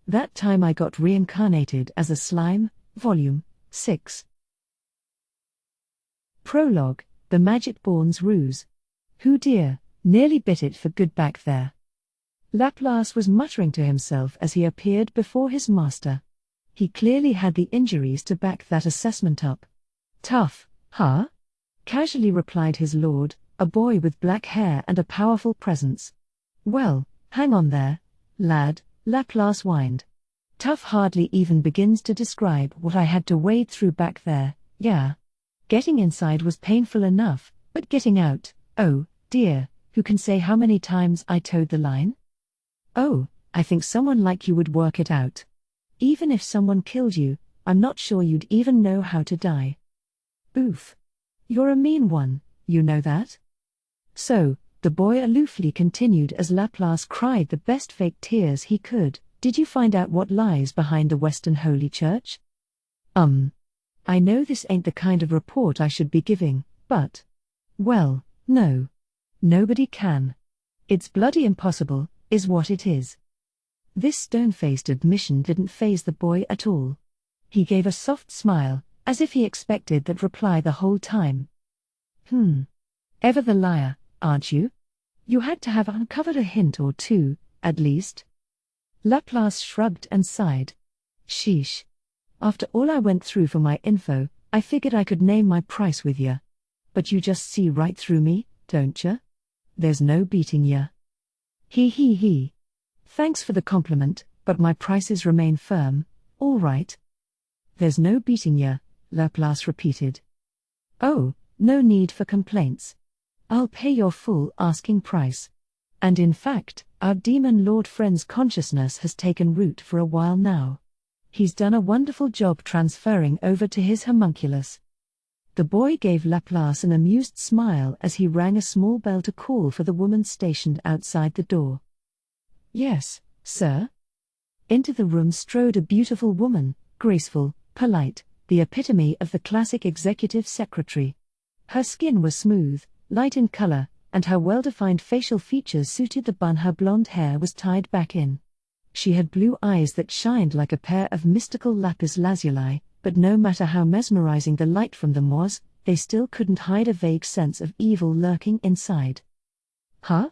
That time I got reincarnated as a slime, Volume 6. Prologue, The Magic-Born's Ruse. Who dear, nearly bit it for good back there. Laplace was muttering to himself as he appeared before his master. He clearly had the injuries to back that assessment up. Tough, huh? Casually replied his lord, a boy with black hair and a powerful presence. Well, hang on there, lad, Laplace whined. Tough hardly even begins to describe what I had to wade through back there, yeah. Getting inside was painful enough, but getting out, oh, dear, who can say how many times I towed the line? Oh, I think someone like you would work it out. Even if someone killed you, I'm not sure you'd even know how to die. Oof. You're a mean one, you know that? So, the boy aloofly continued as Laplace cried the best fake tears he could. Did you find out what lies behind the Western Holy Church? I know this ain't the kind of report I should be giving, but... well, no. Nobody can. It's bloody impossible, is what it is. This stone-faced admission didn't faze the boy at all. He gave a soft smile, as if he expected that reply the whole time. Ever the liar, aren't you? You had to have uncovered a hint or two, at least. Laplace shrugged and sighed. Sheesh. After all I went through for my info, I figured I could name my price with ya. But you just see right through me, don't ya? There's no beating ya. He. Thanks for the compliment, but my prices remain firm, all right. There's no beating ya, Laplace repeated. Oh, no need for complaints. I'll pay your full asking price. And in fact, our demon lord friend's consciousness has taken root for a while now. He's done a wonderful job transferring over to his homunculus. The boy gave Laplace an amused smile as he rang a small bell to call for the woman stationed outside the door. Yes, sir? Into the room strode a beautiful woman, graceful, polite, the epitome of the classic executive secretary. Her skin was smooth, light in color, and her well-defined facial features suited the bun her blonde hair was tied back in. She had blue eyes that shined like a pair of mystical lapis lazuli, but no matter how mesmerizing the light from them was, they still couldn't hide a vague sense of evil lurking inside. Huh?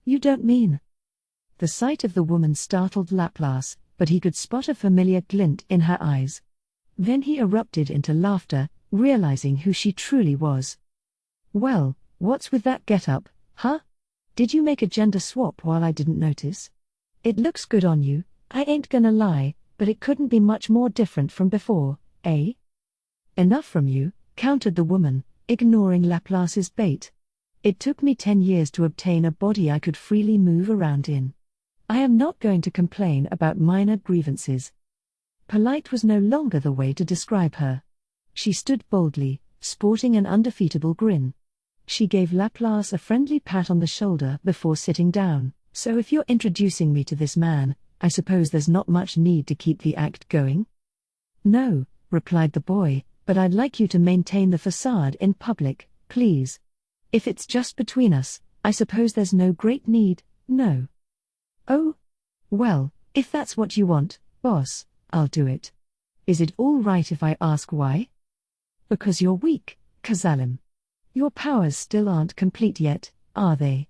You don't mean... The sight of the woman startled Laplace, but he could spot a familiar glint in her eyes. Then he erupted into laughter, realizing who she truly was. Well, what's with that get-up, huh? Did you make a gender swap while I didn't notice? It looks good on you, I ain't gonna lie, but it couldn't be much more different from before, eh? Enough from you, countered the woman, ignoring Laplace's bait. It took me 10 years to obtain a body I could freely move around in. I am not going to complain about minor grievances. Polite was no longer the way to describe her. She stood boldly, sporting an undefeatable grin. She gave Laplace a friendly pat on the shoulder before sitting down. So if you're introducing me to this man, I suppose there's not much need to keep the act going? No, replied the boy, but I'd like you to maintain the facade in public, please. If it's just between us, I suppose there's no great need, no. Oh? Well, if that's what you want, boss, I'll do it. Is it all right if I ask why? Because you're weak, Kazalim. Your powers still aren't complete yet, are they?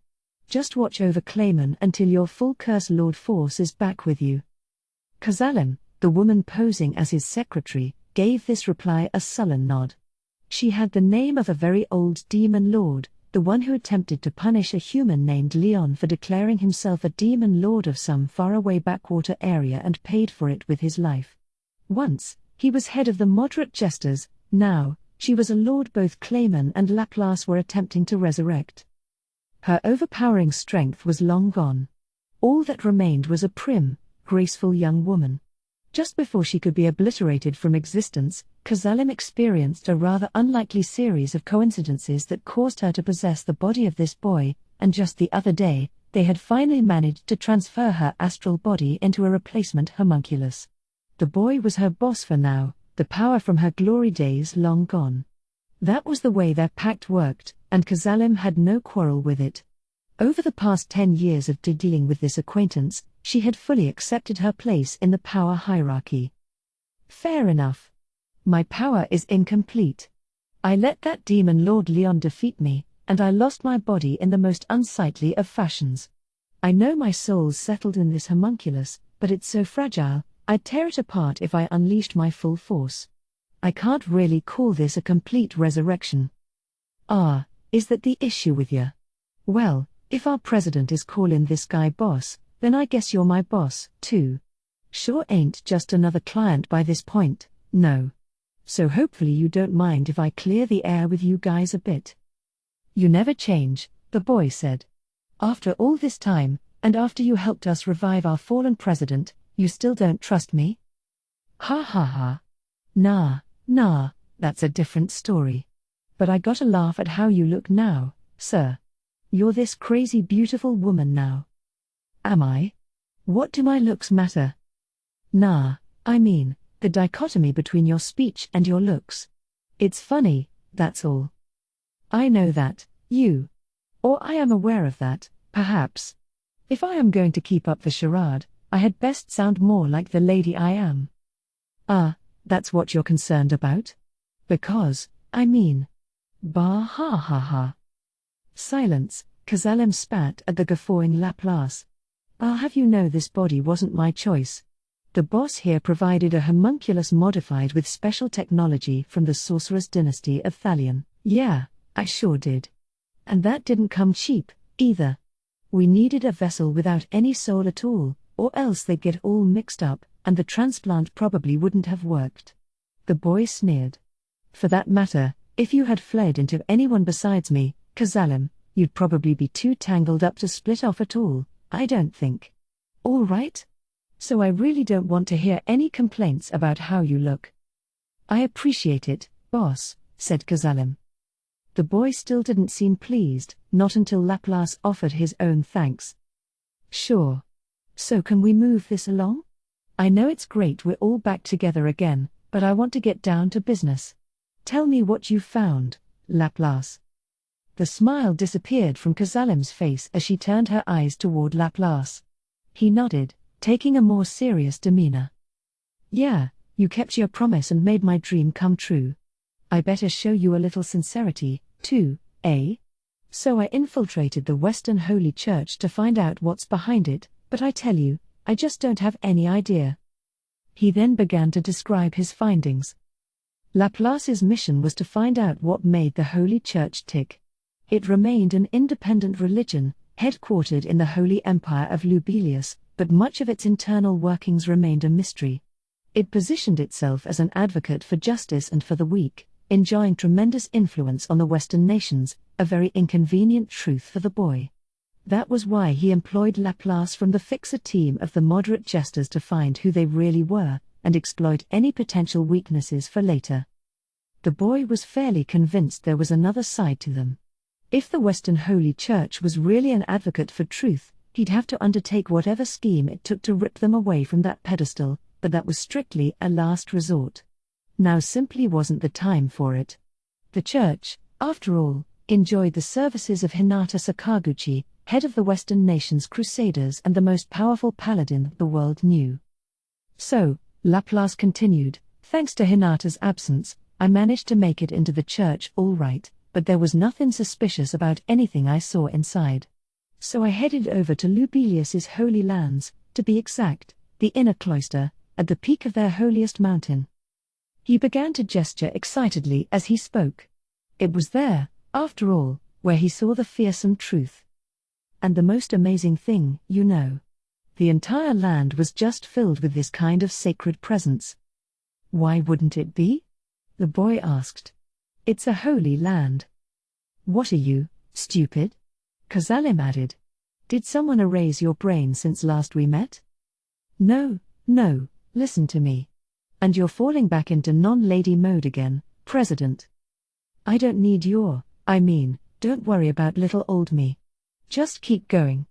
Just watch over Clayman until your full Curse Lord force is back with you. Kazalim, the woman posing as his secretary, gave this reply a sullen nod. She had the name of a very old demon lord, the one who attempted to punish a human named Leon for declaring himself a demon lord of some faraway backwater area and paid for it with his life. Once, he was head of the moderate jesters, now, she was a lord both Clayman and Laplace were attempting to resurrect. Her overpowering strength was long gone. All that remained was a prim, graceful young woman. Just before she could be obliterated from existence, Kazalim experienced a rather unlikely series of coincidences that caused her to possess the body of this boy, and just the other day, they had finally managed to transfer her astral body into a replacement homunculus. The boy was her boss for now, the power from her glory days long gone. That was the way their pact worked, and Kazalim had no quarrel with it. Over the past 10 years of dealing with this acquaintance, She had fully accepted her place in the power hierarchy. Fair enough. My power is incomplete. I let that demon Lord Leon defeat me, and I lost my body in the most unsightly of fashions. I know my soul's settled in this homunculus, but it's so fragile, I'd tear it apart if I unleashed my full force. I can't really call this a complete resurrection. Ah, is that the issue with ya? Well, if our president is calling this guy boss, then I guess you're my boss, too. Sure ain't just another client by this point, no. So hopefully you don't mind if I clear the air with you guys a bit. You never change, the boy said. After all this time, and after you helped us revive our fallen president, you still don't trust me? Ha ha ha. Nah, that's a different story. But I gotta laugh at how you look now, sir. You're this crazy beautiful woman now. Am I? What do my looks matter? Nah, I mean, the dichotomy between your speech and your looks. It's funny, that's all. I know that, or I am aware of that, perhaps. If I am going to keep up the charade, I had best sound more like the lady I am. Ah, that's what you're concerned about? Because, I mean. Bah ha ha ha. Silence, Kazalem spat at the guffawing Laplace. I'll have you know this body wasn't my choice. The boss here provided a homunculus modified with special technology from the sorceress dynasty of Thalion. Yeah, I sure did. And that didn't come cheap, either. We needed a vessel without any soul at all, or else they'd get all mixed up, and the transplant probably wouldn't have worked. The boy sneered. For that matter, if you had fled into anyone besides me, Kazalem, you'd probably be too tangled up to split off at all, I don't think. All right? So I really don't want to hear any complaints about how you look. I appreciate it, boss, said Kazalem. The boy still didn't seem pleased, not until Laplace offered his own thanks. Sure. So can we move this along? I know it's great we're all back together again, but I want to get down to business. Tell me what you found, Laplace. The smile disappeared from Kazalem's face as she turned her eyes toward Laplace. He nodded, taking a more serious demeanor. Yeah, you kept your promise and made my dream come true. I better show you a little sincerity, too, eh? So I infiltrated the Western Holy Church to find out what's behind it, but I tell you, I just don't have any idea. He then began to describe his findings. Laplace's mission was to find out what made the Holy Church tick. It remained an independent religion, headquartered in the Holy Empire of Lubelius, but much of its internal workings remained a mystery. It positioned itself as an advocate for justice and for the weak, enjoying tremendous influence on the Western nations, a very inconvenient truth for the boy. That was why he employed Laplace from the fixer team of the moderate jesters to find who they really were, and exploit any potential weaknesses for later. The boy was fairly convinced there was another side to them. If the Western Holy Church was really an advocate for truth, he'd have to undertake whatever scheme it took to rip them away from that pedestal, but that was strictly a last resort. Now simply wasn't the time for it. The Church, after all, enjoyed the services of Hinata Sakaguchi, head of the Western nation's crusaders and the most powerful paladin the world knew. So, Laplace continued, thanks to Hinata's absence, I managed to make it into the church all right, but there was nothing suspicious about anything I saw inside. So I headed over to Lubelius's holy lands, to be exact, the inner cloister, at the peak of their holiest mountain. He began to gesture excitedly as he spoke. It was there, after all, where he saw the fearsome truth. And the most amazing thing, you know. The entire land was just filled with this kind of sacred presence. Why wouldn't it be? The boy asked. It's a holy land. What are you, stupid? Kazalem added. Did someone erase your brain since last we met? No, listen to me. And you're falling back into non-lady mode again, President. I don't need don't worry about little old me. Just keep going.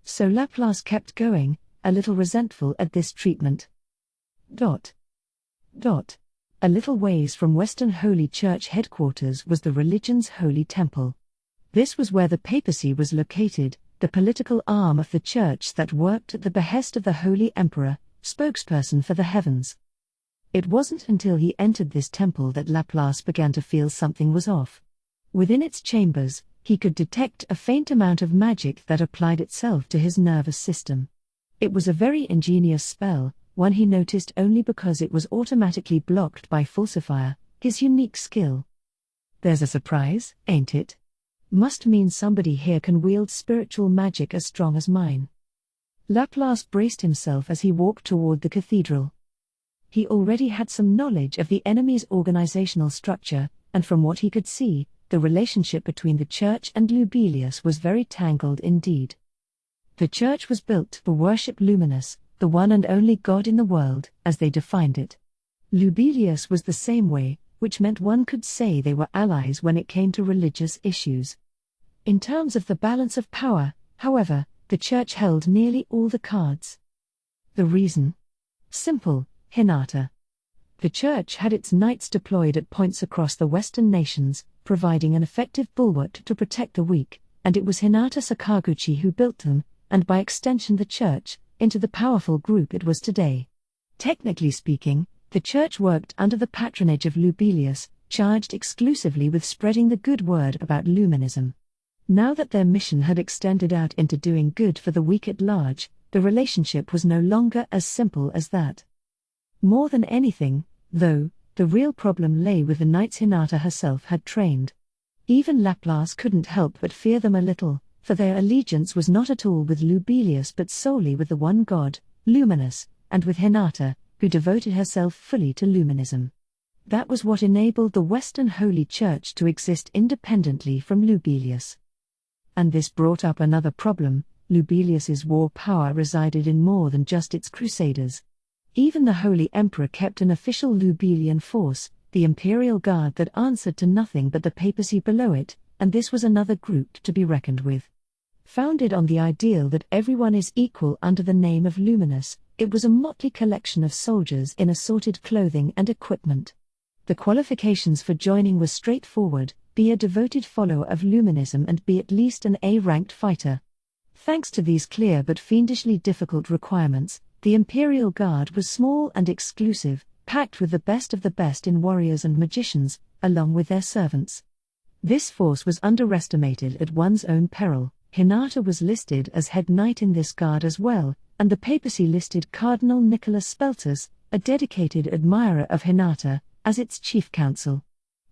So Laplace kept going, a little resentful at this treatment. A little ways from Western Holy Church headquarters was the religion's holy temple. This was where the papacy was located, the political arm of the church that worked at the behest of the Holy Emperor, spokesperson for the heavens. It wasn't until he entered this temple that Laplace began to feel something was off. Within its chambers, he could detect a faint amount of magic that applied itself to his nervous system. It was a very ingenious spell, one he noticed only because it was automatically blocked by Falsifier, his unique skill. There's a surprise, ain't it? Must mean somebody here can wield spiritual magic as strong as mine. Laplace braced himself as he walked toward the cathedral. He already had some knowledge of the enemy's organizational structure, and from what he could see, the relationship between the church and Lubelius was very tangled indeed. The church was built to worship Luminous, the one and only God in the world, as they defined it. Lubelius was the same way, which meant one could say they were allies when it came to religious issues. In terms of the balance of power, however, the church held nearly all the cards. The reason? Simple: Hinata. The church had its knights deployed at points across the Western nations, providing an effective bulwark to protect the weak, and it was Hinata Sakaguchi who built them, and by extension the church, into the powerful group it was today. Technically speaking, the church worked under the patronage of Lubelius, charged exclusively with spreading the good word about Luminism. Now that their mission had extended out into doing good for the weak at large, the relationship was no longer as simple as that. More than anything, though, the real problem lay with the knights Hinata herself had trained. Even Laplace couldn't help but fear them a little, for their allegiance was not at all with Lubelius but solely with the one god, Luminous, and with Hinata, who devoted herself fully to Luminism. That was what enabled the Western Holy Church to exist independently from Lubelius. And this brought up another problem: Lubelius's war power resided in more than just its crusaders. Even the Holy Emperor kept an official Lubelian force, the Imperial Guard that answered to nothing but the papacy below it, and this was another group to be reckoned with. Founded on the ideal that everyone is equal under the name of Luminous, it was a motley collection of soldiers in assorted clothing and equipment. The qualifications for joining were straightforward: be a devoted follower of Luminism and be at least an A-ranked fighter. Thanks to these clear but fiendishly difficult requirements, the Imperial Guard was small and exclusive, packed with the best of the best in warriors and magicians, along with their servants. This force was underestimated at one's own peril. Hinata was listed as head knight in this guard as well, and the papacy listed Cardinal Nicholas Speltus, a dedicated admirer of Hinata, as its chief counsel.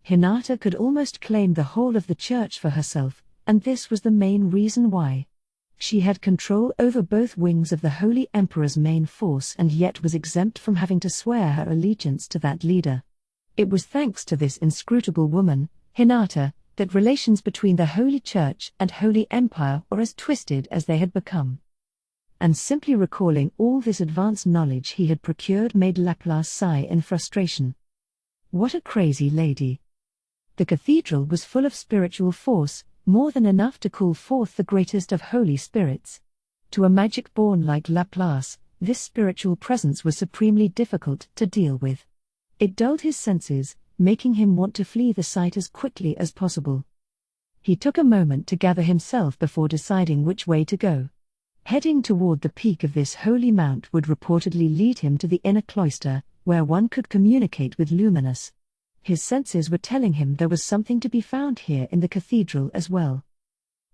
Hinata could almost claim the whole of the church for herself, and this was the main reason why. She had control over both wings of the Holy Emperor's main force and yet was exempt from having to swear her allegiance to that leader. It was thanks to this inscrutable woman, Hinata, that relations between the Holy Church and Holy Empire were as twisted as they had become. And simply recalling all this advanced knowledge he had procured made Laplace sigh in frustration. What a crazy lady! The cathedral was full of spiritual force, more than enough to call forth the greatest of holy spirits. To a magic-born like Laplace, this spiritual presence was supremely difficult to deal with. It dulled his senses, making him want to flee the site as quickly as possible. He took a moment to gather himself before deciding which way to go. Heading toward the peak of this holy mount would reportedly lead him to the inner cloister, where one could communicate with Luminous. His senses were telling him there was something to be found here in the cathedral as well.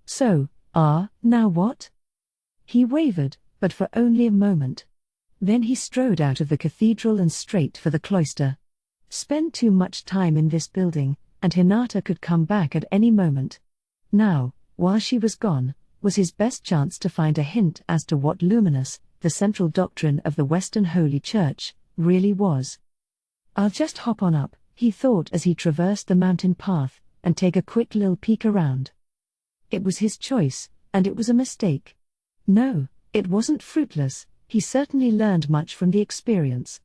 So, now what? He wavered, but for only a moment. Then he strode out of the cathedral and straight for the cloister. Spend too much time in this building, and Hinata could come back at any moment. Now, while she was gone, was his best chance to find a hint as to what Luminous, the central doctrine of the Western Holy Church, really was. I'll just hop on up, he thought as he traversed the mountain path, and take a quick little peek around. It was his choice, and it was a mistake. No, it wasn't fruitless, he certainly learned much from the experience.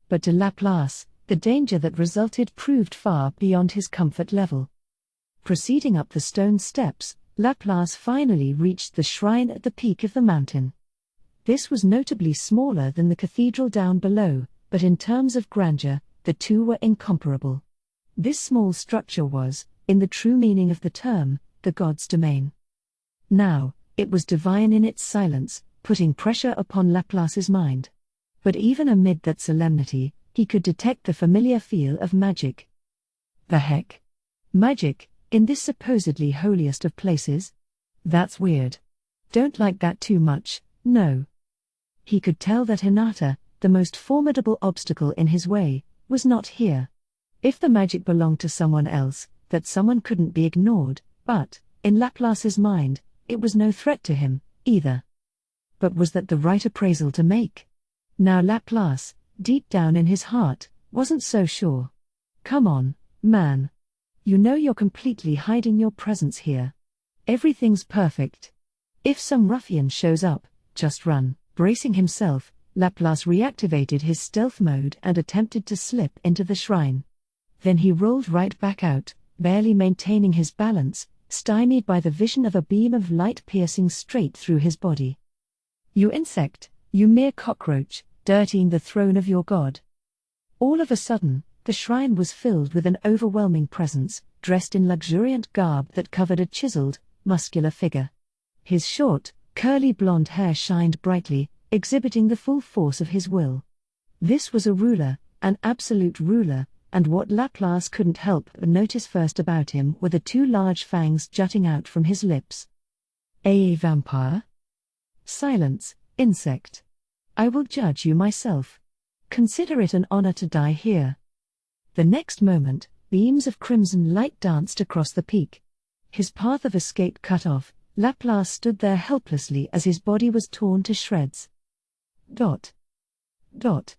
But to Laplace, the danger that resulted proved far beyond his comfort level. Proceeding up the stone steps, Laplace finally reached the shrine at the peak of the mountain. This was notably smaller than the cathedral down below, but in terms of grandeur, the two were incomparable. This small structure was, in the true meaning of the term, the god's domain. Now, It was divine in its silence, putting pressure upon Laplace's mind. But even amid that solemnity, he could detect the familiar feel of magic. The heck? Magic, in this supposedly holiest of places? That's weird. Don't like that too much, no. He could tell that Hinata, the most formidable obstacle in his way, was not here. If the magic belonged to someone else, that someone couldn't be ignored, but, in Laplace's mind, it was no threat to him, either. But was that the right appraisal to make? Now Laplace, deep down in his heart, wasn't so sure. Come on, man. You know you're completely hiding your presence here. Everything's perfect. If some ruffian shows up, just run. Bracing himself, Laplace reactivated his stealth mode and attempted to slip into the shrine. Then he rolled right back out, barely maintaining his balance, stymied by the vision of a beam of light piercing straight through his body. You insect, you mere cockroach, dirtying the throne of your god. All of a sudden, the shrine was filled with an overwhelming presence, dressed in luxuriant garb that covered a chiseled, muscular figure. His short, curly blonde hair shined brightly, exhibiting the full force of his will. This was a ruler, an absolute ruler, and what Laplace couldn't help but notice first about him were the two large fangs jutting out from his lips. A vampire? Silence, insect. I will judge you myself. Consider it an honor to die here. The next moment, beams of crimson light danced across the peak. His path of escape cut off, Laplace stood there helplessly as his body was torn to shreds. Dot. Dot.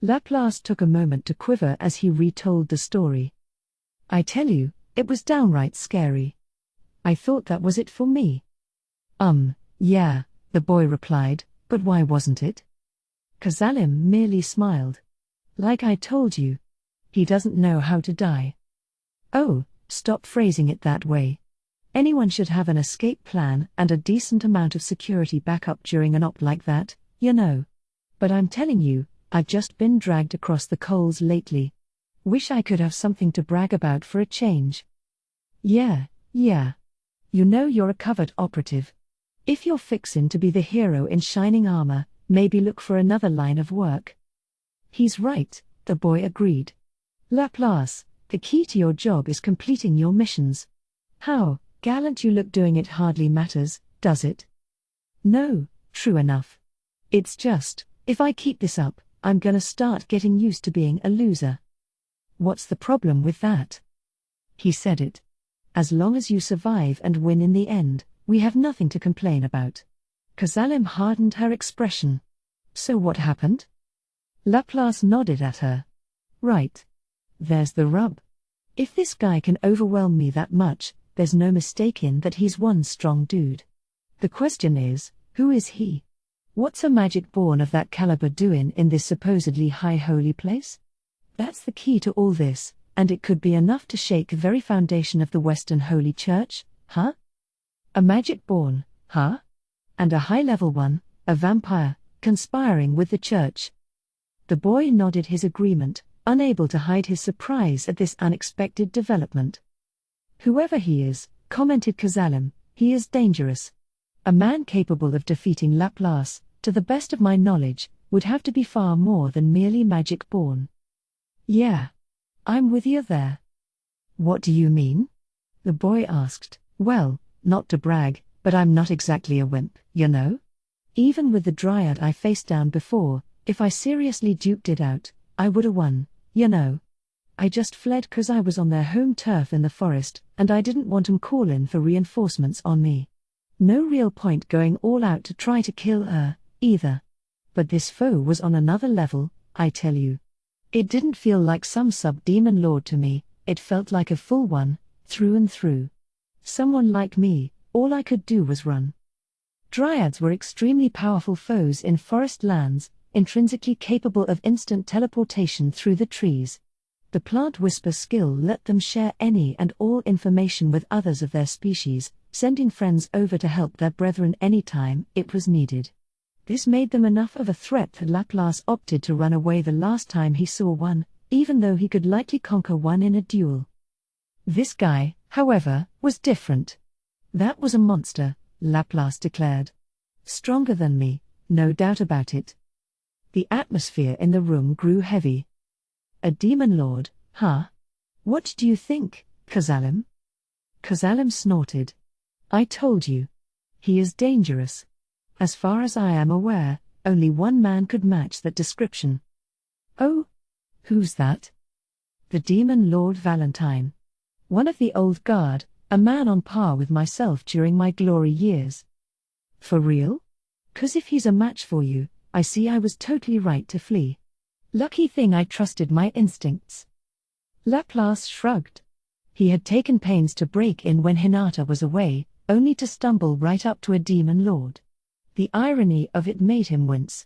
Laplace took a moment to quiver as he retold the story. I tell you, it was downright scary. I thought that was it for me. Yeah, the boy replied, but why wasn't it? Kazalim merely smiled. Like I told you. He doesn't know how to die. Oh, stop phrasing it that way. Anyone should have an escape plan and a decent amount of security backup during an op like that, you know. But I'm telling you, I've just been dragged across the coals lately. Wish I could have something to brag about for a change. Yeah. You know you're a covert operative. If you're fixin' to be the hero in shining armor, maybe look for another line of work. He's right, the boy agreed. Laplace, the key to your job is completing your missions. How gallant you look doing it hardly matters, does it? No, true enough. It's just, if I keep this up, I'm gonna start getting used to being a loser. What's the problem with that? He said it. As long as you survive and win in the end, we have nothing to complain about. Kazalim hardened her expression. So what happened? Laplace nodded at her. Right. There's the rub. If this guy can overwhelm me that much, there's no mistaking that he's one strong dude. The question is, who is he? What's a magic born of that caliber doing in this supposedly high holy place? That's the key to all this, and it could be enough to shake the very foundation of the Western Holy Church, huh? A magic born, huh? And a high-level one, a vampire, conspiring with the church. The boy nodded his agreement, unable to hide his surprise at this unexpected development. Whoever he is, commented Kazalim, he is dangerous. A man capable of defeating Laplace, to the best of my knowledge, would have to be far more than merely magic born. Yeah. I'm with you there. What do you mean? The boy asked. Well, not to brag, but I'm not exactly a wimp, you know? Even with the dryad I faced down before, if I seriously duked it out, I woulda won, you know. I just fled 'cause I was on their home turf in the forest, and I didn't want 'em callin' for reinforcements on me. No real point going all out to try to kill her, either. But this foe was on another level, I tell you. It didn't feel like some sub-demon lord to me, it felt like a full one, through and through. Someone like me, all I could do was run. Dryads were extremely powerful foes in forest lands, intrinsically capable of instant teleportation through the trees. The plant whisper skill let them share any and all information with others of their species, sending friends over to help their brethren anytime it was needed. This made them enough of a threat that Laplace opted to run away the last time he saw one, even though he could likely conquer one in a duel. This guy, however, was different. That was a monster, Laplace declared. Stronger than me, no doubt about it. The atmosphere in the room grew heavy. A demon lord, huh? What do you think, Kazalim? Kazalim snorted. I told you. He is dangerous. As far as I am aware, only one man could match that description. Oh? Who's that? The demon lord Valentine. One of the old guard, a man on par with myself during my glory years. For real? 'Cause if he's a match for you, I see I was totally right to flee. Lucky thing I trusted my instincts. Laplace shrugged. He had taken pains to break in when Hinata was away, only to stumble right up to a demon lord. The irony of it made him wince.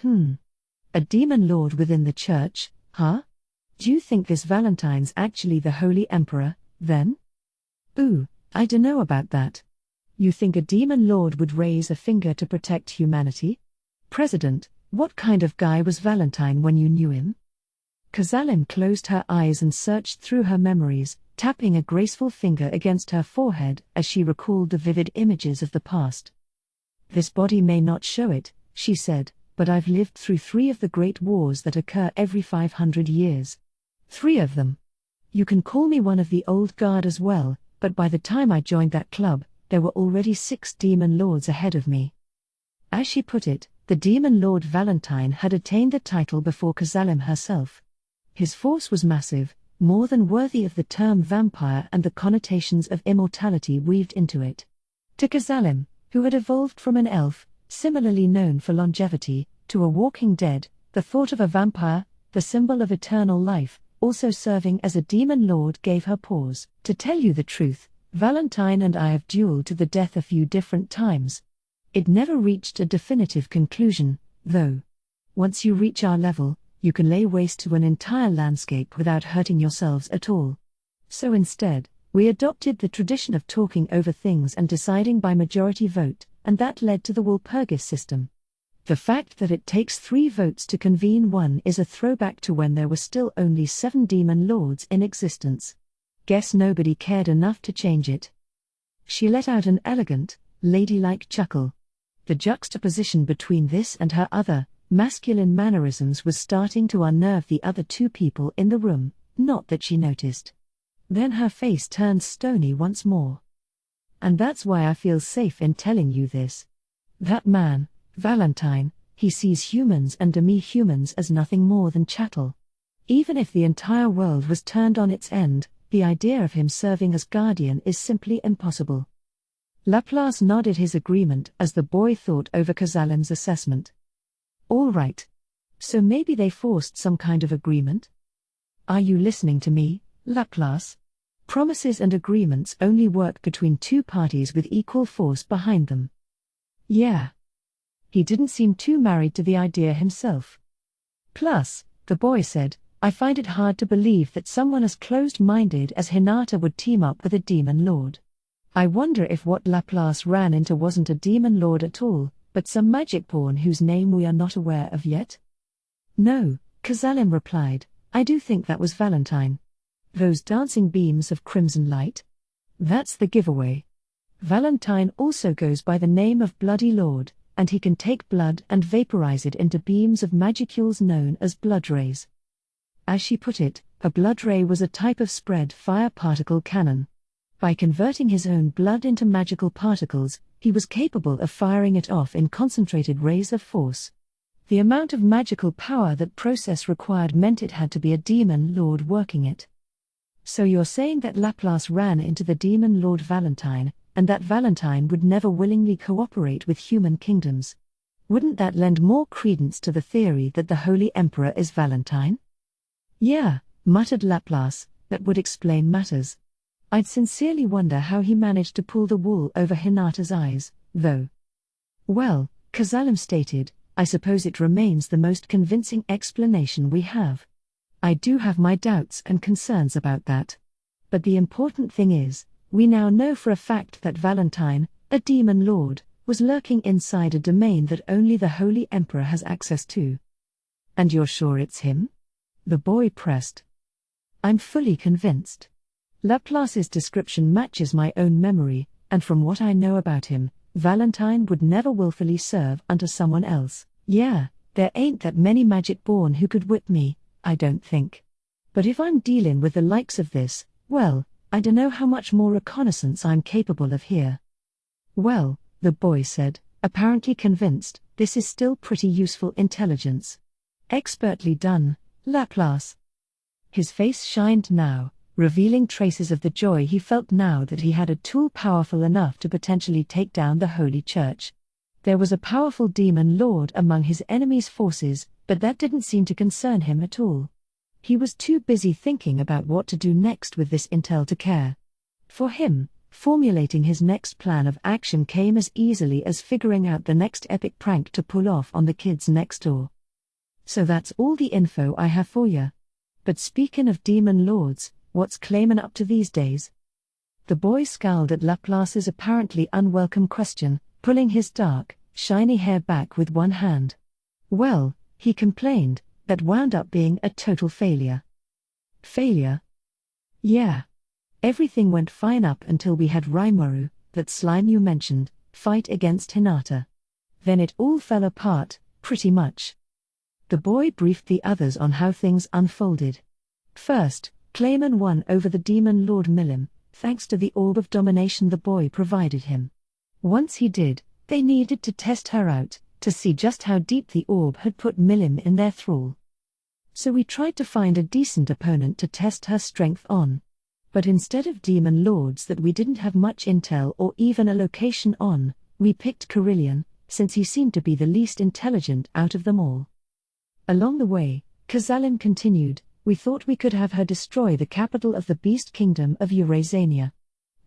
A demon lord within the church, huh? Do you think this Valentine's actually the Holy Emperor, then? Ooh, I dunno about that. You think a demon lord would raise a finger to protect humanity? President, what kind of guy was Valentine when you knew him? Kazalim closed her eyes and searched through her memories, tapping a graceful finger against her forehead as she recalled the vivid images of the past. This body may not show it, she said, but I've lived through 3 of the great wars that occur every 500 years. 3 of them. You can call me one of the old guard as well, but by the time I joined that club, there were already 6 demon lords ahead of me. As she put it, the demon lord Valentine had attained the title before Kazalim herself. His force was massive, more than worthy of the term vampire and the connotations of immortality weaved into it. To Kazalim, who had evolved from an elf, similarly known for longevity, to a walking dead, the thought of a vampire, the symbol of eternal life, also serving as a demon lord gave her pause. To tell you the truth, Valentine and I have dueled to the death a few different times. It never reached a definitive conclusion, though. Once you reach our level, you can lay waste to an entire landscape without hurting yourselves at all. So instead, we adopted the tradition of talking over things and deciding by majority vote, and that led to the Walpurgis system. The fact that it takes 3 votes to convene one is a throwback to when there were still only 7 demon lords in existence. Guess nobody cared enough to change it. She let out an elegant, ladylike chuckle. The juxtaposition between this and her other, masculine mannerisms was starting to unnerve the other 2 people in the room, not that she noticed. Then her face turned stony once more. And that's why I feel safe in telling you this. That man, Valentine, he sees humans and demi-humans as nothing more than chattel. Even if the entire world was turned on its end, the idea of him serving as guardian is simply impossible. Laplace nodded his agreement as the boy thought over Kazalim's assessment. All right. So maybe they forced some kind of agreement? Are you listening to me, Laplace? Promises and agreements only work between 2 parties with equal force behind them. Yeah. He didn't seem too married to the idea himself. Plus, the boy said, I find it hard to believe that someone as closed-minded as Hinata would team up with a demon lord. I wonder if what Laplace ran into wasn't a demon lord at all, but some magic pawn whose name we are not aware of yet? No, Kazalim replied, I do think that was Valentine. Those dancing beams of crimson light? That's the giveaway. Valentine also goes by the name of Bloody Lord, and he can take blood and vaporize it into beams of magicules known as blood rays. As she put it, a blood ray was a type of spread fire particle cannon. By converting his own blood into magical particles, he was capable of firing it off in concentrated rays of force. The amount of magical power that process required meant it had to be a demon lord working it. So you're saying that Laplace ran into the demon lord Valentine, and that Valentine would never willingly cooperate with human kingdoms? Wouldn't that lend more credence to the theory that the Holy Emperor is Valentine? Yeah, muttered Laplace, that would explain matters. I'd sincerely wonder how he managed to pull the wool over Hinata's eyes, though. Well, Kazalim stated, I suppose it remains the most convincing explanation we have. I do have my doubts and concerns about that. But the important thing is, we now know for a fact that Valentine, a demon lord, was lurking inside a domain that only the Holy Emperor has access to. And you're sure it's him? The boy pressed. I'm fully convinced. Laplace's description matches my own memory, And from what I know about him, Valentine would never willfully serve under someone else. Yeah, there ain't that many magic-born who could whip me, I don't think. But if I'm dealing with the likes of this, well, I dunno how much more reconnaissance I'm capable of here. Well, the boy said, apparently convinced, this is still pretty useful intelligence. Expertly done, Laplace. His face shined now, revealing traces of the joy he felt now that he had a tool powerful enough to potentially take down the Holy Church. There was a powerful demon lord among his enemy's forces, but that didn't seem to concern him at all. He was too busy thinking about what to do next with this intel to care. For him, formulating his next plan of action came as easily as figuring out the next epic prank to pull off on the kids next door. So that's all the info I have for ya. But speaking of demon lords, what's Clayman up to these days? The boy scowled at Laplace's apparently unwelcome question, pulling his dark, shiny hair back with one hand. Well, he complained, that wound up being a total failure. Failure? Yeah. Everything went fine up until we had Rimuru, that slime you mentioned, fight against Hinata. Then it all fell apart, pretty much. The boy briefed the others on how things unfolded. First, Clayman won over the demon lord Milim, thanks to the orb of domination the boy provided him. Once he did, they needed to test her out, to see just how deep the orb had put Milim in their thrall. So we tried to find a decent opponent to test her strength on. But instead of demon lords that we didn't have much intel or even a location on, we picked Carillion, since he seemed to be the least intelligent out of them all. Along the way, Kazalim continued, we thought we could have her destroy the capital of the Beast Kingdom of Eurasania.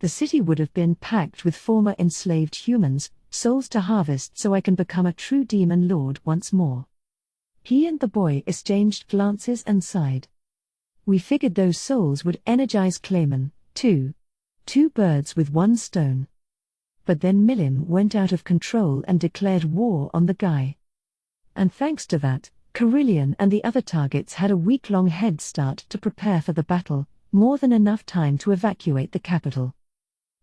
The city would have been packed with former enslaved humans, souls to harvest so I can become a true demon lord once more. He and the boy exchanged glances and sighed. We figured those souls would energize Clayman, too. 2 birds with 1 stone. But then Milim went out of control and declared war on the guy. And thanks to that, Carillion and the other targets had a week-long head start to prepare for the battle, more than enough time to evacuate the capital.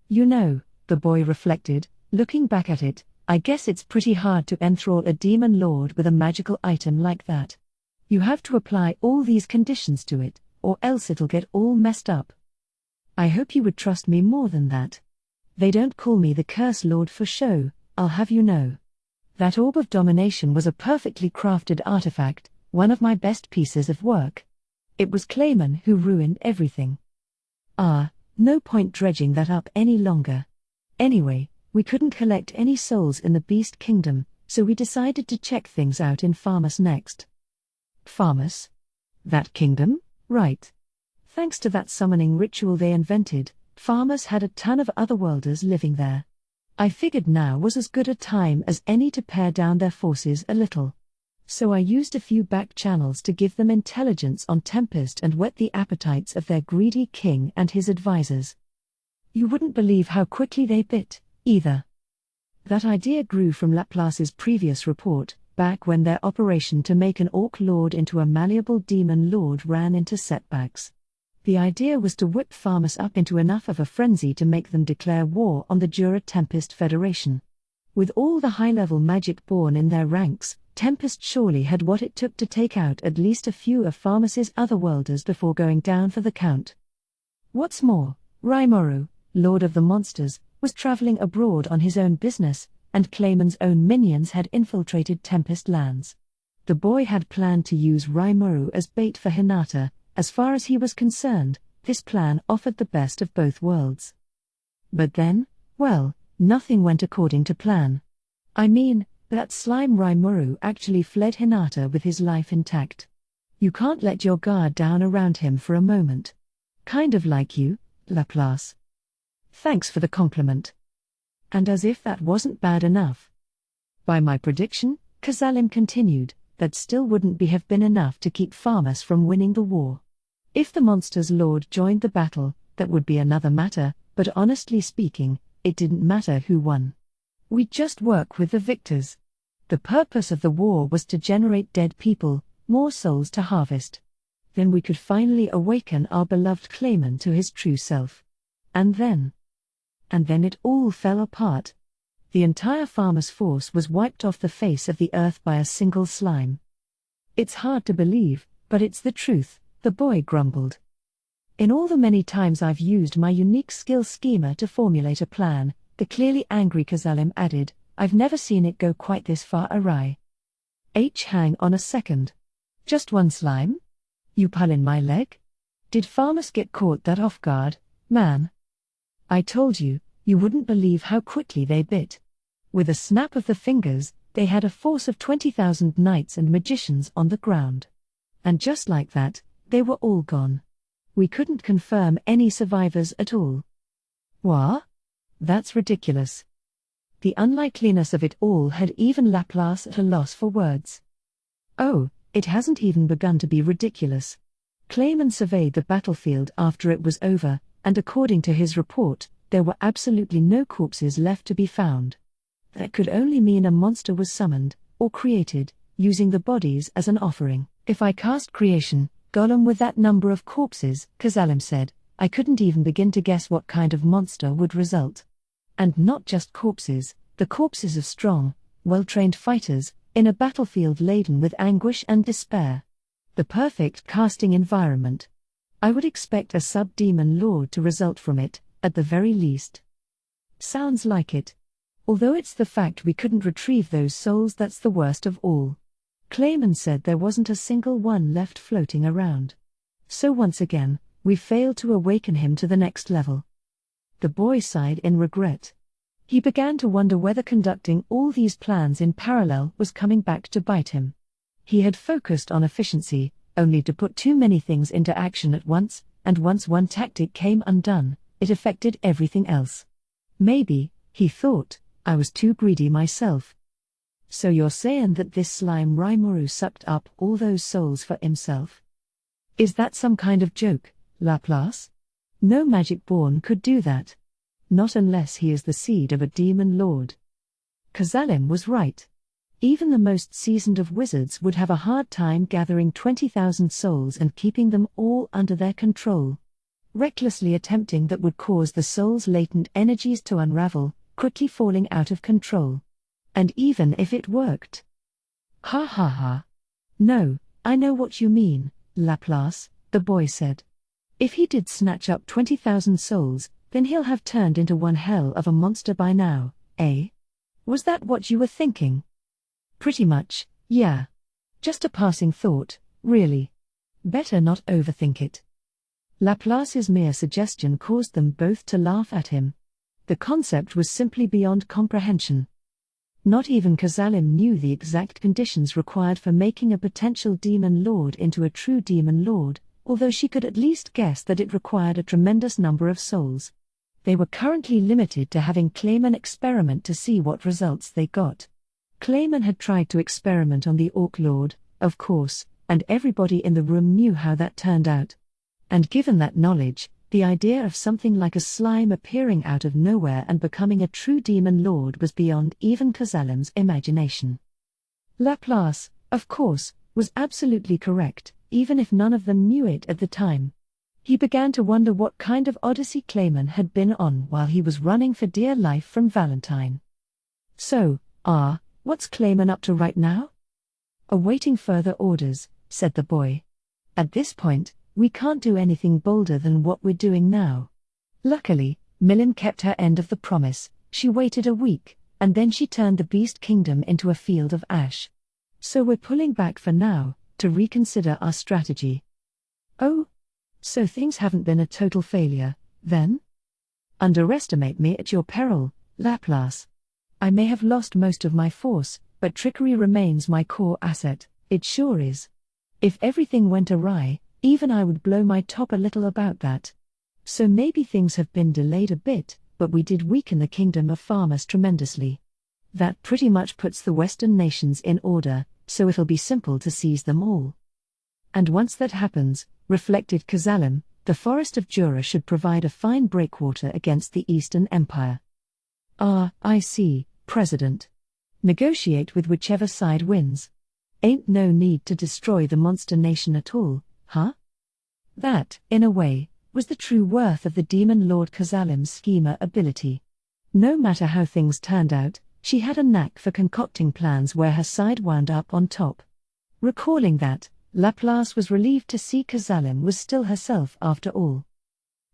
You know, the boy reflected, looking back at it, I guess it's pretty hard to enthrall a demon lord with a magical item like that. You have to apply all these conditions to it, or else it'll get all messed up. I hope you would trust me more than that. They don't call me the Curse Lord for show, I'll have you know. That orb of domination was a perfectly crafted artifact, one of my best pieces of work. It was Clayman who ruined everything. No point dredging that up any longer. Anyway, we couldn't collect any souls in the Beast Kingdom, so we decided to check things out in Farmus next. Farmus? That kingdom? Right. Thanks to that summoning ritual they invented, Farmus had a ton of otherworlders living there. I figured now was as good a time as any to pare down their forces a little. So I used a few back channels to give them intelligence on Tempest and whet the appetites of their greedy king and his advisors. You wouldn't believe how quickly they bit, either. That idea grew from Laplace's previous report, back when their operation to make an Orc Lord into a malleable demon lord ran into setbacks. The idea was to whip Farmus up into enough of a frenzy to make them declare war on the Jura Tempest Federation. With all the high-level magic born in their ranks, Tempest surely had what it took to take out at least a few of Farmus's otherworlders before going down for the count. What's more, Rimuru, Lord of the Monsters, was traveling abroad on his own business, and Clayman's own minions had infiltrated Tempest lands. The boy had planned to use Rimuru as bait for Hinata. As far as he was concerned, this plan offered the best of both worlds. But then, well, nothing went according to plan. I mean, that slime Rimuru actually fled Hinata with his life intact. You can't let your guard down around him for a moment. Kind of like you, Laplace. Thanks for the compliment. And as if that wasn't bad enough. By my prediction, Kazalim continued, that still wouldn't have been enough to keep Farmus from winning the war. If the Monsters Lord joined the battle, that would be another matter, but honestly speaking, it didn't matter who won. We'd just work with the victors. The purpose of the war was to generate dead people, more souls to harvest. Then we could finally awaken our beloved Clayman to his true self. And then And then it all fell apart. The entire farmer's force was wiped off the face of the earth by a single slime. It's hard to believe, but it's the truth, the boy grumbled. In all the many times I've used my unique skill schema to formulate a plan, the clearly angry Kazalim added, I've never seen it go quite this far awry. Hang on a second. Just one slime? You pull in my leg? Did Farmus get caught that off guard, man? I told you, you wouldn't believe how quickly they bit. With a snap of the fingers, they had a force of 20,000 knights and magicians on the ground. And just like that, they were all gone. We couldn't confirm any survivors at all. What? That's ridiculous. The unlikeliness of it all had even Laplace at a loss for words. Oh, it hasn't even begun to be ridiculous. Clayman surveyed the battlefield after it was over, and according to his report, there were absolutely no corpses left to be found. That could only mean a monster was summoned, or created, using the bodies as an offering. If I cast creation, Golem with that number of corpses, Kazalim said, I couldn't even begin to guess what kind of monster would result. And not just corpses, the corpses of strong, well-trained fighters, in a battlefield laden with anguish and despair. The perfect casting environment. I would expect a sub-demon lord to result from it, at the very least. Sounds like it. Although it's the fact we couldn't retrieve those souls that's the worst of all. Clayman said there wasn't a single one left floating around. So once again, we failed to awaken him to the next level. The boy sighed in regret. He began to wonder whether conducting all these plans in parallel was coming back to bite him. He had focused on efficiency, only to put too many things into action at once, and once one tactic came undone, it affected everything else. Maybe, he thought, I was too greedy myself. So you're saying that this slime Ramiris sucked up all those souls for himself? Is that some kind of joke, Laplace? No magic-born could do that. Not unless he is the seed of a demon lord. Kazalim was right. Even the most seasoned of wizards would have a hard time gathering 20,000 souls and keeping them all under their control. Recklessly attempting that would cause the soul's latent energies to unravel, quickly falling out of control. And even if it worked. Ha ha ha. No, I know what you mean, Laplace, the boy said. If he did snatch up 20,000 souls, then he'll have turned into one hell of a monster by now, eh? Was that what you were thinking? Pretty much, yeah. Just a passing thought, really. Better not overthink it. Laplace's mere suggestion caused them both to laugh at him. The concept was simply beyond comprehension. Not even Kazalim knew the exact conditions required for making a potential demon lord into a true demon lord, although she could at least guess that it required a tremendous number of souls. They were currently limited to having Clayman experiment to see what results they got. Clayman had tried to experiment on the Orc Lord, of course, and everybody in the room knew how that turned out. And given that knowledge, the idea of something like a slime appearing out of nowhere and becoming a true demon lord was beyond even Kazalim's imagination. Laplace, of course, was absolutely correct, even if none of them knew it at the time. He began to wonder what kind of odyssey Clayman had been on while he was running for dear life from Valentine. So, what's Clayman up to right now? Awaiting further orders, said the boy. At this point, we can't do anything bolder than what we're doing now. Luckily, Millen kept her end of the promise. She waited a week, and then she turned the Beast Kingdom into a field of ash. So we're pulling back for now, to reconsider our strategy. Oh? So things haven't been a total failure, then? Underestimate me at your peril, Laplace. I may have lost most of my force, but trickery remains my core asset, it sure is. If everything went awry, even I would blow my top a little about that. So maybe things have been delayed a bit, but we did weaken the kingdom of Farmus tremendously. That pretty much puts the Western nations in order, so it'll be simple to seize them all. And once that happens, reflected Kazalim, the Forest of Jura should provide a fine breakwater against the Eastern Empire. I see, President. Negotiate with whichever side wins. Ain't no need to destroy the monster nation at all, huh? That, in a way, was the true worth of the Demon Lord Kazalim's schemer ability. No matter how things turned out, she had a knack for concocting plans where her side wound up on top. Recalling that, Laplace was relieved to see Kazalim was still herself after all.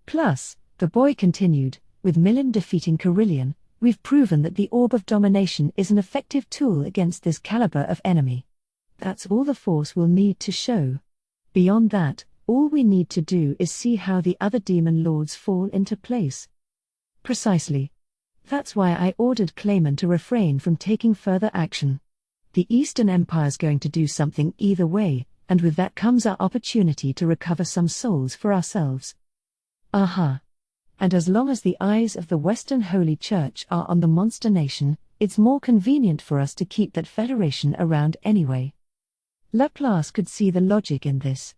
Plus, the boy continued, with Milim defeating Carillion, we've proven that the Orb of Domination is an effective tool against this caliber of enemy. That's all the Force will need to show. Beyond that, all we need to do is see how the other demon lords fall into place. Precisely. That's why I ordered Clayman to refrain from taking further action. The Eastern Empire's going to do something either way, and with that comes our opportunity to recover some souls for ourselves. Aha. And as long as the eyes of the Western Holy Church are on the Monster Nation, it's more convenient for us to keep that Federation around anyway. Laplace could see the logic in this.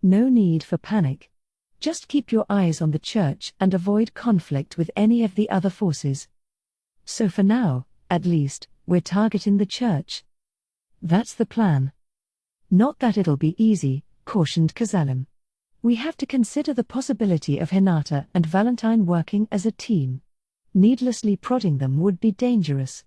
No need for panic. Just keep your eyes on the Church and avoid conflict with any of the other forces. So for now, at least, we're targeting the Church. That's the plan. Not that it'll be easy, cautioned Kazalim. We have to consider the possibility of Hinata and Valentine working as a team. Needlessly prodding them would be dangerous.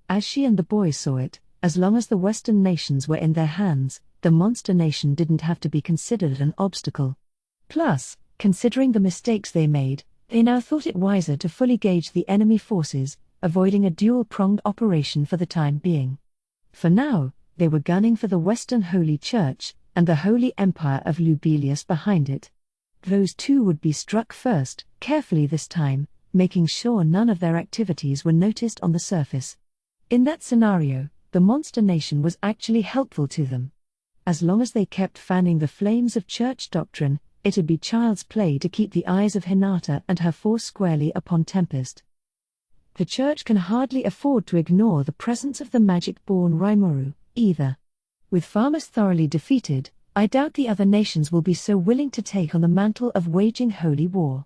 As she and the boy saw it, as long as the Western nations were in their hands, the Monster Nation didn't have to be considered an obstacle. Plus, considering the mistakes they made, they now thought it wiser to fully gauge the enemy forces, avoiding a dual-pronged operation for the time being. For now, they were gunning for the Western Holy Church, and the Holy Empire of Lubelius behind it. Those two would be struck first, carefully this time, making sure none of their activities were noticed on the surface. In that scenario, the Monster Nation was actually helpful to them. As long as they kept fanning the flames of church doctrine, it'd be child's play to keep the eyes of Hinata and her force squarely upon Tempest. The Church can hardly afford to ignore the presence of the magic-born Rimuru, either. With Farmus thoroughly defeated, I doubt the other nations will be so willing to take on the mantle of waging holy war.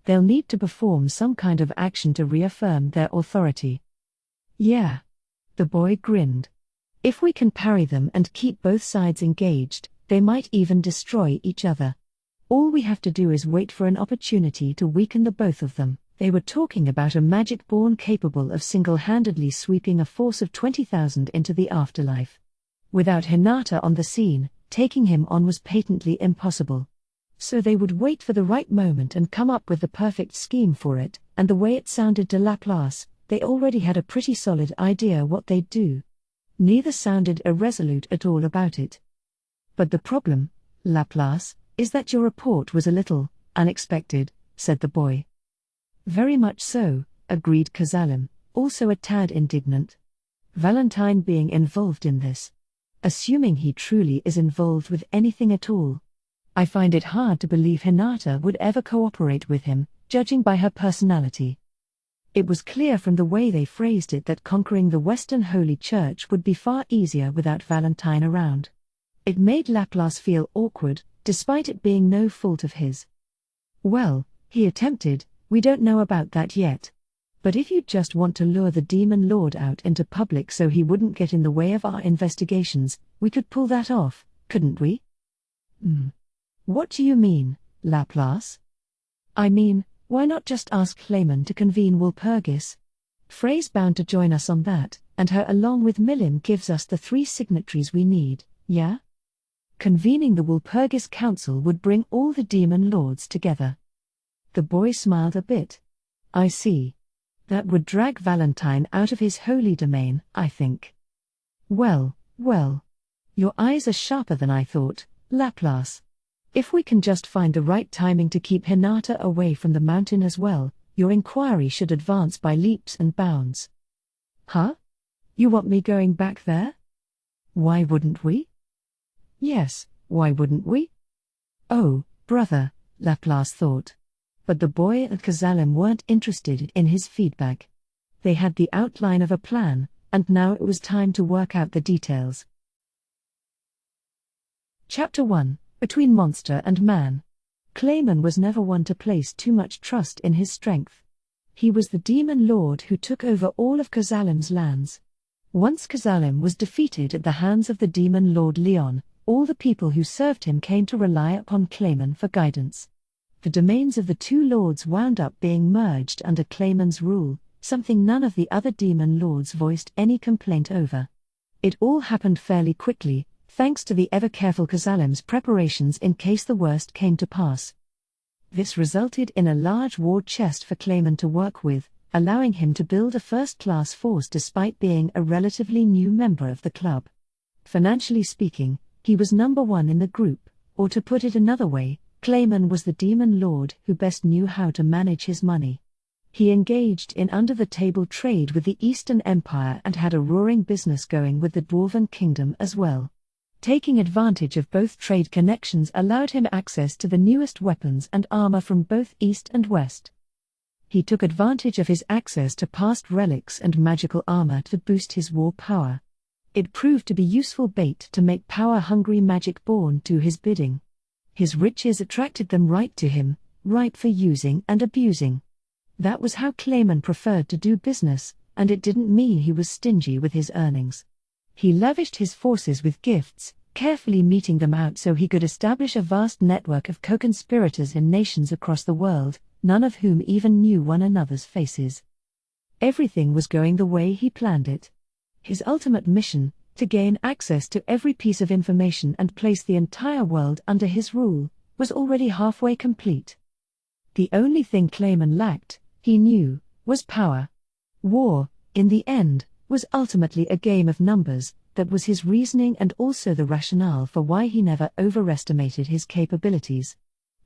They'll need to perform some kind of action to reaffirm their authority. Yeah. The boy grinned. If we can parry them and keep both sides engaged, they might even destroy each other. All we have to do is wait for an opportunity to weaken the both of them. They were talking about a magic-born capable of single-handedly sweeping a force of 20,000 into the afterlife. Without Hinata on the scene, taking him on was patently impossible. So they would wait for the right moment and come up with the perfect scheme for it, and the way it sounded to Laplace, they already had a pretty solid idea what they'd do. Neither sounded irresolute at all about it. But the problem, Laplace, is that your report was a little unexpected, said the boy. Very much so, agreed Kazalim, also a tad indignant. Valentine being involved in this. Assuming he truly is involved with anything at all. I find it hard to believe Hinata would ever cooperate with him, judging by her personality. It was clear from the way they phrased it that conquering the Western Holy Church would be far easier without Valentine around. It made Laplace feel awkward, despite it being no fault of his. Well, he attempted, we don't know about that yet. But if you just want to lure the Demon Lord out into public so he wouldn't get in the way of our investigations, we could pull that off, couldn't we? What do you mean, Laplace? I mean, why not just ask Clayman to convene Walpurgis? Frey's bound to join us on that, and her along with Milim gives us the 3 signatories we need, yeah? Convening the Walpurgis Council would bring all the Demon Lords together. The boy smiled a bit. I see. That would drag Valentine out of his holy domain, I think. Well. Your eyes are sharper than I thought, Laplace. If we can just find the right timing to keep Hinata away from the mountain as well, your inquiry should advance by leaps and bounds. Huh? You want me going back there? Why wouldn't we? Yes, why wouldn't we? Oh, brother, Laplace thought. But the boy and Kazalim weren't interested in his feedback. They had the outline of a plan, and now it was time to work out the details. Chapter 1, Between Monster and Man. Clayman was never one to place too much trust in his strength. He was the Demon Lord who took over all of Kazalim's lands. Once Kazalim was defeated at the hands of the Demon Lord Leon, all the people who served him came to rely upon Clayman for guidance. The domains of the 2 lords wound up being merged under Clayman's rule, something none of the other demon lords voiced any complaint over. It all happened fairly quickly, thanks to the ever-careful Kazalim's preparations in case the worst came to pass. This resulted in a large war chest for Clayman to work with, allowing him to build a first-class force despite being a relatively new member of the club. Financially speaking, he was number one in the group, or to put it another way, Clayman was the demon lord who best knew how to manage his money. He engaged in under-the-table trade with the Eastern Empire and had a roaring business going with the Dwarven Kingdom as well. Taking advantage of both trade connections allowed him access to the newest weapons and armor from both East and West. He took advantage of his access to past relics and magical armor to boost his war power. It proved to be useful bait to make power-hungry magic-born do his bidding. His riches attracted them right to him, ripe for using and abusing. That was how Clayman preferred to do business, and it didn't mean he was stingy with his earnings. He lavished his forces with gifts, carefully meting them out so he could establish a vast network of co-conspirators in nations across the world, none of whom even knew one another's faces. Everything was going the way he planned it. His ultimate mission, to gain access to every piece of information and place the entire world under his rule, was already halfway complete. The only thing Clayman lacked, he knew, was power. War, in the end, was ultimately a game of numbers. That was his reasoning and also the rationale for why he never overestimated his capabilities.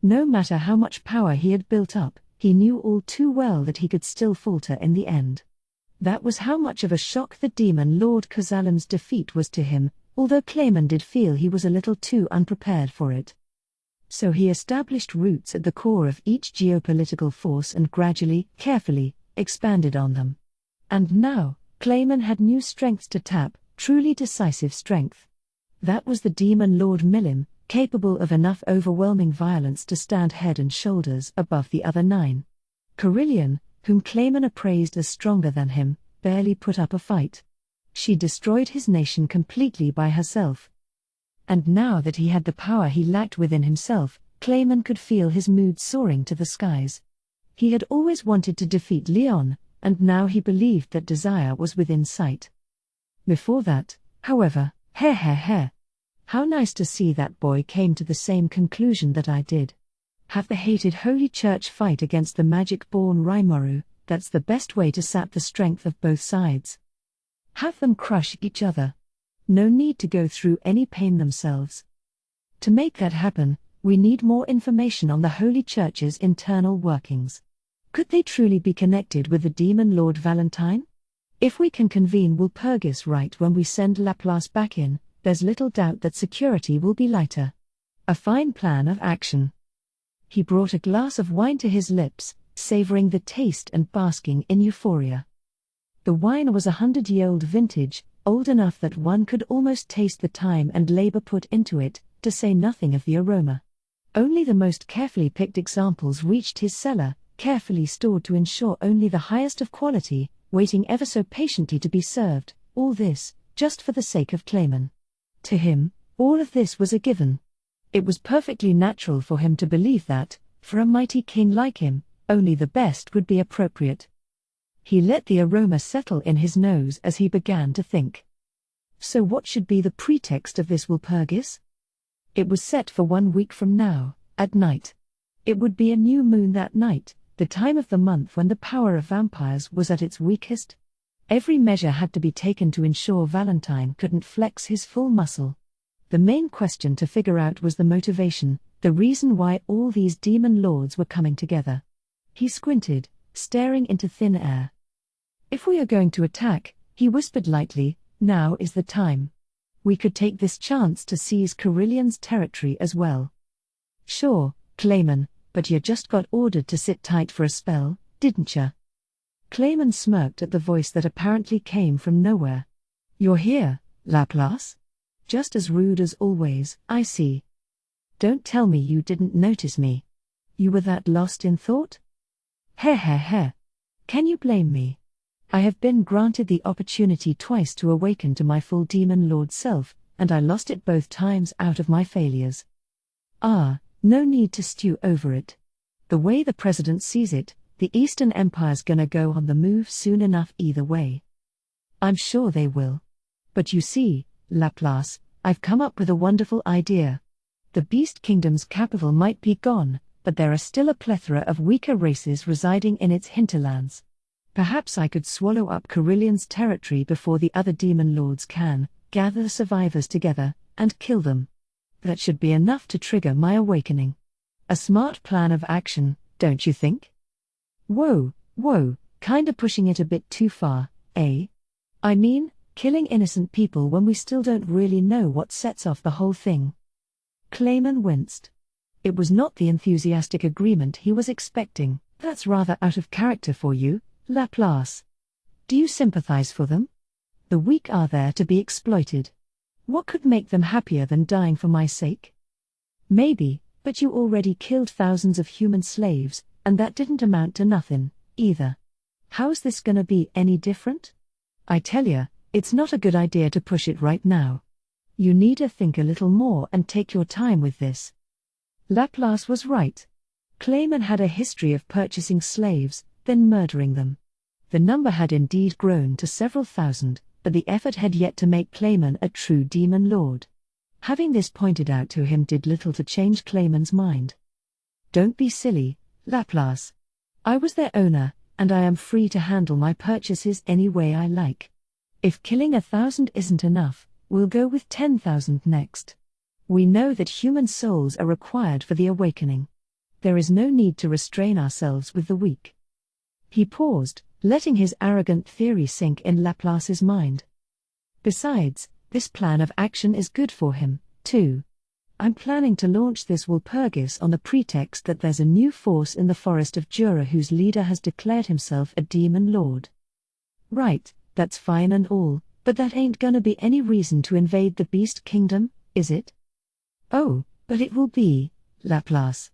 No matter how much power he had built up, he knew all too well that he could still falter in the end. That was how much of a shock the demon Lord Kazalim's defeat was to him, although Clayman did feel he was a little too unprepared for it. So he established roots at the core of each geopolitical force and gradually, carefully, expanded on them. And now, Clayman had new strengths to tap, truly decisive strength. That was the demon Lord Milim, capable of enough overwhelming violence to stand head and shoulders above the other 9. Carillion, whom Clayman appraised as stronger than him, barely put up a fight. She destroyed his nation completely by herself. And now that he had the power he lacked within himself, Clayman could feel his mood soaring to the skies. He had always wanted to defeat Leon, and now he believed that desire was within sight. Before that, however, how nice to see that boy came to the same conclusion that I did. Have the hated Holy Church fight against the magic-born Raimaru, that's the best way to sap the strength of both sides. Have them crush each other. No need to go through any pain themselves. To make that happen, we need more information on the Holy Church's internal workings. Could they truly be connected with the demon Lord Valentine? If we can convene Walpurgis right when we send Laplace back in, there's little doubt that security will be lighter. A fine plan of action. He brought a glass of wine to his lips, savoring the taste and basking in euphoria. The wine was 100-year-old vintage, old enough that one could almost taste the time and labor put into it, to say nothing of the aroma. Only the most carefully picked examples reached his cellar, carefully stored to ensure only the highest of quality, waiting ever so patiently to be served, all this, just for the sake of Clayman. To him, all of this was a given. It was perfectly natural for him to believe that, for a mighty king like him, only the best would be appropriate. He let the aroma settle in his nose as he began to think. So what should be the pretext of this Walpurgis? It was set for 1 week from now, at night. It would be a new moon that night, the time of the month when the power of vampires was at its weakest. Every measure had to be taken to ensure Valentine couldn't flex his full muscle. The main question to figure out was the motivation, the reason why all these demon lords were coming together. He squinted, staring into thin air. If we are going to attack, he whispered lightly, now is the time. We could take this chance to seize Carillion's territory as well. Sure, Clayman, but you just got ordered to sit tight for a spell, didn't ya? Clayman smirked at the voice that apparently came from nowhere. You're here, Laplace? Just as rude as always, I see. Don't tell me you didn't notice me. You were that lost in thought? Can you blame me? I have been granted the opportunity twice to awaken to my full demon lord self, and I lost it both times out of my failures. No need to stew over it. The way the president sees it, The Eastern Empire's gonna go on the move soon enough either way. I'm sure they will. But you see, Laplace, I've come up with a wonderful idea. The Beast Kingdom's capital might be gone, but there are still a plethora of weaker races residing in its hinterlands. Perhaps I could swallow up Carillion's territory before the other demon lords can, gather the survivors together, and kill them. That should be enough to trigger my awakening. A smart plan of action, don't you think? Whoa, kinda pushing it a bit too far, eh? I mean, killing innocent people when we still don't really know what sets off the whole thing. Clayman winced. It was not the enthusiastic agreement he was expecting. That's rather out of character for you, Laplace. Do you sympathize for them? The weak are there to be exploited. What could make them happier than dying for my sake? Maybe, but you already killed thousands of human slaves, and that didn't amount to nothing, either. How's this gonna be any different? I tell ya, it's not a good idea to push it right now. You need to think a little more and take your time with this. Laplace was right. Clayman had a history of purchasing slaves, then murdering them. The number had indeed grown to several thousand, but the effort had yet to make Clayman a true demon lord. Having this pointed out to him did little to change Clayman's mind. Don't be silly, Laplace. I was their owner, and I am free to handle my purchases any way I like. If killing 1,000 isn't enough, we'll go with 10,000 next. We know that human souls are required for the awakening. There is no need to restrain ourselves with the weak. He paused, letting his arrogant theory sink in Laplace's mind. Besides, this plan of action is good for him, too. I'm planning to launch this Walpurgis on the pretext that there's a new force in the Forest of Jura whose leader has declared himself a demon lord. Right, that's fine and all, but that ain't gonna be any reason to invade the Beast Kingdom, is it? Oh, but it will be, Laplace.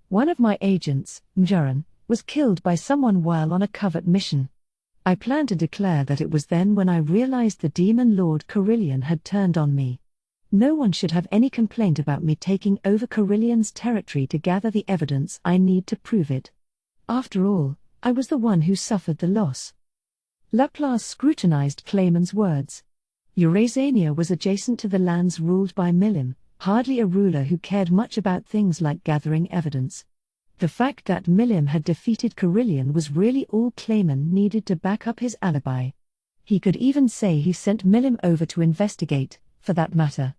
One of my agents, Mjuran, was killed by someone while on a covert mission. I plan to declare that it was then when I realized the demon lord Carillion had turned on me. No one should have any complaint about me taking over Carillion's territory to gather the evidence I need to prove it. After all, I was the one who suffered the loss. Laplace scrutinized Clayman's words. Eurasania was adjacent to the lands ruled by Milim, hardly a ruler who cared much about things like gathering evidence. The fact that Milim had defeated Carillion was really all Clayman needed to back up his alibi. He could even say he sent Milim over to investigate, for that matter.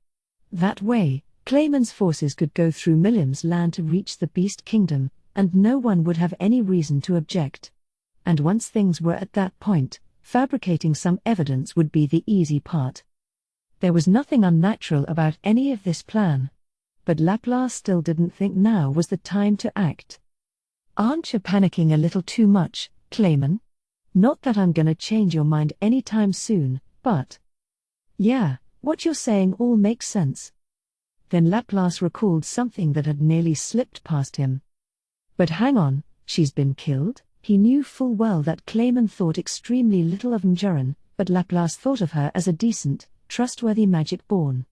That way, Clayman's forces could go through Milim's land to reach the Beast Kingdom, and no one would have any reason to object. And once things were at that point, fabricating some evidence would be the easy part. There was nothing unnatural about any of this plan. But Laplace still didn't think now was the time to act. Aren't you panicking a little too much, Clayman? Not that I'm gonna change your mind anytime soon, but... Yeah, what you're saying all makes sense. Then Laplace recalled something that had nearly slipped past him. But hang on, she's been killed? He knew full well that Clayman thought extremely little of Mjuran, but Laplace thought of her as a decent, trustworthy magic-born.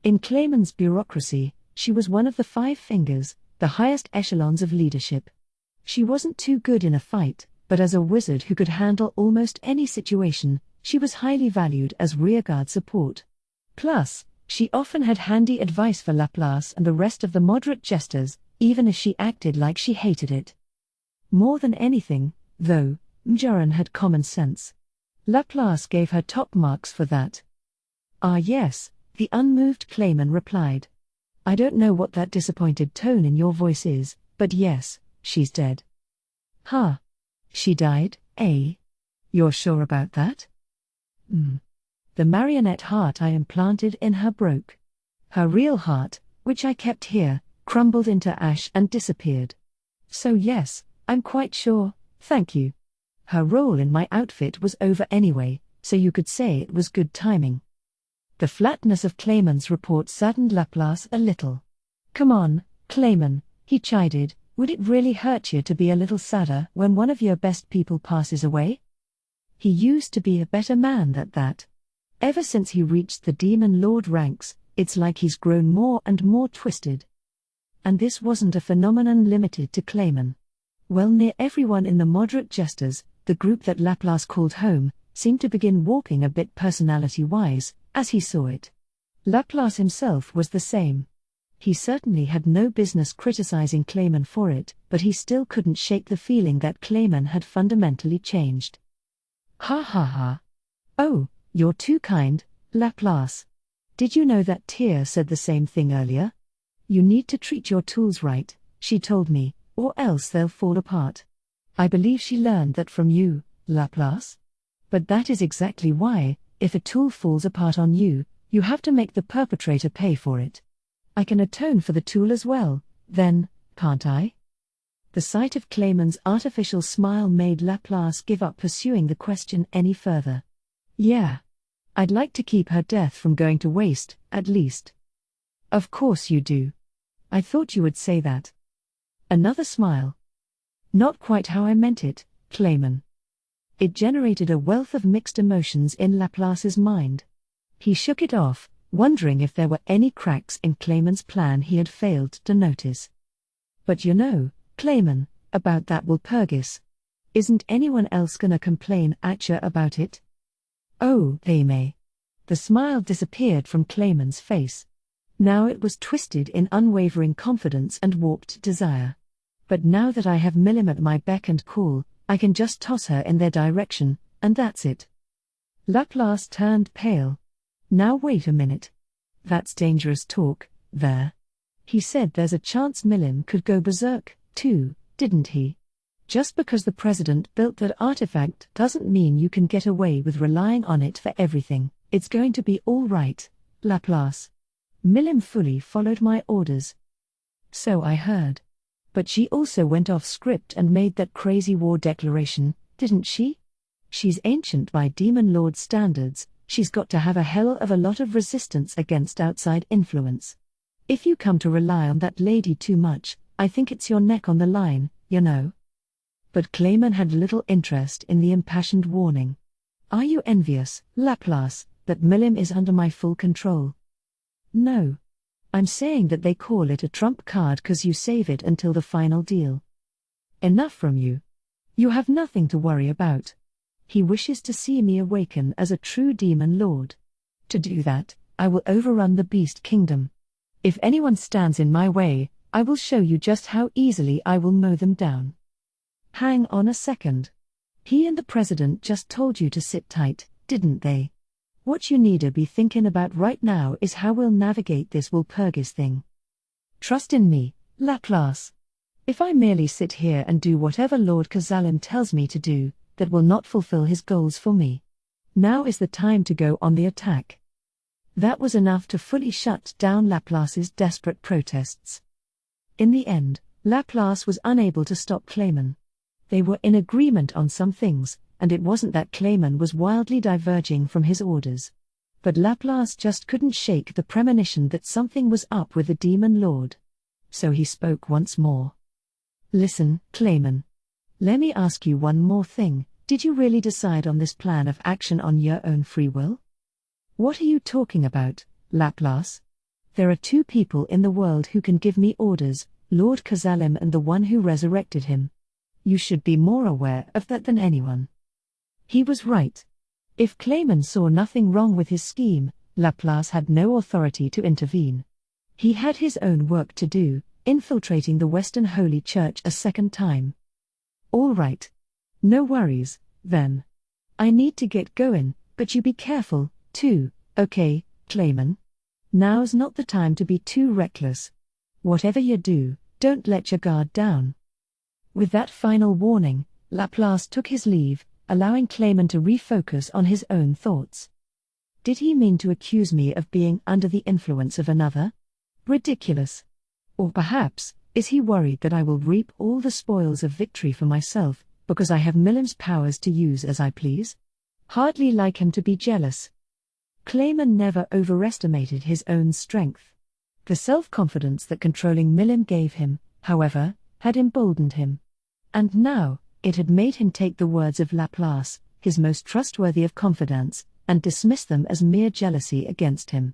In Clayman's bureaucracy, she was one of the Five Fingers, the highest echelons of leadership. She wasn't too good in a fight, but as a wizard who could handle almost any situation, she was highly valued as rearguard support. Plus, she often had handy advice for Laplace and the rest of the moderate jesters, even if she acted like she hated it. More than anything, though, Mjuran had common sense. Laplace gave her top marks for that. Ah yes, the unmoved Clayman replied. I don't know what that disappointed tone in your voice is, but yes, she's dead. Huh. She died, eh? You're sure about that? The marionette heart I implanted in her broke. Her real heart, which I kept here, crumbled into ash and disappeared. So yes, I'm quite sure, thank you. Her role in my outfit was over anyway, so you could say it was good timing. The flatness of Clayman's report saddened Laplace a little. Come on, Clayman, he chided, would it really hurt you to be a little sadder when one of your best people passes away? He used to be a better man than that. Ever since he reached the Demon Lord ranks, it's like he's grown more and more twisted. And this wasn't a phenomenon limited to Clayman. Well, near everyone in the moderate jesters, the group that Laplace called home, seemed to begin warping a bit personality-wise, as he saw it. Laplace himself was the same. He certainly had no business criticizing Clayman for it, but he still couldn't shake the feeling that Clayman had fundamentally changed. Ha ha ha. Oh, you're too kind, Laplace. Did you know that Tia said the same thing earlier? You need to treat your tools right, she told me, or else they'll fall apart. I believe she learned that from you, Laplace. But that is exactly why, if a tool falls apart on you, you have to make the perpetrator pay for it. I can atone for the tool as well, then, can't I? The sight of Clayman's artificial smile made Laplace give up pursuing the question any further. Yeah. I'd like to keep her death from going to waste, at least. Of course you do. I thought you would say that. Another smile. Not quite how I meant it, Clayman. It generated a wealth of mixed emotions in Laplace's mind. He shook it off, wondering if there were any cracks in Clayman's plan he had failed to notice. But you know, Clayman, about that Walpurgis. Isn't anyone else gonna complain at you about it? Oh, they may. The smile disappeared from Clayman's face. Now it was twisted in unwavering confidence and warped desire. But now that I have Millim at my beck and call, I can just toss her in their direction, and that's it. Laplace turned pale. Now wait a minute. That's dangerous talk, there. He said there's a chance Millim could go berserk, too, didn't he? Just because the president built that artifact doesn't mean you can get away with relying on it for everything. It's going to be all right, Laplace. Millim fully followed my orders. So I heard. But she also went off script and made that crazy war declaration, didn't she? She's ancient by Demon Lord standards, she's got to have a hell of a lot of resistance against outside influence. If you come to rely on that lady too much, I think it's your neck on the line, you know. But Clayman had little interest in the impassioned warning. Are you envious, Laplace, that Millim is under my full control? No. I'm saying that they call it a trump card 'cause you save it until the final deal. Enough from you. You have nothing to worry about. He wishes to see me awaken as a true demon lord. To do that, I will overrun the beast kingdom. If anyone stands in my way, I will show you just how easily I will mow them down. Hang on a second. He and the president just told you to sit tight, didn't they? What you need to be thinking about right now is how we'll navigate this Walpurgis thing. Trust in me, Laplace. If I merely sit here and do whatever Lord Kazalim tells me to do, that will not fulfill his goals for me. Now is the time to go on the attack. That was enough to fully shut down Laplace's desperate protests. In the end, Laplace was unable to stop Clayman. They were in agreement on some things, and it wasn't that Clayman was wildly diverging from his orders. But Laplace just couldn't shake the premonition that something was up with the Demon Lord. So he spoke once more. Listen, Clayman. Let me ask you one more thing, did you really decide on this plan of action on your own free will? What are you talking about, Laplace? There are two people in the world who can give me orders, Lord Kazalim and the one who resurrected him. You should be more aware of that than anyone. He was right. If Clayman saw nothing wrong with his scheme, Laplace had no authority to intervene. He had his own work to do, infiltrating the Western Holy Church a second time. All right. No worries, then. I need to get going, but you be careful, too, okay, Clayman? Now's not the time to be too reckless. Whatever you do, don't let your guard down. With that final warning, Laplace took his leave, allowing Clayman to refocus on his own thoughts. Did he mean to accuse me of being under the influence of another? Ridiculous. Or perhaps, is he worried that I will reap all the spoils of victory for myself, because I have Millim's powers to use as I please? Hardly like him to be jealous. Clayman never overestimated his own strength. The self-confidence that controlling Millim gave him, however, had emboldened him. And now, it had made him take the words of Laplace, his most trustworthy of confidants, and dismiss them as mere jealousy against him.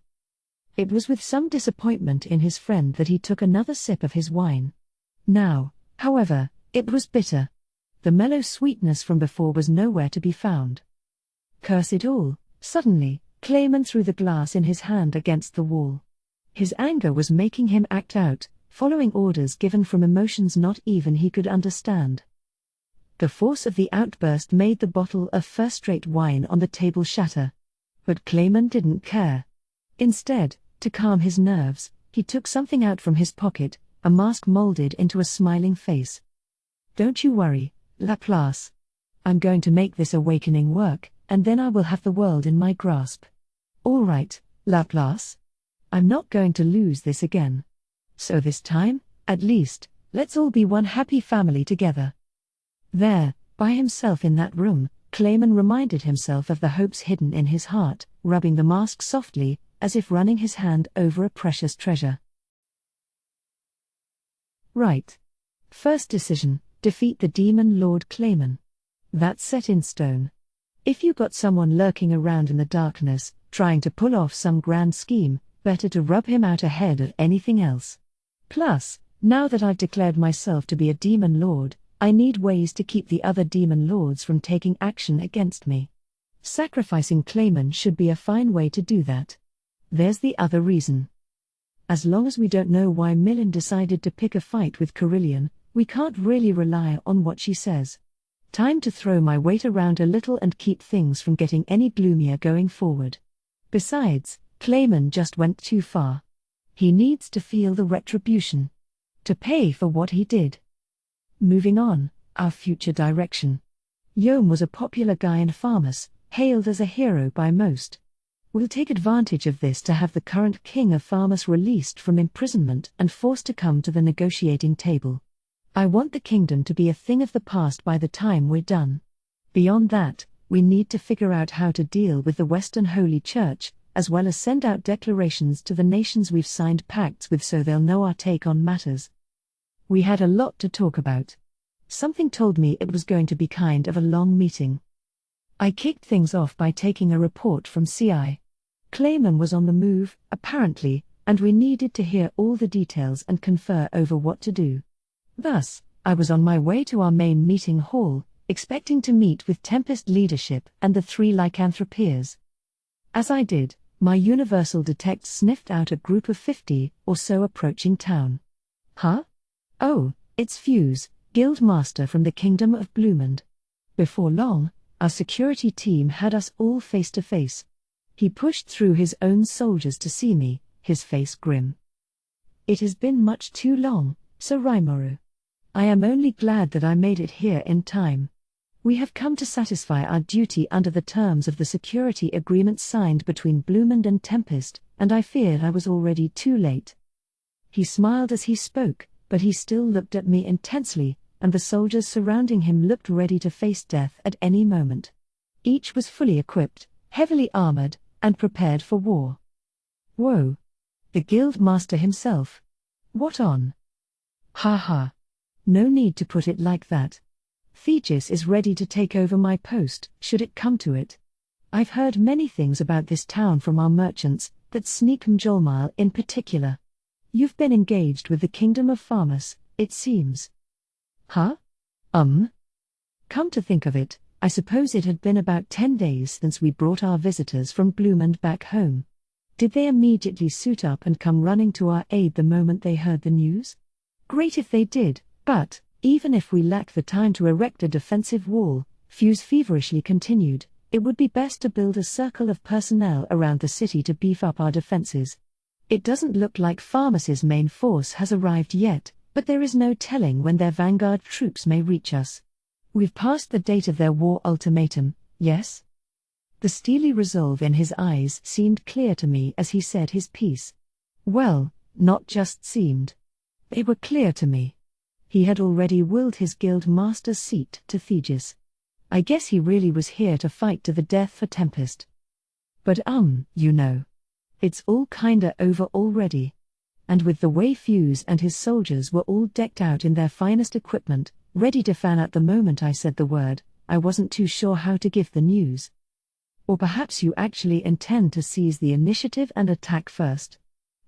It was with some disappointment in his friend that he took another sip of his wine. Now, however, It was bitter. The mellow sweetness from before was nowhere to be found. Curse it all, suddenly, Clayman threw the glass in his hand against the wall. His anger was making him act out, following orders given from emotions not even he could understand. The force of the outburst made the bottle of first-rate wine on the table shatter. But Clayman didn't care. Instead, to calm his nerves, he took something out from his pocket, a mask molded into a smiling face. "Don't you worry, Laplace. I'm going to make this awakening work, and then I will have the world in my grasp. All right, Laplace. I'm not going to lose this again. So this time, at least, let's all be one happy family together." There, by himself in that room, Clayman reminded himself of the hopes hidden in his heart, rubbing the mask softly, as if running his hand over a precious treasure. Right. First decision, defeat the demon Lord Clayman. That's set in stone. If you got someone lurking around in the darkness, trying to pull off some grand scheme, better to rub him out ahead of anything else. Plus, now that I've declared myself to be a demon lord, I need ways to keep the other demon lords from taking action against me. Sacrificing Clayman should be a fine way to do that. There's the other reason. As long as we don't know why Millen decided to pick a fight with Carillion, we can't really rely on what she says. Time to throw my weight around a little and keep things from getting any gloomier going forward. Besides, Clayman just went too far. He needs to feel the retribution. To pay for what he did. Moving on, our future direction. Yom was a popular guy in Farmus, hailed as a hero by most. We'll take advantage of this to have the current king of Farmus released from imprisonment and forced to come to the negotiating table. I want the kingdom to be a thing of the past by the time we're done. Beyond that, we need to figure out how to deal with the Western Holy Church, as well as send out declarations to the nations we've signed pacts with so they'll know our take on matters. We had a lot to talk about. Something told me it was going to be kind of a long meeting. I kicked things off by taking a report from CI. Clayman was on the move, apparently, and we needed to hear all the details and confer over what to do. Thus, I was on my way to our main meeting hall, expecting to meet with Tempest leadership and the 3 lycanthropeers. As I did, my universal detect sniffed out a group of 50 or so approaching town. Huh? Oh, it's Fuse, Guild Master from the Kingdom of Bloomond. Before long, our security team had us all face to face. He pushed through his own soldiers to see me, his face grim. "It has been much too long, Sir Raimaru. I am only glad that I made it here in time. We have come to satisfy our duty under the terms of the security agreement signed between Bloomond and Tempest, and I feared I was already too late." He smiled as he spoke, but he still looked at me intensely, and the soldiers surrounding him looked ready to face death at any moment. Each was fully equipped, heavily armored, and prepared for war. Whoa! The Guild Master himself. What on? Ha ha. No need to put it like that. Thegis is ready to take over my post, should it come to it. I've heard many things about this town from our merchants, that sneak Mjolmile in particular. You've been engaged with the Kingdom of Farmus, it seems. Huh? Come to think of it, I suppose it had been about 10 days since we brought our visitors from Bloomond back home. Did they immediately suit up and come running to our aid the moment they heard the news? Great if they did, but, even if we lack the time to erect a defensive wall, Fuse feverishly continued, it would be best to build a circle of personnel around the city to beef up our defenses. It doesn't look like Farmus's main force has arrived yet, but there is no telling when their vanguard troops may reach us. We've passed the date of their war ultimatum, yes? The steely resolve in his eyes seemed clear to me as he said his piece. Well, not just seemed. They were clear to me. He had already willed his guild master's seat to Thegis. I guess he really was here to fight to the death for Tempest. But you know. It's all kinda over already. And with the way Fuse and his soldiers were all decked out in their finest equipment, ready to fan out the moment I said the word, I wasn't too sure how to give the news. Or perhaps you actually intend to seize the initiative and attack first.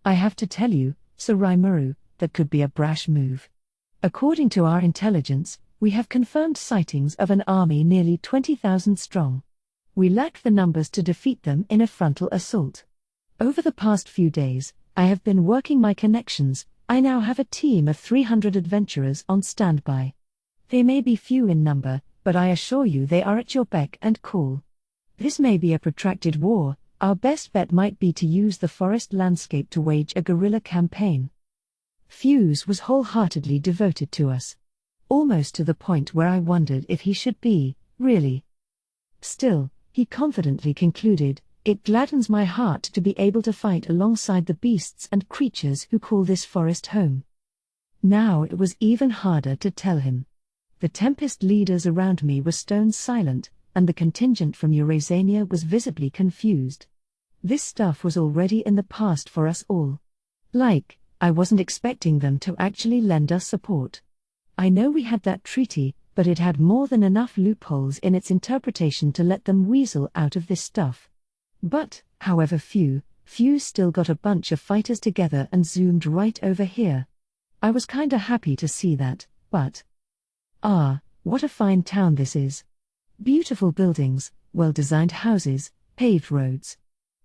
I have to tell you, Sir Raimaru, that could be a brash move. According to our intelligence, we have confirmed sightings of an army nearly 20,000 strong. We lack the numbers to defeat them in a frontal assault. Over the past few days, I have been working my connections. I now have a team of 300 adventurers on standby. They may be few in number, but I assure you they are at your beck and call. This may be a protracted war. Our best bet might be to use the forest landscape to wage a guerrilla campaign. Fuse was wholeheartedly devoted to us. Almost to the point where I wondered if he should be, really. Still, he confidently concluded, "It gladdens my heart to be able to fight alongside the beasts and creatures who call this forest home." Now it was even harder to tell him. The Tempest leaders around me were stone silent, and the contingent from Eurasania was visibly confused. This stuff was already in the past for us all. I wasn't expecting them to actually lend us support. I know we had that treaty, but it had more than enough loopholes in its interpretation to let them weasel out of this stuff. But, however Fuse still got a bunch of fighters together and zoomed right over here. I was kinda happy to see that, but... what a fine town this is. Beautiful buildings, well-designed houses, paved roads.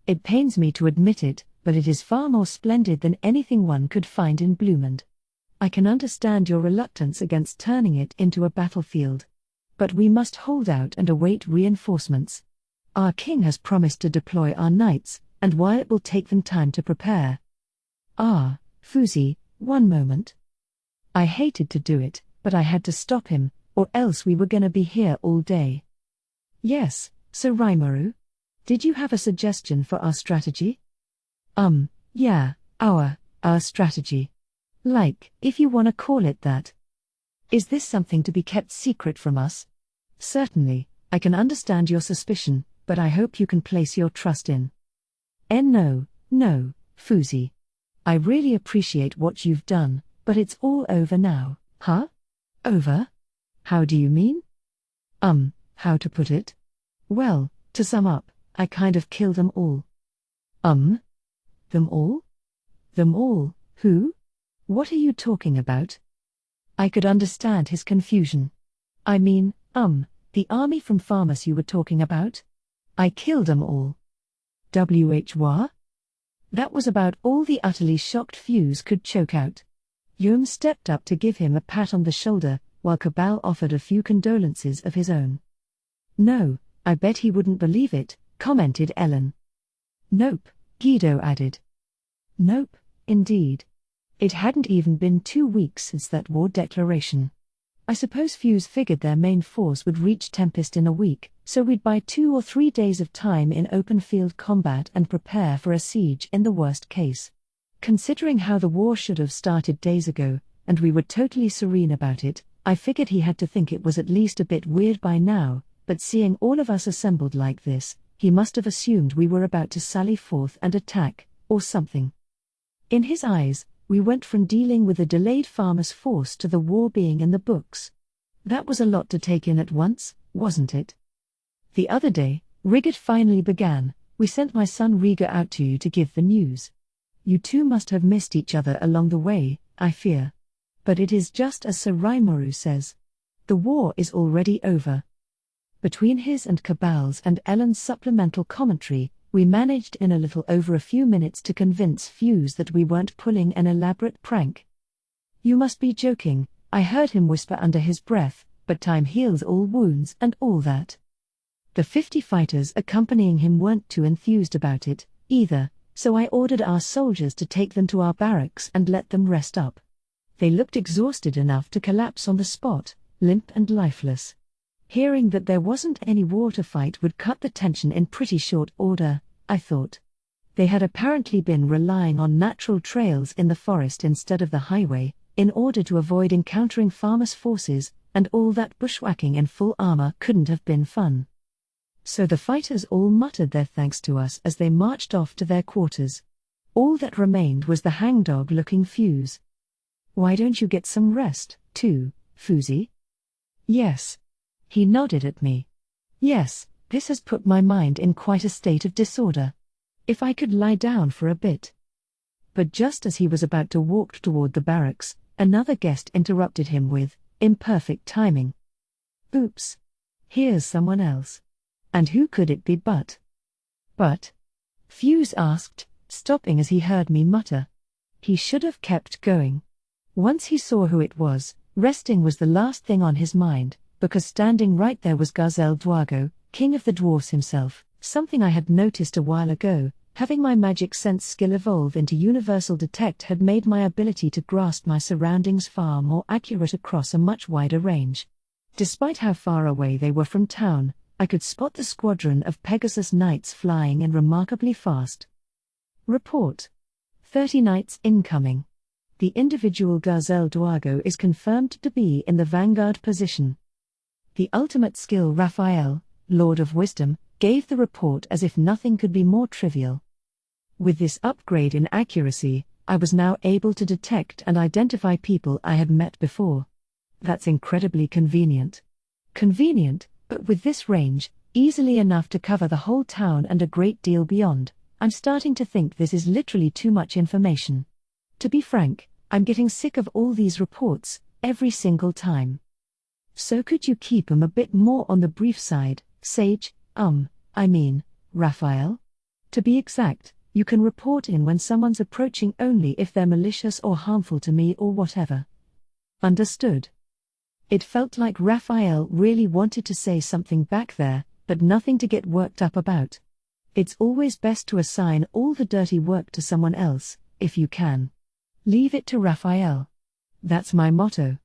It pains me to admit it, but it is far more splendid than anything one could find in Bloomond. I can understand your reluctance against turning it into a battlefield. But we must hold out and await reinforcements. Our king has promised to deploy our knights, and while it will take them time to prepare. Fuzi, one moment. I hated to do it, but I had to stop him, or else we were gonna be here all day. Yes, Sir Raimaru? Did you have a suggestion for our strategy? Yeah, our strategy. If you wanna call it that. Is this something to be kept secret from us? Certainly, I can understand your suspicion, but I hope you can place your trust in. No, Fuzi. I really appreciate what you've done, but it's all over now. Huh? Over? How do you mean? How to put it? Well, to sum up, I kind of killed them all. Them all? Them all, who? What are you talking about? I could understand his confusion. I mean, the army from Farmus you were talking about? I killed them all. Wh? That was about all the utterly shocked Fuse could choke out. Yum stepped up to give him a pat on the shoulder, while Cabal offered a few condolences of his own. No, I bet he wouldn't believe it, commented Ellen. Nope, Guido added. Nope, indeed. It hadn't even been 2 weeks since that war declaration. I suppose Fuse figured their main force would reach Tempest in a week, so we'd buy 2 or 3 days of time in open field combat and prepare for a siege in the worst case. Considering how the war should have started days ago, and we were totally serene about it, I figured he had to think it was at least a bit weird by now, but seeing all of us assembled like this, he must have assumed we were about to sally forth and attack, or something. In his eyes, we went from dealing with a delayed farmer's force to the war being in the books. That was a lot to take in at once, wasn't it? The other day, Rigid finally began. We sent my son Riga out to you to give the news. You two must have missed each other along the way, I fear. But it is just as Sir Raimaru says. The war is already over. Between his and Cabal's and Ellen's supplemental commentary, we managed in a little over a few minutes to convince Fuse that we weren't pulling an elaborate prank. You must be joking, I heard him whisper under his breath, but time heals all wounds and all that. The 50 fighters accompanying him weren't too enthused about it, either, so I ordered our soldiers to take them to our barracks and let them rest up. They looked exhausted enough to collapse on the spot, limp and lifeless. Hearing that there wasn't any war to fight would cut the tension in pretty short order, I thought. They had apparently been relying on natural trails in the forest instead of the highway, in order to avoid encountering farmers' forces, and all that bushwhacking in full armor couldn't have been fun. So the fighters all muttered their thanks to us as they marched off to their quarters. All that remained was the hangdog-looking Fuse. Why don't you get some rest, too, Fuzi? Yes. He nodded at me. Yes, this has put my mind in quite a state of disorder. If I could lie down for a bit. But just as he was about to walk toward the barracks, Another guest interrupted him with imperfect timing. Oops. Here's someone else. And who could it be but? Fuse asked, stopping as he heard me mutter. He should have kept going. Once he saw who it was, resting was the last thing on his mind, because standing right there was Garzel Dwago, king of the dwarfs himself, something I had noticed a while ago. Having my magic sense skill evolve into universal detect had made my ability to grasp my surroundings far more accurate across a much wider range. Despite how far away they were from town, I could spot the squadron of Pegasus knights flying in remarkably fast. Report. 30 knights incoming. The individual Garzel Dwago is confirmed to be in the vanguard position. The ultimate skill Raphael, Lord of Wisdom, gave the report as if nothing could be more trivial. With this upgrade in accuracy, I was now able to detect and identify people I had met before. That's incredibly convenient. Convenient, but with this range, easily enough to cover the whole town and a great deal beyond. I'm starting to think this is literally too much information. To be frank, I'm getting sick of all these reports, every single time. So could you keep 'em a bit more on the brief side, Sage? Raphael? To be exact, you can report in when someone's approaching only if they're malicious or harmful to me or whatever. Understood. It felt like Raphael really wanted to say something back there, but nothing to get worked up about. It's always best to assign all the dirty work to someone else, if you can. Leave it to Raphael. That's my motto.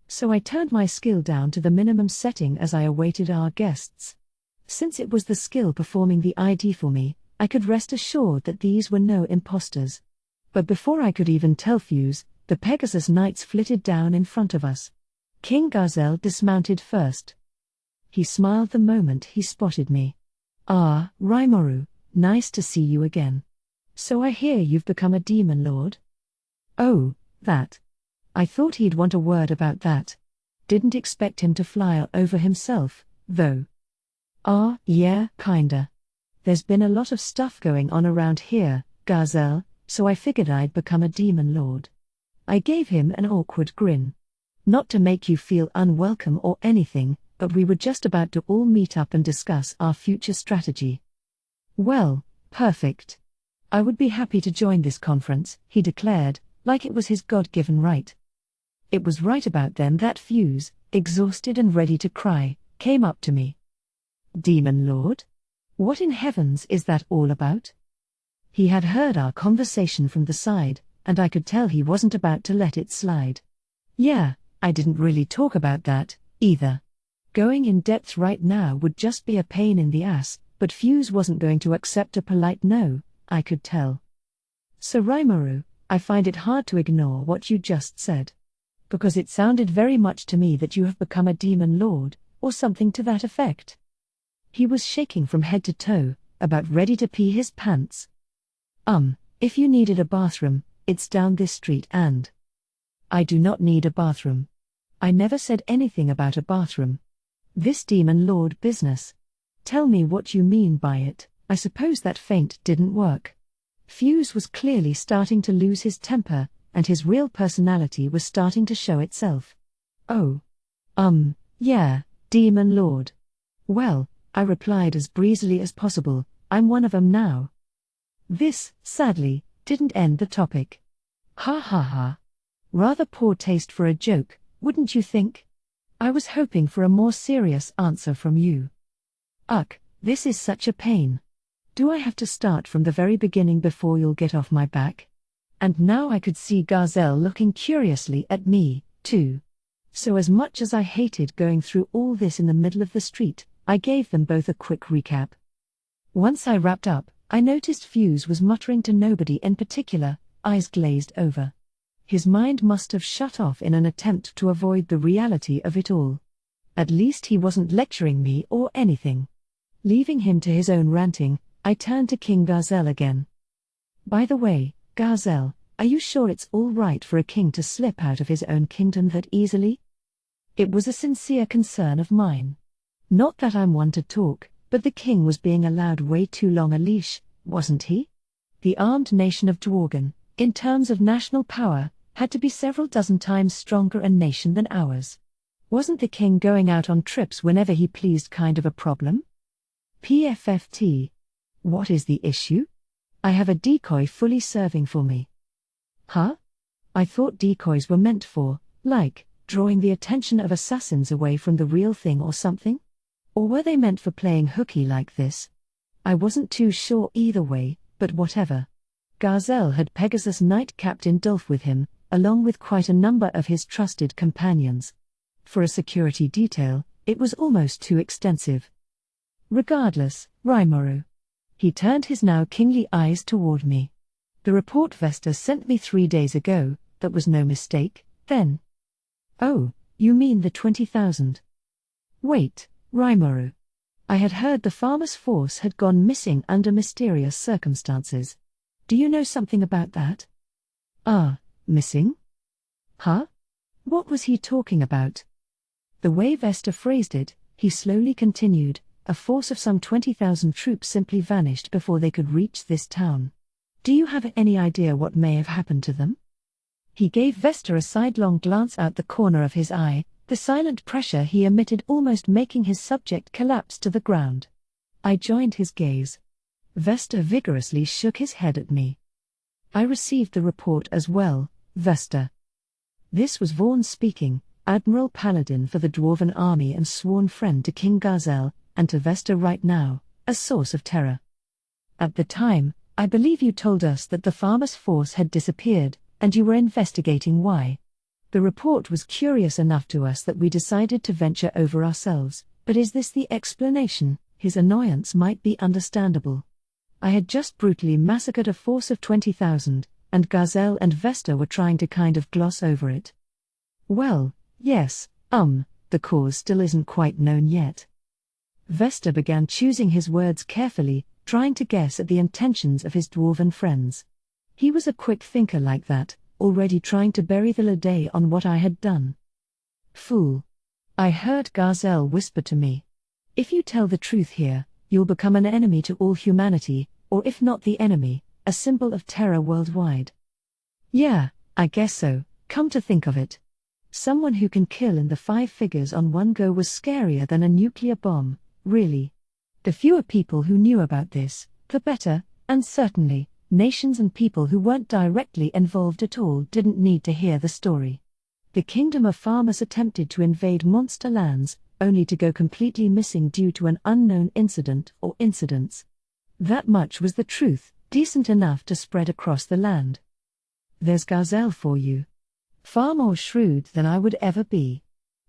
So I turned my skill down to the minimum setting as I awaited our guests. Since it was the skill performing the ID for me, I could rest assured that these were no imposters. But before I could even tell Fuse, the Pegasus knights flitted down in front of us. King Garzel dismounted first. He smiled the moment he spotted me. Ah, Raimaru, nice to see you again. So I hear you've become a demon lord? Oh, that. I thought he'd want a word about that. Didn't expect him to fly over himself, though. Ah, yeah, kinda. There's been a lot of stuff going on around here, Garzel, so I figured I'd become a demon lord. I gave him an awkward grin. Not to make you feel unwelcome or anything, but we were just about to all meet up and discuss our future strategy. Well, perfect. I would be happy to join this conference, he declared, like it was his God-given right. It was right about then that Fuse, exhausted and ready to cry, came up to me. Demon Lord? What in heavens is that all about? He had heard our conversation from the side, and I could tell he wasn't about to let it slide. Yeah, I didn't really talk about that, either. Going in depth right now would just be a pain in the ass, but Fuse wasn't going to accept a polite no, I could tell. So Raimaru, I find it hard to ignore what you just said. Because it sounded very much to me that you have become a demon lord, or something to that effect. He was shaking from head to toe, about ready to pee his pants. If you needed a bathroom, it's down this street and... I do not need a bathroom. I never said anything about a bathroom. This demon lord business. Tell me what you mean by it. I suppose that feint didn't work. Fuse was clearly starting to lose his temper, and his real personality was starting to show itself. Oh. Yeah, demon lord. Well, I replied as breezily as possible, I'm one of 'em now. This, sadly, didn't end the topic. Ha ha ha. Rather poor taste for a joke, wouldn't you think? I was hoping for a more serious answer from you. Ugh, this is such a pain. Do I have to start from the very beginning before you'll get off my back? And now I could see Garzel looking curiously at me, too. So as much as I hated going through all this in the middle of the street, I gave them both a quick recap. Once I wrapped up, I noticed Fuse was muttering to nobody in particular, eyes glazed over. His mind must have shut off in an attempt to avoid the reality of it all. At least he wasn't lecturing me or anything. Leaving him to his own ranting, I turned to King Garzel again. By the way, Garzel, are you sure it's all right for a king to slip out of his own kingdom that easily? It was a sincere concern of mine. Not that I'm one to talk, but the king was being allowed way too long a leash, wasn't he? The armed nation of Dworgen, in terms of national power, had to be several dozen times stronger a nation than ours. Wasn't the king going out on trips whenever he pleased kind of a problem? PFFT. What is the issue? I have a decoy fully serving for me. Huh? I thought decoys were meant for, like, drawing the attention of assassins away from the real thing or something? Or were they meant for playing hooky like this? I wasn't too sure either way, but whatever. Garzel had Pegasus Knight Captain Dolph with him, along with quite a number of his trusted companions. For a security detail, it was almost too extensive. Regardless, Rimuru. He turned his now kingly eyes toward me. The report Vesta sent me 3 days ago, that was no mistake, then. Oh, you mean the 20,000. Wait, Rimuru. I had heard the farmer's force had gone missing under mysterious circumstances. Do you know something about that? Missing? Huh? What was he talking about? The way Vesta phrased it, he slowly continued, a force of some 20,000 troops simply vanished before they could reach this town. Do you have any idea what may have happened to them? He gave Vesta a sidelong glance out the corner of his eye, the silent pressure he emitted almost making his subject collapse to the ground. I joined his gaze. Vesta vigorously shook his head at me. I received the report as well, Vesta. This was Vaughn speaking, Admiral Paladin for the Dwarven Army and sworn friend to King Garzel, and to Vesta right now, a source of terror. At the time, I believe you told us that the farmer's force had disappeared, and you were investigating why. The report was curious enough to us that we decided to venture over ourselves, but is this the explanation? His annoyance might be understandable. I had just brutally massacred a force of 20,000, and Garzel and Vesta were trying to kind of gloss over it. Well, yes, the cause still isn't quite known yet. Vesta began choosing his words carefully, trying to guess at the intentions of his dwarven friends. He was a quick thinker like that, already trying to bury the lead on what I had done. Fool. I heard Garzel whisper to me. If you tell the truth here, you'll become an enemy to all humanity, or if not the enemy, a symbol of terror worldwide. Yeah, I guess so, come to think of it. Someone who can kill in the 5 figures on one go was scarier than a nuclear bomb, really. The fewer people who knew about this, the better, and certainly, nations and people who weren't directly involved at all didn't need to hear the story. The Kingdom of Farmers attempted to invade monster lands, only to go completely missing due to an unknown incident or incidents. That much was the truth, decent enough to spread across the land. There's Garzel for you. Far more shrewd than I would ever be.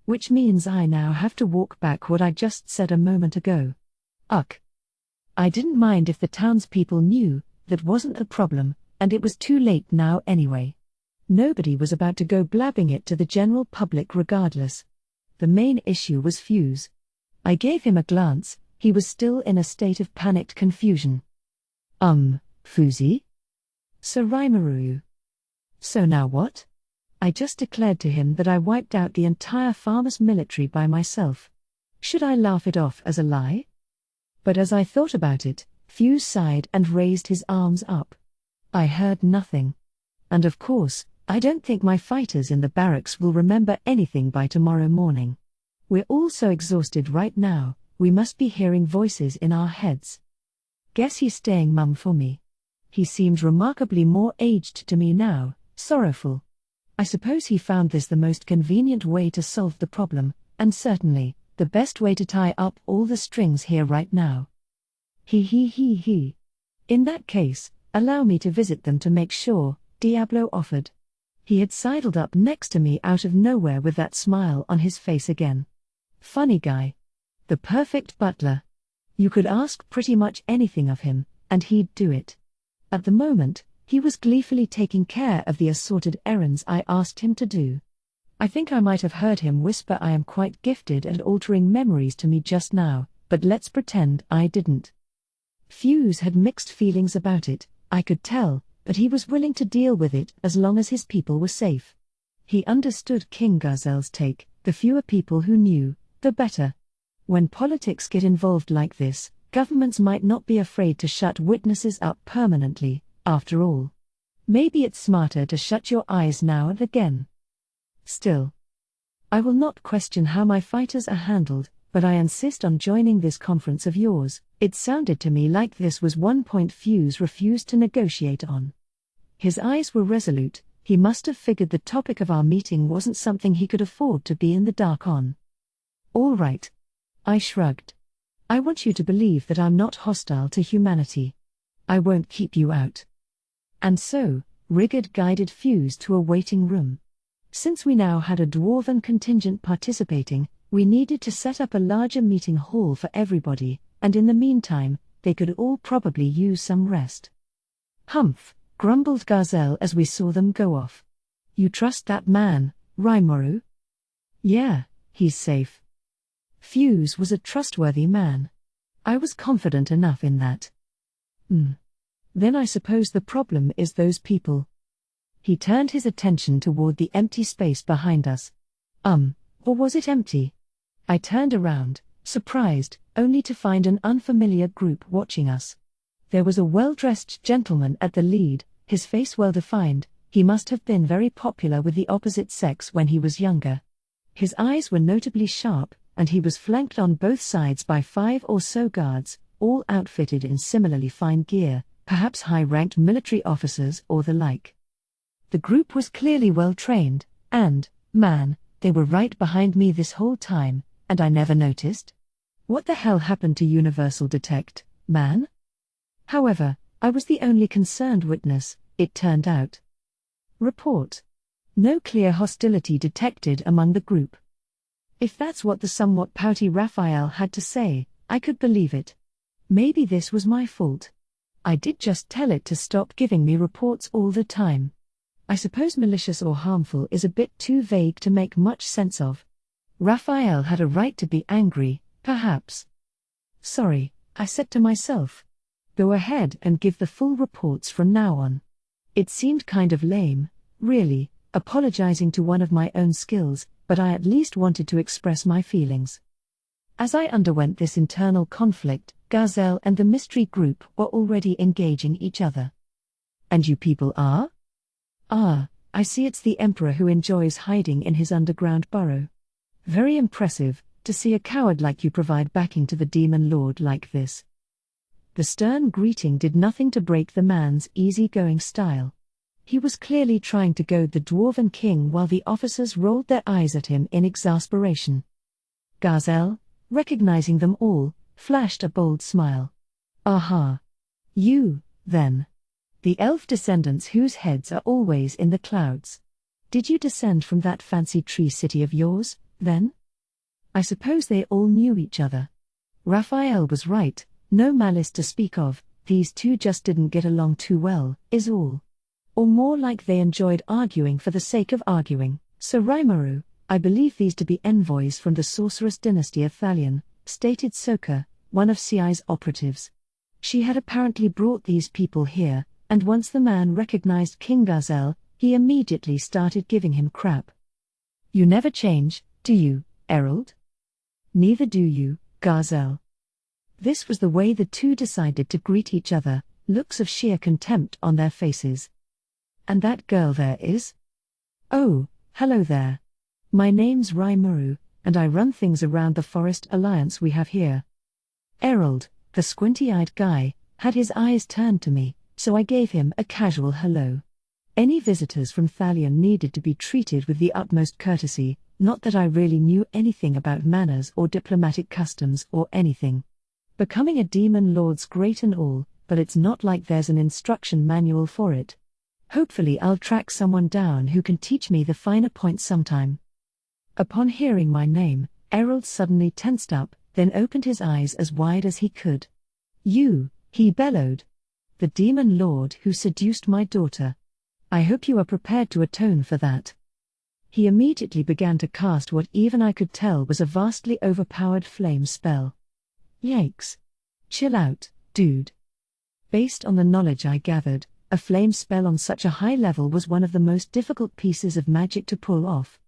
Which means I now have to walk back what I just said a moment ago. I didn't mind if the townspeople knew, that wasn't the problem, and it was too late now anyway. Nobody was about to go blabbing it to the general public regardless. The main issue was Fuse. I gave him a glance, he was still in a state of panicked confusion. Fuzi? Sir Rimuru. So now what? I just declared to him that I wiped out the entire farmers' military by myself. Should I laugh it off as a lie? But as I thought about it, Fuse sighed and raised his arms up. I heard nothing. And of course, I don't think my fighters in the barracks will remember anything by tomorrow morning. We're all so exhausted right now, we must be hearing voices in our heads. Guess he's staying mum for me. He seemed remarkably more aged to me now, sorrowful. I suppose he found this the most convenient way to solve the problem, and certainly, the best way to tie up all the strings here right now. He. In that case, allow me to visit them to make sure, Diablo offered. He had sidled up next to me out of nowhere with that smile on his face again. Funny guy. The perfect butler. You could ask pretty much anything of him, and he'd do it. At the moment, he was gleefully taking care of the assorted errands I asked him to do. I think I might have heard him whisper I am quite gifted at altering memories to me just now, but let's pretend I didn't. Fuse had mixed feelings about it, I could tell, but he was willing to deal with it as long as his people were safe. He understood King Garzel's take, the fewer people who knew, the better. When politics get involved like this, governments might not be afraid to shut witnesses up permanently, after all. Maybe it's smarter to shut your eyes now and again. Still, I will not question how my fighters are handled, but I insist on joining this conference of yours. It sounded to me like this was one point Fuse refused to negotiate on. His eyes were resolute. He must have figured the topic of our meeting wasn't something he could afford to be in the dark on. All right. I shrugged. I want you to believe that I'm not hostile to humanity. I won't keep you out. And so, Rigard guided Fuse to a waiting room. Since we now had a dwarven contingent participating, we needed to set up a larger meeting hall for everybody, and in the meantime, they could all probably use some rest. Humph, grumbled Garzel as we saw them go off. You trust that man, Rimuru? Yeah, he's safe. Fuse was a trustworthy man. I was confident enough in that. Then I suppose the problem is those people. He turned his attention toward the empty space behind us. Or was it empty? I turned around, surprised, only to find an unfamiliar group watching us. There was a well-dressed gentleman at the lead, his face well-defined. He must have been very popular with the opposite sex when he was younger. His eyes were notably sharp, and he was flanked on both sides by 5 or so guards, all outfitted in similarly fine gear, perhaps high-ranked military officers or the like. The group was clearly well-trained, and, man, they were right behind me this whole time, and I never noticed. What the hell happened to Universal Detect, man? However, I was the only concerned witness, it turned out. Report. No clear hostility detected among the group. If that's what the somewhat pouty Raphael had to say, I could believe it. Maybe this was my fault. I did just tell it to stop giving me reports all the time. I suppose malicious or harmful is a bit too vague to make much sense of. Raphael had a right to be angry, perhaps. Sorry, I said to myself. Go ahead and give the full reports from now on. It seemed kind of lame, really, apologizing to one of my own skills, but I at least wanted to express my feelings. As I underwent this internal conflict, Garzel and the mystery group were already engaging each other. And you people are? I see it's the Emperor who enjoys hiding in his underground burrow. Very impressive, to see a coward like you provide backing to the Demon Lord like this. The stern greeting did nothing to break the man's easy-going style. He was clearly trying to goad the Dwarven King while the officers rolled their eyes at him in exasperation. Garzel, recognizing them all, flashed a bold smile. Aha. You, then. The elf descendants whose heads are always in the clouds. Did you descend from that fancy tree city of yours, then? I suppose they all knew each other. Raphael was right, no malice to speak of, these two just didn't get along too well, is all. Or more like they enjoyed arguing for the sake of arguing. So Rimuru, I believe these to be envoys from the sorceress dynasty of Thalion, stated Soka, one of CI's operatives. She had apparently brought these people here, and once the man recognized King Garzel, he immediately started giving him crap. You never change, do you, Errol? Neither do you, Garzel. This was the way the two decided to greet each other, looks of sheer contempt on their faces. And that girl there is? Oh, hello there. My name's Rimuru, and I run things around the Forest Alliance we have here. Errol, the squinty-eyed guy, had his eyes turned to me, so I gave him a casual hello. Any visitors from Thalion needed to be treated with the utmost courtesy, not that I really knew anything about manners or diplomatic customs or anything. Becoming a demon lord's great and all, but it's not like there's an instruction manual for it. Hopefully I'll track someone down who can teach me the finer points sometime. Upon hearing my name, Errol suddenly tensed up, then opened his eyes as wide as he could. You, he bellowed. The demon lord who seduced my daughter. I hope you are prepared to atone for that. He immediately began to cast what even I could tell was a vastly overpowered flame spell. Yikes. Chill out, dude. Based on the knowledge I gathered, a flame spell on such a high level was one of the most difficult pieces of magic to pull off.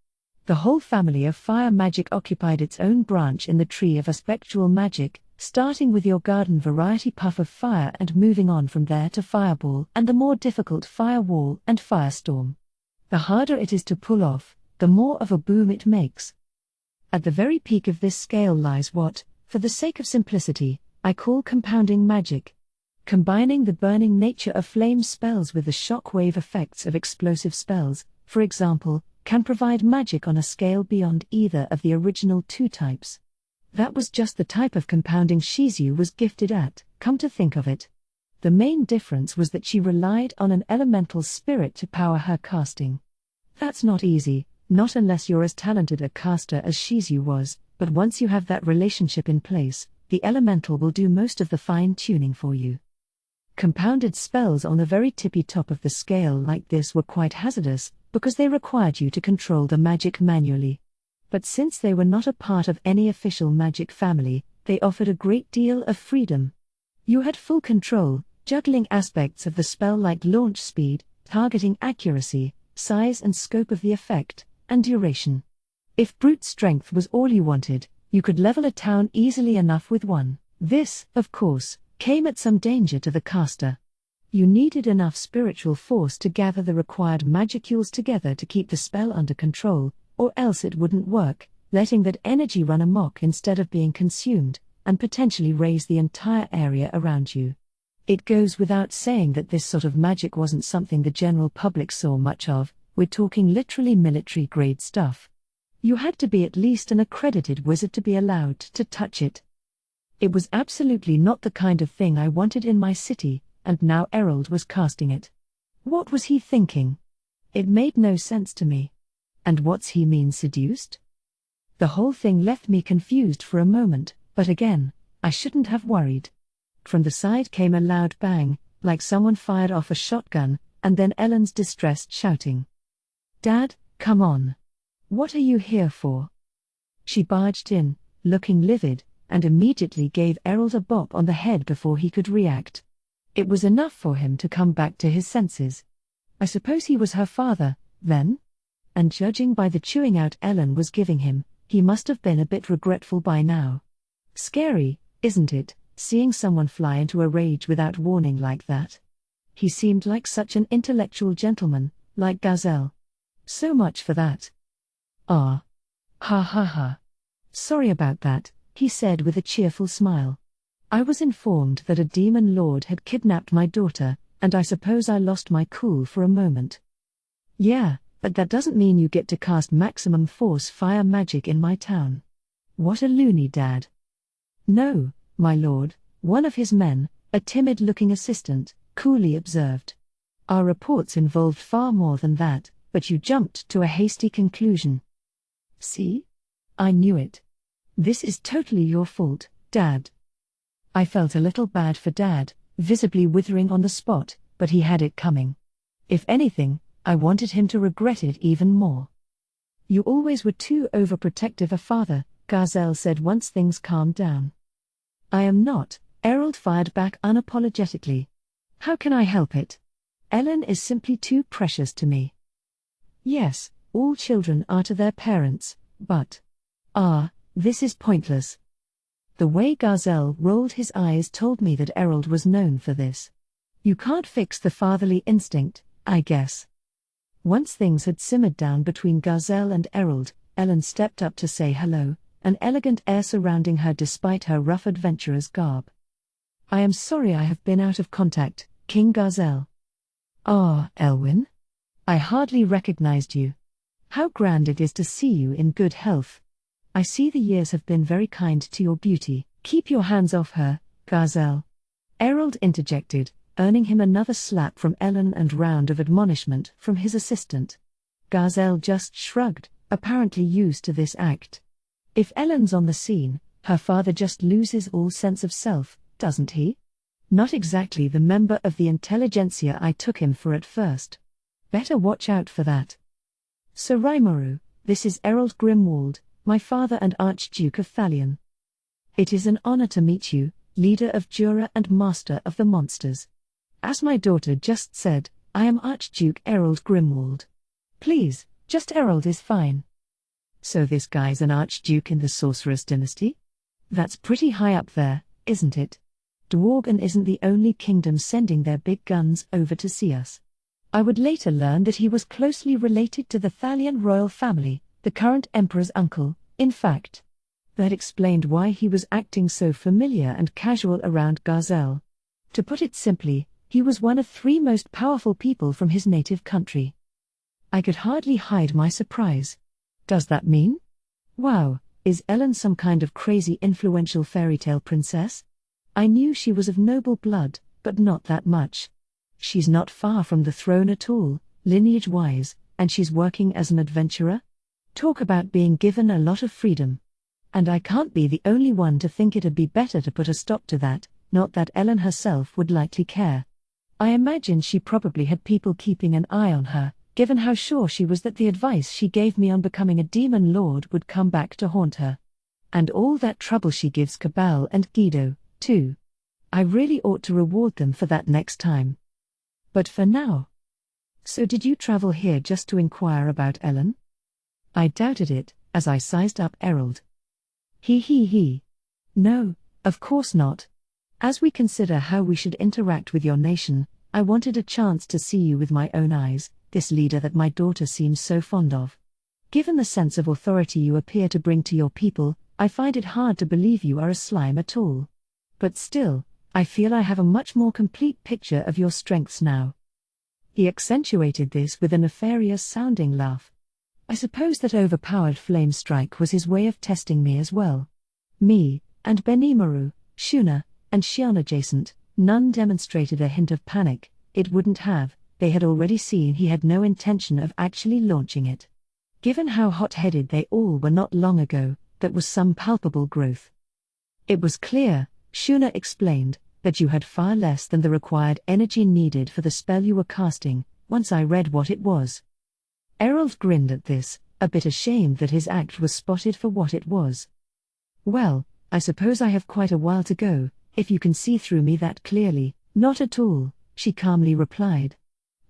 The whole family of fire magic occupied its own branch in the tree of aspectual magic, starting with your garden variety puff of fire and moving on from there to fireball and the more difficult firewall and firestorm. The harder it is to pull off, the more of a boom it makes. At the very peak of this scale lies what, for the sake of simplicity, I call compounding magic. Combining the burning nature of flame spells with the shock-wave effects of explosive spells, for example, can provide magic on a scale beyond either of the original two types. That was just the type of compounding Shizu was gifted at, come to think of it. The main difference was that she relied on an elemental spirit to power her casting. That's not easy, not unless you're as talented a caster as Shizu was, but once you have that relationship in place, the elemental will do most of the fine-tuning for you. Compounded spells on the very tippy top of the scale like this were quite hazardous, because they required you to control the magic manually. But since they were not a part of any official magic family, they offered a great deal of freedom. You had full control, juggling aspects of the spell like launch speed, targeting accuracy, size and scope of the effect, and duration. If brute strength was all you wanted, you could level a town easily enough with one. This, of course, came at some danger to the caster. You needed enough spiritual force to gather the required magicules together to keep the spell under control, or else it wouldn't work, letting that energy run amok instead of being consumed, and potentially raise the entire area around you. It goes without saying that this sort of magic wasn't something the general public saw much of. We're talking literally military-grade stuff. You had to be at least an accredited wizard to be allowed to touch it. It was absolutely not the kind of thing I wanted in my city, and now Errol was casting it. What was he thinking? It made no sense to me. And what's he mean seduced? The whole thing left me confused for a moment, but again, I shouldn't have worried. From the side came a loud bang, like someone fired off a shotgun, and then Ellen's distressed shouting. "Dad, come on. What are you here for?" She barged in, looking livid, and immediately gave Errol a bop on the head before he could react. It was enough for him to come back to his senses. I suppose he was her father, then? And judging by the chewing out Ellen was giving him, he must have been a bit regretful by now. Scary, isn't it, seeing someone fly into a rage without warning like that? He seemed like such an intellectual gentleman, like Gazelle. So much for that. Ah. Ha ha ha. Sorry about that, he said with a cheerful smile. I was informed that a demon lord had kidnapped my daughter, and I suppose I lost my cool for a moment. Yeah, but that doesn't mean you get to cast maximum force fire magic in my town. What a loony, Dad. No, my lord, one of his men, a timid-looking assistant, coolly observed. Our reports involved far more than that, but you jumped to a hasty conclusion. See? I knew it. This is totally your fault, Dad. I felt a little bad for Dad, visibly withering on the spot, but he had it coming. If anything, I wanted him to regret it even more. You always were too overprotective a father, Gazelle said once things calmed down. I am not, Errol fired back unapologetically. How can I help it? Ellen is simply too precious to me. Yes, all children are to their parents, but... this is pointless. The way Gazelle rolled his eyes told me that Errol was known for this. You can't fix the fatherly instinct, I guess. Once things had simmered down between Gazelle and Errol, Ellen stepped up to say hello, an elegant air surrounding her despite her rough adventurer's garb. I am sorry I have been out of contact, King Gazelle. Ah, Elwyn? I hardly recognized you. How grand it is to see you in good health. I see the years have been very kind to your beauty. Keep your hands off her, Gazelle. Errol interjected, earning him another slap from Ellen and round of admonishment from his assistant. Gazelle just shrugged, apparently used to this act. If Ellen's on the scene, her father just loses all sense of self, doesn't he? Not exactly the member of the intelligentsia I took him for at first. Better watch out for that. Sir Raimaru, this is Errol Grimwald, my father and Archduke of Thalion. It is an honor to meet you, leader of Jura and master of the monsters. As my daughter just said, I am Archduke Errol Grimwald. Please, just Errol is fine. So this guy's an archduke in the Sorceress dynasty? That's pretty high up there, isn't it? Dwarven isn't the only kingdom sending their big guns over to see us. I would later learn that he was closely related to the Thalian royal family, the current emperor's uncle, in fact. That explained why he was acting so familiar and casual around Garzel. To put it simply, he was one of 3 most powerful people from his native country. I could hardly hide my surprise. Does that mean? Wow, is Ellen some kind of crazy influential fairy tale princess? I knew she was of noble blood, but not that much. She's not far from the throne at all, lineage-wise, and she's working as an adventurer? Talk about being given a lot of freedom. And I can't be the only one to think it'd be better to put a stop to that, not that Ellen herself would likely care. I imagine she probably had people keeping an eye on her, given how sure she was that the advice she gave me on becoming a demon lord would come back to haunt her. And all that trouble she gives Cabal and Guido, too. I really ought to reward them for that next time. But for now. So did you travel here just to inquire about Ellen? I doubted it, as I sized up Errol. He. No, of course not. As we consider how we should interact with your nation, I wanted a chance to see you with my own eyes, this leader that my daughter seems so fond of. Given the sense of authority you appear to bring to your people, I find it hard to believe you are a slime at all. But still, I feel I have a much more complete picture of your strengths now. He accentuated this with a nefarious-sounding laugh. I suppose that overpowered flame strike was his way of testing me as well. Me, and Benimaru, Shuna, and Xian adjacent, none demonstrated a hint of panic. It wouldn't have, they had already seen he had no intention of actually launching it. Given how hot-headed they all were not long ago, that was some palpable growth. It was clear, Shuna explained, that you had far less than the required energy needed for the spell you were casting, once I read what it was. Errol grinned at this, a bit ashamed that his act was spotted for what it was. Well, I suppose I have quite a while to go, if you can see through me that clearly. Not at all, she calmly replied.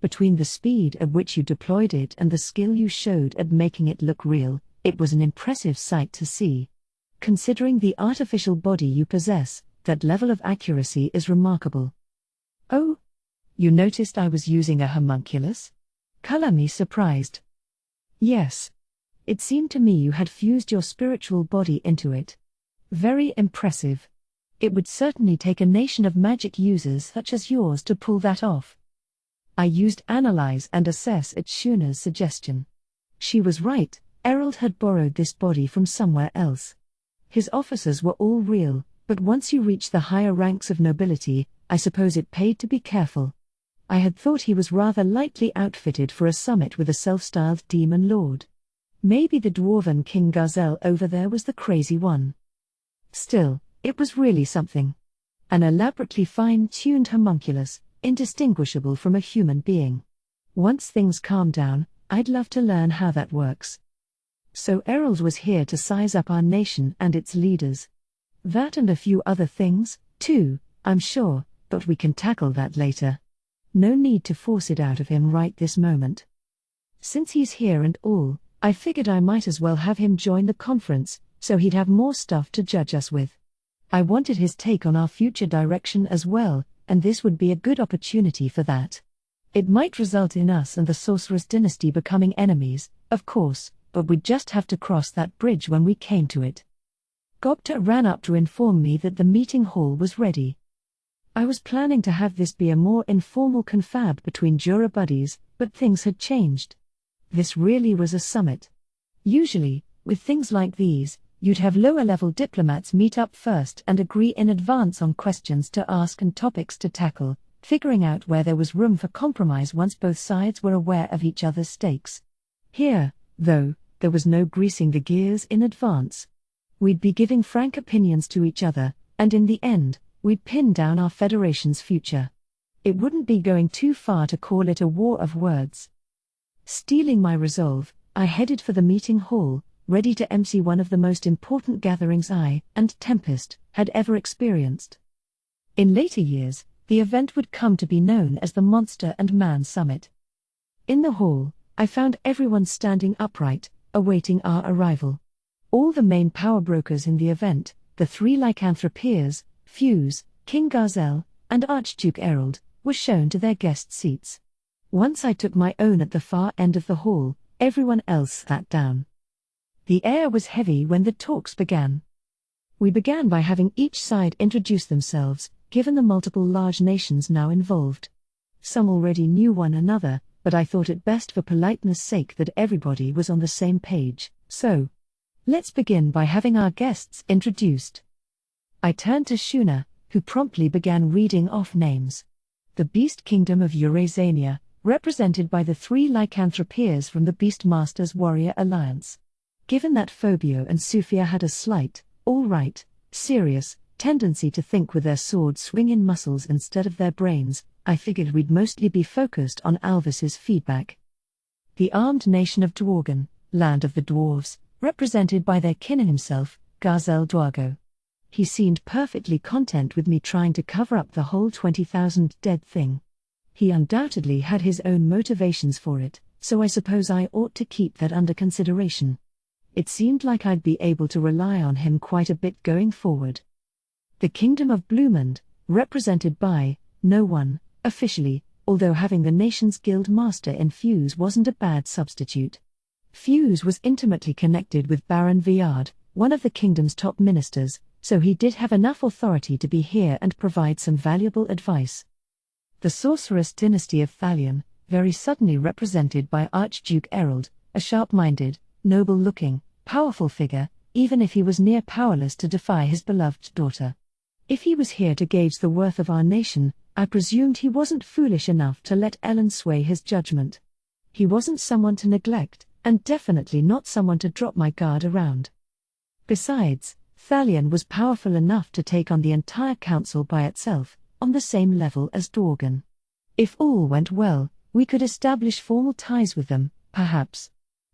Between the speed at which you deployed it and the skill you showed at making it look real, it was an impressive sight to see. Considering the artificial body you possess, that level of accuracy is remarkable. Oh? You noticed I was using a homunculus? Kalami surprised. Yes. It seemed to me you had fused your spiritual body into it. Very impressive. It would certainly take a nation of magic users such as yours to pull that off. I used analyze and assess at Shuna's suggestion. She was right, Errol had borrowed this body from somewhere else. His officers were all real, but once you reach the higher ranks of nobility, I suppose it paid to be careful. I had thought he was rather lightly outfitted for a summit with a self-styled demon lord. Maybe the dwarven King Garzel over there was the crazy one. Still, it was really something. An elaborately fine-tuned homunculus, indistinguishable from a human being. Once things calm down, I'd love to learn how that works. So Errol was here to size up our nation and its leaders. That and a few other things, too, I'm sure, but we can tackle that later. No need to force it out of him right this moment. Since he's here and all, I figured I might as well have him join the conference, so he'd have more stuff to judge us with. I wanted his take on our future direction as well, and this would be a good opportunity for that. It might result in us and the Sorceress dynasty becoming enemies, of course, but we'd just have to cross that bridge when we came to it. Gobta ran up to inform me that the meeting hall was ready. I was planning to have this be a more informal confab between Jura buddies, but things had changed. This really was a summit. Usually, with things like these, you'd have lower-level diplomats meet up first and agree in advance on questions to ask and topics to tackle, figuring out where there was room for compromise once both sides were aware of each other's stakes. Here, though, there was no greasing the gears in advance. We'd be giving frank opinions to each other, and in the end, we'd pin down our federation's future. It wouldn't be going too far to call it a war of words. Steeling my resolve, I headed for the meeting hall, ready to MC one of the most important gatherings I, and Tempest, had ever experienced. In later years, the event would come to be known as the Monster and Man Summit. In the hall, I found everyone standing upright, awaiting our arrival. All the main power brokers in the event, the 3 lycanthropeers, Fuse, King Garzel, and Archduke Errol were shown to their guest seats. Once I took my own at the far end of the hall, everyone else sat down. The air was heavy when the talks began. We began by having each side introduce themselves, given the multiple large nations now involved. Some already knew one another, but I thought it best for politeness' sake that everybody was on the same page, so let's begin by having our guests introduced. I turned to Shuna, who promptly began reading off names. The Beast Kingdom of Eurasania, represented by the 3 lycanthropeers from the Beastmasters Warrior Alliance. Given that Phobio and Sufia had a slight, serious, tendency to think with their sword-swinging muscles instead of their brains, I figured we'd mostly be focused on Alvis's feedback. The armed nation of Dworgen, land of the dwarves, represented by their kin himself, Garzel Dwargo. He seemed perfectly content with me trying to cover up the whole 20,000 dead thing. He undoubtedly had his own motivations for it, so I suppose I ought to keep that under consideration. It seemed like I'd be able to rely on him quite a bit going forward. The Kingdom of Blumund, represented by no one, officially, although having the nation's guild master in Fuse wasn't a bad substitute. Fuse was intimately connected with Baron Viard, one of the kingdom's top ministers, so he did have enough authority to be here and provide some valuable advice. The sorceress dynasty of Thalion, very suddenly represented by Archduke Errol, a sharp-minded, noble-looking, powerful figure, even if he was near powerless to defy his beloved daughter. If he was here to gauge the worth of our nation, I presumed he wasn't foolish enough to let Ellen sway his judgment. He wasn't someone to neglect, and definitely not someone to drop my guard around. Besides, Thalion was powerful enough to take on the entire council by itself, on the same level as Dworgen. If all went well, we could establish formal ties with them, perhaps.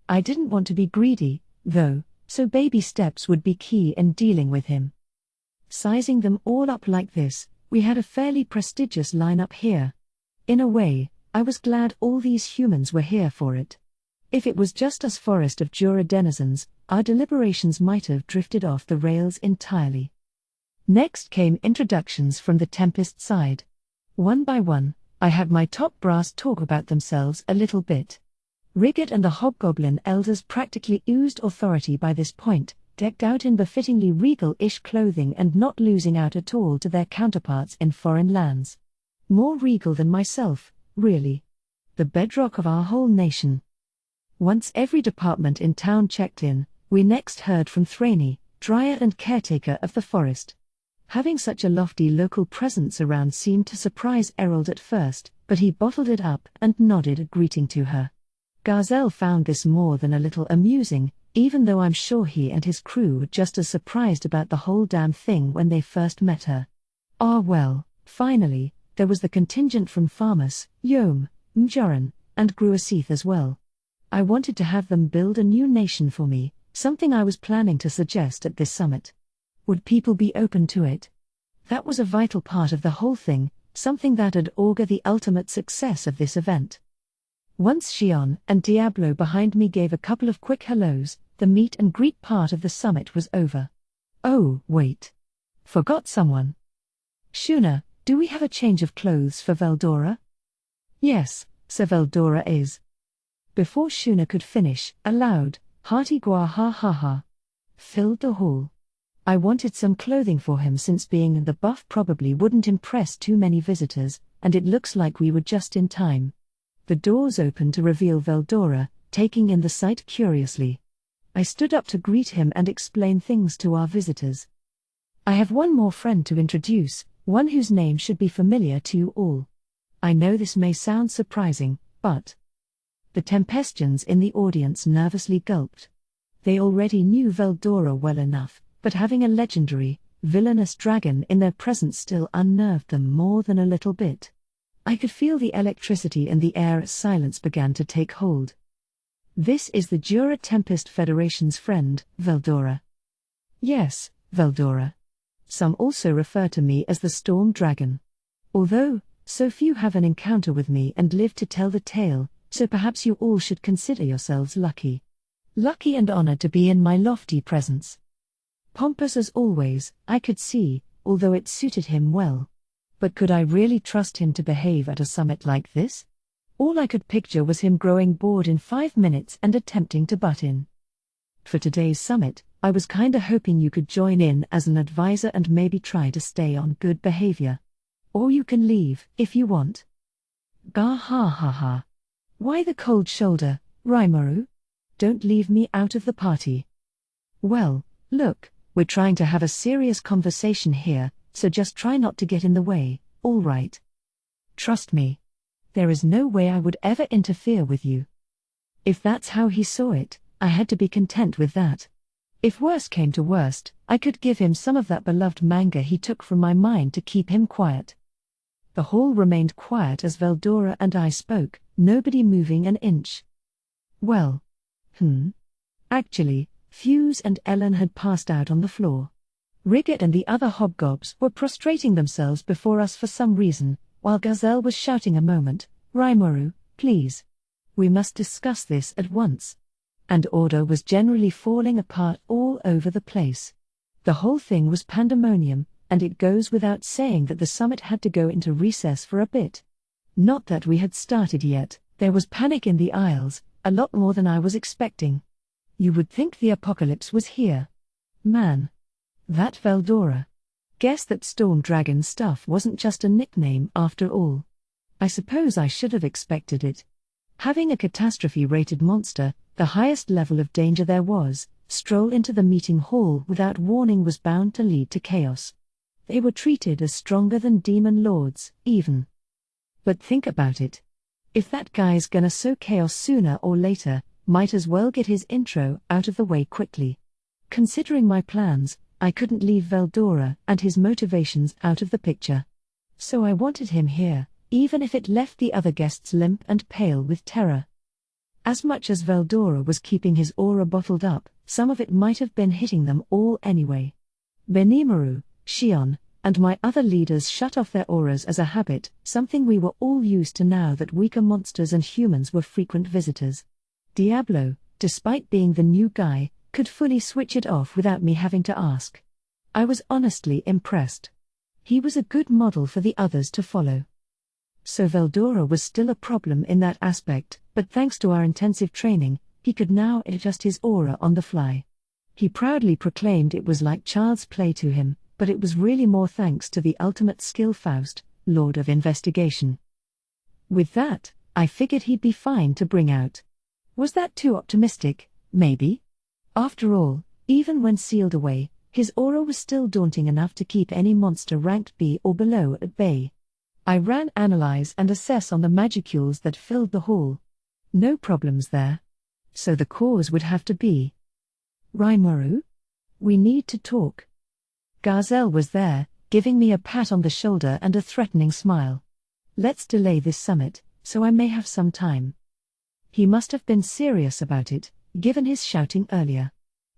I didn't want to be greedy, though, so baby steps would be key in dealing with him. Sizing them all up like this, we had a fairly prestigious lineup here. In a way, I was glad all these humans were here for it. If it was just us Forest of Jura denizens, our deliberations might have drifted off the rails entirely. Next came introductions from the Tempest side. One by one, I had my top brass talk about themselves a little bit. Rigget and the Hobgoblin elders practically oozed authority by this point, decked out in befittingly regal-ish clothing and not losing out at all to their counterparts in foreign lands. More regal than myself, really. The bedrock of our whole nation. Once every department in town checked in, we next heard from Thraney, Dryad and caretaker of the forest. Having such a lofty local presence around seemed to surprise Errol at first, but he bottled it up and nodded a greeting to her. Garzel found this more than a little amusing, even though I'm sure he and his crew were just as surprised about the whole damn thing when they first met her. Well, finally, there was the contingent from Farmus, Yom, Mjoran, and Gruasith as well. I wanted to have them build a new nation for me, something I was planning to suggest at this summit. Would people be open to it? That was a vital part of the whole thing, something that'd augur the ultimate success of this event. Once Xion and Diablo behind me gave a couple of quick hellos, the meet and greet part of the summit was over. Oh, wait. Forgot someone. Shuna, do we have a change of clothes for Veldora? Yes, Sir Veldora is. Before Shuna could finish, a loud, hearty gwa ha ha ha filled the hall. I wanted some clothing for him since being in the buff probably wouldn't impress too many visitors, and it looks like we were just in time. The doors opened to reveal Veldora, taking in the sight curiously. I stood up to greet him and explain things to our visitors. I have one more friend to introduce, one whose name should be familiar to you all. I know this may sound surprising, but... The Tempestians in the audience nervously gulped. They already knew Veldora well enough, but having a legendary, villainous dragon in their presence still unnerved them more than a little bit. I could feel the electricity in the air as silence began to take hold. This is the Jura Tempest Federation's friend, Veldora. Yes, Veldora. Some also refer to me as the Storm Dragon. Although, so few have an encounter with me and live to tell the tale, so perhaps you all should consider yourselves lucky. Lucky and honored to be in my lofty presence. Pompous as always, I could see, although it suited him well. But could I really trust him to behave at a summit like this? All I could picture was him growing bored in 5 minutes and attempting to butt in. For today's summit, I was kinda hoping you could join in as an advisor and maybe try to stay on good behavior. Or you can leave, if you want. Gah ha ha ha. Why the cold shoulder, Raimaru? Don't leave me out of the party. Well, look, we're trying to have a serious conversation here, so just try not to get in the way, all right? Trust me. There is no way I would ever interfere with you. If that's how he saw it, I had to be content with that. If worse came to worst, I could give him some of that beloved manga he took from my mind to keep him quiet. The hall remained quiet as Veldora and I spoke, nobody moving an inch. Well. Actually, Fuse and Ellen had passed out on the floor. Riggett and the other hobgobs were prostrating themselves before us for some reason, while Gazelle was shouting a moment, Raimaru, please. We must discuss this at once. And order was generally falling apart all over the place. The whole thing was pandemonium, and it goes without saying that the summit had to go into recess for a bit. Not that we had started yet, there was panic in the aisles, a lot more than I was expecting. You would think the apocalypse was here. Man. That Veldora. Guess that Storm Dragon stuff wasn't just a nickname after all. I suppose I should have expected it. Having a catastrophe-rated monster, the highest level of danger there was, stroll into the meeting hall without warning was bound to lead to chaos. They were treated as stronger than demon lords, even. But think about it. If that guy's gonna sow chaos sooner or later, might as well get his intro out of the way quickly. Considering my plans, I couldn't leave Veldora and his motivations out of the picture. So I wanted him here, even if it left the other guests limp and pale with terror. As much as Veldora was keeping his aura bottled up, some of it might have been hitting them all anyway. Benimaru, Shion, and my other leaders shut off their auras as a habit, something we were all used to now that weaker monsters and humans were frequent visitors. Diablo, despite being the new guy, could fully switch it off without me having to ask. I was honestly impressed. He was a good model for the others to follow. So Veldora was still a problem in that aspect, but thanks to our intensive training, he could now adjust his aura on the fly. He proudly proclaimed it was like child's play to him, but it was really more thanks to the ultimate skill Faust, Lord of Investigation. With that, I figured he'd be fine to bring out. Was that too optimistic? Maybe. After all, even when sealed away, his aura was still daunting enough to keep any monster ranked B or below at bay. I ran analyze and assess on the magicules that filled the hall. No problems there. So the cause would have to be Raimaru? We need to talk. Gazelle was there, giving me a pat on the shoulder and a threatening smile. Let's delay this summit, so I may have some time. He must have been serious about it, given his shouting earlier.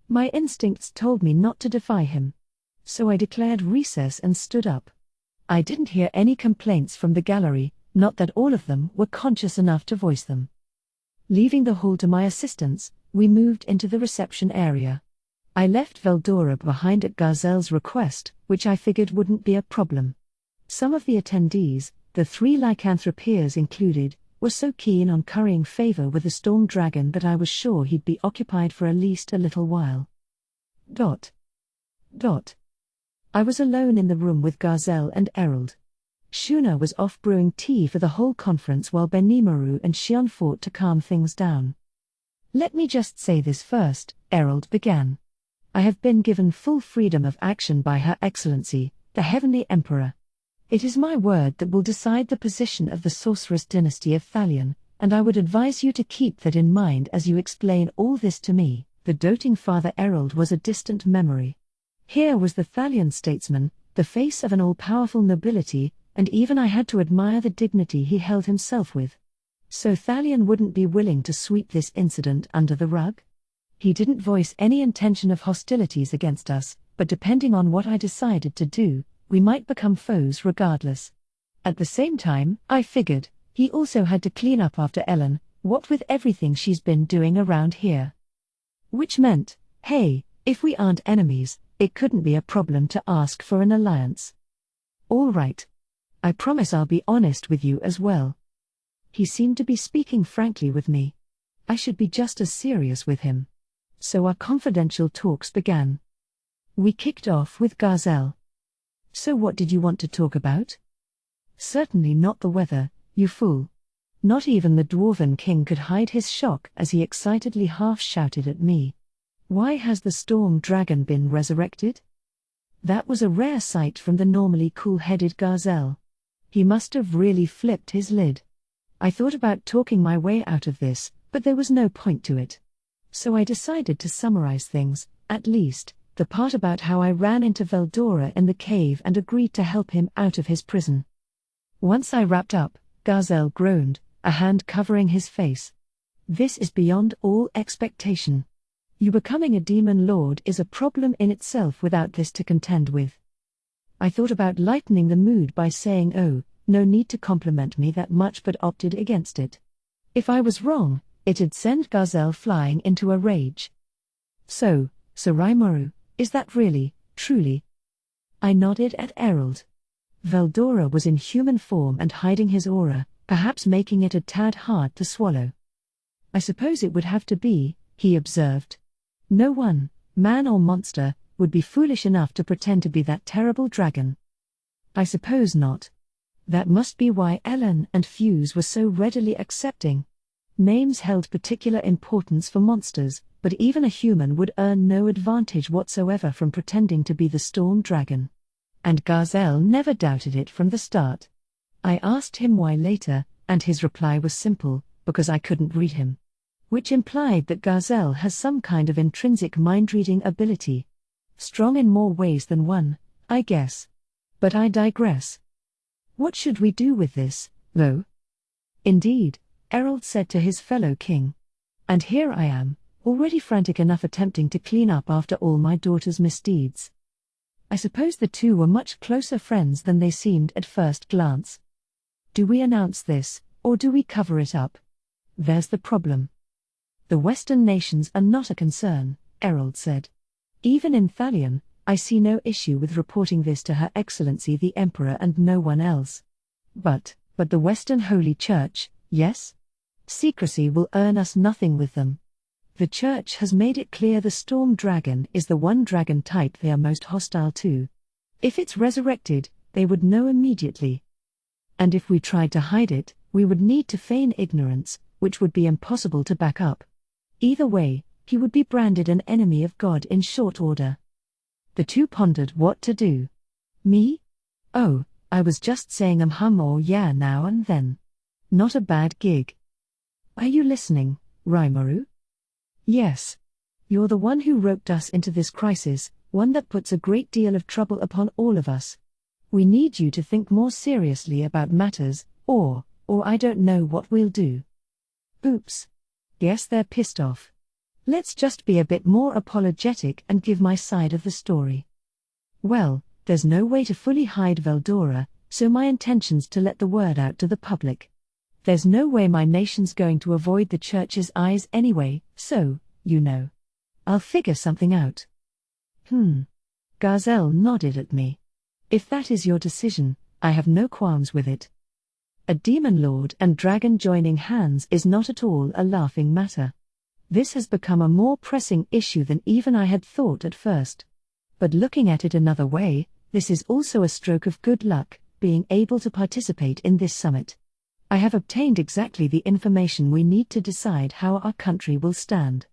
My instincts told me not to defy him. So I declared recess and stood up. I didn't hear any complaints from the gallery, not that all of them were conscious enough to voice them. Leaving the hall to my assistants, we moved into the reception area. I left Veldora behind at Gazelle's request, which I figured wouldn't be a problem. Some of the attendees, the 3 lycanthropeers included, were so keen on currying favor with the Storm Dragon that I was sure he'd be occupied for at least a little while. I was alone in the room with Gazelle and Errol. Shuna was off brewing tea for the whole conference while Benimaru and Shion fought to calm things down. Let me just say this first, Errol began. I have been given full freedom of action by Her Excellency, the Heavenly Emperor. It is my word that will decide the position of the Sorceress dynasty of Thalion, and I would advise you to keep that in mind as you explain all this to me. The doting Father Errol was a distant memory. Here was the Thalion statesman, the face of an all-powerful nobility, and even I had to admire the dignity he held himself with. So Thalion wouldn't be willing to sweep this incident under the rug? He didn't voice any intention of hostilities against us, but depending on what I decided to do, we might become foes regardless. At the same time, I figured, he also had to clean up after Ellen, what with everything she's been doing around here. Which meant, hey, if we aren't enemies, it couldn't be a problem to ask for an alliance. All right. I promise I'll be honest with you as well. He seemed to be speaking frankly with me. I should be just as serious with him. So our confidential talks began. We kicked off with Garzel. So what did you want to talk about? Certainly not the weather, you fool. Not even the Dwarven King could hide his shock as he excitedly half-shouted at me. Why has the storm dragon been resurrected? That was a rare sight from the normally cool-headed Garzel. He must have really flipped his lid. I thought about talking my way out of this, but there was no point to it. So I decided to summarize things, at least, the part about how I ran into Veldora in the cave and agreed to help him out of his prison. Once I wrapped up, Garzel groaned, a hand covering his face. This is beyond all expectation. You becoming a demon lord is a problem in itself without this to contend with. I thought about lightening the mood by saying, oh, no need to compliment me that much, but opted against it. If I was wrong, it'd send Garzel flying into a rage. So, Sir Raimaru, is that really, truly? I nodded at Errol. Veldora was in human form and hiding his aura, perhaps making it a tad hard to swallow. I suppose it would have to be, he observed. No one, man or monster, would be foolish enough to pretend to be that terrible dragon. I suppose not. That must be why Ellen and Fuse were so readily accepting. Names held particular importance for monsters, but even a human would earn no advantage whatsoever from pretending to be the storm dragon. And Garzel never doubted it from the start. I asked him why later, and his reply was simple, because I couldn't read him. Which implied that Garzel has some kind of intrinsic mind-reading ability. Strong in more ways than one, I guess. But I digress. What should we do with this, though? Indeed, Errol said to his fellow king. And here I am, already frantic enough attempting to clean up after all my daughter's misdeeds. I suppose the two were much closer friends than they seemed at first glance. Do we announce this, or do we cover it up? There's the problem. The Western nations are not a concern, Errol said. Even in Thalion, I see no issue with reporting this to Her Excellency the Emperor and no one else. But the Western Holy Church, yes? Secrecy will earn us nothing with them. The Church has made it clear the Storm Dragon is the one dragon type they are most hostile to. If it's resurrected, they would know immediately. And if we tried to hide it, we would need to feign ignorance, which would be impossible to back up. Either way, he would be branded an enemy of God in short order. The two pondered what to do. Me? Oh, I was just saying or yeah now and then. Not a bad gig. Are you listening, Raimaru? Yes. You're the one who roped us into this crisis, one that puts a great deal of trouble upon all of us. We need you to think more seriously about matters, or I don't know what we'll do. Oops. Guess they're pissed off. Let's just be a bit more apologetic and give my side of the story. Well, there's no way to fully hide Veldora, so my intention's to let the word out to the public. There's no way my nation's going to avoid the Church's eyes anyway, so, you know. I'll figure something out. Garzel nodded at me. If that is your decision, I have no qualms with it. A demon lord and dragon joining hands is not at all a laughing matter. This has become a more pressing issue than even I had thought at first. But looking at it another way, this is also a stroke of good luck, being able to participate in this summit. I have obtained exactly the information we need to decide how our country will stand.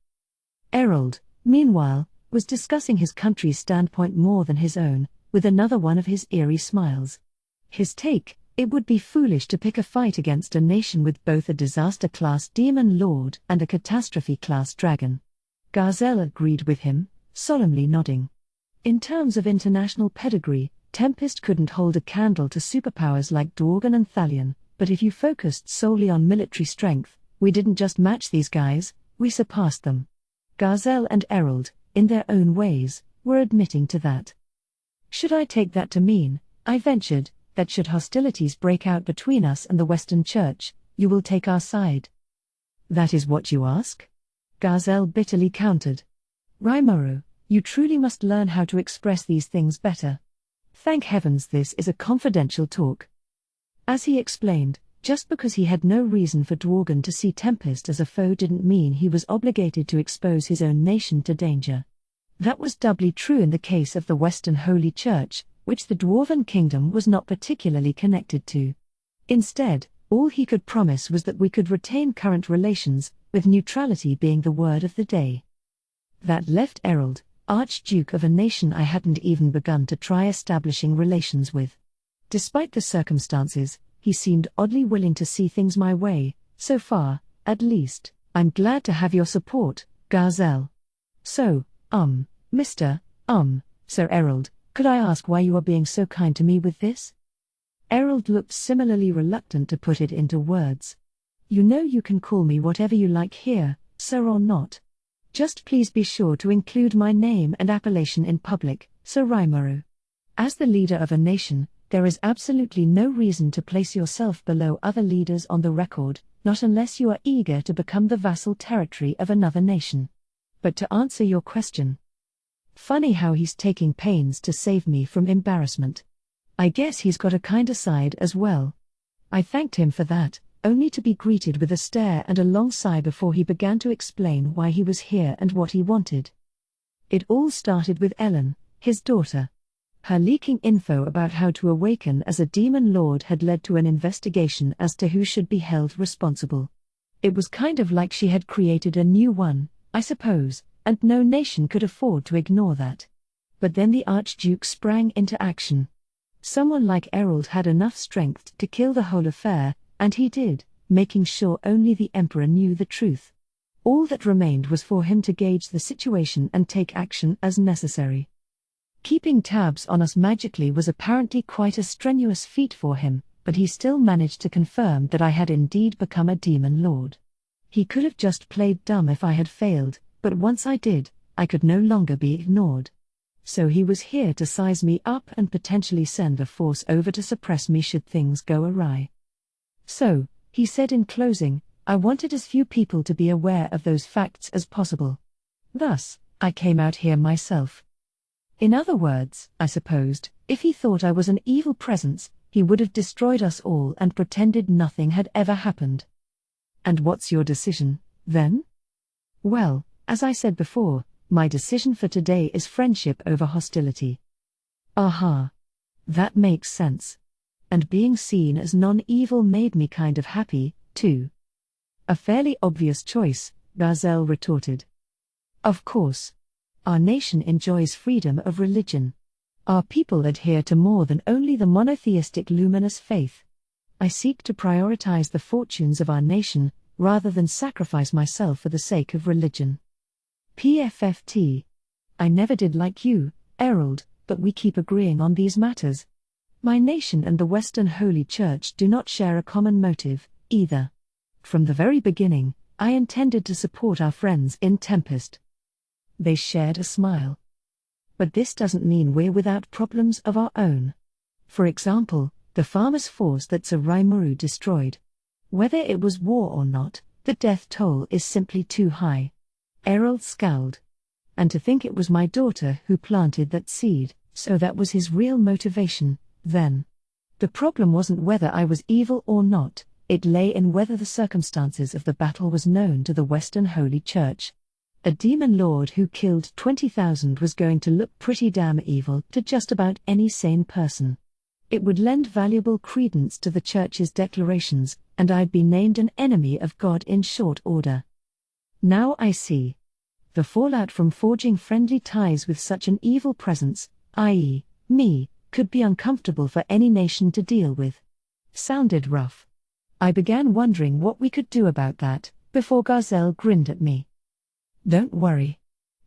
Errol, meanwhile, was discussing his country's standpoint more than his own, with another one of his eerie smiles. His take: it would be foolish to pick a fight against a nation with both a disaster-class demon lord and a catastrophe-class dragon. Garzel agreed with him, solemnly nodding. In terms of international pedigree, Tempest couldn't hold a candle to superpowers like Dworgen and Thalion, but if you focused solely on military strength, we didn't just match these guys, we surpassed them. Garzel and Errol, in their own ways, were admitting to that. Should I take that to mean, I ventured, that should hostilities break out between us and the Western Church, you will take our side? That is what you ask? Garzel bitterly countered. Raimaru, You truly must learn how to express these things better. Thank heavens this is a confidential talk. As he explained, just because he had no reason for Dworgen to see Tempest as a foe didn't mean he was obligated to expose his own nation to danger. That was doubly true in the case of the Western Holy Church, which the Dwarven Kingdom was not particularly connected to. Instead, all he could promise was that we could retain current relations, with neutrality being the word of the day. That left Errold, Archduke of a nation I hadn't even begun to try establishing relations with. Despite the circumstances, he seemed oddly willing to see things my way, so far, at least. I'm glad to have your support, Garzel. So, Mr. Sir Errold, could I ask why you are being so kind to me with this? Errold looked similarly reluctant to put it into words. You know you can call me whatever you like here, sir or not. Just please be sure to include my name and appellation in public, Sir Raimaru. As the leader of a nation, there is absolutely no reason to place yourself below other leaders on the record, not unless you are eager to become the vassal territory of another nation. But to answer your question. Funny how he's taking pains to save me from embarrassment. I guess he's got a kinder side as well. I thanked him for that, only to be greeted with a stare and a long sigh before he began to explain why he was here and what he wanted. It all started with Ellen, his daughter. Her leaking info about how to awaken as a demon lord had led to an investigation as to who should be held responsible. It was kind of like she had created a new one, I suppose, and no nation could afford to ignore that. But then the Archduke sprang into action. Someone like Errold had enough strength to kill the whole affair, and he did, making sure only the Emperor knew the truth. All that remained was for him to gauge the situation and take action as necessary. Keeping tabs on us magically was apparently quite a strenuous feat for him, but he still managed to confirm that I had indeed become a demon lord. He could have just played dumb if I had failed, but once I did, I could no longer be ignored. So he was here to size me up and potentially send a force over to suppress me should things go awry. So, he said in closing, I wanted as few people to be aware of those facts as possible. Thus, I came out here myself. In other words, I supposed, if he thought I was an evil presence, he would have destroyed us all and pretended nothing had ever happened. And what's your decision, then? Well, as I said before, my decision for today is friendship over hostility. Aha. That makes sense. And being seen as non-evil made me kind of happy, too. A fairly obvious choice, Garzel retorted. Of course. Our nation enjoys freedom of religion. Our people adhere to more than only the monotheistic luminous faith. I seek to prioritize the fortunes of our nation, rather than sacrifice myself for the sake of religion. PFFT. I never did like you, Errold, but we keep agreeing on these matters. My nation and the Western Holy Church do not share a common motive, either. From the very beginning, I intended to support our friends in Tempest. They shared a smile. But this doesn't mean we're without problems of our own. For example, the farmers' force that Sir Raimaru destroyed. Whether it was war or not, the death toll is simply too high. Errold scowled. And to think it was my daughter who planted that seed, so that was his real motivation, then. The problem wasn't whether I was evil or not, it lay in whether the circumstances of the battle was known to the Western Holy Church. A demon lord who killed 20,000 was going to look pretty damn evil to just about any sane person. It would lend valuable credence to the Church's declarations, and I'd be named an enemy of God in short order. Now I see. The fallout from forging friendly ties with such an evil presence, i.e., me, could be uncomfortable for any nation to deal with. Sounded rough. I began wondering what we could do about that, before Garzel grinned at me. Don't worry.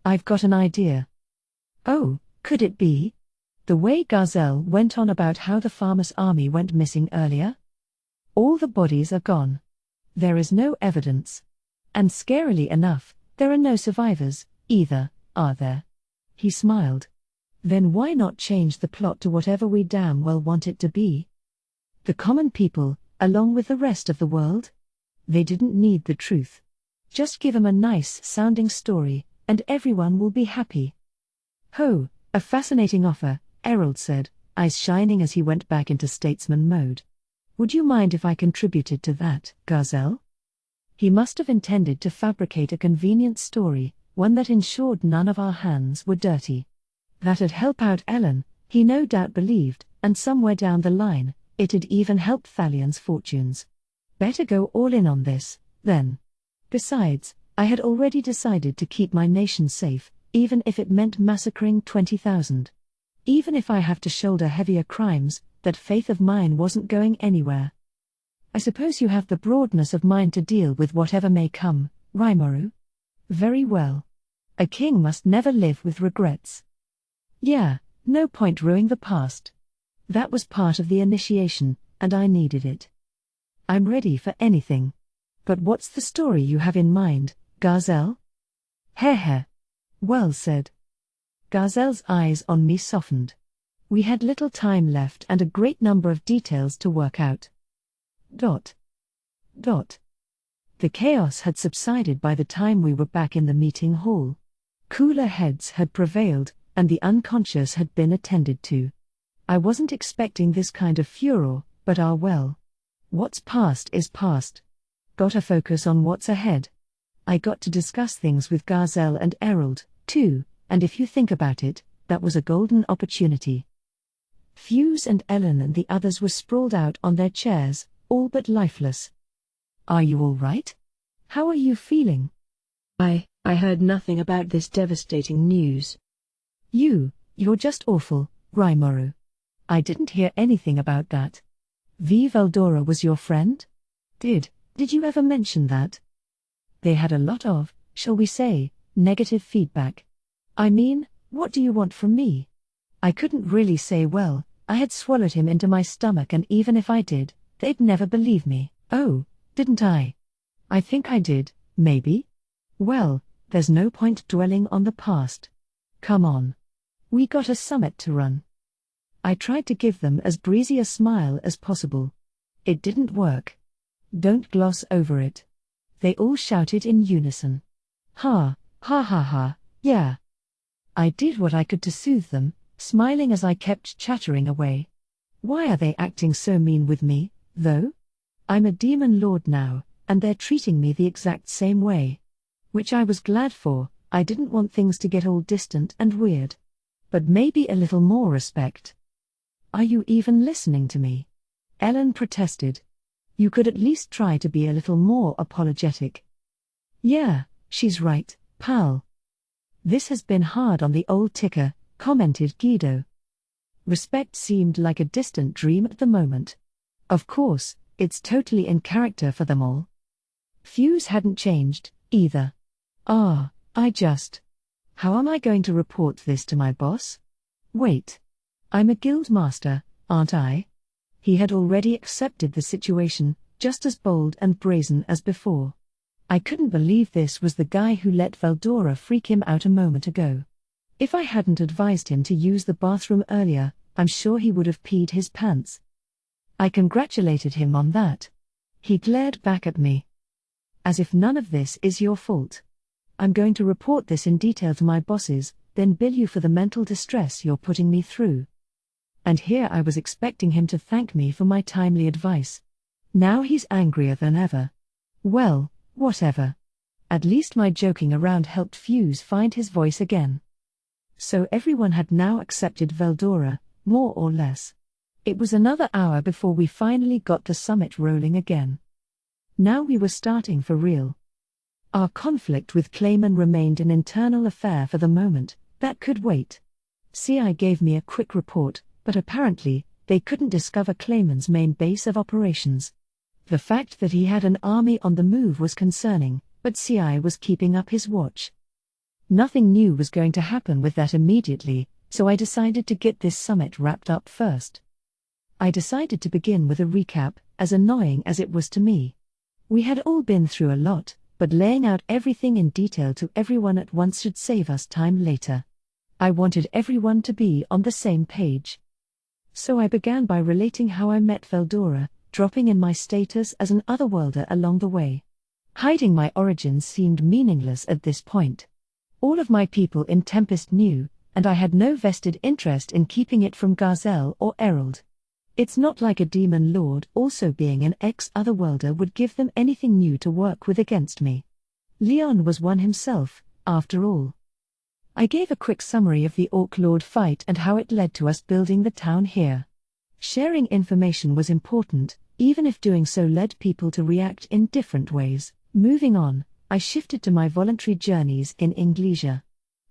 I've got an idea. Oh, could it be? The way Garzel went on about how the farmers' army went missing earlier? All the bodies are gone. There is no evidence. And scarily enough, there are no survivors, either, are there? He smiled. Then why not change the plot to whatever we damn well want it to be? The common people, along with the rest of the world? They didn't need the truth. Just give them a nice-sounding story, and everyone will be happy. Ho, a fascinating offer, Errol said, eyes shining as he went back into statesman mode. Would you mind if I contributed to that, Garzel? He must have intended to fabricate a convenient story, one that ensured none of our hands were dirty. That'd help out Ellen, he no doubt believed, and somewhere down the line, it'd even help Thalion's fortunes. Better go all in on this, then. Besides, I had already decided to keep my nation safe, even if it meant massacring 20,000. Even if I have to shoulder heavier crimes, that faith of mine wasn't going anywhere. I suppose you have the broadness of mind to deal with whatever may come, Rimuru? Very well. A king must never live with regrets. Yeah, no point ruining the past. That was part of the initiation, and I needed it. I'm ready for anything. But what's the story you have in mind, Garzel? Heh. Well said. Garzel's eyes on me softened. We had little time left and a great number of details to work out. The chaos had subsided by the time we were back in the meeting hall. Cooler heads had prevailed, and the unconscious had been attended to. I wasn't expecting this kind of furor, but well. What's past is past. Gotta focus on what's ahead. I got to discuss things with Garzel and Errol, too, and if you think about it, that was a golden opportunity. Fuse and Ellen and the others were sprawled out on their chairs, all but lifeless. Are you all right? How are you feeling? I heard nothing about this devastating news. You're just awful, Rimuru. I didn't hear anything about that. Veldora was your friend? Did you ever mention that? They had a lot of, shall we say, negative feedback. I mean, what do you want from me? I couldn't really say well, I had swallowed him into my stomach, and even if I did, they'd never believe me. Oh, didn't I? I think I did, maybe? Well, there's no point dwelling on the past. Come on. We got a summit to run. I tried to give them as breezy a smile as possible. It didn't work. Don't gloss over it. They all shouted in unison. Ha, yeah. I did what I could to soothe them, smiling as I kept chattering away. Why are they acting so mean with me, though? I'm a demon lord now, and they're treating me the exact same way. Which I was glad for. I didn't want things to get all distant and weird. But maybe a little more respect. Are you even listening to me? Ellen protested. You could at least try to be a little more apologetic. Yeah, she's right, pal. This has been hard on the old ticker, commented Guido. Respect seemed like a distant dream at the moment. Of course, it's totally in character for them all. Fuse hadn't changed, either. How am I going to report this to my boss? Wait. I'm a guild master, aren't I? He had already accepted the situation, just as bold and brazen as before. I couldn't believe this was the guy who let Veldora freak him out a moment ago. If I hadn't advised him to use the bathroom earlier, I'm sure he would have peed his pants. I congratulated him on that. He glared back at me. As if none of this is your fault. I'm going to report this in detail to my bosses, then bill you for the mental distress you're putting me through. And here I was expecting him to thank me for my timely advice. Now he's angrier than ever. Well, whatever. At least my joking around helped Fuse find his voice again. So everyone had now accepted Veldora, more or less. It was another hour before we finally got the summit rolling again. Now we were starting for real. Our conflict with Clayman remained an internal affair for the moment, that could wait. CI gave me a quick report, but apparently, they couldn't discover Clayman's main base of operations. The fact that he had an army on the move was concerning, but CI was keeping up his watch. Nothing new was going to happen with that immediately, so I decided to get this summit wrapped up first. I decided to begin with a recap, as annoying as it was to me. We had all been through a lot, but laying out everything in detail to everyone at once should save us time later. I wanted everyone to be on the same page. So I began by relating how I met Veldora, dropping in my status as an otherworlder along the way. Hiding my origins seemed meaningless at this point. All of my people in Tempest knew, and I had no vested interest in keeping it from Garzel or Errol. It's not like a demon lord also being an ex-Otherworlder would give them anything new to work with against me. Leon was one himself, after all. I gave a quick summary of the Orc Lord fight and how it led to us building the town here. Sharing information was important, even if doing so led people to react in different ways. Moving on, I shifted to my voluntary journeys in Inglesia.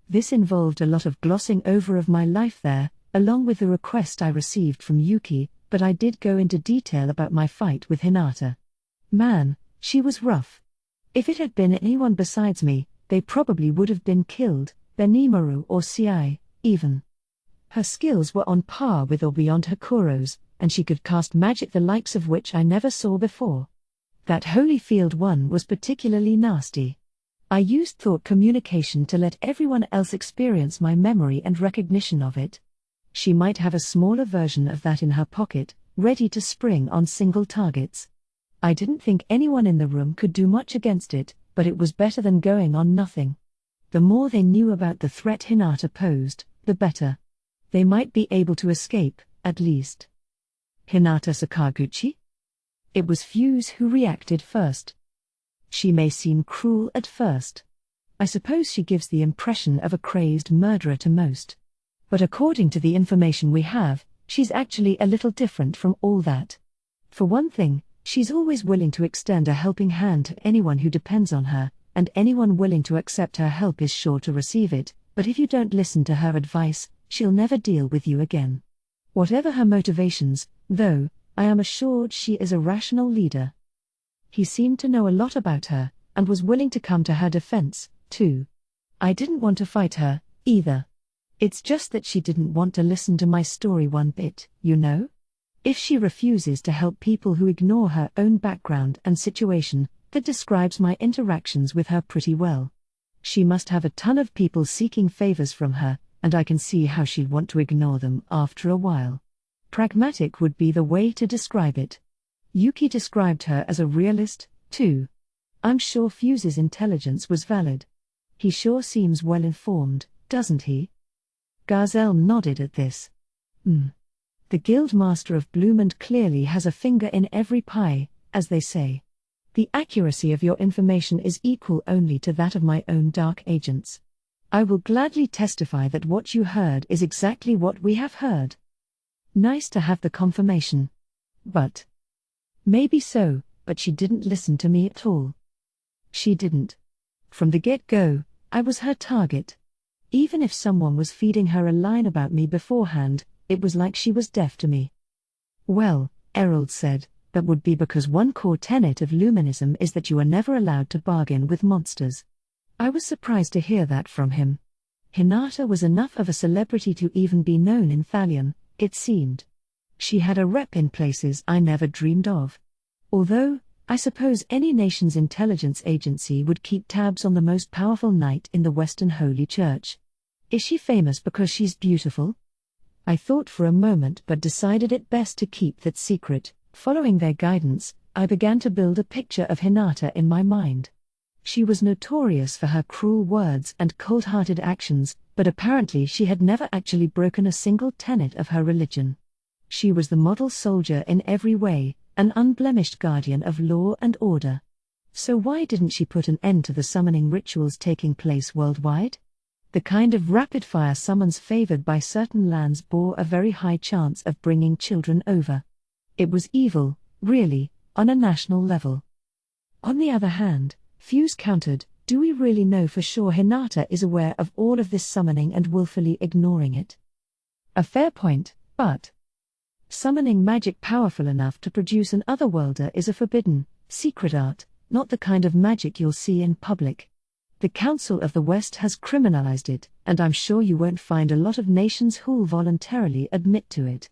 This involved a lot of glossing over of my life there, along with the request I received from Yuki, but I did go into detail about my fight with Hinata. Man, she was rough. If it had been anyone besides me, they probably would have been killed, Benimaru or Ci, even. Her skills were on par with or beyond Hakuro's, and she could cast magic the likes of which I never saw before. That Holyfield one was particularly nasty. I used thought communication to let everyone else experience my memory and recognition of it. She might have a smaller version of that in her pocket, ready to spring on single targets. I didn't think anyone in the room could do much against it, but it was better than going on nothing. The more they knew about the threat Hinata posed, the better. They might be able to escape, at least. Hinata Sakaguchi? It was Fuse who reacted first. She may seem cruel at first. I suppose she gives the impression of a crazed murderer to most. But according to the information we have, she's actually a little different from all that. For one thing, she's always willing to extend a helping hand to anyone who depends on her, and anyone willing to accept her help is sure to receive it, but if you don't listen to her advice, she'll never deal with you again. Whatever her motivations, though, I am assured she is a rational leader. He seemed to know a lot about her, and was willing to come to her defense, too. I didn't want to fight her, either. It's just that she didn't want to listen to my story one bit, you know? If she refuses to help people who ignore her own background and situation, that describes my interactions with her pretty well. She must have a ton of people seeking favors from her, and I can see how she'd want to ignore them after a while. Pragmatic would be the way to describe it. Yuki described her as a realist, too. I'm sure Fuse's intelligence was valid. He sure seems well informed, doesn't he? Garzel nodded at this. The Guildmaster of Bloomond clearly has a finger in every pie, as they say. The accuracy of your information is equal only to that of my own dark agents. I will gladly testify that what you heard is exactly what we have heard. Nice to have the confirmation. But. Maybe so, but she didn't listen to me at all. She didn't. From the get-go, I was her target. Even if someone was feeding her a line about me beforehand, it was like she was deaf to me. Well, Errol said, that would be because one core tenet of Luminism is that you are never allowed to bargain with monsters. I was surprised to hear that from him. Hinata was enough of a celebrity to even be known in Thalion, it seemed. She had a rep in places I never dreamed of. Although, I suppose any nation's intelligence agency would keep tabs on the most powerful knight in the Western Holy Church. Is she famous because she's beautiful? I thought for a moment but decided it best to keep that secret. Following their guidance, I began to build a picture of Hinata in my mind. She was notorious for her cruel words and cold-hearted actions, but apparently she had never actually broken a single tenet of her religion. She was the model soldier in every way, an unblemished guardian of law and order. So why didn't she put an end to the summoning rituals taking place worldwide? The kind of rapid-fire summons favored by certain lands bore a very high chance of bringing children over. It was evil, really, on a national level. On the other hand, Fuse countered, do we really know for sure Hinata is aware of all of this summoning and willfully ignoring it? A fair point, but summoning magic powerful enough to produce an otherworlder is a forbidden, secret art, not the kind of magic you'll see in public. The Council of the West has criminalized it, and I'm sure you won't find a lot of nations who'll voluntarily admit to it.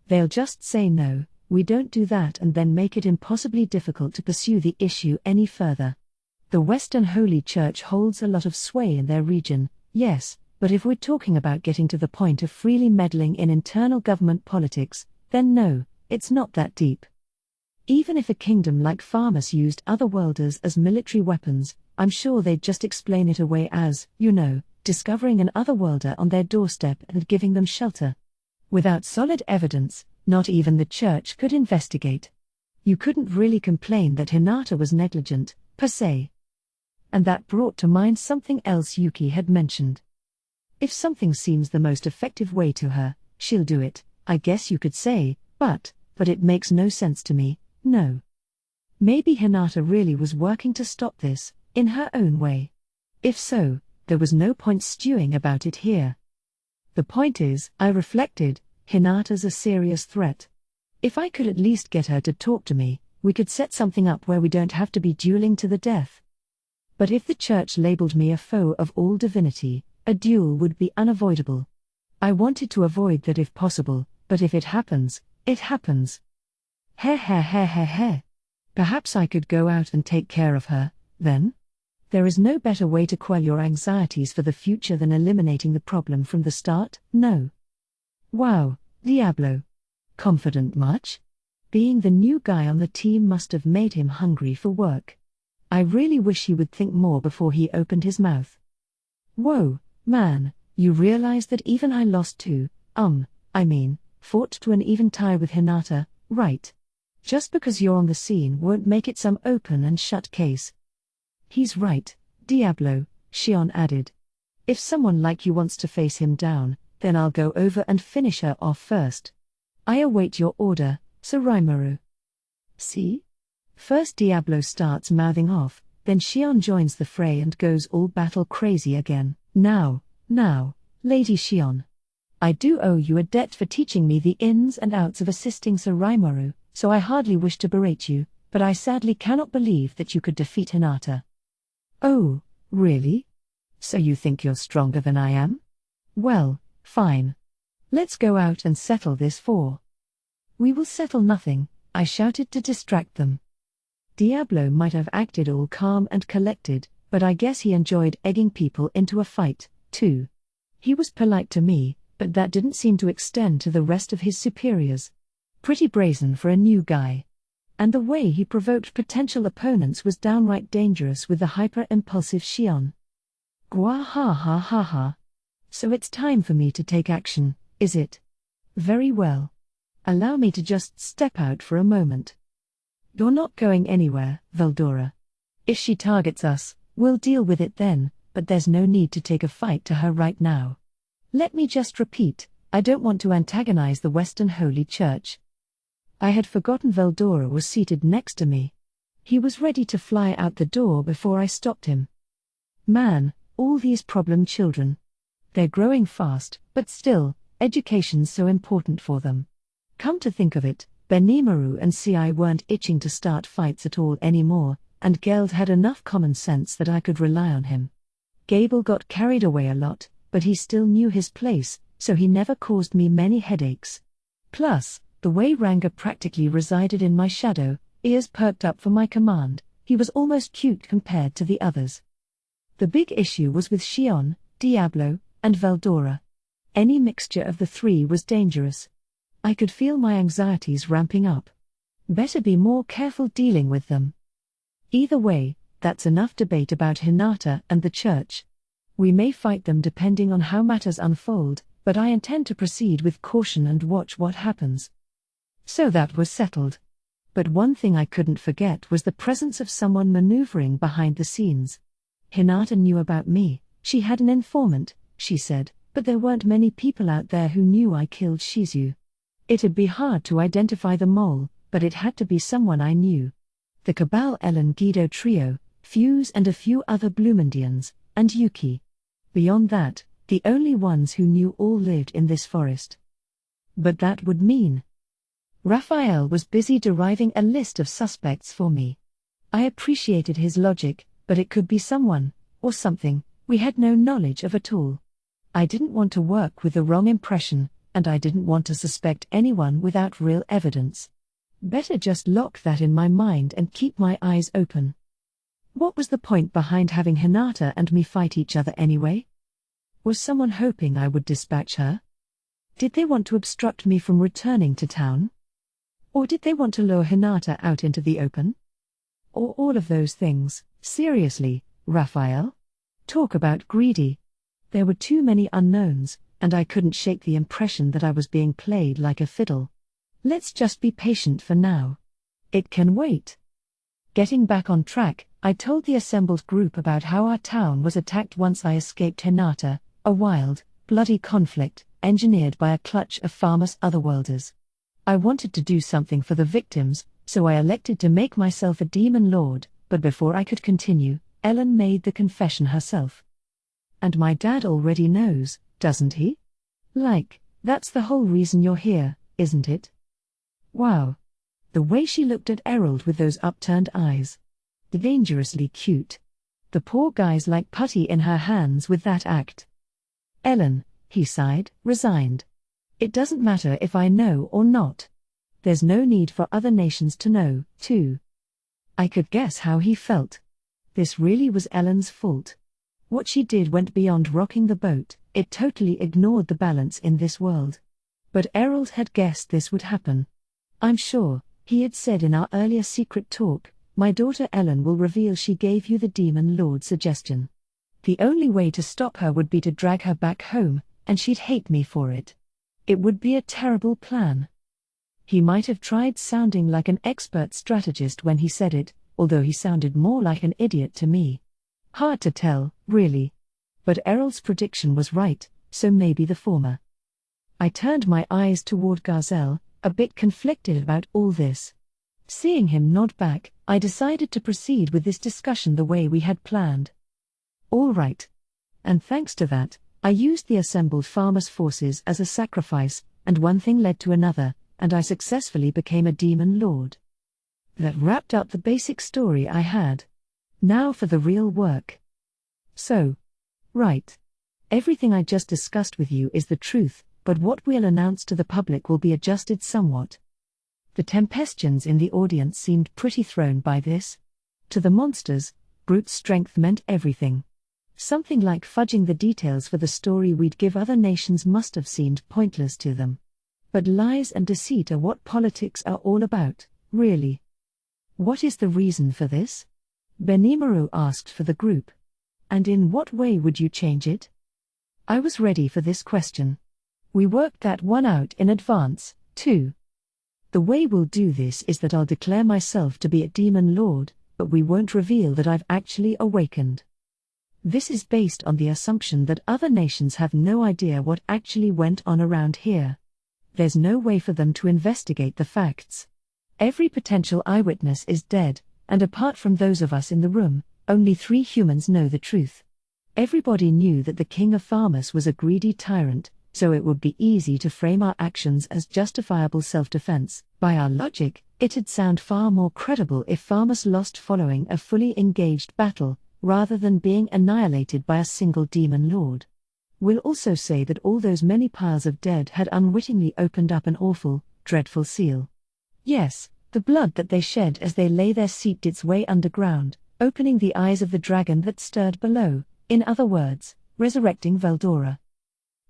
They'll just say no, we don't do that, and then make it impossibly difficult to pursue the issue any further. The Western Holy Church holds a lot of sway in their region, yes, but if we're talking about getting to the point of freely meddling in internal government politics, then no, it's not that deep. Even if a kingdom like Farmus used otherworlders as military weapons, I'm sure they'd just explain it away as, discovering an otherworlder on their doorstep and giving them shelter. Without solid evidence, not even the church could investigate. You couldn't really complain that Hinata was negligent, per se. And that brought to mind something else Yuki had mentioned. If something seems the most effective way to her, she'll do it, I guess you could say, but it makes no sense to me, no. Maybe Hinata really was working to stop this, in her own way. If so, there was no point stewing about it here. The point is, I reflected, Hinata's a serious threat. If I could at least get her to talk to me, we could set something up where we don't have to be dueling to the death. But if the church labeled me a foe of all divinity, a duel would be unavoidable. I wanted to avoid that if possible, but if it happens, it happens. Perhaps I could go out and take care of her, then? There is no better way to quell your anxieties for the future than eliminating the problem from the start, no. Wow, Diablo. Confident much? Being the new guy on the team must have made him hungry for work. I really wish he would think more before he opened his mouth. Whoa, man, you realize that even I lost to, fought to an even tie with Hinata, right? Just because you're on the scene won't make it some open and shut case. He's right, Diablo, Shion added. If someone like you wants to face him down, then I'll go over and finish her off first. I await your order, Sir Raimaru. See? First Diablo starts mouthing off, then Shion joins the fray and goes all battle crazy again. Now, Lady Shion. I do owe you a debt for teaching me the ins and outs of assisting Sir Raimaru, so I hardly wish to berate you, but I sadly cannot believe that you could defeat Hinata. Oh, really? So you think you're stronger than I am? Well, fine. Let's go out and settle this for. We will settle nothing, I shouted to distract them. Diablo might have acted all calm and collected, but I guess he enjoyed egging people into a fight, too. He was polite to me, but that didn't seem to extend to the rest of his superiors. Pretty brazen for a new guy. And the way he provoked potential opponents was downright dangerous with the hyper-impulsive Shion. Gwa ha ha ha ha. So it's time for me to take action, is it? Very well. Allow me to just step out for a moment. You're not going anywhere, Veldora. If she targets us, we'll deal with it then, but there's no need to take a fight to her right now. Let me just repeat, I don't want to antagonize the Western Holy Church. I had forgotten Veldora was seated next to me. He was ready to fly out the door before I stopped him. Man, all these problem children. They're growing fast, but still, education's so important for them. Come to think of it, Benimaru and Ci weren't itching to start fights at all anymore, and Geld had enough common sense that I could rely on him. Gable got carried away a lot, but he still knew his place, so he never caused me many headaches. Plus, the way Ranga practically resided in my shadow, ears perked up for my command, he was almost cute compared to the others. The big issue was with Shion, Diablo, and Veldora. Any mixture of the three was dangerous. I could feel my anxieties ramping up. Better be more careful dealing with them. Either way, that's enough debate about Hinata and the church. We may fight them depending on how matters unfold, but I intend to proceed with caution and watch what happens. So that was settled. But one thing I couldn't forget was the presence of someone maneuvering behind the scenes. Hinata knew about me, she had an informant, she said, but there weren't many people out there who knew I killed Shizu. It'd be hard to identify the mole, but it had to be someone I knew. The Cabal Ellen Guido trio, Fuse and a few other Bloomendians, and Yuki. Beyond that, the only ones who knew all lived in this forest. But that would mean Raphael was busy deriving a list of suspects for me. I appreciated his logic, but it could be someone, or something, we had no knowledge of at all. I didn't want to work with the wrong impression, and I didn't want to suspect anyone without real evidence. Better just lock that in my mind and keep my eyes open. What was the point behind having Hinata and me fight each other anyway? Was someone hoping I would dispatch her? Did they want to obstruct me from returning to town? Or did they want to lure Hinata out into the open? Or all of those things? Seriously, Raphael? Talk about greedy. There were too many unknowns, and I couldn't shake the impression that I was being played like a fiddle. Let's just be patient for now. It can wait. Getting back on track, I told the assembled group about how our town was attacked once I escaped Hinata, a wild, bloody conflict, engineered by a clutch of Farmus otherworlders. I wanted to do something for the victims, so I elected to make myself a demon lord, but before I could continue, Ellen made the confession herself. And my dad already knows, doesn't he? That's the whole reason you're here, isn't it? Wow. The way she looked at Errol with those upturned eyes. Dangerously cute. The poor guy's like putty in her hands with that act. Ellen, he sighed, resigned. It doesn't matter if I know or not. There's no need for other nations to know, too. I could guess how he felt. This really was Ellen's fault. What she did went beyond rocking the boat, it totally ignored the balance in this world. But Errol had guessed this would happen. I'm sure, he had said in our earlier secret talk, my daughter Ellen will reveal she gave you the Demon Lord suggestion. The only way to stop her would be to drag her back home, and she'd hate me for it. It would be a terrible plan. He might have tried sounding like an expert strategist when he said it, although he sounded more like an idiot to me. Hard to tell, really. But Errol's prediction was right, so maybe the former. I turned my eyes toward Garzel, a bit conflicted about all this. Seeing him nod back, I decided to proceed with this discussion the way we had planned. All right. And thanks to that, I used the assembled Farmus forces as a sacrifice, and one thing led to another, and I successfully became a demon lord. That wrapped up the basic story I had. Now for the real work. So. Right. Everything I just discussed with you is the truth, but what we'll announce to the public will be adjusted somewhat. The Tempestians in the audience seemed pretty thrown by this. To the monsters, brute strength meant everything. Something like fudging the details for the story we'd give other nations must have seemed pointless to them. But lies and deceit are what politics are all about, really. What is the reason for this? Benimaru asked for the group. And in what way would you change it? I was ready for this question. We worked that one out in advance, too. The way we'll do this is that I'll declare myself to be a demon lord, but we won't reveal that I've actually awakened. This is based on the assumption that other nations have no idea what actually went on around here. There's no way for them to investigate the facts. Every potential eyewitness is dead, and apart from those of us in the room, only 3 humans know the truth. Everybody knew that the king of Farmus was a greedy tyrant, so it would be easy to frame our actions as justifiable self-defense. By our logic, it'd sound far more credible if Farmus lost following a fully engaged battle, rather than being annihilated by a single demon lord. We'll also say that all those many piles of dead had unwittingly opened up an awful, dreadful seal. Yes, the blood that they shed as they lay there seeped its way underground, opening the eyes of the dragon that stirred below, in other words, resurrecting Veldora.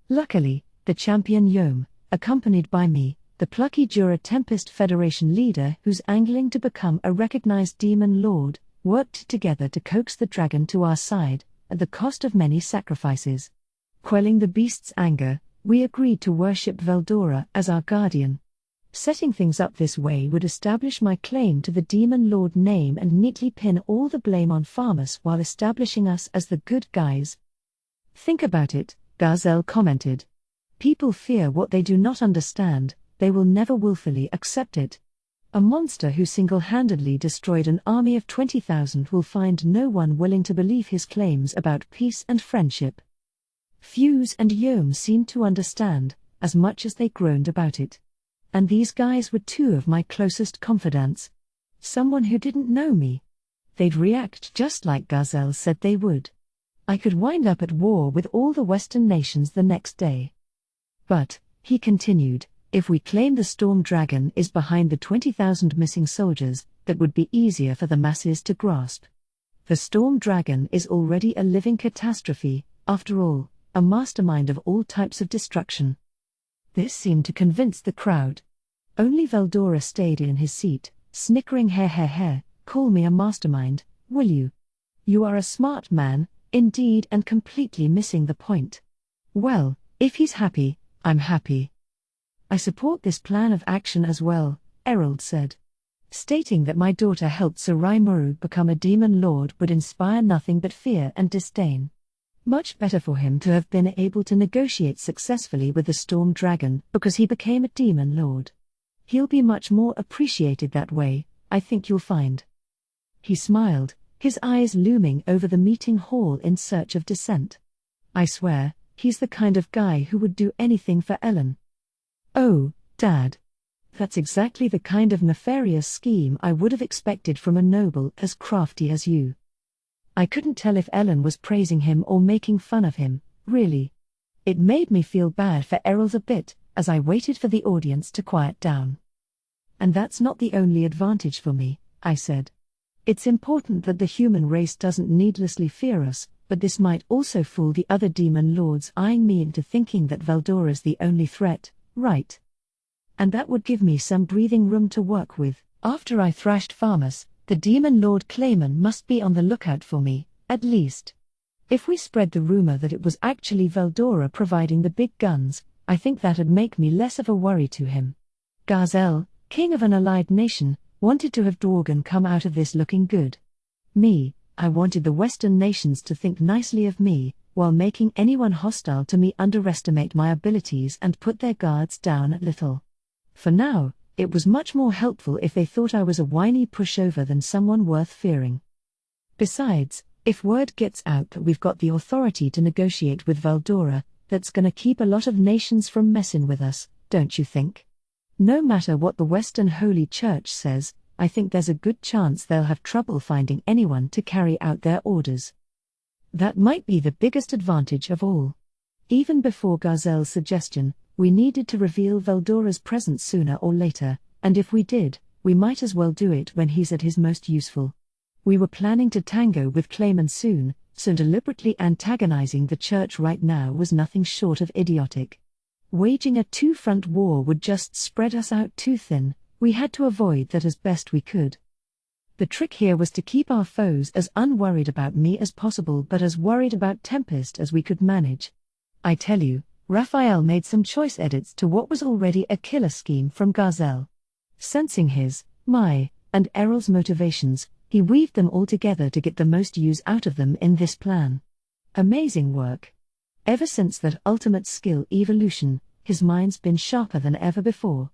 Luckily, the champion Yom, accompanied by me, the plucky Jura Tempest Federation leader who's angling to become a recognized demon lord, worked together to coax the dragon to our side, at the cost of many sacrifices. Quelling the beast's anger, we agreed to worship Veldora as our guardian. Setting things up this way would establish my claim to the demon lord name and neatly pin all the blame on Farmus while establishing us as the good guys. Think about it, Garzel commented. People fear what they do not understand, they will never willfully accept it. A monster who single-handedly destroyed an army of 20,000 will find no one willing to believe his claims about peace and friendship. Fuse and Yom seemed to understand, as much as they groaned about it. And these guys were 2 of my closest confidants. Someone who didn't know me. They'd react just like Garzel said they would. I could wind up at war with all the Western nations the next day. But, he continued, if we claim the Storm Dragon is behind the 20,000 missing soldiers, that would be easier for the masses to grasp. The Storm Dragon is already a living catastrophe, after all, a mastermind of all types of destruction. This seemed to convince the crowd. Only Veldora stayed in his seat, snickering, call me a mastermind, will you? You are a smart man, indeed, and completely missing the point. Well, if he's happy, I'm happy. I support this plan of action as well, Errol said. Stating that my daughter helped Sir Raimaru become a demon lord would inspire nothing but fear and disdain. Much better for him to have been able to negotiate successfully with the Storm Dragon because he became a demon lord. He'll be much more appreciated that way, I think you'll find. He smiled, his eyes looming over the meeting hall in search of dissent. I swear, he's the kind of guy who would do anything for Ellen. Oh, Dad. That's exactly the kind of nefarious scheme I would have expected from a noble as crafty as you. I couldn't tell if Ellen was praising him or making fun of him, really. It made me feel bad for Errol a bit, as I waited for the audience to quiet down. And that's not the only advantage for me, I said. It's important that the human race doesn't needlessly fear us, but this might also fool the other demon lords eyeing me into thinking that Valdora's the only threat, right? And that would give me some breathing room to work with. After I thrashed Farmus, the demon lord Clayman must be on the lookout for me, at least. If we spread the rumor that it was actually Valdora providing the big guns, I think that'd make me less of a worry to him. Garzel, king of an allied nation, wanted to have Dworgen come out of this looking good. Me, I wanted the Western nations to think nicely of me, while making anyone hostile to me underestimate my abilities and put their guards down a little. For now, it was much more helpful if they thought I was a whiny pushover than someone worth fearing. Besides, if word gets out that we've got the authority to negotiate with Valdora, that's gonna keep a lot of nations from messin' with us, don't you think? No matter what the Western Holy Church says, I think there's a good chance they'll have trouble finding anyone to carry out their orders. That might be the biggest advantage of all. Even before Garzel's suggestion, we needed to reveal Valdora's presence sooner or later, and if we did, we might as well do it when he's at his most useful. We were planning to tango with Clayman soon, so deliberately antagonizing the church right now was nothing short of idiotic. Waging a two-front war would just spread us out too thin. We had to avoid that as best we could. The trick here was to keep our foes as unworried about me as possible but as worried about Tempest as we could manage. I tell you, Raphael made some choice edits to what was already a killer scheme from Garzel. Sensing his, my, and Errol's motivations, he weaved them all together to get the most use out of them in this plan. Amazing work. Ever since that ultimate skill evolution, his mind's been sharper than ever before.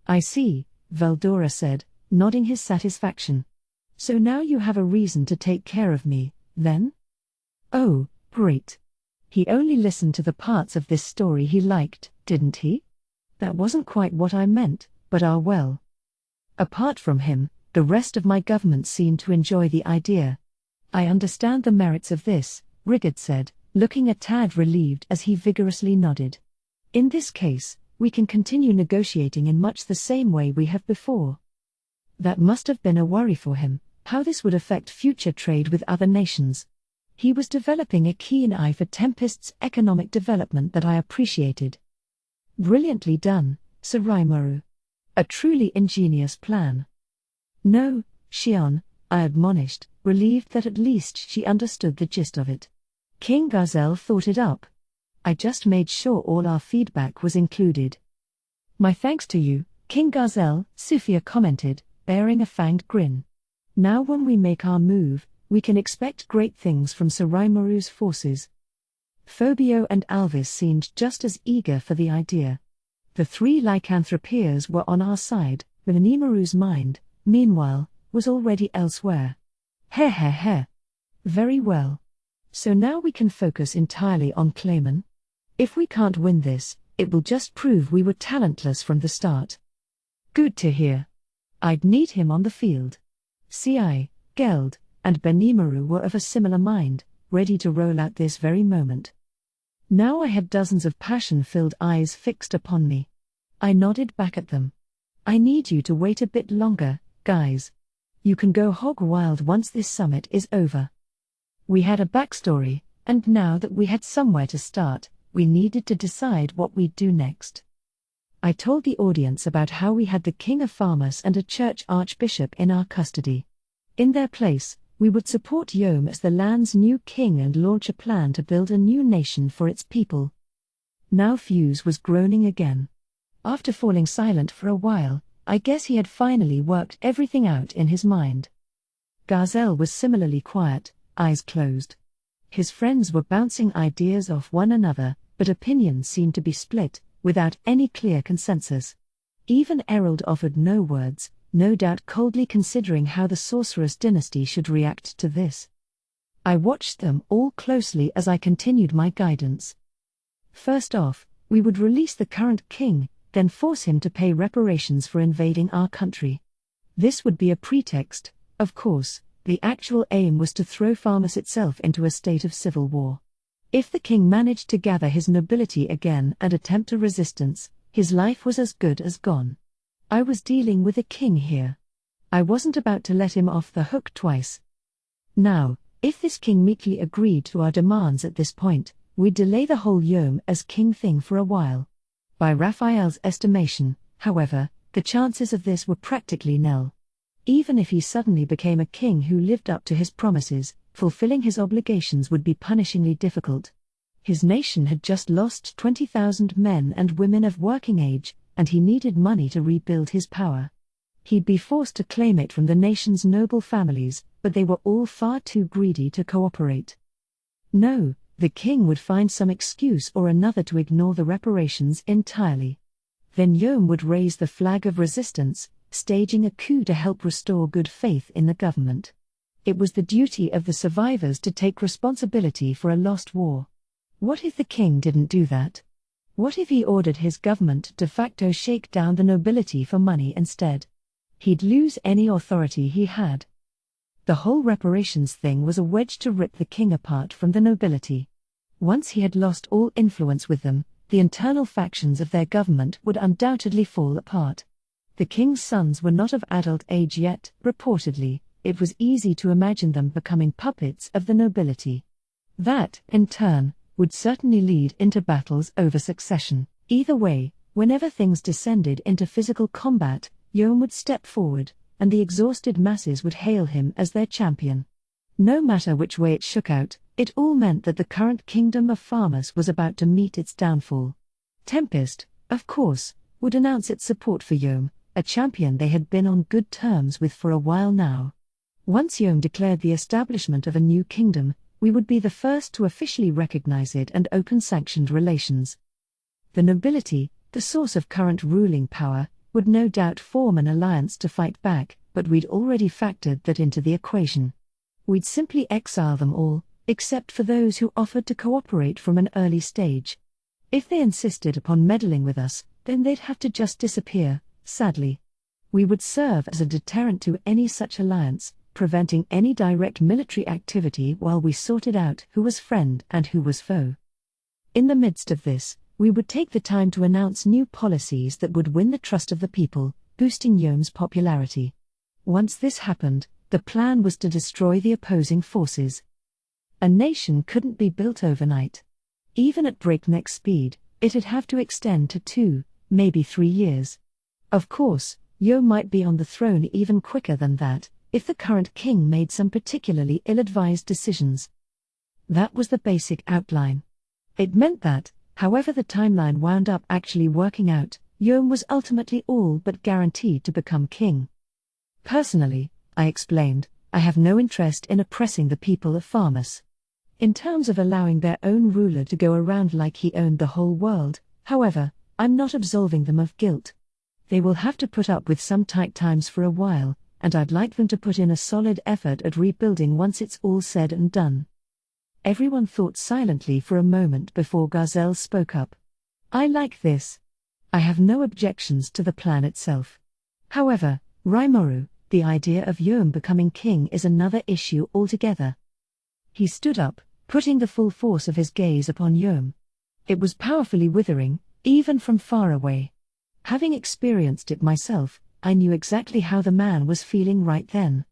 I see, Valdora said, nodding his satisfaction. So now you have a reason to take care of me, then? Oh, great. He only listened to the parts of this story he liked, didn't he? That wasn't quite what I meant, but well. Apart from him, the rest of my government seemed to enjoy the idea. I understand the merits of this, Rigard said, looking a tad relieved as he vigorously nodded. In this case, we can continue negotiating in much the same way we have before. That must have been a worry for him, how this would affect future trade with other nations. He was developing a keen eye for Tempest's economic development that I appreciated. Brilliantly done, Sir Raimaru. A truly ingenious plan. No, Shion, I admonished, relieved that at least she understood the gist of it. King Garzel thought it up. I just made sure all our feedback was included. My thanks to you, King Garzel, Sufia commented, bearing a fanged grin. Now when we make our move, we can expect great things from Sir Raimaru's forces. Phobio and Alvis seemed just as eager for the idea. The three lycanthropeers were on our side, but Nimaru's mind, meanwhile, was already elsewhere. Heh. Very well. So now we can focus entirely on Clayman. If we can't win this, it will just prove we were talentless from the start. Good to hear. I'd need him on the field. Ci, Geld, and Benimaru were of a similar mind, ready to roll out this very moment. Now I had dozens of passion-filled eyes fixed upon me. I nodded back at them. I need you to wait a bit longer, guys. You can go hog wild once this summit is over. We had a backstory, and now that we had somewhere to start, we needed to decide what we'd do next. I told the audience about how we had the King of Farmus and a church archbishop in our custody. In their place, We would support Yom as the land's new king and launch a plan to build a new nation for its people. Now Fuse was groaning again. After falling silent for a while, I guess he had finally worked everything out in his mind. Garzel was similarly quiet, eyes closed. His friends were bouncing ideas off one another, but opinions seemed to be split, without any clear consensus. Even Errol offered no words, no doubt coldly considering how the Sorceress dynasty should react to this. I watched them all closely as I continued my guidance. First off, we would release the current king, then force him to pay reparations for invading our country. This would be a pretext, of course. The actual aim was to throw Farmus itself into a state of civil war. If the king managed to gather his nobility again and attempt a resistance, his life was as good as gone. I was dealing with a king here. I wasn't about to let him off the hook twice. Now, if this king meekly agreed to our demands at this point, we'd delay the whole Yom as king thing for a while. By Raphael's estimation, however, the chances of this were practically nil. Even if he suddenly became a king who lived up to his promises, fulfilling his obligations would be punishingly difficult. His nation had just lost 20,000 men and women of working age, and he needed money to rebuild his power. He'd be forced to claim it from the nation's noble families, but they were all far too greedy to cooperate. No, the king would find some excuse or another to ignore the reparations entirely. Then Yom would raise the flag of resistance, staging a coup to help restore good faith in the government. It was the duty of the survivors to take responsibility for a lost war. What if the king didn't do that? What if he ordered his government to de facto shake down the nobility for money instead? He'd lose any authority he had. The whole reparations thing was a wedge to rip the king apart from the nobility. Once he had lost all influence with them, the internal factions of their government would undoubtedly fall apart. The king's sons were not of adult age yet, reportedly. It was easy to imagine them becoming puppets of the nobility. That, in turn, would certainly lead into battles over succession. Either way, whenever things descended into physical combat, Yom would step forward, and the exhausted masses would hail him as their champion. No matter which way it shook out, it all meant that the current kingdom of Farmus was about to meet its downfall. Tempest, of course, would announce its support for Yom, a champion they had been on good terms with for a while now. Once Yom declared the establishment of a new kingdom, we would be the first to officially recognize it and open sanctioned relations. The nobility, the source of current ruling power, would no doubt form an alliance to fight back, but we'd already factored that into the equation. We'd simply exile them all, except for those who offered to cooperate from an early stage. If they insisted upon meddling with us, then they'd have to just disappear, sadly. We would serve as a deterrent to any such alliance, preventing any direct military activity while we sorted out who was friend and who was foe. In the midst of this, we would take the time to announce new policies that would win the trust of the people, boosting Yom's popularity. Once this happened, the plan was to destroy the opposing forces. A nation couldn't be built overnight. Even at breakneck speed, it'd have to extend to 2, maybe 3 years. Of course, Yom might be on the throne even quicker than that, if the current king made some particularly ill-advised decisions. That was the basic outline. It meant that, however the timeline wound up actually working out, Yom was ultimately all but guaranteed to become king. Personally, I explained, I have no interest in oppressing the people of Farmus. In terms of allowing their own ruler to go around like he owned the whole world, however, I'm not absolving them of guilt. They will have to put up with some tight times for a while, and I'd like them to put in a solid effort at rebuilding once it's all said and done. Everyone thought silently for a moment before Garzel spoke up. I like this. I have no objections to the plan itself. However, Raimaru, the idea of Yom becoming king is another issue altogether. He stood up, putting the full force of his gaze upon Yom. It was powerfully withering, even from far away. Having experienced it myself, I knew exactly how the man was feeling right then.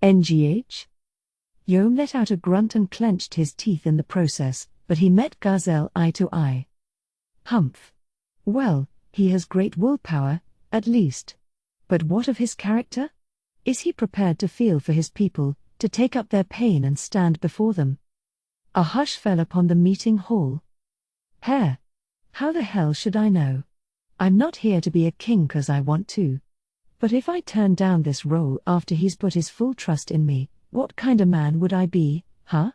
NGH? Yom let out a grunt and clenched his teeth in the process, but he met Garzel eye to eye. Humph. Well, he has great willpower, at least. But what of his character? Is he prepared to feel for his people, to take up their pain and stand before them. A hush fell upon the meeting hall. How the hell should I know? I'm not here to be a king 'cause I want to. But if I turn down this role after he's put his full trust in me, what kinda man would I be, huh?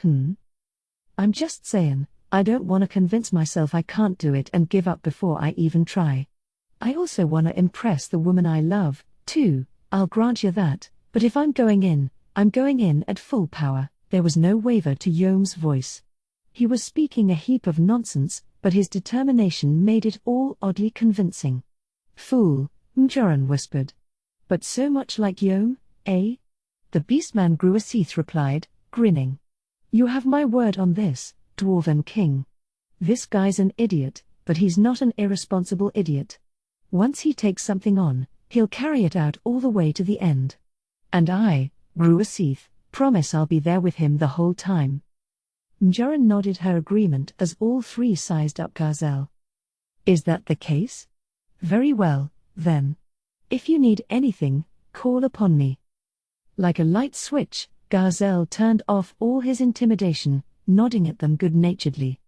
I'm just saying, I don't wanna convince myself I can't do it and give up before I even try. I also wanna impress the woman I love, too, I'll grant you that, but if I'm going in at full power. There was no waver to Yome's voice. He was speaking a heap of nonsense, but his determination made it all oddly convincing. Fool, Mjoran whispered. But so much like Yome, eh? The beastman Gruaseath replied, grinning. You have my word on this, Dwarven King. This guy's an idiot, but he's not an irresponsible idiot. Once he takes something on, he'll carry it out all the way to the end. And I, Gruaseath, promise I'll be there with him the whole time. Mjoran nodded her agreement as all three sized up Garzel. Is that the case? Very well, then. If you need anything, call upon me. Like a light switch, Garzel turned off all his intimidation, nodding at them good-naturedly.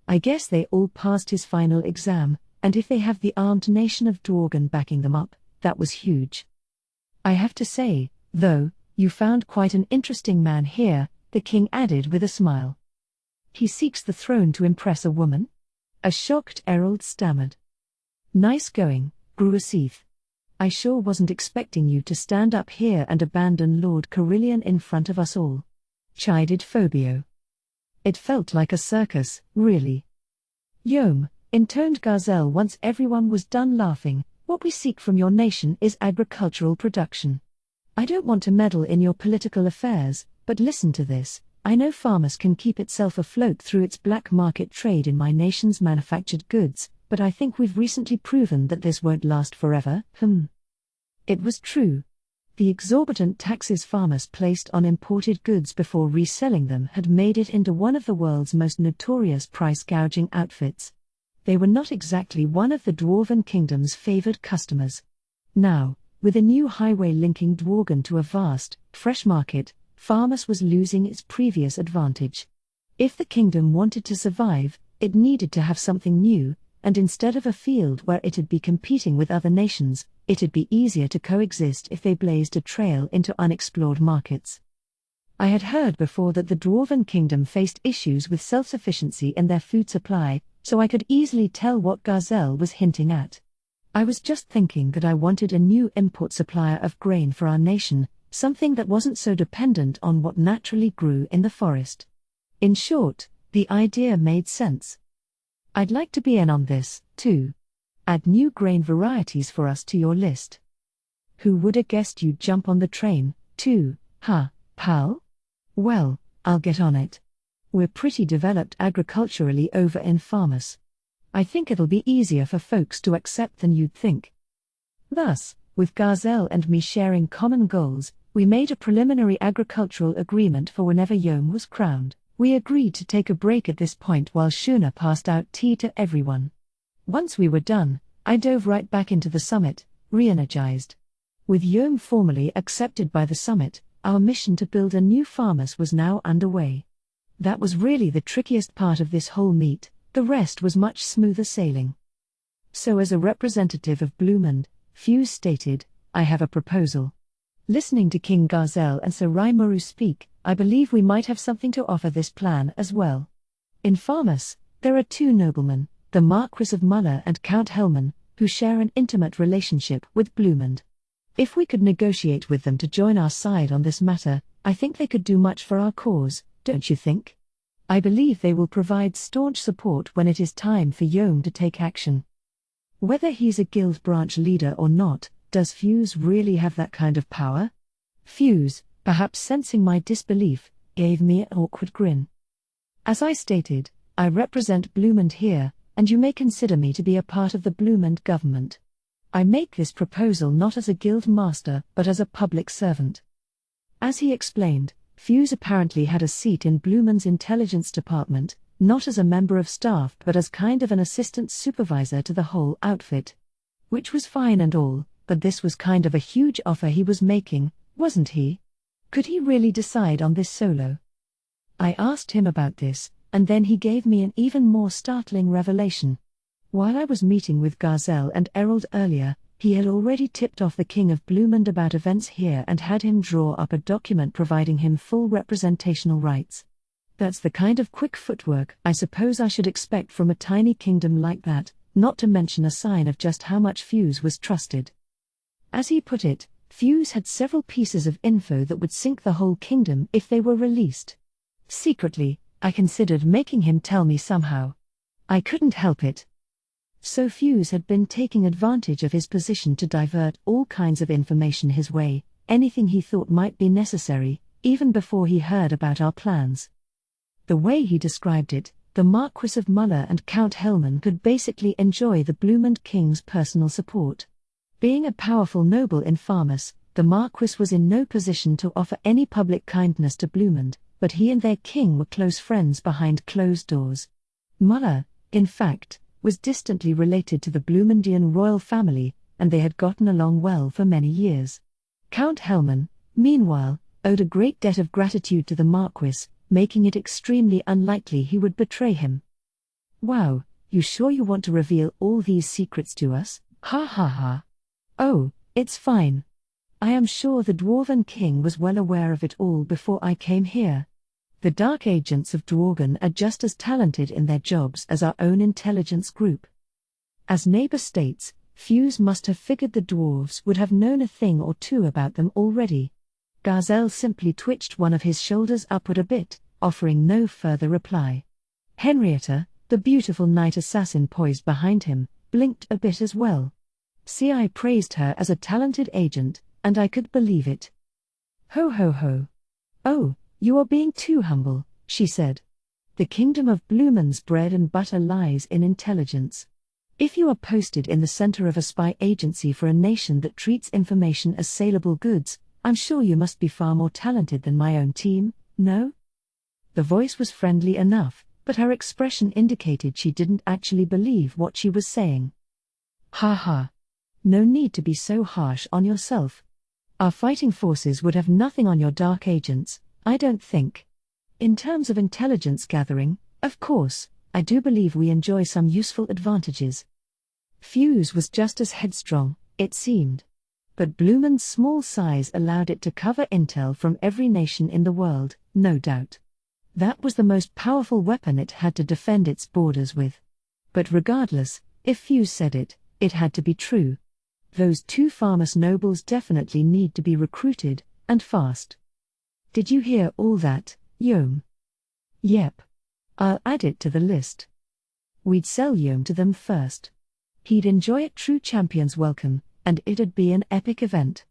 I guess they all passed his final exam, and if they have the armed nation of Dworgen backing them up, that was huge. I have to say, though, you found quite an interesting man here, the king added with a smile. He seeks the throne to impress a woman? A shocked herald stammered. Nice going, Gruaseath. I sure wasn't expecting you to stand up here and abandon Lord Carillion in front of us all. Chided Phobio. It felt like a circus, really. Yome, intoned Garzel once everyone was done laughing, what we seek from your nation is agricultural production. I don't want to meddle in your political affairs, but listen to this. I know Farmers can keep itself afloat through its black market trade in my nation's manufactured goods, but I think we've recently proven that this won't last forever. It was true. The exorbitant taxes farmers placed on imported goods before reselling them had made it into one of the world's most notorious price-gouging outfits. They were not exactly one of the Dwarven Kingdom's favored customers. Now, with a new highway linking Dworgen to a vast, fresh market, Farmers was losing its previous advantage. If the kingdom wanted to survive, it needed to have something new, and instead of a field where it'd be competing with other nations, it'd be easier to coexist if they blazed a trail into unexplored markets. I had heard before that the Dwarven Kingdom faced issues with self-sufficiency in their food supply, so I could easily tell what Garzel was hinting at. I was just thinking that I wanted a new import supplier of grain for our nation, something that wasn't so dependent on what naturally grew in the forest. In short, the idea made sense. I'd like to be in on this, too. Add new grain varieties for us to your list. Who would have guessed you'd jump on the train, too, huh, pal? Well, I'll get on it. We're pretty developed agriculturally over in Farmers. I think it'll be easier for folks to accept than you'd think. Thus, with Garzel and me sharing common goals, we made a preliminary agricultural agreement for whenever Yome was crowned. We agreed to take a break at this point while Shuna passed out tea to everyone. Once we were done, I dove right back into the summit, re-energized. With Yome formally accepted by the summit, our mission to build a new Farmers was now underway. That was really the trickiest part of this whole meet, the rest was much smoother sailing. So as a representative of Blumund, Fuse stated, I have a proposal. Listening to King Garzel and Sir Raimaru speak, I believe we might have something to offer this plan as well. In Farmers, there are two noblemen, the Marquis of Muller and Count Helman, who share an intimate relationship with Blumund. If we could negotiate with them to join our side on this matter, I think they could do much for our cause, don't you think? I believe they will provide staunch support when it is time for Yome to take action. Whether he's a guild branch leader or not, does Fuse really have that kind of power? Fuse, perhaps sensing my disbelief, gave me an awkward grin. As I stated, I represent Blumund here, and you may consider me to be a part of the Blumund government. I make this proposal not as a guild master but as a public servant. As he explained, Fuse apparently had a seat in Blumund's intelligence department, not as a member of staff but as kind of an assistant supervisor to the whole outfit. Which was fine and all, but this was kind of a huge offer he was making, wasn't he? Could he really decide on this solo? I asked him about this, and then he gave me an even more startling revelation. While I was meeting with Garzel and Errol earlier, he had already tipped off the King of Blumund about events here and had him draw up a document providing him full representational rights. That's the kind of quick footwork I suppose I should expect from a tiny kingdom like that, not to mention a sign of just how much Fuse was trusted. As he put it, Fuse had several pieces of info that would sink the whole kingdom if they were released. Secretly, I considered making him tell me somehow. I couldn't help it. So Fuse had been taking advantage of his position to divert all kinds of information his way, anything he thought might be necessary, even before he heard about our plans. The way he described it, the Marquis of Muller and Count Helman could basically enjoy the Blumund king's personal support. Being a powerful noble in Farmus, the Marquis was in no position to offer any public kindness to Blumund, but he and their king were close friends behind closed doors. Muller, in fact, was distantly related to the Blumundian royal family, and they had gotten along well for many years. Count Helman, meanwhile, owed a great debt of gratitude to the Marquis, making it extremely unlikely he would betray him. Wow, you sure you want to reveal all these secrets to us? Ha ha ha. Oh, it's fine. I am sure the Dwarven King was well aware of it all before I came here. The Dark Agents of Dworgen are just as talented in their jobs as our own intelligence group. As neighbor states, Fuse must have figured the dwarves would have known a thing or two about them already. Garzel simply twitched one of his shoulders upward a bit, offering no further reply. Henrietta, the beautiful knight assassin poised behind him, blinked a bit as well. See, I praised her as a talented agent, and I could believe it. Ho ho ho. Oh, you are being too humble, she said. The kingdom of Blumund's bread and butter lies in intelligence. If you are posted in the center of a spy agency for a nation that treats information as saleable goods, I'm sure you must be far more talented than my own team, no? The voice was friendly enough, but her expression indicated she didn't actually believe what she was saying. Ha ha. No need to be so harsh on yourself. Our fighting forces would have nothing on your dark agents, I don't think. In terms of intelligence gathering, of course, I do believe we enjoy some useful advantages. Fuse was just as headstrong, it seemed. But Blumund's small size allowed it to cover intel from every nation in the world, no doubt. That was the most powerful weapon it had to defend its borders with. But regardless, if Fuse said it, it had to be true. Those two Farmus nobles definitely need to be recruited, and fast. Did you hear all that, Yom? Yep. I'll add it to the list. We'd sell Yom to them first. He'd enjoy a true champion's welcome, and it'd be an epic event.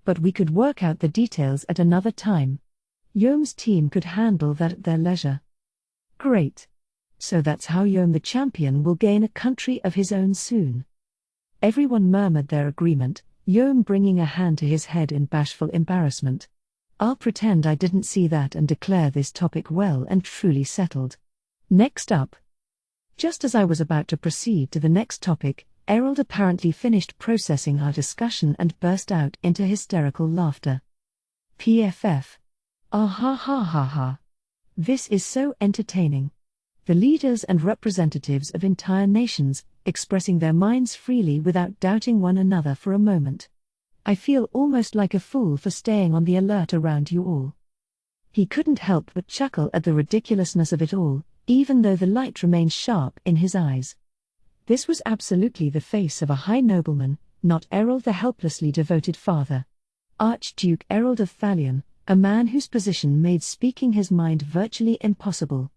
But we could work out the details at another time. Yom's team could handle that at their leisure. Great. So that's how Yom the champion will gain a country of his own soon. Everyone murmured their agreement, Yom bringing a hand to his head in bashful embarrassment. I'll pretend I didn't see that and declare this topic well and truly settled. Next up. Just as I was about to proceed to the next topic, Errol apparently finished processing our discussion and burst out into hysterical laughter. PFF. Ah ha ha ha ha. This is so entertaining. The leaders and representatives of entire nations, expressing their minds freely without doubting one another for a moment. I feel almost like a fool for staying on the alert around you all. He couldn't help but chuckle at the ridiculousness of it all, even though the light remained sharp in his eyes. This was absolutely the face of a high nobleman, not Errol the helplessly devoted father. Archduke Errol of Thalion, a man whose position made speaking his mind virtually impossible.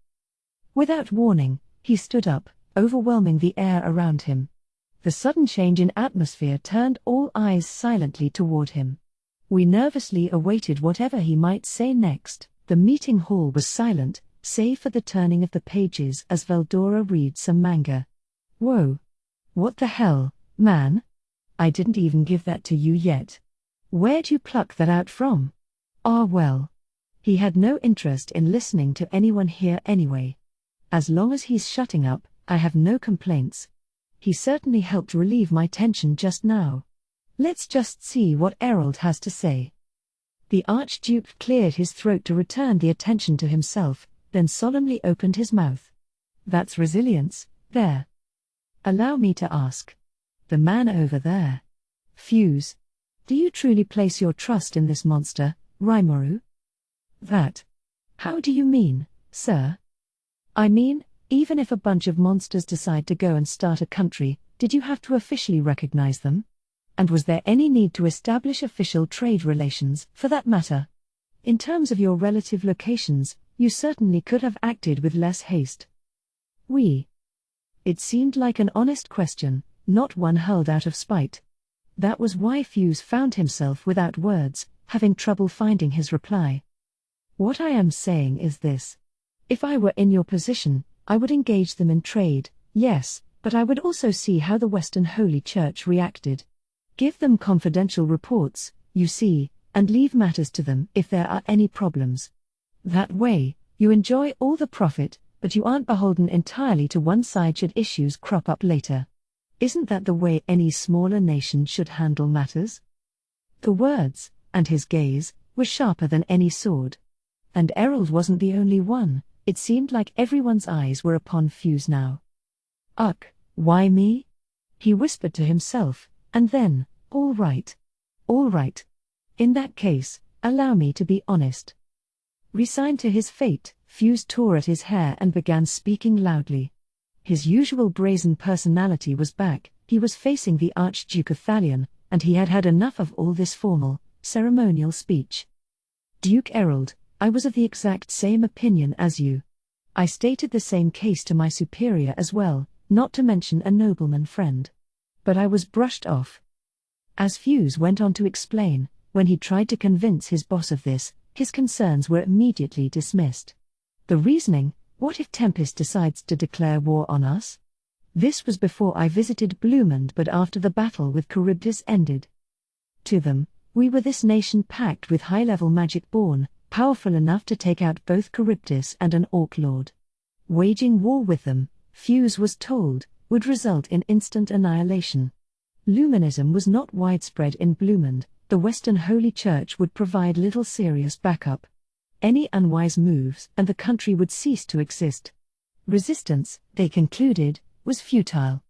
Without warning, he stood up, overwhelming the air around him. The sudden change in atmosphere turned all eyes silently toward him. We nervously awaited whatever he might say next. The meeting hall was silent, save for the turning of the pages as Veldora read some manga. Whoa. What the hell, man? I didn't even give that to you yet. Where'd you pluck that out from? Ah well. He had no interest in listening to anyone here anyway. As long as he's shutting up, I have no complaints. He certainly helped relieve my tension just now. Let's just see what Errol has to say. The Archduke cleared his throat to return the attention to himself, then solemnly opened his mouth. That's resilience, there. Allow me to ask. The man over there. Fuse. Do you truly place your trust in this monster, Rimuru? That. How do you mean, sir? I mean, even if a bunch of monsters decide to go and start a country, did you have to officially recognize them? And was there any need to establish official trade relations, for that matter? In terms of your relative locations, you certainly could have acted with less haste. It seemed like an honest question, not one hurled out of spite. That was why Fuse found himself without words, having trouble finding his reply. What I am saying is this. If I were in your position, I would engage them in trade, yes, but I would also see how the Western Holy Church reacted. Give them confidential reports, you see, and leave matters to them if there are any problems. That way, you enjoy all the profit, but you aren't beholden entirely to one side should issues crop up later. Isn't that the way any smaller nation should handle matters? The words, and his gaze, were sharper than any sword. And Errol wasn't the only one, it seemed like everyone's eyes were upon Fuse now. Ugh, why me? He whispered to himself, and then, all right. All right. In that case, allow me to be honest. Resigned to his fate, Fuse tore at his hair and began speaking loudly. His usual brazen personality was back, he was facing the Archduke of Thalion, and he had had enough of all this formal, ceremonial speech. Duke Errol, I was of the exact same opinion as you. I stated the same case to my superior as well, not to mention a nobleman friend. But I was brushed off. As Fuse went on to explain, when he tried to convince his boss of this, his concerns were immediately dismissed. The reasoning, what if Tempest decides to declare war on us? This was before I visited Blumund but after the battle with Charybdis ended. To them, we were this nation packed with high-level magic born, powerful enough to take out both Charybdis and an Orc Lord. Waging war with them, Fuse was told, would result in instant annihilation. Luminism was not widespread in Blumund, the Western Holy Church would provide little serious backup. Any unwise moves and the country would cease to exist. Resistance, they concluded, was futile.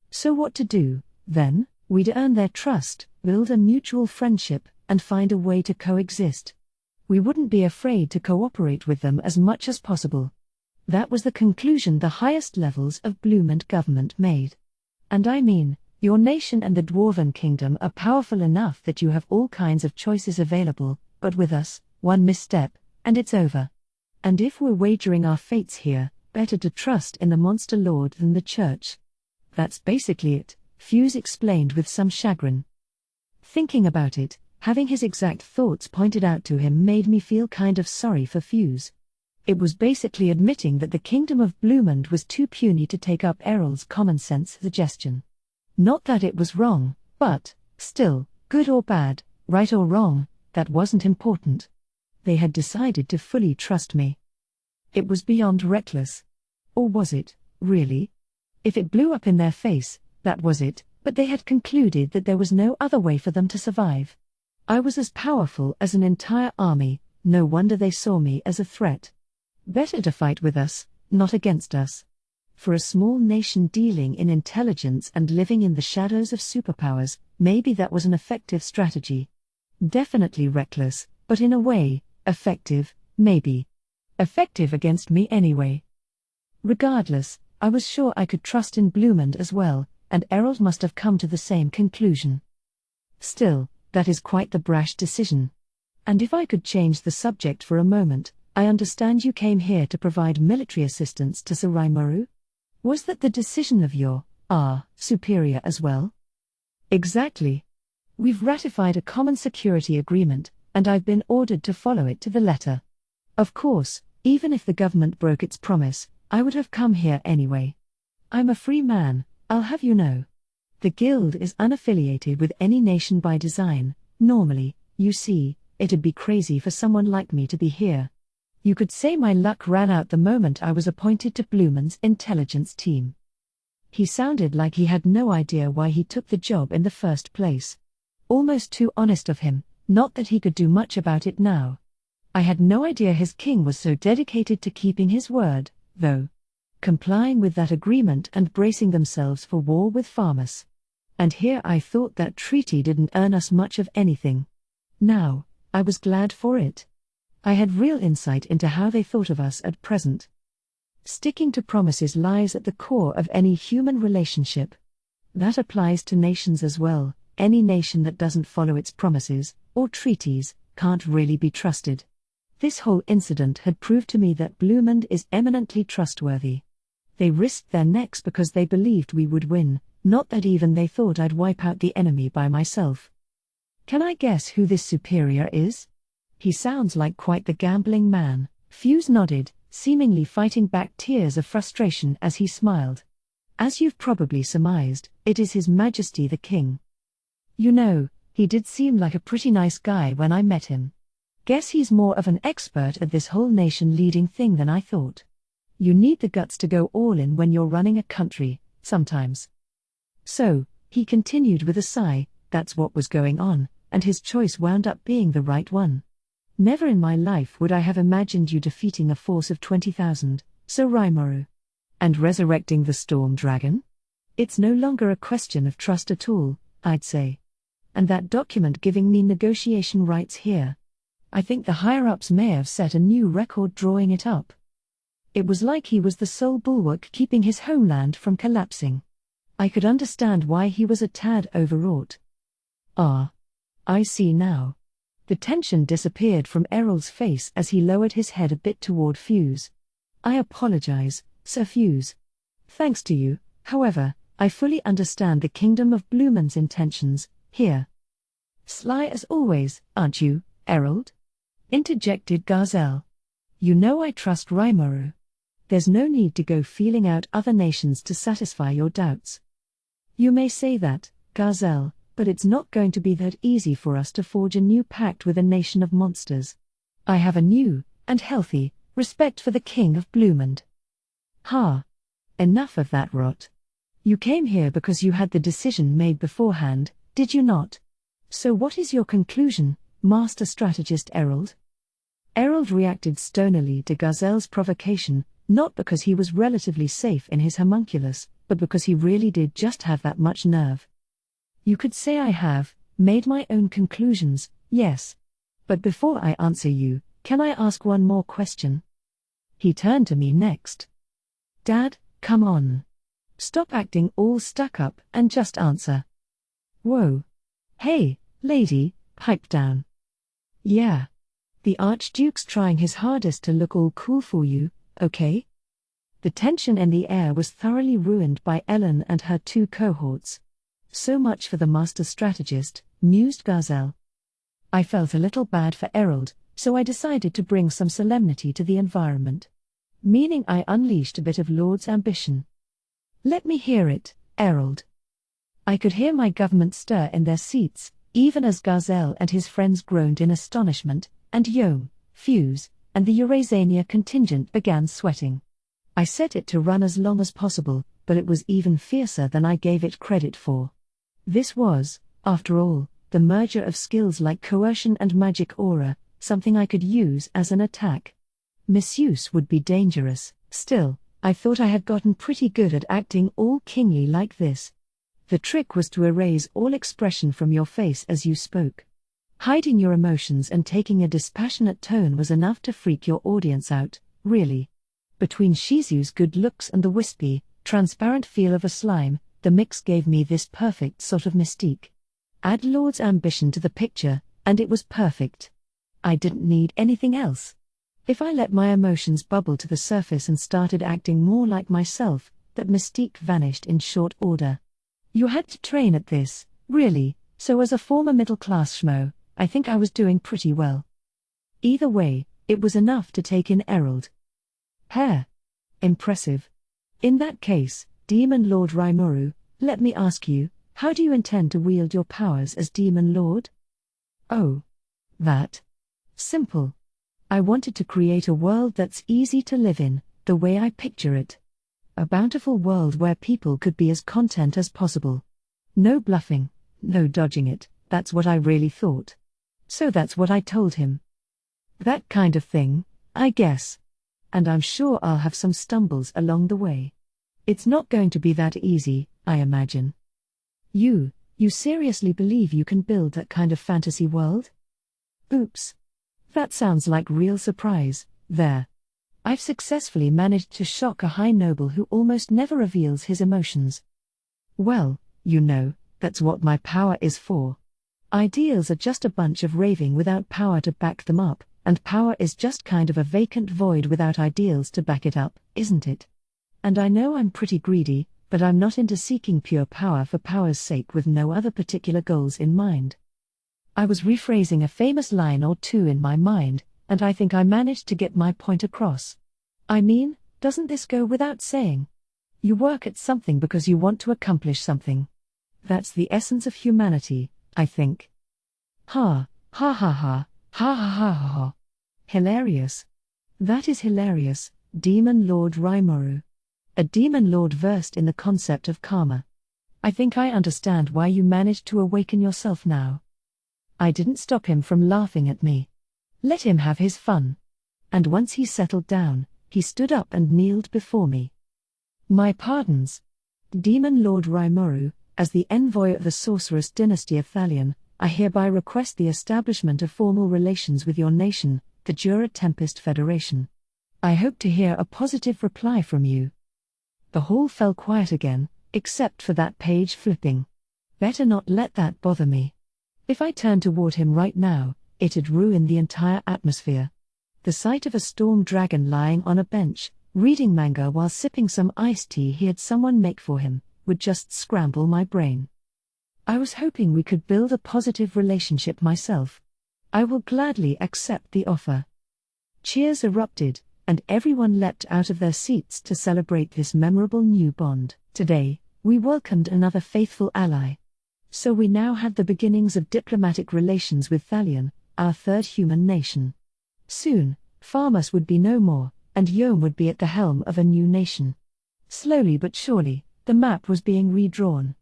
So what to do, then? We'd earn their trust, build a mutual friendship, and find a way to coexist. We wouldn't be afraid to cooperate with them as much as possible. That was the conclusion the highest levels of Blumund government made. And I mean, your nation and the Dwarven Kingdom are powerful enough that you have all kinds of choices available, but with us, one misstep, and it's over. And if we're wagering our fates here, better to trust in the Monster Lord than the Church. That's basically it, Fuse explained with some chagrin. Thinking about it, having his exact thoughts pointed out to him made me feel kind of sorry for Fuse. It was basically admitting that the Kingdom of Blumund was too puny to take up Errol's common-sense suggestion. Not that it was wrong, but, still, good or bad, right or wrong, that wasn't important. They had decided to fully trust me. It was beyond reckless. Or was it, really? If it blew up in their face, that was it, but they had concluded that there was no other way for them to survive. I was as powerful as an entire army, no wonder they saw me as a threat. Better to fight with us, not against us. For a small nation dealing in intelligence and living in the shadows of superpowers, maybe that was an effective strategy. Definitely reckless, but in a way, effective, maybe. Effective against me anyway. Regardless, I was sure I could trust in Blumund as well, and Errol must have come to the same conclusion. Still, that is quite the brash decision. And if I could change the subject for a moment, I understand you came here to provide military assistance to Sir Rimuru? Was that the decision of your, superior as well? Exactly. We've ratified a common security agreement, and I've been ordered to follow it to the letter. Of course, even if the government broke its promise, I would have come here anyway. I'm a free man, I'll have you know. The guild is unaffiliated with any nation by design. Normally, you see, it'd be crazy for someone like me to be here. You could say my luck ran out the moment I was appointed to Blumund's intelligence team. He sounded like he had no idea why he took the job in the first place. Almost too honest of him, Not that he could do much about it now. I had no idea his king was so dedicated to keeping his word, though. Complying with that agreement and bracing themselves for war with Farmus. And here I thought that treaty didn't earn us much of anything. Now, I was glad for it. I had real insight into how they thought of us at present. Sticking to promises lies at the core of any human relationship. That applies to nations as well. Any nation that doesn't follow its promises, or treaties, can't really be trusted. This whole incident had proved to me that Blumund is eminently trustworthy. They risked their necks because they believed we would win, not that even they thought I'd wipe out the enemy by myself. Can I guess who this superior is? He sounds like quite the gambling man. Fuse nodded, seemingly fighting back tears of frustration as he smiled. As you've probably surmised, it is His Majesty the King. You know, he did seem like a pretty nice guy when I met him. Guess he's more of an expert at this whole nation-leading thing than I thought. You need the guts to go all in when you're running a country, sometimes. So, he continued with a sigh, that's what was going on, and his choice wound up being the right one. Never in my life would I have imagined you defeating a force of 20,000, so Raimaru. And resurrecting the storm dragon? It's no longer a question of trust at all, I'd say. And that document giving me negotiation rights here. I think the higher-ups may have set a new record drawing it up. It was like he was the sole bulwark keeping his homeland from collapsing. I could understand why he was a tad overwrought. Ah. I see now. The tension disappeared from Errol's face as he lowered his head a bit toward Fuse. I apologize, Sir Fuse. Thanks to you, however, I fully understand the Kingdom of Blumund's intentions, here. Sly as always, aren't you, Errol? Interjected Garzel. You know I trust Raimaru. There's no need to go feeling out other nations to satisfy your doubts. You may say that, Garzel, but it's not going to be that easy for us to forge a new pact with a nation of monsters. I have a new, and healthy, respect for the King of Blumund. Ha! Enough of that rot. You came here because you had the decision made beforehand, did you not? So what is your conclusion, Master Strategist Errol? Errol reacted stonily to Garzel's provocation, not because he was relatively safe in his homunculus, but because he really did just have that much nerve. You could say I have made my own conclusions, yes. But before I answer you, can I ask one more question? He turned to me next. Dad, come on. Stop acting all stuck up and just answer. Whoa. Hey, lady, pipe down. Yeah. The Archduke's trying his hardest to look all cool for you, okay? The tension in the air was thoroughly ruined by Ellen and her two cohorts. So much for the master strategist, mused Garzel. I felt a little bad for Errol, so I decided to bring some solemnity to the environment. Meaning I unleashed a bit of Lord's ambition. Let me hear it, Errol. I could hear my government stir in their seats, even as Garzel and his friends groaned in astonishment, and Yom, Fuse, and the Eurasania contingent began sweating. I set it to run as long as possible, but it was even fiercer than I gave it credit for. This was, after all, the merger of skills like coercion and magic aura, something I could use as an attack. Misuse would be dangerous, still, I thought I had gotten pretty good at acting all kingly like this. The trick was to erase all expression from your face as you spoke. Hiding your emotions and taking a dispassionate tone was enough to freak your audience out, really. Between Shizu's good looks and the wispy, transparent feel of a slime, the mix gave me this perfect sort of mystique. Add Lord's ambition to the picture, and it was perfect. I didn't need anything else. If I let my emotions bubble to the surface and started acting more like myself, that mystique vanished in short order. You had to train at this, really, so as a former middle-class schmo, I think I was doing pretty well. Either way, it was enough to take in Errol. Hair. Impressive. In that case, Demon Lord Raimaru, let me ask you, how do you intend to wield your powers as Demon Lord? Oh. That. Simple. I wanted to create a world that's easy to live in, the way I picture it. A bountiful world where people could be as content as possible. No bluffing, no dodging it, that's what I really thought. So that's what I told him. That kind of thing, I guess. And I'm sure I'll have some stumbles along the way. It's not going to be that easy, I imagine. You seriously believe you can build that kind of fantasy world? Oops. That sounds like real surprise, there. I've successfully managed to shock a high noble who almost never reveals his emotions. Well, that's what my power is for. Ideals are just a bunch of raving without power to back them up, and power is just kind of a vacant void without ideals to back it up, isn't it? And I know I'm pretty greedy, but I'm not into seeking pure power for power's sake with no other particular goals in mind. I was rephrasing a famous line or two in my mind, and I think I managed to get my point across. I mean, doesn't this go without saying? You work at something because you want to accomplish something. That's the essence of humanity, I think. Ha, ha ha ha, ha ha ha ha ha. Hilarious. That is hilarious, Demon Lord Rimuru. A demon lord versed in the concept of karma. I think I understand why you managed to awaken yourself now. I didn't stop him from laughing at me. Let him have his fun. And once he settled down, he stood up and kneeled before me. My pardons. Demon Lord Rimuru, as the envoy of the sorceress dynasty of Thalion, I hereby request the establishment of formal relations with your nation, the Jura Tempest Federation. I hope to hear a positive reply from you. The hall fell quiet again, except for that page flipping. Better not let that bother me. If I turned toward him right now, it'd ruin the entire atmosphere. The sight of a storm dragon lying on a bench, reading manga while sipping some iced tea he had someone make for him, would just scramble my brain. I was hoping we could build a positive relationship myself. I will gladly accept the offer. Cheers erupted, and everyone leapt out of their seats to celebrate this memorable new bond. Today, we welcomed another faithful ally. So we now had the beginnings of diplomatic relations with Thalion, our third human nation. Soon, Farmus would be no more, and Yom would be at the helm of a new nation. Slowly but surely, the map was being redrawn.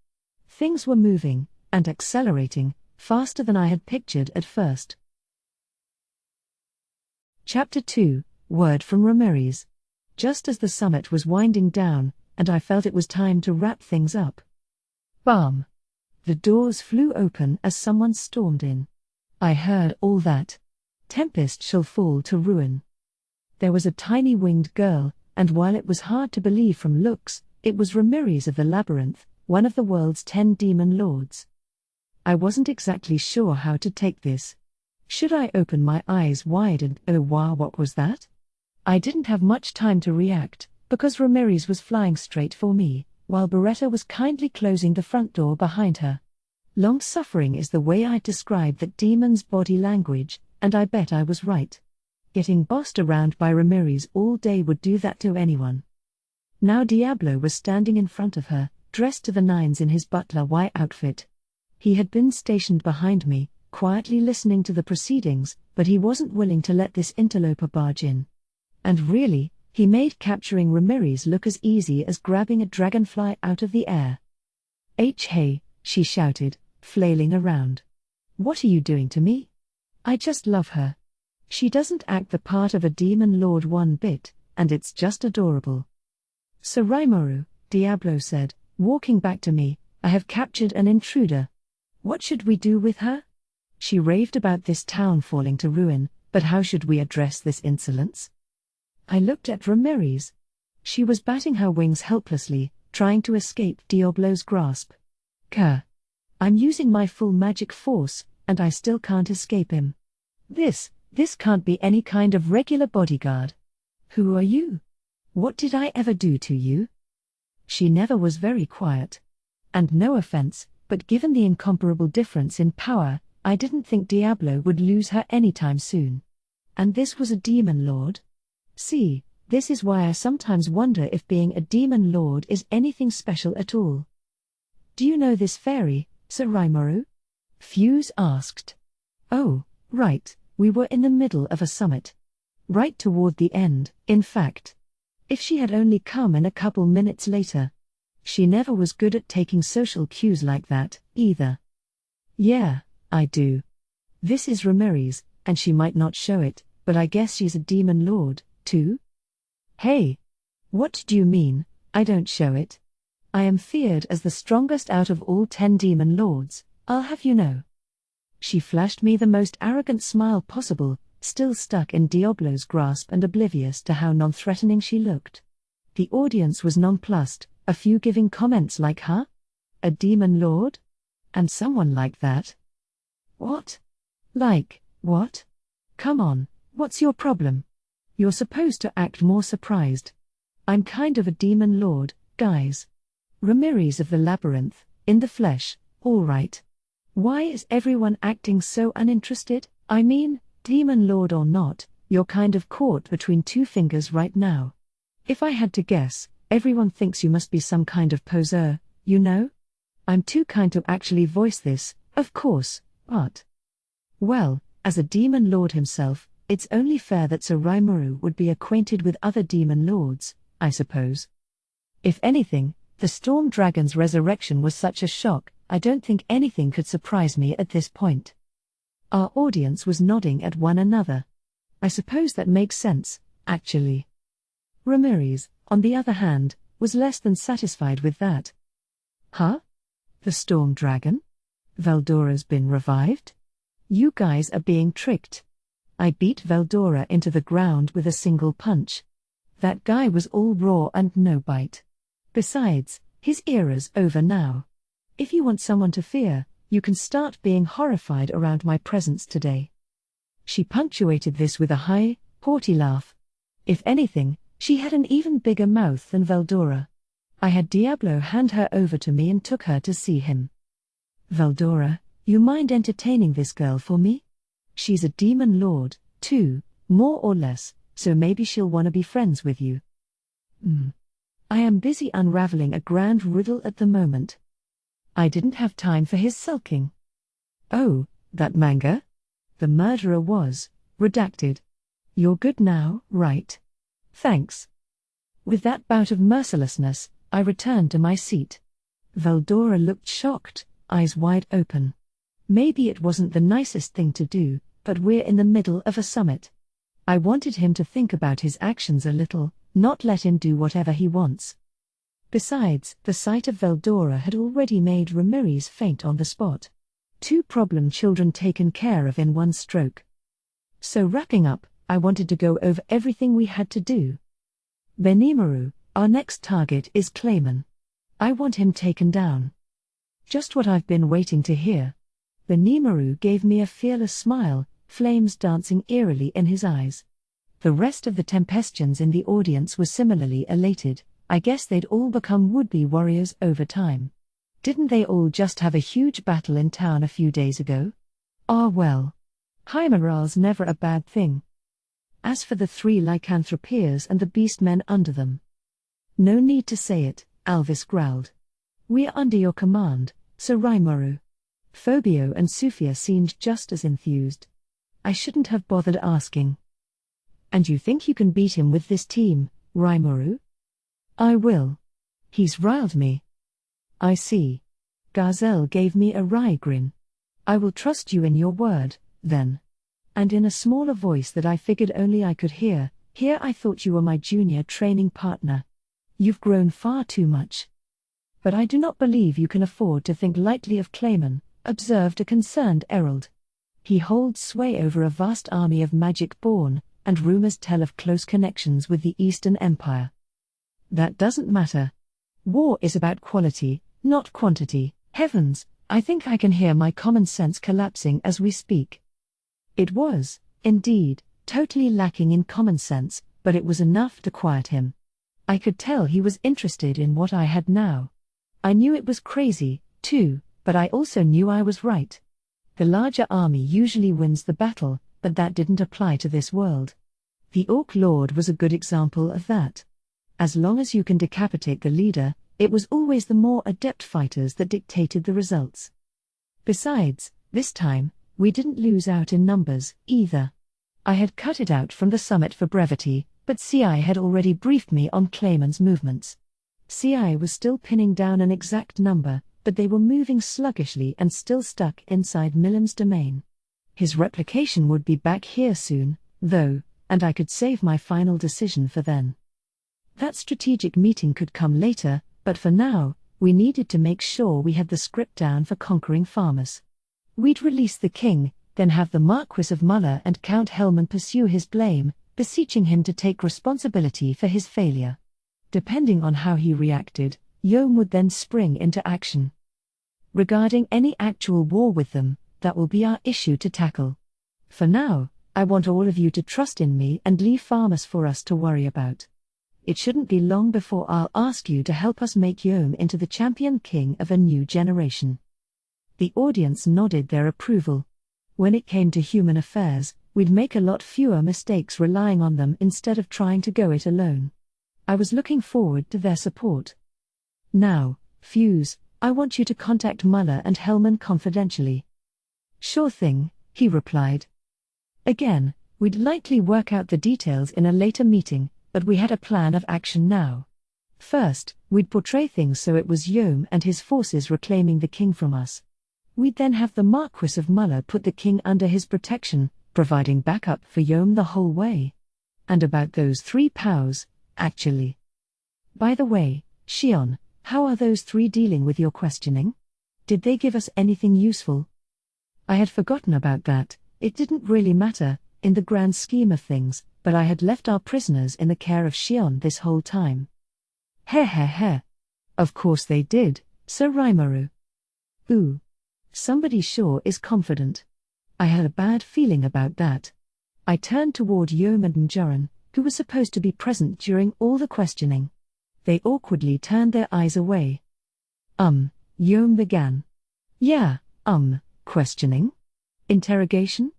Things were moving, and accelerating, faster than I had pictured at first. Chapter 2, Word from Ramiris. Just as the summit was winding down, and I felt it was time to wrap things up. Bam! The doors flew open as someone stormed in. I heard all that. Tempest shall fall to ruin. There was a tiny winged girl, and while it was hard to believe from looks, it was Ramiris of the Labyrinth, one of the world's 10 demon lords. I wasn't exactly sure how to take this. Should I open my eyes wide and oh wow, what was that? I didn't have much time to react, because Ramiris was flying straight for me, while Beretta was kindly closing the front door behind her. Long-suffering is the way I describe that demon's body language, and I bet I was right. Getting bossed around by Ramiris all day would do that to anyone. Now Diablo was standing in front of her, dressed to the nines in his butler Y outfit. He had been stationed behind me, quietly listening to the proceedings, but he wasn't willing to let this interloper barge in. And really, he made capturing Ramiris look as easy as grabbing a dragonfly out of the air. Hey, she shouted, flailing around. What are you doing to me? I just love her. She doesn't act the part of a demon lord one bit, and it's just adorable. Sir Rimuru, Diablo said, walking back to me, I have captured an intruder. What should we do with her? She raved about this town falling to ruin, but how should we address this insolence? I looked at Ramiris. She was batting her wings helplessly, trying to escape Diablo's grasp. I'm using my full magic force, and I still can't escape him. This can't be any kind of regular bodyguard. Who are you? What did I ever do to you? She never was very quiet. And no offense, but given the incomparable difference in power, I didn't think Diablo would lose her anytime soon. And this was a demon lord? See, this is why I sometimes wonder if being a demon lord is anything special at all. Do you know this fairy, Sir Rimuru? Fuse asked. Oh, right, we were in the middle of a summit. Right toward the end, in fact. If she had only come in a couple minutes later. She never was good at taking social cues like that, either. Yeah, I do. This is Ramiris, and she might not show it, but I guess she's a demon lord, too? Hey! What do you mean, I don't show it? I am feared as the strongest out of all 10 demon lords, I'll have you know. She flashed me the most arrogant smile possible, still stuck in Diablo's grasp and oblivious to how non-threatening she looked. The audience was nonplussed, a few giving comments like, huh? A demon lord? And someone like that? What? Like, what? Come on, what's your problem? You're supposed to act more surprised. I'm kind of a demon lord, guys. Ramiris of the Labyrinth, in the flesh, all right. Why is everyone acting so uninterested? I mean, demon lord or not, you're kind of caught between two fingers right now. If I had to guess, everyone thinks you must be some kind of poseur, you know? I'm too kind to actually voice this, of course, but... Well, as a demon lord himself, it's only fair that Sir Raimaru would be acquainted with other demon lords, I suppose. If anything, the Storm Dragon's resurrection was such a shock, I don't think anything could surprise me at this point. Our audience was nodding at one another. I suppose that makes sense, actually. Ramiris, on the other hand, was less than satisfied with that. Huh? The Storm Dragon? Veldora's been revived? You guys are being tricked. I beat Veldora into the ground with a single punch. That guy was all raw and no bite. Besides, his era's over now. If you want someone to fear, you can start being horrified around my presence today. She punctuated this with a high, haughty laugh. If anything, she had an even bigger mouth than Veldora. I had Diablo hand her over to me and took her to see him. Veldora, you mind entertaining this girl for me? She's a demon lord, too, more or less, so maybe she'll want to be friends with you. I am busy unraveling a grand riddle at the moment. I didn't have time for his sulking. Oh, that manga? The murderer was, redacted. You're good now, right? Thanks. With that bout of mercilessness, I returned to my seat. Veldora looked shocked, eyes wide open. Maybe it wasn't the nicest thing to do, but we're in the middle of a summit. I wanted him to think about his actions a little, not let him do whatever he wants. Besides, the sight of Veldora had already made Ramiris faint on the spot. 2 problem children taken care of in one stroke. So wrapping up, I wanted to go over everything we had to do. Benimaru, our next target is Clayman. I want him taken down. Just what I've been waiting to hear. Benimaru gave me a fearless smile, flames dancing eerily in his eyes. The rest of the Tempestyans in the audience were similarly elated. I guess they'd all become would-be warriors over time. Didn't they all just have a huge battle in town a few days ago? Ah well. High morale's never a bad thing. As for the 3 lycanthropeers and the beastmen under them. No need to say it, Alvis growled. We're under your command, Sir Raimaru. Phobio and Sufia seemed just as enthused. I shouldn't have bothered asking. And you think you can beat him with this team, Raimaru? I will. He's riled me. I see. Gazelle gave me a wry grin. I will trust you in your word, then. And in a smaller voice that I figured only I could hear, here I thought you were my junior training partner. You've grown far too much. But I do not believe you can afford to think lightly of Clayman, observed a concerned herald. He holds sway over a vast army of magic-born, and rumors tell of close connections with the Eastern Empire. That doesn't matter. War is about quality, not quantity. Heavens, I think I can hear my common sense collapsing as we speak. It was, indeed, totally lacking in common sense, but it was enough to quiet him. I could tell he was interested in what I had now. I knew it was crazy, too, but I also knew I was right. The larger army usually wins the battle, but that didn't apply to this world. The Orc Lord was a good example of that. As long as you can decapitate the leader, it was always the more adept fighters that dictated the results. Besides, this time, we didn't lose out in numbers, either. I had cut it out from the summit for brevity, but CI had already briefed me on Clayman's movements. CI was still pinning down an exact number, but they were moving sluggishly and still stuck inside Milim's domain. His replication would be back here soon, though, and I could save my final decision for then. That strategic meeting could come later, but for now, we needed to make sure we had the script down for conquering Farmus. We'd release the king, then have the Marquis of Muller and Count Helman pursue his blame, beseeching him to take responsibility for his failure. Depending on how he reacted, Yom would then spring into action. Regarding any actual war with them, that will be our issue to tackle. For now, I want all of you to trust in me and leave Farmus for us to worry about. It shouldn't be long before I'll ask you to help us make Yom into the champion king of a new generation. The audience nodded their approval. When it came to human affairs, we'd make a lot fewer mistakes relying on them instead of trying to go it alone. I was looking forward to their support. Now, Fuse, I want you to contact Muller and Helman confidentially. Sure thing, he replied. Again, we'd likely work out the details in a later meeting, but we had a plan of action now. First, we'd portray things so it was Yom and his forces reclaiming the king from us. We'd then have the Marquis of Muller put the king under his protection, providing backup for Yom the whole way. And about those 3 POWs, actually. By the way, Shion, how are those 3 dealing with your questioning? Did they give us anything useful? I had forgotten about that. It didn't really matter, in the grand scheme of things, but I had left our prisoners in the care of Shion this whole time. Heh. Of course they did, Sir Raimaru. Ooh. Somebody sure is confident. I had a bad feeling about that. I turned toward Yom and Mjuran, who were supposed to be present during all the questioning. They awkwardly turned their eyes away. Yom began. Yeah, questioning? Interrogation?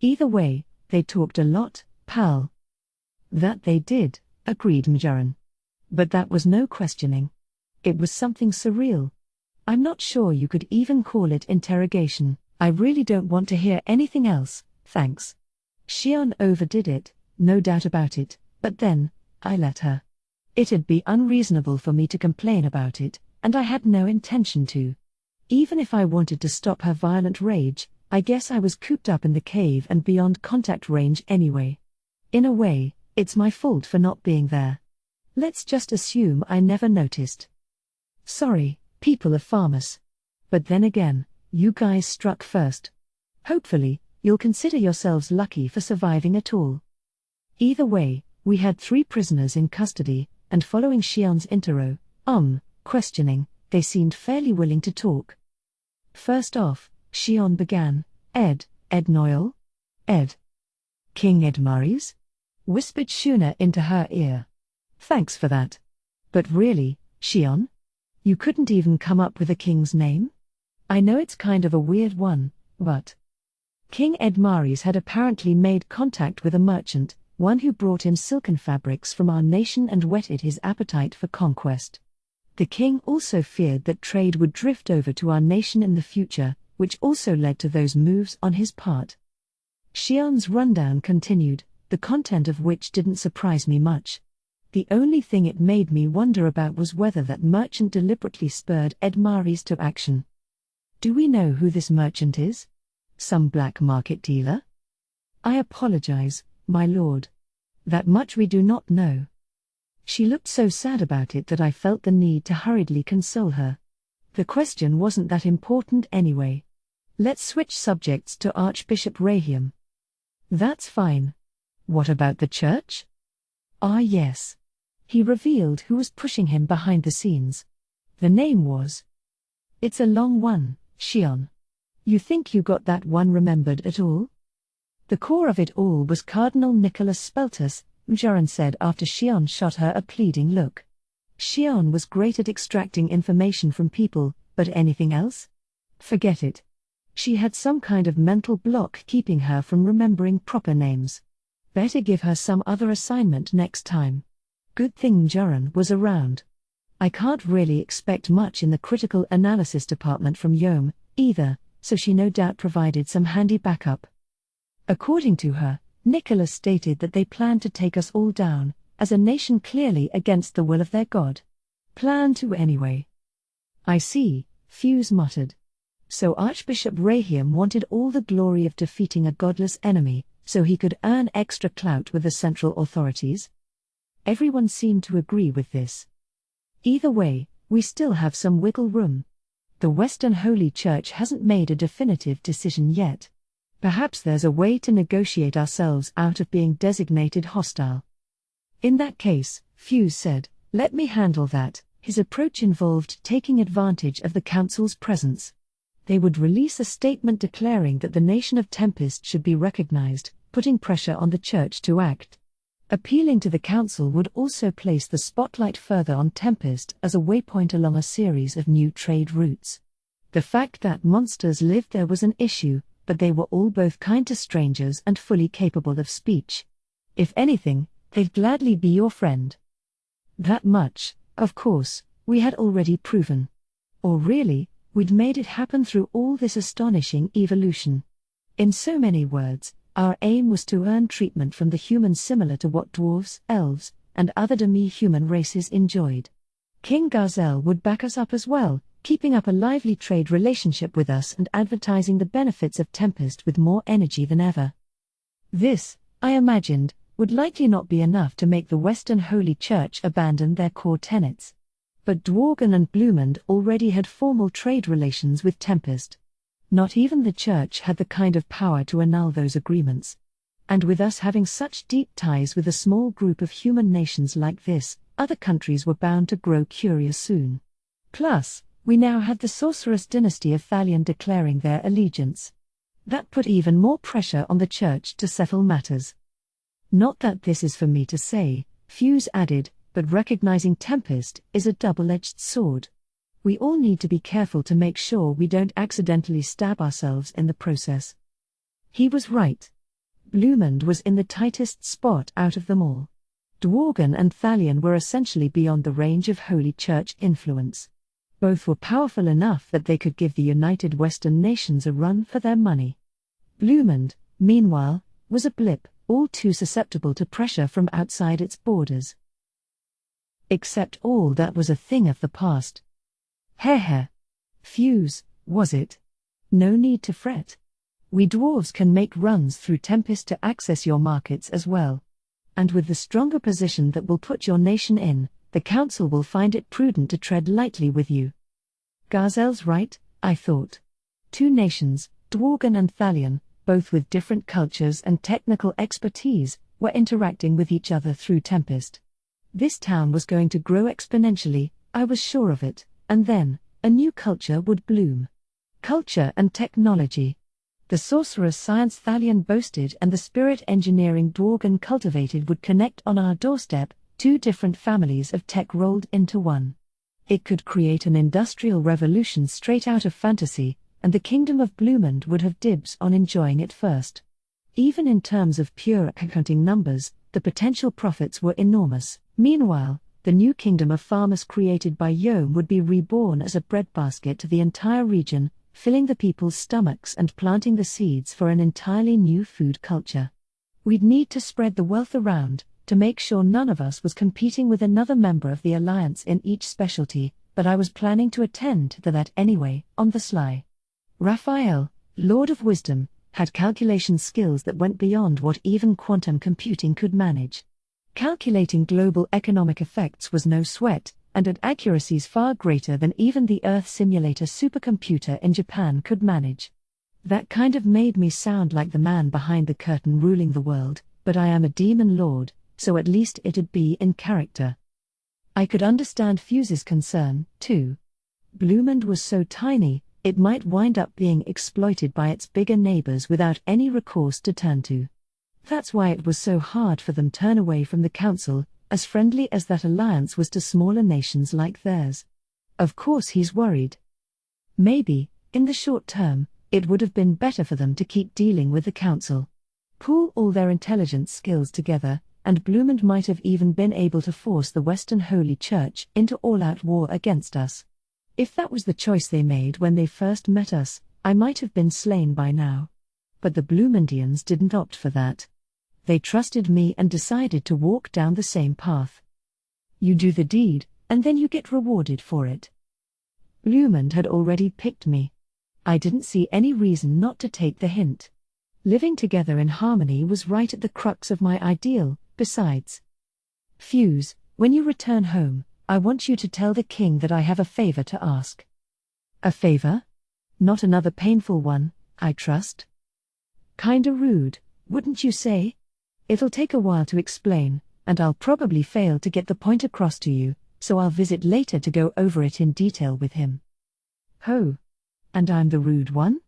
Either way, they talked a lot, pal. That they did, agreed Mjuran. But that was no questioning. It was something surreal. I'm not sure you could even call it interrogation. I really don't want to hear anything else, thanks. Shion overdid it, no doubt about it, but then, I let her. It'd be unreasonable for me to complain about it, and I had no intention to. Even if I wanted to stop her violent rage, I guess I was cooped up in the cave and beyond contact range anyway. In a way, it's my fault for not being there. Let's just assume I never noticed. Sorry, people of Farmus. But then again, you guys struck first. Hopefully, you'll consider yourselves lucky for surviving at all. Either way, we had 3 prisoners in custody, and following Shion's questioning, they seemed fairly willing to talk. First off, Shion began, Ed Noyle? Ed. King Edmaris? Whispered Shuna into her ear. Thanks for that. But really, Shion? You couldn't even come up with a king's name? I know it's kind of a weird one, but... King Edmaris had apparently made contact with a merchant, one who brought him silken fabrics from our nation and whetted his appetite for conquest. The king also feared that trade would drift over to our nation in the future, which also led to those moves on his part. Shion's rundown continued, the content of which didn't surprise me much. The only thing it made me wonder about was whether that merchant deliberately spurred Edmaris to action. Do we know who this merchant is? Some black market dealer? I apologize, my lord. That much we do not know. She looked so sad about it that I felt the need to hurriedly console her. The question wasn't that important anyway. Let's switch subjects to Archbishop Rahiam. That's fine. What about the church? Ah yes. He revealed who was pushing him behind the scenes. The name was... It's a long one, Shion. You think you got that one remembered at all? The core of it all was Cardinal Nicholas Speltus, Mjuran said after Shion shot her a pleading look. Shion was great at extracting information from people, but anything else? Forget it. She had some kind of mental block keeping her from remembering proper names. Better give her some other assignment next time. Good thing Mjuran was around. I can't really expect much in the critical analysis department from Yom, either, so she no doubt provided some handy backup. According to her, Nicholas stated that they planned to take us all down, as a nation clearly against the will of their god. Plan to anyway. I see, Fuse muttered. So Archbishop Rahiam wanted all the glory of defeating a godless enemy, so he could earn extra clout with the central authorities? Everyone seemed to agree with this. Either way, we still have some wiggle room. The Western Holy Church hasn't made a definitive decision yet. Perhaps there's a way to negotiate ourselves out of being designated hostile. In that case, Fuse said, let me handle that. His approach involved taking advantage of the Council's presence. They would release a statement declaring that the nation of Tempest should be recognized, putting pressure on the Church to act. Appealing to the Council would also place the spotlight further on Tempest as a waypoint along a series of new trade routes. The fact that monsters lived there was an issue, but they were all both kind to strangers and fully capable of speech. If anything, they'd gladly be your friend. That much, of course, we had already proven. Or really, we'd made it happen through all this astonishing evolution. In so many words, our aim was to earn treatment from the humans similar to what dwarves, elves, and other demi-human races enjoyed. King Garzel would back us up as well, keeping up a lively trade relationship with us and advertising the benefits of Tempest with more energy than ever. This, I imagined, would likely not be enough to make the Western Holy Church abandon their core tenets. But Dworgen and Blumund already had formal trade relations with Tempest. Not even the Church had the kind of power to annul those agreements. And with us having such deep ties with a small group of human nations like this, other countries were bound to grow curious soon. Plus, we now had the sorceress dynasty of Thalion declaring their allegiance. That put even more pressure on the Church to settle matters. Not that this is for me to say, Fuse added, but recognizing Tempest is a double-edged sword. We all need to be careful to make sure we don't accidentally stab ourselves in the process. He was right. Blumund was in the tightest spot out of them all. Dworgen and Thalion were essentially beyond the range of Holy Church influence. Both were powerful enough that they could give the United Western Nations a run for their money. Blumund, meanwhile, was a blip, all too susceptible to pressure from outside its borders. Except all that was a thing of the past. Heh. Fuse, was it? No need to fret. We dwarves can make runs through Tempest to access your markets as well. And with the stronger position that will put your nation in, the Council will find it prudent to tread lightly with you. Garzel's right, I thought. Two nations, Dworgen and Thalion, both with different cultures and technical expertise, were interacting with each other through Tempest. This town was going to grow exponentially, I was sure of it, and then, a new culture would bloom. Culture and technology. The sorcerous science Thalion boasted and the spirit engineering Dworgen cultivated would connect on our doorstep, two different families of tech rolled into one. It could create an industrial revolution straight out of fantasy, and the Kingdom of Blumund would have dibs on enjoying it first. Even in terms of pure accounting numbers, the potential profits were enormous. Meanwhile, the new kingdom of farmers created by Yom would be reborn as a breadbasket to the entire region, filling the people's stomachs and planting the seeds for an entirely new food culture. We'd need to spread the wealth around, to make sure none of us was competing with another member of the Alliance in each specialty, but I was planning to attend to that anyway, on the sly. Raphael, Lord of Wisdom, had calculation skills that went beyond what even quantum computing could manage. Calculating global economic effects was no sweat, and at accuracies far greater than even the Earth simulator supercomputer in Japan could manage. That kind of made me sound like the man behind the curtain ruling the world, but I am a demon lord, so at least it'd be in character. I could understand Fuse's concern, too. Blumund was so tiny, it might wind up being exploited by its bigger neighbors without any recourse to turn to. That's why it was so hard for them to turn away from the Council, as friendly as that alliance was to smaller nations like theirs. Of course he's worried. Maybe, in the short term, it would have been better for them to keep dealing with the Council. Pool all their intelligence skills together, and Blumund might have even been able to force the Western Holy Church into all-out war against us. If that was the choice they made when they first met us, I might have been slain by now. But the Blumundians didn't opt for that. They trusted me and decided to walk down the same path. You do the deed, and then you get rewarded for it. Blumund had already picked me. I didn't see any reason not to take the hint. Living together in harmony was right at the crux of my ideal. Besides, Fuse, when you return home, I want you to tell the king that I have a favor to ask. A favor? Not another painful one, I trust? Kinda rude, wouldn't you say? It'll take a while to explain, and I'll probably fail to get the point across to you, so I'll visit later to go over it in detail with him. Ho! And I'm the rude one?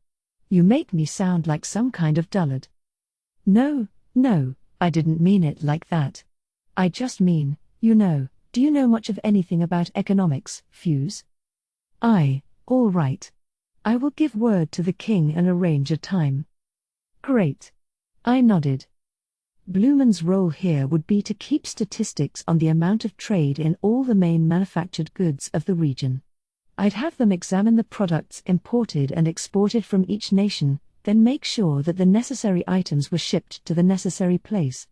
You make me sound like some kind of dullard. No, I didn't mean it like that. I just mean, do you know much of anything about economics, Fuse? All right. I will give word to the king and arrange a time. Great. I nodded. Blumen's role here would be to keep statistics on the amount of trade in all the main manufactured goods of the region. I'd have them examine the products imported and exported from each nation, then make sure that the necessary items were shipped to the necessary place.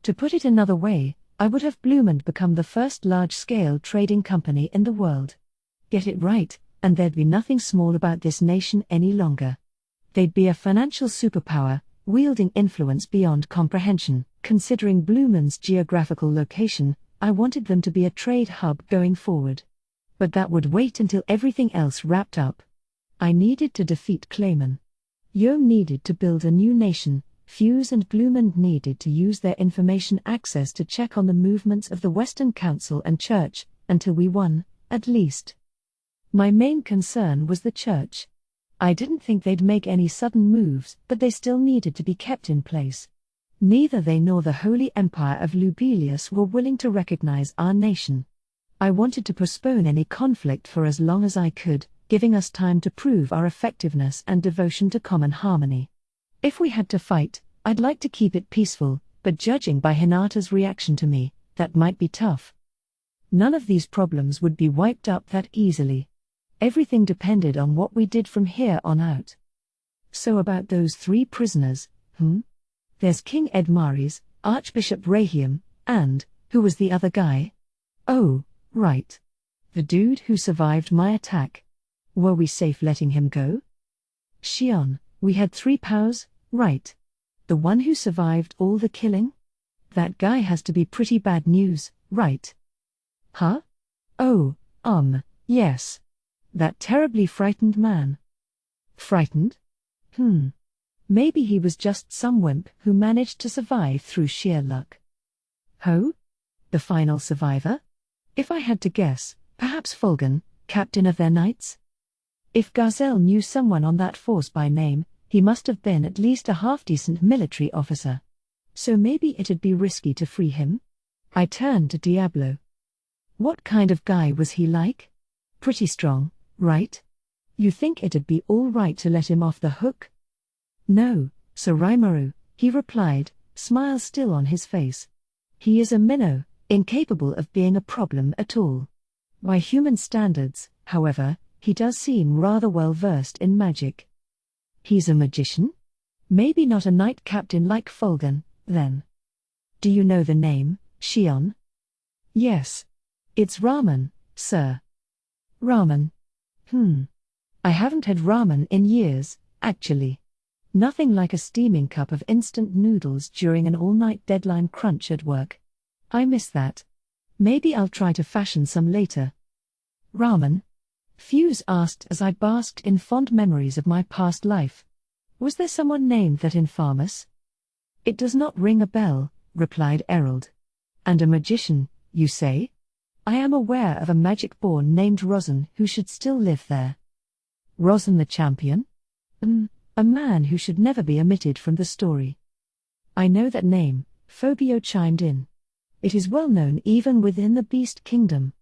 To put it another way, I would have Blumen become the first large-scale trading company in the world. Get it right, and there'd be nothing small about this nation any longer. They'd be a financial superpower, wielding influence beyond comprehension. Considering Blumen's geographical location, I wanted them to be a trade hub going forward. But that would wait until everything else wrapped up. I needed to defeat Clayman. Yom needed to build a new nation. Fuse and Blumen needed to use their information access to check on the movements of the Western Council and Church, until we won, at least. My main concern was the Church. I didn't think they'd make any sudden moves, but they still needed to be kept in place. Neither they nor the Holy Empire of Lubelius were willing to recognize our nation. I wanted to postpone any conflict for as long as I could, giving us time to prove our effectiveness and devotion to common harmony. If we had to fight, I'd like to keep it peaceful, but judging by Hinata's reaction to me, that might be tough. None of these problems would be wiped up that easily. Everything depended on what we did from here on out. So about those 3 prisoners, There's King Edmaris, Archbishop Rahiam, and, who was the other guy? Oh, right. The dude who survived my attack. Were we safe letting him go? Shion, we had 3 POWs, right? The one who survived all the killing? That guy has to be pretty bad news, right? Huh? Oh, yes. That terribly frightened man. Frightened? Maybe he was just some wimp who managed to survive through sheer luck. Ho? The final survivor? If I had to guess, perhaps Fulgen, captain of their knights? If Garzel knew someone on that force by name, he must have been at least a half-decent military officer. So maybe it'd be risky to free him? I turned to Diablo. What kind of guy was he like? Pretty strong, right? You think it'd be all right to let him off the hook? No, Sir Raimaru, he replied, smile still on his face. He is a minnow, incapable of being a problem at all. By human standards, however, he does seem rather well versed in magic. He's a magician? Maybe not a knight captain like Fulgen, then. Do you know the name, Shion? Yes. It's ramen, sir. Ramen. I haven't had ramen in years, actually. Nothing like a steaming cup of instant noodles during an all-night deadline crunch at work. I miss that. Maybe I'll try to fashion some later. Ramen? Fuse asked as I basked in fond memories of my past life. Was there someone named that in Farmus? It does not ring a bell, replied Errol. And a magician, you say? I am aware of a magic-born named Rosen who should still live there. Rosen the champion? A man who should never be omitted from the story. I know that name, Phobio chimed in. It is well known even within the Beast Kingdom.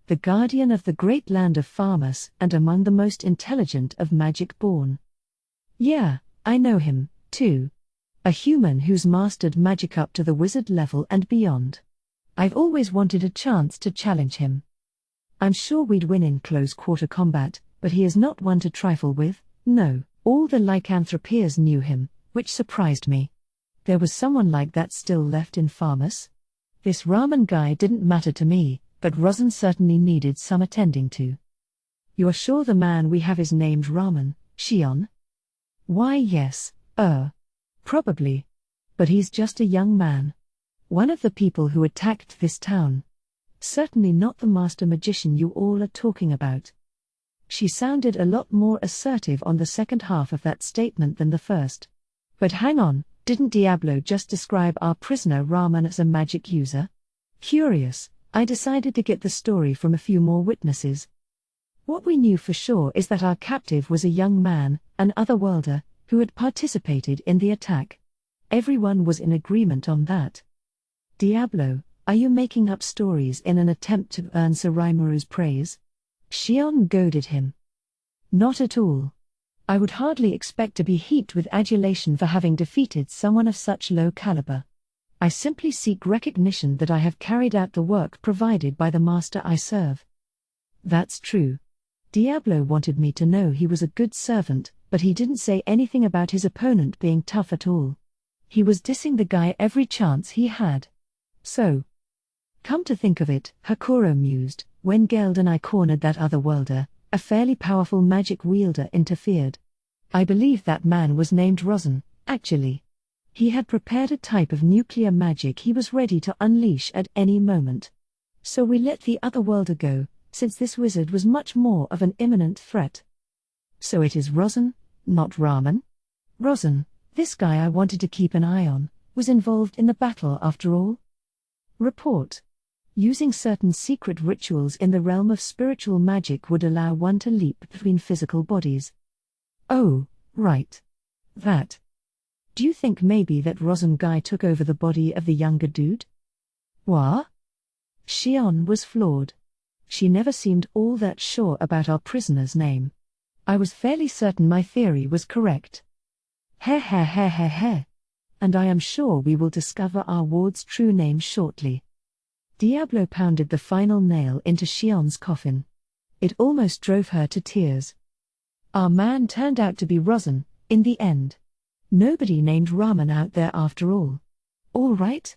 The guardian of the great land of Farmus and among the most intelligent of magic-born. Yeah, I know him, too. A human who's mastered magic up to the wizard level and beyond. I've always wanted a chance to challenge him. I'm sure we'd win in close-quarter combat, but he is not one to trifle with, no. All the lycanthropeers knew him, which surprised me. There was someone like that still left in Farmus? This ramen guy didn't matter to me, but Rosen certainly needed some attending to. You are sure the man we have is named Ramen? Shion? Why yes, probably. But he's just a young man. One of the people who attacked this town. Certainly not the master magician you all are talking about. She sounded a lot more assertive on the second half of that statement than the first. But hang on, didn't Diablo just describe our prisoner Rahman as a magic user? Curious, I decided to get the story from a few more witnesses. What we knew for sure is that our captive was a young man, an otherworlder, who had participated in the attack. Everyone was in agreement on that. Diablo, are you making up stories in an attempt to earn Sir Ramiris' praise? Shion goaded him. Not at all. I would hardly expect to be heaped with adulation for having defeated someone of such low caliber. I simply seek recognition that I have carried out the work provided by the master I serve. That's true. Diablo wanted me to know he was a good servant, but he didn't say anything about his opponent being tough at all. He was dissing the guy every chance he had. So, come to think of it, Hakuro mused, when Geld and I cornered that otherworlder, a fairly powerful magic wielder interfered. I believe that man was named Rosen, actually. He had prepared a type of nuclear magic he was ready to unleash at any moment. So we let the otherworlder go, since this wizard was much more of an imminent threat. So it is Rosen, not Rahman? Rosen, this guy I wanted to keep an eye on, was involved in the battle after all? Report. Using certain secret rituals in the realm of spiritual magic would allow one to leap between physical bodies. Oh, right. That. Do you think maybe that Rosen guy took over the body of the younger dude? What? Shion was floored. She never seemed all that sure about our prisoner's name. I was fairly certain my theory was correct. Heh. And I am sure we will discover our ward's true name shortly. Diablo pounded the final nail into Shion's coffin. It almost drove her to tears. Our man turned out to be Rosen, in the end. Nobody named Rahman out there after all. All right?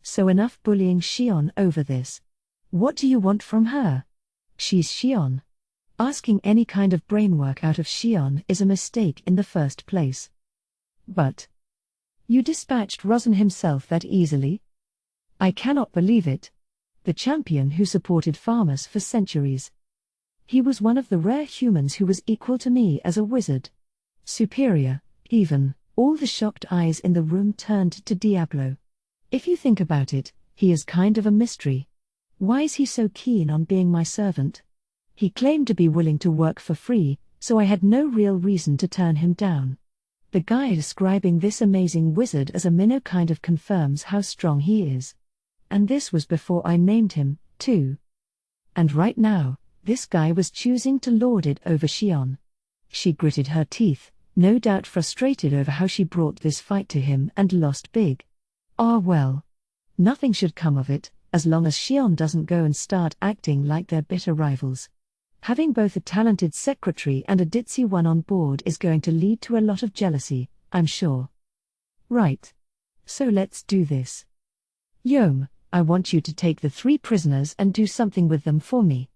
So enough bullying Shion over this. What do you want from her? She's Shion. Asking any kind of brainwork out of Shion is a mistake in the first place. But you dispatched Rosen himself that easily? I cannot believe it. The champion who supported farmers for centuries. He was one of the rare humans who was equal to me as a wizard. Superior, even. All the shocked eyes in the room turned to Diablo. If you think about it, he is kind of a mystery. Why is he so keen on being my servant? He claimed to be willing to work for free, so I had no real reason to turn him down. The guy describing this amazing wizard as a minnow kind of confirms how strong he is. And this was before I named him, too. And right now, this guy was choosing to lord it over Shion. She gritted her teeth, no doubt frustrated over how she brought this fight to him and lost big. Ah well. Nothing should come of it, as long as Shion doesn't go and start acting like they're bitter rivals. Having both a talented secretary and a ditzy one on board is going to lead to a lot of jealousy, I'm sure. Right. So let's do this. Yom, I want you to take the 3 prisoners and do something with them for me.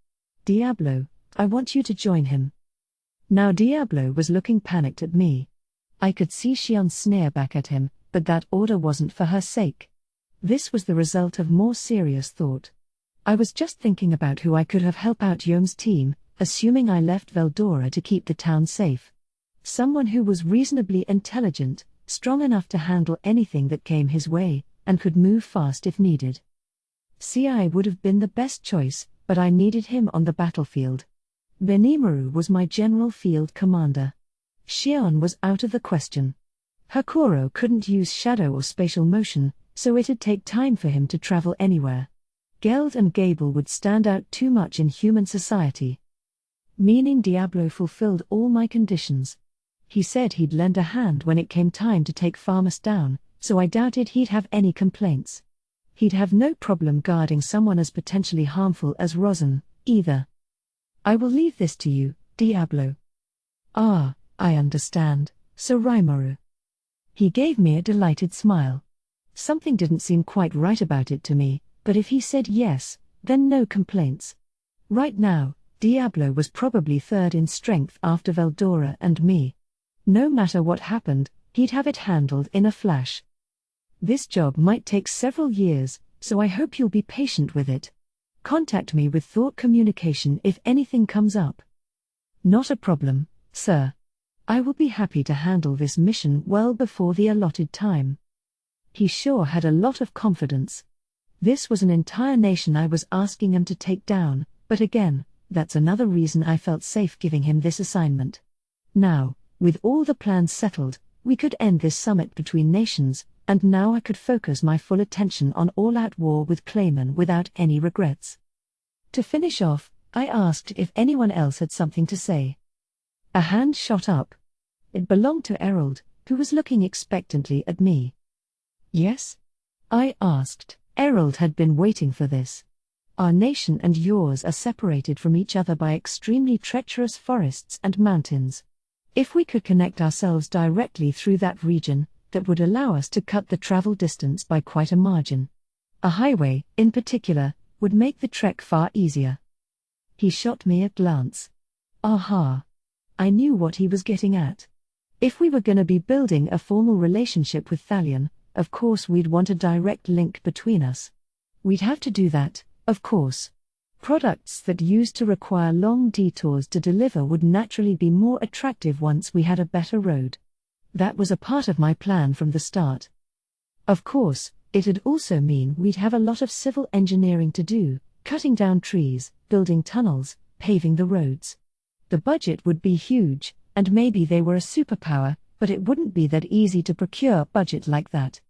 Diablo, I want you to join him. Now Diablo was looking panicked at me. I could see Shion sneer back at him, but that order wasn't for her sake. This was the result of more serious thought. I was just thinking about who I could have helped out Yom's team, assuming I left Veldora to keep the town safe. Someone who was reasonably intelligent, strong enough to handle anything that came his way, and could move fast if needed. Ci would have been the best choice, but I needed him on the battlefield. Benimaru was my general field commander. Shion was out of the question. Hakuro couldn't use shadow or spatial motion, so it'd take time for him to travel anywhere. Geld and Gable would stand out too much in human society. Meaning Diablo fulfilled all my conditions. He said he'd lend a hand when it came time to take Farmus down, so I doubted he'd have any complaints. He'd have no problem guarding someone as potentially harmful as Rosen, either. I will leave this to you, Diablo. Ah, I understand, Sir Raimaru. He gave me a delighted smile. Something didn't seem quite right about it to me, but if he said yes, then no complaints. Right now, Diablo was probably third in strength after Veldora and me. No matter what happened, he'd have it handled in a flash. This job might take several years, so I hope you'll be patient with it. Contact me with thought communication if anything comes up. Not a problem, sir. I will be happy to handle this mission well before the allotted time. He sure had a lot of confidence. This was an entire nation I was asking him to take down, but again, that's another reason I felt safe giving him this assignment. Now, with all the plans settled, we could end this summit between nations, and now I could focus my full attention on all-out war with Clayman without any regrets. To finish off, I asked if anyone else had something to say. A hand shot up. It belonged to Errol, who was looking expectantly at me. Yes? I asked. Errol had been waiting for this. Our nation and yours are separated from each other by extremely treacherous forests and mountains. If we could connect ourselves directly through that region, that would allow us to cut the travel distance by quite a margin. A highway, in particular, would make the trek far easier. He shot me a glance. Aha! I knew what he was getting at. If we were gonna be building a formal relationship with Thalion, of course we'd want a direct link between us. We'd have to do that, of course. Products that used to require long detours to deliver would naturally be more attractive once we had a better road. That was a part of my plan from the start. Of course, it'd also mean we'd have a lot of civil engineering to do, cutting down trees, building tunnels, paving the roads. The budget would be huge, and maybe they were a superpower, but it wouldn't be that easy to procure budget like that.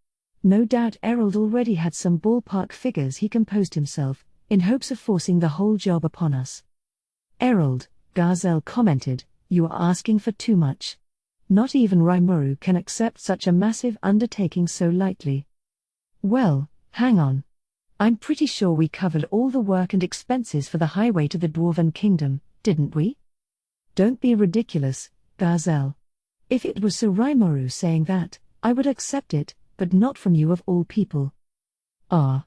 No doubt Errol already had some ballpark figures he composed himself, in hopes of forcing the whole job upon us. Errol, Garzel commented, you are asking for too much. Not even Ramiris can accept such a massive undertaking so lightly. Well, hang on. I'm pretty sure we covered all the work and expenses for the highway to the Dwarven Kingdom, didn't we? Don't be ridiculous, Garzel. If it was Sir Ramiris saying that, I would accept it, but not from you of all people. Ah.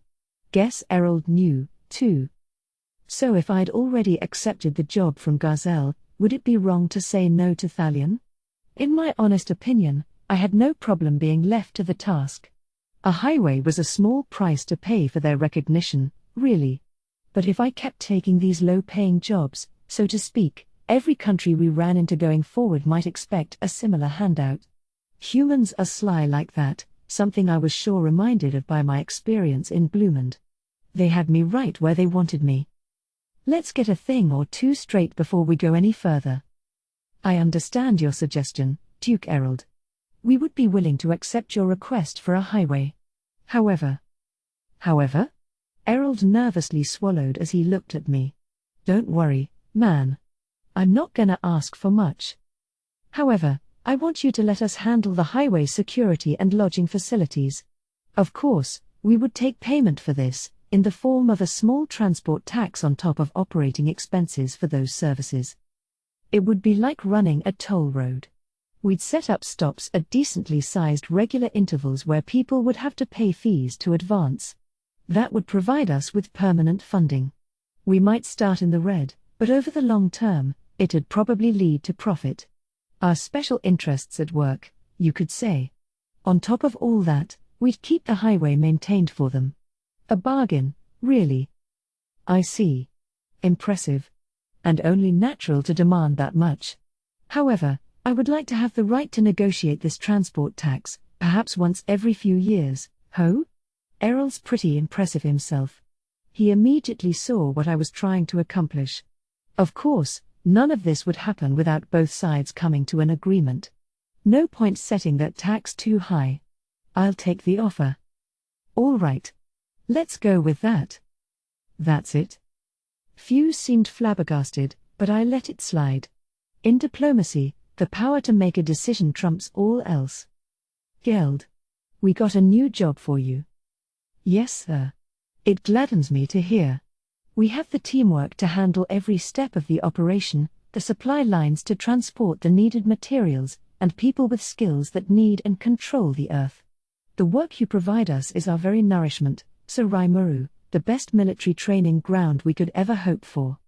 Guess Errol knew, too. So if I'd already accepted the job from Garzel, would it be wrong to say no to Thalion? In my honest opinion, I had no problem being left to the task. A highway was a small price to pay for their recognition, really. But if I kept taking these low-paying jobs, so to speak, every country we ran into going forward might expect a similar handout. Humans are sly like that, something I was sure reminded of by my experience in Bloomond. They had me right where they wanted me. Let's get a thing or two straight before we go any further. I understand your suggestion, Duke Errol. We would be willing to accept your request for a highway. However? Errol nervously swallowed as he looked at me. Don't worry, man. I'm not gonna ask for much. However, I want you to let us handle the highway security and lodging facilities. Of course, we would take payment for this, in the form of a small transport tax on top of operating expenses for those services. It would be like running a toll road. We'd set up stops at decently sized regular intervals where people would have to pay fees to advance. That would provide us with permanent funding. We might start in the red, but over the long term, it'd probably lead to profit. Our special interests at work, you could say. On top of all that, we'd keep the highway maintained for them. A bargain, really. I see. Impressive. And only natural to demand that much. However, I would like to have the right to negotiate this transport tax, perhaps once every few years, ho? Errol's pretty impressive himself. He immediately saw what I was trying to accomplish. Of course, none of this would happen without both sides coming to an agreement. No point setting that tax too high. I'll take the offer. All right. Let's go with that. That's it? Few seemed flabbergasted, but I let it slide. In diplomacy, the power to make a decision trumps all else. Geld. We got a new job for you. Yes, sir. It gladdens me to hear. We have the teamwork to handle every step of the operation, the supply lines to transport the needed materials, and people with skills that need and control the earth. The work you provide us is our very nourishment, Sir Ramiris, the best military training ground we could ever hope for.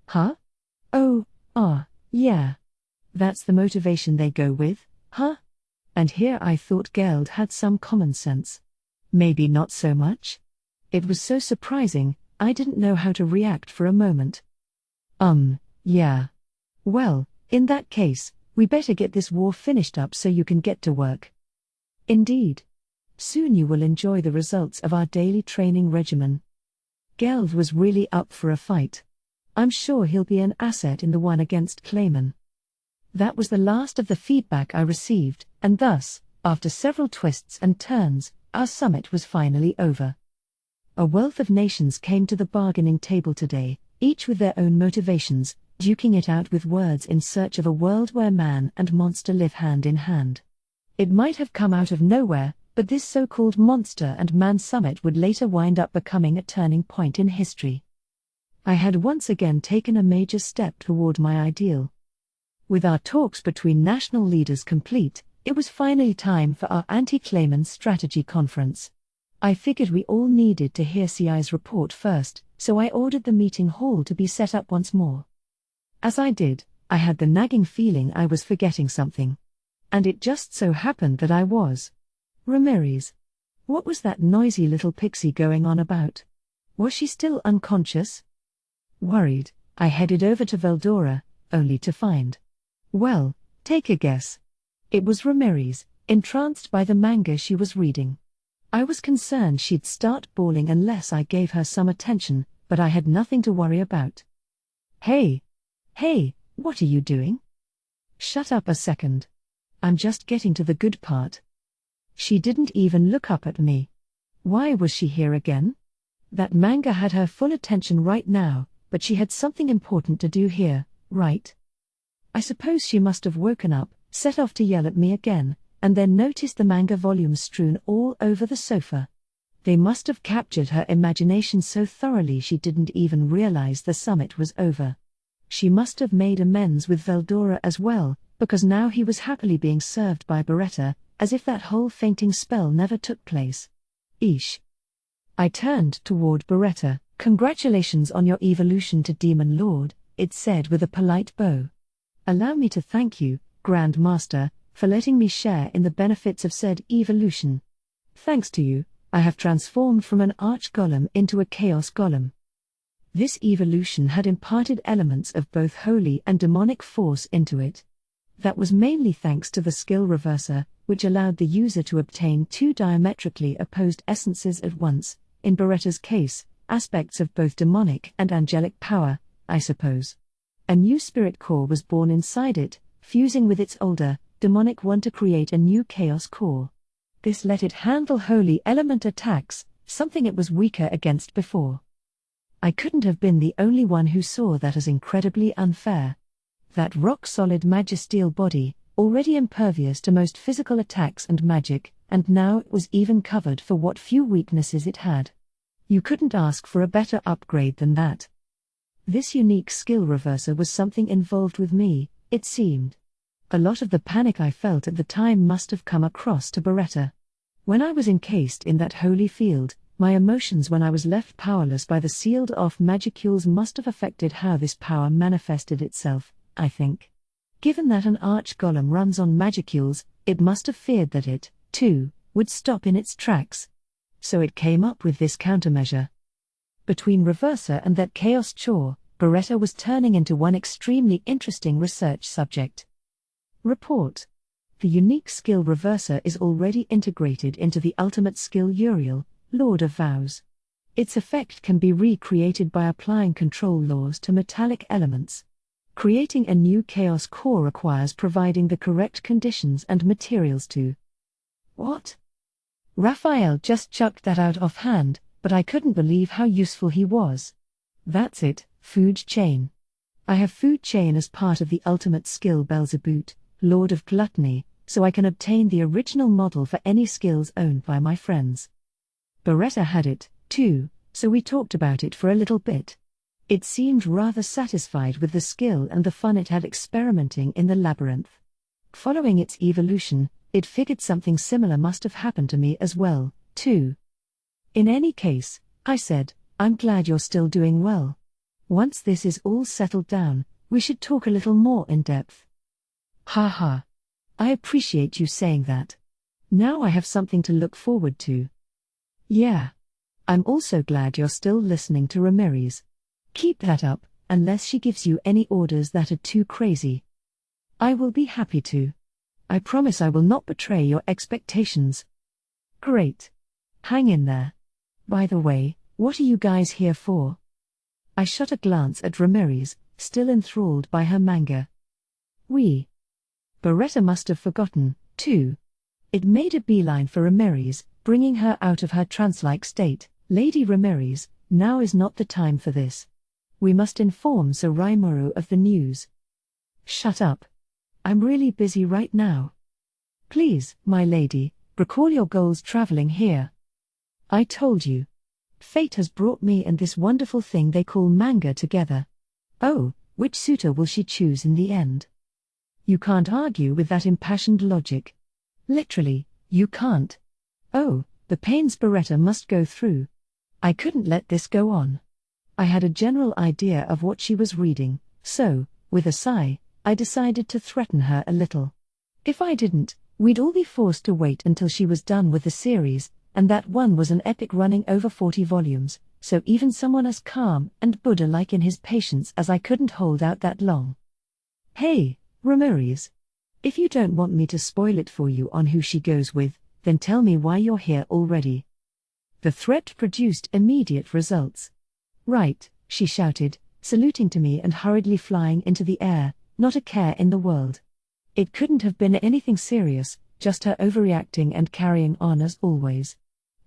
Huh? Oh, yeah. That's the motivation they go with, huh? And here I thought Geld had some common sense. Maybe not so much? It was so surprising, I didn't know how to react for a moment. Yeah. Well, in that case, we better get this war finished up so you can get to work. Indeed. Soon you will enjoy the results of our daily training regimen. Geld was really up for a fight. I'm sure he'll be an asset in the one against Clayman. That was the last of the feedback I received, and thus, after several twists and turns, our summit was finally over. A wealth of nations came to the bargaining table today, each with their own motivations, duking it out with words in search of a world where man and monster live hand in hand. It might have come out of nowhere, but this so-called monster and man summit would later wind up becoming a turning point in history. I had once again taken a major step toward my ideal. With our talks between national leaders complete, it was finally time for our anti-Clayman strategy conference. I figured we all needed to hear CI's report first, so I ordered the meeting hall to be set up once more. As I did, I had the nagging feeling I was forgetting something. And it just so happened that I was. Ramiris. What was that noisy little pixie going on about? Was she still unconscious? Worried, I headed over to Veldora, only to find. Well, take a guess. It was Ramiris, entranced by the manga she was reading. I was concerned she'd start bawling unless I gave her some attention, but I had nothing to worry about. Hey, what are you doing? Shut up a second. I'm just getting to the good part. She didn't even look up at me. Why was she here again? That manga had her full attention right now, but she had something important to do here, right? I suppose she must have woken up, set off to yell at me again, and then noticed the manga volumes strewn all over the sofa. They must have captured her imagination so thoroughly she didn't even realize the summit was over. She must have made amends with Veldora as well, because now he was happily being served by Beretta, as if that whole fainting spell never took place. Eesh. I turned toward Beretta. Congratulations on your evolution to Demon Lord, it said with a polite bow. Allow me to thank you, Grand Master, for letting me share in the benefits of said evolution. Thanks to you, I have transformed from an arch-golem into a chaos golem. This evolution had imparted elements of both holy and demonic force into it. That was mainly thanks to the skill reverser, which allowed the user to obtain two diametrically opposed essences at once, in Beretta's case, aspects of both demonic and angelic power, I suppose. A new spirit core was born inside it, fusing with its older, demonic one to create a new chaos core. This let it handle holy element attacks, something it was weaker against before. I couldn't have been the only one who saw that as incredibly unfair. That rock-solid magisteel body, already impervious to most physical attacks and magic, and now it was even covered for what few weaknesses it had. You couldn't ask for a better upgrade than that. This unique skill reverser was something involved with me, it seemed. A lot of the panic I felt at the time must have come across to Beretta. When I was encased in that holy field, my emotions when I was left powerless by the sealed-off magicules must have affected how this power manifested itself, I think. Given that an arch-golem runs on magicules, it must have feared that it, too, would stop in its tracks. So it came up with this countermeasure. Between Reverser and that chaos chore, Beretta was turning into one extremely interesting research subject. Report. The unique skill Reverser is already integrated into the ultimate skill Uriel, Lord of Vows. Its effect can be recreated by applying control laws to metallic elements. Creating a new chaos core requires providing the correct conditions and materials to. What? Raphael just chucked that out offhand, but I couldn't believe how useful he was. That's it, food chain. I have food chain as part of the ultimate skill Belzebut, Lord of Gluttony, so I can obtain the original model for any skills owned by my friends. Beretta had it, too, so we talked about it for a little bit. It seemed rather satisfied with the skill and the fun it had experimenting in the labyrinth. Following its evolution, it figured something similar must have happened to me as well, too. In any case, I said, I'm glad you're still doing well. Once this is all settled down, We should talk a little more in depth. Ha ha. I appreciate you saying that. Now I have something to look forward to. Yeah. I'm also glad you're still listening to Ramiris. Keep that up, unless she gives you any orders that are too crazy. I will be happy to. I promise I will not betray your expectations. Great. Hang in there. By the way, what are you guys here for? I shot a glance at Ramiris, still enthralled by her manga. Beretta must have forgotten, too. It made a beeline for Ramiris, bringing her out of her trance-like state. Lady Ramiris, now is not the time for this. We must inform Sir Rimuru of the news. Shut up. I'm really busy right now. Please, my lady, recall your goals traveling here. I told you. Fate has brought me and this wonderful thing they call manga together. Oh, which suitor will she choose in the end? You can't argue with that impassioned logic. Literally, you can't. Oh, the pains Beretta must go through. I couldn't let this go on. I had a general idea of what she was reading, so, with a sigh, I decided to threaten her a little. If I didn't, we'd all be forced to wait until she was done with the series, and that one was an epic running over 40 volumes, so even someone as calm and Buddha-like in his patience as I couldn't hold out that long. Hey, Ramiris. If you don't want me to spoil it for you on who she goes with, then tell me why you're here already. The threat produced immediate results. Right, she shouted, saluting to me and hurriedly flying into the air, not a care in the world. It couldn't have been anything serious, just her overreacting and carrying on as always.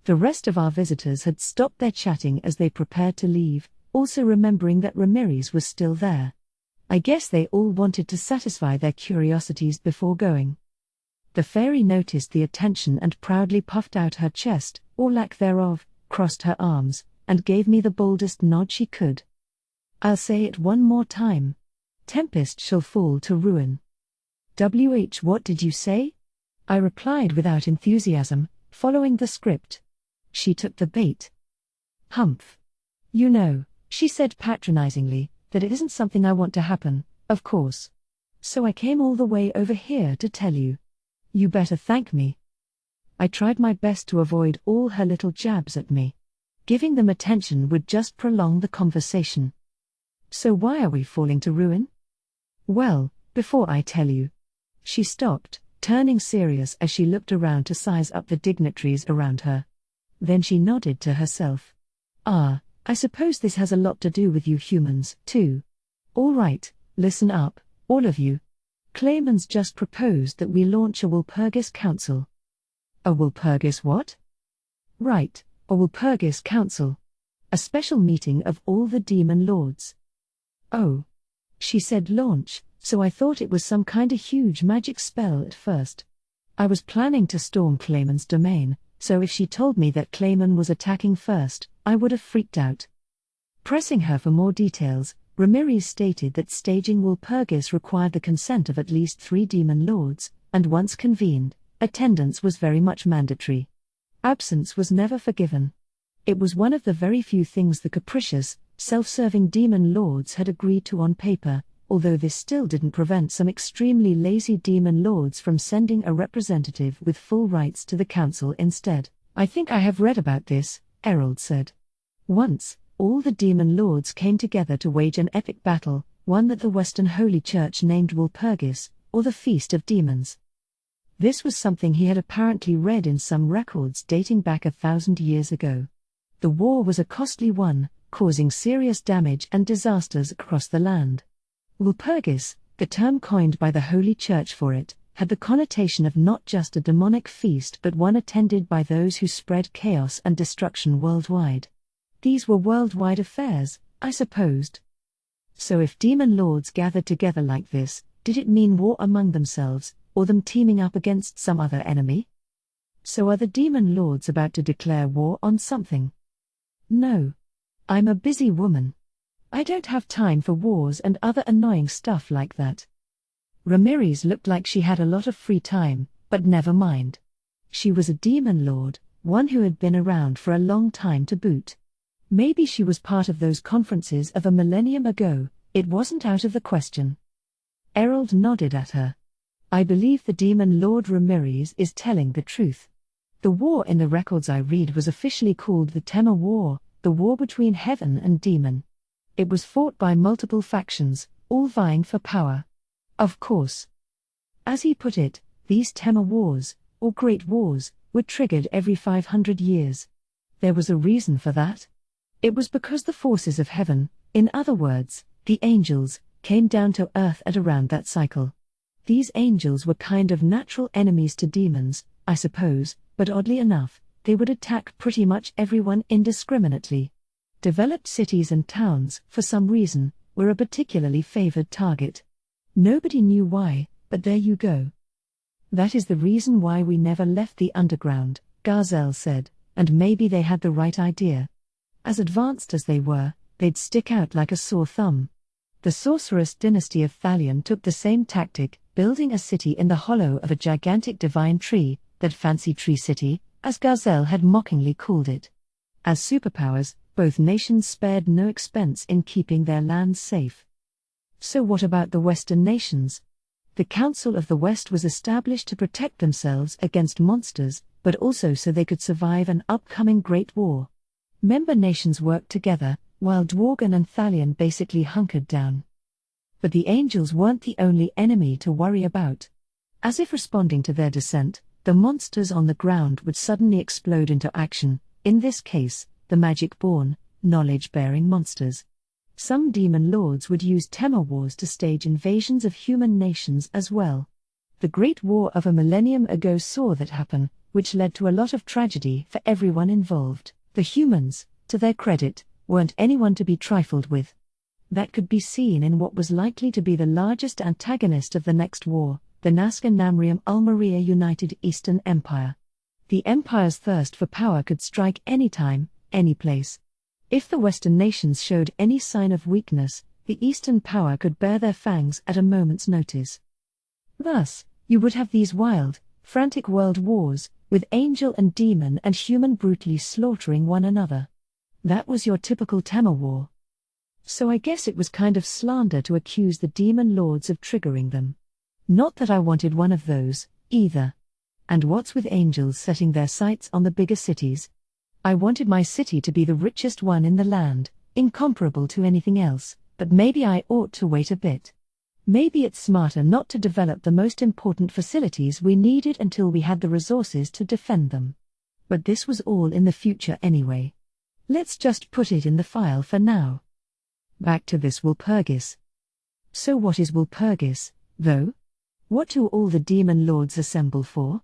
The rest of our visitors had stopped their chatting as they prepared to leave, also remembering that Ramiris was still there. I guess they all wanted to satisfy their curiosities before going. The fairy noticed the attention and proudly puffed out her chest, or lack thereof, crossed her arms, and gave me the boldest nod she could. I'll say it one more time. Tempest shall fall to ruin. What did you say? I replied without enthusiasm, following the script. She took the bait. Humph. You know, she said patronizingly, that it isn't something I want to happen, of course. So I came all the way over here to tell you. You better thank me. I tried my best to avoid all her little jabs at me. Giving them attention would just prolong the conversation. So why are we falling to ruin? Well, before I tell you. She stopped, turning serious as she looked around to size up the dignitaries around her. Then she nodded to herself. I suppose this has a lot to do with you humans, too. All right, listen up, all of you. Clayman's just proposed that we launch a Walpurgis Council. A Walpurgis what? Right, a Walpurgis Council. A special meeting of all the demon lords. Oh. She said launch, so I thought it was some kinda huge magic spell at first. I was planning to storm Clayman's domain, so if she told me that Clayman was attacking first, I would have freaked out. Pressing her for more details, Ramiris stated that staging Walpurgis required the consent of at least 3 demon lords, and once convened, attendance was very much mandatory. Absence was never forgiven. It was one of the very few things the capricious, self-serving demon lords had agreed to on paper, although this still didn't prevent some extremely lazy demon lords from sending a representative with full rights to the council instead. I think I have read about this, Errol said. Once, all the demon lords came together to wage an epic battle, one that the Western Holy Church named Walpurgis, or the Feast of Demons. This was something he had apparently read in some records dating back 1,000 years ago. The war was a costly one, causing serious damage and disasters across the land. Walpurgis, the term coined by the Holy Church for it, had the connotation of not just a demonic feast but one attended by those who spread chaos and destruction worldwide. These were worldwide affairs, I supposed. So if demon lords gathered together like this, did it mean war among themselves, or them teaming up against some other enemy? So are the demon lords about to declare war on something? No. I'm a busy woman. I don't have time for wars and other annoying stuff like that. Ramiris looked like she had a lot of free time, but never mind. She was a demon lord, one who had been around for a long time to boot. Maybe she was part of those conferences of a millennium ago, It wasn't out of the question. Errol nodded at her. I believe the demon Lord Ramiris is telling the truth. The war in the records I read was officially called the Tema War, the war between heaven and demon. It was fought by multiple factions, all vying for power. Of course. As he put it, these Tema Wars, or Great Wars, were triggered every 500 years. There was a reason for that. It was because the forces of heaven, in other words, the angels, came down to earth at around that cycle. These angels were kind of natural enemies to demons, I suppose, but oddly enough, they would attack pretty much everyone indiscriminately. Developed cities and towns, for some reason, were a particularly favored target. Nobody knew why, but there you go. That is the reason why we never left the underground, Garzel said, and maybe they had the right idea. As advanced as they were, they'd stick out like a sore thumb. The sorceress dynasty of Thalion took the same tactic, building a city in the hollow of a gigantic divine tree, that fancy tree city, as Garzel had mockingly called it. As superpowers, both nations spared no expense in keeping their lands safe. So what about the Western nations? The Council of the West was established to protect themselves against monsters, but also so they could survive an upcoming Great War. Member nations worked together, while Dworgen and Thalion basically hunkered down. But the angels weren't the only enemy to worry about. As if responding to their descent, the monsters on the ground would suddenly explode into action, in this case, the magic-born, knowledge-bearing monsters. Some demon lords would use Tema Wars to stage invasions of human nations as well. The Great War of a millennium ago saw that happen, which led to a lot of tragedy for everyone involved. The humans, to their credit, weren't anyone to be trifled with. That could be seen in what was likely to be the largest antagonist of the next war, the Nazca Namrium Ulmaria United Eastern Empire. The Empire's thirst for power could strike any time, any place. If the Western nations showed any sign of weakness, the Eastern power could bare their fangs at a moment's notice. Thus, you would have these wild, frantic world wars, with angel and demon and human brutally slaughtering one another. That was your typical Tema War. So I guess it was kind of slander to accuse the demon lords of triggering them. Not that I wanted one of those, either. And what's with angels setting their sights on the bigger cities? I wanted my city to be the richest one in the land, incomparable to anything else, but maybe I ought to wait a bit. Maybe it's smarter not to develop the most important facilities we needed until we had the resources to defend them. But this was all in the future anyway. Let's just put it in the file for now. Back to this Walpurgis. So what is Walpurgis, though? What do all the demon lords assemble for?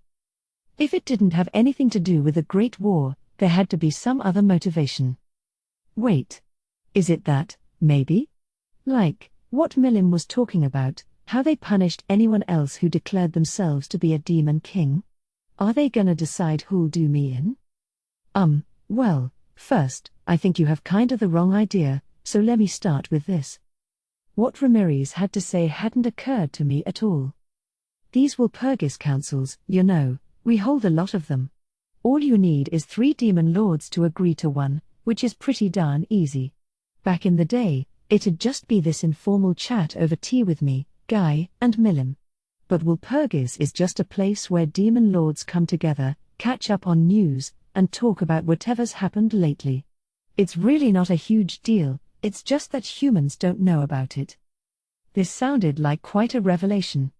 If it didn't have anything to do with the Great War, there had to be some other motivation. Wait. Is it that, maybe? Like, what Milim was talking about, how they punished anyone else who declared themselves to be a demon king? Are they gonna decide who'll do me in? Well, first, I think you have kinda the wrong idea, so let me start with this. What Ramiris had to say hadn't occurred to me at all. These Walpurgis councils, you know, we hold a lot of them. All you need is 3 demon lords to agree to one, which is pretty darn easy. Back in the day, it'd just be this informal chat over tea with me, Guy, and Milim. But Walpurgis is just a place where demon lords come together, catch up on news, and talk about whatever's happened lately. It's really not a huge deal, it's just that humans don't know about it. This sounded like quite a revelation.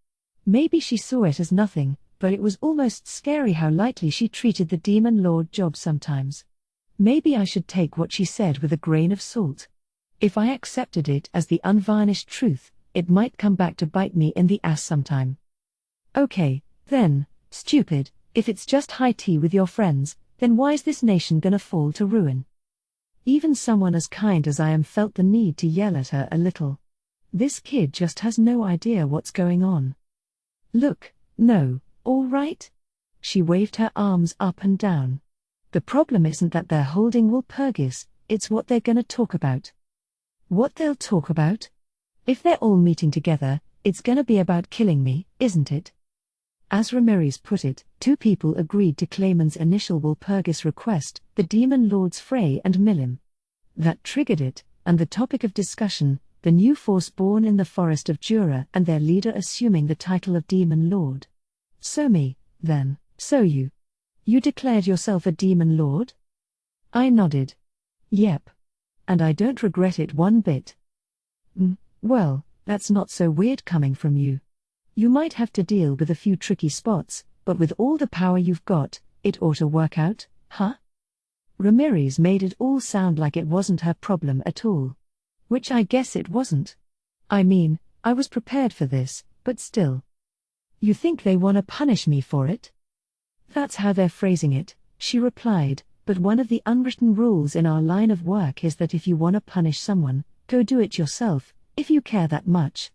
Maybe she saw it as nothing, but it was almost scary how lightly she treated the demon lord job sometimes. Maybe I should take what she said with a grain of salt. If I accepted it as the unvarnished truth, it might come back to bite me in the ass sometime. Okay, then, stupid, if it's just high tea with your friends, then why's this nation gonna fall to ruin? Even someone as kind as I am felt the need to yell at her a little. This kid just has no idea what's going on. Look, no, all right? She waved her arms up and down. The problem isn't that they're holding Walpurgis, it's what they're gonna talk about. What they'll talk about? If they're all meeting together, it's gonna be about killing me, isn't it? As Ramiris put it, 2 people agreed to Clayman's initial Walpurgis request, the demon lords Frey and Milim. That triggered it, and the topic of discussion, the new force born in the forest of Jura and their leader assuming the title of Demon Lord. So me, then, so you. You declared yourself a Demon Lord? I nodded. Yep. And I don't regret it one bit. Well, that's not so weird coming from you. You might have to deal with a few tricky spots, but with all the power you've got, it ought to work out, huh? Ramiris made it all sound like it wasn't her problem at all. Which I guess it wasn't. I mean, I was prepared for this, but still. You think they want to punish me for it? That's how they're phrasing it, she replied, but one of the unwritten rules in our line of work is that if you want to punish someone, go do it yourself, if you care that much.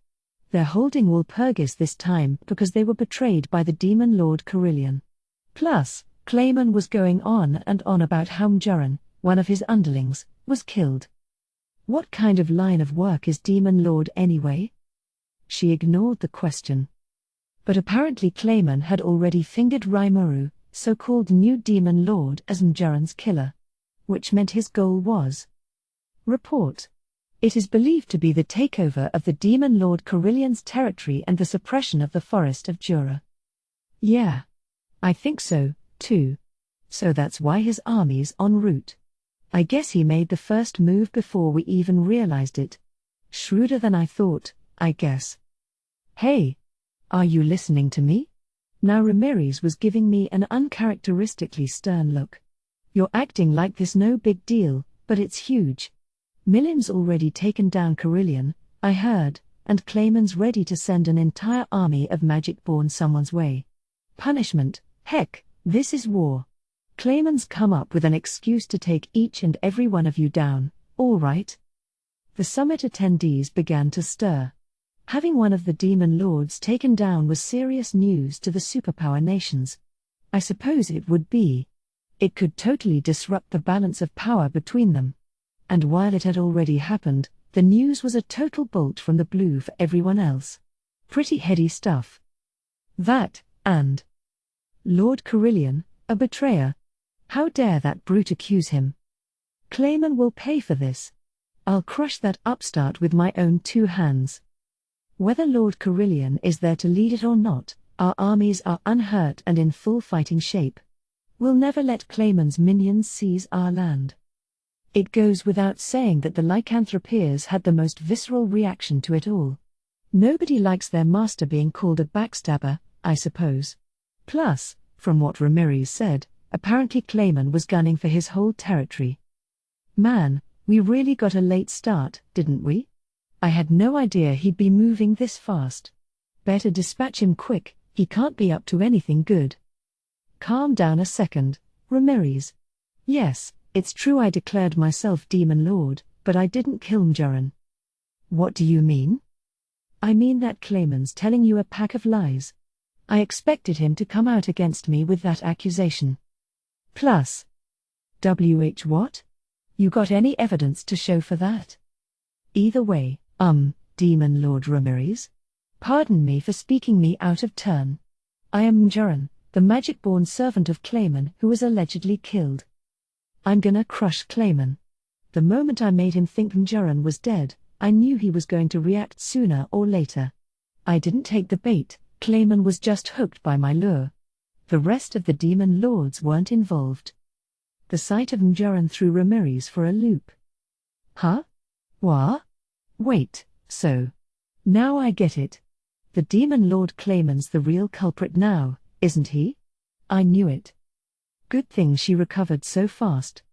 They're holding Walpurgis this time because they were betrayed by the Demon Lord Carillion. Plus, Clayman was going on and on about how Mjuran, one of his underlings, was killed. What kind of line of work is Demon Lord anyway? She ignored the question. But apparently Clayman had already fingered Raimaru, so-called new Demon Lord, as Mjuran's killer. Which meant his goal was. Report. It is believed to be the takeover of the Demon Lord Carillion's territory and the suppression of the forest of Jura. Yeah. I think so, too. So that's why his army's en route. I guess he made the first move before we even realized it. Shrewder than I thought, I guess. Hey! Are you listening to me? Now Ramiris was giving me an uncharacteristically stern look. You're acting like this no big deal, but it's huge. Millen's already taken down Carillion, I heard, and Clayman's ready to send an entire army of magic-born someone's way. Punishment, heck, this is war. Clayman's come up with an excuse to take each and every one of you down, all right? The summit attendees began to stir. Having one of the Demon Lords taken down was serious news to the superpower nations. I suppose it would be. It could totally disrupt the balance of power between them. And while it had already happened, the news was a total bolt from the blue for everyone else. Pretty heady stuff. That, and Lord Carillion, a betrayer. How dare that brute accuse him? Clayman will pay for this. I'll crush that upstart with my own 2 hands. Whether Lord Carillion is there to lead it or not, our armies are unhurt and in full fighting shape. We'll never let Clayman's minions seize our land. It goes without saying that the lycanthropeers had the most visceral reaction to it all. Nobody likes their master being called a backstabber, I suppose. Plus, from what Ramiris said, apparently Clayman was gunning for his whole territory. Man, we really got a late start, didn't we? I had no idea he'd be moving this fast. Better dispatch him quick, he can't be up to anything good. Calm down a second, Ramiris. Yes, it's true I declared myself Demon Lord, but I didn't kill Mjuran. What do you mean? I mean that Clayman's telling you a pack of lies. I expected him to come out against me with that accusation. Plus. What? You got any evidence to show for that? Either way, Demon Lord Ramiris. Pardon me for speaking me out of turn. I am Mjuran, the magic-born servant of Clayman who was allegedly killed. I'm gonna crush Clayman. The moment I made him think Mjuran was dead, I knew he was going to react sooner or later. I didn't take the bait, Clayman was just hooked by my lure. The rest of the Demon Lords weren't involved. The sight of Mjuran threw Ramiris for a loop. Huh? What? Wait, so. Now I get it. The Demon Lord Clayman's the real culprit now, isn't he? I knew it. Good thing she recovered so fast.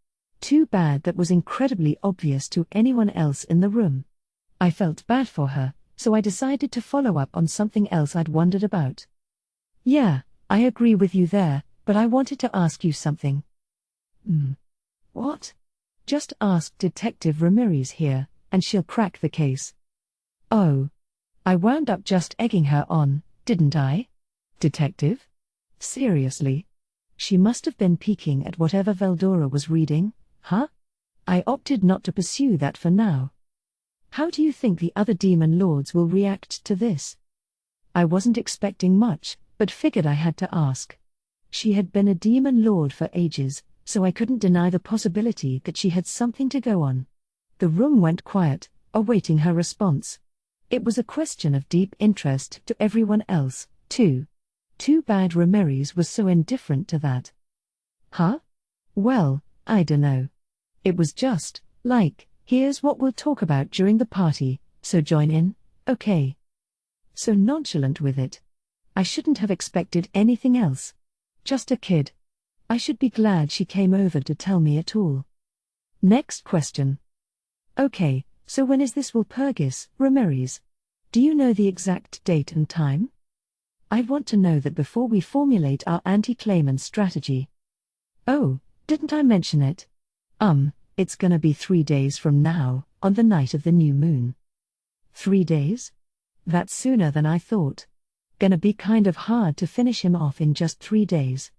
Too bad that was incredibly obvious to anyone else in the room. I felt bad for her, so I decided to follow up on something else I'd wondered about. Yeah, I agree with you there, but I wanted to ask you something. What? Just ask Detective Ramiris here, and she'll crack the case. Oh. I wound up just egging her on, didn't I? Detective? Seriously? She must have been peeking at whatever Veldora was reading, huh? I opted not to pursue that for now. How do you think the other Demon Lords will react to this? I wasn't expecting much, but figured I had to ask. She had been a Demon Lord for ages, so I couldn't deny the possibility that she had something to go on. The room went quiet, awaiting her response. It was a question of deep interest to everyone else, too. Too bad Ramiris was so indifferent to that. Huh? Well, I dunno. It was just, like, here's what we'll talk about during the party, so join in, okay? So nonchalant with it. I shouldn't have expected anything else. Just a kid. I should be glad she came over to tell me at all. Next question. Okay, so when is this Walpurgis, Ramiris? Do you know the exact date and time? I want to know that before we formulate our anti-claimant strategy. Oh, didn't I mention it? It's gonna be 3 days from now, on the night of the new moon. 3 days? That's sooner than I thought. Gonna be kind of hard to finish him off in just 3 days.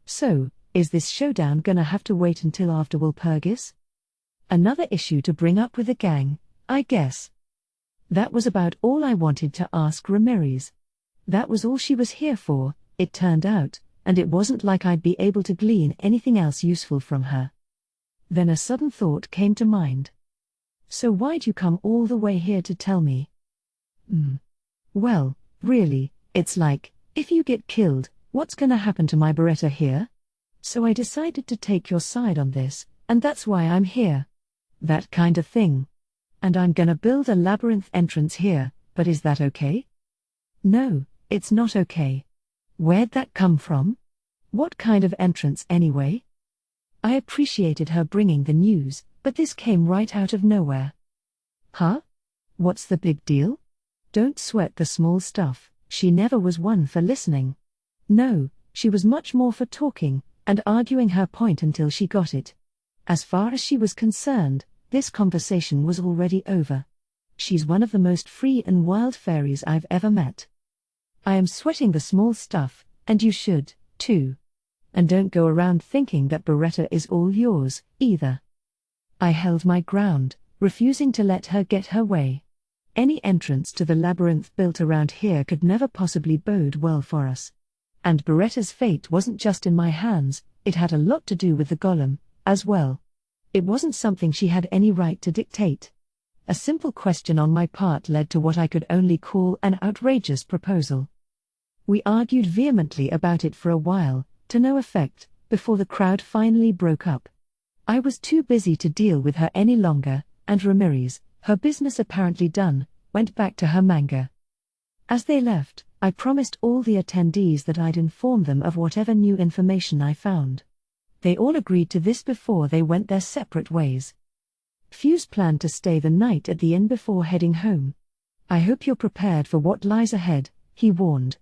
So, is this showdown gonna have to wait until after Walpurgis? Another issue to bring up with the gang, I guess. That was about all I wanted to ask Ramiris. That was all she was here for, it turned out, and it wasn't like I'd be able to glean anything else useful from her. Then a sudden thought came to mind. So why'd you come all the way here to tell me? Well, really, it's like, if you get killed, what's gonna happen to my Beretta here? So I decided to take your side on this, and that's why I'm here. That kind of thing. And I'm gonna build a labyrinth entrance here, but is that okay? No, it's not okay. Where'd that come from? What kind of entrance anyway? I appreciated her bringing the news, but this came right out of nowhere. Huh? What's the big deal? Don't sweat the small stuff, she never was one for listening. No, she was much more for talking, and arguing her point until she got it. As far as she was concerned, this conversation was already over. She's one of the most free and wild fairies I've ever met. I am sweating the small stuff, and you should, too. And don't go around thinking that Beretta is all yours, either. I held my ground, refusing to let her get her way. Any entrance to the labyrinth built around here could never possibly bode well for us. And Beretta's fate wasn't just in my hands, it had a lot to do with the golem, as well. It wasn't something she had any right to dictate. A simple question on my part led to what I could only call an outrageous proposal. We argued vehemently about it for a while, to no effect, before the crowd finally broke up. I was too busy to deal with her any longer, and Ramiris, her business apparently done, went back to her manga. As they left, I promised all the attendees that I'd inform them of whatever new information I found. They all agreed to this before they went their separate ways. Fuse planned to stay the night at the inn before heading home. I hope you're prepared for what lies ahead, he warned.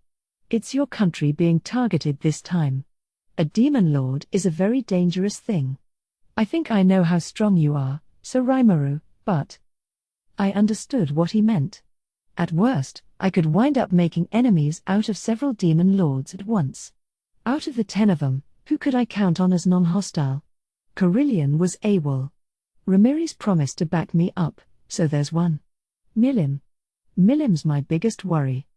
It's your country being targeted this time. A demon lord is a very dangerous thing. I think I know how strong you are, Sir Raimaru, but... I understood what he meant. At worst, I could wind up making enemies out of several demon lords at once. Out of the 10 of them, who could I count on as non-hostile? Carillion was AWOL. Ramiris promised to back me up, so there's one. Milim's my biggest worry.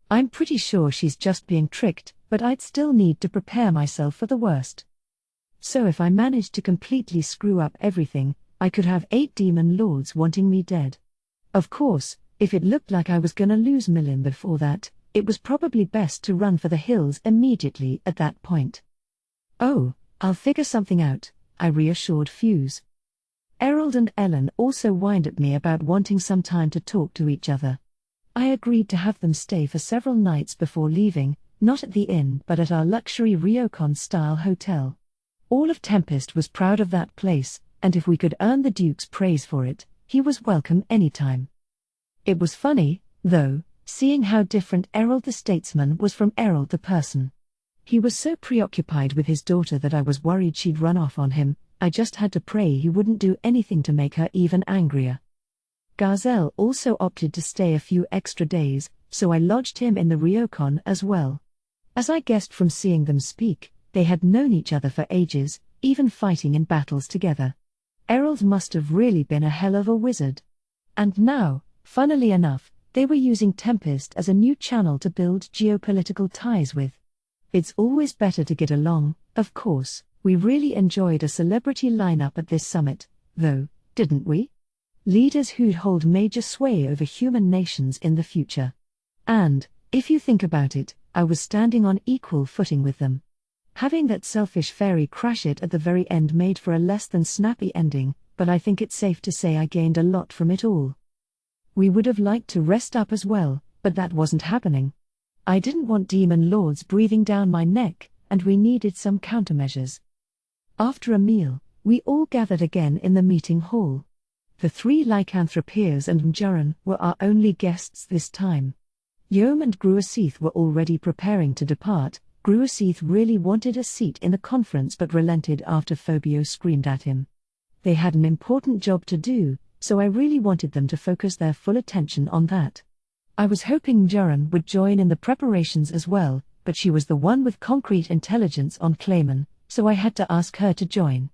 I'm pretty sure she's just being tricked, but I'd still need to prepare myself for the worst. So if I managed to completely screw up everything, I could have 8 demon lords wanting me dead. Of course, if it looked like I was gonna lose Milim before that, it was probably best to run for the hills immediately at that point. Oh, I'll figure something out, I reassured Fuse. Errol and Ellen also whined at me about wanting some time to talk to each other. I agreed to have them stay for several nights before leaving, not at the inn but at our luxury ryokan-style hotel. All of Tempest was proud of that place, and if we could earn the Duke's praise for it, he was welcome anytime. It was funny, though, seeing how different Errol the statesman was from Errol the person. He was so preoccupied with his daughter that I was worried she'd run off on him. I just had to pray he wouldn't do anything to make her even angrier. Garzel also opted to stay a few extra days, so I lodged him in the ryokan as well. As I guessed from seeing them speak, they had known each other for ages, even fighting in battles together. Errol must have really been a hell of a wizard. And now, funnily enough, they were using Tempest as a new channel to build geopolitical ties with. It's always better to get along, of course. We really enjoyed a celebrity lineup at this summit, though, didn't we? Leaders who'd hold major sway over human nations in the future. And, if you think about it, I was standing on equal footing with them. Having that selfish fairy crash it at the very end made for a less than snappy ending, but I think it's safe to say I gained a lot from it all. We would have liked to rest up as well, but that wasn't happening. I didn't want demon lords breathing down my neck, and we needed some countermeasures. After a meal, we all gathered again in the meeting hall. The 3 lycanthropeers and Mjuran were our only guests this time. Yom and Gruasith were already preparing to depart. Gruasith really wanted a seat in the conference but relented after Phobio screamed at him. They had an important job to do, so I really wanted them to focus their full attention on that. I was hoping Mjuran would join in the preparations as well, but she was the one with concrete intelligence on Clayman, so I had to ask her to join.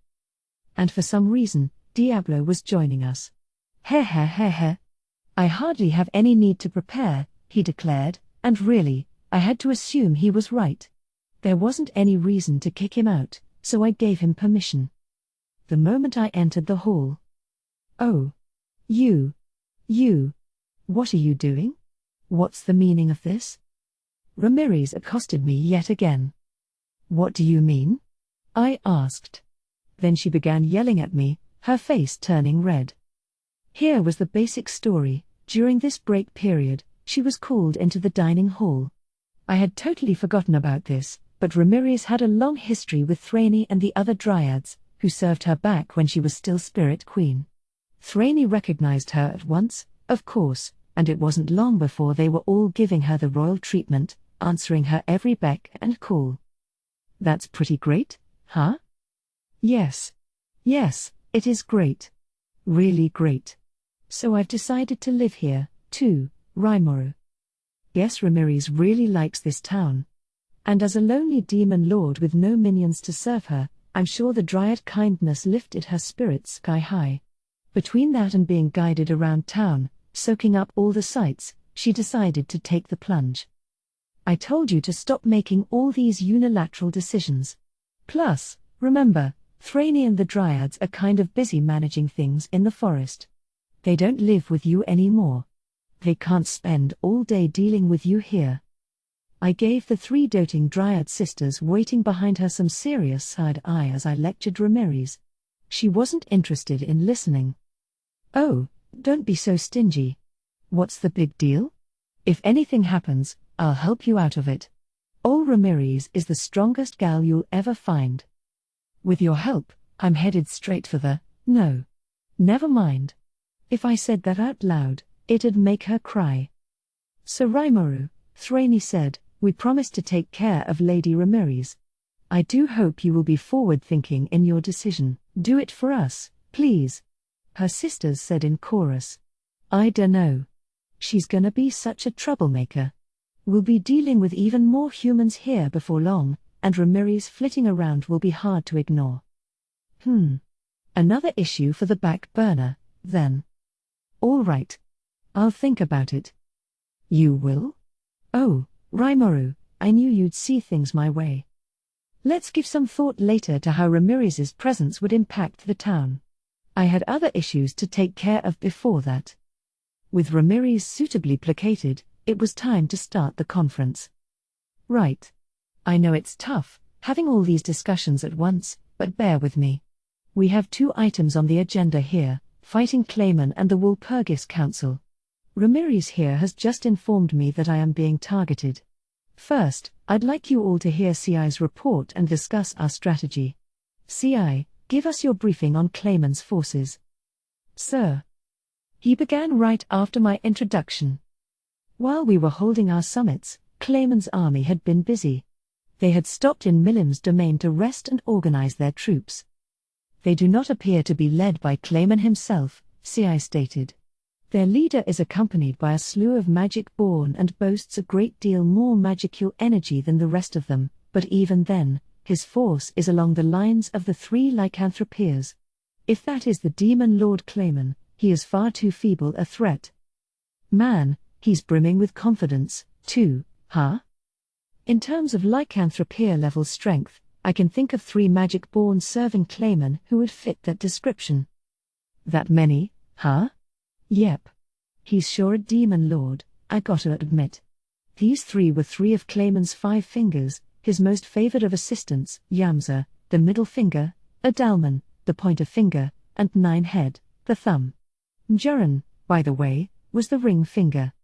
And for some reason, Diablo was joining us. Heh. I hardly have any need to prepare, he declared, and really, I had to assume he was right. There wasn't any reason to kick him out, so I gave him permission. The moment I entered the hall. Oh. You. What are you doing? What's the meaning of this? Ramiris accosted me yet again. What do you mean? I asked. Then she began yelling at me, her face turning red. Here was the basic story. During this break period, she was called into the dining hall. I had totally forgotten about this, but Ramiris had a long history with Thraini and the other dryads, who served her back when she was still Spirit Queen. Thraini recognized her at once, of course, and it wasn't long before they were all giving her the royal treatment, answering her every beck and call. That's pretty great, huh? Yes, it is great. Really great. So I've decided to live here, too, Rimuru. Guess Ramiris really likes this town. And as a lonely demon lord with no minions to serve her, I'm sure the dryad kindness lifted her spirits sky high. Between that and being guided around town, soaking up all the sights, she decided to take the plunge. I told you to stop making all these unilateral decisions. Plus, remember, Thraini and the dryads are kind of busy managing things in the forest. They don't live with you anymore. They can't spend all day dealing with you here. I gave the 3 doting dryad sisters waiting behind her some serious side eye as I lectured Ramiris. She wasn't interested in listening. Oh, don't be so stingy. What's the big deal? If anything happens, I'll help you out of it. Ol Ramiris is the strongest gal you'll ever find. With your help, I'm headed straight for the, no. Never mind. If I said that out loud, it'd make her cry. So Rimuru, Thraini said, we promised to take care of Lady Ramiris. I do hope you will be forward-thinking in your decision. Do it for us, please. Her sisters said in chorus. I dunno. She's gonna be such a troublemaker. We'll be dealing with even more humans here before long, and Ramiris flitting around will be hard to ignore. Another issue for the back burner, then. All right. I'll think about it. You will? Oh, Rimuru, I knew you'd see things my way. Let's give some thought later to how Ramiris's presence would impact the town. I had other issues to take care of before that. With Ramiris suitably placated, it was time to start the conference. Right. I know it's tough, having all these discussions at once, but bear with me. We have 2 items on the agenda here, fighting Clayman and the Walpurgis Council. Ramiris here has just informed me that I am being targeted. First, I'd like you all to hear CI's report and discuss our strategy. CI, give us your briefing on Clayman's forces. Sir. He began right after my introduction. While we were holding our summits, Clayman's army had been busy. They had stopped in Milim's domain to rest and organize their troops. They do not appear to be led by Clayman himself, CI stated. Their leader is accompanied by a slew of magic-born and boasts a great deal more magical energy than the rest of them, but even then, his force is along the lines of the 3 lycanthropeers. If that is the demon Lord Clayman, he is far too feeble a threat. Man, he's brimming with confidence, too, huh? In terms of lycanthropeer level strength, I can think of 3 magic-born serving Clayman who would fit that description. That many, huh? Yep. He's sure a demon lord, I gotta admit. These three were three of Clayman's 5 fingers, his most favored of assistants, Yamza, the middle finger, Adalman, the pointer finger, and Ninehead, the thumb. Mjuran, by the way, was the ring finger.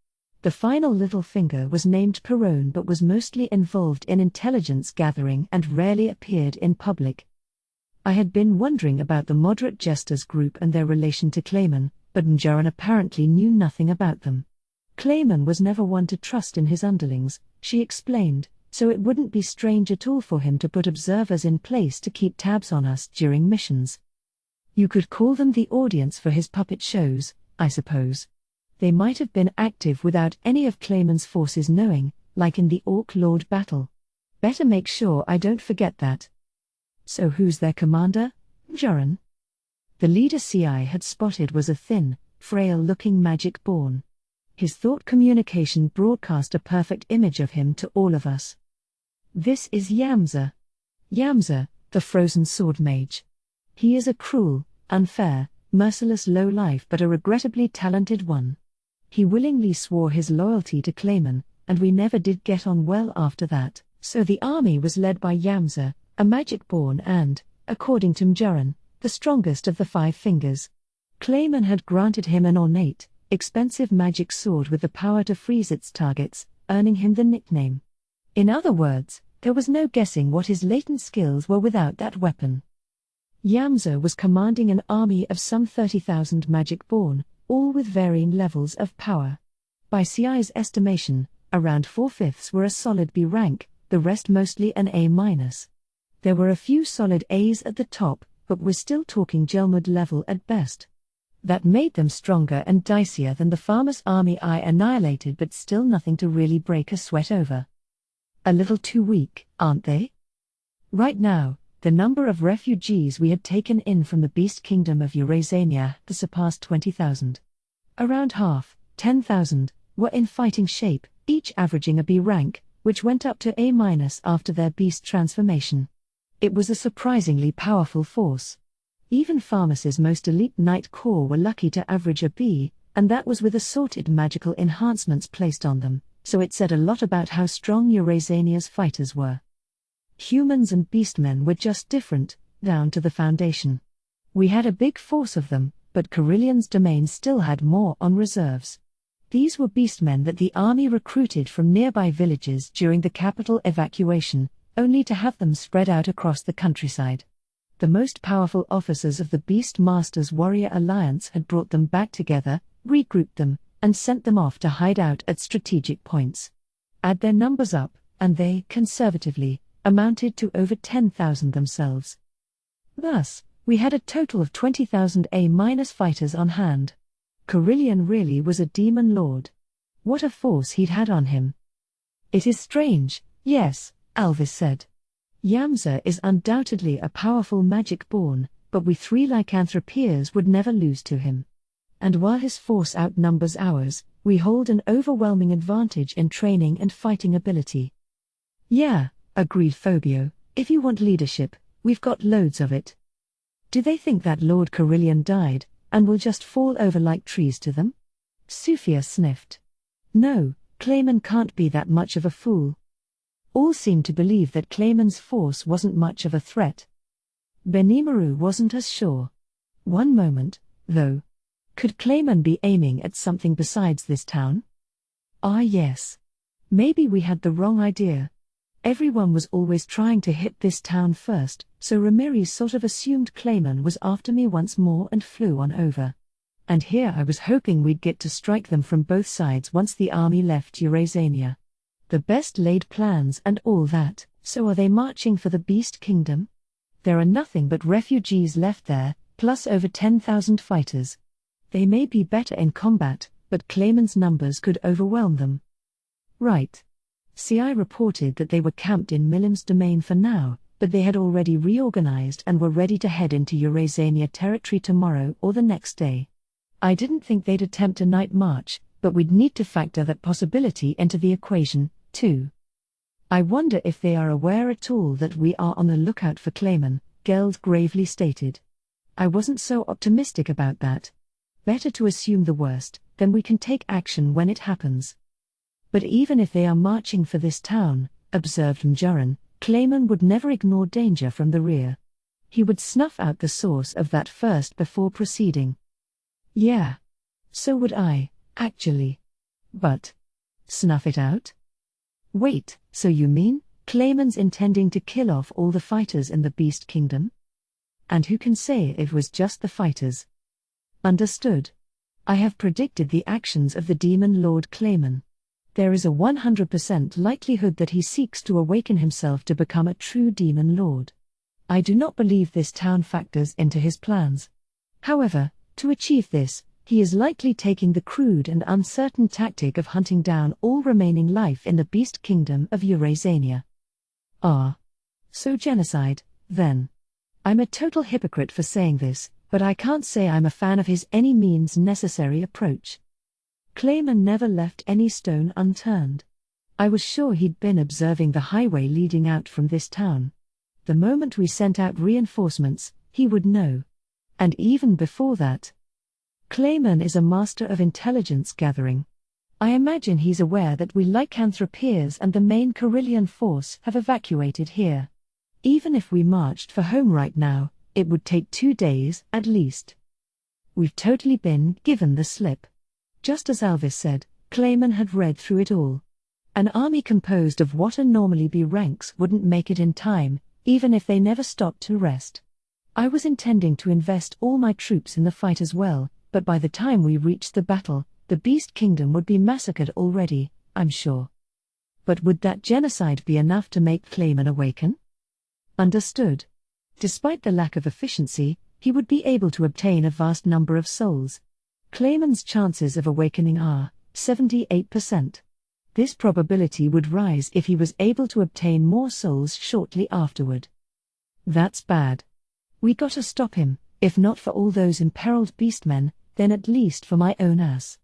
The final little finger was named Perone but was mostly involved in intelligence gathering and rarely appeared in public. I had been wondering about the moderate jesters group and their relation to Clayman, but Mjuran apparently knew nothing about them. Clayman was never one to trust in his underlings, she explained, so it wouldn't be strange at all for him to put observers in place to keep tabs on us during missions. You could call them the audience for his puppet shows, I suppose. They might have been active without any of Clayman's forces knowing, like in the Orc Lord battle. Better make sure I don't forget that. So who's their commander, Mjuran? The leader CI had spotted was a thin, frail-looking magic-born. His thought communication broadcast a perfect image of him to all of us. This is Yamza. Yamza, the frozen sword mage. He is a cruel, unfair, merciless lowlife but a regrettably talented one. He willingly swore his loyalty to Clayman, and we never did get on well after that, so the army was led by Yamza, a magic-born and, according to Mjuran, the strongest of the 5 fingers. Clayman had granted him an ornate, expensive magic sword with the power to freeze its targets, earning him the nickname. In other words, there was no guessing what his latent skills were without that weapon. Yamza was commanding an army of some 30,000 magic-born, all with varying levels of power. By CI's estimation, around 4/5 were a solid B rank, the rest mostly an A-. There were a few solid A's at the top, but we're still talking Gelmud level at best. That made them stronger and dicier than the farmer's army I annihilated, but still nothing to really break a sweat over. A little too weak, aren't they? Right now, the number of refugees we had taken in from the Beast Kingdom of Eurasania had surpassed 20,000. Around half, 10,000, were in fighting shape, each averaging a B rank, which went up to A- after their beast transformation. It was a surprisingly powerful force. Even Pharmas's most elite Knight Corps were lucky to average a B, and that was with assorted magical enhancements placed on them, so it said a lot about how strong Eurasania's fighters were. Humans and beastmen were just different, down to the foundation. We had a big force of them, but Carillion's domain still had more on reserves. These were beastmen that the army recruited from nearby villages during the capital evacuation, only to have them spread out across the countryside. The most powerful officers of the Beast Masters Warrior Alliance had brought them back together, regrouped them, and sent them off to hide out at strategic points. Add their numbers up, and they, conservatively, amounted to over 10,000 themselves. Thus, we had a total of 20,000 A- fighters on hand. Carillion really was a demon lord. What a force he'd had on him. It is strange, yes, Alvis said. Yamza is undoubtedly a powerful magic-born, but we 3 lycanthropeers would never lose to him. And while his force outnumbers ours, we hold an overwhelming advantage in training and fighting ability. Yeah, agreed Phobio, if you want leadership, we've got loads of it. Do they think that Lord Carillion died, and will just fall over like trees to them? Sufia sniffed. No, Clayman can't be that much of a fool. All seemed to believe that Clayman's force wasn't much of a threat. Benimaru wasn't as sure. One moment, though. Could Clayman be aiming at something besides this town? Ah yes. Maybe we had the wrong idea. Everyone was always trying to hit this town first, so Ramiris sort of assumed Clayman was after me once more and flew on over. And here I was hoping we'd get to strike them from both sides once the army left Eurasania. The best laid plans and all that, so are they marching for the Beast Kingdom? There are nothing but refugees left there, plus over 10,000 fighters. They may be better in combat, but Clayman's numbers could overwhelm them. Right. CI reported that they were camped in Milim's domain for now, but they had already reorganized and were ready to head into Eurasania territory tomorrow or the next day. I didn't think they'd attempt a night march, but we'd need to factor that possibility into the equation, too. I wonder if they are aware at all that we are on the lookout for Clayman, Geld gravely stated. I wasn't so optimistic about that. Better to assume the worst, then we can take action when it happens. But even if they are marching for this town, observed Mjurin, Clayman would never ignore danger from the rear. He would snuff out the source of that first before proceeding. Yeah. So would I, actually. But snuff it out? Wait, so you mean Clayman's intending to kill off all the fighters in the Beast Kingdom? And who can say it was just the fighters? Understood. I have predicted the actions of the Demon Lord Clayman. There is a 100% likelihood that he seeks to awaken himself to become a true Demon Lord. I do not believe this town factors into his plans. However, to achieve this, he is likely taking the crude and uncertain tactic of hunting down all remaining life in the Beast Kingdom of Eurasania. So genocide, then. I'm a total hypocrite for saying this, but I can't say I'm a fan of his any means necessary approach. Clayman never left any stone unturned. I was sure he'd been observing the highway leading out from this town. The moment we sent out reinforcements, he would know. And even before that. Clayman is a master of intelligence gathering. I imagine he's aware that we lycanthropeers and the main Carillion force have evacuated here. Even if we marched for home right now, it would take 2 days at least. We've totally been given the slip. Just as Alvis said, Clayman had read through it all. An army composed of what are normally be ranks wouldn't make it in time, even if they never stopped to rest. I was intending to invest all my troops in the fight as well, but by the time we reached the battle, the Beast Kingdom would be massacred already, I'm sure. But would that genocide be enough to make Clayman awaken? Understood. Despite the lack of efficiency, he would be able to obtain a vast number of souls. Clayman's chances of awakening are 78%. This probability would rise if he was able to obtain more souls shortly afterward. That's bad. We gotta stop him, if not for all those imperiled beastmen, then at least for my own ass.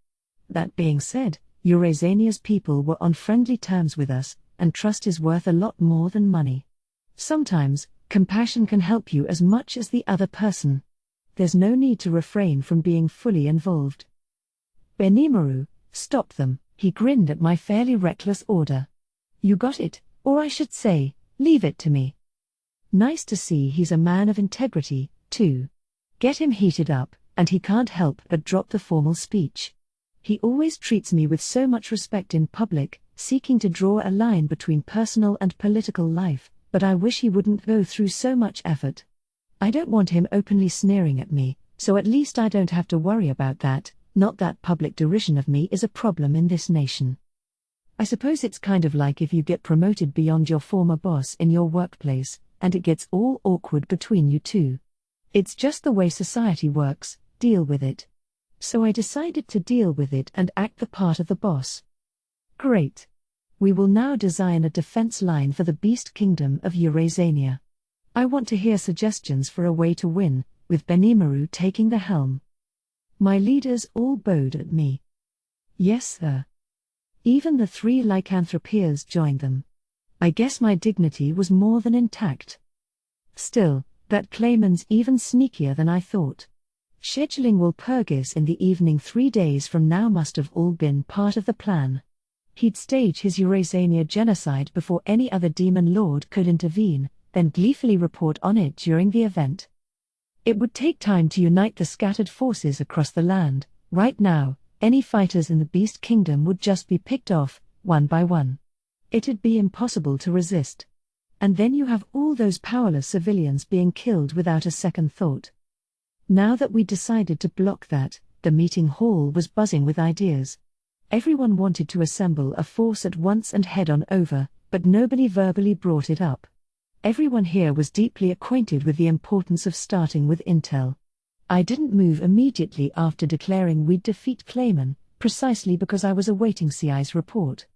That being said, Eurasania's people were on friendly terms with us, and trust is worth a lot more than money. Sometimes, compassion can help you as much as the other person. There's no need to refrain from being fully involved. Benimaru, stop them, he grinned at my fairly reckless order. You got it, or I should say, leave it to me. Nice to see he's a man of integrity, too. Get him heated up, and he can't help but drop the formal speech. He always treats me with so much respect in public, seeking to draw a line between personal and political life, but I wish he wouldn't go through so much effort. I don't want him openly sneering at me, so at least I don't have to worry about that, not that public derision of me is a problem in this nation. I suppose it's kind of like if you get promoted beyond your former boss in your workplace, and it gets all awkward between you two. It's just the way society works, deal with it. So I decided to deal with it and act the part of the boss. Great. We will now design a defense line for the Beast Kingdom of Eurasania. I want to hear suggestions for a way to win, with Benimaru taking the helm. My leaders all bowed at me. Yes, sir. Even the 3 lycanthropeers joined them. I guess my dignity was more than intact. Still, that Clayman's even sneakier than I thought. Scheduling Walpurgis in the evening 3 days from now must have all been part of the plan. He'd stage his Eurasania genocide before any other demon lord could intervene, then gleefully report on it during the event. It would take time to unite the scattered forces across the land. Right now, any fighters in the Beast Kingdom would just be picked off, one by one. It'd be impossible to resist. And then you have all those powerless civilians being killed without a second thought. Now that we decided to block that, the meeting hall was buzzing with ideas. Everyone wanted to assemble a force at once and head on over, but nobody verbally brought it up. Everyone here was deeply acquainted with the importance of starting with intel. I didn't move immediately after declaring we'd defeat Clayman, precisely because I was awaiting CI's report.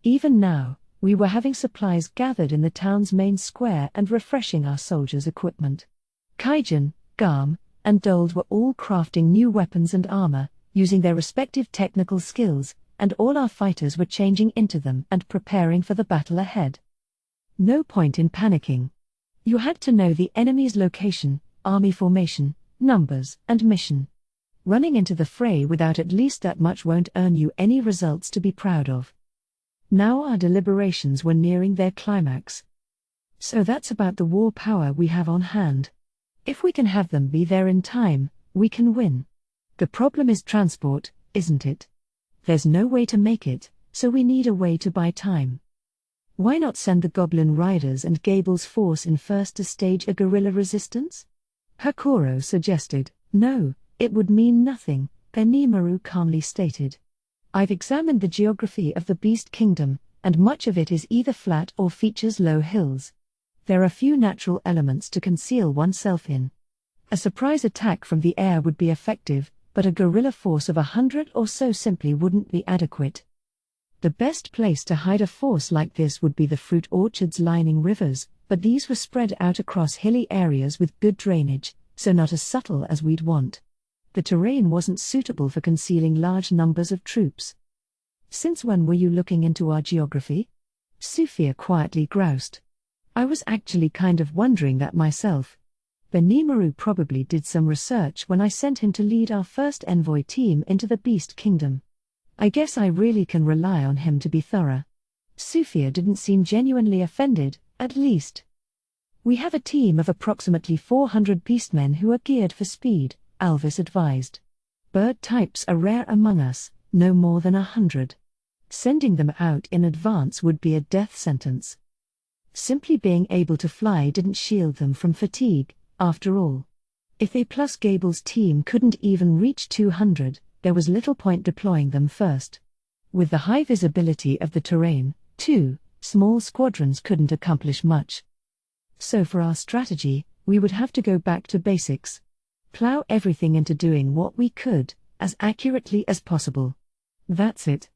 Even now, we were having supplies gathered in the town's main square and refreshing our soldiers' equipment. Kaijin, Garm, and Dold were all crafting new weapons and armor, using their respective technical skills, and all our fighters were changing into them and preparing for the battle ahead. No point in panicking. You had to know the enemy's location, army formation, numbers, and mission. Running into the fray without at least that much won't earn you any results to be proud of. Now our deliberations were nearing their climax. So that's about the war power we have on hand. If we can have them be there in time, we can win. The problem is transport, isn't it? There's no way to make it, so we need a way to buy time. Why not send the Goblin Riders and Gable's force in first to stage a guerrilla resistance? Hakoro suggested. No, it would mean nothing, Benimaru calmly stated. I've examined the geography of the Beast Kingdom, and much of it is either flat or features low hills. There are few natural elements to conceal oneself in. A surprise attack from the air would be effective, but a guerrilla force of 100 or so simply wouldn't be adequate. The best place to hide a force like this would be the fruit orchards lining rivers, but these were spread out across hilly areas with good drainage, so not as subtle as we'd want. The terrain wasn't suitable for concealing large numbers of troops. Since when were you looking into our geography? Sufia quietly groused. I was actually kind of wondering that myself. Benimaru probably did some research when I sent him to lead our first envoy team into the Beast Kingdom. I guess I really can rely on him to be thorough. Sufia didn't seem genuinely offended, at least. We have a team of approximately 400 beastmen who are geared for speed, Alvis advised. Bird types are rare among us, no more than 100. Sending them out in advance would be a death sentence. Simply being able to fly didn't shield them from fatigue, after all. If they plus Gable's team couldn't even reach 200, there was little point deploying them first. With the high visibility of the terrain, too, small squadrons couldn't accomplish much. So for our strategy, we would have to go back to basics. Plow everything into doing what we could, as accurately as possible. That's it.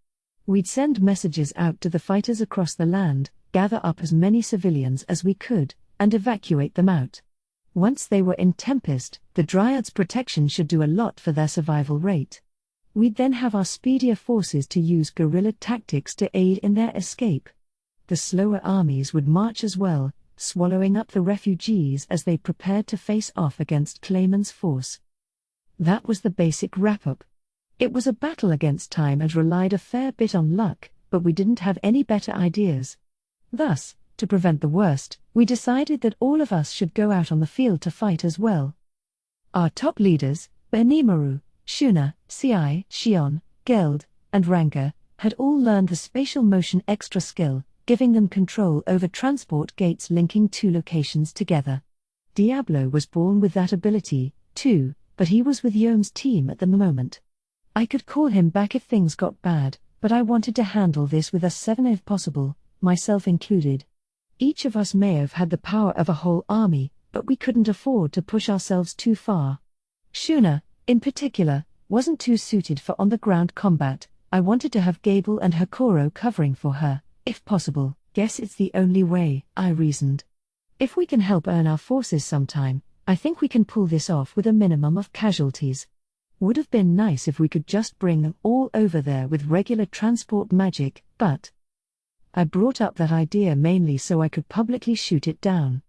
We'd send messages out to the fighters across the land, gather up as many civilians as we could, and evacuate them out. Once they were in Tempest, the Dryads' protection should do a lot for their survival rate. We'd then have our speedier forces to use guerrilla tactics to aid in their escape. The slower armies would march as well, swallowing up the refugees as they prepared to face off against Clayman's force. That was the basic wrap-up. It was a battle against time and relied a fair bit on luck, but we didn't have any better ideas. Thus, to prevent the worst, we decided that all of us should go out on the field to fight as well. Our top leaders, Benimaru, Shuna, Ci, Shion, Geld, and Ranka, had all learned the spatial motion extra skill, giving them control over transport gates linking two locations together. Diablo was born with that ability, too, but he was with Yome's team at the moment. I could call him back if things got bad, but I wanted to handle this with us 7 if possible, myself included. Each of us may have had the power of a whole army, but we couldn't afford to push ourselves too far. Shuna, in particular, wasn't too suited for on-the-ground combat. I wanted to have Gable and Hakoro covering for her, if possible. Guess it's the only way, I reasoned. If we can help earn our forces sometime, I think we can pull this off with a minimum of casualties. Would have been nice if we could just bring them all over there with regular transport magic, but I brought up that idea mainly so I could publicly shoot it down.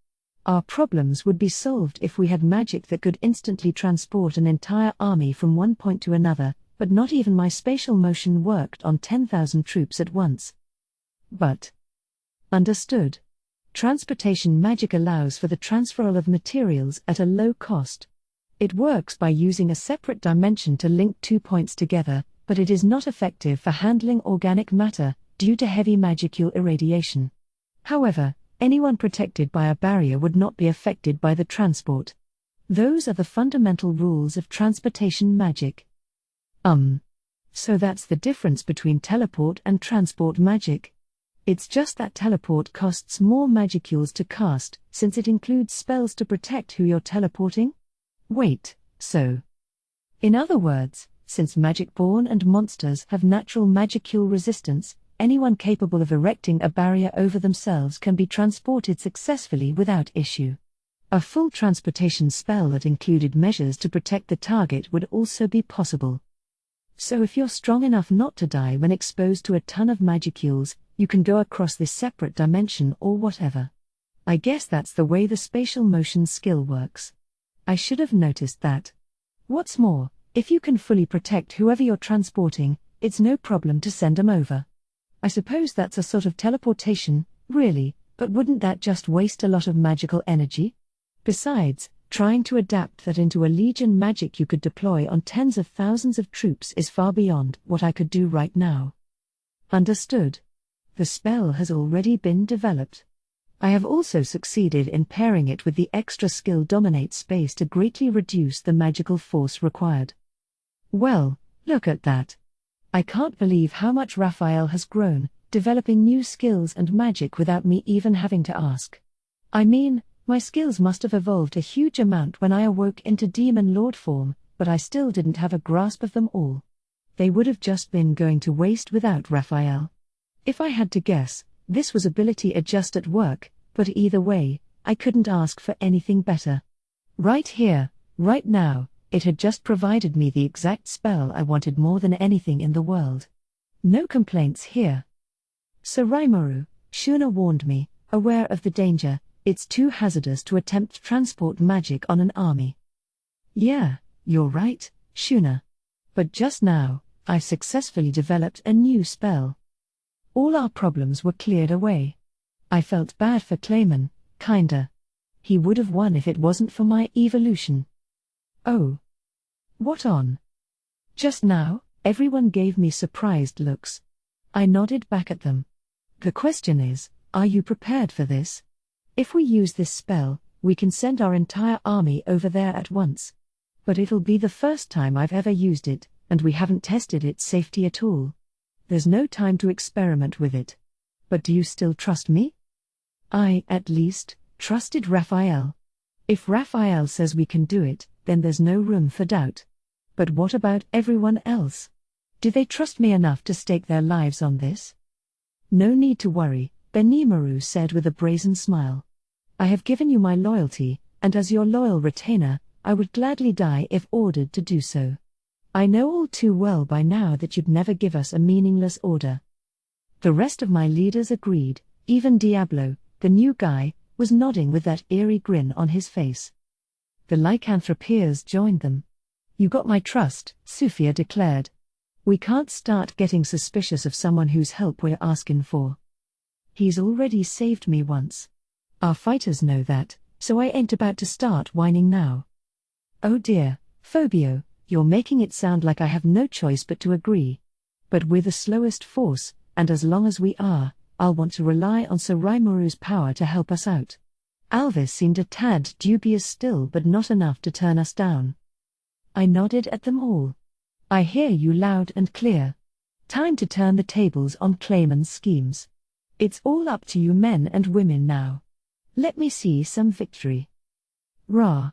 Our problems would be solved if we had magic that could instantly transport an entire army from one point to another, but not even my spatial motion worked on 10,000 troops at once. But understood. Transportation magic allows for the transferal of materials at a low cost. It works by using a separate dimension to link 2 points together, but it is not effective for handling organic matter, due to heavy magical irradiation. However, anyone protected by a barrier would not be affected by the transport. Those are the fundamental rules of transportation magic. So that's the difference between teleport and transport magic. It's just that teleport costs more magicules to cast, since it includes spells to protect who you're teleporting? Wait, so? In other words, since Magic-born and monsters have natural magicule resistance, anyone capable of erecting a barrier over themselves can be transported successfully without issue. A full transportation spell that included measures to protect the target would also be possible. So if you're strong enough not to die when exposed to a ton of magicules, you can go across this separate dimension or whatever. I guess that's the way the spatial motion skill works. I should have noticed that. What's more, If you can fully protect whoever you're transporting, it's no problem to send them over. I suppose that's a sort of teleportation, really, but wouldn't that just waste a lot of magical energy? Besides, trying to adapt that into a legion magic you could deploy on tens of thousands of troops is far beyond what I could do right now. Understood. The spell has already been developed. I have also succeeded in pairing it with the extra skill Dominate Space to greatly reduce the magical force required. Well, look at that. I can't believe how much Raphael has grown, developing new skills and magic without me even having to ask. I mean, my skills must have evolved a huge amount when I awoke into Demon Lord form, but I still didn't have a grasp of them all. They would have just been going to waste without Raphael. If I had to guess, this was ability adjust at work, but either way, I couldn't ask for anything better. Right here, right now, it had just provided me the exact spell I wanted more than anything in the world. No complaints here. Sir Raimaru, Shuna warned me, aware of the danger, it's too hazardous to attempt transport magic on an army. Yeah, you're right, Shuna. But just now, I've successfully developed a new spell. All our problems were cleared away. I felt bad for Clayman, kinda. He would have won if it wasn't for my evolution. Oh. What on? Just now, everyone gave me surprised looks. I nodded back at them. The question is, are you prepared for this? If we use this spell, we can send our entire army over there at once. But it'll be the first time I've ever used it, and we haven't tested its safety at all. There's no time to experiment with it. But do you still trust me? I, at least, trusted Raphael. If Raphael says we can do it, then there's no room for doubt. But what about everyone else? Do they trust me enough to stake their lives on this? No need to worry, Benimaru said with a brazen smile. I have given you my loyalty, and as your loyal retainer, I would gladly die if ordered to do so. I know all too well by now that you'd never give us a meaningless order. The rest of my leaders agreed, even Diablo, the new guy, was nodding with that eerie grin on his face. The lycanthropeers joined them. You got my trust, Sufia declared. We can't start getting suspicious of someone whose help we're asking for. He's already saved me once. Our fighters know that, so I ain't about to start whining now. Oh dear, Phobio, you're making it sound like I have no choice but to agree. But we're the slowest force, and as long as we are, I'll want to rely on Sir Raimaru's power to help us out. Alvis seemed a tad dubious still, but not enough to turn us down. I nodded at them all. I hear you loud and clear. Time to turn the tables on Clayman's schemes. It's all up to you men and women now. Let me see some victory. Rah.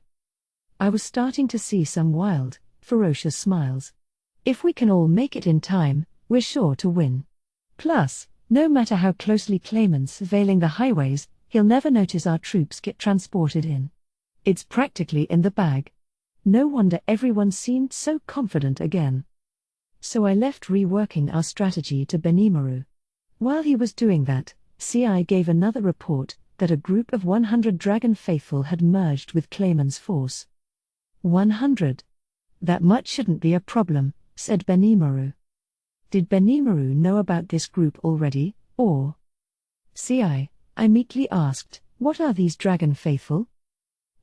I was starting to see some wild, ferocious smiles. If we can all make it in time, we're sure to win. Plus, no matter how closely Clayman's surveilling the highways, he'll never notice our troops get transported in. It's practically in the bag. No wonder everyone seemed so confident again. So I left reworking our strategy to Benimaru. While he was doing that, CI gave another report that a group of 100 Dragon Faithful had merged with Clayman's force. 100. That much shouldn't be a problem, said Benimaru. Did Benimaru know about this group already, or? CI, I meekly asked, what are these Dragon Faithful?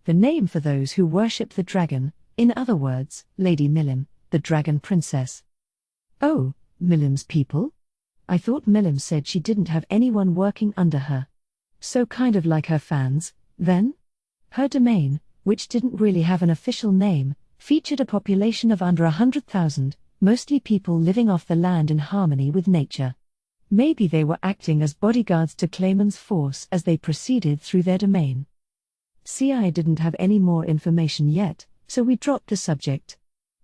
The name for those who worship the dragon, in other words, Lady Milim, the Dragon Princess. Oh, Milim's people? I thought Milim said she didn't have anyone working under her. So kind of like her fans, then? Her domain, which didn't really have an official name, featured a population of under 100,000, mostly people living off the land in harmony with nature. Maybe they were acting as bodyguards to Clayman's force as they proceeded through their domain. CI didn't have any more information yet, so we dropped the subject.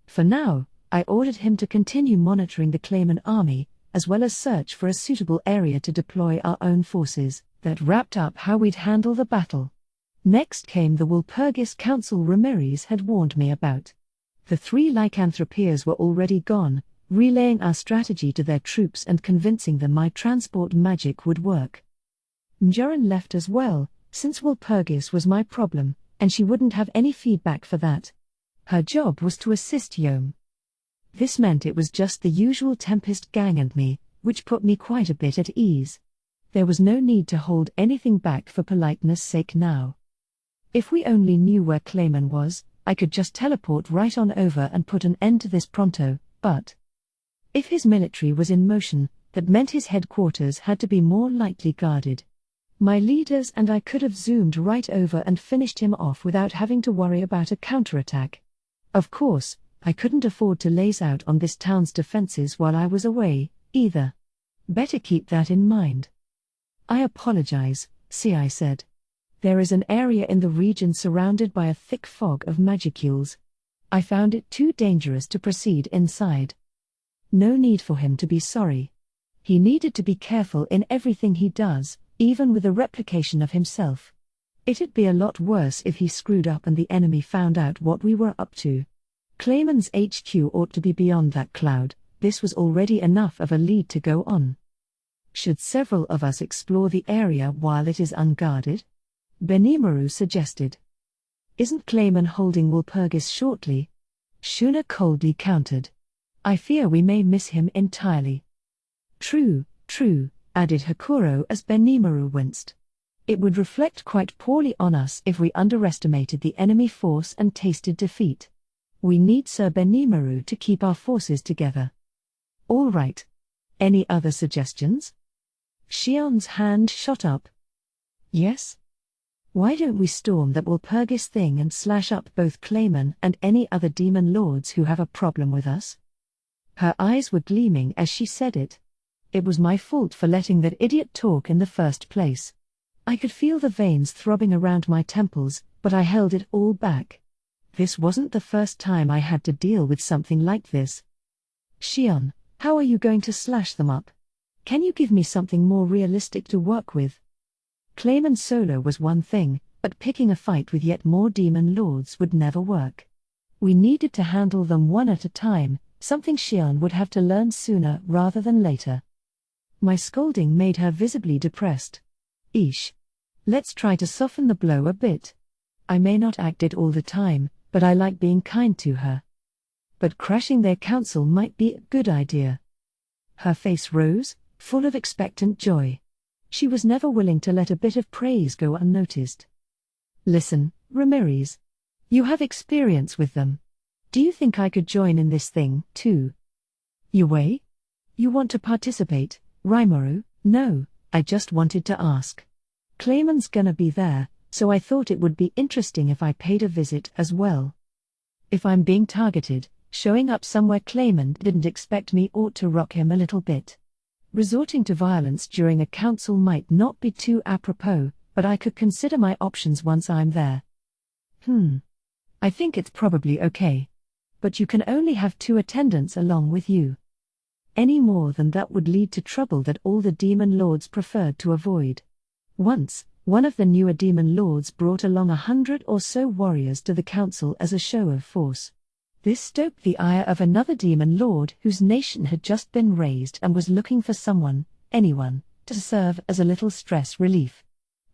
For now, I ordered him to continue monitoring the Clayman army, as well as search for a suitable area to deploy our own forces. That wrapped up how we'd handle the battle. Next came the Walpurgis Council Ramiris had warned me about. The 3 lycanthropeers were already gone, relaying our strategy to their troops and convincing them my transport magic would work. Mjaran left as well, since Walpurgis was my problem, and she wouldn't have any feedback for that. Her job was to assist Yom. This meant it was just the usual Tempest gang and me, which put me quite a bit at ease. There was no need to hold anything back for politeness' sake now. If we only knew where Clayman was, I could just teleport right on over and put an end to this pronto, but if his military was in motion, that meant his headquarters had to be more lightly guarded. My leaders and I could have zoomed right over and finished him off without having to worry about a counterattack. Of course, I couldn't afford to laze out on this town's defenses while I was away, either. Better keep that in mind. I apologize, I said. There is an area in the region surrounded by a thick fog of magicules. I found it too dangerous to proceed inside. No need for him to be sorry. He needed to be careful in everything he does, even with the replication of himself. It'd be a lot worse if he screwed up and the enemy found out what we were up to. Clayman's HQ ought to be beyond that cloud. This was already enough of a lead to go on. Should several of us explore the area while it is unguarded? Benimaru suggested. Isn't Clayman holding Walpurgis shortly? Shuna coldly countered. I fear we may miss him entirely. True, added Hakuro as Benimaru winced. It would reflect quite poorly on us if we underestimated the enemy force and tasted defeat. We need Sir Benimaru to keep our forces together. All right. Any other suggestions? Shion's hand shot up. Yes? Why don't we storm that Walpurgis thing and slash up both Clayman and any other demon lords who have a problem with us? Her eyes were gleaming as she said it. It was my fault for letting that idiot talk in the first place. I could feel the veins throbbing around my temples, but I held it all back. This wasn't the first time I had to deal with something like this. Shion, how are you going to slash them up? Can you give me something more realistic to work with? Clayman solo was one thing, but picking a fight with yet more demon lords would never work. We needed to handle them one at a time, something Shion would have to learn sooner rather than later. My scolding made her visibly depressed. Eesh. Let's try to soften the blow a bit. I may not act it all the time, but I like being kind to her. But crashing their council might be a good idea. Her face rose, full of expectant joy. She was never willing to let a bit of praise go unnoticed. Listen, Ramiris. You have experience with them. Do you think I could join in this thing, too? Yue? You want to participate, Rimuru? No, I just wanted to ask. Clayman's gonna be there, so I thought it would be interesting if I paid a visit as well. If I'm being targeted, showing up somewhere Clayman didn't expect me ought to rock him a little bit. Resorting to violence during a council might not be too apropos, but I could consider my options once I'm there. I think it's probably okay. But you can only have 2 attendants along with you. Any more than that would lead to trouble that all the demon lords preferred to avoid. Once, one of the newer demon lords brought along 100 or so warriors to the council as a show of force. This stoked the ire of another demon lord whose nation had just been raised and was looking for someone, anyone, to serve as a little stress relief.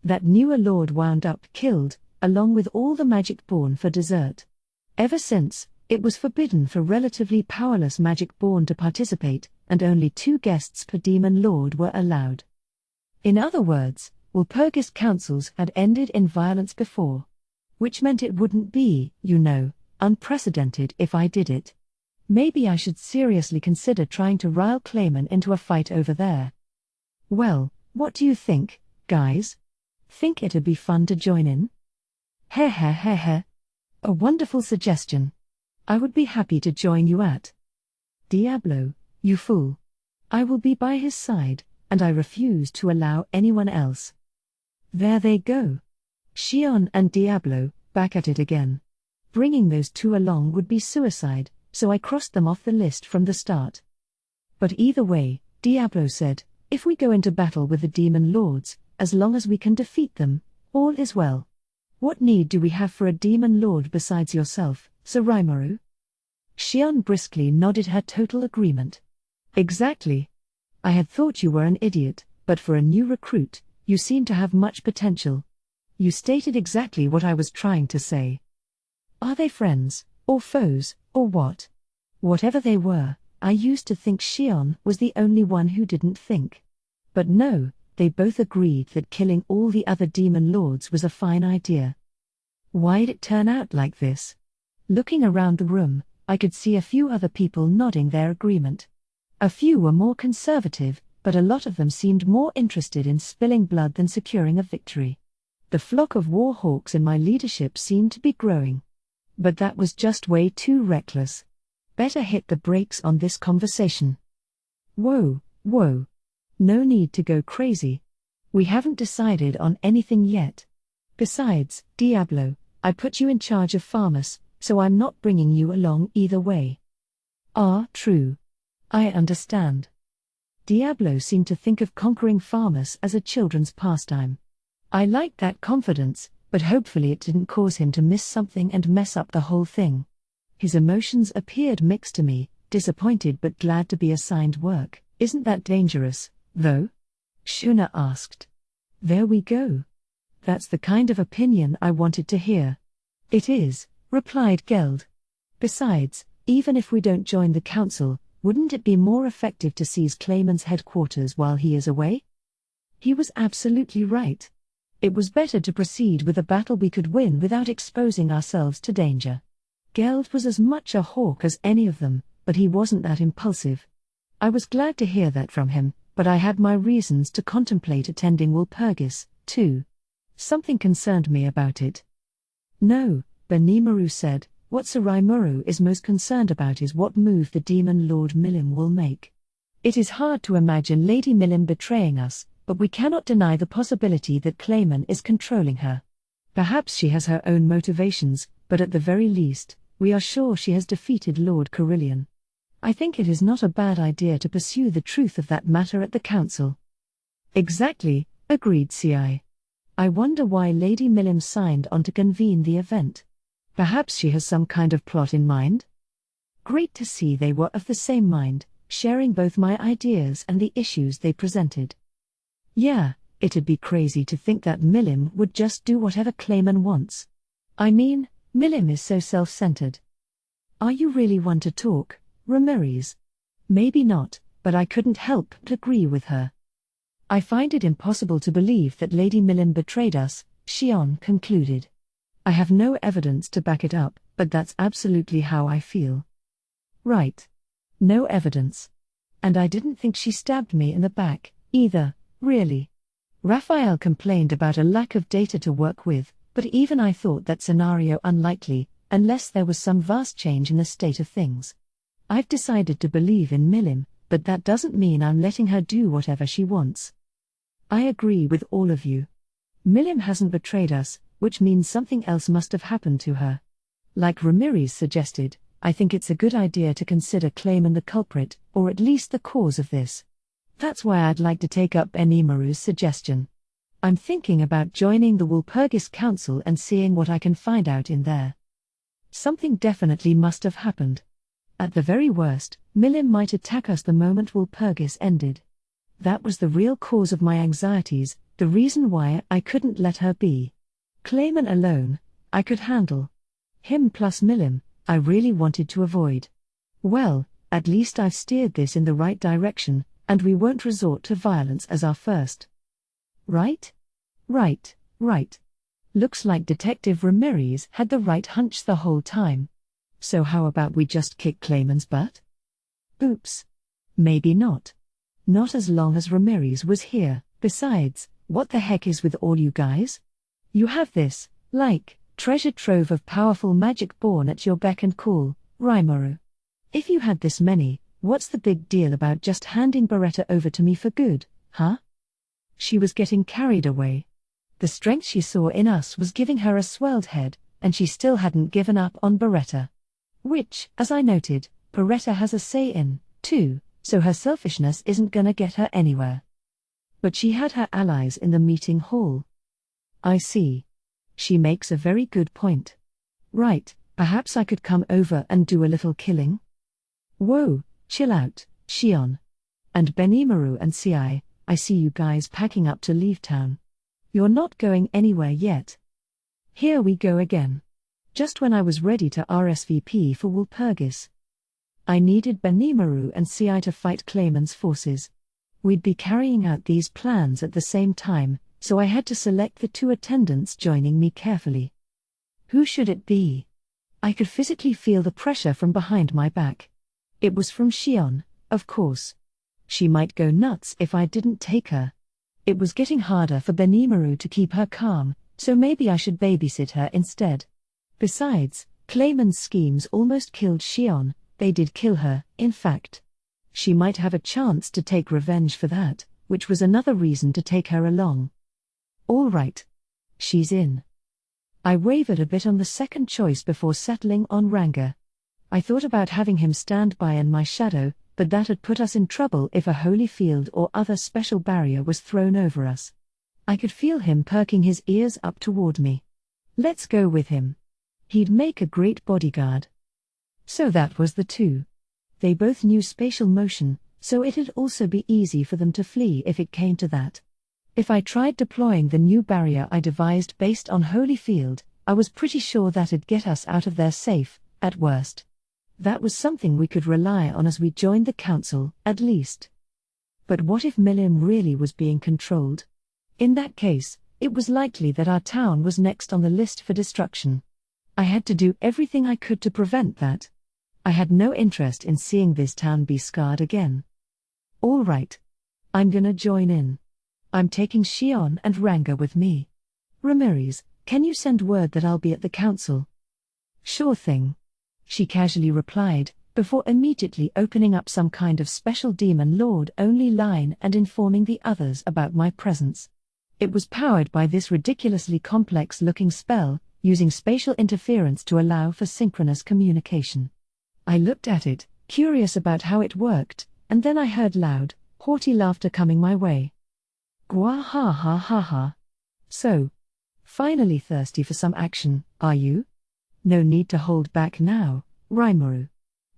That newer lord wound up killed, along with all the magic born for dessert. Ever since, it was forbidden for relatively powerless magic born to participate, and only 2 guests per demon lord were allowed. In other words, Walpurgis councils had ended in violence before. Which meant it wouldn't be, unprecedented if I did it. Maybe I should seriously consider trying to rile Clayman into a fight over there. Well, what do you think, guys? Think it'd be fun to join in? Heh. A wonderful suggestion. I would be happy to join you at. Diablo, you fool. I will be by his side, and I refuse to allow anyone else. There they go. Shion and Diablo, back at it again. Bringing those 2 along would be suicide, so I crossed them off the list from the start. But either way, Diablo said, if we go into battle with the demon lords, as long as we can defeat them, all is well. What need do we have for a demon lord besides yourself, Sir Rimuru? Shion briskly nodded her total agreement. Exactly. I had thought you were an idiot, but for a new recruit, you seem to have much potential. You stated exactly what I was trying to say. Are they friends, or foes, or what? Whatever they were, I used to think Shion was the only one who didn't think. But no, they both agreed that killing all the other demon lords was a fine idea. Why'd it turn out like this? Looking around the room, I could see a few other people nodding their agreement. A few were more conservative, but a lot of them seemed more interested in spilling blood than securing a victory. The flock of war hawks in my leadership seemed to be growing. But that was just way too reckless. Better hit the brakes on this conversation. Whoa. No need to go crazy. We haven't decided on anything yet. Besides, Diablo, I put you in charge of Farmus, so I'm not bringing you along either way. Ah, true. I understand. Diablo seemed to think of conquering Farmus as a children's pastime. I liked that confidence, but hopefully it didn't cause him to miss something and mess up the whole thing. His emotions appeared mixed to me, disappointed but glad to be assigned work. Isn't that dangerous, though? Shuna asked. There we go. That's the kind of opinion I wanted to hear. It is, replied Geld. Besides, even if we don't join the council, wouldn't it be more effective to seize Clayman's headquarters while he is away? He was absolutely right. It was better to proceed with a battle we could win without exposing ourselves to danger. Geld was as much a hawk as any of them, but he wasn't that impulsive. I was glad to hear that from him, but I had my reasons to contemplate attending Walpurgis, too. Something concerned me about it. No, Benimaru said, what Saraimuru is most concerned about is what move the demon Lord Milim will make. It is hard to imagine Lady Milim betraying us, but we cannot deny the possibility that Clayman is controlling her. Perhaps she has her own motivations, but at the very least, we are sure she has defeated Lord Carillion. I think it is not a bad idea to pursue the truth of that matter at the council. Exactly, agreed Ci. I wonder why Lady Milim signed on to convene the event. Perhaps she has some kind of plot in mind? Great to see they were of the same mind, sharing both my ideas and the issues they presented. Yeah, it'd be crazy to think that Milim would just do whatever Clayman wants. I mean, Milim is so self-centered. Are you really one to talk, Ramiris? Maybe not, but I couldn't help but agree with her. I find it impossible to believe that Lady Milim betrayed us, Shion concluded. I have no evidence to back it up, but that's absolutely how I feel. Right. No evidence. And I didn't think she stabbed me in the back, either, really. Raphael complained about a lack of data to work with, but even I thought that scenario unlikely, unless there was some vast change in the state of things. I've decided to believe in Milim, but that doesn't mean I'm letting her do whatever she wants. I agree with all of you. Milim hasn't betrayed us, which means something else must have happened to her. Like Ramiris suggested, I think it's a good idea to consider Clayman the culprit, or at least the cause of this. That's why I'd like to take up Benimaru's suggestion. I'm thinking about joining the Walpurgis Council and seeing what I can find out in there. Something definitely must have happened. At the very worst, Milim might attack us the moment Walpurgis ended. That was the real cause of my anxieties, the reason why I couldn't let her be. Clayman alone, I could handle. Him plus Milim, I really wanted to avoid. Well, at least I've steered this in the right direction, and we won't resort to violence as our first. Right? Right. Looks like Detective Ramiris had the right hunch the whole time. So how about we just kick Clayman's butt? Oops. Maybe not. Not as long as Ramiris was here. Besides, what the heck is with all you guys? You have this, treasure trove of powerful magic born at your beck and call, Rimuru. If you had this many, what's the big deal about just handing Beretta over to me for good, huh? She was getting carried away. The strength she saw in us was giving her a swelled head, and she still hadn't given up on Beretta. Which, as I noted, Beretta has a say in, too, so her selfishness isn't gonna get her anywhere. But she had her allies in the meeting hall. I see. She makes a very good point. Right, perhaps I could come over and do a little killing? Whoa, chill out, Shion. And Benimaru and Ci, I see you guys packing up to leave town. You're not going anywhere yet. Here we go again. Just when I was ready to RSVP for Walpurgis. I needed Benimaru and Ci to fight Clayman's forces. We'd be carrying out these plans at the same time, so I had to select the 2 attendants joining me carefully. Who should it be? I could physically feel the pressure from behind my back. It was from Xion, of course. She might go nuts if I didn't take her. It was getting harder for Benimaru to keep her calm, so maybe I should babysit her instead. Besides, Clayman's schemes almost killed Xion. They did kill her, in fact. She might have a chance to take revenge for that, which was another reason to take her along. All right. She's in. I wavered a bit on the second choice before settling on Ranga. I thought about having him stand by in my shadow, but that had put us in trouble if a holy field or other special barrier was thrown over us. I could feel him perking his ears up toward me. Let's go with him. He'd make a great bodyguard. So that was the 2. They both knew spatial motion, so it'd also be easy for them to flee if it came to that. If I tried deploying the new barrier I devised based on Holy Field, I was pretty sure that'd get us out of there safe, at worst. That was something we could rely on as we joined the council, at least. But what if Milim really was being controlled? In that case, it was likely that our town was next on the list for destruction. I had to do everything I could to prevent that. I had no interest in seeing this town be scarred again. All right. I'm gonna join in. I'm taking Xion and Ranga with me. Ramiris, can you send word that I'll be at the council? Sure thing. She casually replied, before immediately opening up some kind of special demon lord-only line and informing the others about my presence. It was powered by this ridiculously complex-looking spell, using spatial interference to allow for synchronous communication. I looked at it, curious about how it worked, and then I heard loud, haughty laughter coming my way. Gwa ha ha ha ha. So, finally thirsty for some action, are you? No need to hold back now, Rimuru.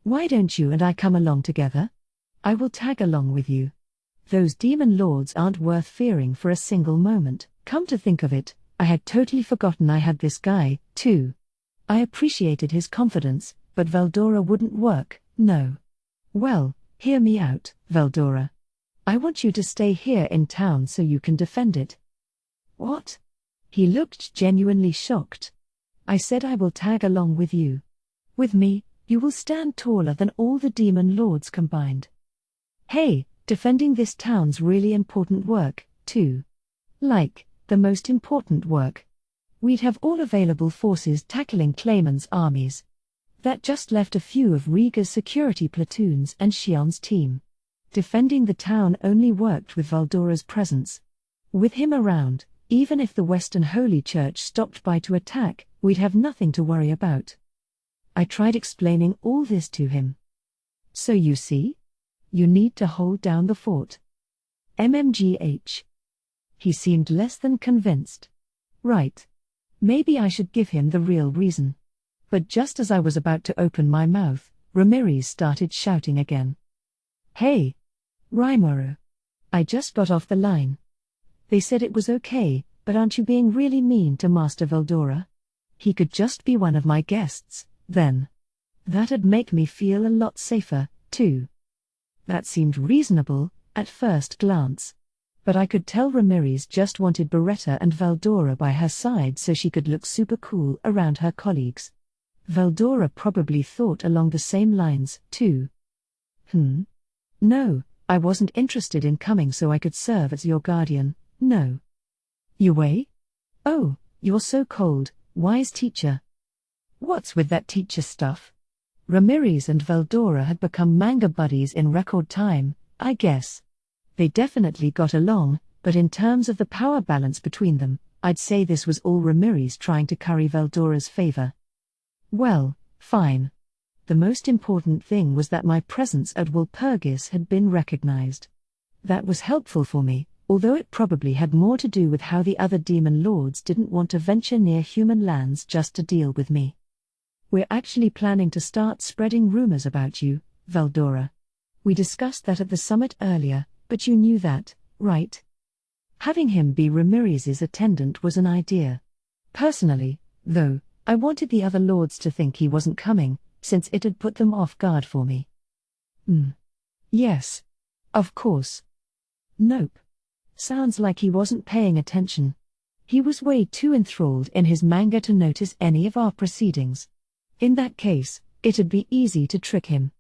Why don't you and I come along together? I will tag along with you. Those demon lords aren't worth fearing for a single moment. Come to think of it, I had totally forgotten I had this guy, too. I appreciated his confidence, but Veldora wouldn't work, no. Well, hear me out, Veldora. I want you to stay here in town so you can defend it. What? He looked genuinely shocked. I said I will tag along with you. With me, you will stand taller than all the demon lords combined. Hey, defending this town's really important work, too. Like, the most important work. We'd have all available forces tackling Clayman's armies. That just left a few of Riga's security platoons and Xion's team. Defending the town only worked with Veldora's presence. With him around, even if the Western Holy Church stopped by to attack, we'd have nothing to worry about. I tried explaining all this to him. So you see? You need to hold down the fort. MMGH. He seemed less than convinced. Right. Maybe I should give him the real reason. But just as I was about to open my mouth, Ramiris started shouting again. Hey! Rimuru. I just got off the line. They said it was okay, but aren't you being really mean to Master Veldora? He could just be one of my guests, then. That'd make me feel a lot safer, too. That seemed reasonable, at first glance. But I could tell Ramiris just wanted Beretta and Veldora by her side so she could look super cool around her colleagues. Veldora probably thought along the same lines, too. No, I wasn't interested in coming so I could serve as your guardian, no. Yue? Oh, you're so cold, wise teacher. What's with that teacher stuff? Ramiris and Veldora had become manga buddies in record time, I guess. They definitely got along, but in terms of the power balance between them, I'd say this was all Ramiris trying to curry Veldora's favor. Well, fine. The most important thing was that my presence at Walpurgis had been recognized. That was helpful for me, although it probably had more to do with how the other demon lords didn't want to venture near human lands just to deal with me. We're actually planning to start spreading rumors about you, Veldora. We discussed that at the summit earlier, but you knew that, right? Having him be Ramiris's attendant was an idea. Personally, though, I wanted the other lords to think he wasn't coming, since it had put them off guard for me. Yes. Of course. Nope. Sounds like he wasn't paying attention. He was way too enthralled in his manga to notice any of our proceedings. In that case, it'd be easy to trick him.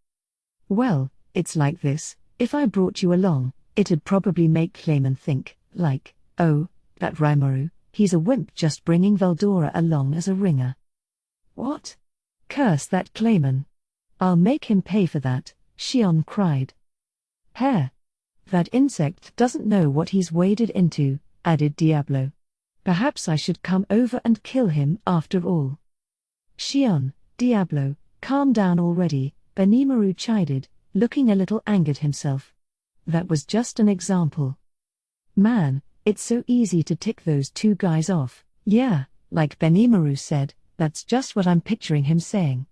Well, it's like this: if I brought you along, it'd probably make Clayman think, like, oh, that Rimuru, he's a wimp just bringing Veldora along as a ringer. What? Curse that Clayman. I'll make him pay for that, Shion cried. Hair. That insect doesn't know what he's waded into, added Diablo. Perhaps I should come over and kill him after all. Shion, Diablo, calm down already, Benimaru chided, looking a little angered himself. That was just an example. Man, it's so easy to tick those two guys off. Yeah, like Benimaru said, that's just what I'm picturing him saying.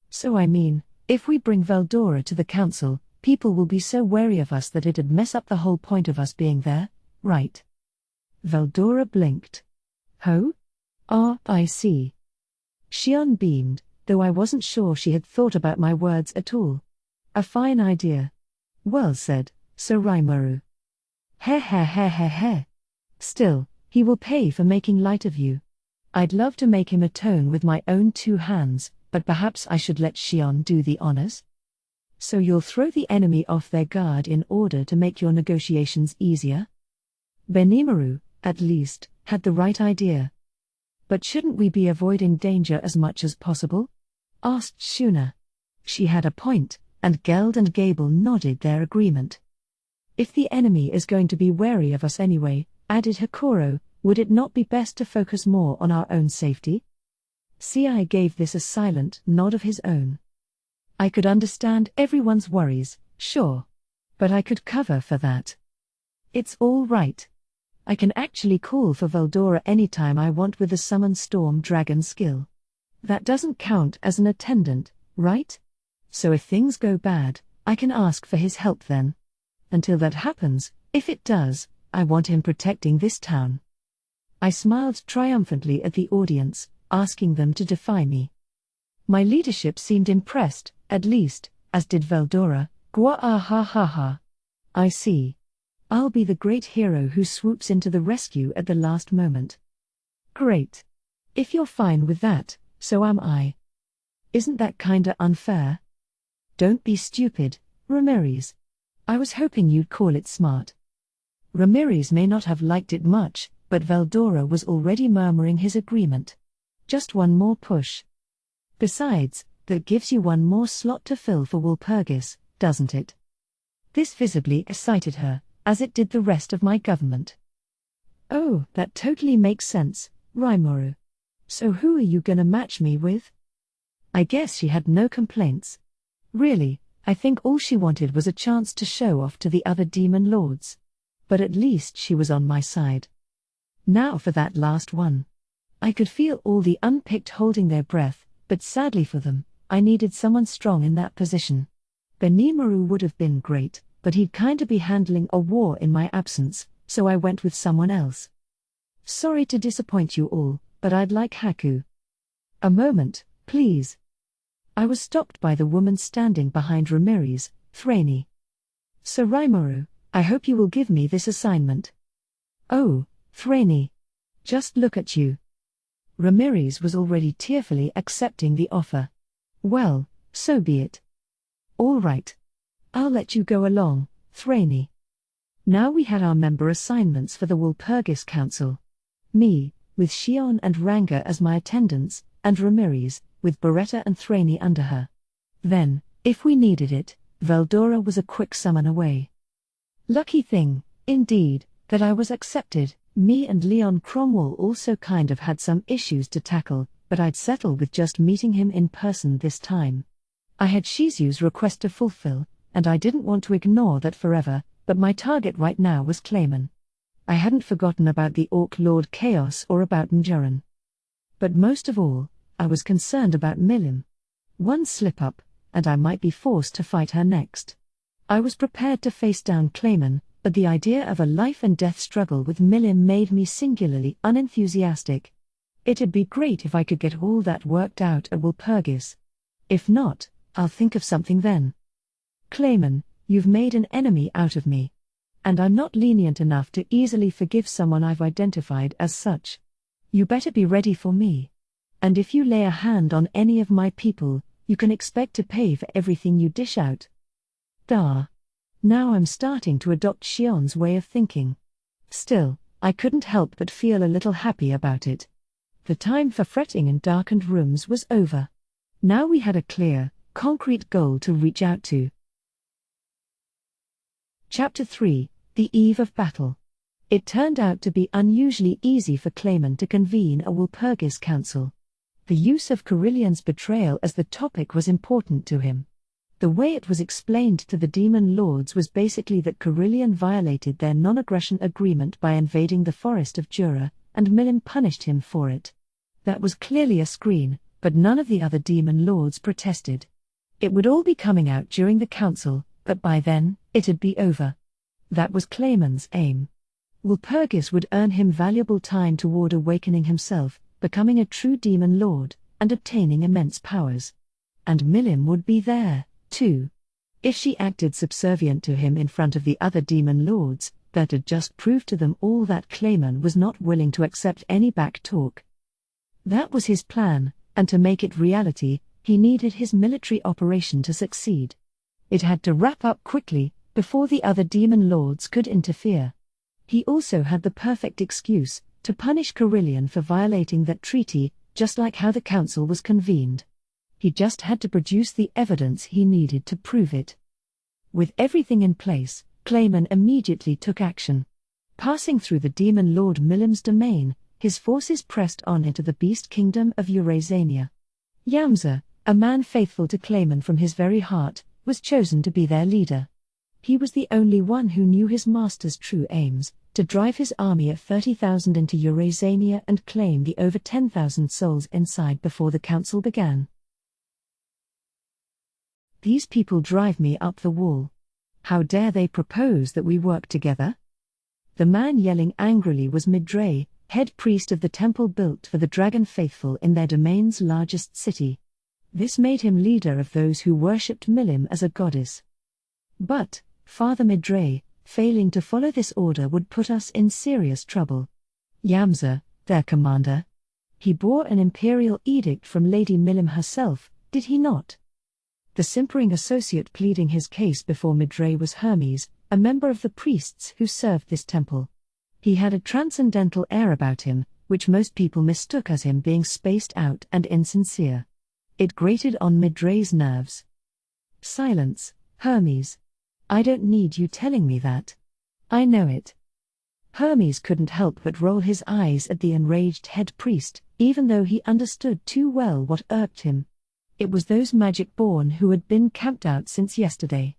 So I mean, if we bring Veldora to the council, people will be so wary of us that it'd mess up the whole point of us being there, right? Veldora blinked. Ho? I see. Shion beamed, though I wasn't sure she had thought about my words at all. A fine idea. Well said, Sir Rimuru. Heh. Still, he will pay for making light of you. I'd love to make him atone with my own two hands, but perhaps I should let Shion do the honors? So you'll throw the enemy off their guard in order to make your negotiations easier? Benimaru, at least, had the right idea. But shouldn't we be avoiding danger as much as possible? Asked Shuna. She had a point, and Geld and Gable nodded their agreement. If the enemy is going to be wary of us anyway, added Hakoro, would it not be best to focus more on our own safety? Ci gave this a silent nod of his own. I could understand everyone's worries, sure. But I could cover for that. It's all right. I can actually call for Veldora anytime I want with the Summon Storm Dragon skill. That doesn't count as an attendant, right? So if things go bad, I can ask for his help then. Until that happens, if it does, I want him protecting this town. I smiled triumphantly at the audience, asking them to defy me. My leadership seemed impressed, at least, as did Veldora. Gwa-ah-ha-ha-ha. I see. I'll be the great hero who swoops into the rescue at the last moment. Great. If you're fine with that, so am I. Isn't that kinda unfair? Don't be stupid, Ramiris. I was hoping you'd call it smart. Ramiris may not have liked it much, but Veldora was already murmuring his agreement. Just one more push. Besides, that gives you one more slot to fill for Walpurgis, doesn't it? This visibly excited her, as it did the rest of my government. Oh, that totally makes sense, Rimuru. So who are you gonna match me with? I guess she had no complaints. Really, I think all she wanted was a chance to show off to the other demon lords. But at least she was on my side. Now for that last one. I could feel all the unpicked holding their breath, but sadly for them, I needed someone strong in that position. Benimaru would have been great, but he'd kinda be handling a war in my absence, so I went with someone else. Sorry to disappoint you all, but I'd like Haku. A moment, please. I was stopped by the woman standing behind Ramiris, Thraini. Sir Rimuru, I hope you will give me this assignment. Oh, Thraini. Just look at you. Ramiris was already tearfully accepting the offer. Well, so be it. All right. I'll let you go along, Thraini. Now we had our member assignments for the Walpurgis Council. Me, with Shion and Ranga as my attendants, and Ramiris, with Beretta and Thraini under her. Then, if we needed it, Veldora was a quick summon away. Lucky thing, indeed, that I was accepted. Me and Leon Cromwell also kind of had some issues to tackle, but I'd settle with just meeting him in person this time. I had Shizu's request to fulfill, and I didn't want to ignore that forever, but my target right now was Clayman. I hadn't forgotten about the Orc Lord Chaos or about Mjuran. But most of all, I was concerned about Milim. One slip-up, and I might be forced to fight her next. I was prepared to face down Clayman, but the idea of a life-and-death struggle with Milim made me singularly unenthusiastic. It'd be great if I could get all that worked out at Walpurgis. If not, I'll think of something then. Clayman, you've made an enemy out of me. And I'm not lenient enough to easily forgive someone I've identified as such. You better be ready for me. And if you lay a hand on any of my people, you can expect to pay for everything you dish out. Dar. Now I'm starting to adopt Xion's way of thinking. Still, I couldn't help but feel a little happy about it. The time for fretting in darkened rooms was over. Now we had a clear, concrete goal to reach out to. Chapter 3, The Eve of Battle. It turned out to be unusually easy for Clayman to convene a Walpurgis council. The use of Carilion's betrayal as the topic was important to him. The way it was explained to the demon lords was basically that Carilion violated their non-aggression agreement by invading the forest of Jura, and Milim punished him for it. That was clearly a screen, but none of the other demon lords protested. It would all be coming out during the council, but by then, it'd be over. That was Clayman's aim. Walpurgis would earn him valuable time toward awakening himself, becoming a true demon lord, and obtaining immense powers. And Milim would be there, too. If she acted subservient to him in front of the other demon lords, that'd just prove to them all that Clayman was not willing to accept any back talk. That was his plan, and to make it reality, he needed his military operation to succeed. It had to wrap up quickly, before the other demon lords could interfere. He also had the perfect excuse, to punish Carilion for violating that treaty, just like how the council was convened. He just had to produce the evidence he needed to prove it. With everything in place, Clayman immediately took action. Passing through the demon lord Milim's domain, his forces pressed on into the beast kingdom of Eurasania. Yamza, a man faithful to Clayman from his very heart, was chosen to be their leader. He was the only one who knew his master's true aims, to drive his army of 30,000 into Eurasania and claim the over 10,000 souls inside before the council began. These people drive me up the wall. How dare they propose that we work together? The man yelling angrily was Midray, head priest of the temple built for the dragon faithful in their domain's largest city. This made him leader of those who worshipped Milim as a goddess. But, Father Midray, failing to follow this order would put us in serious trouble. Yamza, their commander. He bore an imperial edict from Lady Milim herself, did he not? The simpering associate pleading his case before Midray was Hermes, a member of the priests who served this temple. He had a transcendental air about him, which most people mistook as him being spaced out and insincere. It grated on Midray's nerves. Silence, Hermes. I don't need you telling me that. I know it. Hermes couldn't help but roll his eyes at the enraged head priest, even though he understood too well what irked him. It was those magic-born who had been camped out since yesterday.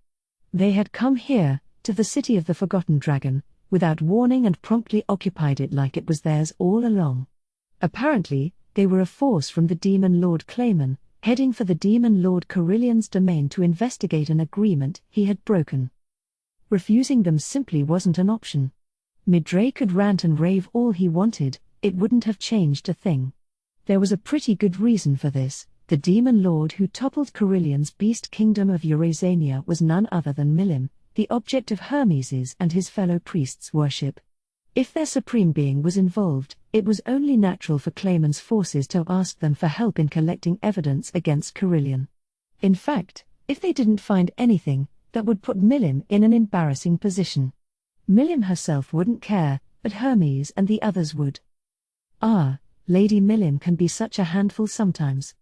They had come here, to the city of the Forgotten Dragon, without warning and promptly occupied it like it was theirs all along. Apparently, they were a force from the Demon Lord Clayman, heading for the Demon Lord Carilion's domain to investigate an agreement he had broken. Refusing them simply wasn't an option. Midray could rant and rave all he wanted, it wouldn't have changed a thing. There was a pretty good reason for this. The Demon Lord who toppled Carilion's beast kingdom of Eurasania was none other than Milim, the object of Hermes's and his fellow priests' worship. If their supreme being was involved, it was only natural for Clayman's forces to ask them for help in collecting evidence against Carilion. In fact, if they didn't find anything, that would put Milim in an embarrassing position. Milim herself wouldn't care, but Hermes and the others would. Lady Milim can be such a handful sometimes.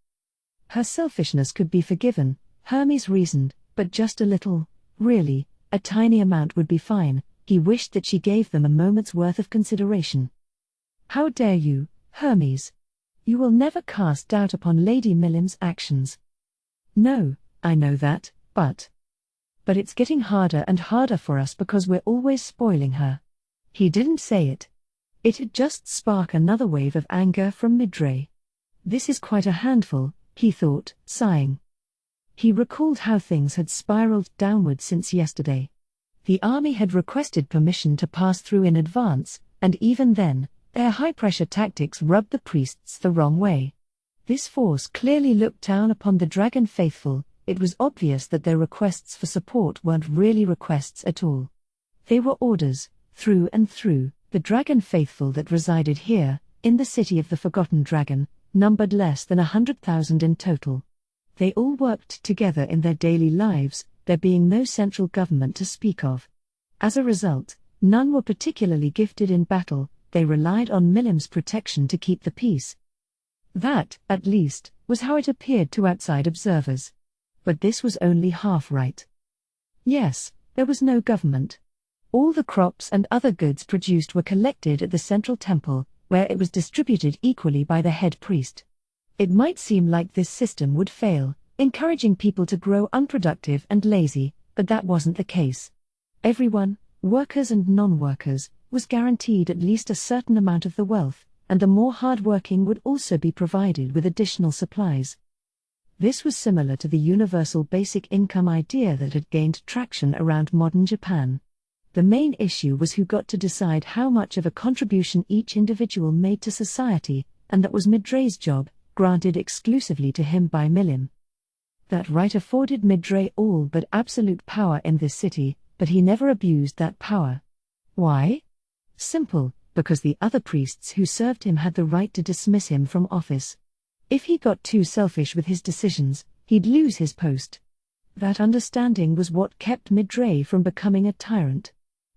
Her selfishness could be forgiven, Hermes reasoned, but just a little, really, a tiny amount would be fine. He wished that she gave them a moment's worth of consideration. How dare you, Hermes? You will never cast doubt upon Lady Milim's actions. No, I know that, but it's getting harder and harder for us because we're always spoiling her. He didn't say it. It'd just spark another wave of anger from Midray. This is quite a handful, he thought, sighing. He recalled how things had spiraled downward since yesterday. The army had requested permission to pass through in advance, and even then, their high-pressure tactics rubbed the priests the wrong way. This force clearly looked down upon the dragon faithful, It was obvious that their requests for support weren't really requests at all. They were orders, through and through. The dragon faithful that resided here, in the city of the Forgotten Dragon, numbered less than 100,000 in total. They all worked together in their daily lives, there being no central government to speak of. As a result, none were particularly gifted in battle, they relied on Milim's protection to keep the peace. That, at least, was how it appeared to outside observers. But this was only half right. Yes, there was no government. All the crops and other goods produced were collected at the central temple, where it was distributed equally by the head priest. It might seem like this system would fail, encouraging people to grow unproductive and lazy, but that wasn't the case. Everyone, workers and non-workers, was guaranteed at least a certain amount of the wealth, and the more hard-working would also be provided with additional supplies. This was similar to the universal basic income idea that had gained traction around modern Japan. The main issue was who got to decide how much of a contribution each individual made to society, and that was Midray's job, granted exclusively to him by Milim. That right afforded Midray all but absolute power in this city, but he never abused that power. Why? Simple, because the other priests who served him had the right to dismiss him from office. If he got too selfish with his decisions, he'd lose his post. That understanding was what kept Midray from becoming a tyrant.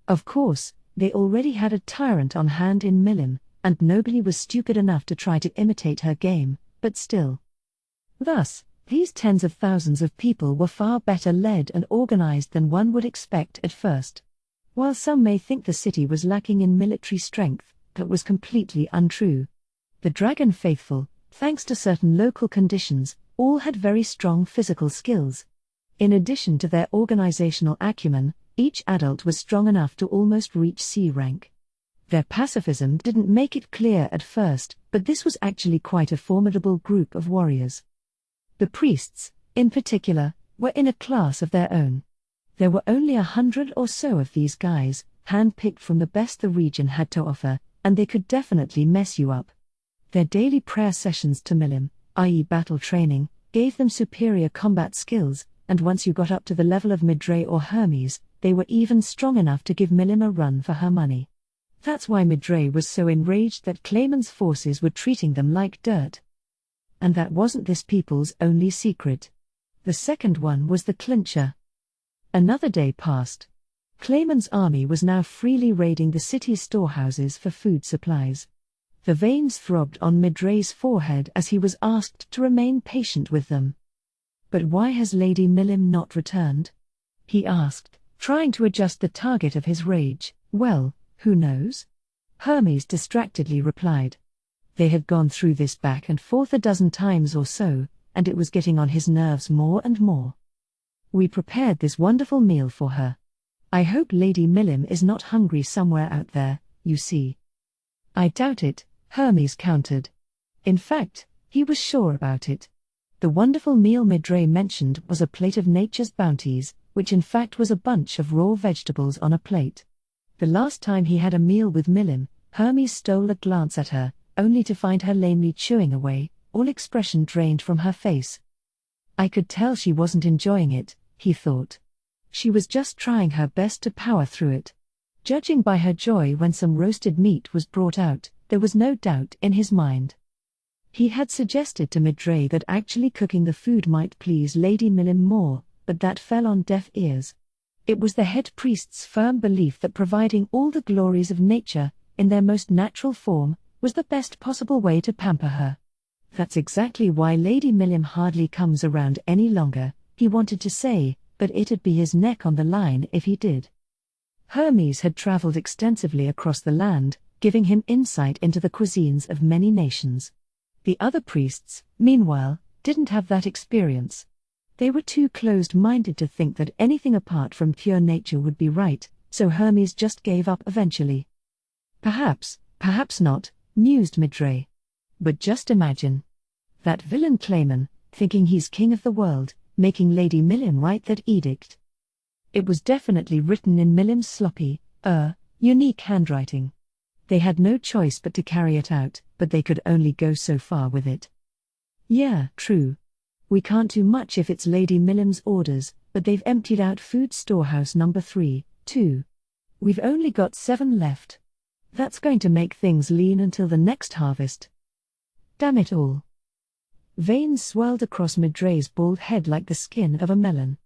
Of course, they already had a tyrant on hand in Milim, and nobody was stupid enough to try to imitate her game, but still. Thus, these tens of thousands of people were far better led and organized than one would expect at first. While some may think the city was lacking in military strength, that was completely untrue. The Dragon Faithful, thanks to certain local conditions, all had very strong physical skills. In addition to their organizational acumen, each adult was strong enough to almost reach C rank. Their pacifism didn't make it clear at first, but this was actually quite a formidable group of warriors. The priests, in particular, were in a class of their own. There were only 100 or so of these guys, hand-picked from the best the region had to offer, and they could definitely mess you up. Their daily prayer sessions to Milim, i.e. battle training, gave them superior combat skills, and once you got up to the level of Midray or Hermes, they were even strong enough to give Milim a run for her money. That's why Midray was so enraged that Clayman's forces were treating them like dirt. And that wasn't this people's only secret. The second one was the clincher. Another day passed. Clayman's army was now freely raiding the city's storehouses for food supplies. The veins throbbed on Midray's forehead as he was asked to remain patient with them. "But why has Lady Milim not returned?" he asked, trying to adjust the target of his rage. "Well, who knows?" Hermes distractedly replied. They had gone through this back and forth a dozen times or so, and it was getting on his nerves more and more. "We prepared this wonderful meal for her. I hope Lady Milim is not hungry somewhere out there, you see." "I doubt it," Hermes countered. In fact, he was sure about it. The wonderful meal Midray mentioned was a plate of nature's bounties, which in fact was a bunch of raw vegetables on a plate. The last time he had a meal with Milim, Hermes stole a glance at her, only to find her lamely chewing away, all expression drained from her face. I could tell she wasn't enjoying it, he thought. She was just trying her best to power through it. Judging by her joy when some roasted meat was brought out, there was no doubt in his mind. He had suggested to Midray that actually cooking the food might please Lady Milim more, but that fell on deaf ears. It was the head priest's firm belief that providing all the glories of nature, in their most natural form, was the best possible way to pamper her. That's exactly why Lady Milim hardly comes around any longer, he wanted to say, but it'd be his neck on the line if he did. Hermes had traveled extensively across the land, giving him insight into the cuisines of many nations. The other priests, meanwhile, didn't have that experience. They were too closed-minded to think that anything apart from pure nature would be right, so Hermes just gave up eventually. Perhaps not, mused Midray. But just imagine. That villain Clayman, thinking he's king of the world, making Lady Milim write that edict. It was definitely written in Milim's sloppy, unique handwriting. They had no choice but to carry it out, but they could only go so far with it. Yeah, true. We can't do much if it's Lady Millim's orders, but they've emptied out food storehouse number 3, too. We've only got 7 left. That's going to make things lean until the next harvest. Damn it all. Veins swirled across Midray's bald head like the skin of a melon.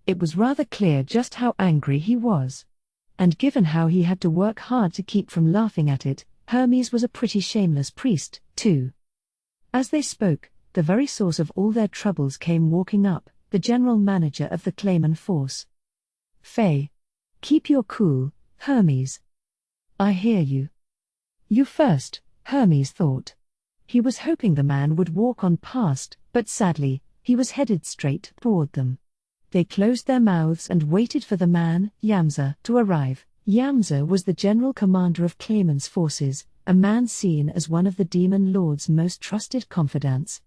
It was rather clear just how angry he was. And given how he had to work hard to keep from laughing at it, Hermes was a pretty shameless priest, too. As they spoke, the very source of all their troubles came walking up, the general manager of the Clayman force. Faye. Keep your cool, Hermes. I hear you. You first, Hermes thought. He was hoping the man would walk on past, but sadly, he was headed straight toward them. They closed their mouths and waited for the man, Yamza, to arrive. Yamza was the general commander of Clayman's forces, a man seen as one of the demon lord's most trusted confidants.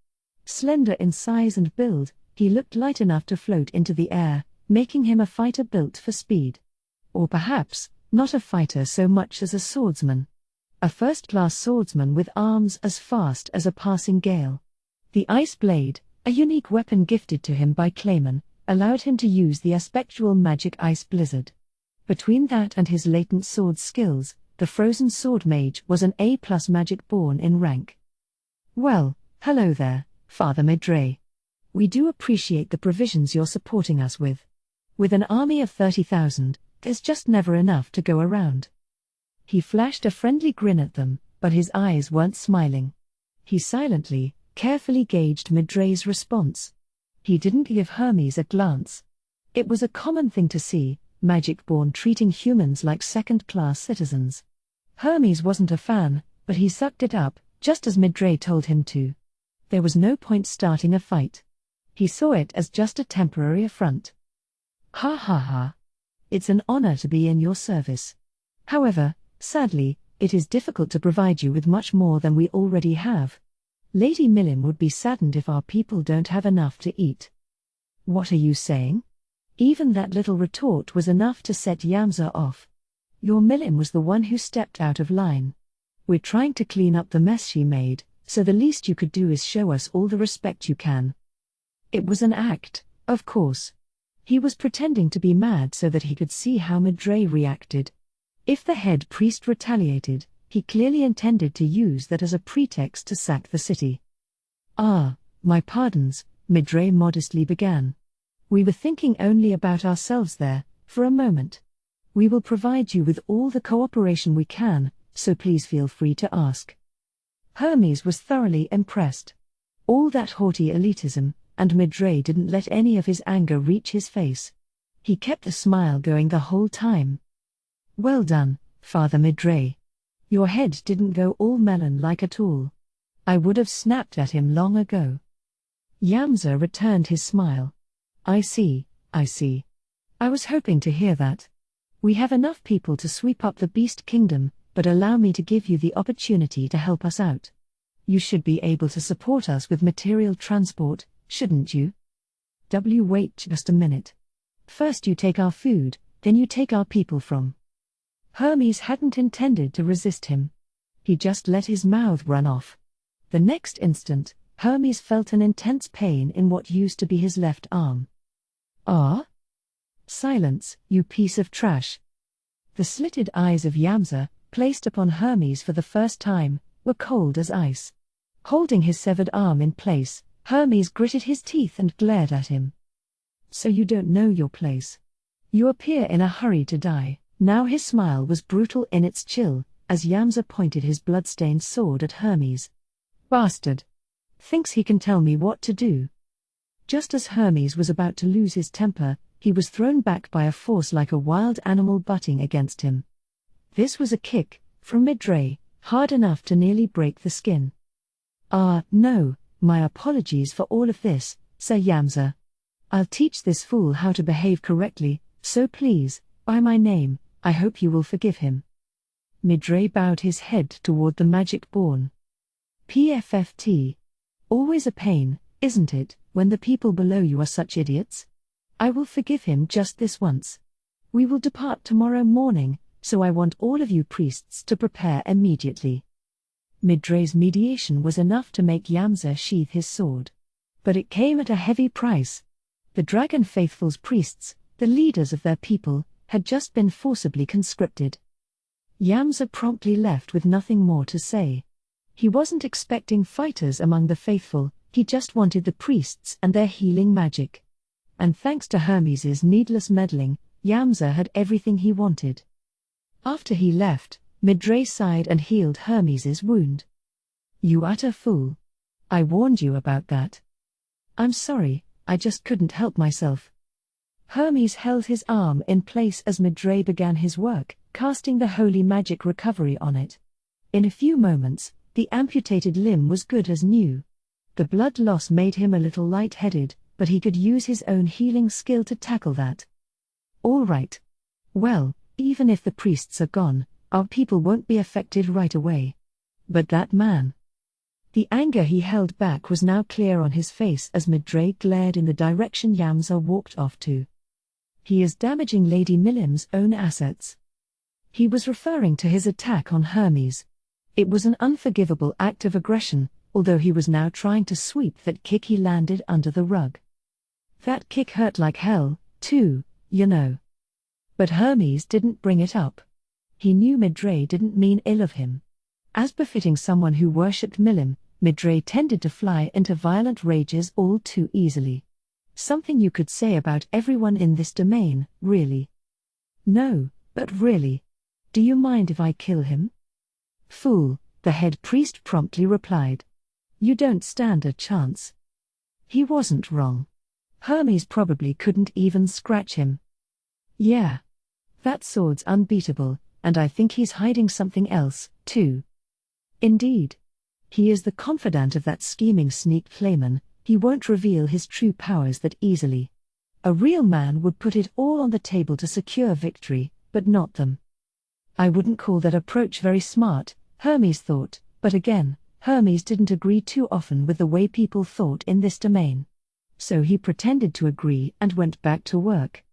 Slender in size and build, he looked light enough to float into the air, making him a fighter built for speed. Or perhaps, not a fighter so much as a swordsman. A first-class swordsman with arms as fast as a passing gale. The ice blade, a unique weapon gifted to him by Clayman, allowed him to use the aspectual magic ice blizzard. Between that and his latent sword skills, the frozen sword mage was an A+ magic born in rank. Well, hello there, Father Midray. We do appreciate the provisions you're supporting us with. With an army of 30,000, there's just never enough to go around. He flashed a friendly grin at them, but his eyes weren't smiling. He silently, carefully gauged Midray's response. He didn't give Hermes a glance. It was a common thing to see, magic-born treating humans like second-class citizens. Hermes wasn't a fan, but he sucked it up, just as Midray told him to. There was no point starting a fight. He saw it as just a temporary affront. Ha ha ha. It's an honor to be in your service. However, sadly, it is difficult to provide you with much more than we already have. Lady Millim would be saddened if our people don't have enough to eat. What are you saying? Even that little retort was enough to set Yamza off. Your Millim was the one who stepped out of line. We're trying to clean up the mess she made, so the least you could do is show us all the respect you can. It was an act, of course. He was pretending to be mad so that he could see how Midray reacted. If the head priest retaliated, he clearly intended to use that as a pretext to sack the city. Ah, my pardons, Midray modestly began. We were thinking only about ourselves there, for a moment. We will provide you with all the cooperation we can, so please feel free to ask. Hermes was thoroughly impressed. All that haughty elitism, and Midray didn't let any of his anger reach his face. He kept the smile going the whole time. Well done, Father Midray. Your head didn't go all melon-like at all. I would have snapped at him long ago. Yamza returned his smile. I see, I see. I was hoping to hear that. We have enough people to sweep up the Beast Kingdom, but allow me to give you the opportunity to help us out. You should be able to support us with material transport, shouldn't you? Wait just a minute. First you take our food, then you take our people from. Hermes hadn't intended to resist him. He just let his mouth run off. The next instant, Hermes felt an intense pain in what used to be his left arm. Ah? Silence, you piece of trash. The slitted eyes of Yamza, placed upon Hermes for the first time, were cold as ice. Holding his severed arm in place, Hermes gritted his teeth and glared at him. So you don't know your place. You appear in a hurry to die. Now his smile was brutal in its chill, as Yamza pointed his blood-stained sword at Hermes. Bastard! Thinks he can tell me what to do. Just as Hermes was about to lose his temper, he was thrown back by a force like a wild animal butting against him. This was a kick, from Midray, hard enough to nearly break the skin. Ah, no, my apologies for all of this, Sir Yamza. I'll teach this fool how to behave correctly, so please, by my name, I hope you will forgive him. Midray bowed his head toward the magic-born. PFFT. Always a pain, isn't it, when the people below you are such idiots? I will forgive him just this once. We will depart tomorrow morning, so I want all of you priests to prepare immediately. Midray's mediation was enough to make Yamza sheath his sword. But it came at a heavy price. The Dragon Faithful's priests, the leaders of their people, had just been forcibly conscripted. Yamza promptly left with nothing more to say. He wasn't expecting fighters among the faithful, he just wanted the priests and their healing magic. And thanks to Hermes's needless meddling, Yamza had everything he wanted. After he left, Midre sighed and healed Hermes's wound. "You utter fool. I warned you about that." "I'm sorry, I just couldn't help myself." Hermes held his arm in place as Midre began his work, casting the holy magic recovery on it. In a few moments, the amputated limb was good as new. The blood loss made him a little light-headed, but he could use his own healing skill to tackle that. "All right. Well, even if the priests are gone, our people won't be affected right away. But that man..." The anger he held back was now clear on his face as Midre glared in the direction Yamza walked off to. "He is damaging Lady Milim's own assets." He was referring to his attack on Hermes. It was an unforgivable act of aggression, although he was now trying to sweep that kick he landed under the rug. That kick hurt like hell, too, you know. But Hermes didn't bring it up. He knew Midre didn't mean ill of him. As befitting someone who worshipped Milim, Midre tended to fly into violent rages all too easily. Something you could say about everyone in this domain, really. "No, but really. Do you mind if I kill him?" "Fool," the head priest promptly replied. "You don't stand a chance." He wasn't wrong. Hermes probably couldn't even scratch him. "Yeah. That sword's unbeatable, and I think he's hiding something else, too." "Indeed. He is the confidant of that scheming sneak Clayman. He won't reveal his true powers that easily. A real man would put it all on the table to secure victory, but not them." "I wouldn't call that approach very smart," Hermes thought, but again, Hermes didn't agree too often with the way people thought in this domain. So he pretended to agree and went back to work.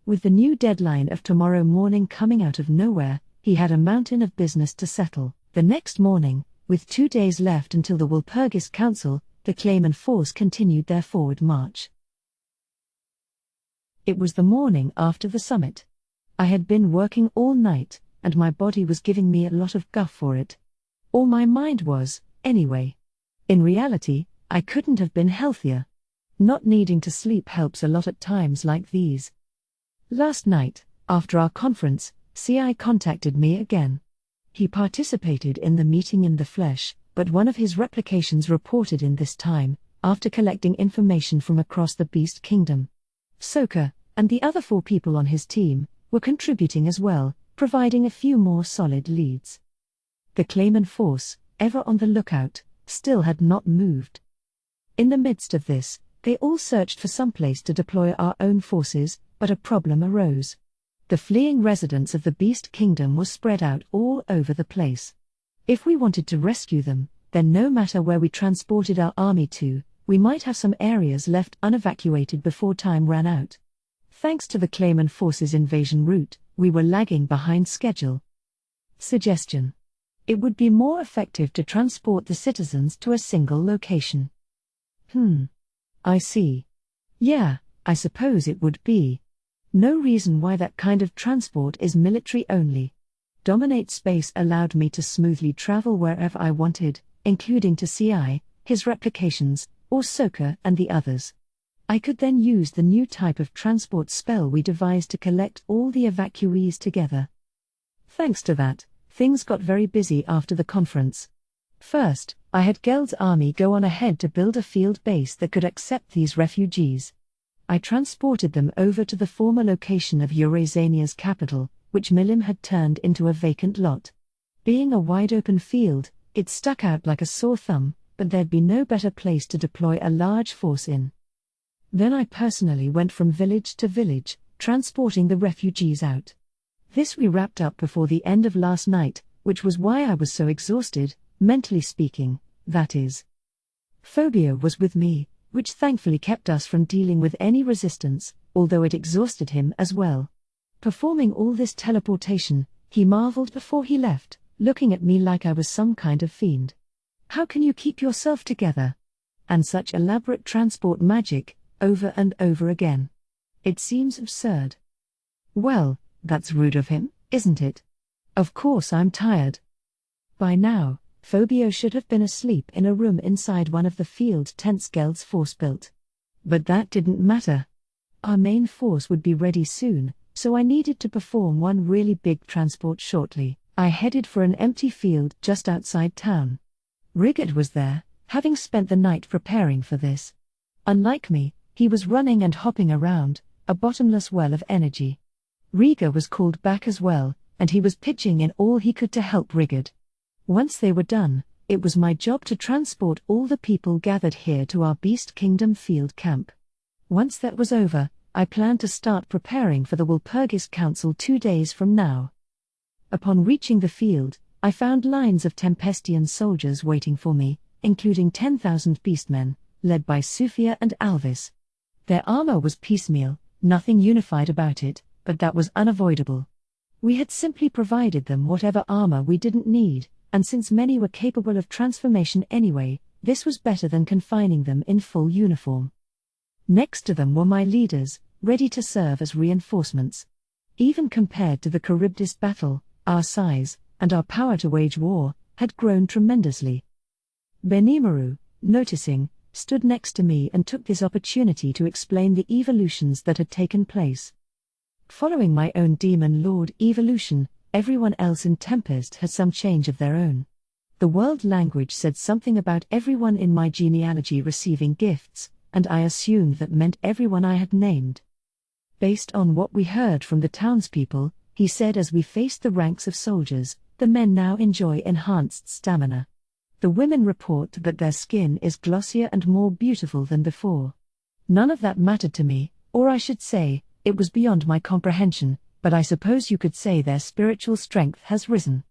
With the new deadline of tomorrow morning coming out of nowhere, he had a mountain of business to settle. The next morning, with 2 days left until the Walpurgis Council, the Clayman force continued their forward march. It was the morning after the summit. I had been working all night, and my body was giving me a lot of guff for it. Or my mind was, anyway. In reality, I couldn't have been healthier. Not needing to sleep helps a lot at times like these. Last night, after our conference, CI contacted me again. He participated in the meeting in the flesh, but one of his replications reported in this time, after collecting information from across the Beast Kingdom. Soka, and the other 4 people on his team, were contributing as well, providing a few more solid leads. The Clayman force, ever on the lookout, still had not moved. In the midst of this, they all searched for some place to deploy our own forces, but a problem arose. The fleeing residents of the Beast Kingdom were spread out all over the place. If we wanted to rescue them, then no matter where we transported our army to, we might have some areas left unevacuated before time ran out. Thanks to the Clayman force's invasion route, we were lagging behind schedule. Suggestion: it would be more effective to transport the citizens to a single location. I see. Yeah, I suppose it would be. No reason why that kind of transport is military only. Dominate space allowed me to smoothly travel wherever I wanted, including to CI, his replications, or Soka and the others. I could then use the new type of transport spell we devised to collect all the evacuees together. Thanks to that, things got very busy after the conference. First, I had Geld's army go on ahead to build a field base that could accept these refugees. I transported them over to the former location of Eurasania's capital, which Milim had turned into a vacant lot. Being a wide-open field, it stuck out like a sore thumb, but there'd be no better place to deploy a large force in. Then I personally went from village to village, transporting the refugees out. This we wrapped up before the end of last night, which was why I was so exhausted, mentally speaking, that is. Phobia was with me, which thankfully kept us from dealing with any resistance, although it exhausted him as well. Performing all this teleportation, he marveled before he left, looking at me like I was some kind of fiend. "How can you keep yourself together? And such elaborate transport magic, over and over again. It seems absurd. Well, that's rude of him, isn't it? Of course I'm tired. By now, Phobio should have been asleep in a room inside one of the field tents Geld's force built. But that didn't matter. Our main force would be ready soon, so I needed to perform one really big transport shortly. I headed for an empty field just outside town. Rigard was there, having spent the night preparing for this. Unlike me, he was running and hopping around, a bottomless well of energy. Riga was called back as well, and he was pitching in all he could to help Rigard. Once they were done, it was my job to transport all the people gathered here to our Beast Kingdom field camp. Once that was over, I planned to start preparing for the Walpurgis Council 2 days from now. Upon reaching the field, I found lines of Tempestian soldiers waiting for me, including 10,000 beastmen, led by Sufia and Alvis. Their armor was piecemeal, nothing unified about it, but that was unavoidable. We had simply provided them whatever armor we didn't need, and since many were capable of transformation anyway, this was better than confining them in full uniform. Next to them were my leaders, ready to serve as reinforcements. Even compared to the Charybdis battle, our size, and our power to wage war, had grown tremendously. Benimaru, noticing, stood next to me and took this opportunity to explain the evolutions that had taken place. Following my own Demon Lord evolution, everyone else in Tempest had some change of their own. The world language said something about everyone in my genealogy receiving gifts, and I assumed that meant everyone I had named. Based on what we heard from the townspeople, he said as we faced the ranks of soldiers, the men now enjoy enhanced stamina. The women report that their skin is glossier and more beautiful than before. None of that mattered to me, or I should say, it was beyond my comprehension, but I suppose you could say their spiritual strength has risen.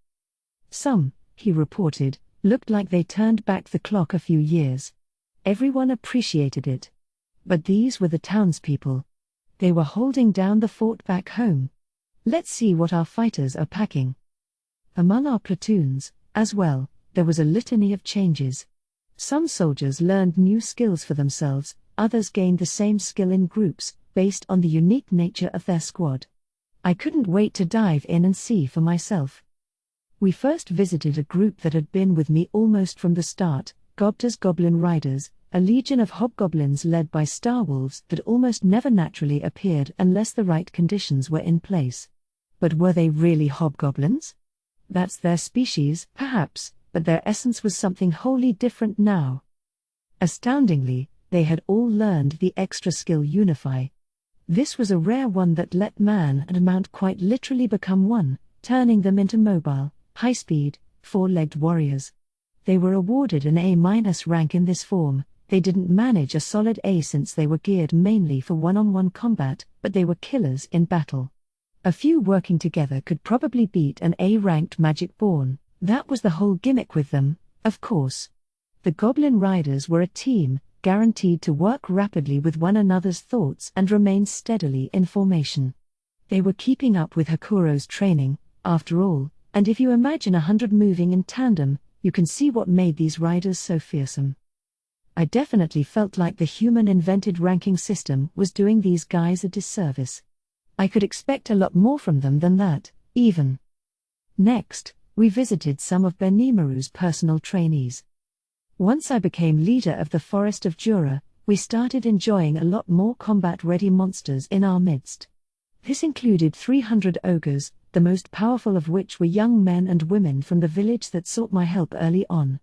Some, he reported, looked like they turned back the clock a few years. Everyone appreciated it. But these were the townspeople. They were holding down the fort back home. Let's see what our fighters are packing. Among our platoons, as well, there was a litany of changes. Some soldiers learned new skills for themselves, others gained the same skill in groups, based on the unique nature of their squad. I couldn't wait to dive in and see for myself. We first visited a group that had been with me almost from the start, Gobta's Goblin Riders, a legion of hobgoblins led by starwolves that almost never naturally appeared unless the right conditions were in place. But were they really hobgoblins? That's their species, perhaps, but their essence was something wholly different now. Astoundingly, they had all learned the extra skill Unify. This was a rare one that let man and mount quite literally become one, turning them into mobile, high-speed, four-legged warriors. They were awarded an A- rank in this form. They didn't manage a solid A since they were geared mainly for one-on-one combat, but they were killers in battle. A few working together could probably beat an A-ranked Magic-born. That was the whole gimmick with them, of course. The Goblin Riders were a team, guaranteed to work rapidly with one another's thoughts and remain steadily in formation. They were keeping up with Hakuro's training, after all, and if you imagine 100 moving in tandem, you can see what made these riders so fearsome. I definitely felt like the human-invented ranking system was doing these guys a disservice. I could expect a lot more from them than that, even. Next, we visited some of Benimaru's personal trainees. Once I became leader of the Forest of Jura, we started enjoying a lot more combat-ready monsters in our midst. This included 300 ogres, the most powerful of which were young men and women from the village that sought my help early on.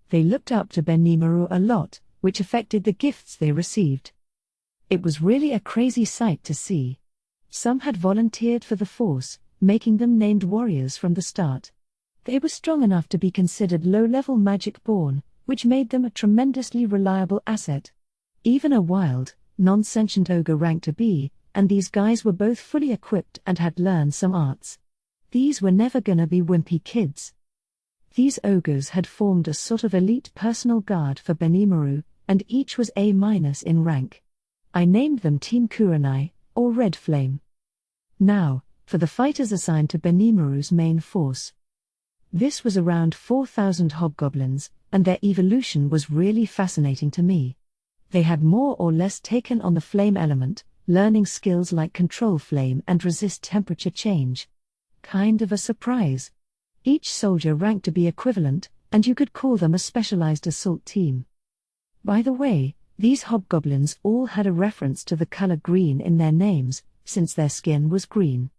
They looked up to Benimaru a lot, which affected the gifts they received. It was really a crazy sight to see. Some had volunteered for the force, making them named warriors from the start. They were strong enough to be considered low-level magic-born, which made them a tremendously reliable asset. Even a wild, non-sentient ogre ranked a B, and these guys were both fully equipped and had learned some arts. These were never gonna be wimpy kids. These ogres had formed a sort of elite personal guard for Benimaru, and each was A- in rank. I named them Team Kurenai, or Red Flame. Now, for the fighters assigned to Benimaru's main force. This was around 4,000 hobgoblins, and their evolution was really fascinating to me. They had more or less taken on the flame element, learning skills like control flame and resist temperature change. Kind of a surprise. Each soldier ranked to be equivalent, and you could call them a specialized assault team. By the way, these hobgoblins all had a reference to the color green in their names, since their skin was green.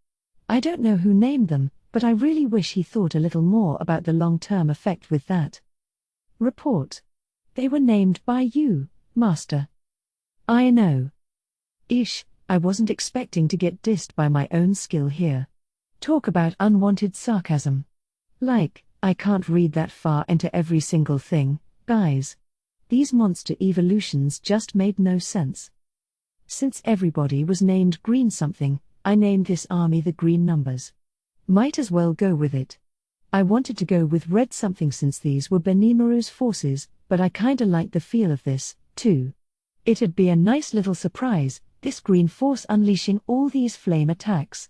I don't know who named them, but I really wish he thought a little more about the long-term effect with that. Report. They were named by you, Master. I know. Ish, I wasn't expecting to get dissed by my own skill here. Talk about unwanted sarcasm. Like, I can't read that far into every single thing, guys. These monster evolutions just made no sense. Since everybody was named green something, I named this army the Green Numbers. Might as well go with it. I wanted to go with red something since these were Benimaru's forces, but I kinda liked the feel of this, too. It'd be a nice little surprise, this green force unleashing all these flame attacks.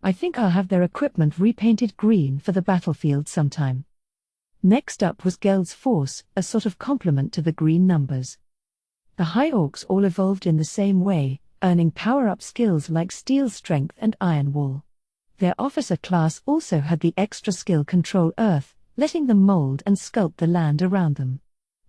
I think I'll have their equipment repainted green for the battlefield sometime. Next up was Geld's force, a sort of complement to the Green Numbers. The High Orcs all evolved in the same way, earning power-up skills like Steel Strength and Iron Wall. Their officer class also had the extra skill Control Earth, letting them mold and sculpt the land around them.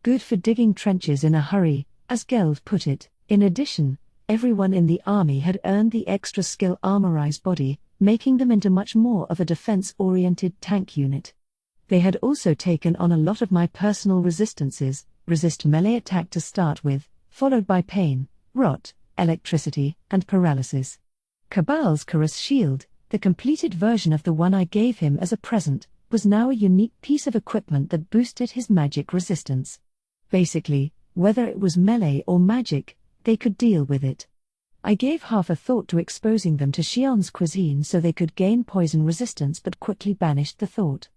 Good for digging trenches in a hurry, as Geld put it. In addition, everyone in the army had earned the extra skill Armorize Body, making them into much more of a defense-oriented tank unit. They had also taken on a lot of my personal resistances, resist melee attack to start with, followed by pain, rot, electricity, and paralysis. Cabal's Cuirass Shield, the completed version of the one I gave him as a present, was now a unique piece of equipment that boosted his magic resistance. Basically, whether it was melee or magic, they could deal with it. I gave half a thought to exposing them to Xion's cuisine so they could gain poison resistance but quickly banished the thought.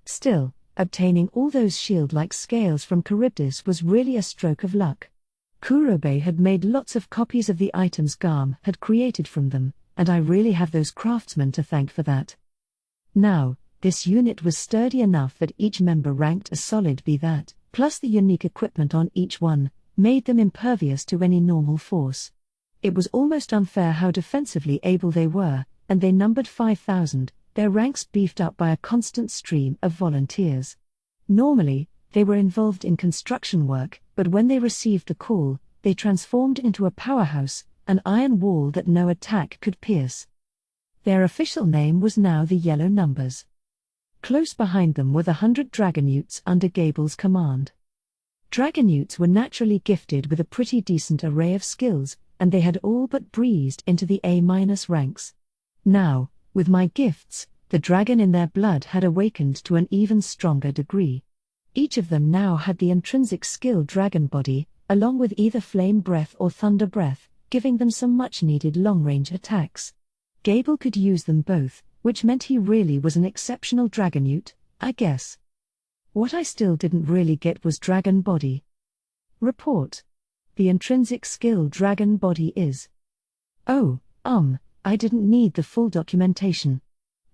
Still, obtaining all those shield-like scales from Charybdis was really a stroke of luck. Kurobe had made lots of copies of the items Garm had created from them, and I really have those craftsmen to thank for that. Now, this unit was sturdy enough that each member ranked a solid B. That, plus the unique equipment on each one, made them impervious to any normal force. It was almost unfair how defensively able they were, and they numbered 5,000, their ranks beefed up by a constant stream of volunteers. Normally, they were involved in construction work, but when they received the call, they transformed into a powerhouse, an iron wall that no attack could pierce. Their official name was now the Yellow Numbers. Close behind them were the 100 Dragonutes under Gable's command. Dragonutes were naturally gifted with a pretty decent array of skills, and they had all but breezed into the A- ranks. Now, with my gifts, the dragon in their blood had awakened to an even stronger degree. Each of them now had the intrinsic skill Dragon Body, along with either Flame Breath or Thunder Breath, giving them some much-needed long-range attacks. Gable could use them both, which meant he really was an exceptional Dragonute, I guess. What I still didn't really get was Dragon Body. Report. The intrinsic skill Dragon Body is. Oh, I didn't need the full documentation.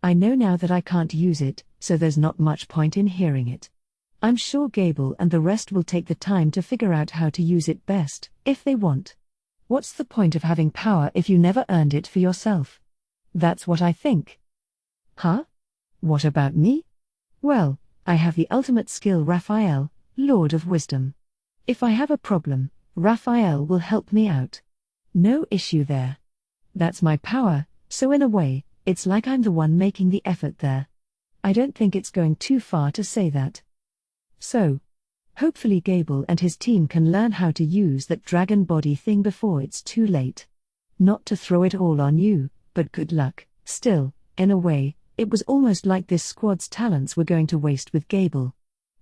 I know now that I can't use it, so there's not much point in hearing it. I'm sure Gable and the rest will take the time to figure out how to use it best, if they want. What's the point of having power if you never earned it for yourself? That's what I think. Huh? What about me? Well, I have the ultimate skill Raphael, Lord of Wisdom. If I have a problem, Raphael will help me out. No issue there. That's my power, so in a way, it's like I'm the one making the effort there. I don't think it's going too far to say that. So, hopefully Gable and his team can learn how to use that dragon body thing before it's too late. Not to throw it all on you, but good luck. Still, in a way, it was almost like this squad's talents were going to waste with Gable.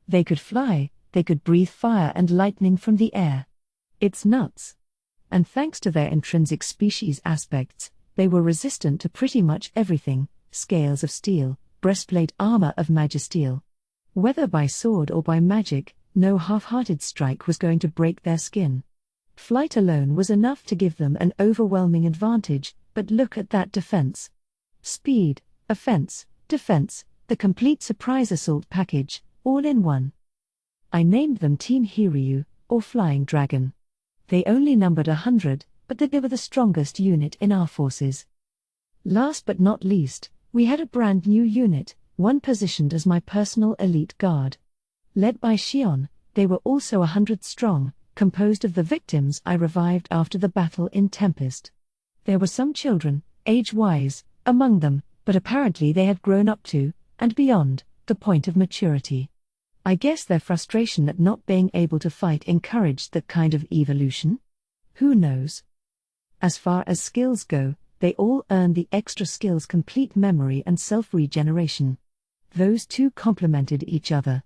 They could fly, they could breathe fire and lightning from the air. It's nuts. And thanks to their intrinsic species aspects, they were resistant to pretty much everything: scales of steel, breastplate armor of magisteel. Whether by sword or by magic, no half-hearted strike was going to break their skin. Flight alone was enough to give them an overwhelming advantage, but look at that defense. Speed, offense, defense, the complete surprise assault package, all in one. I named them Team Hiryu, or Flying Dragon. They only numbered 100, but they were the strongest unit in our forces. Last but not least, we had a brand new unit, one positioned as my personal elite guard. Led by Xion, they were also 100 strong, composed of the victims I revived after the battle in Tempest. There were some children, age-wise, among them, but apparently they had grown up to, and beyond, the point of maturity. I guess their frustration at not being able to fight encouraged that kind of evolution? Who knows? As far as skills go, they all earned the extra skills Complete Memory and Self-Regeneration. Those two complemented each other.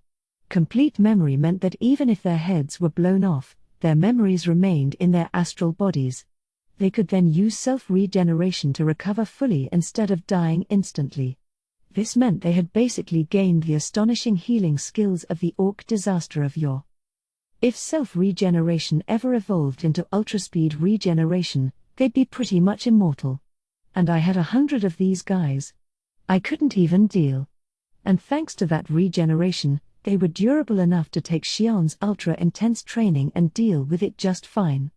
Complete Memory meant that even if their heads were blown off, their memories remained in their astral bodies. They could then use self-regeneration to recover fully instead of dying instantly. This meant they had basically gained the astonishing healing skills of the Orc disaster of yore. If self-regeneration ever evolved into ultra-speed regeneration, they'd be pretty much immortal. And I had 100 of these guys. I couldn't even deal. And thanks to that regeneration, they were durable enough to take Xion's ultra-intense training and deal with it just fine.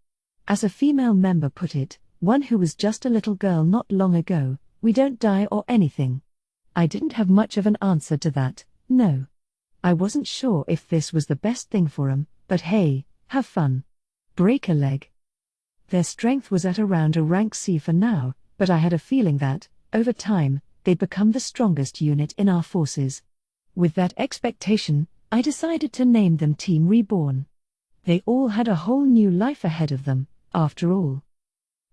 As a female member put it, one who was just a little girl not long ago, we don't die or anything. I didn't have much of an answer to that, no. I wasn't sure if this was the best thing for 'em, but hey, have fun. Break a leg. Their strength was at around a rank C for now, but I had a feeling that, over time, they'd become the strongest unit in our forces. With that expectation, I decided to name them Team Reborn. They all had a whole new life ahead of them, after all.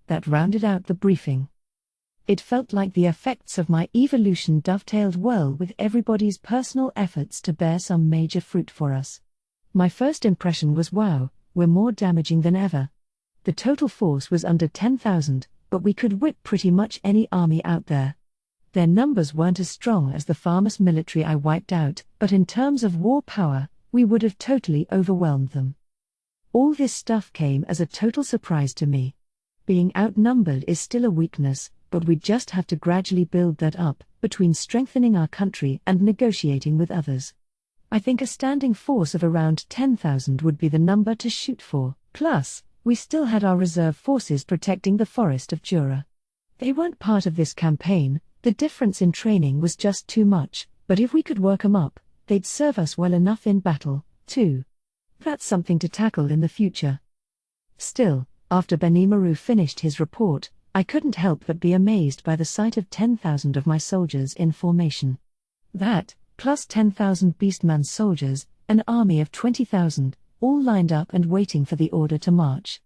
That rounded out the briefing. It felt like the effects of my evolution dovetailed well with everybody's personal efforts to bear some major fruit for us. My first impression was wow, we're more damaging than ever. The total force was under 10,000, but we could whip pretty much any army out there. Their numbers weren't as strong as the Farmus military I wiped out, but in terms of war power, we would have totally overwhelmed them. All this stuff came as a total surprise to me. Being outnumbered is still a weakness, but we just have to gradually build that up, between strengthening our country and negotiating with others. I think a standing force of around 10,000 would be the number to shoot for, plus, we still had our reserve forces protecting the Forest of Jura. They weren't part of this campaign, the difference in training was just too much, but if we could work 'em up, they'd serve us well enough in battle, too. That's something to tackle in the future. Still, after Benimaru finished his report, I couldn't help but be amazed by the sight of 10,000 of my soldiers in formation. That, plus 10,000 Beastman soldiers, an army of 20,000, all lined up and waiting for the order to march.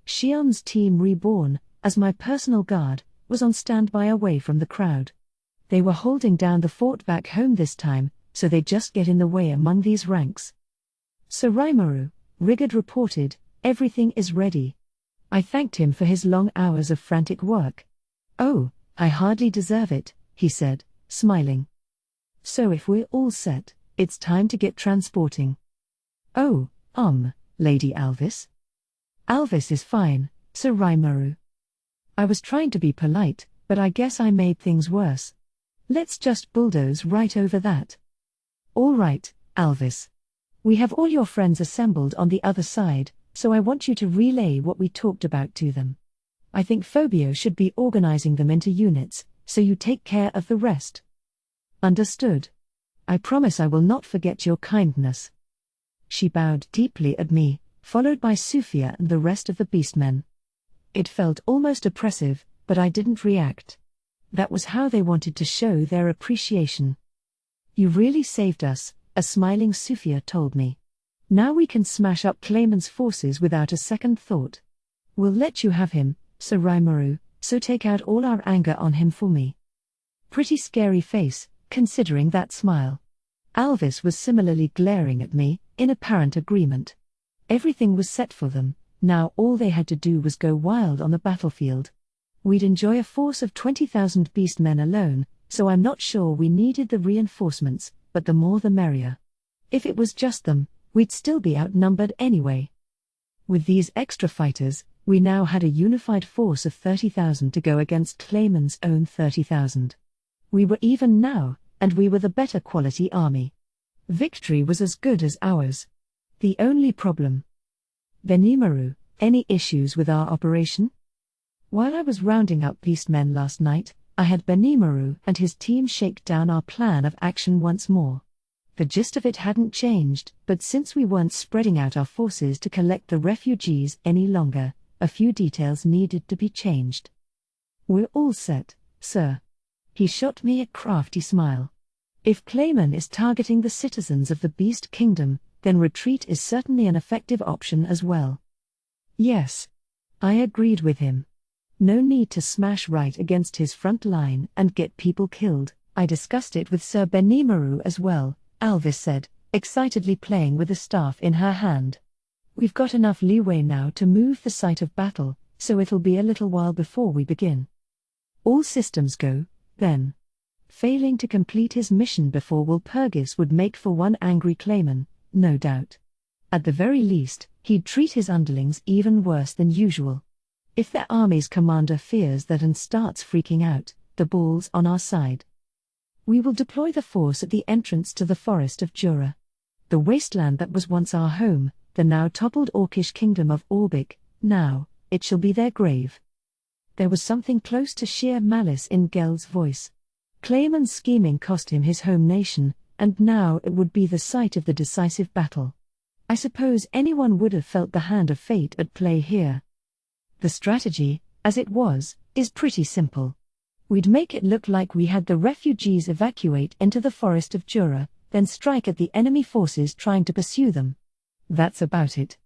Xion's Team Reborn, as my personal guard, was on standby away from the crowd. They were holding down the fort back home this time, so they'd just get in the way among these ranks. Sir Raimaru, Rigard reported, everything is ready. I thanked him for his long hours of frantic work. Oh, I hardly deserve it, he said, smiling. So if we're all set, it's time to get transporting. Oh, Lady Alvis? Alvis is fine, Sir Raimaru. I was trying to be polite, but I guess I made things worse. Let's just bulldoze right over that. All right, Alvis. We have all your friends assembled on the other side, so I want you to relay what we talked about to them. I think Phobio should be organizing them into units, so you take care of the rest. Understood. I promise I will not forget your kindness. She bowed deeply at me, followed by Sufia and the rest of the beastmen. It felt almost oppressive, but I didn't react. That was how they wanted to show their appreciation. You really saved us, a smiling Sufia told me. Now we can smash up Clayman's forces without a second thought. We'll let you have him, Sir Raimaru, so take out all our anger on him for me. Pretty scary face, considering that smile. Alvis was similarly glaring at me, in apparent agreement. Everything was set for them, now all they had to do was go wild on the battlefield. We'd enjoy a force of 20,000 beastmen alone, so I'm not sure we needed the reinforcements, but the more the merrier. If it was just them, we'd still be outnumbered anyway. With these extra fighters, we now had a unified force of 30,000 to go against Clayman's own 30,000. We were even now, and we were the better quality army. Victory was as good as ours. The only problem. Benimaru, any issues with our operation? While I was rounding up beastmen last night, I had Benimaru and his team shake down our plan of action once more. The gist of it hadn't changed, but since we weren't spreading out our forces to collect the refugees any longer, a few details needed to be changed. We're all set, sir. He shot me a crafty smile. If Clayman is targeting the citizens of the Beast Kingdom, then retreat is certainly an effective option as well. Yes. I agreed with him. No need to smash right against his front line and get people killed. I discussed it with Sir Benimaru as well, Alvis said, excitedly playing with the staff in her hand. We've got enough leeway now to move the site of battle, so it'll be a little while before we begin. All systems go, then. Failing to complete his mission before Walpurgis would make for one angry Clayman, no doubt. At the very least, he'd treat his underlings even worse than usual. If their army's commander fears that and starts freaking out, the ball's on our side. We will deploy the force at the entrance to the forest of Jura. The wasteland that was once our home, the now toppled Orcish kingdom of Orbic, now, it shall be their grave. There was something close to sheer malice in Geld's voice. Clayman's scheming cost him his home nation, and now it would be the site of the decisive battle. I suppose anyone would have felt the hand of fate at play here. The strategy, as it was, is pretty simple. We'd make it look like we had the refugees evacuate into the forest of Jura, then strike at the enemy forces trying to pursue them. That's about it.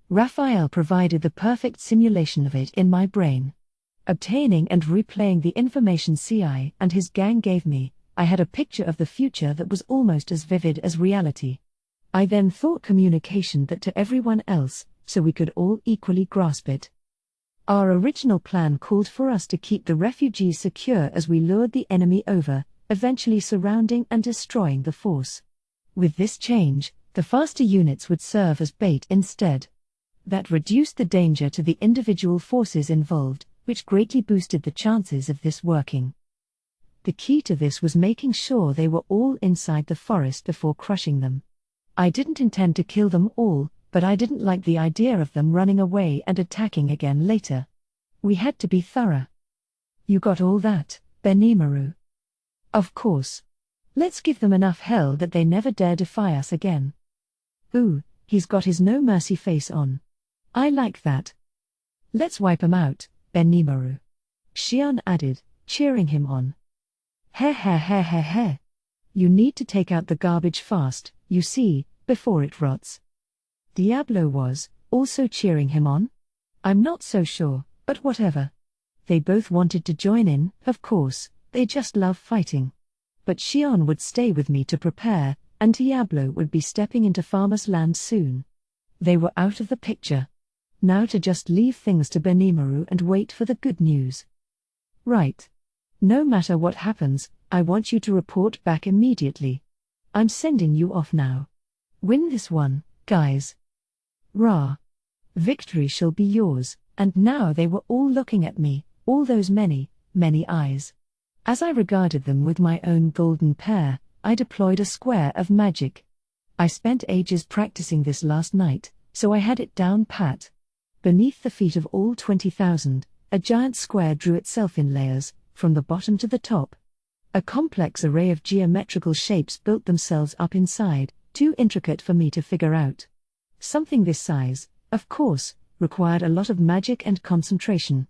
Raphael provided the perfect simulation of it in my brain. Obtaining and replaying the information CI and his gang gave me, I had a picture of the future that was almost as vivid as reality. I then thought communication that to everyone else, so we could all equally grasp it. Our original plan called for us to keep the refugees secure as we lured the enemy over, eventually surrounding and destroying the force. With this change, the faster units would serve as bait instead. That reduced the danger to the individual forces involved, which greatly boosted the chances of this working. The key to this was making sure they were all inside the forest before crushing them. I didn't intend to kill them all, but I didn't like the idea of them running away and attacking again later. We had to be thorough. You got all that, Benimaru? Of course. Let's give them enough hell that they never dare defy us again. Ooh, he's got his no mercy face on. I like that. Let's wipe 'em out, Benimaru. Xian added, cheering him on. He. You need to take out the garbage fast, you see, before it rots. Diablo was, also cheering him on? I'm not so sure, but whatever. They both wanted to join in, of course, they just love fighting. But Xion would stay with me to prepare, and Diablo would be stepping into Farmer's Land soon. They were out of the picture. Now to just leave things to Benimaru and wait for the good news. Right. No matter what happens, I want you to report back immediately. I'm sending you off now. Win this one, guys. Rah. Victory shall be yours, and now they were all looking at me, all those many, many eyes. As I regarded them with my own golden pair, I deployed a square of magic. I spent ages practicing this last night, so I had it down pat. Beneath the feet of all 20,000, a giant square drew itself in layers, from the bottom to the top. A complex array of geometrical shapes built themselves up inside, too intricate for me to figure out. Something this size, of course, required a lot of magic and concentration.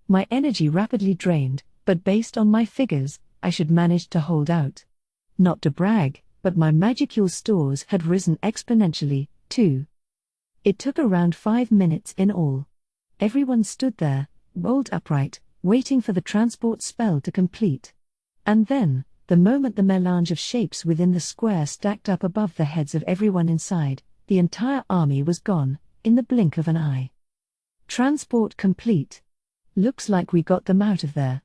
My energy rapidly drained, but based on my figures, I should manage to hold out. Not to brag, but my magicule stores had risen exponentially, too. It took around 5 minutes in all. Everyone stood there, bolt upright, waiting for the transport spell to complete. And then, the moment the melange of shapes within the square stacked up above the heads of everyone inside, the entire army was gone, in the blink of an eye. Transport complete. Looks like we got them out of there.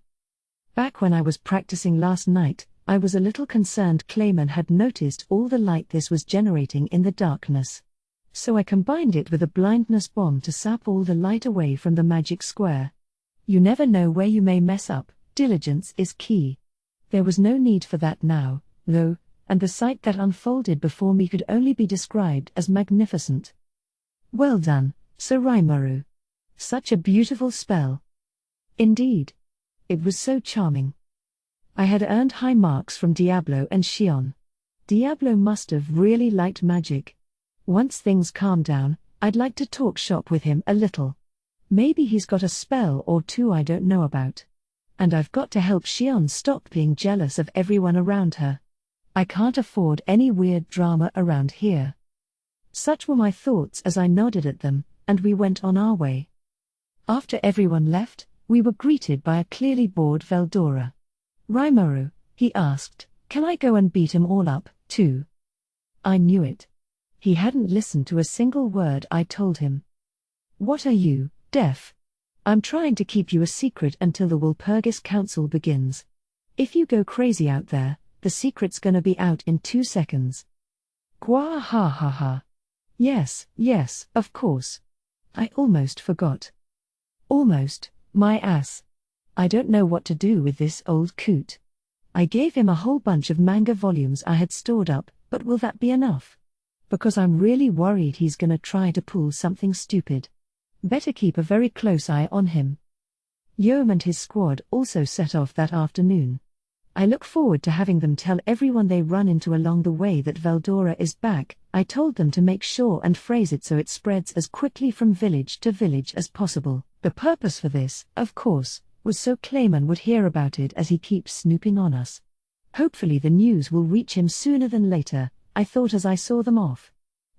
Back when I was practicing last night, I was a little concerned Clayman had noticed all the light this was generating in the darkness. So I combined it with a blindness bomb to sap all the light away from the magic square. You never know where you may mess up, diligence is key. There was no need for that now, though, and the sight that unfolded before me could only be described as magnificent. Well done, Sir Raimaru. Such a beautiful spell. Indeed. It was so charming. I had earned high marks from Diablo and Xion. Diablo must have really liked magic. Once things calm down, I'd like to talk shop with him a little. Maybe he's got a spell or two I don't know about. And I've got to help Xion stop being jealous of everyone around her. I can't afford any weird drama around here. Such were my thoughts as I nodded at them, and we went on our way. After everyone left, we were greeted by a clearly bored Veldora. Raimaru, he asked, can I go and beat 'em all up, too? I knew it. He hadn't listened to a single word I told him. What are you, deaf? I'm trying to keep you a secret until the Walpurgis Council begins. If you go crazy out there, the secret's gonna be out in 2 seconds. Gwa ha ha ha. Yes, of course. I almost forgot. Almost, my ass. I don't know what to do with this old coot. I gave him a whole bunch of manga volumes I had stored up, but will that be enough? Because I'm really worried he's gonna try to pull something stupid. Better keep a very close eye on him. Yom and his squad also set off that afternoon. I look forward to having them tell everyone they run into along the way that Veldora is back. I told them to make sure and phrase it so it spreads as quickly from village to village as possible. The purpose for this, of course, was so Clayman would hear about it as he keeps snooping on us. Hopefully the news will reach him sooner than later, I thought as I saw them off.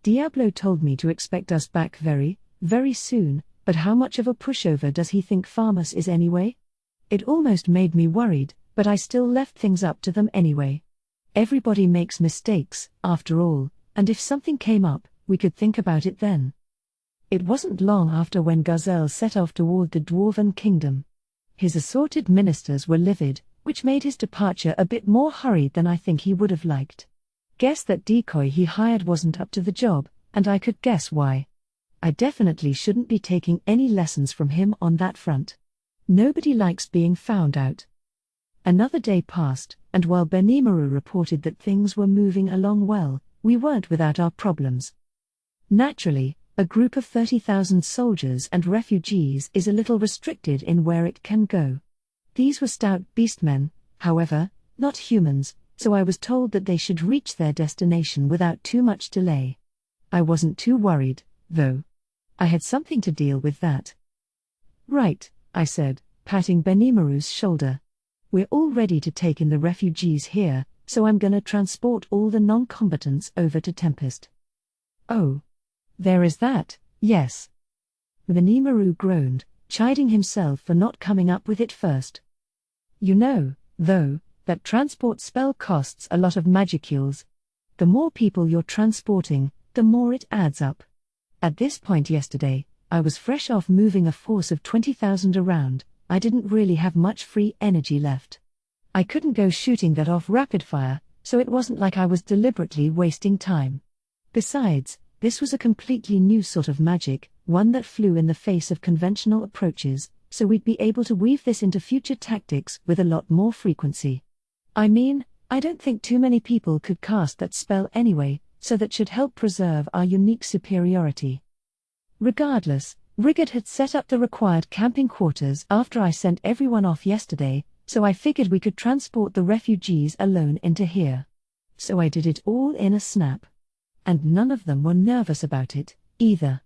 Diablo told me to expect us back very, very soon, but how much of a pushover does he think Farmus is anyway? It almost made me worried, but I still left things up to them anyway. Everybody makes mistakes, after all, and if something came up, we could think about it then. It wasn't long after when Gazelle set off toward the Dwarven Kingdom. His assorted ministers were livid, which made his departure a bit more hurried than I think he would have liked. Guess that decoy he hired wasn't up to the job, and I could guess why. I definitely shouldn't be taking any lessons from him on that front. Nobody likes being found out. Another day passed, and while Benimaru reported that things were moving along well, we weren't without our problems. Naturally, a group of 30,000 soldiers and refugees is a little restricted in where it can go. These were stout beastmen, however, not humans, so I was told that they should reach their destination without too much delay. I wasn't too worried, though. I had something to deal with that. Right, I said, patting Benimaru's shoulder. We're all ready to take in the refugees here, so I'm gonna transport all the non-combatants over to Tempest. Oh. There is that, yes. Benimaru groaned, chiding himself for not coming up with it first. You know, though, that transport spell costs a lot of magicules. The more people you're transporting, the more it adds up. At this point yesterday, I was fresh off moving a force of 20,000 around. I didn't really have much free energy left. I couldn't go shooting that off rapid fire, so it wasn't like I was deliberately wasting time. Besides, this was a completely new sort of magic, one that flew in the face of conventional approaches, so we'd be able to weave this into future tactics with a lot more frequency. I mean, I don't think too many people could cast that spell anyway, so that should help preserve our unique superiority. Regardless, Rigard had set up the required camping quarters after I sent everyone off yesterday, so I figured we could transport the refugees alone into here. So I did it all in a snap. And none of them were nervous about it, either.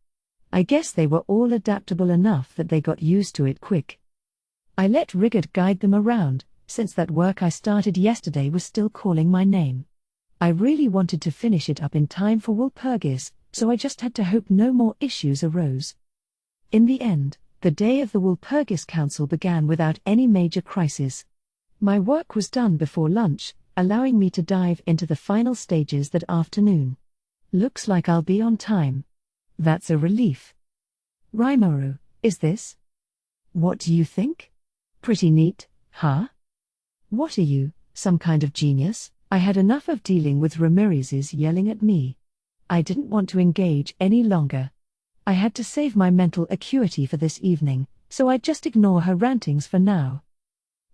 I guess they were all adaptable enough that they got used to it quick. I let Rigard guide them around, since that work I started yesterday was still calling my name. I really wanted to finish it up in time for Walpurgis, so I just had to hope no more issues arose. In the end, the day of the Walpurgis Council began without any major crisis. My work was done before lunch, allowing me to dive into the final stages that afternoon. Looks like I'll be on time. That's a relief. Raimaru, is this? What do you think? Pretty neat, huh? What are you, some kind of genius? I had enough of dealing with Ramiris's yelling at me. I didn't want to engage any longer. I had to save my mental acuity for this evening, so I'd just ignore her rantings for now.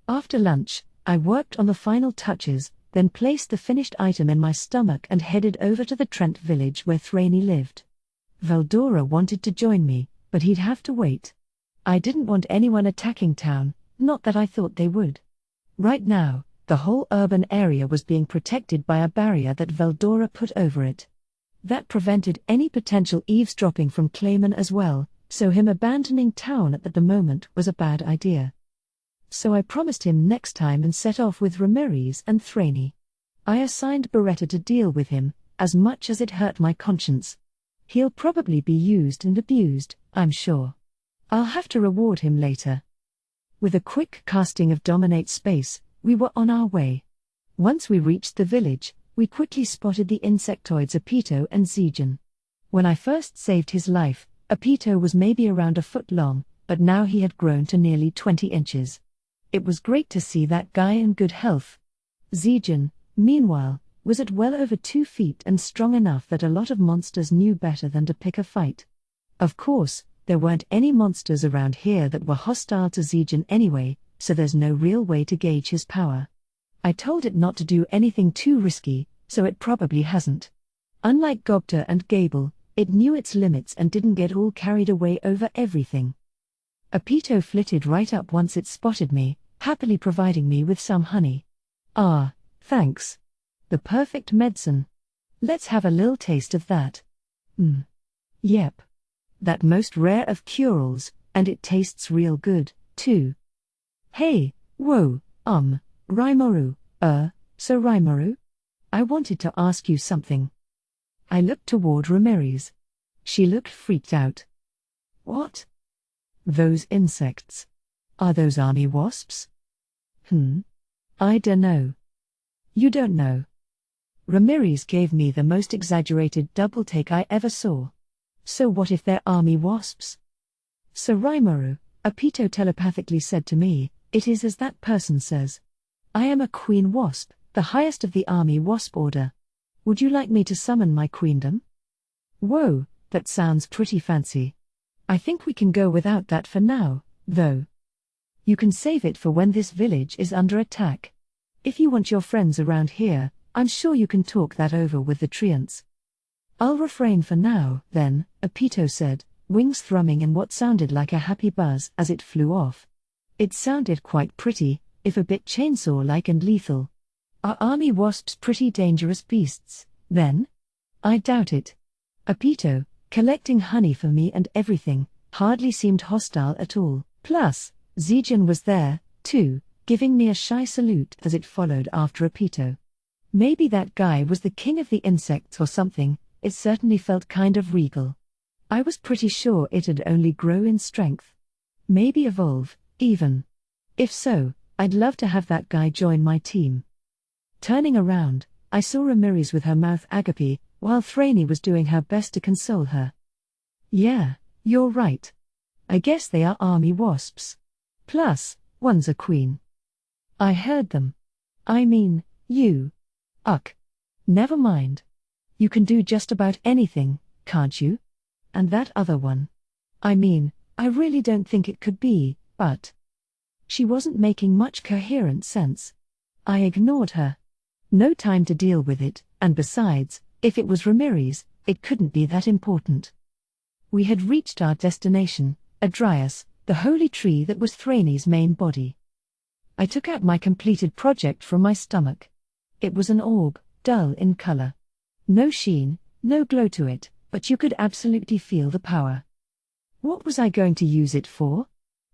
After lunch, I worked on the final touches, then placed the finished item in my stomach and headed over to the Trent village where Thraney lived. Veldora wanted to join me, but he'd have to wait. I didn't want anyone attacking town, not that I thought they would. Right now, the whole urban area was being protected by a barrier that Veldora put over it. That prevented any potential eavesdropping from Clayman as well, so him abandoning town at the moment was a bad idea. So I promised him next time and set off with Ramiris and Thraney. I assigned Beretta to deal with him, as much as it hurt my conscience. He'll probably be used and abused, I'm sure. I'll have to reward him later. With a quick casting of Dominate Space, we were on our way. Once we reached the village, we quickly spotted the insectoids Apito and Zegan. When I first saved his life, Apito was maybe around a foot long, but now he had grown to nearly 20 inches. It was great to see that guy in good health. Zegan, meanwhile, was at well over 2 feet and strong enough that a lot of monsters knew better than to pick a fight. Of course, there weren't any monsters around here that were hostile to Zegan anyway, so there's no real way to gauge his power. I told it not to do anything too risky, so it probably hasn't. Unlike Gobta and Gable, it knew its limits and didn't get all carried away over everything. Apito flitted right up once it spotted me, happily providing me with some honey. Ah, thanks. The perfect medicine. Let's have a little taste of that. Yep. That most rare of cure-alls, and it tastes real good, too. Hey, whoa, Rimuru, so Rimuru? I wanted to ask you something. I looked toward Ramiris. She looked freaked out. What? Those insects. Are those army wasps? I dunno. You don't know. Ramiris gave me the most exaggerated double take I ever saw. So what if they're army wasps? So Rimuru, Apito telepathically said to me, it is as that person says. I am a queen wasp, the highest of the army wasp order. Would you like me to summon my queendom? Whoa, that sounds pretty fancy. I think we can go without that for now, though. You can save it for when this village is under attack. If you want your friends around here, I'm sure you can talk that over with the Treants. I'll refrain for now, then, Apito said, wings thrumming in what sounded like a happy buzz as it flew off. It sounded quite pretty, if a bit chainsaw-like and lethal. Are army wasps pretty dangerous beasts, then? I doubt it. Apito, collecting honey for me and everything, hardly seemed hostile at all. Plus, Zegan was there, too, giving me a shy salute as it followed after Apito. Maybe that guy was the king of the insects or something. It certainly felt kind of regal. I was pretty sure it'd only grow in strength. Maybe evolve, even. If so, I'd love to have that guy join my team. Turning around, I saw Ramiris with her mouth agape, while Thraney was doing her best to console her. Yeah, you're right. I guess they are army wasps. Plus, one's a queen. I heard them. I mean, you. Uck. Never mind. You can do just about anything, can't you? And that other one. I mean, I really don't think it could be, but... She wasn't making much coherent sense. I ignored her. No time to deal with it, and besides, if it was Ramiris, it couldn't be that important. We had reached our destination, Adrias, the holy tree that was Thraney's main body. I took out my completed project from my stomach. It was an orb, dull in color. No sheen, no glow to it, but you could absolutely feel the power. What was I going to use it for?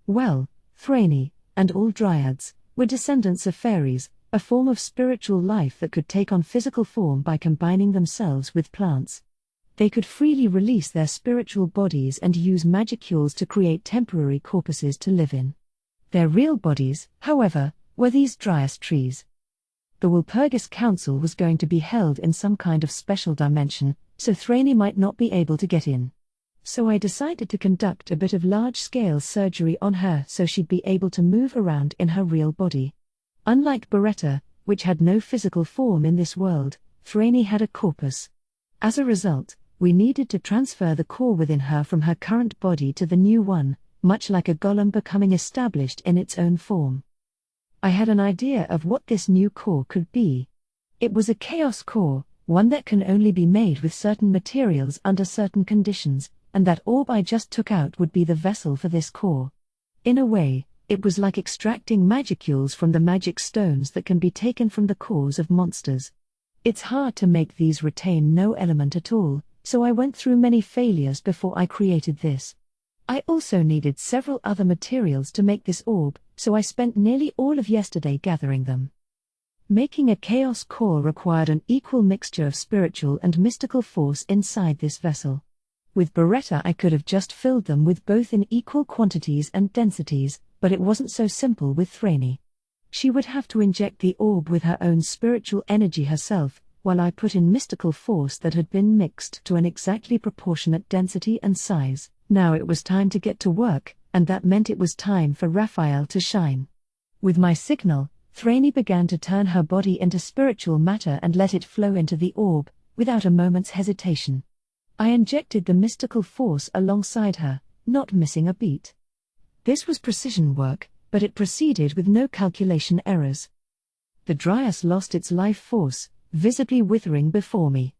Well, Thraney, and all dryads, were descendants of fairies, a form of spiritual life that could take on physical form by combining themselves with plants. They could freely release their spiritual bodies and use magicules to create temporary corpuses to live in. Their real bodies, however, were these dryas trees. The Walpurgis Council was going to be held in some kind of special dimension, so Thraney might not be able to get in. So I decided to conduct a bit of large-scale surgery on her so she'd be able to move around in her real body. Unlike Beretta, which had no physical form in this world, Thraney had a corpus. As a result, we needed to transfer the core within her from her current body to the new one, much like a golem becoming established in its own form. I had an idea of what this new core could be. It was a chaos core, one that can only be made with certain materials under certain conditions, and that orb I just took out would be the vessel for this core. In a way, it was like extracting magicules from the magic stones that can be taken from the cores of monsters. It's hard to make these retain no element at all, so I went through many failures before I created this. I also needed several other materials to make this orb, so I spent nearly all of yesterday gathering them. Making a chaos core required an equal mixture of spiritual and mystical force inside this vessel. With Beretta I could have just filled them with both in equal quantities and densities, but it wasn't so simple with Thraney. She would have to inject the orb with her own spiritual energy herself, while I put in mystical force that had been mixed to an exactly proportionate density and size. Now it was time to get to work, and that meant it was time for Raphael to shine. With my signal, Thraney began to turn her body into spiritual matter and let it flow into the orb, without a moment's hesitation. I injected the mystical force alongside her, not missing a beat. This was precision work, but it proceeded with no calculation errors. The Dryas lost its life force, visibly withering before me.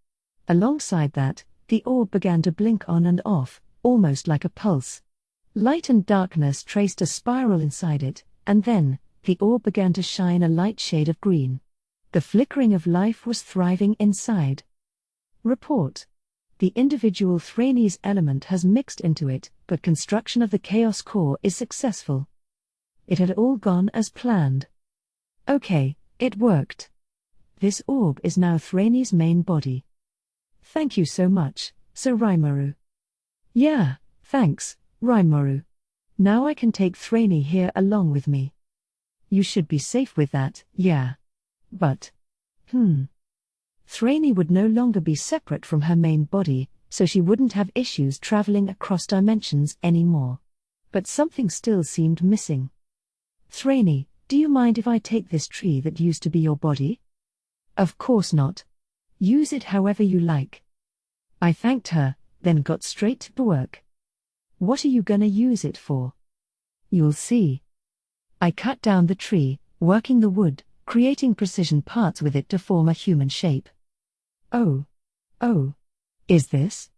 Alongside that, the orb began to blink on and off, almost like a pulse. Light and darkness traced a spiral inside it, and then, the orb began to shine a light shade of green. The flickering of life was thriving inside. Report. The individual Thraney's element has mixed into it, but construction of the chaos core is successful. It had all gone as planned. Okay, it worked. This orb is now Thraney's main body. Thank you so much, Sir Rimuru. Yeah, thanks, Rimuru. Now I can take Thraney here along with me. You should be safe with that, yeah. But, Thraney would no longer be separate from her main body, so she wouldn't have issues traveling across dimensions anymore. But something still seemed missing. Thraney, do you mind if I take this tree that used to be your body? Of course not. Use it however you like. I thanked her, then got straight to work. What are you gonna use it for? You'll see. I cut down the tree, working the wood, creating precision parts with it to form a human shape. Oh. Is this?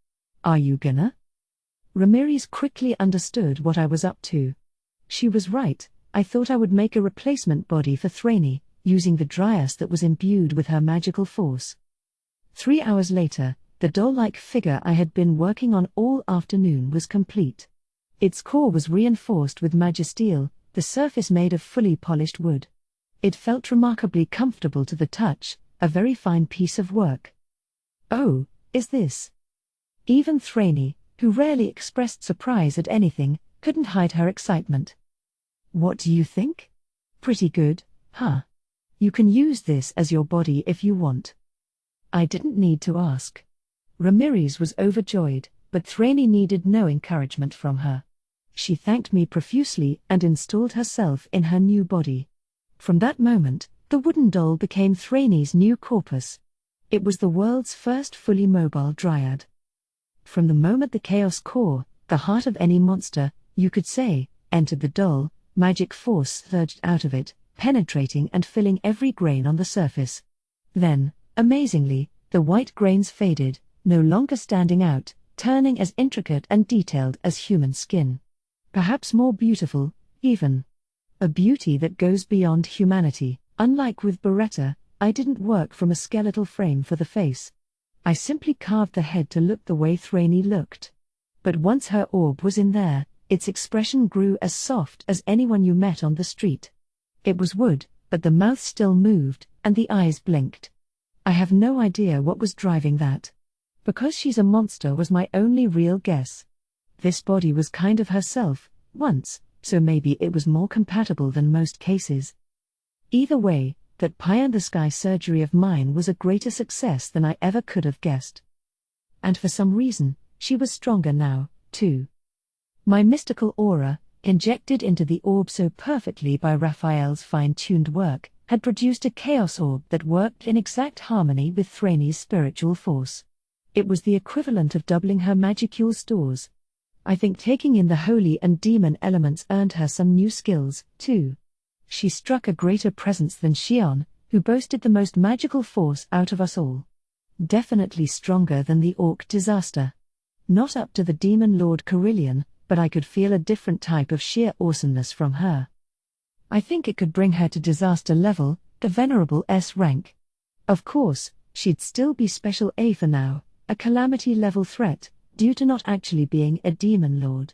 Are you gonna? Ramiris quickly understood what I was up to. She was right, I thought I would make a replacement body for Thraney, using the Dryas that was imbued with her magical force. 3 hours later, the doll-like figure I had been working on all afternoon was complete. Its core was reinforced with magisteel, the surface made of fully polished wood. It felt remarkably comfortable to the touch, a very fine piece of work. Oh, is this? Even Thraney, who rarely expressed surprise at anything, couldn't hide her excitement. What do you think? Pretty good, huh? You can use this as your body if you want. I didn't need to ask. Ramiris was overjoyed, but Thraney needed no encouragement from her. She thanked me profusely and installed herself in her new body. From that moment, the wooden doll became Thraney's new corpus. It was the world's first fully mobile dryad. From the moment the chaos core, the heart of any monster, you could say, entered the doll, magic force surged out of it, penetrating and filling every grain on the surface. Then, amazingly, the white grains faded, no longer standing out, turning as intricate and detailed as human skin. Perhaps more beautiful, even. A beauty that goes beyond humanity. Unlike with Beretta, I didn't work from a skeletal frame for the face. I simply carved the head to look the way Thraney looked. But once her orb was in there, its expression grew as soft as anyone you met on the street. It was wood, but the mouth still moved, and the eyes blinked. I have no idea what was driving that. Because she's a monster was my only real guess. This body was kind of herself, once, so maybe it was more compatible than most cases. Either way, that pie-in-the-sky surgery of mine was a greater success than I ever could have guessed. And for some reason, she was stronger now, too. My mystical aura, injected into the orb so perfectly by Raphael's fine-tuned work, had produced a chaos orb that worked in exact harmony with Thraney's spiritual force. It was the equivalent of doubling her magicule stores. I think taking in the holy and demon elements earned her some new skills, too. She struck a greater presence than Xion, who boasted the most magical force out of us all. Definitely stronger than the Orc disaster. Not up to the Demon Lord Carillion, but I could feel a different type of sheer awesomeness from her. I think it could bring her to disaster level, the venerable S rank. Of course, she'd still be special A for now, a calamity level threat, due to not actually being a Demon Lord.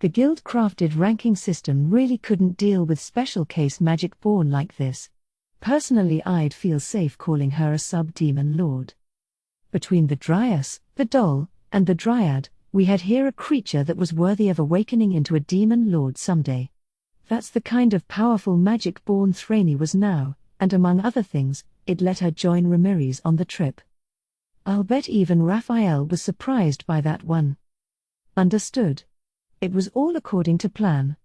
The guild-crafted ranking system really couldn't deal with special case magic born like this. Personally, I'd feel safe calling her a sub-Demon Lord. Between the Dryas, the Doll, and the Dryad, we had here a creature that was worthy of awakening into a Demon Lord someday. That's the kind of powerful magic-born Thraney was now, and among other things, it let her join Ramiris on the trip. I'll bet even Raphael was surprised by that one. Understood. It was all according to plan.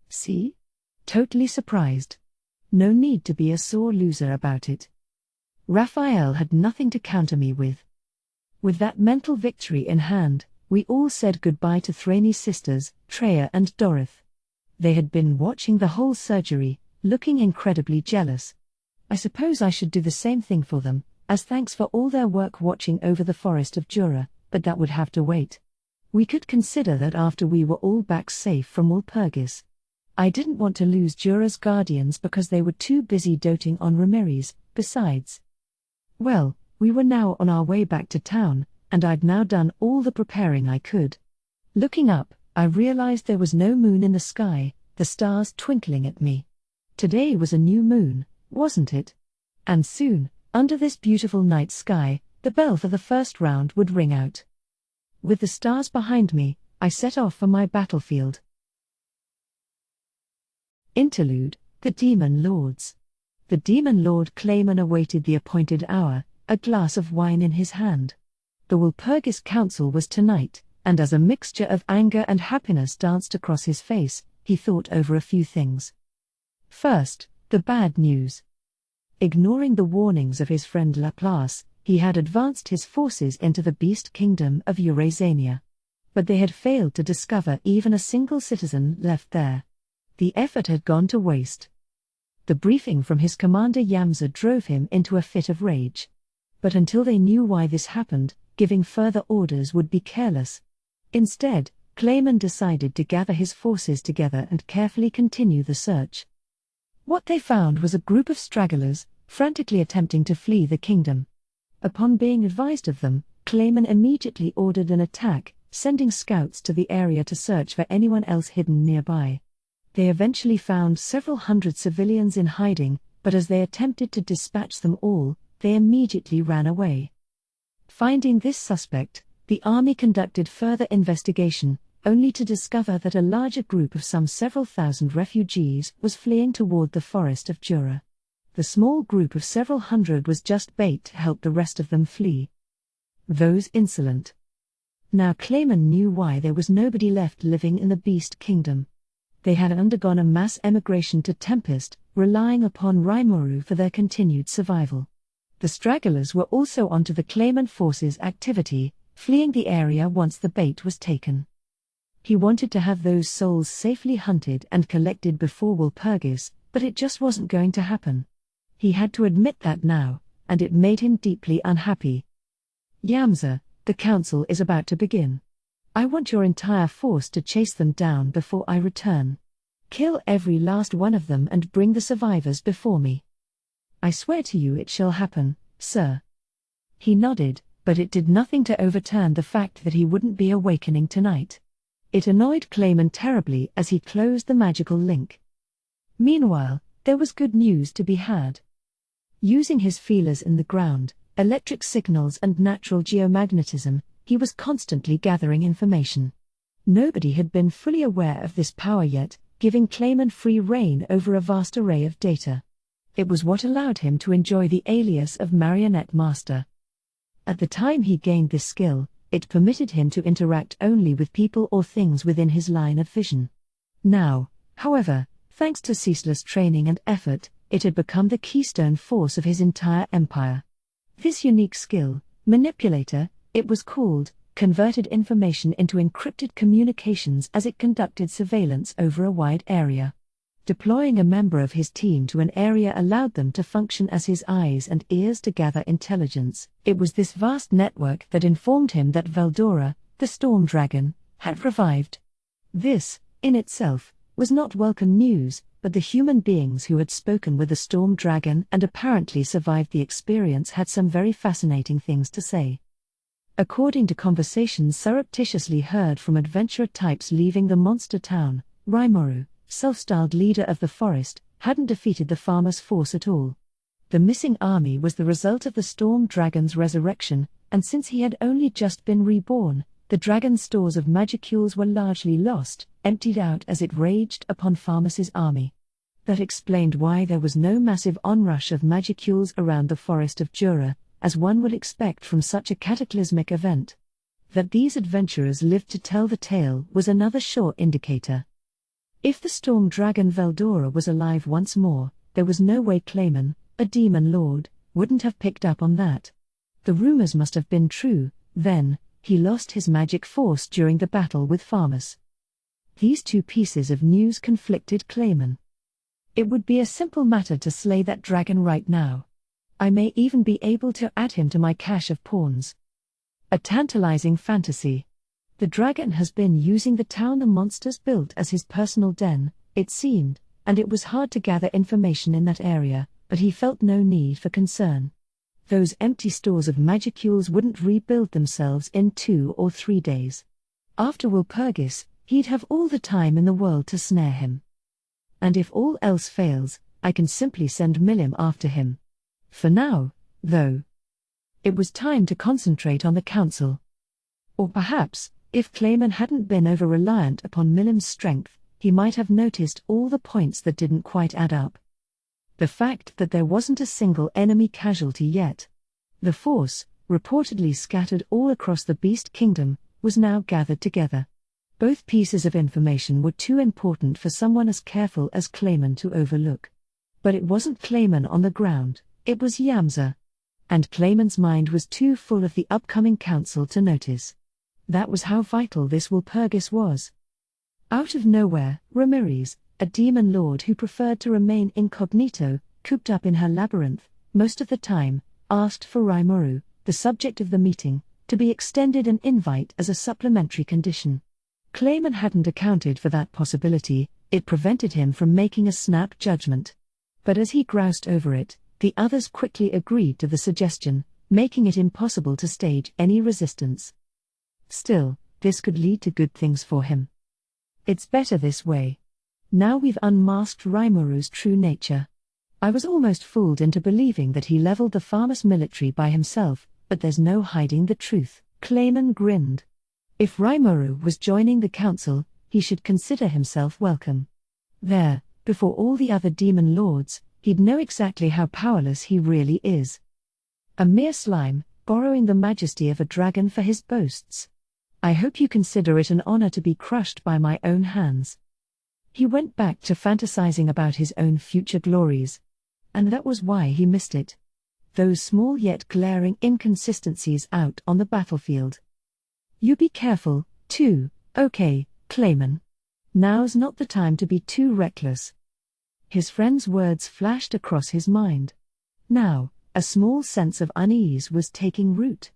See? Totally surprised. No need to be a sore loser about it. Raphael had nothing to counter me with. With that mental victory in hand, we all said goodbye to Thraney's sisters, Treya and Dorith. They had been watching the whole surgery, looking incredibly jealous. I suppose I should do the same thing for them, as thanks for all their work watching over the forest of Jura, but that would have to wait. We could consider that after we were all back safe from Walpurgis. I didn't want to lose Jura's guardians because they were too busy doting on Ramiris, besides. Well, we were now on our way back to town, and I'd now done all the preparing I could. Looking up, I realized there was no moon in the sky, the stars twinkling at me. Today was a new moon, wasn't it? And soon, under this beautiful night sky, the bell for the first round would ring out. With the stars behind me, I set off for my battlefield. Interlude, the Demon Lords. The Demon Lord Clayman awaited the appointed hour, a glass of wine in his hand. The Walpurgis Council was tonight, and as a mixture of anger and happiness danced across his face, he thought over a few things. First, the bad news. Ignoring the warnings of his friend Laplace, he had advanced his forces into the Beast Kingdom of Eurasania. But they had failed to discover even a single citizen left there. The effort had gone to waste. The briefing from his commander Yamza drove him into a fit of rage. But until they knew why this happened, giving further orders would be careless. Instead, Clayman decided to gather his forces together and carefully continue the search. What they found was a group of stragglers, frantically attempting to flee the kingdom. Upon being advised of them, Clayman immediately ordered an attack, sending scouts to the area to search for anyone else hidden nearby. They eventually found several hundred civilians in hiding, but as they attempted to dispatch them all, they immediately ran away. Finding this suspect, the army conducted further investigation, only to discover that a larger group of some several thousand refugees was fleeing toward the forest of Jura. The small group of several hundred was just bait to help the rest of them flee. Those insolent. Now Clayman knew why there was nobody left living in the Beast Kingdom. They had undergone a mass emigration to Tempest, relying upon Rimuru for their continued survival. The stragglers were also onto the Clayman forces' activity, fleeing the area once the bait was taken. He wanted to have those souls safely hunted and collected before Walpurgis, but it just wasn't going to happen. He had to admit that now, and it made him deeply unhappy. Yamza, the council is about to begin. I want your entire force to chase them down before I return. Kill every last one of them and bring the survivors before me. I swear to you it shall happen, sir. He nodded, but it did nothing to overturn the fact that he wouldn't be awakening tonight. It annoyed Clayman terribly as he closed the magical link. Meanwhile, there was good news to be had. Using his feelers in the ground, electric signals and natural geomagnetism, he was constantly gathering information. Nobody had been fully aware of this power yet, giving Clayman free rein over a vast array of data. It was what allowed him to enjoy the alias of Marionette Master. At the time he gained this skill, it permitted him to interact only with people or things within his line of vision. Now, however, thanks to ceaseless training and effort, it had become the keystone force of his entire empire. This unique skill, Manipulator, it was called, converted information into encrypted communications as it conducted surveillance over a wide area. Deploying a member of his team to an area allowed them to function as his eyes and ears to gather intelligence. It was this vast network that informed him that Veldora, the storm dragon, had revived. This, in itself, was not welcome news, but the human beings who had spoken with the storm dragon and apparently survived the experience had some very fascinating things to say. According to conversations surreptitiously heard from adventurer types leaving the monster town, Ramiris, self-styled leader of the forest, hadn't defeated the farmer's force at all. The missing army was the result of the storm dragon's resurrection, and since he had only just been reborn, the dragon's stores of magicules were largely lost, emptied out as it raged upon Farmus's army. That explained why there was no massive onrush of magicules around the forest of Jura, as one would expect from such a cataclysmic event. That these adventurers lived to tell the tale was another sure indicator. If the storm dragon Veldora was alive once more, there was no way Clayman, a demon lord, wouldn't have picked up on that. The rumors must have been true, then. He lost his magic force during the battle with Farmus. These two pieces of news conflicted Clayman. It would be a simple matter to slay that dragon right now. I may even be able to add him to my cache of pawns. A tantalizing fantasy. The dragon has been using the town the monsters built as his personal den, it seemed, and it was hard to gather information in that area, but he felt no need for concern. Those empty stores of magicules wouldn't rebuild themselves in 2 or 3 days. After Walpurgis, he'd have all the time in the world to snare him. And if all else fails, I can simply send Milim after him. For now, though. It was time to concentrate on the council. Or perhaps, if Clayman hadn't been over-reliant upon Milim's strength, he might have noticed all the points that didn't quite add up. The fact that there wasn't a single enemy casualty yet. The force, reportedly scattered all across the Beast Kingdom, was now gathered together. Both pieces of information were too important for someone as careful as Clayman to overlook. But it wasn't Clayman on the ground, it was Yamza. And Clayman's mind was too full of the upcoming council to notice. That was how vital this Walpurgis was. Out of nowhere, Ramiris, a demon lord who preferred to remain incognito, cooped up in her labyrinth, most of the time, asked for Ramiris, the subject of the meeting, to be extended an invite as a supplementary condition. Clayman hadn't accounted for that possibility, it prevented him from making a snap judgment. But as he groused over it, the others quickly agreed to the suggestion, making it impossible to stage any resistance. Still, this could lead to good things for him. It's better this way. Now we've unmasked Ramiris's true nature. I was almost fooled into believing that he leveled the Farmus military by himself, but there's no hiding the truth. Clayman grinned. If Ramiris was joining the council, he should consider himself welcome. There, before all the other demon lords, he'd know exactly how powerless he really is. A mere slime, borrowing the majesty of a dragon for his boasts. I hope you consider it an honor to be crushed by my own hands. He went back to fantasizing about his own future glories. And that was why he missed it. Those small yet glaring inconsistencies out on the battlefield. You be careful, too, okay, Clayman. Now's not the time to be too reckless. His friend's words flashed across his mind. Now, a small sense of unease was taking root.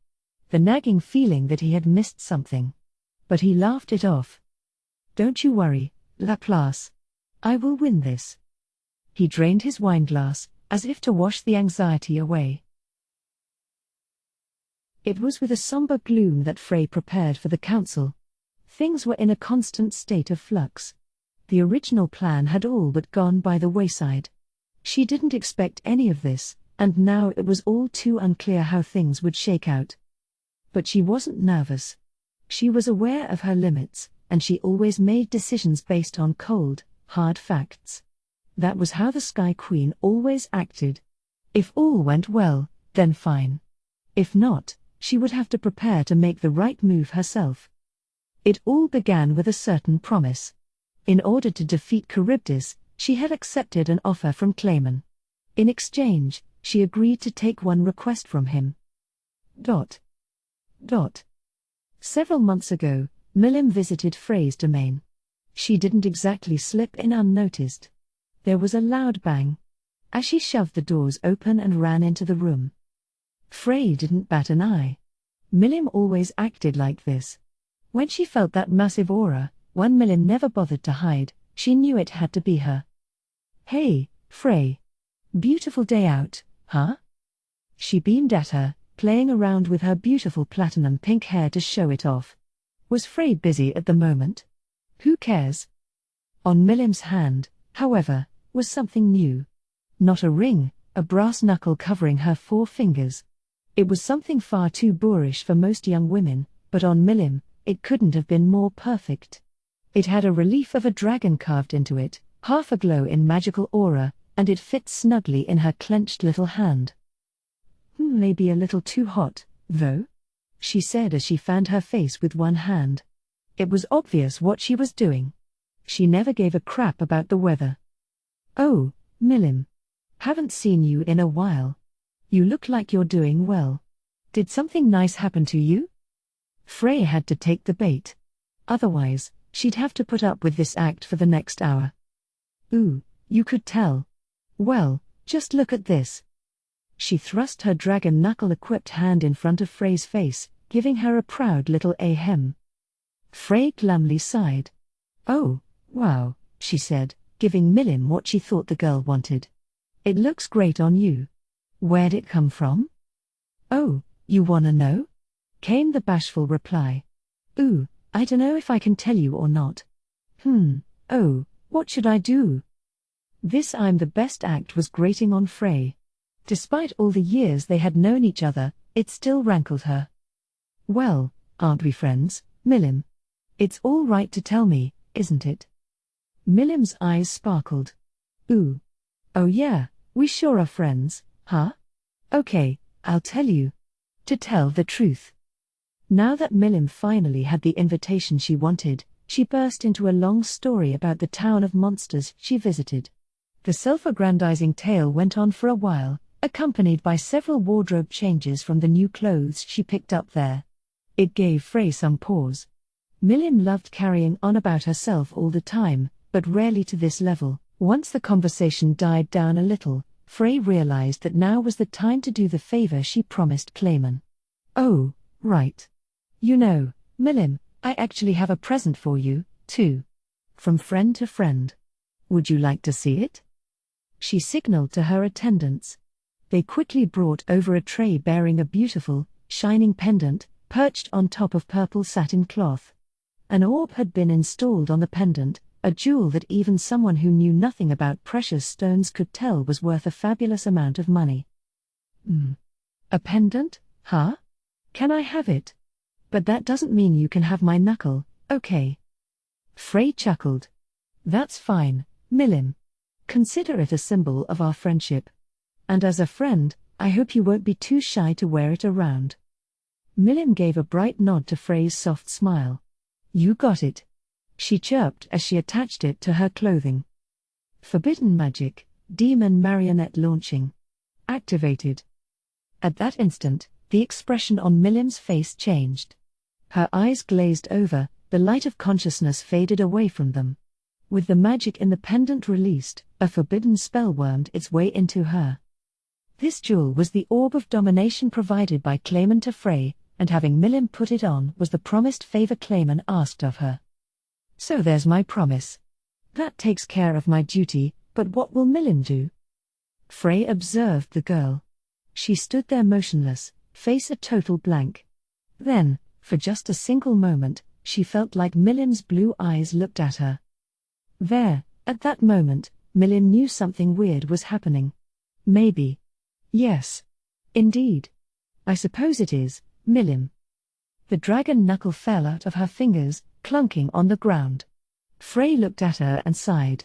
The nagging feeling that he had missed something. But he laughed it off. Don't you worry, Laplace. I will win this. He drained his wineglass, as if to wash the anxiety away. It was with a somber gloom that Frey prepared for the council. Things were in a constant state of flux. The original plan had all but gone by the wayside. She didn't expect any of this, and now it was all too unclear how things would shake out. But she wasn't nervous. She was aware of her limits, and she always made decisions based on cold, hard facts. That was how the Sky Queen always acted. If all went well, then fine. If not, she would have to prepare to make the right move herself. It all began with a certain promise. In order to defeat Charybdis, she had accepted an offer from Clayman. In exchange, she agreed to take one request from him. Several months ago, Milim visited Frey's domain. She didn't exactly slip in unnoticed. There was a loud bang as she shoved the doors open and ran into the room. Frey didn't bat an eye. Milim always acted like this. When she felt that massive aura, one Milim never bothered to hide, she knew it had to be her. "Hey, Frey. Beautiful day out, huh?" She beamed at her, playing around with her beautiful platinum pink hair to show it off. Was Frey busy at the moment? Who cares? On Milim's hand, however, was something new. Not a ring, a brass knuckle covering her 4 fingers. It was something far too boorish for most young women, but on Milim, it couldn't have been more perfect. It had a relief of a dragon carved into it, half aglow in magical aura, and it fit snugly in her clenched little hand. Maybe a little too hot, though?" she said as she fanned her face with one hand. It was obvious what she was doing. She never gave a crap about the weather. "Oh, Milim. Haven't seen you in a while. You look like you're doing well. Did something nice happen to you?" Frey had to take the bait. Otherwise, she'd have to put up with this act for the next hour. "Ooh, you could tell. Well, just look at this." She thrust her dragon knuckle-equipped hand in front of Frey's face, giving her a proud little ahem. Frey glumly sighed. "Oh, wow," she said, giving Milim what she thought the girl wanted. "It looks great on you. Where'd it come from?" "Oh, you wanna know?" came the bashful reply. "Ooh, I dunno if I can tell you or not." "Oh, what should I do?" This "I'm the best" act was grating on Frey. Despite all the years they had known each other, it still rankled her. "Well, aren't we friends, Milim? It's all right to tell me, isn't it?" Milim's eyes sparkled. "Ooh. Oh yeah, we sure are friends, huh? Okay, I'll tell you. To tell the truth." Now that Milim finally had the invitation she wanted, she burst into a long story about the town of monsters she visited. The self-aggrandizing tale went on for a while, accompanied by several wardrobe changes from the new clothes she picked up there. It gave Frey some pause. Milim loved carrying on about herself all the time, but rarely to this level. Once the conversation died down a little, Frey realized that now was the time to do the favor she promised Clayman. "Oh, right. You know, Milim, I actually have a present for you, too. From friend to friend. Would you like to see it?" She signaled to her attendants. They quickly brought over a tray bearing a beautiful, shining pendant, perched on top of purple satin cloth. An orb had been installed on the pendant, a jewel that even someone who knew nothing about precious stones could tell was worth a fabulous amount of money. A pendant, huh? Can I have it? But that doesn't mean you can have my knuckle, okay? Frey chuckled. "That's fine, Milim. Consider it a symbol of our friendship. And as a friend, I hope you won't be too shy to wear it around." Milim gave a bright nod to Frey's soft smile. "You got it," she chirped as she attached it to her clothing. Forbidden magic, demon marionette launching. Activated. At that instant, the expression on Milim's face changed. Her eyes glazed over, the light of consciousness faded away from them. With the magic in the pendant released, a forbidden spell wormed its way into her. This jewel was the orb of domination provided by Clayman to Frey, and having Milim put it on was the promised favor Clayman asked of her. "So there's my promise. That takes care of my duty, but what will Milim do?" Frey observed the girl. She stood there motionless, face a total blank. Then, for just a single moment, she felt like Milim's blue eyes looked at her. There, at that moment, Milim knew something weird was happening. Maybe. Yes. Indeed. I suppose it is, Milim. The dragon knuckle fell out of her fingers, clunking on the ground. Frey looked at her and sighed.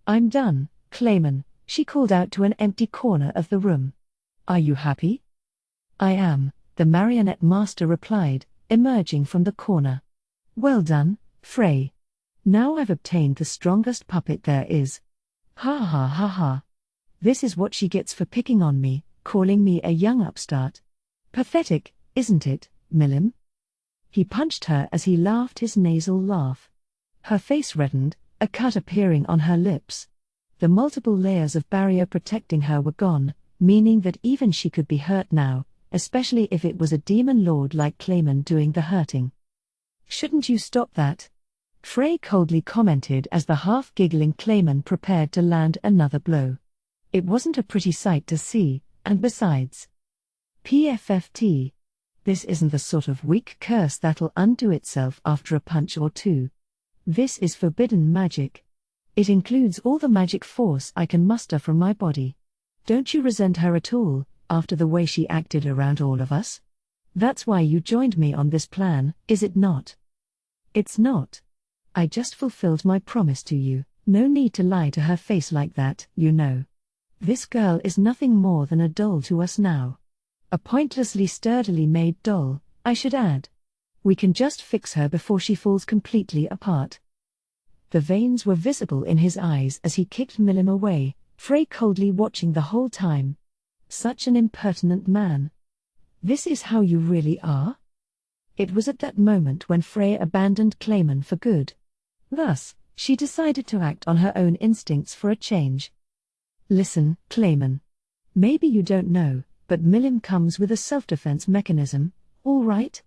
"I'm done, Clayman," she called out to an empty corner of the room. "Are you happy?" "I am," the marionette master replied, emerging from the corner. "Well done, Frey. Now I've obtained the strongest puppet there is. Ha ha ha ha. This is what she gets for picking on me, calling me a young upstart. Pathetic, isn't it, Milim?" He punched her as he laughed his nasal laugh. Her face reddened, a cut appearing on her lips. The multiple layers of barrier protecting her were gone, meaning that even she could be hurt now, especially if it was a demon lord like Clayman doing the hurting. "Shouldn't you stop that?" Frey coldly commented as the half-giggling Clayman prepared to land another blow. It wasn't a pretty sight to see, and besides, PFFT. This isn't the sort of weak curse that'll undo itself after a punch or two. This is forbidden magic. It includes all the magic force I can muster from my body. Don't you resent her at all, after the way she acted around all of us? That's why you joined me on this plan, is it not? It's not. I just fulfilled my promise to you. No need to lie to her face like that, you know. This girl is nothing more than a doll to us now. A pointlessly sturdily made doll, I should add. We can just fix her before she falls completely apart. The veins were visible in his eyes as he kicked Milim away, Frey coldly watching the whole time. Such an impertinent man. This is how you really are? It was at that moment when Frey abandoned Clayman for good. Thus, she decided to act on her own instincts for a change. Listen, Clayman. Maybe you don't know, but Milim comes with a self-defense mechanism, all right?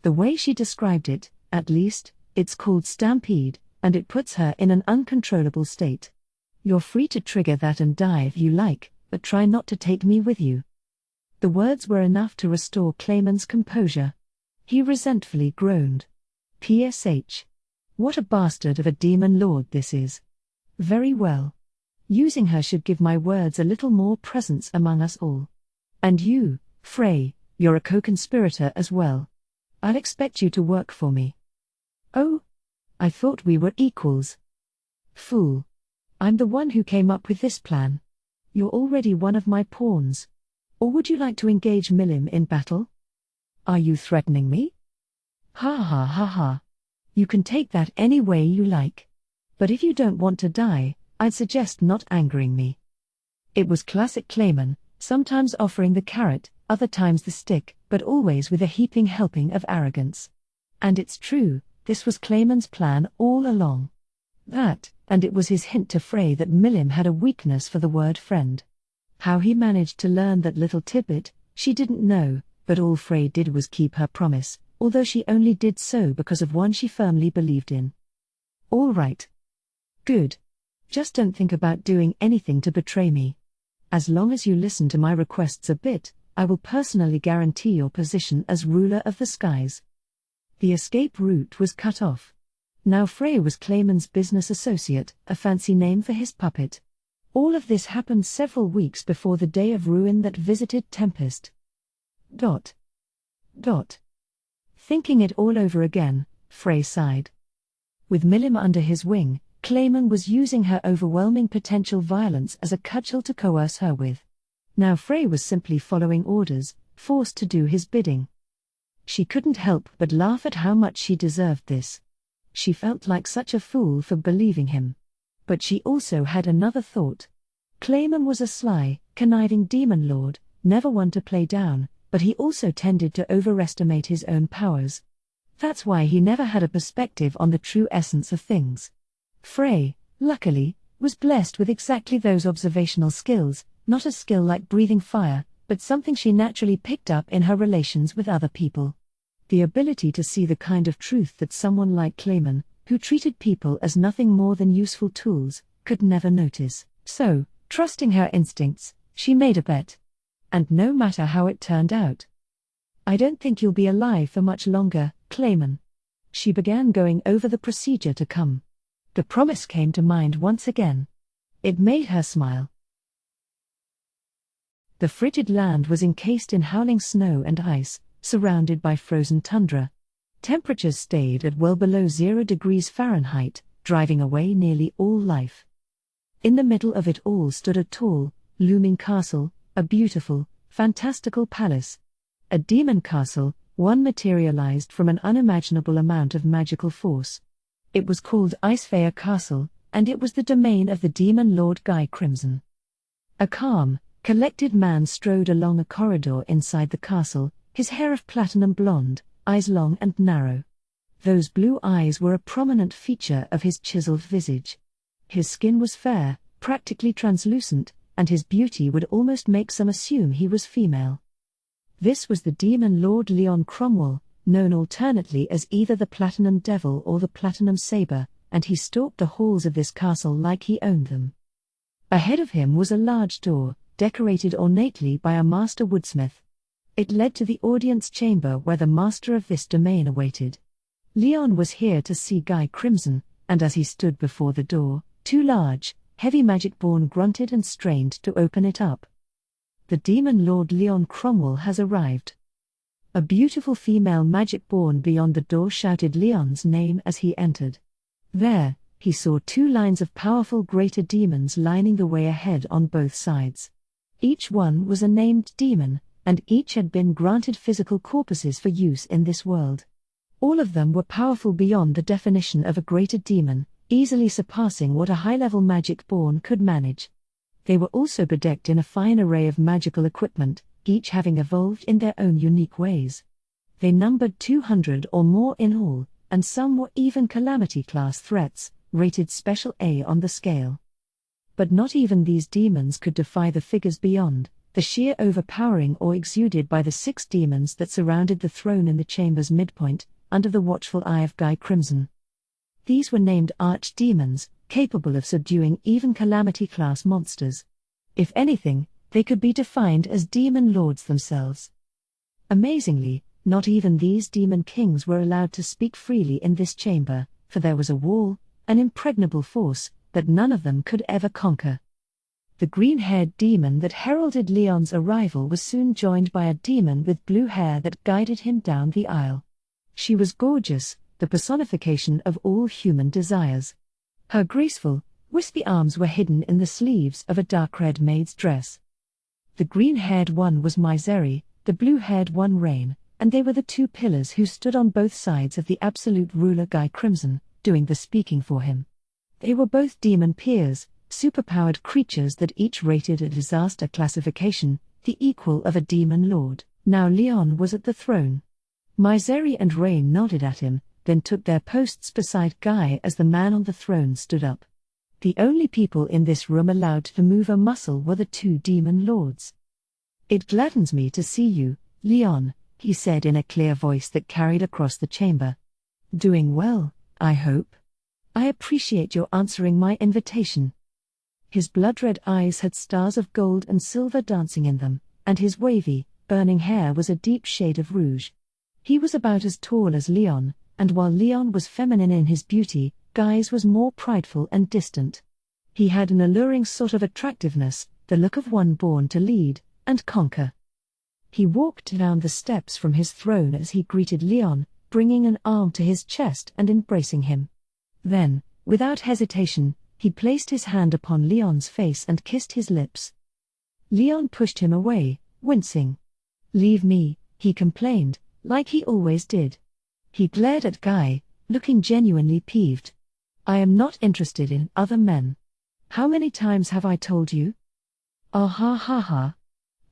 The way she described it, at least, it's called Stampede, and it puts her in an uncontrollable state. You're free to trigger that and die if you like, but try not to take me with you. The words were enough to restore Clayman's composure. He resentfully groaned. PSH. What a bastard of a demon lord this is. Very well. Using her should give my words a little more presence among us all. And you, Frey, you're a co-conspirator as well. I'll expect you to work for me. Oh? I thought we were equals. Fool. I'm the one who came up with this plan. You're already one of my pawns. Or would you like to engage Milim in battle? Are you threatening me? Ha ha ha ha. You can take that any way you like. But if you don't want to die, I'd suggest not angering me. It was classic Clayman, sometimes offering the carrot, other times the stick, but always with a heaping helping of arrogance. And it's true, this was Clayman's plan all along. That, and it was his hint to Frey that Milim had a weakness for the word friend. How he managed to learn that little tidbit, she didn't know, but all Frey did was keep her promise, although she only did so because of one she firmly believed in. All right. Good. Just don't think about doing anything to betray me. As long as you listen to my requests a bit, I will personally guarantee your position as ruler of the skies. The escape route was cut off. Now Frey was Clayman's business associate, a fancy name for his puppet. All of this happened several weeks before the day of ruin that visited Tempest. Thinking it all over again, Frey sighed. With Milim under his wing, Clayman was using her overwhelming potential violence as a cudgel to coerce her with. Now Frey was simply following orders, forced to do his bidding. She couldn't help but laugh at how much she deserved this. She felt like such a fool for believing him. But she also had another thought. Clayman was a sly, conniving demon lord, never one to play down, but he also tended to overestimate his own powers. That's why he never had a perspective on the true essence of things. Frey, luckily, was blessed with exactly those observational skills, not a skill like breathing fire, but something she naturally picked up in her relations with other people. The ability to see the kind of truth that someone like Clayman, who treated people as nothing more than useful tools, could never notice. So, trusting her instincts, she made a bet. And no matter how it turned out. I don't think you'll be alive for much longer, Clayman. She began going over the procedure to come. The promise came to mind once again. It made her smile. The frigid land was encased in howling snow and ice, surrounded by frozen tundra. Temperatures stayed at well below 0 degrees Fahrenheit, driving away nearly all life. In the middle of it all stood a tall, looming castle, a beautiful, fantastical palace. A demon castle, one materialized from an unimaginable amount of magical force. It was called Icefire Castle, and it was the domain of the demon lord Guy Crimson. A calm, collected man strode along a corridor inside the castle, his hair of platinum blonde, eyes long and narrow. Those blue eyes were a prominent feature of his chiseled visage. His skin was fair, practically translucent, and his beauty would almost make some assume he was female. This was the demon lord Leon Cromwell, known alternately as either the Platinum Devil or the Platinum Saber, and he stalked the halls of this castle like he owned them. Ahead of him was a large door, decorated ornately by a master woodsmith. It led to the audience chamber where the master of this domain awaited. Leon was here to see Guy Crimson, and as he stood before the door, two large, heavy magic-born grunted and strained to open it up. The demon lord Leon Cromwell has arrived. A beautiful female magic-born beyond the door shouted Leon's name as he entered. There, he saw two lines of powerful greater demons lining the way ahead on both sides. Each one was a named demon, and each had been granted physical corpuses for use in this world. All of them were powerful beyond the definition of a greater demon, easily surpassing what a high-level magic-born could manage. They were also bedecked in a fine array of magical equipment, each having evolved in their own unique ways. They numbered 200 or more in all, and some were even Calamity-class threats, rated Special A on the scale. But not even these demons could defy the figures beyond, the sheer overpowering awe exuded by the 6 demons that surrounded the throne in the chamber's midpoint, under the watchful eye of Guy Crimson. These were named archdemons, capable of subduing even Calamity-class monsters. If anything, they could be defined as demon lords themselves. Amazingly, not even these demon kings were allowed to speak freely in this chamber, for there was a wall, an impregnable force, that none of them could ever conquer. The green-haired demon that heralded Leon's arrival was soon joined by a demon with blue hair that guided him down the aisle. She was gorgeous, the personification of all human desires. Her graceful, wispy arms were hidden in the sleeves of a dark-red maid's dress. The green-haired one was Misery, the blue-haired one Rain, and they were the 2 pillars who stood on both sides of the absolute ruler Guy Crimson, doing the speaking for him. They were both demon peers, superpowered creatures that each rated a disaster classification, the equal of a demon lord. Now Leon was at the throne. Misery and Rain nodded at him, then took their posts beside Guy as the man on the throne stood up. The only people in this room allowed to move a muscle were the 2 demon lords. "It gladdens me to see you, Leon," he said in a clear voice that carried across the chamber. "Doing well, I hope. I appreciate your answering my invitation." His blood-red eyes had stars of gold and silver dancing in them, and his wavy, burning hair was a deep shade of rouge. He was about as tall as Leon, and while Leon was feminine in his beauty, Guy's was more prideful and distant. He had an alluring sort of attractiveness, the look of one born to lead and conquer. He walked down the steps from his throne as he greeted Leon, bringing an arm to his chest and embracing him. Then, without hesitation, he placed his hand upon Leon's face and kissed his lips. Leon pushed him away, wincing. "Leave me," he complained, like he always did. He glared at Guy, looking genuinely peeved. "I am not interested in other men. How many times have I told you?" "Ah ha ha ha.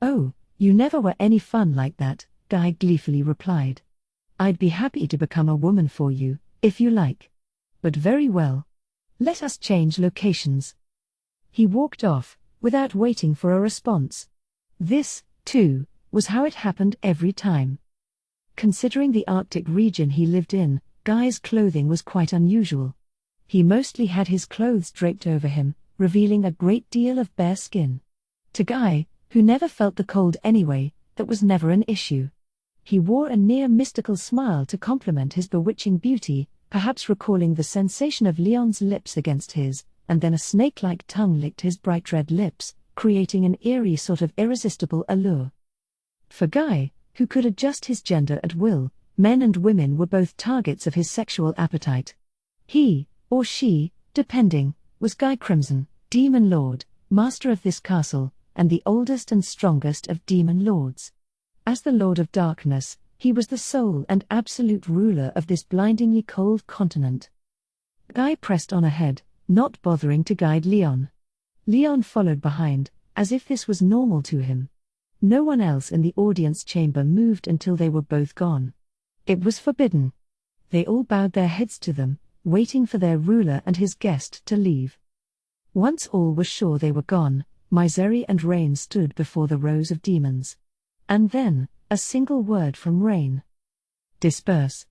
Oh, you never were any fun like that," Guy gleefully replied. "I'd be happy to become a woman for you, if you like. But very well. Let us change locations." He walked off, without waiting for a response. This, too, was how it happened every time. Considering the Arctic region he lived in, Guy's clothing was quite unusual. He mostly had his clothes draped over him, revealing a great deal of bare skin. To Guy, who never felt the cold anyway, that was never an issue. He wore a near mystical smile to complement his bewitching beauty, perhaps recalling the sensation of Leon's lips against his, and then a snake-like tongue licked his bright red lips, creating an eerie sort of irresistible allure. For Guy, who could adjust his gender at will, men and women were both targets of his sexual appetite. He, or she, depending, was Guy Crimson, Demon Lord, master of this castle, and the oldest and strongest of Demon Lords. As the Lord of Darkness, he was the sole and absolute ruler of this blindingly cold continent. Guy pressed on ahead, not bothering to guide Leon. Leon followed behind, as if this was normal to him. No one else in the audience chamber moved until they were both gone. It was forbidden. They all bowed their heads to them, waiting for their ruler and his guest to leave. Once all was sure they were gone, Misery and Rain stood before the rows of demons. And then, a single word from Rain. Disperse.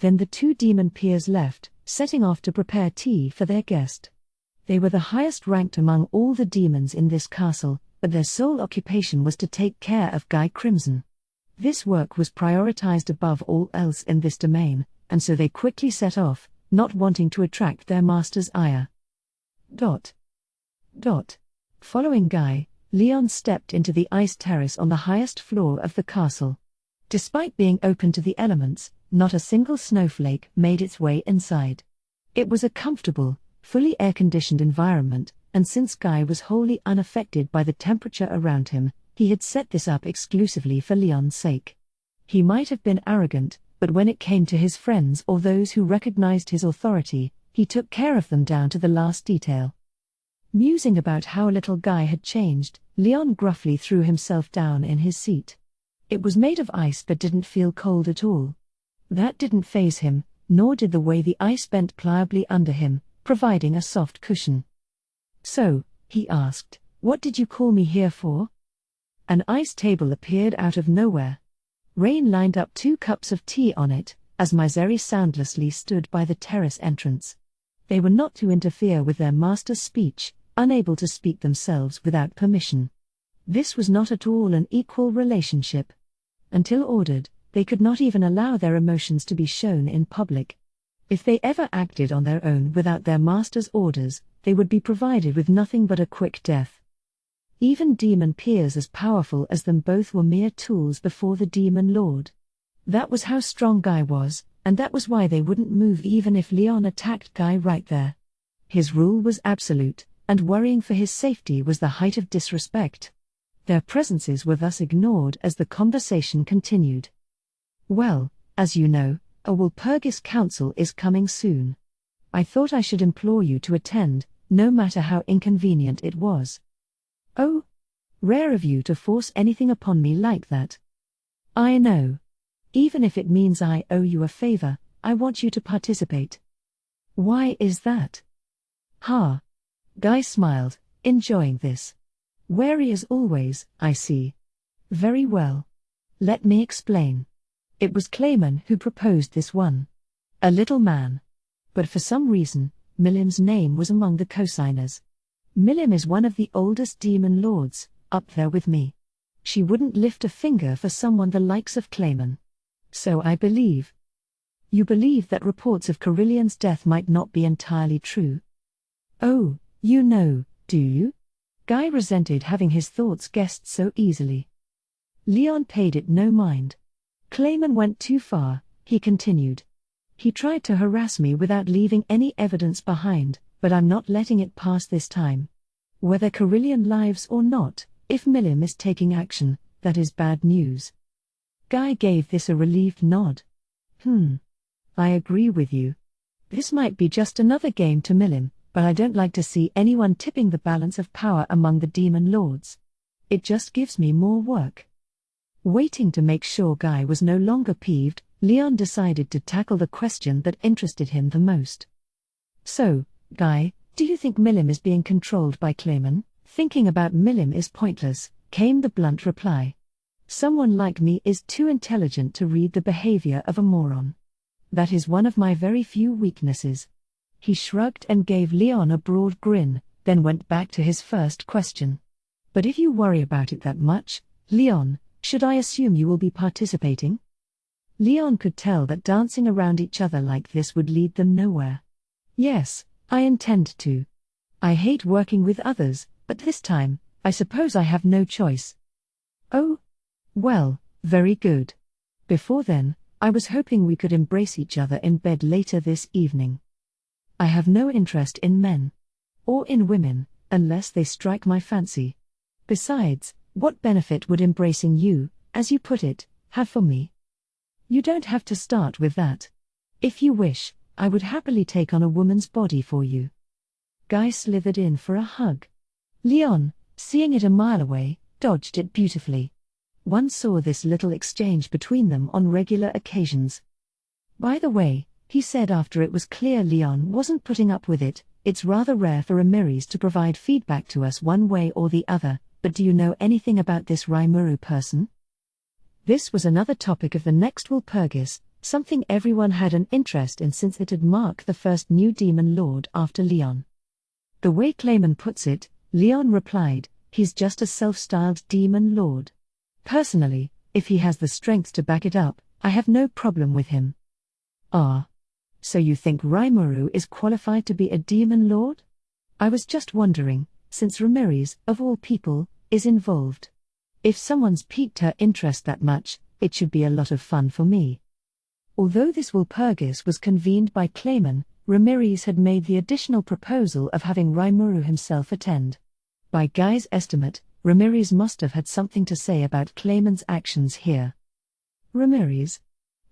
Then the two demon peers left, setting off to prepare tea for their guest. They were the highest ranked among all the demons in this castle, but their sole occupation was to take care of Guy Crimson. This work was prioritized above all else in this domain, and so they quickly set off, not wanting to attract their master's ire. Following Guy, Leon stepped into the ice terrace on the highest floor of the castle. Despite being open to the elements, not a single snowflake made its way inside. It was a comfortable, fully air-conditioned environment, and since Guy was wholly unaffected by the temperature around him, he had set this up exclusively for Leon's sake. He might have been arrogant, but when it came to his friends or those who recognized his authority, he took care of them down to the last detail. Musing about how little Guy had changed, Leon gruffly threw himself down in his seat. It was made of ice but didn't feel cold at all. That didn't faze him, nor did the way the ice bent pliably under him, providing a soft cushion. "So," he asked, "what did you call me here for?" An ice table appeared out of nowhere. Rain lined up 2 cups of tea on it, as Misery soundlessly stood by the terrace entrance. They were not to interfere with their master's speech, unable to speak themselves without permission. This was not at all an equal relationship. Until ordered, they could not even allow their emotions to be shown in public. If they ever acted on their own without their master's orders, they would be provided with nothing but a quick death. Even demon peers as powerful as them both were mere tools before the demon lord. That was how strong Guy was, and that was why they wouldn't move even if Leon attacked Guy right there. His rule was absolute, and worrying for his safety was the height of disrespect. Their presences were thus ignored as the conversation continued. "Well, as you know, a Walpurgis council is coming soon. I thought I should implore you to attend, no matter how inconvenient it was." "Oh, rare of you to force anything upon me like that." "I know. Even if it means I owe you a favor, I want you to participate." "Why is that?" "Ha." Guy smiled, enjoying this. "Wary as always, I see. Very well. Let me explain. It was Clayman who proposed this one. A little man. But for some reason, Milim's name was among the co-signers. Milim is one of the oldest demon lords, up there with me. She wouldn't lift a finger for someone the likes of Clayman. So I believe." "You believe that reports of Carillion's death might not be entirely true?" "Oh, you know, do you?" Guy resented having his thoughts guessed so easily. Leon paid it no mind. "Clayman went too far," he continued. "He tried to harass me without leaving any evidence behind, but I'm not letting it pass this time. Whether Carillion lives or not, if Milim is taking action, that is bad news." Guy gave this a relieved nod. I agree with you. This might be just another game to Milim, but I don't like to see anyone tipping the balance of power among the demon lords. It just gives me more work." Waiting to make sure Guy was no longer peeved, Leon decided to tackle the question that interested him the most. "So, Guy, do you think Milim is being controlled by Clayman?" "Thinking about Milim is pointless," came the blunt reply. "Someone like me is too intelligent to read the behavior of a moron. That is one of my very few weaknesses." He shrugged and gave Leon a broad grin, then went back to his first question. "But if you worry about it that much, Leon, should I assume you will be participating?" Leon could tell that dancing around each other like this would lead them nowhere. "Yes, I intend to. I hate working with others, but this time, I suppose I have no choice." "Oh? Well, very good. Before then, I was hoping we could embrace each other in bed later this evening. I have no interest in men. Or in women, unless they strike my fancy. Besides, what benefit would embracing you, as you put it, have for me? You don't have to start with that. If you wish, I would happily take on a woman's body for you." Guy slithered in for a hug. Leon, seeing it a mile away, dodged it beautifully. One saw this little exchange between them on regular occasions. "By the way," he said after it was clear Leon wasn't putting up with it, it's rather rare for Ramiris to provide feedback to us one way or the other, but do you know anything about this Raimaru person? This was another topic of the next Walpurgis, something everyone had an interest in since it had marked the first new demon lord after Leon. The way Clayman puts it, Leon replied, he's just a self-styled demon lord. Personally, if he has the strength to back it up, I have no problem with him. Ah. So you think Raimaru is qualified to be a demon lord? I was just wondering, since Ramiris, of all people, is involved. If someone's piqued her interest that much, it should be a lot of fun for me. Although this Walpurgis was convened by Clayman, Ramiris had made the additional proposal of having Raimaru himself attend. By Guy's estimate, Ramiris must have had something to say about Clayman's actions here. Ramiris.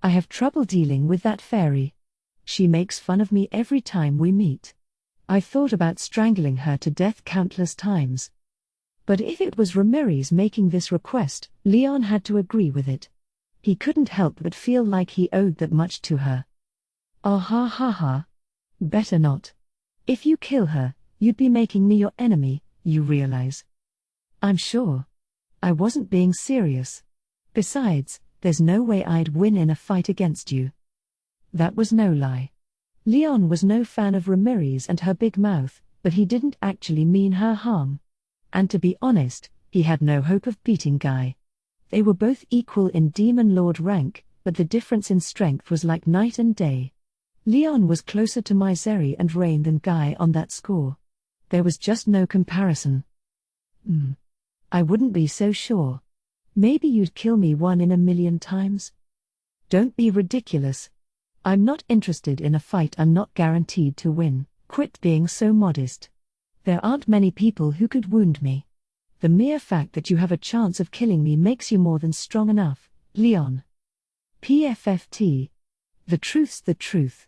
I have trouble dealing with that fairy. She makes fun of me every time we meet. I've thought about strangling her to death countless times. But if it was Ramiris making this request, Leon had to agree with it. He couldn't help but feel like he owed that much to her. Ah ha ha ha. Better not. If you kill her, you'd be making me your enemy, you realize. I'm sure. I wasn't being serious. Besides, there's no way I'd win in a fight against you. That was no lie. Leon was no fan of Ramiris and her big mouth, but he didn't actually mean her harm. And to be honest, he had no hope of beating Guy. They were both equal in Demon Lord rank, but the difference in strength was like night and day. Leon was closer to Misery and Rain than Guy on that score. There was just no comparison. I wouldn't be so sure. Maybe you'd kill me 1 in a million times? Don't be ridiculous. I'm not interested in a fight I'm not guaranteed to win. Quit being so modest. There aren't many people who could wound me. The mere fact that you have a chance of killing me makes you more than strong enough, Leon. PFFT. The truth's the truth.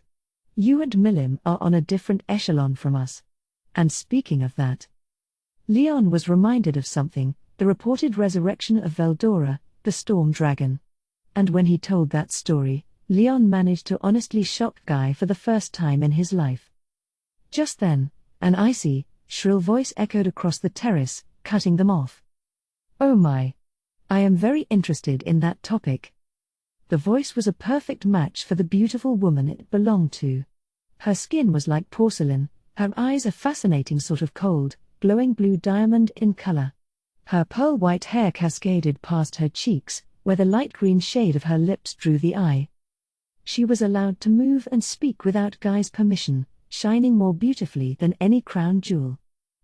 You and Milim are on a different echelon from us. And speaking of that, Leon was reminded of something, the reported resurrection of Veldora, the storm dragon. And when he told that story, Leon managed to honestly shock Guy for the first time in his life. Just then, an icy, shrill voice echoed across the terrace, cutting them off. Oh my! I am very interested in that topic. The voice was a perfect match for the beautiful woman it belonged to. Her skin was like porcelain, her eyes a fascinating sort of cold, glowing blue diamond in color. Her pearl-white hair cascaded past her cheeks, where the light green shade of her lips drew the eye. She was allowed to move and speak without Guy's permission, shining more beautifully than any crown jewel.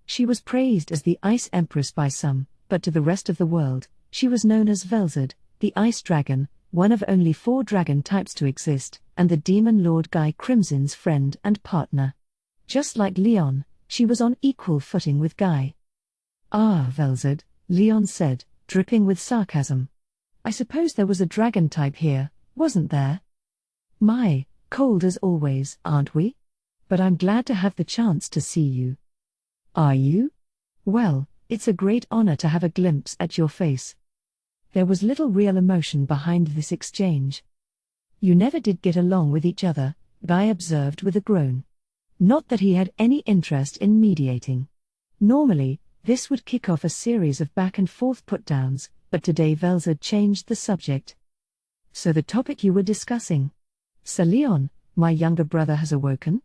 She was praised as the Ice Empress by some, but to the rest of the world, she was known as Velzard, the Ice Dragon, one of only 4 dragon types to exist, and the Demon Lord Guy Crimson's friend and partner. Just like Leon, she was on equal footing with Guy. Ah, Velzard, Leon said, dripping with sarcasm. I suppose there was a dragon type here, wasn't there? My, cold as always, aren't we? But I'm glad to have the chance to see you. Are you? Well, it's a great honor to have a glimpse at your face. There was little real emotion behind this exchange. You never did get along with each other, Guy observed with a groan. Not that he had any interest in mediating. Normally, this would kick off a series of back-and-forth put-downs, but today Velzard changed the subject. So the topic you were discussing. Sir Leon, my younger brother has awoken?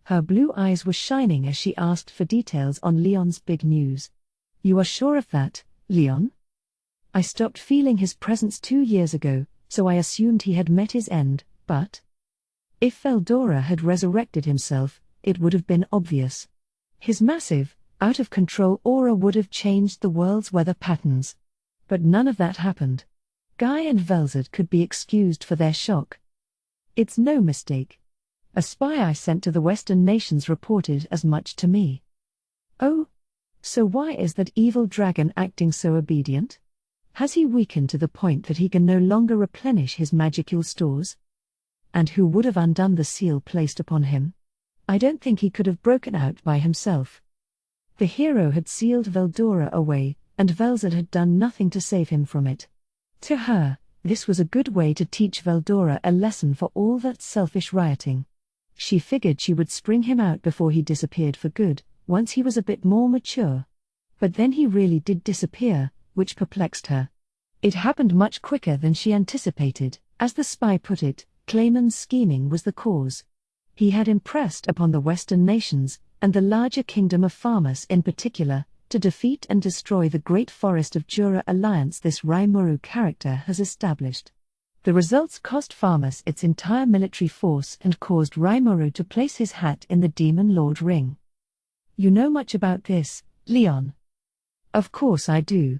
Her blue eyes were shining as she asked for details on Leon's big news. You are sure of that, Leon? I stopped feeling his presence 2 years ago, so I assumed he had met his end, but if Veldora had resurrected himself, it would have been obvious. His massive, out-of-control aura would have changed the world's weather patterns. But none of that happened. Guy and Velzard could be excused for their shock. It's no mistake. A spy I sent to the Western nations reported as much to me. Oh? So why is that evil dragon acting so obedient? Has he weakened to the point that he can no longer replenish his magical stores? And who would have undone the seal placed upon him? I don't think he could have broken out by himself. The hero had sealed Veldora away, and Velzard had done nothing to save him from it. To her, this was a good way to teach Veldora a lesson for all that selfish rioting. She figured she would spring him out before he disappeared for good, once he was a bit more mature. But then he really did disappear, which perplexed her. It happened much quicker than she anticipated. As the spy put it, Clayman's scheming was the cause. He had impressed upon the Western nations, and the larger kingdom of Farmus in particular, to defeat and destroy the great forest of Jura alliance this Rimuru character has established. The results cost Farmus its entire military force and caused Rimuru to place his hat in the Demon Lord ring. You know much about this, Leon? Of course I do.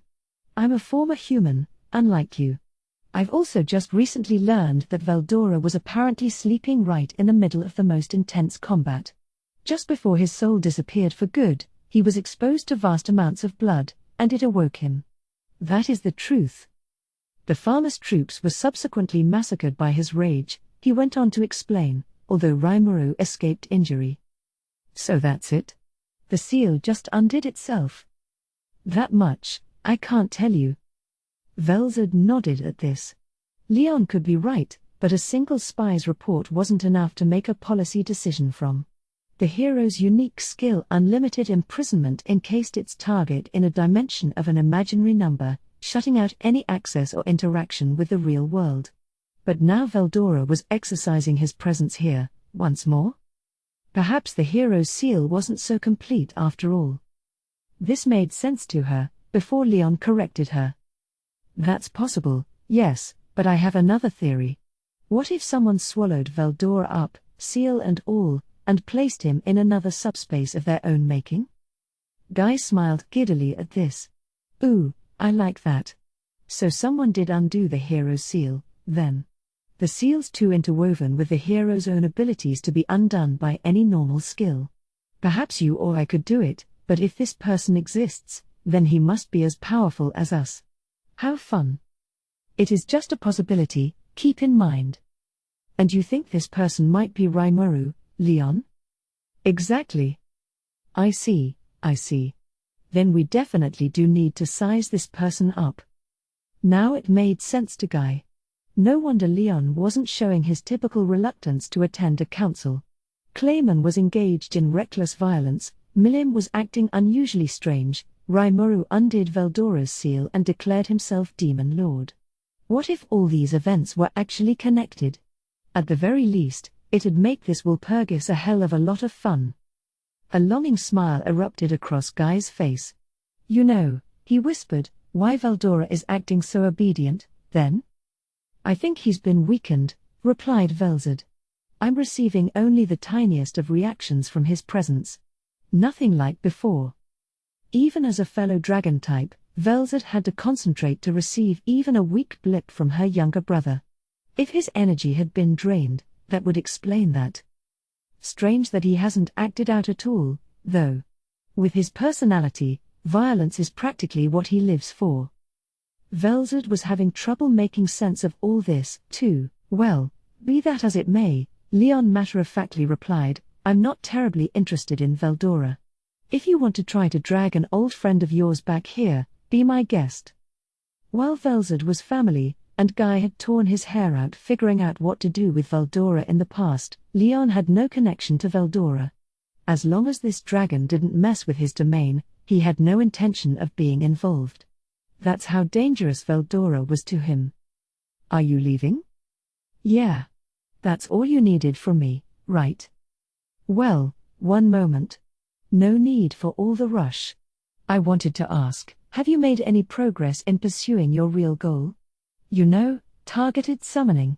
I'm a former human, unlike you. I've also just recently learned that Veldora was apparently sleeping right in the middle of the most intense combat. Just before his soul disappeared for good, he was exposed to vast amounts of blood, and it awoke him. That is the truth. The Farmus troops were subsequently massacred by his rage, he went on to explain, although Rimuru escaped injury. So that's it? The seal just undid itself. That much, I can't tell you. Velzard nodded at this. Leon could be right, but a single spy's report wasn't enough to make a policy decision from. The hero's unique skill, unlimited imprisonment, encased its target in a dimension of an imaginary number, shutting out any access or interaction with the real world. But now Veldora was exercising his presence here, once more? Perhaps the hero's seal wasn't so complete after all. This made sense to her, before Leon corrected her. That's possible, yes, but I have another theory. What if someone swallowed Veldora up, seal and all, and placed him in another subspace of their own making? Guy smiled giddily at this. Ooh, I like that. So someone did undo the hero's seal, then. The seal's too interwoven with the hero's own abilities to be undone by any normal skill. Perhaps you or I could do it, but if this person exists, then he must be as powerful as us. How fun. It is just a possibility, keep in mind. And you think this person might be Rimuru, Leon? Exactly. I see. Then we definitely do need to size this person up. Now it made sense to Guy. No wonder Leon wasn't showing his typical reluctance to attend a council. Clayman was engaged in reckless violence, Milim was acting unusually strange, Rimuru undid Veldora's seal and declared himself Demon Lord. What if all these events were actually connected? At the very least, it'd make this Walpurgis a hell of a lot of fun. A longing smile erupted across Guy's face. You know, he whispered, why Veldora is acting so obedient, then? I think he's been weakened, replied Velzard. I'm receiving only the tiniest of reactions from his presence. Nothing like before. Even as a fellow dragon type, Velzard had to concentrate to receive even a weak blip from her younger brother. If his energy had been drained, that would explain that. Strange that he hasn't acted out at all, though. With his personality, violence is practically what he lives for. Velzard was having trouble making sense of all this, too. Well, be that as it may, Leon matter-of-factly replied, I'm not terribly interested in Veldora. If you want to try to drag an old friend of yours back here, be my guest. While Velzard was family, and Guy had torn his hair out figuring out what to do with Veldora in the past, Leon had no connection to Veldora. As long as this dragon didn't mess with his domain, he had no intention of being involved. That's how dangerous Veldora was to him. Are you leaving? Yeah. That's all you needed from me, right? Well, one moment. No need for all the rush. I wanted to ask, have you made any progress in pursuing your real goal? You know, targeted summoning.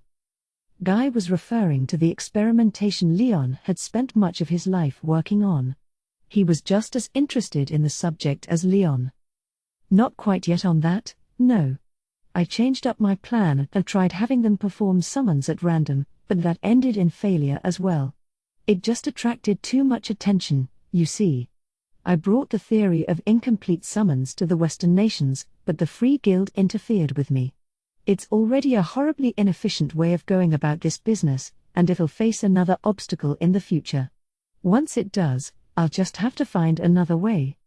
Guy was referring to the experimentation Leon had spent much of his life working on. He was just as interested in the subject as Leon. Not quite yet on that, no. I changed up my plan and tried having them perform summons at random, but that ended in failure as well. It just attracted too much attention, you see. I brought the theory of incomplete summons to the Western nations, but the Free Guild interfered with me. It's already a horribly inefficient way of going about this business, and it'll face another obstacle in the future. Once it does, I'll just have to find another way.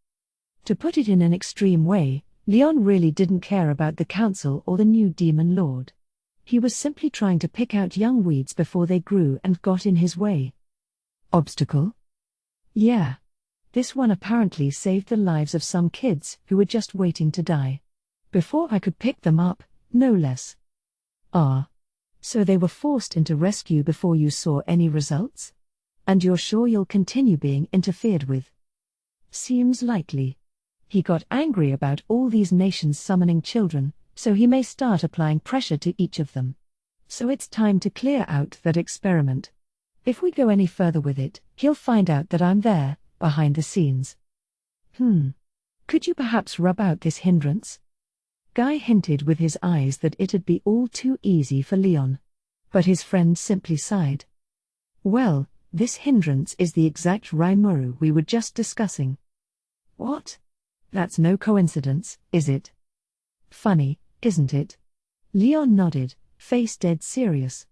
To put it in an extreme way, Leon really didn't care about the council or the new Demon Lord. He was simply trying to pick out young weeds before they grew and got in his way. Obstacle? Yeah. This one apparently saved the lives of some kids who were just waiting to die. Before I could pick them up, no less. Ah. So they were forced into rescue before you saw any results? And you're sure you'll continue being interfered with? Seems likely. He got angry about all these nations summoning children, so he may start applying pressure to each of them. So it's time to clear out that experiment. If we go any further with it, he'll find out that I'm there, behind the scenes. Could you perhaps rub out this hindrance? Guy hinted with his eyes that it'd be all too easy for Leon. But his friend simply sighed. Well, this hindrance is the exact Rimuru we were just discussing. What? That's no coincidence, is it? Funny, isn't it? Leon nodded, face dead serious.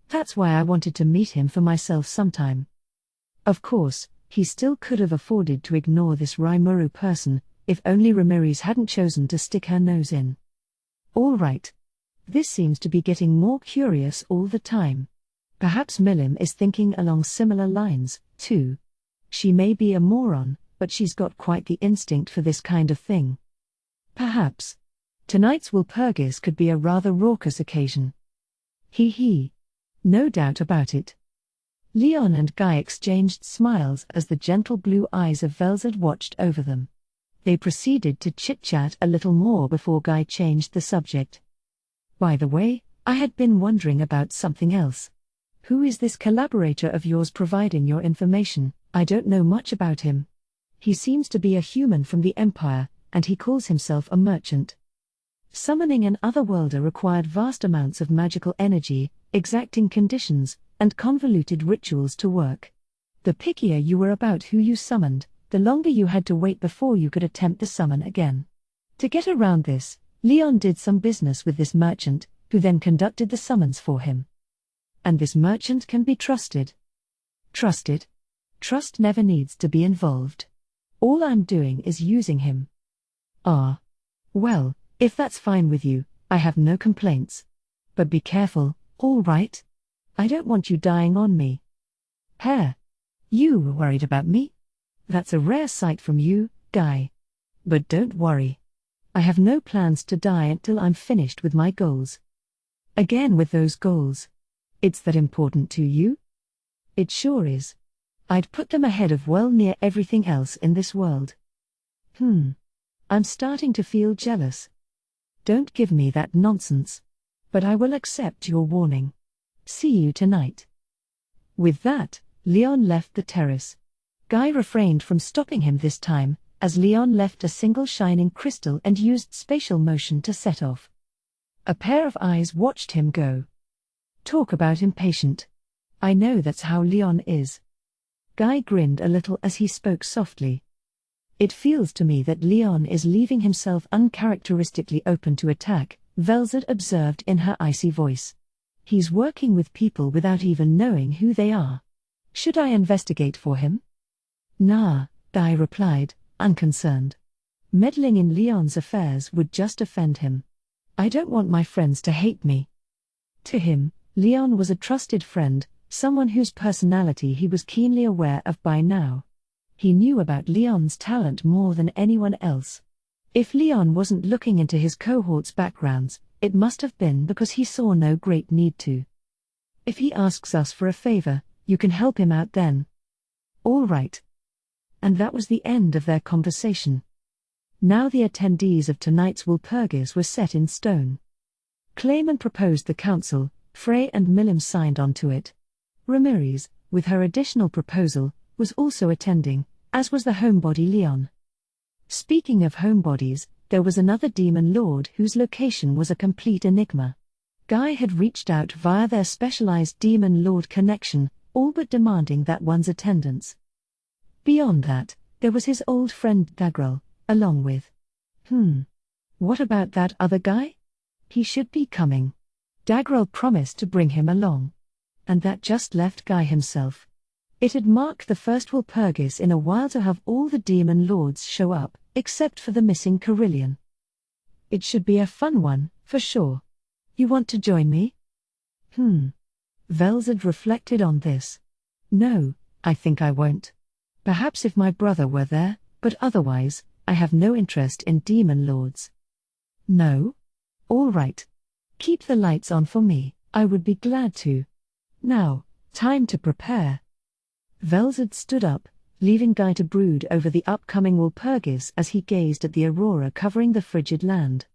That's why I wanted to meet him for myself sometime. Of course, he still could have afforded to ignore this Rimuru person, if only Ramiris hadn't chosen to stick her nose in. All right. This seems to be getting more curious all the time. Perhaps Milim is thinking along similar lines, too. She may be a moron, but she's got quite the instinct for this kind of thing. Perhaps. Tonight's Walpurgis could be a rather raucous occasion. Hee. No doubt about it. Leon and Guy exchanged smiles as the gentle blue eyes of Velzard watched over them. They proceeded to chit-chat a little more before Guy changed the subject. By the way, I had been wondering about something else. Who is this collaborator of yours providing your information? I don't know much about him. He seems to be a human from the Empire, and he calls himself a merchant. Summoning an otherworlder required vast amounts of magical energy, exacting conditions, and convoluted rituals to work. The pickier you were about who you summoned, the longer you had to wait before you could attempt the summon again. To get around this, Leon did some business with this merchant, who then conducted the summons for him. And this merchant can be trusted. Trusted? Trust never needs to be involved. All I'm doing is using him. Ah. Well, if that's fine with you, I have no complaints. But be careful, all right? I don't want you dying on me. Hare. You were worried about me? That's a rare sight from you, Guy. But don't worry. I have no plans to die until I'm finished with my goals. Again with those goals. It's that important to you? It sure is. I'd put them ahead of well near everything else in this world. I'm starting to feel jealous. Don't give me that nonsense. But I will accept your warning. See you tonight. With that, Leon left the terrace. Guy refrained from stopping him this time, as Leon left a single shining crystal and used spatial motion to set off. A pair of eyes watched him go. Talk about impatient. I know that's how Leon is. Guy grinned a little as he spoke softly. It feels to me that Leon is leaving himself uncharacteristically open to attack, Velzard observed in her icy voice. He's working with people without even knowing who they are. Should I investigate for him? Nah, Guy replied, unconcerned. Meddling in Leon's affairs would just offend him. I don't want my friends to hate me. To him, Leon was a trusted friend, someone whose personality he was keenly aware of by now. He knew about Leon's talent more than anyone else. If Leon wasn't looking into his cohort's backgrounds, it must have been because he saw no great need to. If he asks us for a favor, you can help him out then. All right. And that was the end of their conversation. Now the attendees of tonight's Walpurgis were set in stone. Clayman proposed the council, Frey and Milim signed on to it. Ramiris, with her additional proposal, was also attending, as was the homebody Leon. Speaking of homebodies, there was another demon lord whose location was a complete enigma. Guy had reached out via their specialized demon lord connection, all but demanding that one's attendance. Beyond that, there was his old friend Dagrel, along with. What about that other guy? He should be coming. Dagrel promised to bring him along. And that just left Guy himself. It had marked the first Walpurgis in a while to have all the demon lords show up, except for the missing Carillion. It should be a fun one, for sure. You want to join me? Velzard reflected on this. No, I think I won't. Perhaps if my brother were there, but otherwise, I have no interest in demon lords. No? All right. Keep the lights on for me, I would be glad to. Now, time to prepare. Velzard stood up, leaving Guy to brood over the upcoming Walpurgis as he gazed at the aurora covering the frigid land.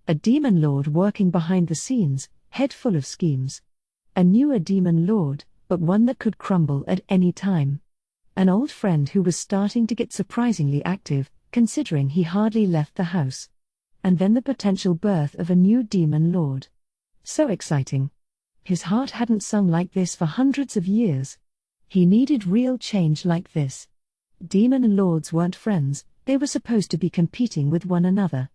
A demon lord working behind the scenes, head full of schemes. A newer demon lord, but one that could crumble at any time. An old friend who was starting to get surprisingly active, considering he hardly left the house. And then the potential birth of a new demon lord. So exciting. His heart hadn't sung like this for hundreds of years. He needed real change like this. Demon lords weren't friends, they were supposed to be competing with one another.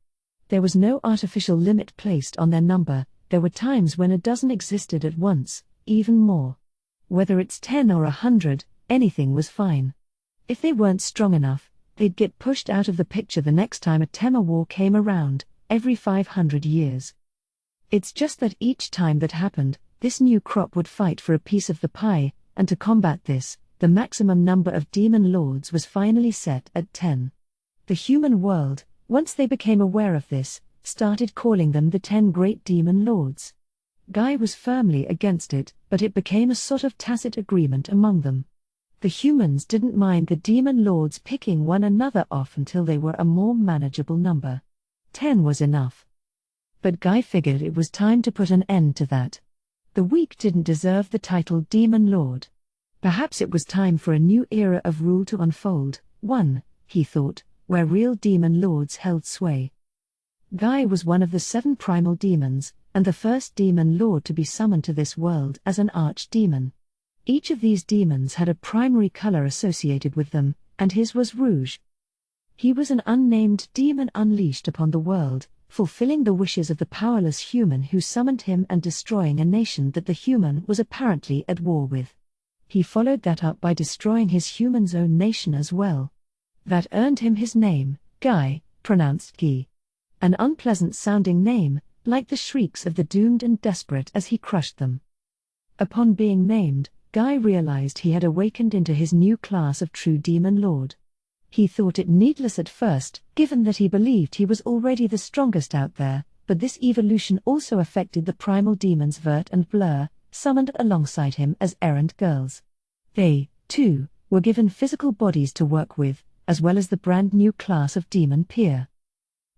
There was no artificial limit placed on their number, there were times when a dozen existed at once, even more. Whether it's 10 or 100, anything was fine. If they weren't strong enough, they'd get pushed out of the picture the next time a Tema war came around, every 500 years. It's just that each time that happened, this new crop would fight for a piece of the pie, and to combat this, the maximum number of demon lords was finally set at 10. The human world, once they became aware of this, started calling them the 10 Great Demon Lords. Guy was firmly against it, but it became a sort of tacit agreement among them. The humans didn't mind the demon lords picking one another off until they were a more manageable number. 10 was enough. But Guy figured it was time to put an end to that. The weak didn't deserve the title Demon Lord. Perhaps it was time for a new era of rule to unfold, one, he thought, where real demon lords held sway. Guy was one of the 7 primal demons, and the first demon lord to be summoned to this world as an archdemon. Each of these demons had a primary color associated with them, and his was Ruse. He was an unnamed demon unleashed upon the world, fulfilling the wishes of the powerless human who summoned him and destroying a nation that the human was apparently at war with. He followed that up by destroying his human's own nation as well. That earned him his name, Guy, pronounced Guy. An unpleasant-sounding name, like the shrieks of the doomed and desperate as he crushed them. Upon being named, Guy realized he had awakened into his new class of true demon lord. He thought it needless at first, given that he believed he was already the strongest out there, but this evolution also affected the primal demons Vert and Blur, summoned alongside him as errant girls. They, too, were given physical bodies to work with, as well as the brand new class of demon peer.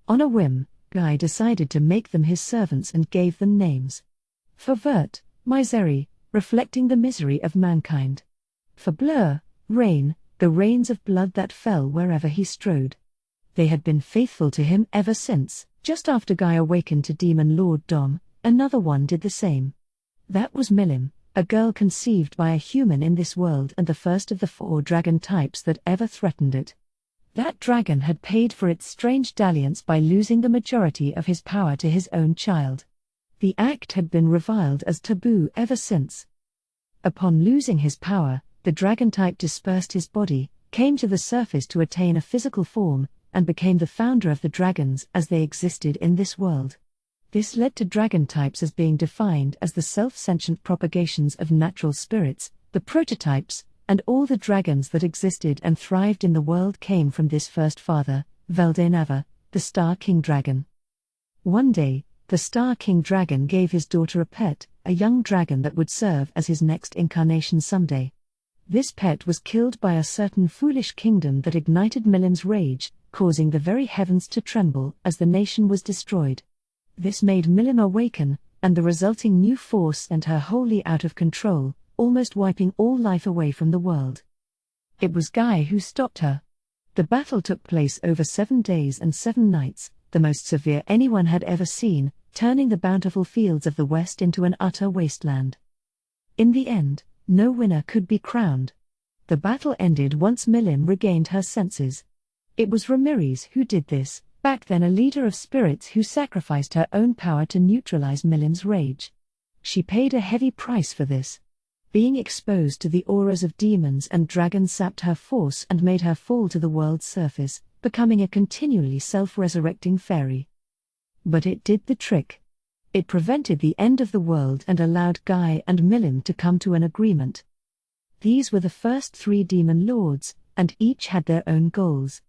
On a whim, Guy decided to make them his servants and gave them names. For Vert, Misery, reflecting the misery of mankind. For Blur, Rain, the rains of blood that fell wherever he strode. They had been faithful to him ever since. Just after Guy awakened to Demon Lord Dom, another one did the same. That was Milim, a girl conceived by a human in this world and the first of the 4 dragon types that ever threatened it. That dragon had paid for its strange dalliance by losing the majority of his power to his own child. The act had been reviled as taboo ever since. Upon losing his power, the dragon type dispersed his body, came to the surface to attain a physical form, and became the founder of the dragons as they existed in this world. This led to dragon types as being defined as the self-sentient propagations of natural spirits, the prototypes, and all the dragons that existed and thrived in the world came from this first father, Veldenava, the Star King Dragon. One day, the Star King Dragon gave his daughter a pet, a young dragon that would serve as his next incarnation someday. This pet was killed by a certain foolish kingdom that ignited Milim's rage, causing the very heavens to tremble as the nation was destroyed. This made Milim awaken, and the resulting new force sent her wholly out of control, almost wiping all life away from the world. It was Guy who stopped her. The battle took place over 7 days and 7 nights, the most severe anyone had ever seen, turning the bountiful fields of the West into an utter wasteland. In the end, no winner could be crowned. The battle ended once Milim regained her senses. It was Ramiris who did this, back then a leader of spirits who sacrificed her own power to neutralize Milim's rage. She paid a heavy price for this. Being exposed to the auras of demons and dragons sapped her force and made her fall to the world's surface, becoming a continually self-resurrecting fairy. But it did the trick. It prevented the end of the world and allowed Guy and Milim to come to an agreement. These were the first 3 demon lords, and each had their own goals.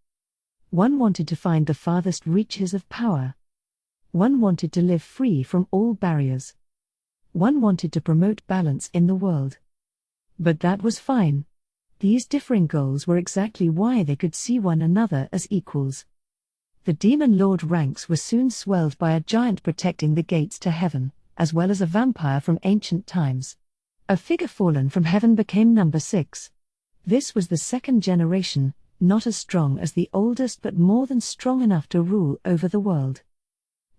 One wanted to find the farthest reaches of power. One wanted to live free from all barriers. One wanted to promote balance in the world. But that was fine. These differing goals were exactly why they could see one another as equals. The demon lord ranks were soon swelled by a giant protecting the gates to heaven, as well as a vampire from ancient times. A figure fallen from heaven became number 6. This was the second generation, not as strong as the oldest but more than strong enough to rule over the world.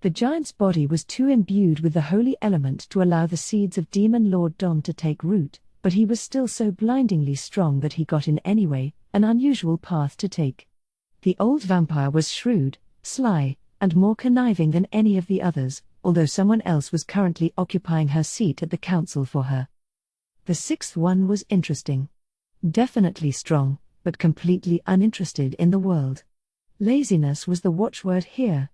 The giant's body was too imbued with the holy element to allow the seeds of Demon Lord Dom to take root, but he was still so blindingly strong that he got in anyway, an unusual path to take. The old vampire was shrewd, sly, and more conniving than any of the others, although someone else was currently occupying her seat at the council for her. The 6th one was interesting. Definitely strong, but completely uninterested in the world. Laziness was the watchword here.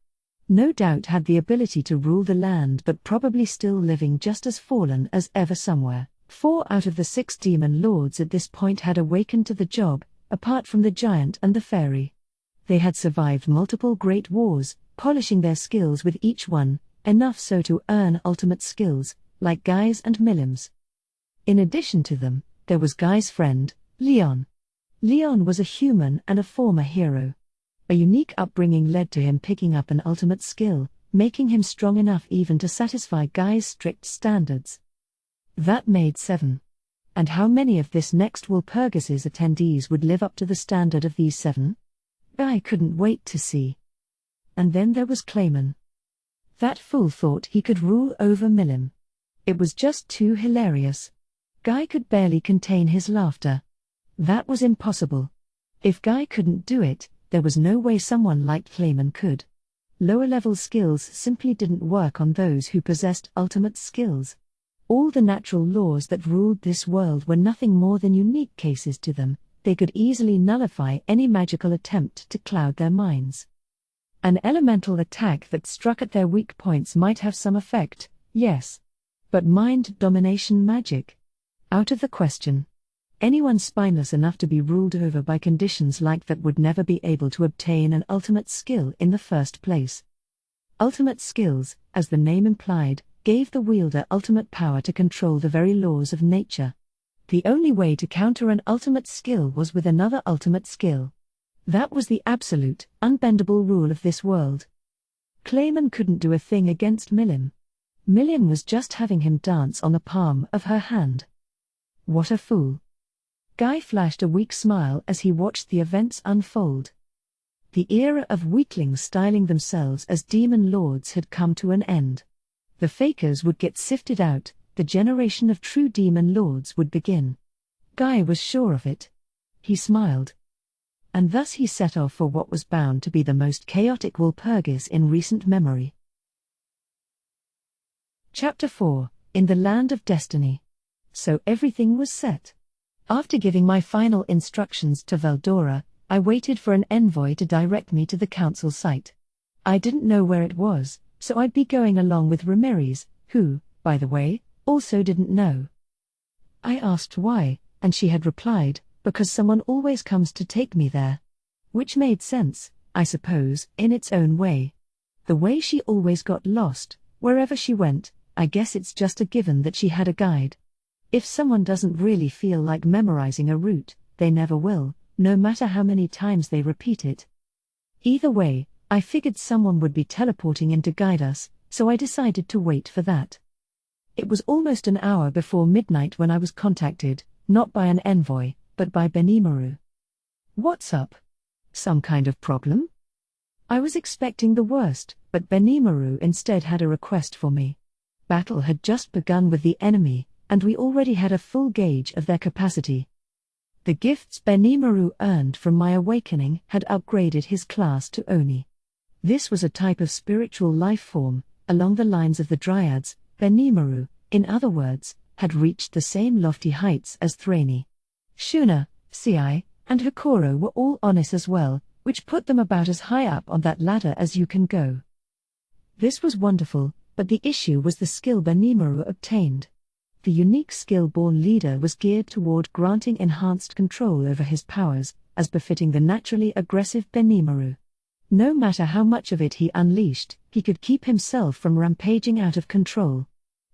No doubt had the ability to rule the land but probably still living just as fallen as ever somewhere. 4 out of the 6 demon lords at this point had awakened to the job, apart from the giant and the fairy. They had survived multiple great wars, polishing their skills with each one, enough so to earn ultimate skills, like Guy's and Millim's. In addition to them, there was Guy's friend, Leon. Leon was a human and a former hero. A unique upbringing led to him picking up an ultimate skill, making him strong enough even to satisfy Guy's strict standards. That made 7. And how many of this next Walpurgis's attendees would live up to the standard of these 7? Guy couldn't wait to see. And then there was Clayman. That fool thought he could rule over Millim. It was just too hilarious. Guy could barely contain his laughter. That was impossible. If Guy couldn't do it, there was no way someone like Clayman could. Lower-level skills simply didn't work on those who possessed ultimate skills. All the natural laws that ruled this world were nothing more than unique cases to them. They could easily nullify any magical attempt to cloud their minds. An elemental attack that struck at their weak points might have some effect, yes. But mind domination magic? Out of the question. Anyone spineless enough to be ruled over by conditions like that would never be able to obtain an ultimate skill in the first place. Ultimate skills, as the name implied, gave the wielder ultimate power to control the very laws of nature. The only way to counter an ultimate skill was with another ultimate skill. That was the absolute, unbendable rule of this world. Clayman couldn't do a thing against Millim. Millim was just having him dance on the palm of her hand. What a fool. Guy flashed a weak smile as he watched the events unfold. The era of weaklings styling themselves as demon lords had come to an end. The fakers would get sifted out, the generation of true demon lords would begin. Guy was sure of it. He smiled. And thus he set off for what was bound to be the most chaotic Walpurgis in recent memory. Chapter 4, In the Land of Destiny. So everything was set. After giving my final instructions to Veldora, I waited for an envoy to direct me to the council site. I didn't know where it was, so I'd be going along with Ramiris, who, by the way, also didn't know. I asked why, and she had replied, because someone always comes to take me there. Which made sense, I suppose, in its own way. The way she always got lost, wherever she went, I guess it's just a given that she had a guide. If someone doesn't really feel like memorizing a route, they never will, no matter how many times they repeat it. Either way, I figured someone would be teleporting in to guide us, so I decided to wait for that. It was almost an hour before midnight when I was contacted, not by an envoy, but by Benimaru. What's up? Some kind of problem? I was expecting the worst, but Benimaru instead had a request for me. Battle had just begun with the enemy, and we already had a full gauge of their capacity. The gifts Benimaru earned from my awakening had upgraded his class to Oni. This was a type of spiritual life form, along the lines of the Dryads. Benimaru, in other words, had reached the same lofty heights as Thrani. Shuna, Siai, and Hokoro were all Onis as well, which put them about as high up on that ladder as you can go. This was wonderful, but the issue was the skill Benimaru obtained. The unique skill-born leader was geared toward granting enhanced control over his powers, as befitting the naturally aggressive Benimaru. No matter how much of it he unleashed, he could keep himself from rampaging out of control.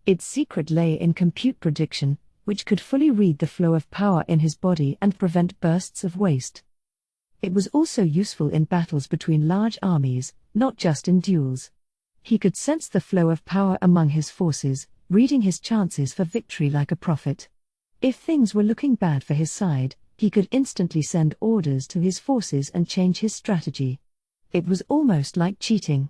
Its secret lay in compute prediction, which could fully read the flow of power in his body and prevent bursts of waste. It was also useful in battles between large armies, not just in duels. He could sense the flow of power among his forces, reading his chances for victory like a prophet. If things were looking bad for his side, he could instantly send orders to his forces and change his strategy. It was almost like cheating.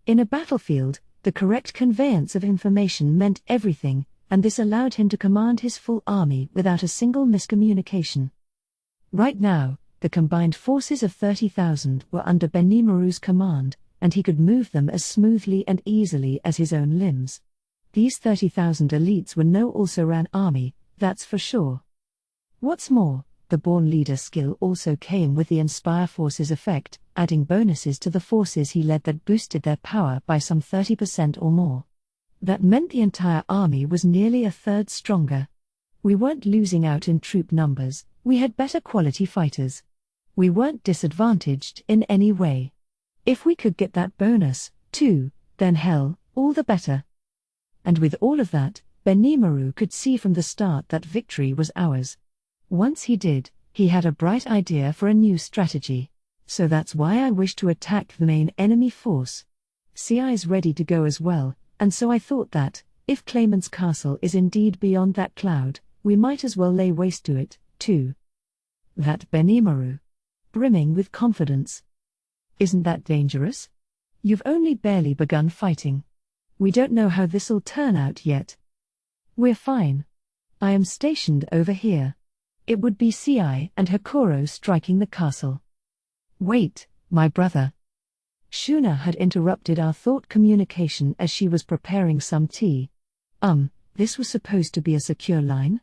In a battlefield, the correct conveyance of information meant everything, and this allowed him to command his full army without a single miscommunication. Right now, the combined forces of 30,000 were under Benimaru's command, and he could move them as smoothly and easily as his own limbs. These 30,000 elites were no also-ran army, that's for sure. What's more, the Born Leader skill also came with the Inspire Forces effect, adding bonuses to the forces he led that boosted their power by some 30% or more. That meant the entire army was nearly a third stronger. We weren't losing out in troop numbers, we had better quality fighters. We weren't disadvantaged in any way. If we could get that bonus, too, then hell, all the better. And with all of that, Benimaru could see from the start that victory was ours. Once he did, he had a bright idea for a new strategy. So that's why I wish to attack the main enemy force. CI's ready to go as well, and so I thought that, if Clayman's castle is indeed beyond that cloud, we might as well lay waste to it, too. That Benimaru. Brimming with confidence. Isn't that dangerous? You've only barely begun fighting. We don't know how this'll turn out yet. We're fine. I am stationed over here. It would be CI and Hakuro striking the castle. Wait, my brother. Shuna had interrupted our thought communication as she was preparing some tea. This was supposed to be a secure line?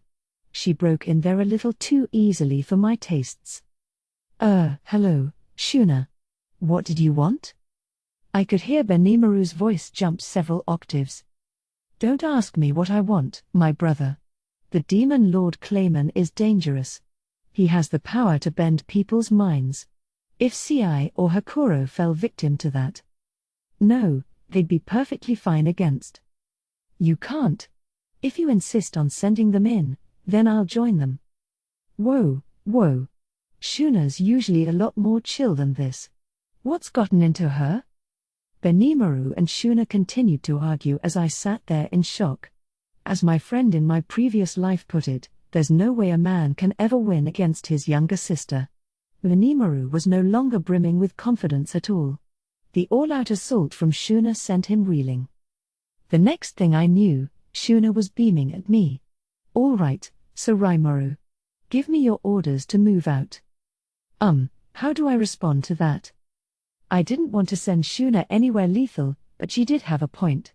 She broke in there a little too easily for my tastes. Hello, Shuna. What did you want? I could hear Benimaru's voice jump several octaves. Don't ask me what I want, my brother. The demon Lord Clayman is dangerous. He has the power to bend people's minds. If CI or Hakuro fell victim to that, no, they'd be perfectly fine against. You can't. If you insist on sending them in, then I'll join them. Whoa. Shuna's usually a lot more chill than this. What's gotten into her? Benimaru and Shuna continued to argue as I sat there in shock. As my friend in my previous life put it, there's no way a man can ever win against his younger sister. Benimaru was no longer brimming with confidence at all. The all-out assault from Shuna sent him reeling. The next thing I knew, Shuna was beaming at me. All right, so Raimaru. Give me your orders to move out. How do I respond to that? I didn't want to send Shuna anywhere lethal, but she did have a point.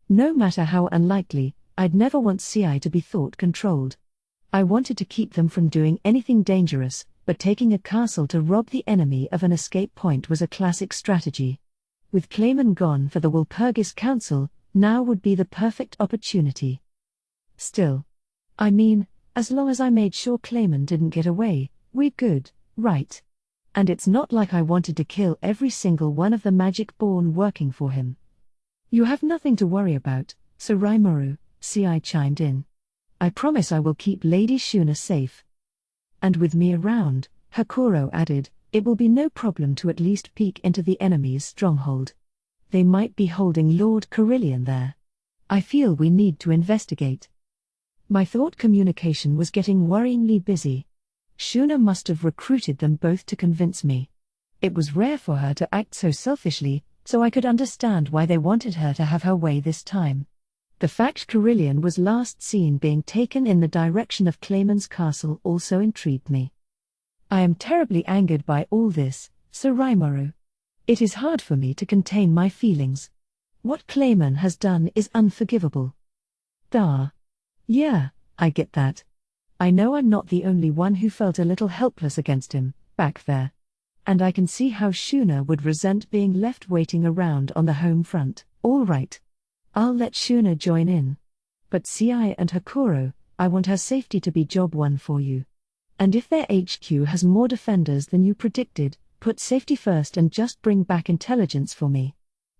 No matter how unlikely, I'd never want CI to be thought-controlled. I wanted to keep them from doing anything dangerous, but taking a castle to rob the enemy of an escape point was a classic strategy. With Clayman gone for the Walpurgis Council, now would be the perfect opportunity. Still. I mean, as long as I made sure Clayman didn't get away, we're good, right? And it's not like I wanted to kill every single one of the magic-born working for him. You have nothing to worry about, so Raimaru, CI chimed in. I promise I will keep Lady Shuna safe. And with me around, Hakuro added, it will be no problem to at least peek into the enemy's stronghold. They might be holding Lord Carillion there. I feel we need to investigate. My thought communication was getting worryingly busy. Shuna must have recruited them both to convince me. It was rare for her to act so selfishly, so I could understand why they wanted her to have her way this time. The fact Carillion was last seen being taken in the direction of Clayman's castle also intrigued me. I am terribly angered by all this, Sir Raimaru. It is hard for me to contain my feelings. What Clayman has done is unforgivable. Yeah, I get that. I know I'm not the only one who felt a little helpless against him, back there. And I can see how Shuna would resent being left waiting around on the home front. All right. I'll let Shuna join in. But Ci and Hakuro, I want her safety to be job one for you. And if their HQ has more defenders than you predicted, put safety first and just bring back intelligence for me.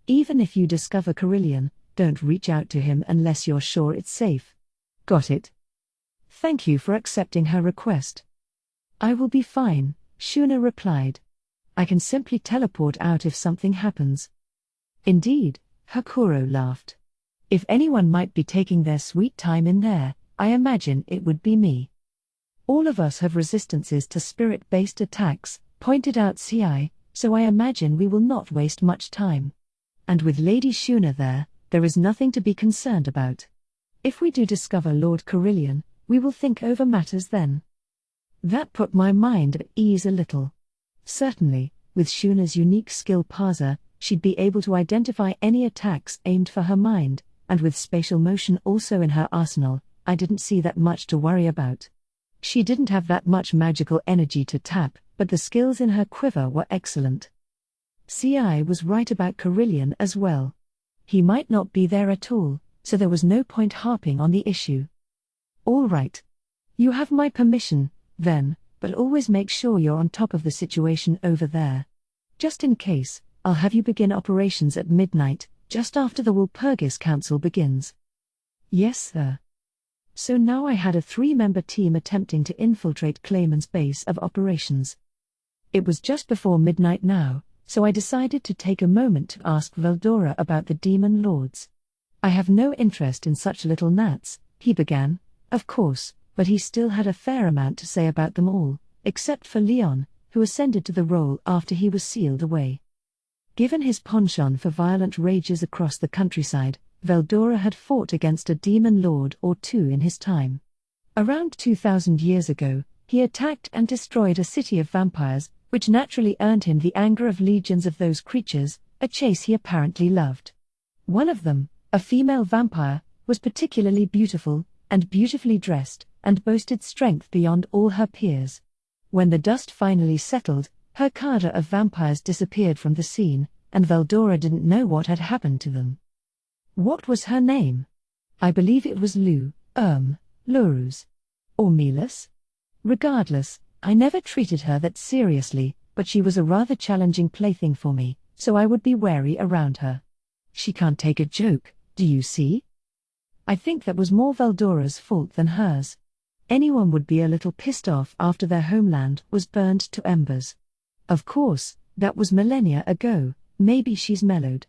Even if you discover Carillion, don't reach out to him unless you're sure it's safe. Got it? Thank you for accepting her request. I will be fine, Shuna replied. I can simply teleport out if something happens. Indeed, Hakuro laughed. If anyone might be taking their sweet time in there, I imagine it would be me. All of us have resistances to spirit-based attacks, pointed out Ci, so I imagine we will not waste much time. And with Lady Shuna there is nothing to be concerned about. If we do discover Lord Carillion, we will think over matters then. That put my mind at ease a little. Certainly, with Shuna's unique skill parser, she'd be able to identify any attacks aimed for her mind, and with spatial motion also in her arsenal, I didn't see that much to worry about. She didn't have that much magical energy to tap, but the skills in her quiver were excellent. Ci was right about Carillion as well. He might not be there at all, so there was no point harping on the issue. All right. You have my permission, then, but always make sure you're on top of the situation over there. Just in case, I'll have you begin operations at midnight, just after the Walpurgis Council begins. Yes, sir. So now I had a 3-member team attempting to infiltrate Clayman's base of operations. It was just before midnight now, so I decided to take a moment to ask Veldora about the Demon Lords. I have no interest in such little gnats, he began, of course, but he still had a fair amount to say about them all, except for Leon, who ascended to the role after he was sealed away. Given his penchant for violent rages across the countryside, Veldora had fought against a demon lord or two in his time. Around 2,000 years ago, he attacked and destroyed a city of vampires, which naturally earned him the anger of legions of those creatures, a chase he apparently loved. One of them, a female vampire, was particularly beautiful, and beautifully dressed, and boasted strength beyond all her peers. When the dust finally settled, her cadre of vampires disappeared from the scene, and Veldora didn't know what had happened to them. What was her name? I believe it was Lurus. Or Milas? Regardless, I never treated her that seriously, but she was a rather challenging plaything for me, so I would be wary around her. She can't take a joke, do you see? I think that was more Veldora's fault than hers. Anyone would be a little pissed off after their homeland was burned to embers. Of course, that was millennia ago, maybe she's mellowed.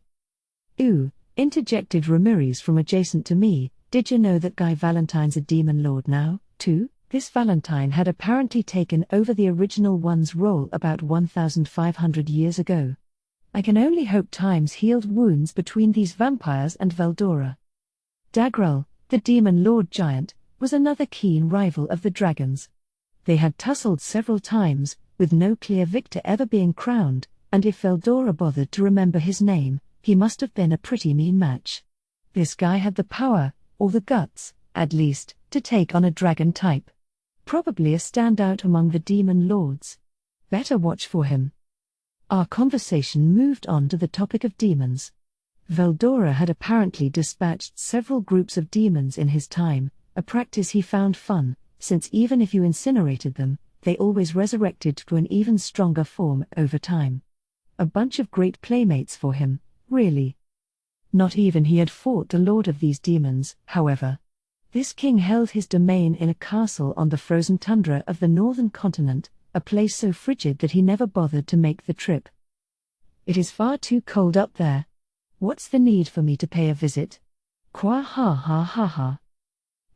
Ooh, interjected Ramiris from adjacent to me, did you know that Guy Valentine's a demon lord now, too? This Valentine had apparently taken over the original one's role about 1,500 years ago. I can only hope time's healed wounds between these vampires and Veldora. Dagrel, the demon lord giant, was another keen rival of the dragons. They had tussled several times, with no clear victor ever being crowned, and if Veldora bothered to remember his name, he must have been a pretty mean match. This guy had the power, or the guts, at least, to take on a dragon type. Probably a standout among the demon lords. Better watch for him. Our conversation moved on to the topic of demons. Veldora had apparently dispatched several groups of demons in his time, a practice he found fun, since even if you incinerated them, they always resurrected to an even stronger form over time. A bunch of great playmates for him, really. Not even he had fought the lord of these demons, however. This king held his domain in a castle on the frozen tundra of the northern continent, a place so frigid that he never bothered to make the trip. It is far too cold up there. What's the need for me to pay a visit? Qua ha ha ha ha.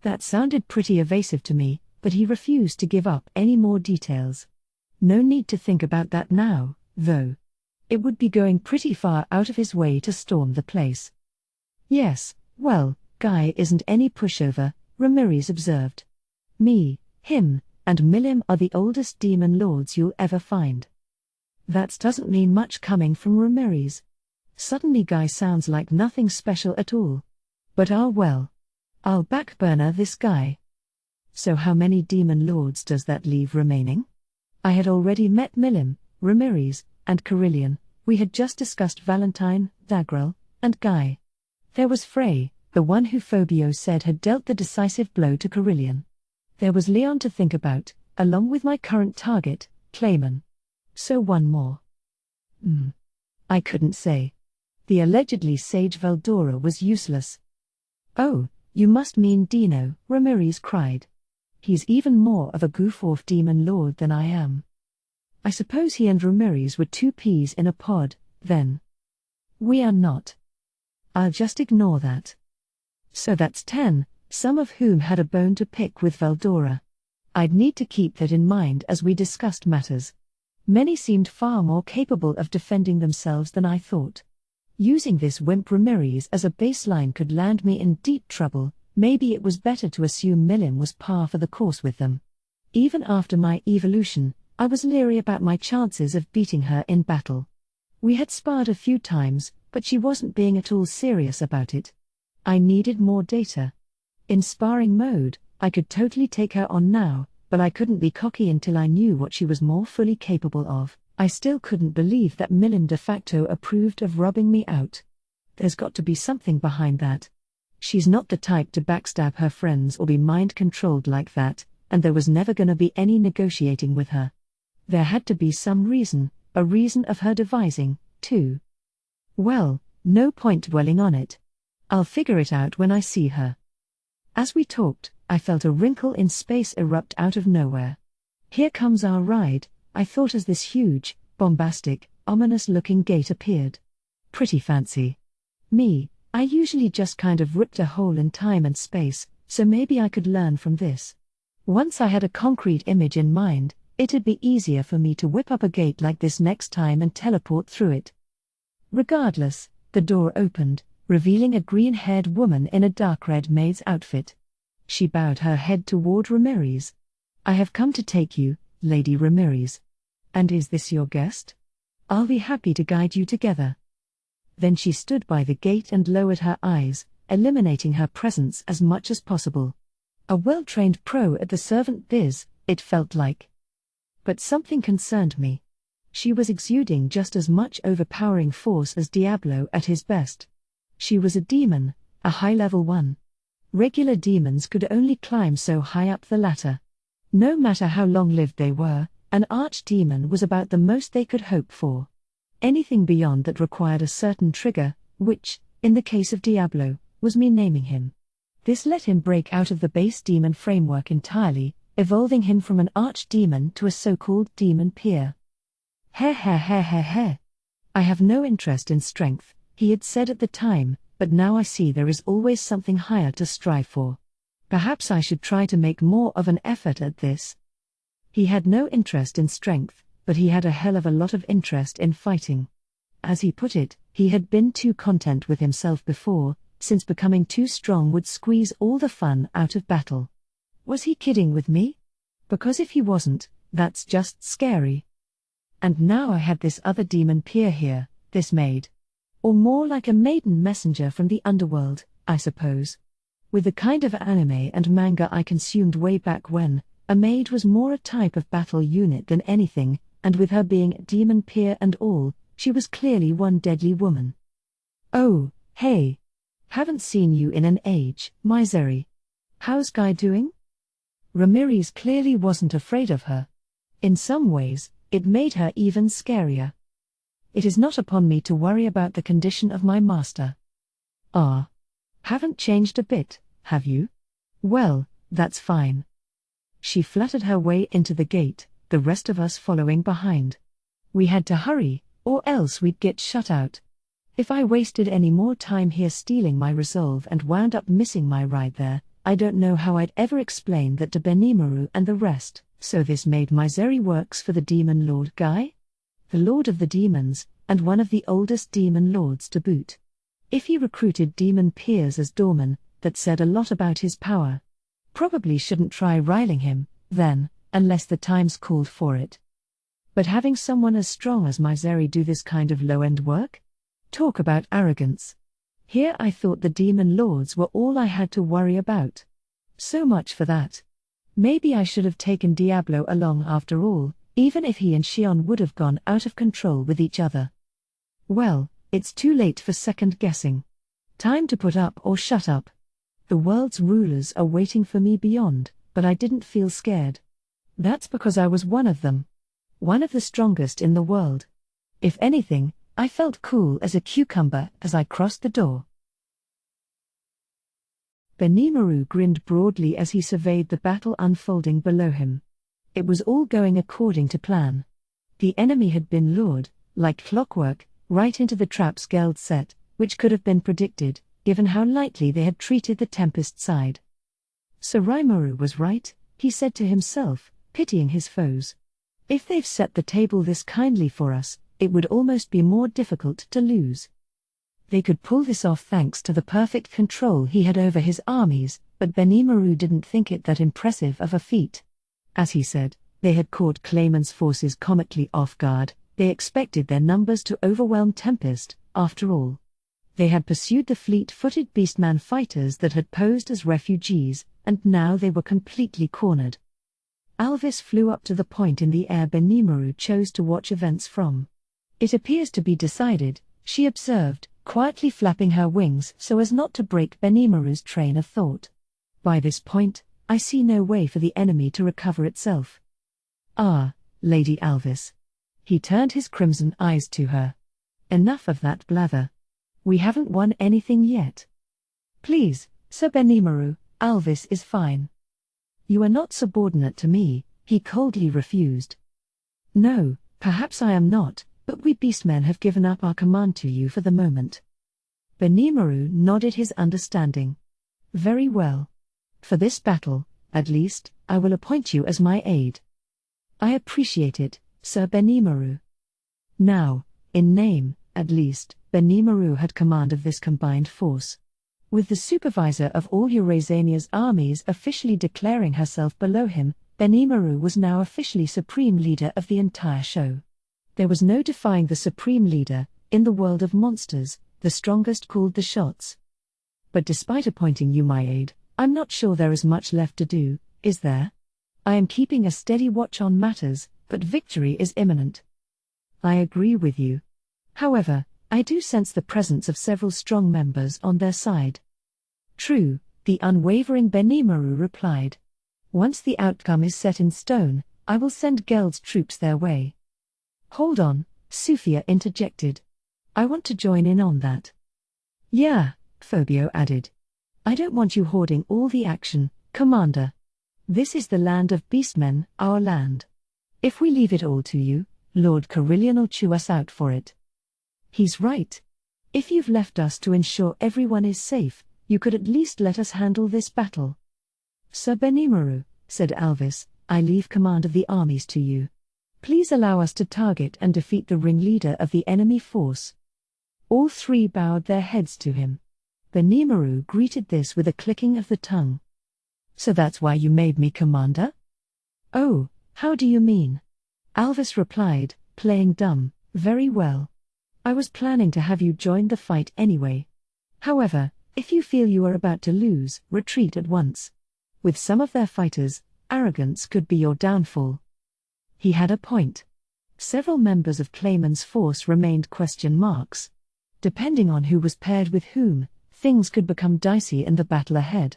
That sounded pretty evasive to me, but he refused to give up any more details. No need to think about that now, though. It would be going pretty far out of his way to storm the place. Yes, well, Guy isn't any pushover, Ramiris observed. Me, him, and Milim are the oldest demon lords you'll ever find. That doesn't mean much coming from Ramiris. Suddenly Guy sounds like nothing special at all. But well. I'll backburner this guy. So how many demon lords does that leave remaining? I had already met Milim, Ramiris, and Carillion. We had just discussed Valentine, Dagrel, and Guy. There was Frey, the one who Phobio said had dealt the decisive blow to Carillion. There was Leon to think about, along with my current target, Clayman. So one more. I couldn't say. The allegedly sage Valdora was useless. Oh, you must mean Dino, Ramiris cried. He's even more of a goof-off demon lord than I am. I suppose he and Ramiris were two peas in a pod, then. We are not. I'll just ignore that. So that's 10, some of whom had a bone to pick with Valdora. I'd need to keep that in mind as we discussed matters. Many seemed far more capable of defending themselves than I thought. Using this wimp Ramiris as a baseline could land me in deep trouble. Maybe it was better to assume Milim was par for the course with them. Even after my evolution, I was leery about my chances of beating her in battle. We had sparred a few times, but she wasn't being at all serious about it. I needed more data. In sparring mode, I could totally take her on now, but I couldn't be cocky until I knew what she was more fully capable of. I still couldn't believe that Milim de facto approved of rubbing me out. There's got to be something behind that. She's not the type to backstab her friends or be mind-controlled like that, and there was never gonna be any negotiating with her. There had to be some reason, a reason of her devising, too. Well, no point dwelling on it. I'll figure it out when I see her. As we talked, I felt a wrinkle in space erupt out of nowhere. Here comes our ride, I thought as this huge, bombastic, ominous-looking gate appeared. Pretty fancy. Me, I usually just kind of ripped a hole in time and space, so maybe I could learn from this. Once I had a concrete image in mind, it'd be easier for me to whip up a gate like this next time and teleport through it. Regardless, the door opened, revealing a green-haired woman in a dark red maid's outfit. She bowed her head toward Ramiris. I have come to take you, Lady Ramiris. And is this your guest? I'll be happy to guide you together. Then she stood by the gate and lowered her eyes, eliminating her presence as much as possible. A well-trained pro at the servant biz, it felt like. But something concerned me. She was exuding just as much overpowering force as Diablo at his best. She was a demon, a high-level one. Regular demons could only climb so high up the ladder. No matter how long-lived they were, an archdemon was about the most they could hope for. Anything beyond that required a certain trigger, which, in the case of Diablo, was me naming him. This let him break out of the base demon framework entirely, evolving him from an archdemon to a so-called demon peer. I have no interest in strength, he had said at the time, but now I see there is always something higher to strive for. Perhaps I should try to make more of an effort at this. He had no interest in strength, but he had a hell of a lot of interest in fighting. As he put it, he had been too content with himself before, since becoming too strong would squeeze all the fun out of battle. Was he kidding with me? Because if he wasn't, that's just scary. And now I had this other demon peer here, this maid. Or more like a maiden messenger from the underworld, I suppose. With the kind of anime and manga I consumed way back when, a maid was more a type of battle unit than anything, and with her being a demon peer and all, she was clearly one deadly woman. Oh, hey. Haven't seen you in an age, Misery. How's Guy doing? Ramiris clearly wasn't afraid of her. In some ways, it made her even scarier. It is not upon me to worry about the condition of my master. Ah. Haven't changed a bit, have you? Well, that's fine. She fluttered her way into the gate, the rest of us following behind. We had to hurry, or else we'd get shut out. If I wasted any more time here stealing my resolve and wound up missing my ride there, I don't know how I'd ever explain that to Benimaru and the rest. So this made Misery works for the Demon Lord Guy? The Lord of the Demons, and one of the oldest Demon Lords to boot. If he recruited demon peers as doormen, that said a lot about his power. Probably shouldn't try riling him, then, unless the times called for it. But having someone as strong as Misery do this kind of low-end work? Talk about arrogance. Here I thought the demon lords were all I had to worry about. So much for that. Maybe I should have taken Diablo along after all, even if he and Shion would have gone out of control with each other. Well, it's too late for second guessing. Time to put up or shut up. The world's rulers are waiting for me beyond, but I didn't feel scared. That's because I was one of them. One of the strongest in the world. If anything, I felt cool as a cucumber as I crossed the door. Benimaru grinned broadly as he surveyed the battle unfolding below him. It was all going according to plan. The enemy had been lured, like clockwork, right into the traps Geld set, which could have been predicted, given how lightly they had treated the Tempest side. So Raimaru was right, he said to himself, pitying his foes. If they've set the table this kindly for us, it would almost be more difficult to lose. They could pull this off thanks to the perfect control he had over his armies, but Benimaru didn't think it that impressive of a feat. As he said, they had caught Clayman's forces comically off guard. They expected their numbers to overwhelm Tempest, after all. They had pursued the fleet-footed beastman fighters that had posed as refugees, and now they were completely cornered. Alvis flew up to the point in the air Benimaru chose to watch events from. It appears to be decided, she observed, quietly flapping her wings so as not to break Benimaru's train of thought. By this point, I see no way for the enemy to recover itself. Ah, Lady Alvis. He turned his crimson eyes to her. Enough of that blather. We haven't won anything yet. Please, Sir Benimaru, Alvis is fine. You are not subordinate to me, he coldly refused. No, perhaps I am not, but we beastmen have given up our command to you for the moment. Benimaru nodded his understanding. Very well. For this battle, at least, I will appoint you as my aide. I appreciate it, Sir Benimaru. Now, in name, at least, Benimaru had command of this combined force. With the supervisor of all Eurasania's armies officially declaring herself below him, Benimaru was now officially supreme leader of the entire show. There was no defying the supreme leader. In the world of monsters, the strongest called the shots. But despite appointing you my aide, I'm not sure there is much left to do, is there? I am keeping a steady watch on matters, but victory is imminent. I agree with you. However, I do sense the presence of several strong members on their side. True, the unwavering Benimaru replied. Once the outcome is set in stone, I will send Geld's troops their way. Hold on, Sufia interjected. I want to join in on that. Yeah, Phobio added. I don't want you hoarding all the action, Commander. This is the land of beastmen, our land. If we leave it all to you, Lord Carillion'll chew us out for it. He's right. If you've left us to ensure everyone is safe, you could at least let us handle this battle. Sir Benimaru, said Alvis, I leave command of the armies to you. Please allow us to target and defeat the ringleader of the enemy force. All three bowed their heads to him. Benimaru greeted this with a clicking of the tongue. So that's why you made me commander? Oh, how do you mean? Alvis replied, playing dumb. Very well. I was planning to have you join the fight anyway. However, if you feel you are about to lose, retreat at once. With some of their fighters, arrogance could be your downfall. He had a point. Several members of Clayman's force remained question marks. Depending on who was paired with whom, things could become dicey in the battle ahead.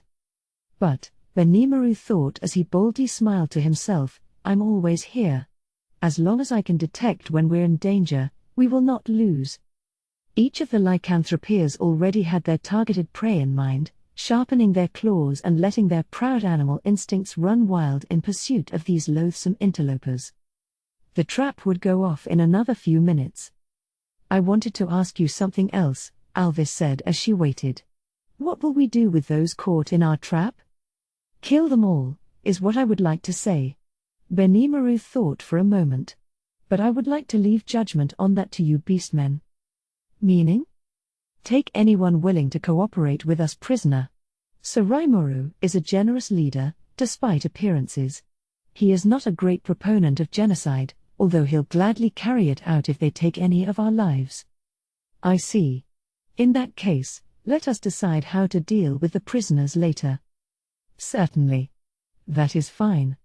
But, Benimaru thought as he boldly smiled to himself, I'm always here. As long as I can detect when we're in danger, we will not lose. Each of the lycanthropeers already had their targeted prey in mind, sharpening their claws and letting their proud animal instincts run wild in pursuit of these loathsome interlopers. The trap would go off in another few minutes. I wanted to ask you something else, Alvis said as she waited. What will we do with those caught in our trap? Kill them all, is what I would like to say. Benimaru thought for a moment. But I would like to leave judgment on that to you beastmen. Meaning? Take anyone willing to cooperate with us prisoner. Sir Raimaru is a generous leader, despite appearances. He is not a great proponent of genocide, although he'll gladly carry it out if they take any of our lives. I see. In that case, let us decide how to deal with the prisoners later. Certainly. That is fine.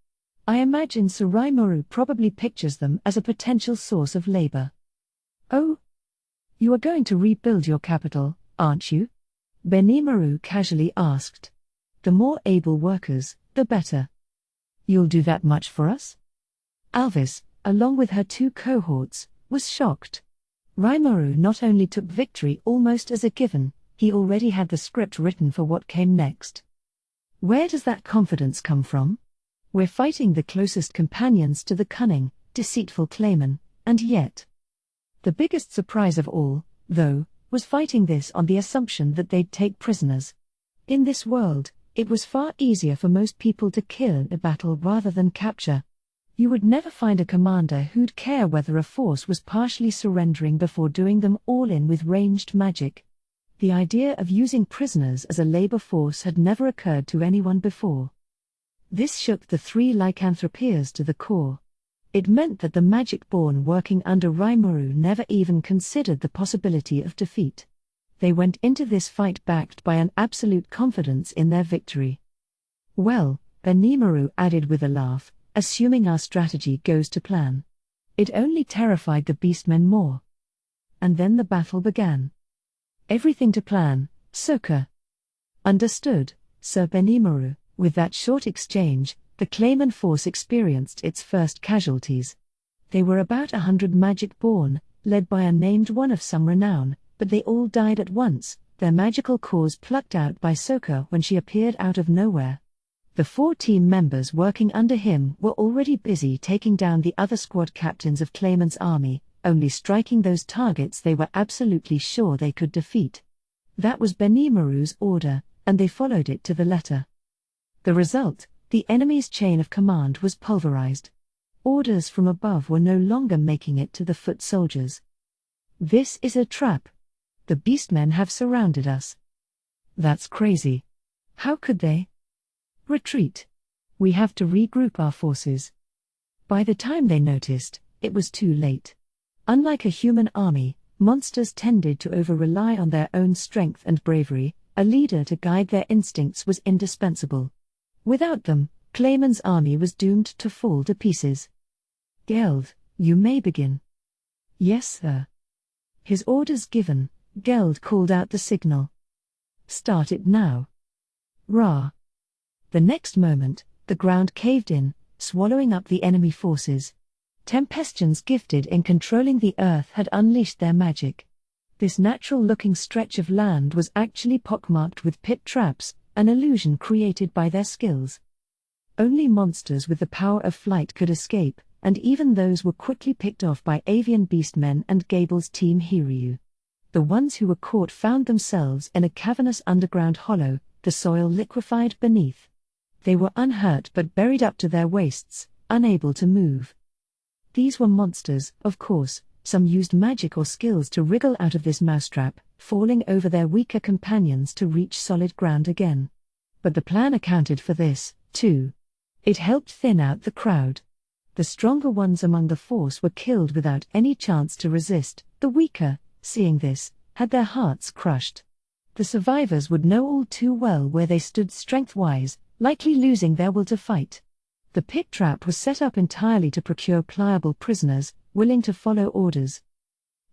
I imagine Sir Raimaru probably pictures them as a potential source of labor. Oh? You are going to rebuild your capital, aren't you? Benimaru casually asked. The more able workers, the better. You'll do that much for us? Alvis, along with her two cohorts, was shocked. Raimaru not only took victory almost as a given, he already had the script written for what came next. Where does that confidence come from? We're fighting the closest companions to the cunning, deceitful Clayman, and yet. The biggest surprise of all, though, was fighting this on the assumption that they'd take prisoners. In this world, it was far easier for most people to kill in a battle rather than capture. You would never find a commander who'd care whether a force was partially surrendering before doing them all in with ranged magic. The idea of using prisoners as a labor force had never occurred to anyone before. This shook the three lycanthropeers to the core. It meant that the magic-born working under Raimaru never even considered the possibility of defeat. They went into this fight backed by an absolute confidence in their victory. Well, Benimaru added with a laugh, assuming our strategy goes to plan. It only terrified the beastmen more. And then the battle began. Everything to plan, Soka. Understood, Sir Benimaru. With that short exchange, the Clayman force experienced its first casualties. They were about 100 magic-born, led by a named one of some renown, but they all died at once, their magical cores plucked out by Soka when she appeared out of nowhere. The 4 team members working under him were already busy taking down the other squad captains of Clayman's army, only striking those targets they were absolutely sure they could defeat. That was Benimaru's order, and they followed it to the letter. The result, the enemy's chain of command was pulverized. Orders from above were no longer making it to the foot soldiers. This is a trap. The beastmen have surrounded us. That's crazy. How could they? Retreat. We have to regroup our forces. By the time they noticed, it was too late. Unlike a human army, monsters tended to over-rely on their own strength and bravery. A leader to guide their instincts was indispensable. Without them, Clayman's army was doomed to fall to pieces. Geld, you may begin. Yes, sir. His orders given, Geld called out the signal. Start it now. Ra. The next moment, the ground caved in, swallowing up the enemy forces. Tempestions gifted in controlling the earth had unleashed their magic. This natural-looking stretch of land was actually pockmarked with pit traps, an illusion created by their skills. Only monsters with the power of flight could escape, and even those were quickly picked off by avian beastmen and Gable's team Hiryu. The ones who were caught found themselves in a cavernous underground hollow, the soil liquefied beneath. They were unhurt but buried up to their waists, unable to move. These were monsters, of course. Some used magic or skills to wriggle out of this mousetrap, falling over their weaker companions to reach solid ground again. But the plan accounted for this, too. It helped thin out the crowd. The stronger ones among the force were killed without any chance to resist. The weaker, seeing this, had their hearts crushed. The survivors would know all too well where they stood strength-wise, likely losing their will to fight. The pit trap was set up entirely to procure pliable prisoners, willing to follow orders.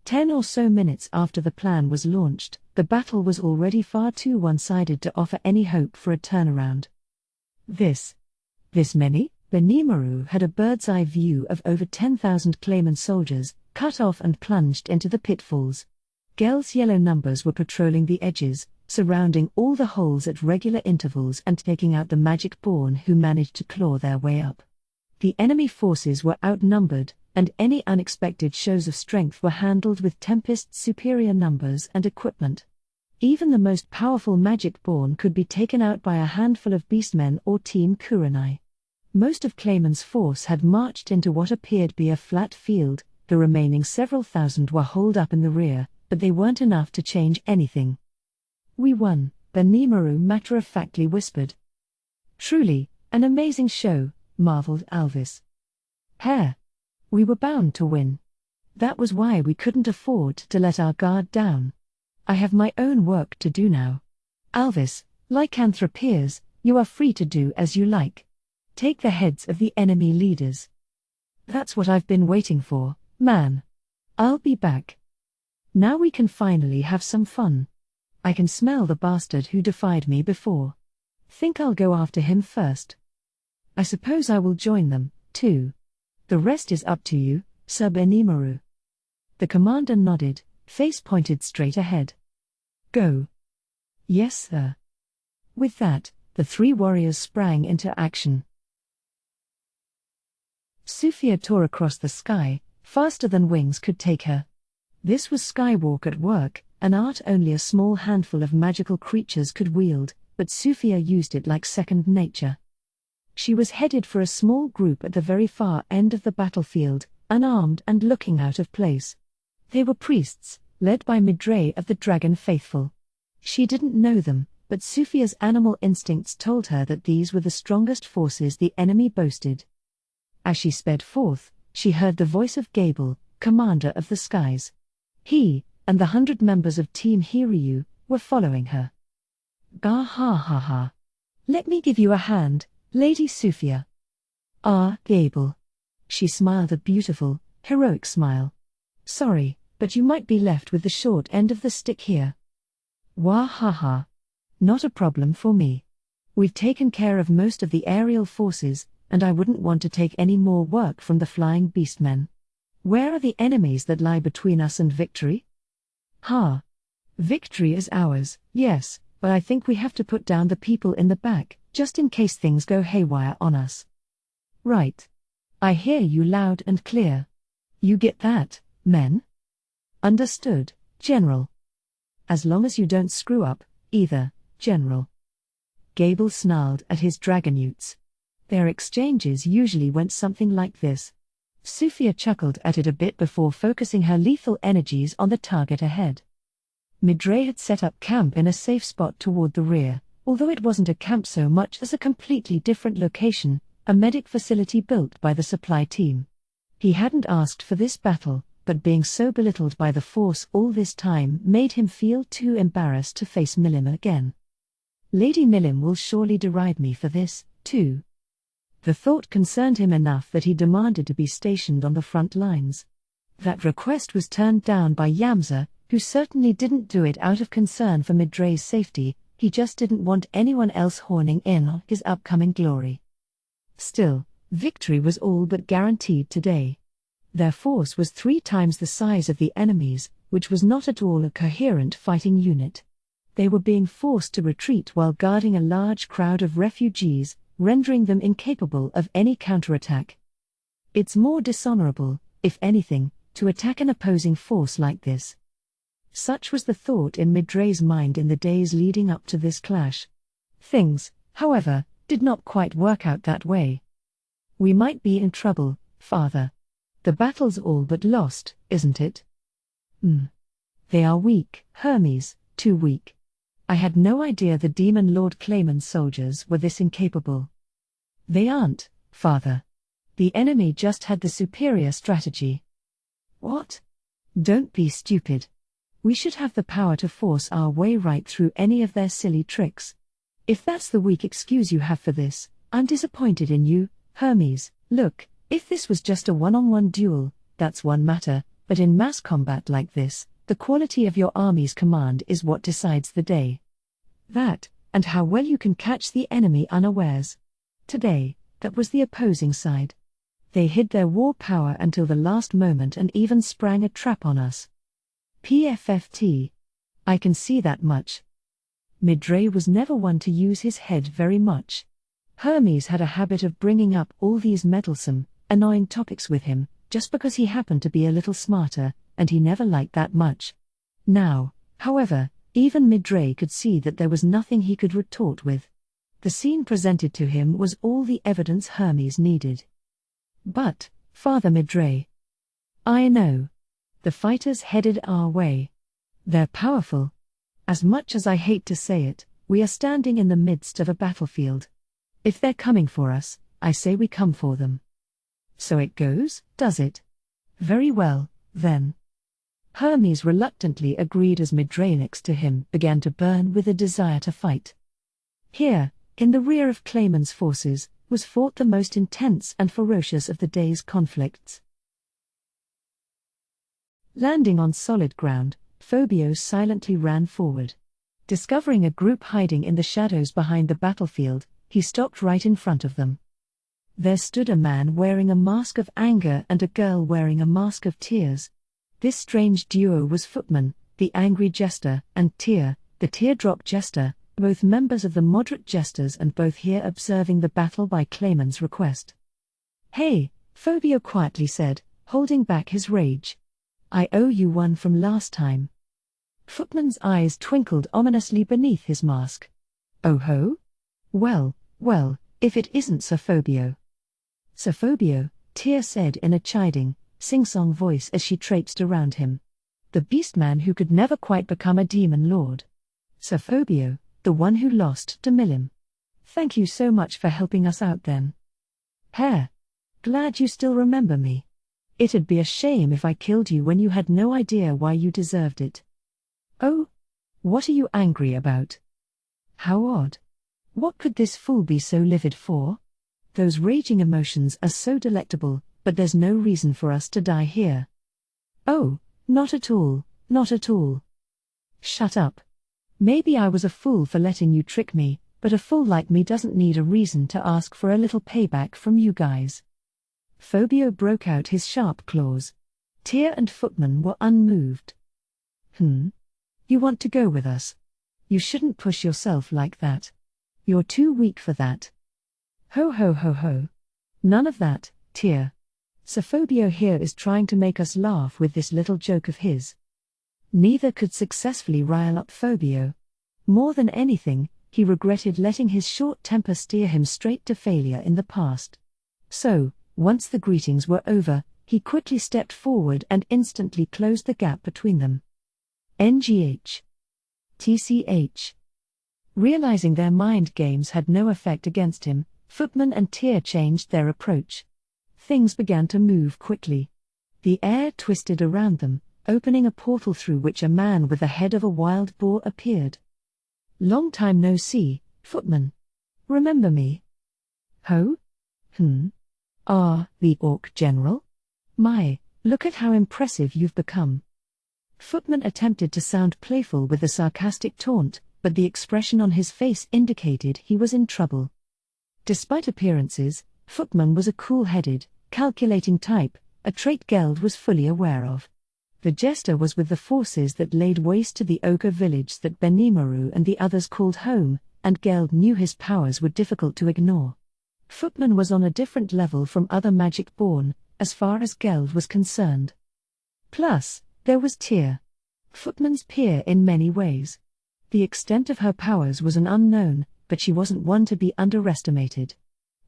10 or so minutes after the plan was launched, the battle was already far too one-sided to offer any hope for a turnaround. This many? Benimaru had a bird's-eye view of over 10,000 Clayman soldiers, cut off and plunged into the pitfalls. Gel's yellow numbers were patrolling the edges, surrounding all the holes at regular intervals and taking out the magic-born who managed to claw their way up. The enemy forces were outnumbered, and any unexpected shows of strength were handled with Tempest's superior numbers and equipment. Even the most powerful magic-born could be taken out by a handful of beastmen or Team Kurenai. Most of Clayman's force had marched into what appeared to be a flat field, the remaining several thousand were holed up in the rear, but they weren't enough to change anything. We won, Benimaru matter-of-factly whispered. Truly, an amazing show, marveled Alvis. Hare. We were bound to win. That was why we couldn't afford to let our guard down. I have my own work to do now. Alvis, lycanthropeers, you are free to do as you like. Take the heads of the enemy leaders. That's what I've been waiting for, man. I'll be back. Now we can finally have some fun. I can smell the bastard who defied me before. Think I'll go after him first. I suppose I will join them, too. The rest is up to you, Sub Enimaru. The commander nodded, face pointed straight ahead. Go. Yes, sir. With that, the three warriors sprang into action. Sophia tore across the sky, faster than wings could take her. This was Skywalk at work, an art only a small handful of magical creatures could wield, but Sophia used it like second nature. She was headed for a small group at the very far end of the battlefield, unarmed and looking out of place. They were priests, led by Midray of the Dragon Faithful. She didn't know them, but Sophia's animal instincts told her that these were the strongest forces the enemy boasted. As she sped forth, she heard the voice of Gable, commander of the skies. He, and the 100 members of Team Hiryu, were following her. Gah ha ha ha. Let me give you a hand, Lady Sophia. Ah, Gable. She smiled a beautiful, heroic smile. Sorry, but you might be left with the short end of the stick here. Wah ha ha. Not a problem for me. We've taken care of most of the aerial forces, and I wouldn't want to take any more work from the flying beastmen. Where are the enemies that lie between us and victory? Ha! Victory is ours, yes, but I think we have to put down the people in the back, just in case things go haywire on us. Right. I hear you loud and clear. You get that, men? Understood, General. As long as you don't screw up, either, General. Gable snarled at his dragonutes. Their exchanges usually went something like this. Sophia chuckled at it a bit before focusing her lethal energies on the target ahead. Midray had set up camp in a safe spot toward the rear, although it wasn't a camp so much as a completely different location, a medic facility built by the supply team. He hadn't asked for this battle, but being so belittled by the Force all this time made him feel too embarrassed to face Milim again. Lady Milim will surely deride me for this, too. The thought concerned him enough that he demanded to be stationed on the front lines. That request was turned down by Yamza, who certainly didn't do it out of concern for Midray's safety, he just didn't want anyone else horning in on his upcoming glory. Still, victory was all but guaranteed today. Their force was 3 times the size of the enemy's, which was not at all a coherent fighting unit. They were being forced to retreat while guarding a large crowd of refugees, rendering them incapable of any counterattack. It's more dishonorable, if anything, to attack an opposing force like this. Such was the thought in Midray's mind in the days leading up to this clash. Things, however, did not quite work out that way. We might be in trouble, Father. The battle's all but lost, isn't it? They are weak, Hermes, too weak. I had no idea the Demon Lord Clayman's soldiers were this incapable. They aren't, Father. The enemy just had the superior strategy. What? Don't be stupid. We should have the power to force our way right through any of their silly tricks. If that's the weak excuse you have for this, I'm disappointed in you, Hermes. Look, if this was just a one-on-one duel, that's one matter, but in mass combat like this, the quality of your army's command is what decides the day. That, and how well you can catch the enemy unawares. Today, that was the opposing side. They hid their war power until the last moment and even sprang a trap on us. PFFT. I can see that much. Midray was never one to use his head very much. Hermes had a habit of bringing up all these meddlesome, annoying topics with him, just because he happened to be a little smarter, and he never liked that much. Now, however, even Midray could see that there was nothing he could retort with. The scene presented to him was all the evidence Hermes needed. But, Father Midray. I know. The fighters headed our way. They're powerful. As much as I hate to say it, we are standing in the midst of a battlefield. If they're coming for us, I say we come for them. So it goes, does it? Very well, then. Hermes reluctantly agreed as Midray next to him began to burn with a desire to fight. Here, in the rear of Clayman's forces, was fought the most intense and ferocious of the day's conflicts. Landing on solid ground, Phobos silently ran forward. Discovering a group hiding in the shadows behind the battlefield, he stopped right in front of them. There stood a man wearing a mask of anger and a girl wearing a mask of tears. This strange duo was Footman, the angry jester, and Tyr, the teardrop jester, both members of the moderate jesters and both here observing the battle by Clayman's request. "Hey," Phobio quietly said, holding back his rage. "I owe you one from last time." Footman's eyes twinkled ominously beneath his mask. "Oh ho? Well, if it isn't Sir Phobio." "Sir Phobio," Tyr said in a chiding, sing-song voice as she traipsed around him. "The beast-man who could never quite become a demon lord. Sir Phobio, the one who lost to Milim. Thank you so much for helping us out then. Heh. Glad you still remember me. It'd be a shame if I killed you when you had no idea why you deserved it." "Oh? What are you angry about? How odd. What could this fool be so livid for? Those raging emotions are so delectable, but there's no reason for us to die here." "Oh, not at all, not at all." "Shut up. Maybe I was a fool for letting you trick me, but a fool like me doesn't need a reason to ask for a little payback from you guys." Phobio broke out his sharp claws. Tyr and Footman were unmoved. You want to go with us? You shouldn't push yourself like that. You're too weak for that." "Ho ho ho ho. None of that, Tyr. Sir Phobio here is trying to make us laugh with this little joke of his." Neither could successfully rile up Phobio. More than anything, he regretted letting his short temper steer him straight to failure in the past. So, once the greetings were over, he quickly stepped forward and instantly closed the gap between them. NGH. TCH. Realizing their mind games had no effect against him, Footman and Tyr changed their approach. Things began to move quickly. The air twisted around them, opening a portal through which a man with the head of a wild boar appeared. "Long time no see, Footman. Remember me?" "Ho? The Orc General? My, look at how impressive you've become." Footman attempted to sound playful with a sarcastic taunt, but the expression on his face indicated he was in trouble. Despite appearances, Footman was a cool-headed, calculating type, a trait Geld was fully aware of. The jester was with the forces that laid waste to the ogre village that Benimaru and the others called home, and Geld knew his powers were difficult to ignore. Footman was on a different level from other magic-born, as far as Geld was concerned. Plus, there was Tyr. Footman's peer in many ways. The extent of her powers was an unknown, but she wasn't one to be underestimated.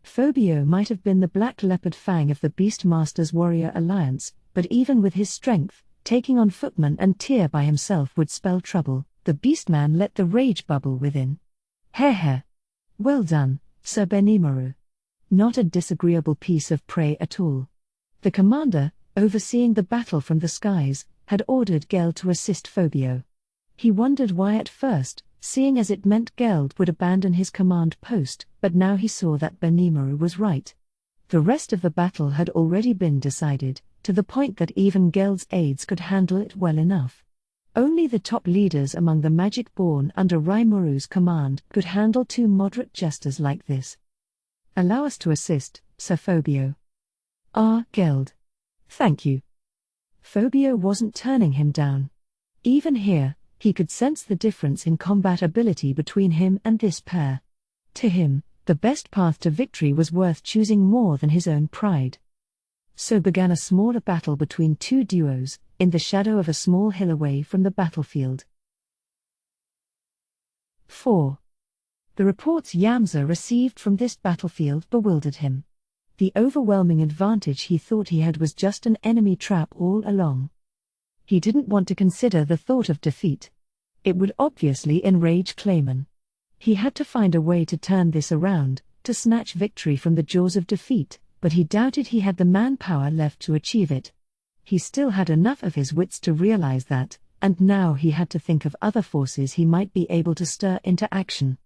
Phobio might have been the black leopard fang of the Beastmaster's warrior alliance, but even with his strength, taking on Footman and Tyr by himself would spell trouble. The Beastman let the rage bubble within. Heh. Well done, Sir Benimaru. Not a disagreeable piece of prey at all. The commander, overseeing the battle from the skies, had ordered Geld to assist Phobio. He wondered why at first, seeing as it meant Geld would abandon his command post, but now he saw that Benimaru was right. The rest of the battle had already been decided, to the point that even Geld's aides could handle it well enough. Only the top leaders among the magic-born under Ramiris' command could handle two moderate jesters like this. "Allow us to assist, Sir Phobio." Geld. Thank you." Phobio wasn't turning him down. Even here, he could sense the difference in combat ability between him and this pair. To him, the best path to victory was worth choosing more than his own pride. So began a smaller battle between two duos, in the shadow of a small hill away from the battlefield. 4. The reports Yamza received from this battlefield bewildered him. The overwhelming advantage he thought he had was just an enemy trap all along. He didn't want to consider the thought of defeat. It would obviously enrage Clayman. He had to find a way to turn this around, to snatch victory from the jaws of defeat, but he doubted he had the manpower left to achieve it. He still had enough of his wits to realize that, and now he had to think of other forces he might be able to stir into action.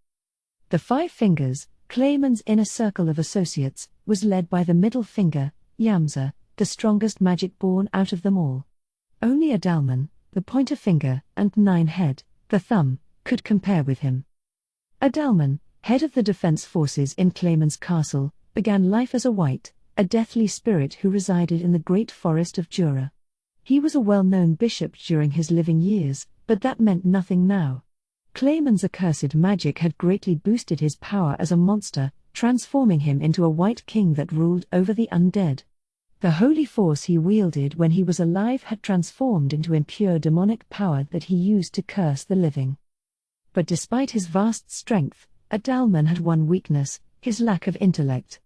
The Five Fingers, Clayman's inner circle of associates, was led by the middle finger, Yamza, the strongest magic-born out of them all. Only Adalman, the pointer finger, and Ninehead, the thumb, could compare with him. Adalman, head of the defense forces in Clayman's castle, began life as a wight, a deathly spirit who resided in the great forest of Jura. He was a well-known bishop during his living years, but that meant nothing now. Clayman's accursed magic had greatly boosted his power as a monster, transforming him into a white king that ruled over the undead. The holy force he wielded when he was alive had transformed into impure demonic power that he used to curse the living. But despite his vast strength, Adalman had one weakness: his lack of intellect.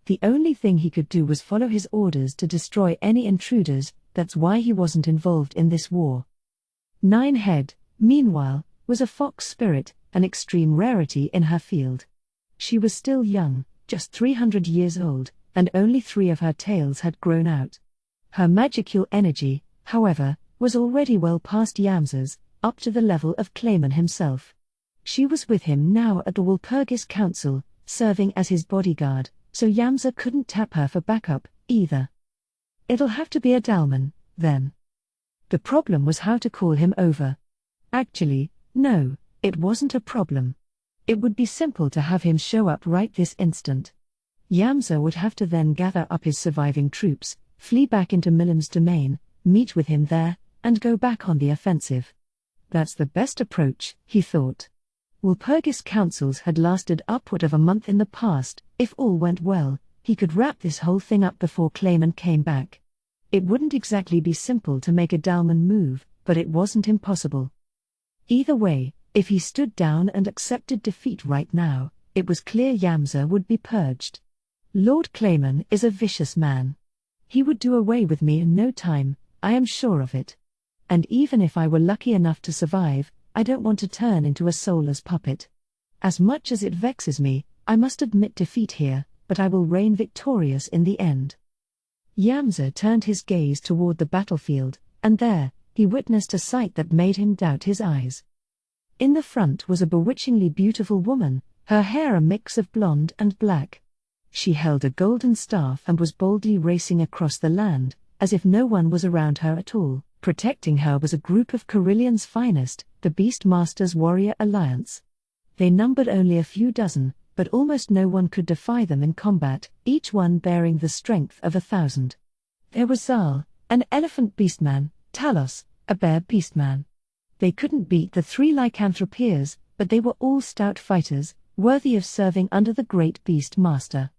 The only thing he could do was follow his orders to destroy any intruders. That's why he wasn't involved in this war. Ninehead, meanwhile, was a fox spirit, an extreme rarity in her field. She was still young, just 300 years old, and only 3 of her tails had grown out. Her magical energy, however, was already well past Yamza's, up to the level of Clayman himself. She was with him now at the Walpurgis Council, serving as his bodyguard, so Yamza couldn't tap her for backup, either. It'll have to be Adalman, then. The problem was how to call him over. Actually, no, it wasn't a problem. It would be simple to have him show up right this instant. Yamza would have to then gather up his surviving troops, flee back into Milim's domain, meet with him there, and go back on the offensive. That's the best approach, he thought. Walpurgis councils had lasted upward of a month in the past. If all went well, he could wrap this whole thing up before Clayman came back. It wouldn't exactly be simple to make Adalman move, but it wasn't impossible. Either way, if he stood down and accepted defeat right now, it was clear Yamza would be purged. Lord Clayman is a vicious man. He would do away with me in no time, I am sure of it. And even if I were lucky enough to survive, I don't want to turn into a soulless puppet. As much as it vexes me, I must admit defeat here, but I will reign victorious in the end. Yamza turned his gaze toward the battlefield, and there, he witnessed a sight that made him doubt his eyes. In the front was a bewitchingly beautiful woman, her hair a mix of blonde and black. She held a golden staff and was boldly racing across the land, as if no one was around her at all. Protecting her was a group of Carillion's finest, the Beastmasters' Warrior Alliance. They numbered only a few dozen, but almost no one could defy them in combat, each one bearing the strength of 1,000. There was Zal, an elephant beastman, Talos, a bear beastman. They couldn't beat the 3 lycanthropeers, but they were all stout fighters, worthy of serving under the great beast master.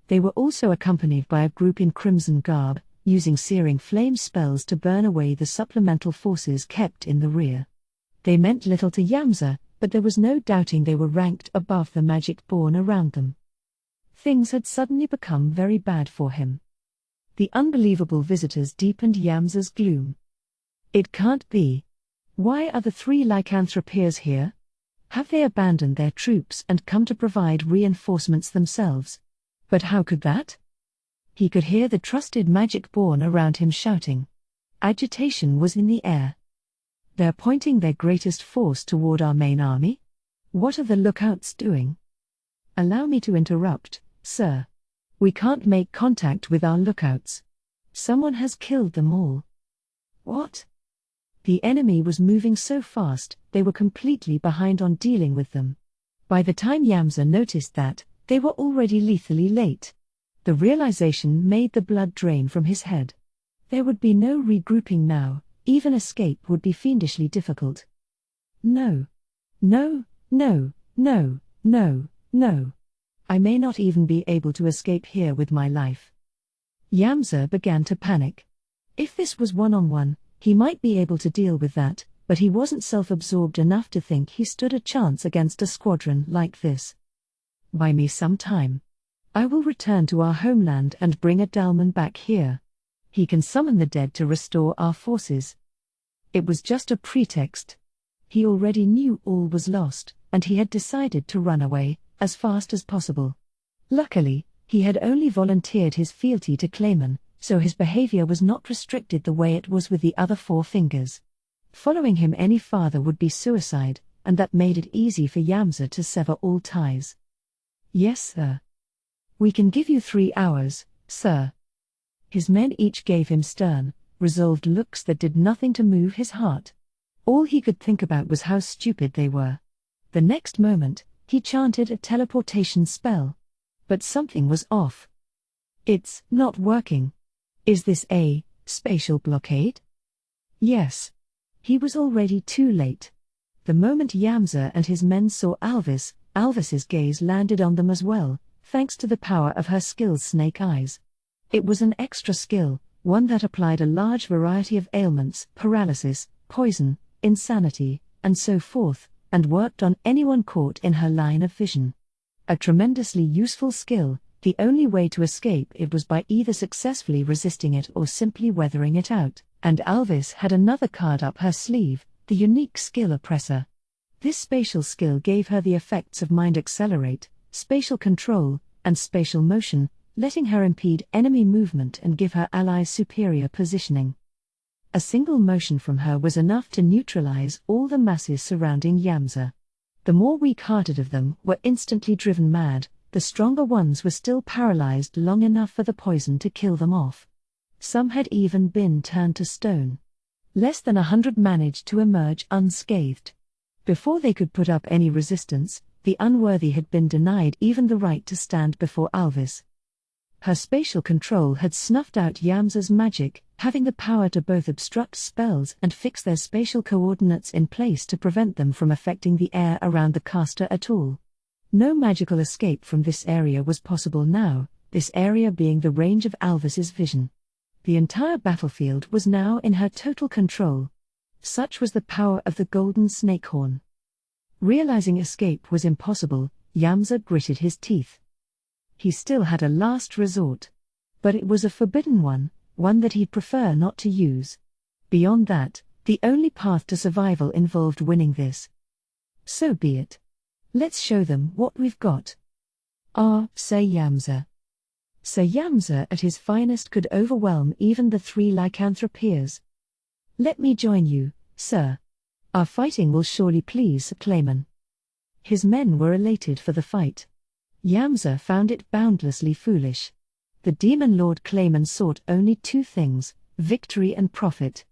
They were also accompanied by a group in crimson garb, using searing flame spells to burn away the supplemental forces kept in the rear. They meant little to Yamza, but there was no doubting they were ranked above the magic born around them. Things had suddenly become very bad for him. The unbelievable visitors deepened Yamza's gloom. It can't be. Why are the 3 lycanthropeers here? Have they abandoned their troops and come to provide reinforcements themselves? But how could that? He could hear the trusted magic born around him shouting. Agitation was in the air. They're pointing their greatest force toward our main army? What are the lookouts doing? Allow me to interrupt, sir. We can't make contact with our lookouts. Someone has killed them all. What? The enemy was moving so fast, they were completely behind on dealing with them. By the time Yamza noticed that, they were already lethally late. The realization made the blood drain from his head. There would be no regrouping now, even escape would be fiendishly difficult. No. No, no, no, no, no. I may not even be able to escape here with my life. Yamza began to panic. If this was one-on-one, he might be able to deal with that, but he wasn't self-absorbed enough to think he stood a chance against a squadron like this. Buy me some time. I will return to our homeland and bring Adalman back here. He can summon the dead to restore our forces. It was just a pretext. He already knew all was lost, and he had decided to run away, as fast as possible. Luckily, he had only volunteered his fealty to Clayman, so his behavior was not restricted the way it was with the other 4 fingers. Following him any farther would be suicide, and that made it easy for Yamza to sever all ties. Yes, sir. We can give you 3 hours, sir. His men each gave him stern, resolved looks that did nothing to move his heart. All he could think about was how stupid they were. The next moment, he chanted a teleportation spell. But something was off. It's not working. Is this a spatial blockade? Yes. He was already too late. The moment Yamza and his men saw Alvis's gaze landed on them as well, thanks to the power of her skill's snake eyes. It was an extra skill, one that applied a large variety of ailments, paralysis, poison, insanity, and so forth, and worked on anyone caught in her line of vision. A tremendously useful skill. The only way to escape it was by either successfully resisting it or simply weathering it out, and Alvis had another card up her sleeve, the unique skill Oppressor. This spatial skill gave her the effects of Mind Accelerate, Spatial Control, and Spatial Motion, letting her impede enemy movement and give her allies superior positioning. A single motion from her was enough to neutralize all the masses surrounding Yamza. The more weak-hearted of them were instantly driven mad. The stronger ones were still paralyzed long enough for the poison to kill them off. Some had even been turned to stone. Less than 100 managed to emerge unscathed. Before they could put up any resistance, the unworthy had been denied even the right to stand before Alvis. Her spatial control had snuffed out Yamza's magic, having the power to both obstruct spells and fix their spatial coordinates in place to prevent them from affecting the air around the caster at all. No magical escape from this area was possible now, this area being the range of Alvis's vision. The entire battlefield was now in her total control. Such was the power of the golden snakehorn. Realizing escape was impossible, Yamza gritted his teeth. He still had a last resort. But it was a forbidden one that he'd prefer not to use. Beyond that, the only path to survival involved winning this. So be it. Let's show them what we've got. Sir Yamza. Sir Yamza at his finest could overwhelm even the 3 lycanthropeers. Let me join you, sir. Our fighting will surely please Sir Clayman. His men were elated for the fight. Yamza found it boundlessly foolish. The Demon Lord Clayman sought only 2 things, victory and profit.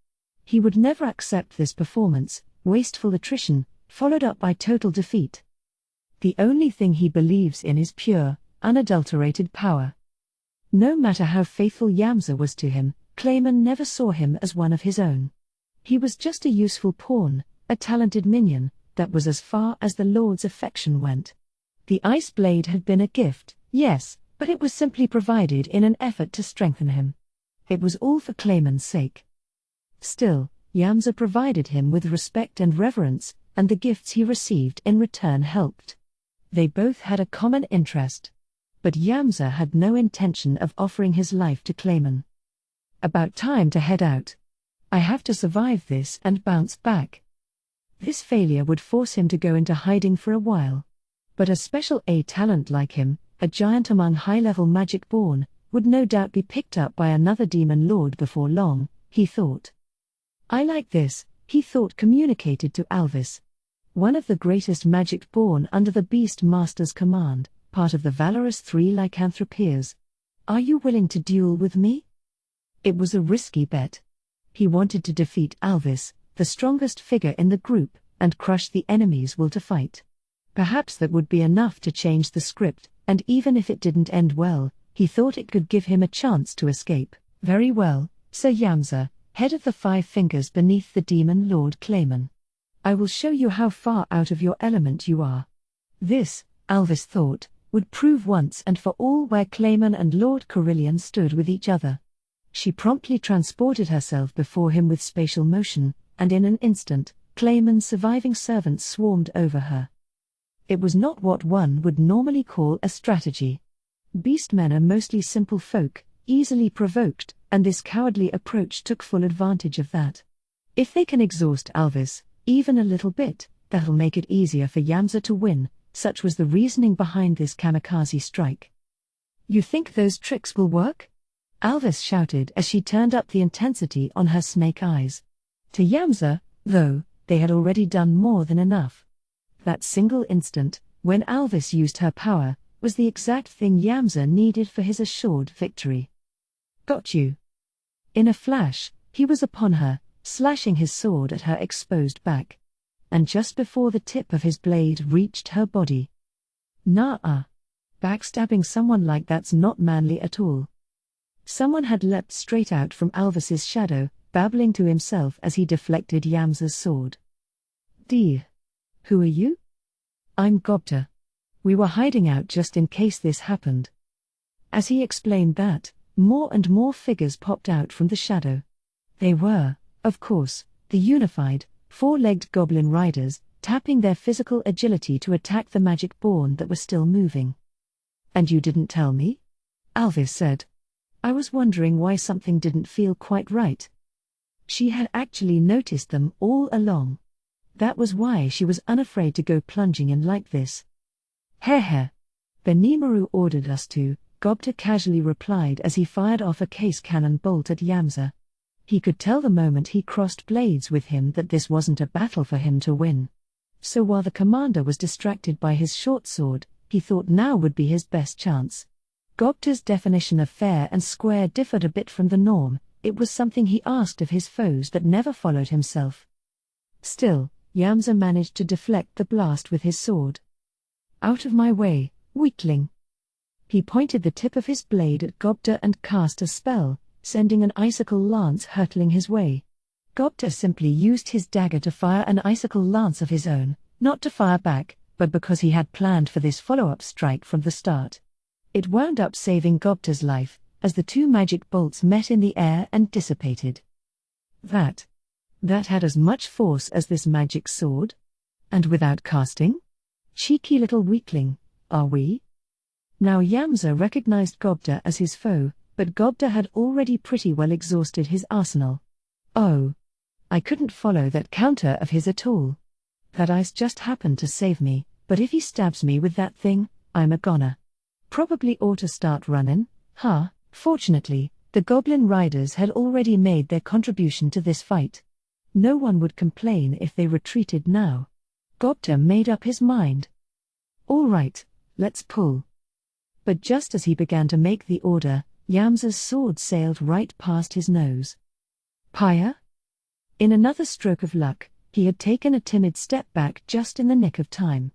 He would never accept this performance, wasteful attrition, followed up by total defeat. The only thing he believes in is pure, unadulterated power. No matter how faithful Yamza was to him, Clayman never saw him as one of his own. He was just a useful pawn, a talented minion, that was as far as the Lord's affection went. The ice blade had been a gift, yes, but it was simply provided in an effort to strengthen him. It was all for Clayman's sake. Still, Yamza provided him with respect and reverence, and the gifts he received in return helped. They both had a common interest. But Yamza had no intention of offering his life to Clayman. About time to head out. I have to survive this and bounce back. This failure would force him to go into hiding for a while. But a special A talent like him, a giant among high-level magic born, would no doubt be picked up by another demon lord before long, he thought. I like this, he thought, communicated to Alvis. One of the greatest magic born under the Beast Master's command, part of the valorous 3 lycanthropeers. Are you willing to duel with me? It was a risky bet. He wanted to defeat Alvis, the strongest figure in the group, and crush the enemy's will to fight. Perhaps that would be enough to change the script, and even if it didn't end well, he thought it could give him a chance to escape. Very well, Sir Yamza, head of the 5 fingers beneath the Demon Lord Clayman. I will show you how far out of your element you are. This, Alvis thought, would prove once and for all where Clayman and Lord Carillion stood with each other. She promptly transported herself before him with spatial motion, and in an instant, Clayman's surviving servants swarmed over her. It was not what one would normally call a strategy. Beastmen are mostly simple folk, easily provoked, and this cowardly approach took full advantage of that. If they can exhaust Alvis, even a little bit, that'll make it easier for Yamza to win, such was the reasoning behind this kamikaze strike. You think those tricks will work? Alvis shouted as she turned up the intensity on her snake eyes. To Yamza, though, they had already done more than enough. That single instant, when Alvis used her power, was the exact thing Yamza needed for his assured victory. Got you. In a flash, he was upon her, slashing his sword at her exposed back. And just before the tip of his blade reached her body. Nah. Backstabbing someone like that's not manly at all. Someone had leapt straight out from Alvis's shadow, babbling to himself as he deflected Yamza's sword. "Dear. Who are you?" "I'm Gobta. We were hiding out just in case this happened." As he explained that, more and more figures popped out from the shadow. They were, of course, the unified, four-legged goblin riders, tapping their physical agility to attack the magic-born that were still moving. "And you didn't tell me?" Alvis said. "I was wondering why something didn't feel quite right." She had actually noticed them all along. That was why she was unafraid to go plunging in like this. "Heh. Benimaru ordered us to," Gobta casually replied as he fired off a case cannon bolt at Yamza. He could tell the moment he crossed blades with him that this wasn't a battle for him to win. So while the commander was distracted by his short sword, he thought now would be his best chance. Gobta's definition of fair and square differed a bit from the norm. It was something he asked of his foes but never followed himself. Still, Yamza managed to deflect the blast with his sword. "Out of my way, weakling." He pointed the tip of his blade at Gobta and cast a spell, sending an icicle lance hurtling his way. Gobta simply used his dagger to fire an icicle lance of his own, not to fire back, but because he had planned for this follow-up strike from the start. It wound up saving Gobta's life, as the two magic bolts met in the air and dissipated. That had as much force as this magic sword? And without casting? Cheeky little weakling, are we? Now Yamza recognized Gobta as his foe, but Gobta had already pretty well exhausted his arsenal. "Oh. I couldn't follow that counter of his at all. That ice just happened to save me, but if he stabs me with that thing, I'm a goner. Probably oughta start runnin', huh?" Fortunately, the goblin riders had already made their contribution to this fight. No one would complain if they retreated now. Gobta made up his mind. "All right, let's pull." But just as he began to make the order, Yamza's sword sailed right past his nose. "Pyre?" In another stroke of luck, he had taken a timid step back just in the nick of time.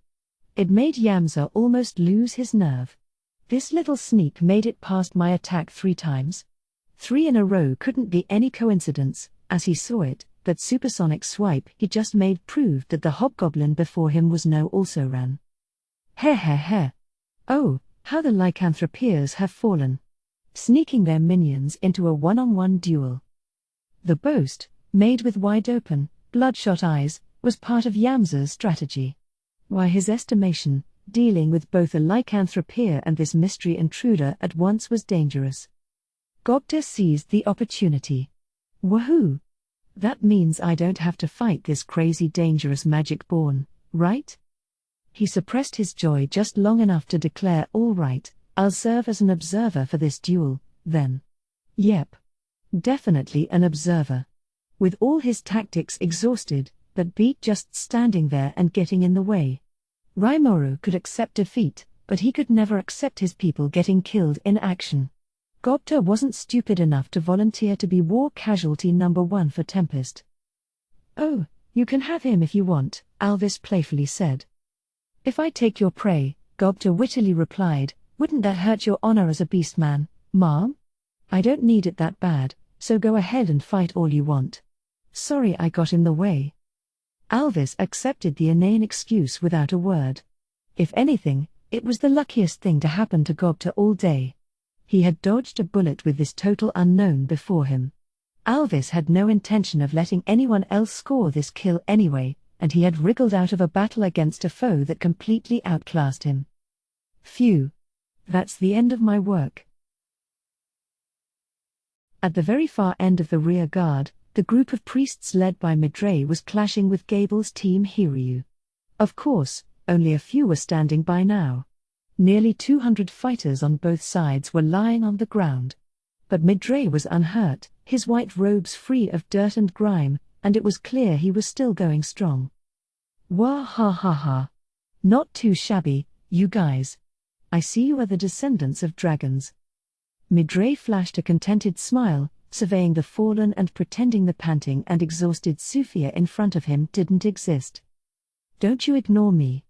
It made Yamza almost lose his nerve. This little sneak made it past my attack 3 times. 3 in a row couldn't be any coincidence, as he saw it. That supersonic swipe he just made proved that the hobgoblin before him was no also ran. Heh. Oh, how the lycanthropeers have fallen. Sneaking their minions into a one-on-one duel. The boast, made with wide-open, bloodshot eyes, was part of Yamza's strategy. Why his estimation, dealing with both a lycanthropeer and this mystery intruder at once was dangerous. Gobta seized the opportunity. Woohoo! That means I don't have to fight this crazy dangerous magic-born, right? He suppressed his joy just long enough to declare, "All right, I'll serve as an observer for this duel, then." Yep. Definitely an observer. With all his tactics exhausted, that beat just standing there and getting in the way. Raimaru could accept defeat, but he could never accept his people getting killed in action. Gobta wasn't stupid enough to volunteer to be war casualty number 1 for Tempest. "Oh, you can have him if you want," Alvis playfully said. "If I take your prey," Gobta wittily replied, "wouldn't that hurt your honor as a beastman, ma'am? I don't need it that bad, so go ahead and fight all you want. Sorry I got in the way." Alvis accepted the inane excuse without a word. If anything, it was the luckiest thing to happen to Gobta all day. He had dodged a bullet with this total unknown before him. Alvis had no intention of letting anyone else score this kill anyway, and he had wriggled out of a battle against a foe that completely outclassed him. Phew. That's the end of my work. At the very far end of the rear guard, the group of priests led by Midray was clashing with Gable's team Hiryu. Of course, only a few were standing by now. Nearly 200 fighters on both sides were lying on the ground. But Midray was unhurt, his white robes free of dirt and grime, and it was clear he was still going strong. Wah ha ha ha. Not too shabby, you guys. I see you are the descendants of dragons. Midray flashed a contented smile, surveying the fallen and pretending the panting and exhausted Sufia in front of him didn't exist. "Don't you ignore me."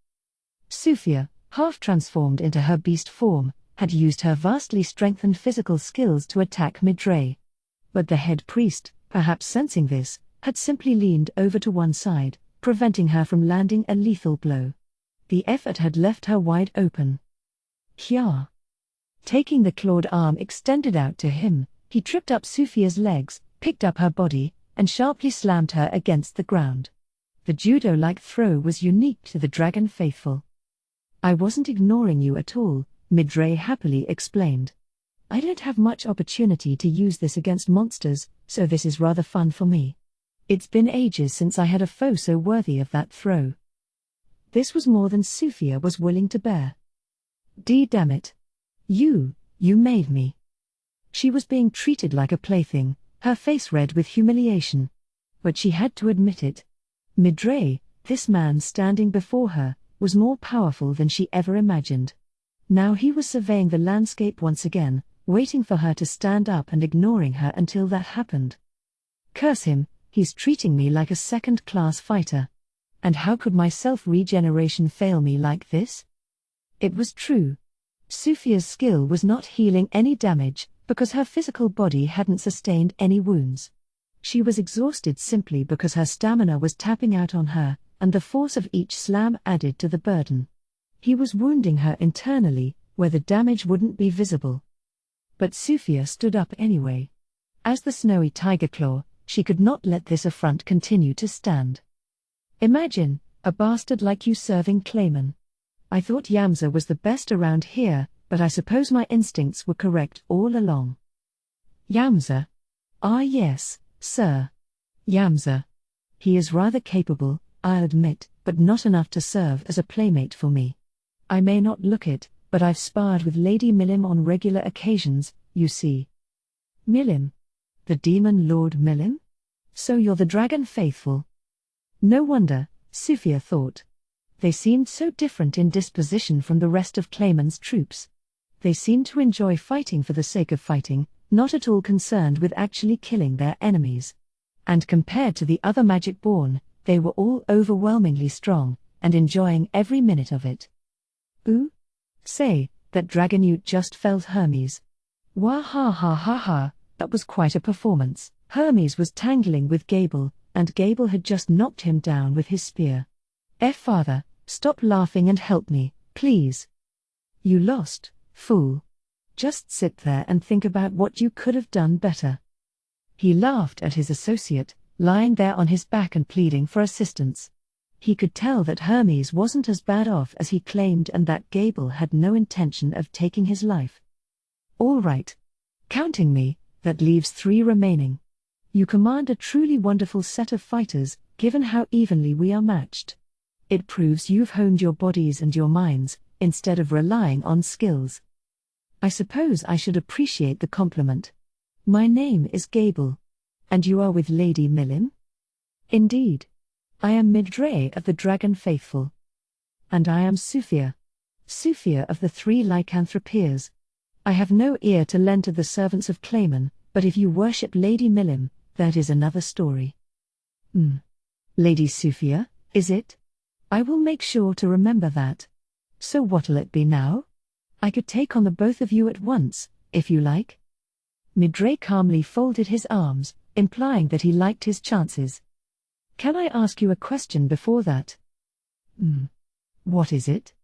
Sufia, half transformed into her beast form, had used her vastly strengthened physical skills to attack Midray. But the head priest, perhaps sensing this, had simply leaned over to one side, preventing her from landing a lethal blow. The effort had left her wide open. Hya! Taking the clawed arm extended out to him, he tripped up Sufia's legs, picked up her body, and sharply slammed her against the ground. The judo-like throw was unique to the dragon faithful. "I wasn't ignoring you at all," Midray happily explained. "I don't have much opportunity to use this against monsters, so this is rather fun for me. It's been ages since I had a foe so worthy of that throw." This was more than Sufia was willing to bear. Damn it. You made me." She was being treated like a plaything, her face red with humiliation. But she had to admit it. Midray, this man standing before her, was more powerful than she ever imagined. Now he was surveying the landscape once again, waiting for her to stand up and ignoring her until that happened. Curse him, he's treating me like a second-class fighter. And how could my self-regeneration fail me like this? It was true. Sufia's skill was not healing any damage, because her physical body hadn't sustained any wounds. She was exhausted simply because her stamina was tapping out on her, and the force of each slam added to the burden. He was wounding her internally, where the damage wouldn't be visible. But Sufia stood up anyway. As the snowy tiger claw, she could not let this affront continue to stand. "Imagine, a bastard like you serving Clayman. I thought Yamza was the best around here, but I suppose my instincts were correct all along." "Yamza? Ah yes, sir. Yamza. He is rather capable, I'll admit, but not enough to serve as a playmate for me. I may not look it, but I've sparred with Lady Milim on regular occasions, you see." "Milim? The demon lord Milim? So you're the dragon faithful." No wonder, Sufia thought. They seemed so different in disposition from the rest of Clayman's troops. They seemed to enjoy fighting for the sake of fighting, not at all concerned with actually killing their enemies. And compared to the other magic-born, they were all overwhelmingly strong, and enjoying every minute of it. Ooh? Say, that dragonute just felled Hermes. Wah ha ha ha ha, that was quite a performance. Hermes was tangling with Gable, and Gable had just knocked him down with his spear. Father, stop laughing and help me, please. You lost, fool. Just sit there and think about what you could have done better. He laughed at his associate, lying there on his back and pleading for assistance. He could tell that Hermes wasn't as bad off as he claimed and that Gable had no intention of taking his life. All right. Counting me, that leaves 3 remaining. You command a truly wonderful set of fighters, given how evenly we are matched. It proves you've honed your bodies and your minds, instead of relying on skills. I suppose I should appreciate the compliment. My name is Gable. And you are with Lady Milim? Indeed. I am Midray of the Dragon Faithful. And I am Sufia. Sufia of the 3 lycanthropeers. I have no ear to lend to the servants of Clayman, but if you worship Lady Milim, that is another story. Lady Sufia, is it? I will make sure to remember that. So what'll it be now? I could take on the both of you at once, if you like. Midray calmly folded his arms, implying that he liked his chances. Can I ask you a question before that? What is it?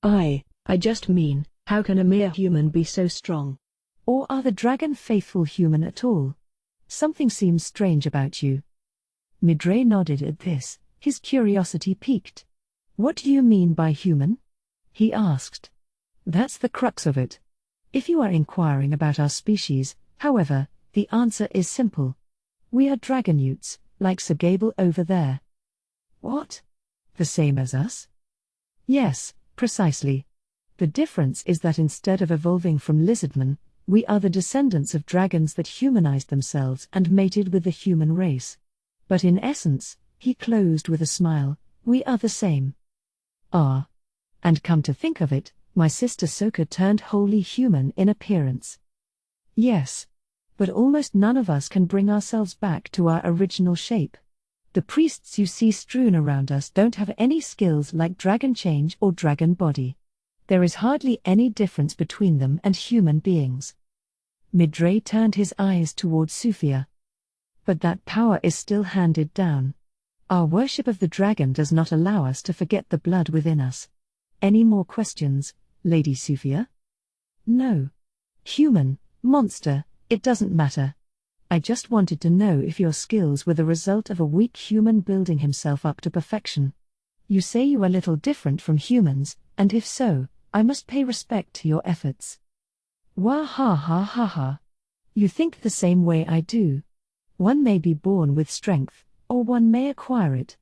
I just mean, how can a mere human be so strong? Or are the dragon faithful human at all? Something seems strange about you. Midray nodded at this, his curiosity piqued. What do you mean by human? He asked. That's the crux of it. If you are inquiring about our species, however, the answer is simple. We are dragonutes, like Sir Gable over there. What? The same as us? Yes, precisely. The difference is that instead of evolving from lizardmen, we are the descendants of dragons that humanized themselves and mated with the human race. But in essence, he closed with a smile, we are the same. Ah. And come to think of it, my sister Soka turned wholly human in appearance. Yes. But almost none of us can bring ourselves back to our original shape. The priests you see strewn around us don't have any skills like dragon change or dragon body. There is hardly any difference between them and human beings. Midray turned his eyes towards Sufia. But that power is still handed down. Our worship of the dragon does not allow us to forget the blood within us. Any more questions, Lady Sufia? No. Human, monster, it doesn't matter. I just wanted to know if your skills were the result of a weak human building himself up to perfection. You say you are little different from humans, and if so, I must pay respect to your efforts. Wah ha ha ha ha. You think the same way I do. One may be born with strength, or one may acquire it.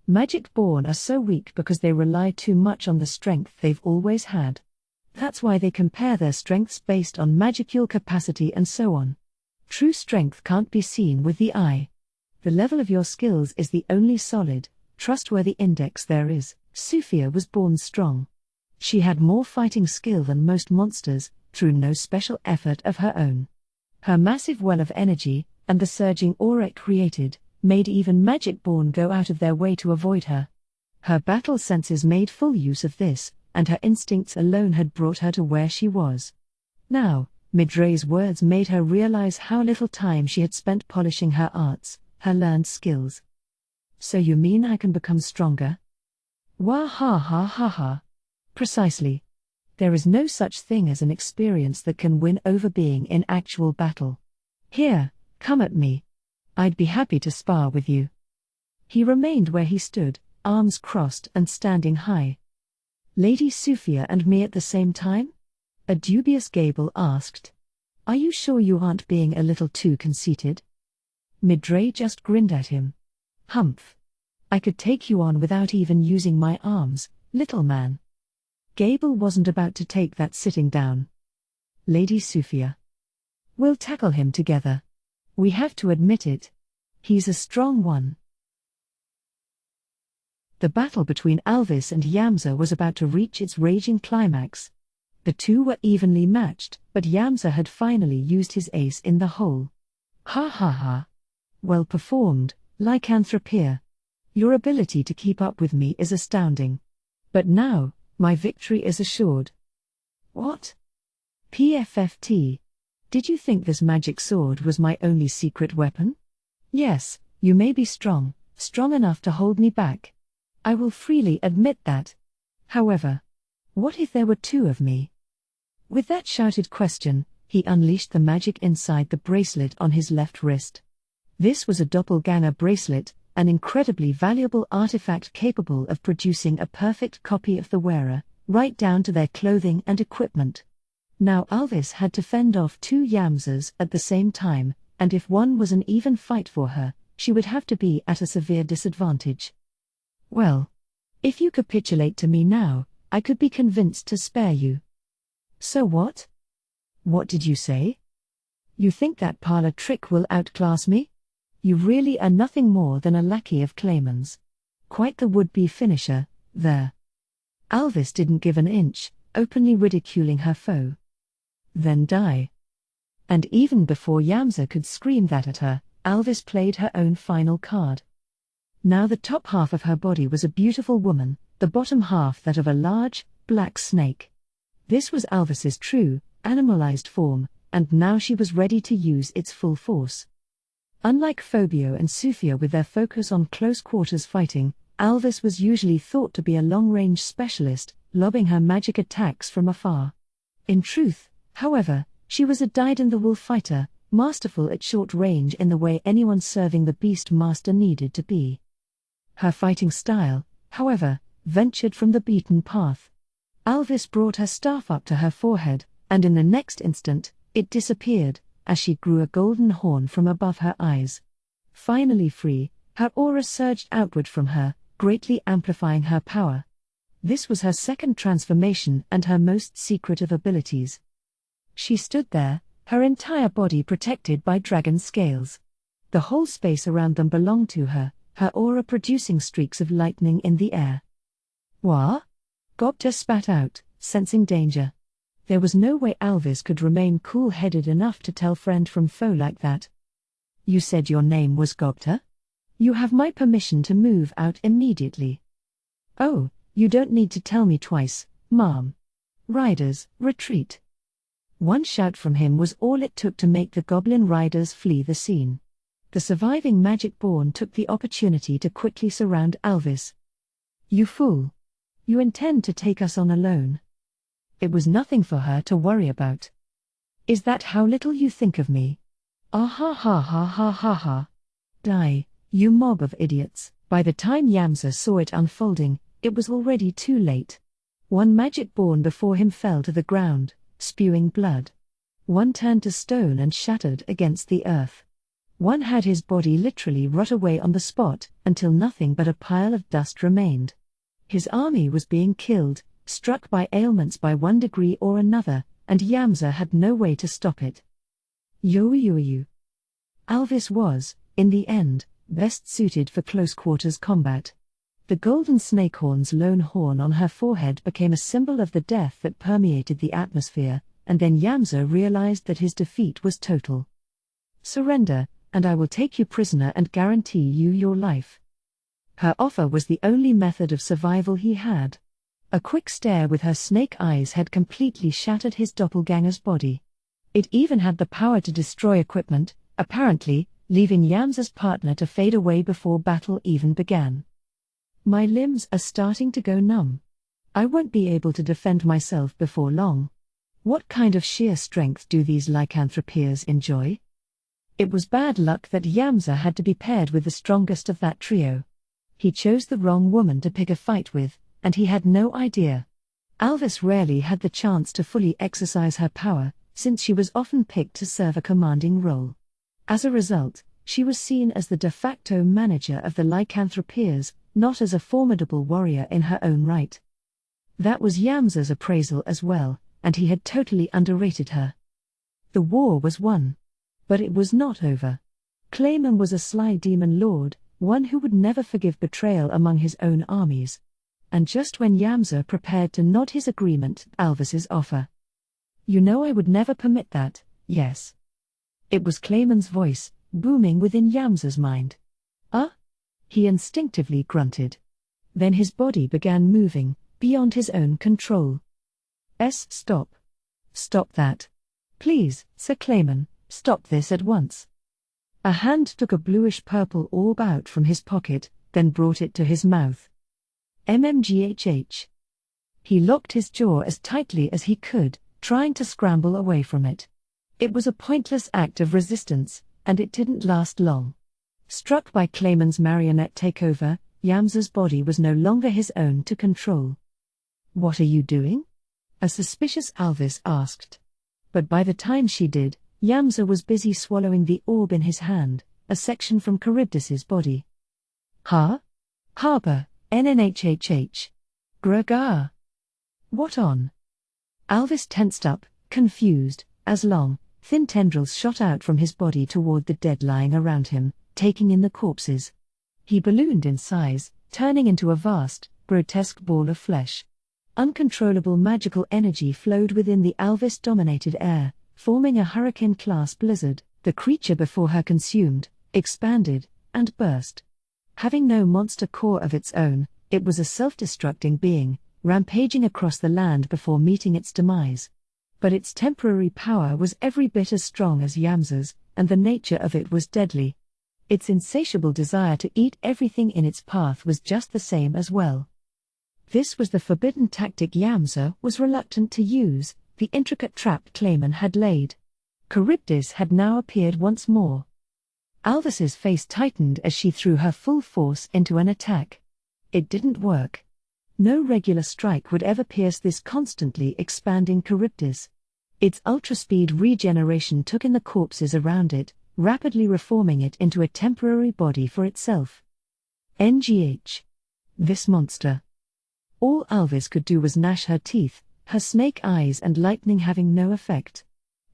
Magic-born are so weak because they rely too much on the strength they've always had. That's why they compare their strengths based on magical capacity and so on. True strength can't be seen with the eye. The level of your skills is the only solid, trustworthy index there is. Sufia was born strong. She had more fighting skill than most monsters, through no special effort of her own. Her massive well of energy, and the surging aura it created, made even magic-born go out of their way to avoid her. Her battle senses made full use of this, and her instincts alone had brought her to where she was. Now, Midray's words made her realize how little time she had spent polishing her arts, her learned skills. So you mean I can become stronger? Wah ha ha ha ha. Precisely. There is no such thing as an experience that can win over being in actual battle. Here, come at me. I'd be happy to spar with you. He remained where he stood, arms crossed and standing high. Lady Sufia and me at the same time? A dubious gable asked. Are you sure you aren't being a little too conceited? Midray just grinned at him. Humph. I could take you on without even using my arms, little man. Gable wasn't about to take that sitting down. Lady Sufia. We'll tackle him together. We have to admit it. He's a strong one. The battle between Alvis and Yamza was about to reach its raging climax. The two were evenly matched, but Yamza had finally used his ace in the hole. Ha ha ha. Well performed, Lycanthropia. Your ability to keep up with me is astounding. But now, my victory is assured. What? PFFT. Did you think this magic sword was my only secret weapon? Yes, you may be strong enough to hold me back. I will freely admit that. However, what if there were two of me? With that shouted question, he unleashed the magic inside the bracelet on his left wrist. This was a doppelganger bracelet, an incredibly valuable artifact capable of producing a perfect copy of the wearer, right down to their clothing and equipment. Now Alvis had to fend off two Yamzas at the same time, and if one was an even fight for her, she would have to be at a severe disadvantage. Well, if you capitulate to me now, I could be convinced to spare you. So what? What did you say? You think that parlor trick will outclass me? You really are nothing more than a lackey of Clayman's. Quite the would-be finisher, there. Alvis didn't give an inch, openly ridiculing her foe. Then die. And even before Yamza could scream that at her, Alvis played her own final card. Now the top half of her body was a beautiful woman, the bottom half that of a large, black snake. This was Alvis's true, animalized form, and now she was ready to use its full force. Unlike Phobio and Sufia with their focus on close-quarters fighting, Alvis was usually thought to be a long-range specialist, lobbing her magic attacks from afar. In truth, however, she was a dyed-in-the-wool fighter, masterful at short range in the way anyone serving the Beast Master needed to be. Her fighting style, however, ventured from the beaten path. Alvis brought her staff up to her forehead, and in the next instant, it disappeared, as she grew a golden horn from above her eyes. Finally free, her aura surged outward from her, greatly amplifying her power. This was her second transformation and her most secret of abilities. She stood there, her entire body protected by dragon scales. The whole space around them belonged to her, her aura producing streaks of lightning in the air. What? Gobta spat out, sensing danger. There was no way Alvis could remain cool-headed enough to tell friend from foe like that. You said your name was Gogta? You have my permission to move out immediately. Oh, you don't need to tell me twice, ma'am. Riders, retreat. One shout from him was all it took to make the goblin riders flee the scene. The surviving Magic-Born took the opportunity to quickly surround Alvis. You fool. You intend to take us on alone. It was nothing for her to worry about. Is that how little you think of me? Ah ha ha ha ha ha ha. Die, you mob of idiots. By the time Yamza saw it unfolding, it was already too late. One Magic-Born before him fell to the ground, spewing blood. One turned to stone and shattered against the earth. One had his body literally rot away on the spot, until nothing but a pile of dust remained. His army was being killed, struck by ailments by one degree or another, and Yamza had no way to stop it. Yo-yo-yo. Alvis was, in the end, best suited for close-quarters combat. The golden snakehorn's lone horn on her forehead became a symbol of the death that permeated the atmosphere, and then Yamza realized that his defeat was total. Surrender, and I will take you prisoner and guarantee you your life. Her offer was the only method of survival he had. A quick stare with her snake eyes had completely shattered his doppelganger's body. It even had the power to destroy equipment, apparently, leaving Yamza's partner to fade away before battle even began. My limbs are starting to go numb. I won't be able to defend myself before long. What kind of sheer strength do these lycanthropeers enjoy? It was bad luck that Yamza had to be paired with the strongest of that trio. He chose the wrong woman to pick a fight with, and he had no idea. Alvis rarely had the chance to fully exercise her power, since she was often picked to serve a commanding role. As a result, she was seen as the de facto manager of the lycanthropeers, not as a formidable warrior in her own right. That was Yamza's appraisal as well, and he had totally underrated her. The war was won. But it was not over. Clayman was a sly demon lord, one who would never forgive betrayal among his own armies. And just when Yamza prepared to nod his agreement to Alvis's offer. You know I would never permit that, yes. It was Clayman's voice, booming within Yamza's mind. He instinctively grunted. Then his body began moving, beyond his own control. Stop. Stop that. Please, Sir Clayman, stop this at once. A hand took a bluish-purple orb out from his pocket, then brought it to his mouth. MMGHH. He locked his jaw as tightly as he could, trying to scramble away from it. It was a pointless act of resistance, and it didn't last long. Struck by Clayman's marionette takeover, Yamza's body was no longer his own to control. What are you doing? A suspicious Alvis asked. But by the time she did, Yamza was busy swallowing the orb in his hand, a section from Charybdis's body. Harper, NNHHH. Gragar. What on? Alvis tensed up, confused, as long, thin tendrils shot out from his body toward the dead lying around him, taking in the corpses. He ballooned in size, turning into a vast, grotesque ball of flesh. Uncontrollable magical energy flowed within the Alvis-dominated air, forming a hurricane-class blizzard. The creature before her consumed, expanded, and burst. Having no monster core of its own, it was a self-destructing being, rampaging across the land before meeting its demise. But its temporary power was every bit as strong as Yamza's, and the nature of it was deadly. Its insatiable desire to eat everything in its path was just the same as well. This was the forbidden tactic Yamza was reluctant to use, the intricate trap Clayman had laid. Charybdis had now appeared once more. Alvis's face tightened as she threw her full force into an attack. It didn't work. No regular strike would ever pierce this constantly expanding Charybdis. Its ultra-speed regeneration took in the corpses around it, rapidly reforming it into a temporary body for itself. NGH. This monster. All Alvis could do was gnash her teeth, her snake eyes and lightning having no effect.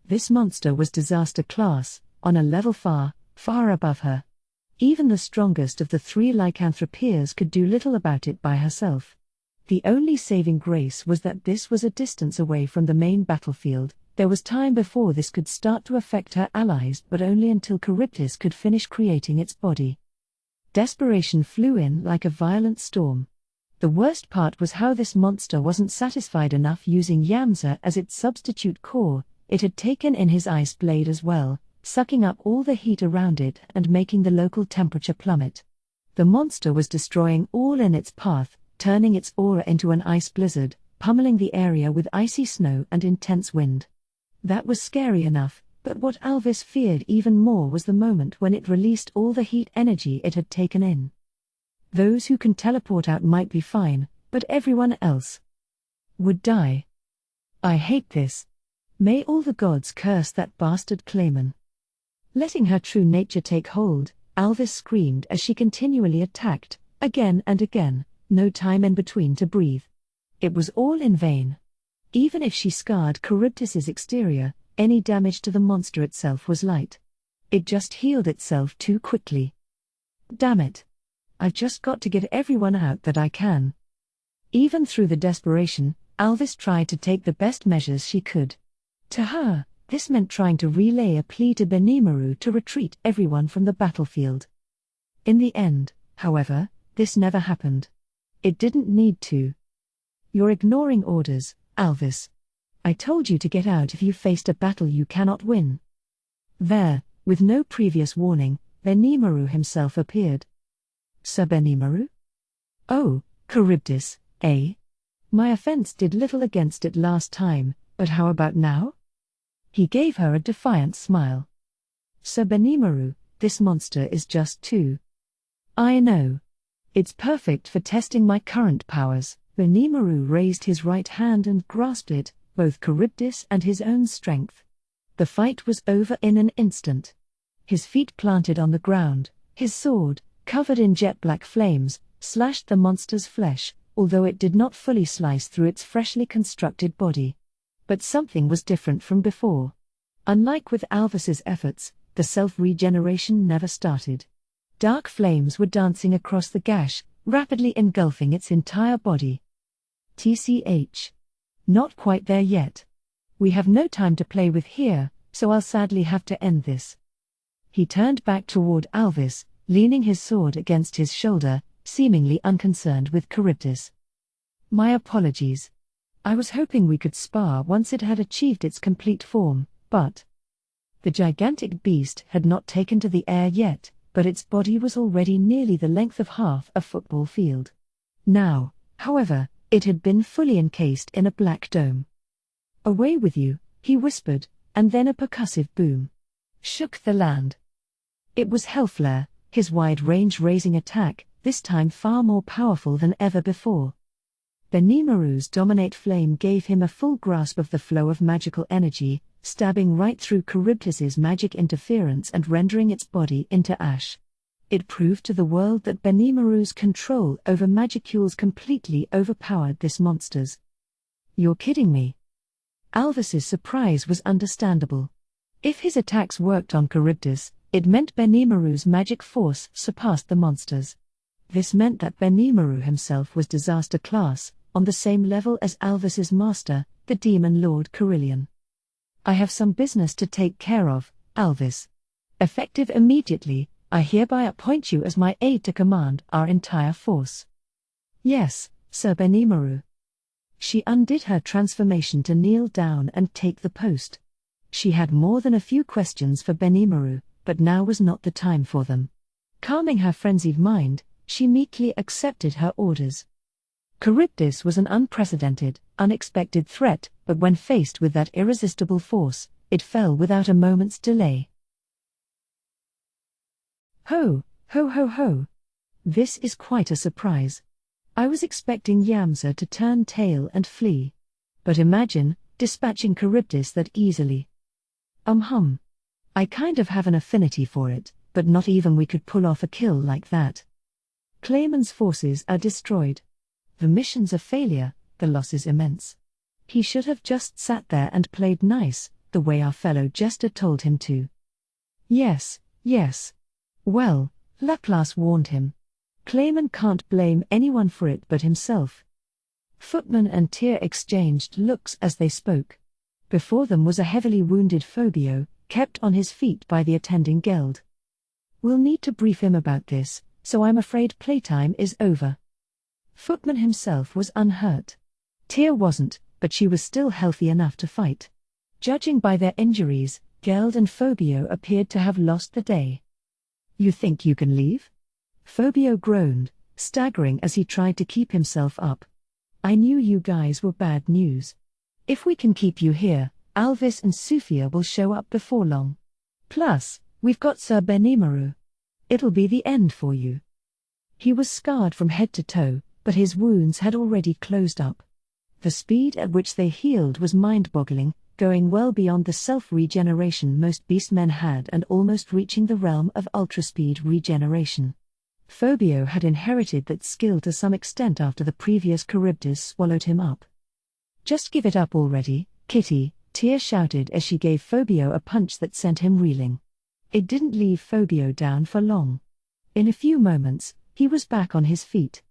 This monster was disaster class, on a level far, far above her. Even the strongest of the three lycanthropeers could do little about it by herself. The only saving grace was that this was a distance away from the main battlefield. There was time before this could start to affect her allies, but only until Charybdis could finish creating its body. Desperation flew in like a violent storm. The worst part was how this monster wasn't satisfied enough using Yamza as its substitute core. It had taken in his ice blade as well, sucking up all the heat around it and making the local temperature plummet. The monster was destroying all in its path, turning its aura into an ice blizzard, pummeling the area with icy snow and intense wind. That was scary enough, but what Alvis feared even more was the moment when it released all the heat energy it had taken in. Those who can teleport out might be fine, but everyone else would die. I hate this. May all the gods curse that bastard Clayman. Letting her true nature take hold, Alvis screamed as she continually attacked, again and again, no time in between to breathe. It was all in vain. Even if she scarred Charybdis's exterior, any damage to the monster itself was light. It just healed itself too quickly. Damn it. I've just got to get everyone out that I can. Even through the desperation, Alvis tried to take the best measures she could. To her, this meant trying to relay a plea to Benimaru to retreat everyone from the battlefield. In the end, however, this never happened. It didn't need to. You're ignoring orders, Alvis. I told you to get out if you faced a battle you cannot win. There, with no previous warning, Benimaru himself appeared. Sir Benimaru? Oh, Charybdis, eh? My offense did little against it last time, but how about now? He gave her a defiant smile. Sir Benimaru, this monster is just too. I know. It's perfect for testing my current powers. Benimaru raised his right hand and grasped it, both Charybdis and his own strength. The fight was over in an instant. His feet planted on the ground, his sword, covered in jet-black flames, slashed the monster's flesh, although it did not fully slice through its freshly constructed body. But something was different from before. Unlike with Alvis's efforts, the self-regeneration never started. Dark flames were dancing across the gash, rapidly engulfing its entire body. TCH. Not quite there yet. We have no time to play with here, so I'll sadly have to end this. He turned back toward Alvis, leaning his sword against his shoulder, seemingly unconcerned with Charybdis. My apologies. I was hoping we could spar once it had achieved its complete form, but... The gigantic beast had not taken to the air yet, but its body was already nearly the length of half a football field. Now, however, it had been fully encased in a black dome. Away with you, he whispered, and then a percussive boom shook the land. It was Hellflare, his wide-range raising attack, this time far more powerful than ever before. Benimaru's Dominate Flame gave him a full grasp of the flow of magical energy, stabbing right through Charybdis's magic interference and rendering its body into ash. It proved to the world that Benimaru's control over magicules completely overpowered this monster's. You're kidding me. Alvis's surprise was understandable. If his attacks worked on Charybdis, it meant Benimaru's magic force surpassed the monster's. This meant that Benimaru himself was disaster class, on the same level as Alvis's master, the Demon Lord Carillion. I have some business to take care of, Alvis. Effective immediately, I hereby appoint you as my aide to command our entire force. Yes, Sir Benimaru. She undid her transformation to kneel down and take the post. She had more than a few questions for Benimaru, but now was not the time for them. Calming her frenzied mind, she meekly accepted her orders. Charybdis was an unprecedented, unexpected threat, but when faced with that irresistible force, it fell without a moment's delay. Ho, ho ho ho. This is quite a surprise. I was expecting Yamza to turn tail and flee. But imagine, dispatching Charybdis that easily. I kind of have an affinity for it, but not even we could pull off a kill like that. Clayman's forces are destroyed. The mission's a failure, the loss is immense. He should have just sat there and played nice, the way our fellow jester told him to. Yes. Well, Laplace warned him. Clayman can't blame anyone for it but himself. Footman and Tyr exchanged looks as they spoke. Before them was a heavily wounded Phobio, kept on his feet by the attending Geld. We'll need to brief him about this, so I'm afraid playtime is over. Footman himself was unhurt. Tyr wasn't, but she was still healthy enough to fight. Judging by their injuries, Geld and Phobio appeared to have lost the day. You think you can leave? Phobio groaned, staggering as he tried to keep himself up. I knew you guys were bad news. If we can keep you here, Alvis and Sufia will show up before long. Plus, we've got Sir Benimaru. It'll be the end for you. He was scarred from head to toe, but his wounds had already closed up. The speed at which they healed was mind-boggling, going well beyond the self-regeneration most beastmen had and almost reaching the realm of ultra-speed regeneration. Phobio had inherited that skill to some extent after the previous Charybdis swallowed him up. Just give it up already, Kitty, Tyr shouted as she gave Phobio a punch that sent him reeling. It didn't leave Phobio down for long. In a few moments, he was back on his feet.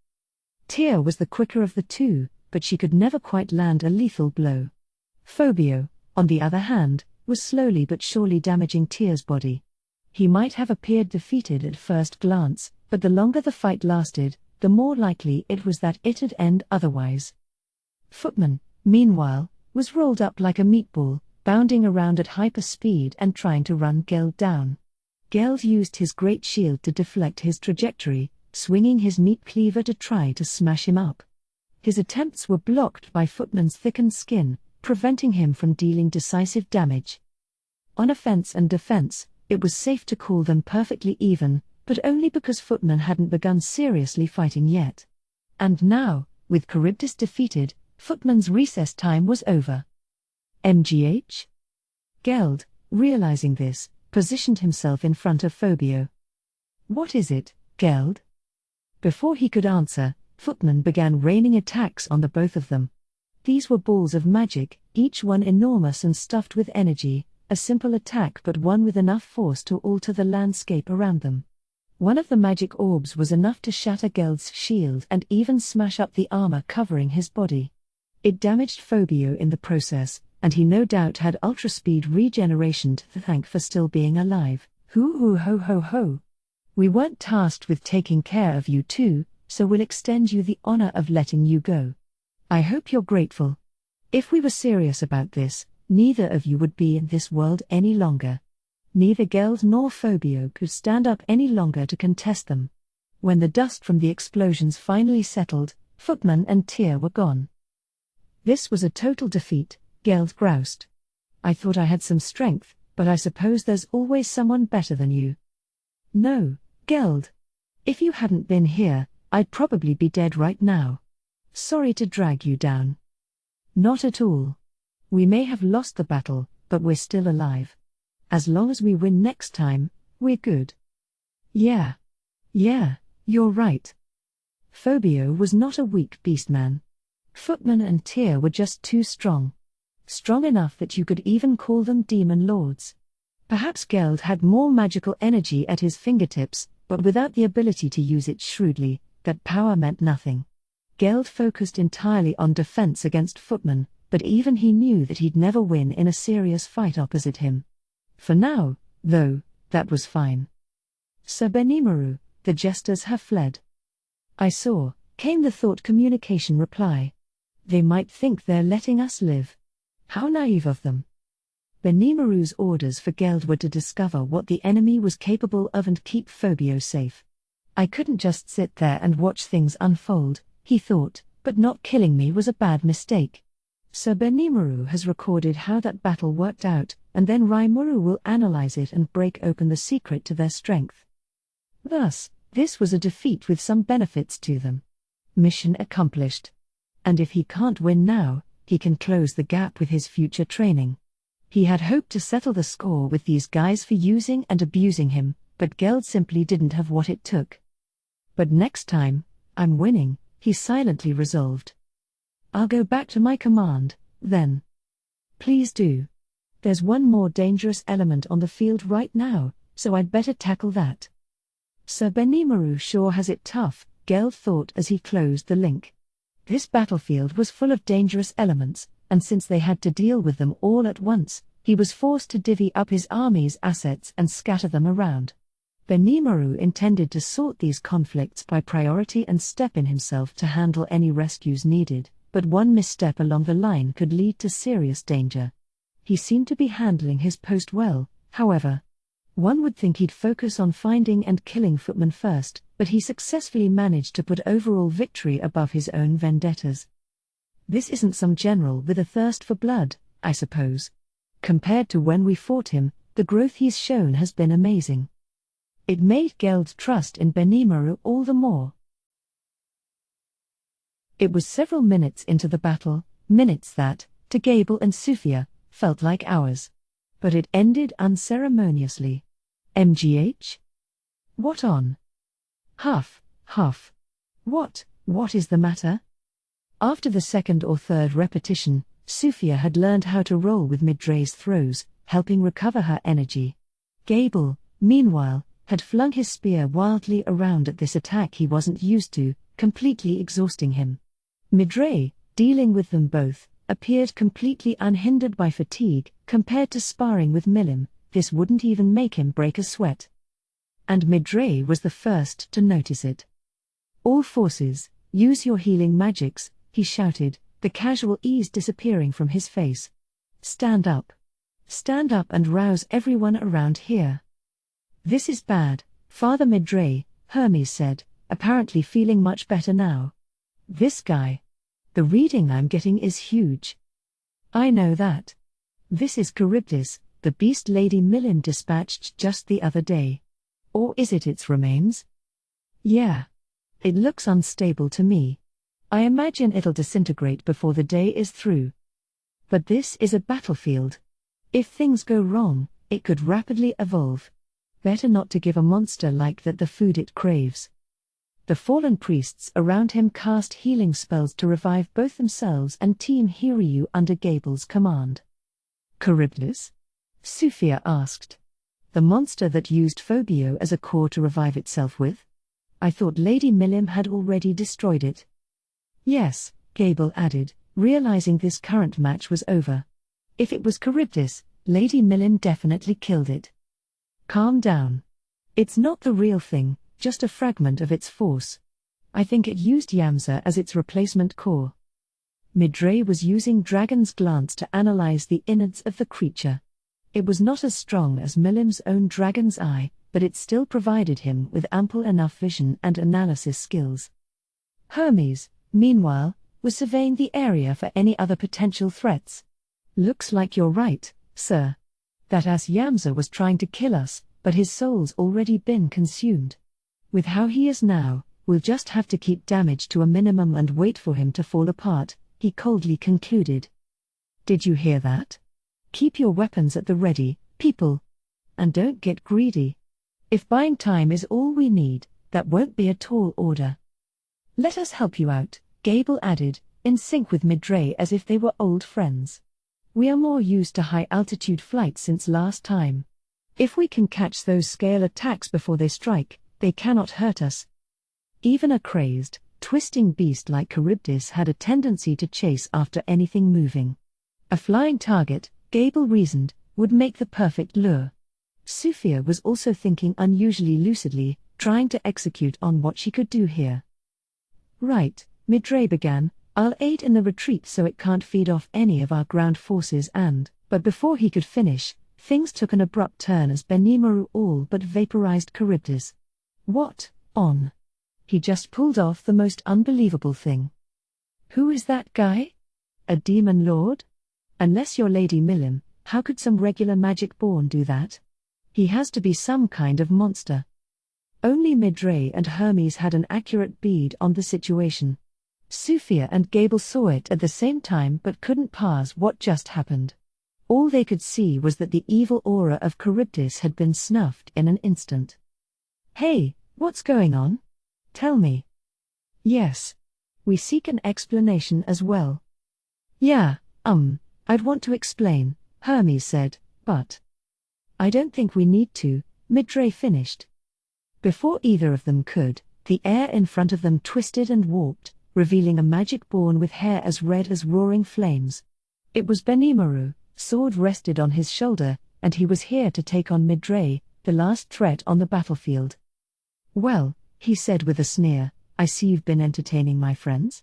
Tyr was the quicker of the two, but she could never quite land a lethal blow. Phobio, on the other hand, was slowly but surely damaging Tyr's body. He might have appeared defeated at first glance, but the longer the fight lasted, the more likely it was that it'd end otherwise. Footman, meanwhile, was rolled up like a meatball, bounding around at hyper speed and trying to run Geld down. Geld used his great shield to deflect his trajectory, swinging his meat cleaver to try to smash him up. His attempts were blocked by Footman's thickened skin, preventing him from dealing decisive damage. On offense and defense, it was safe to call them perfectly even, but only because Footman hadn't begun seriously fighting yet. And now, with Charybdis defeated, Footman's recess time was over. MGH? Geld, realizing this, positioned himself in front of Phobio. What is it, Geld? Before he could answer, Footman began raining attacks on the both of them. These were balls of magic, each one enormous and stuffed with energy, a simple attack but one with enough force to alter the landscape around them. One of the magic orbs was enough to shatter Geld's shield and even smash up the armor covering his body. It damaged Phobio in the process, and he no doubt had ultra-speed regeneration to thank for still being alive. Hoo ho ho ho. We weren't tasked with taking care of you two, so we'll extend you the honor of letting you go. I hope you're grateful. If we were serious about this, neither of you would be in this world any longer. Neither Geld nor Phobio could stand up any longer to contest them. When the dust from the explosions finally settled, Footman and Tyr were gone. This was a total defeat, Geld groused. I thought I had some strength, but I suppose there's always someone better than you. No, Geld. If you hadn't been here, I'd probably be dead right now. Sorry to drag you down. Not at all. We may have lost the battle, but we're still alive. As long as we win next time, we're good. Yeah, you're right. Phobio was not a weak beastman. Footman and Tyr were just too strong. Strong enough that you could even call them demon lords. Perhaps Geld had more magical energy at his fingertips, but without the ability to use it shrewdly, that power meant nothing. Geld focused entirely on defense against Footman, but even he knew that he'd never win in a serious fight opposite him. For now, though, that was fine. Sir Benimaru, the jesters have fled. I saw, came the thought communication reply. They might think they're letting us live. How naive of them. Benimaru's orders for Geld were to discover what the enemy was capable of and keep Phobio safe. I couldn't just sit there and watch things unfold, he thought, but not killing me was a bad mistake. Sir Benimaru has recorded how that battle worked out, and then Rimuru will analyze it and break open the secret to their strength. Thus, this was a defeat with some benefits to them. Mission accomplished. And if he can't win now, he can close the gap with his future training. He had hoped to settle the score with these guys for using and abusing him, but Geld simply didn't have what it took. But next time, I'm winning, he silently resolved. I'll go back to my command, then. Please do. There's one more dangerous element on the field right now, so I'd better tackle that. Sir Benimaru sure has it tough, Geld thought as he closed the link. This battlefield was full of dangerous elements, and since they had to deal with them all at once, he was forced to divvy up his army's assets and scatter them around. Benimaru intended to sort these conflicts by priority and step in himself to handle any rescues needed, but one misstep along the line could lead to serious danger. He seemed to be handling his post well, however. One would think he'd focus on finding and killing footmen first, but he successfully managed to put overall victory above his own vendettas. This isn't some general with a thirst for blood, I suppose. Compared to when we fought him, the growth he's shown has been amazing. It made Geld's trust in Benimaru all the more. It was several minutes into the battle, minutes that, to Gable and Sufia, felt like hours. But it ended unceremoniously. MGH? What on? Huff, huff. What is the matter? After the second or third repetition, Sufia had learned how to roll with Midray's throws, helping recover her energy. Gable, meanwhile, had flung his spear wildly around at this attack he wasn't used to, completely exhausting him. Midray, dealing with them both, appeared completely unhindered by fatigue. Compared to sparring with Milim, this wouldn't even make him break a sweat. And Midray was the first to notice it. "All forces, use your healing magics," he shouted, the casual ease disappearing from his face. Stand up and rouse everyone around here." "This is bad, Father Midray," Hermes said, apparently feeling much better now. "This guy. The reading I'm getting is huge." "I know that. This is Charybdis, the beast Lady Milim dispatched just the other day. Or is it its remains?" "Yeah. It looks unstable to me. I imagine it'll disintegrate before the day is through. But this is a battlefield. If things go wrong, it could rapidly evolve. Better not to give a monster like that the food it craves." The fallen priests around him cast healing spells to revive both themselves and Team Hiryu under Gable's command. "Charybdis?" Sufia asked. "The monster that used Phobio as a core to revive itself with? I thought Lady Milim had already destroyed it." "Yes," Gable added, realizing this current match was over. "If it was Charybdis, Lady Milim definitely killed it." "Calm down. It's not the real thing, just a fragment of its force. I think it used Yamza as its replacement core." Midray was using Dragon's Glance to analyze the innards of the creature. It was not as strong as Milim's own Dragon's Eye, but it still provided him with ample enough vision and analysis skills. Hermes, meanwhile, was surveying the area for any other potential threats. "Looks like you're right, sir. That ass Yamza was trying to kill us, but his soul's already been consumed. With how he is now, we'll just have to keep damage to a minimum and wait for him to fall apart," he coldly concluded. "Did you hear that? Keep your weapons at the ready, people. And don't get greedy. If buying time is all we need, that won't be a tall order." "Let us help you out," Gable added, in sync with Midray as if they were old friends. "We are more used to high-altitude flights since last time. If we can catch those scale attacks before they strike, they cannot hurt us." Even a crazed, twisting beast like Charybdis had a tendency to chase after anything moving. A flying target, Gable reasoned, would make the perfect lure. Sufia was also thinking unusually lucidly, trying to execute on what she could do here. "Right," Midray began, "I'll aid in the retreat so it can't feed off any of our ground forces and—" But before he could finish, things took an abrupt turn as Benimaru all but vaporized Charybdis. "What on?" He just pulled off the most unbelievable thing. "Who is that guy? A demon lord? Unless you're Lady Milim, how could some regular magic-born do that? He has to be some kind of monster." Only Midray and Hermes had an accurate bead on the situation. Sufia and Gable saw it at the same time but couldn't parse what just happened. All they could see was that the evil aura of Charybdis had been snuffed in an instant. "Hey, what's going on? Tell me." "Yes. We seek an explanation as well." "Yeah, I'd want to explain," Hermes said, "but I don't think we need to," Midray finished. Before either of them could, the air in front of them twisted and warped, revealing a magic born with hair as red as roaring flames. It was Benimaru, sword rested on his shoulder, and he was here to take on Midray, the last threat on the battlefield. "Well," he said with a sneer, "I see you've been entertaining my friends?"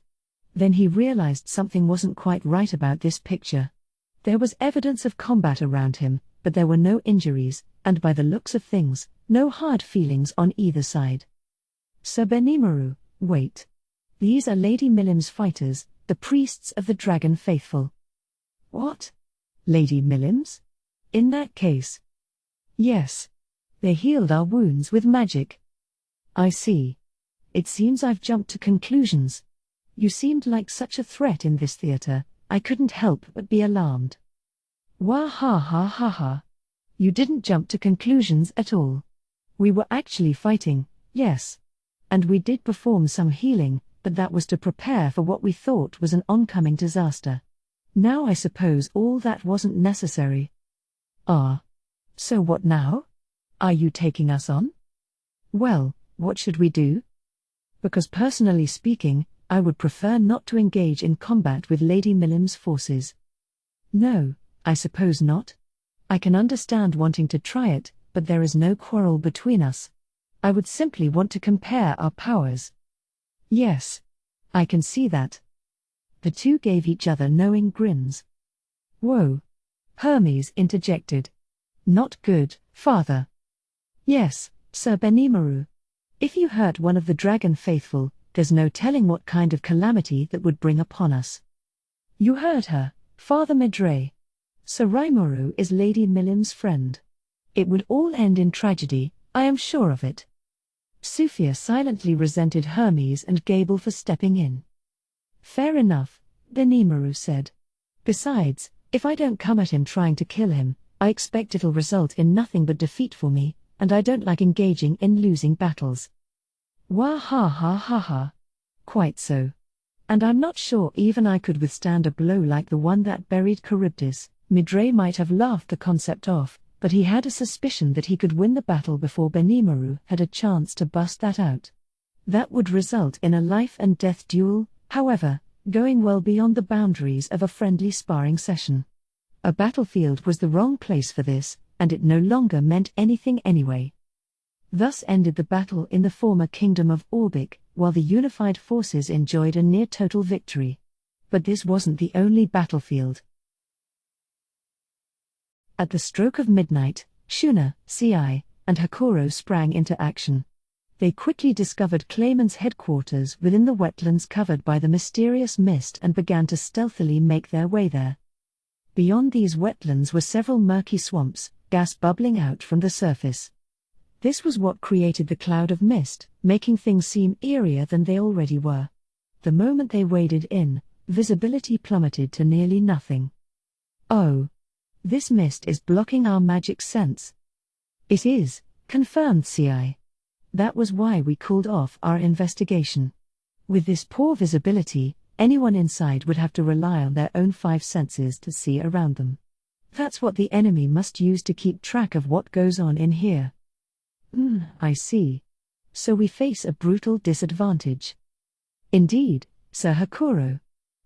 Then he realized something wasn't quite right about this picture. There was evidence of combat around him, but there were no injuries, and by the looks of things, no hard feelings on either side. "Sir Benimaru, wait. These are Lady Millim's fighters, the priests of the Dragon Faithful." "What? Lady Millim's? In that case?" "Yes. They healed our wounds with magic." "I see. It seems I've jumped to conclusions. You seemed like such a threat in this theater, I couldn't help but be alarmed." "Wah ha ha ha ha. You didn't jump to conclusions at all. We were actually fighting, yes. And we did perform some healing, but that was to prepare for what we thought was an oncoming disaster. Now I suppose all that wasn't necessary." "Ah. So what now? Are you taking us on?" "Well, what should we do? Because personally speaking, I would prefer not to engage in combat with Lady Millim's forces." "No, I suppose not. I can understand wanting to try it, but there is no quarrel between us. I would simply want to compare our powers." "Yes. I can see that." The two gave each other knowing grins. "Whoa." Hermes interjected. "Not good, father." "Yes, Sir Benimaru. If you hurt one of the Dragon Faithful, there's no telling what kind of calamity that would bring upon us." "You hurt her, Father Midray. Sir Rimuru is Lady Millim's friend. It would all end in tragedy, I am sure of it." Sophia silently resented Hermes and Gable for stepping in. "Fair enough," Benimaru said. "Besides, if I don't come at him trying to kill him, I expect it'll result in nothing but defeat for me, and I don't like engaging in losing battles." "Wah ha ha ha ha. Quite so. And I'm not sure even I could withstand a blow like the one that buried Charybdis." Midray might have laughed the concept off, but he had a suspicion that he could win the battle before Benimaru had a chance to bust that out. That would result in a life-and-death duel, however, going well beyond the boundaries of a friendly sparring session. A battlefield was the wrong place for this, and it no longer meant anything anyway. Thus ended the battle in the former kingdom of Orbic, while the unified forces enjoyed a near-total victory. But this wasn't the only battlefield. At the stroke of midnight, Shuna, Ci, and Hakuro sprang into action. They quickly discovered Clayman's headquarters within the wetlands covered by the mysterious mist and began to stealthily make their way there. Beyond these wetlands were several murky swamps, gas bubbling out from the surface. This was what created the cloud of mist, making things seem eerier than they already were. The moment they waded in, visibility plummeted to nearly nothing. "Oh. This mist is blocking our magic sense." "It is," confirmed Ci. "That was why we called off our investigation. With this poor visibility, anyone inside would have to rely on their own 5 senses to see around them. That's what the enemy must use to keep track of what goes on in here." I see. So we face a brutal disadvantage." "Indeed, Sir Hakuro.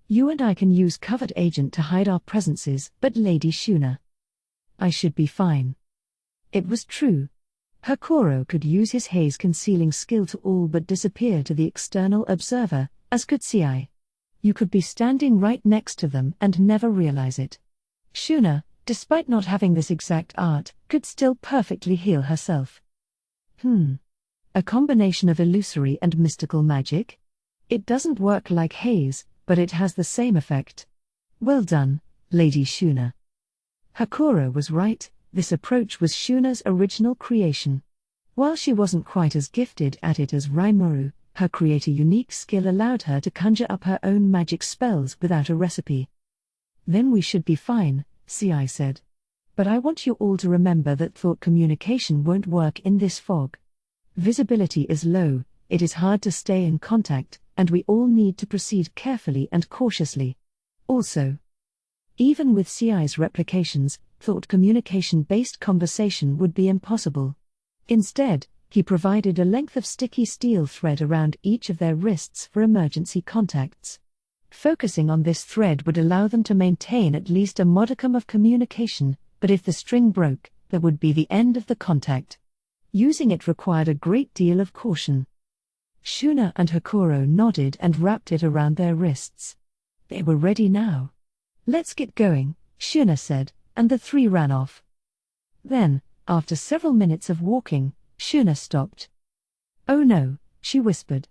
You and I can use covert agent to hide our presences, but Lady Shuna." "I should be fine." It was true. Hakuro could use his haze concealing skill to all but disappear to the external observer, as could Ci. You could be standing right next to them and never realize it. Shuna, despite not having this exact art, could still perfectly heal herself. A combination of illusory and mystical magic? It doesn't work like haze, but it has the same effect. Well done, Lady Shuna. Hakuro was right, this approach was Shuna's original creation. While she wasn't quite as gifted at it as Rimuru, her creator unique skill allowed her to conjure up her own magic spells without a recipe. "Then we should be fine," Ci said. "But I want you all to remember that thought communication won't work in this fog. Visibility is low, it is hard to stay in contact, and we all need to proceed carefully and cautiously. Also, even with Ci's replications, thought communication-based conversation would be impossible. Instead, He provided a length of sticky steel thread around each of their wrists for emergency contacts. Focusing on this thread would allow them to maintain at least a modicum of communication, but if the string broke, that would be the end of the contact. Using it required a great deal of caution. Shuna and Hakuro nodded and wrapped it around their wrists. They were ready now. "Let's get going," Shuna said, and the three ran off. Then, after several minutes of walking, Shuna stopped. "Oh no," she whispered.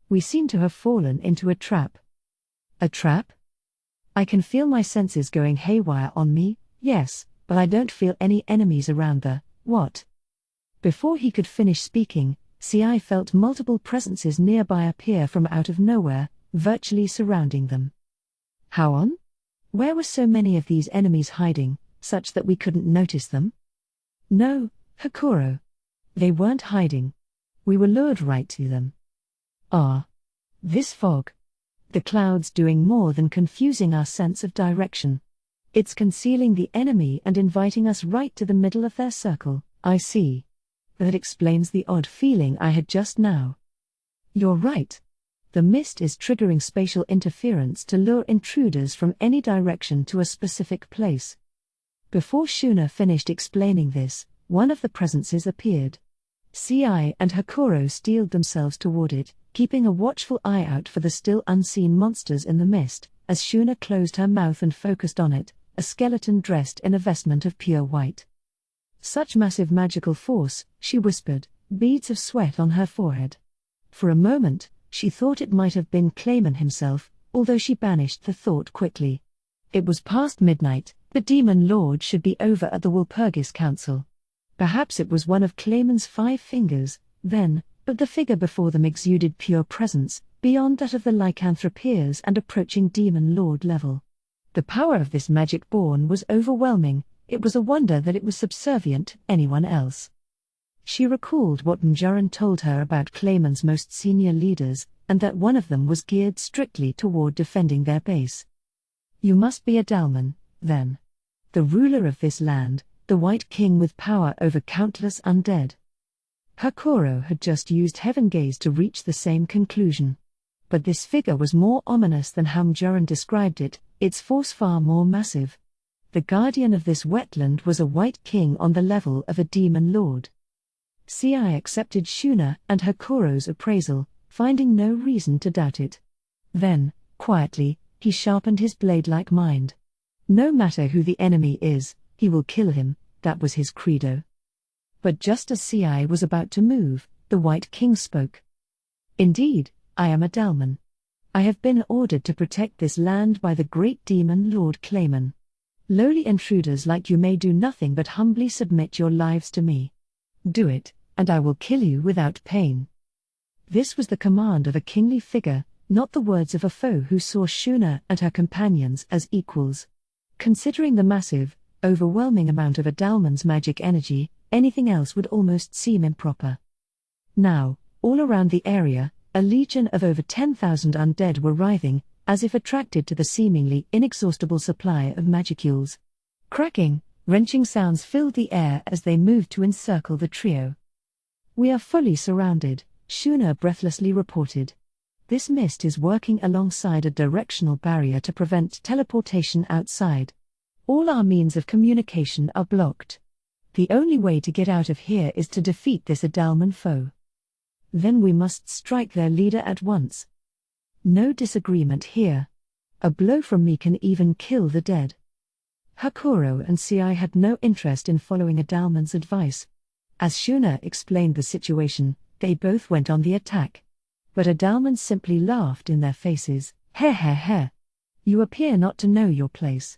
"We seem to have fallen into a trap." "A trap? I can feel my senses going haywire on me, yes, but I don't feel any enemies around what?" Before he could finish speaking, CI felt multiple presences nearby appear from out of nowhere, virtually surrounding them. How on? Where were so many of these enemies hiding, such that we couldn't notice them? No, Hakuro. They weren't hiding. We were lured right to them. This fog. The clouds doing more than confusing our sense of direction. It's concealing the enemy and inviting us right to the middle of their circle, I see. That explains the odd feeling I had just now. You're right. The mist is triggering spatial interference to lure intruders from any direction to a specific place. Before Shuna finished explaining this, one of the presences appeared. CI and Hakuro steeled themselves toward it, keeping a watchful eye out for the still unseen monsters in the mist, as Shuna closed her mouth and focused on it, a skeleton dressed in a vestment of pure white. "Such massive magical force," she whispered, beads of sweat on her forehead. For a moment, she thought it might have been Clayman himself, although she banished the thought quickly. It was past midnight, the Demon Lord should be over at the Walpurgis Council. Perhaps it was one of Clayman's 5 fingers, then, but the figure before them exuded pure presence, beyond that of the lycanthropeers and approaching Demon Lord level. The power of this magic born was overwhelming. It was a wonder that it was subservient to anyone else. She recalled what Mjuran told her about Clayman's most senior leaders, and that one of them was geared strictly toward defending their base. You must be a Dalman, then. The ruler of this land, the White King with power over countless undead. Hakuro had just used Heaven Gaze to reach the same conclusion. But this figure was more ominous than how Mjuran described it, its force far more massive. The guardian of this wetland was a White King on the level of a Demon Lord. CI accepted Shuna and Hakuro's appraisal, finding no reason to doubt it. Then, quietly, he sharpened his blade-like mind. No matter who the enemy is, he will kill him, that was his credo. But just as CI was about to move, the White King spoke. "Indeed, I am a Dalman. I have been ordered to protect this land by the great Demon Lord Clayman. Lowly intruders like you may do nothing but humbly submit your lives to me. Do it, and I will kill you without pain." This was the command of a kingly figure, not the words of a foe who saw Shuna and her companions as equals. Considering the massive, overwhelming amount of a Dalman's magic energy, anything else would almost seem improper. Now, all around the area, a legion of over 10,000 undead were writhing, as if attracted to the seemingly inexhaustible supply of magicules. Cracking, wrenching sounds filled the air as they moved to encircle the trio. "We are fully surrounded," Shuna breathlessly reported. "This mist is working alongside a directional barrier to prevent teleportation outside. All our means of communication are blocked. The only way to get out of here is to defeat this Adalman foe. Then we must strike their leader at once. No disagreement here. A blow from me can even kill the dead." Hakuro and CI had no interest in following Adalman's advice. As Shuna explained the situation, they both went on the attack. But Adalman simply laughed in their faces. "Heh heh heh. You appear not to know your place.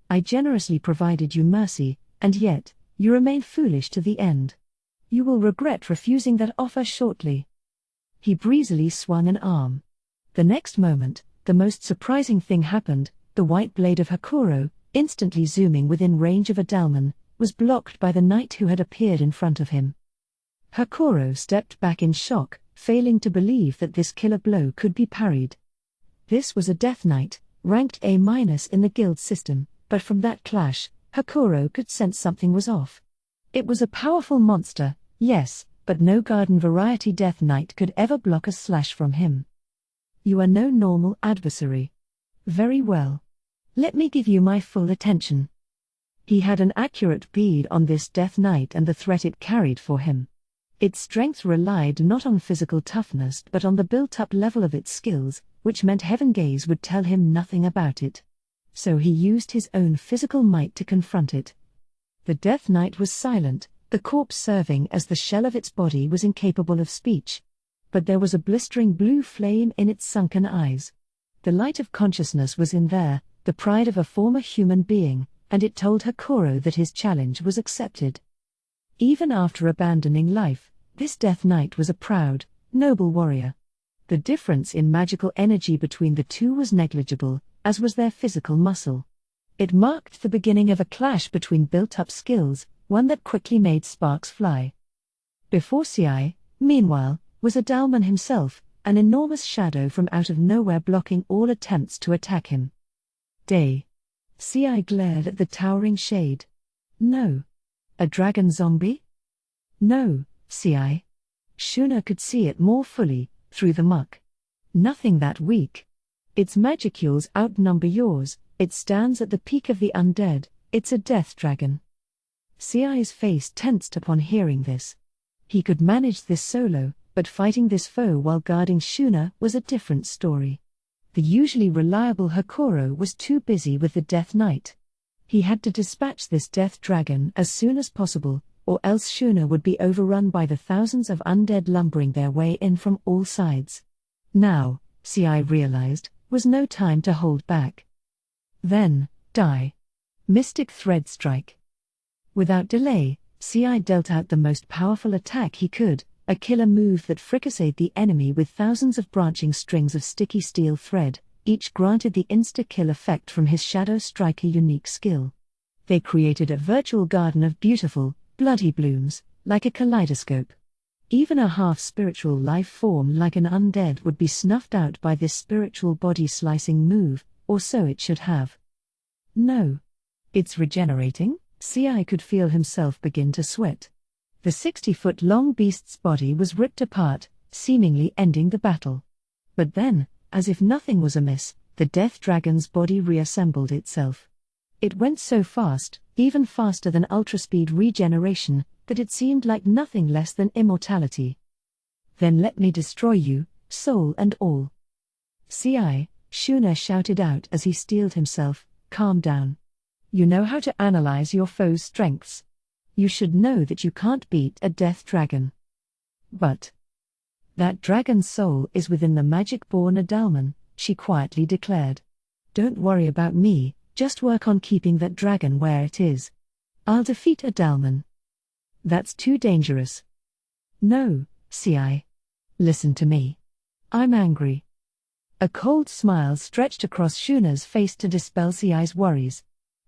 I generously provided you mercy, and yet, you remain foolish to the end. You will regret refusing that offer shortly." He breezily swung an arm. The next moment, the most surprising thing happened. The white blade of Hakuro, instantly zooming within range of Adalman, was blocked by the knight who had appeared in front of him. Hakuro stepped back in shock, failing to believe that this killer blow could be parried. This was a Death Knight, ranked A- in the guild system, but from that clash, Hakuro could sense something was off. It was a powerful monster, yes, but no garden variety Death Knight could ever block a slash from him. You are no normal adversary. Very well. Let me give you my full attention. He had an accurate bead on this Death Knight and the threat it carried for him. Its strength relied not on physical toughness but on the built-up level of its skills, which meant Heaven Gaze would tell him nothing about it. So he used his own physical might to confront it. The Death Knight was silent, the corpse serving as the shell of its body was incapable of speech. But there was a blistering blue flame in its sunken eyes. The light of consciousness was in there, the pride of a former human being, and it told Hakuro that his challenge was accepted. Even after abandoning life, this Death Knight was a proud, noble warrior. The difference in magical energy between the two was negligible, as was their physical muscle. It marked the beginning of a clash between built-up skills, one that quickly made sparks fly. Before Ci, meanwhile, was Adalman himself, an enormous shadow from out of nowhere blocking all attempts to attack him. Day. Ci glared at the towering shade. No. A dragon zombie? No, Ci. Shuna could see it more fully, through the muck. Nothing that weak. Its magicules outnumber yours, it stands at the peak of the undead, it's a death dragon. Ci's face tensed upon hearing this. He could manage this solo, but fighting this foe while guarding Shuna was a different story. The usually reliable Hakuro was too busy with the Death Knight. He had to dispatch this death dragon as soon as possible, or else Shuna would be overrun by the thousands of undead lumbering their way in from all sides. Now, Ci realized, was no time to hold back. Then, die. Mystic Thread Strike. Without delay, Ci dealt out the most powerful attack he could, a killer move that fricasseed the enemy with thousands of branching strings of sticky steel thread, each granted the insta-kill effect from his Shadow Striker unique skill. They created a virtual garden of beautiful, bloody blooms, like a kaleidoscope. Even a half-spiritual life form like an undead would be snuffed out by this spiritual body-slicing move, or so it should have. No. It's regenerating? Ci could feel himself begin to sweat. The 60-foot-long beast's body was ripped apart, seemingly ending the battle. But then, as if nothing was amiss, the death dragon's body reassembled itself. It went so fast, even faster than ultra-speed regeneration, that it seemed like nothing less than immortality. Then let me destroy you, soul and all. Ci, Shuna shouted out as he steeled himself, calm down. You know how to analyze your foe's strengths. You should know that you can't beat a death dragon. But that dragon's soul is within the magic-born Adalman, she quietly declared. Don't worry about me, just work on keeping that dragon where it is. I'll defeat Adalman. That's too dangerous. No, Ci. Listen to me. I'm angry. A cold smile stretched across Shuna's face to dispel Ci's worries.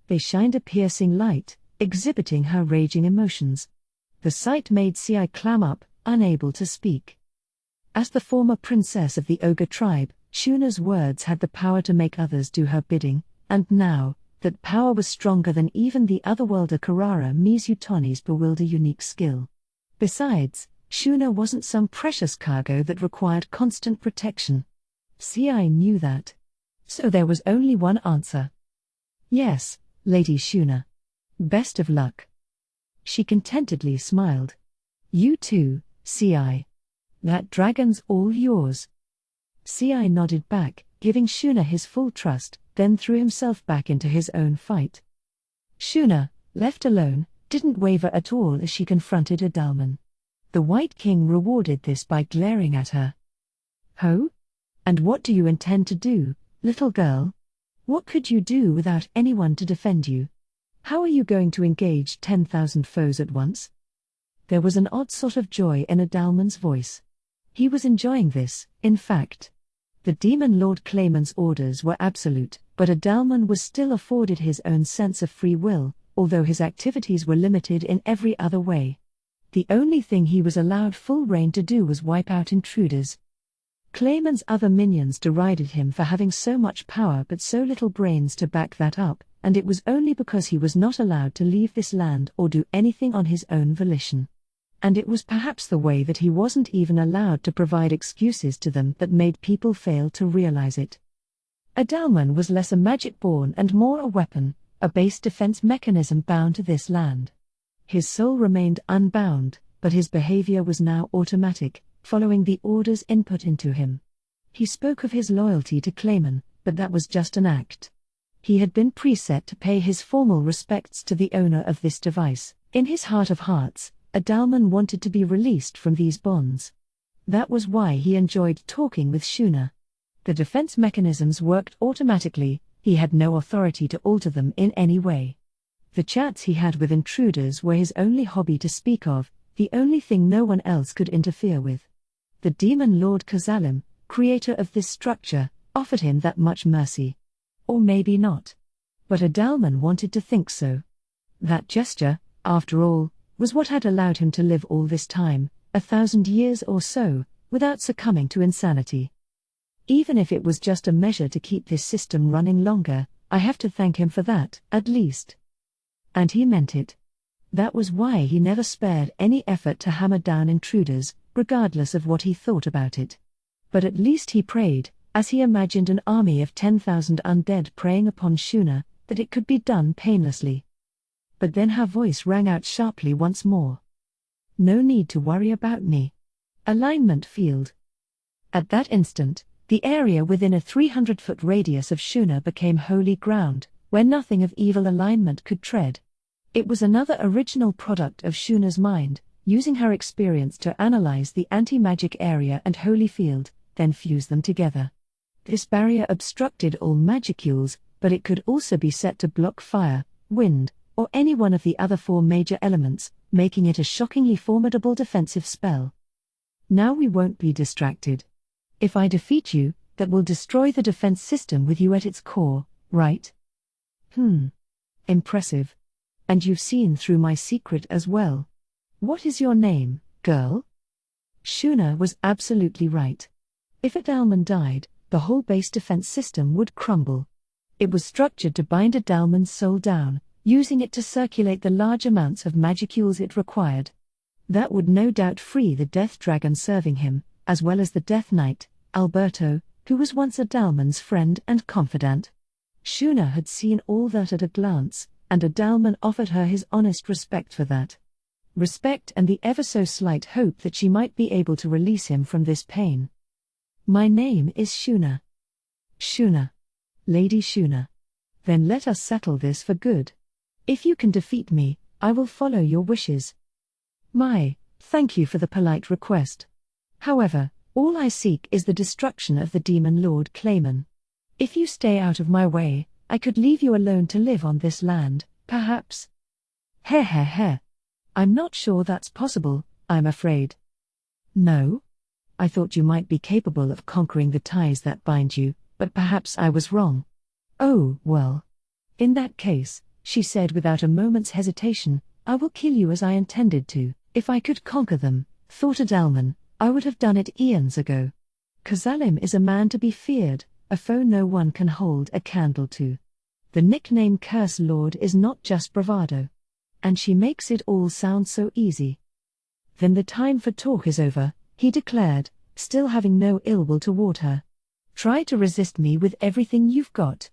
They shined a piercing light, exhibiting her raging emotions. The sight made Ci clam up, unable to speak. As the former princess of the ogre tribe, Shuna's words had the power to make others do her bidding, and now, that power was stronger than even the otherworlder Karara Mizutani's bewilder unique skill. Besides, Shuna wasn't some precious cargo that required constant protection. Ci knew that. So there was only one answer. Yes, Lady Shuna. Best of luck. She contentedly smiled. You too, Ci. That dragon's all yours. Ci nodded back, giving Shuna his full trust, then threw himself back into his own fight. Shuna, left alone, didn't waver at all as she confronted Adalman. The White King rewarded this by glaring at her. Ho? And what do you intend to do, little girl? What could you do without anyone to defend you? How are you going to engage 10,000 foes at once? There was an odd sort of joy in Adalman's voice. He was enjoying this, in fact. The Demon Lord Clayman's orders were absolute, but Adalman was still afforded his own sense of free will, although his activities were limited in every other way. The only thing he was allowed full reign to do was wipe out intruders. Clayman's other minions derided him for having so much power but so little brains to back that up, and it was only because he was not allowed to leave this land or do anything on his own volition. And it was perhaps the way that he wasn't even allowed to provide excuses to them that made people fail to realize it. Adalman was less a magic born and more a weapon, a base defense mechanism bound to this land. His soul remained unbound, but his behavior was now automatic, following the orders input into him. He spoke of his loyalty to Clayman, but that was just an act. He had been preset to pay his formal respects to the owner of this device. In his heart of hearts, Adalman wanted to be released from these bonds. That was why he enjoyed talking with Shuna. The defense mechanisms worked automatically, he had no authority to alter them in any way. The chats he had with intruders were his only hobby to speak of, the only thing no one else could interfere with. The demon lord Kazalim, creator of this structure, offered him that much mercy. Or maybe not. But Adalman wanted to think so. That gesture, after all, was what had allowed him to live all this time, 1,000 years or so, without succumbing to insanity. Even if it was just a measure to keep this system running longer, I have to thank him for that, at least. And he meant it. That was why he never spared any effort to hammer down intruders, regardless of what he thought about it. But at least he prayed, as he imagined an army of 10,000 undead preying upon Shuna, that it could be done painlessly. But then her voice rang out sharply once more. No need to worry about me. Alignment field. At that instant, the area within a 300-foot radius of Shuna became holy ground, where nothing of evil alignment could tread. It was another original product of Shuna's mind, using her experience to analyze the anti-magic area and holy field, then fuse them together. This barrier obstructed all magicules, but it could also be set to block fire, wind, or any one of the other 4 major elements, making it a shockingly formidable defensive spell. Now we won't be distracted. If I defeat you, that will destroy the defense system with you at its core, right? Impressive. And you've seen through my secret as well. What is your name, girl? Shuna was absolutely right. If Adalman died, the whole base defense system would crumble. It was structured to bind Adalman's soul down, using it to circulate the large amounts of magicules it required. That would no doubt free the Death Dragon serving him, as well as the Death Knight, Alberto, who was once Adalman's friend and confidant. Shuna had seen all that at a glance, and Adalman offered her his honest respect for that. Respect and the ever-so-slight hope that she might be able to release him from this pain. My name is Shuna. Shuna. Lady Shuna. Then let us settle this for good. If you can defeat me, I will follow your wishes. Thank you for the polite request. However, all I seek is the destruction of the demon lord Clayman. If you stay out of my way, I could leave you alone to live on this land, perhaps. I'm not sure that's possible, I'm afraid. No? I thought you might be capable of conquering the ties that bind you, but perhaps I was wrong. Oh, well. In that case, she said without a moment's hesitation, I will kill you as I intended to. If I could conquer them, thought Adalman, I would have done it eons ago. Kazalim is a man to be feared, a foe no one can hold a candle to. The nickname Curse Lord is not just bravado. And she makes it all sound so easy. Then the time for talk is over, he declared, still having no ill will toward her. Try to resist me with everything you've got.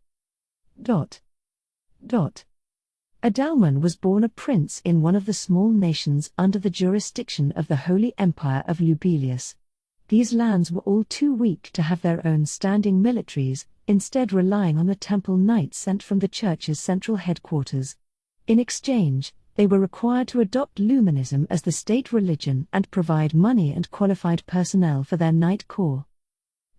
Adalman was born a prince in one of the small nations under the jurisdiction of the Holy Empire of Lubelius. These lands were all too weak to have their own standing militaries, instead relying on the temple knights sent from the church's central headquarters. In exchange, they were required to adopt Luminism as the state religion and provide money and qualified personnel for their knight corps.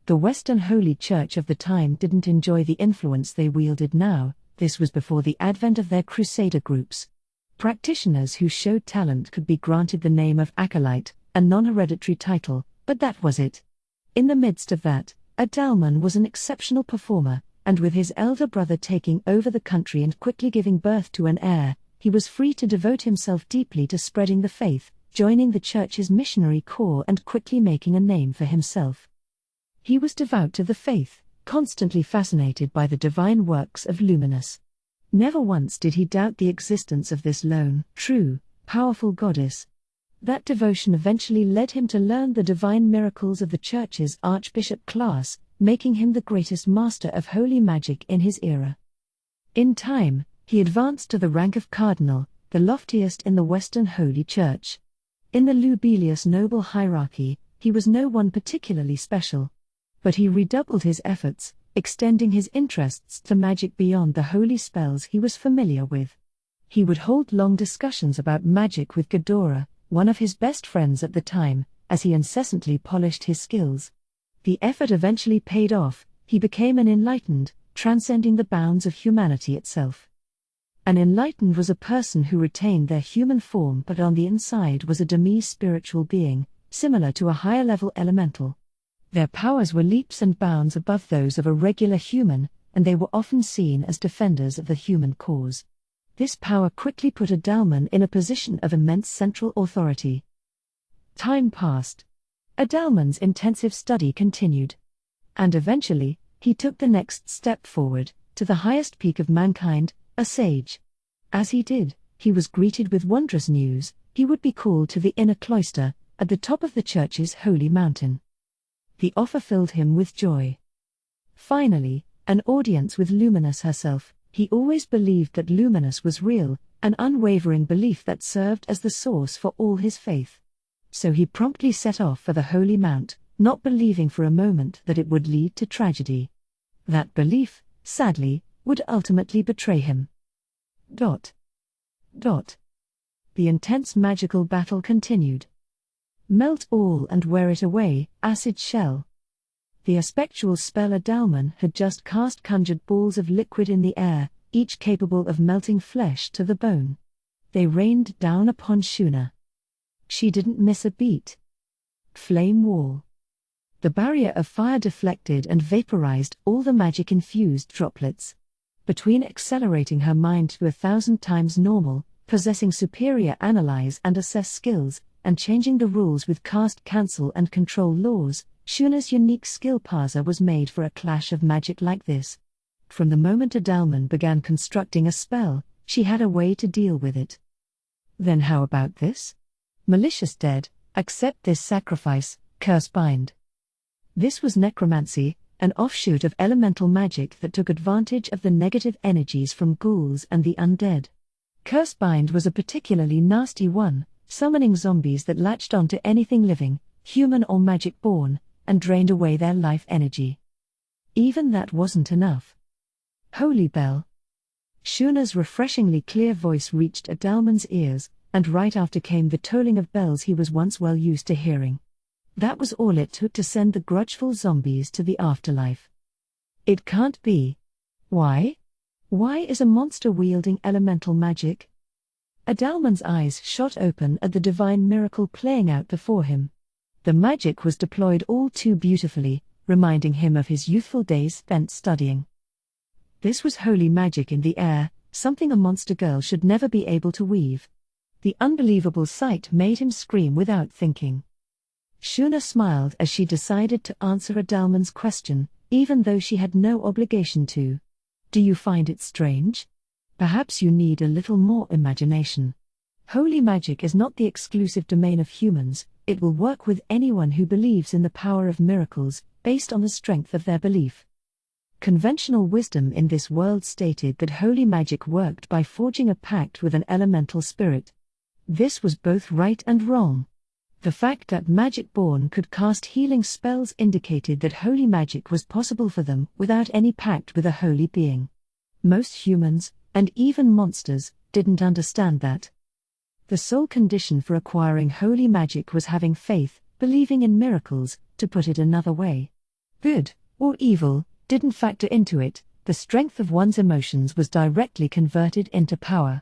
The Western Holy Church of the time didn't enjoy the influence they wielded now. This was before the advent of their crusader groups. Practitioners who showed talent could be granted the name of acolyte, a non-hereditary title, but that was it. In the midst of that, Adalman was an exceptional performer, and with his elder brother taking over the country and quickly giving birth to an heir, he was free to devote himself deeply to spreading the faith, joining the church's missionary corps and quickly making a name for himself. He was devout to the faith, constantly fascinated by the divine works of Luminous. Never once did he doubt the existence of this lone, true, powerful goddess. That devotion eventually led him to learn the divine miracles of the Church's archbishop class, making him the greatest master of holy magic in his era. In time, he advanced to the rank of cardinal, the loftiest in the Western Holy Church. In the Lubelius noble hierarchy, he was no one particularly special. But he redoubled his efforts, extending his interests to magic beyond the holy spells he was familiar with. He would hold long discussions about magic with Ghidorah, one of his best friends at the time, as he incessantly polished his skills. The effort eventually paid off. He became an enlightened, transcending the bounds of humanity itself. An enlightened was a person who retained their human form but on the inside was a demi-spiritual being, similar to a higher-level elemental. Their powers were leaps and bounds above those of a regular human, and they were often seen as defenders of the human cause. This power quickly put a Dalman in a position of immense central authority. Time passed. Adalman's intensive study continued. And eventually, he took the next step forward, to the highest peak of mankind, a sage. As he did, he was greeted with wondrous news: he would be called to the inner cloister, at the top of the Church's holy mountain. The offer filled him with joy. Finally, an audience with Luminous herself. He always believed that Luminous was real, an unwavering belief that served as the source for all his faith. So he promptly set off for the Holy Mount, not believing for a moment that it would lead to tragedy. That belief, sadly, would ultimately betray him. The intense magical battle continued. Melt all and wear it away, acid shell. The aspectual spell Adalman had just cast conjured balls of liquid in the air, each capable of melting flesh to the bone. They rained down upon Shuna. She didn't miss a beat. Flame wall. The barrier of fire deflected and vaporized all the magic-infused droplets. Between accelerating her mind to 1,000 times normal, possessing superior analyze and assess skills, and changing the rules with cast cancel and control laws, Shuna's unique skill parser was made for a clash of magic like this. From the moment Adalman began constructing a spell, she had a way to deal with it. Then how about this? Malicious dead, accept this sacrifice, curse bind. This was necromancy, an offshoot of elemental magic that took advantage of the negative energies from ghouls and the undead. Curse bind was a particularly nasty one, summoning zombies that latched onto anything living, human or magic-born, and drained away their life energy. Even that wasn't enough. Holy Bell. Shuna's refreshingly clear voice reached Adalman's ears, and right after came the tolling of bells he was once well used to hearing. That was all it took to send the grudgeful zombies to the afterlife. It can't be. Why? Why is a monster wielding elemental magic? Adalman's eyes shot open at the divine miracle playing out before him. The magic was deployed all too beautifully, reminding him of his youthful days spent studying. This was holy magic in the air, something a monster girl should never be able to weave. The unbelievable sight made him scream without thinking. Shuna smiled as she decided to answer Adalman's question, even though she had no obligation to. Do you find it strange? Perhaps you need a little more imagination. Holy magic is not the exclusive domain of humans, it will work with anyone who believes in the power of miracles, based on the strength of their belief. Conventional wisdom in this world stated that holy magic worked by forging a pact with an elemental spirit. This was both right and wrong. The fact that magic-born could cast healing spells indicated that holy magic was possible for them without any pact with a holy being. Most humans, and even monsters, didn't understand that. The sole condition for acquiring holy magic was having faith, believing in miracles. To put it another way. Good, or evil, didn't factor into it, the strength of one's emotions was directly converted into power.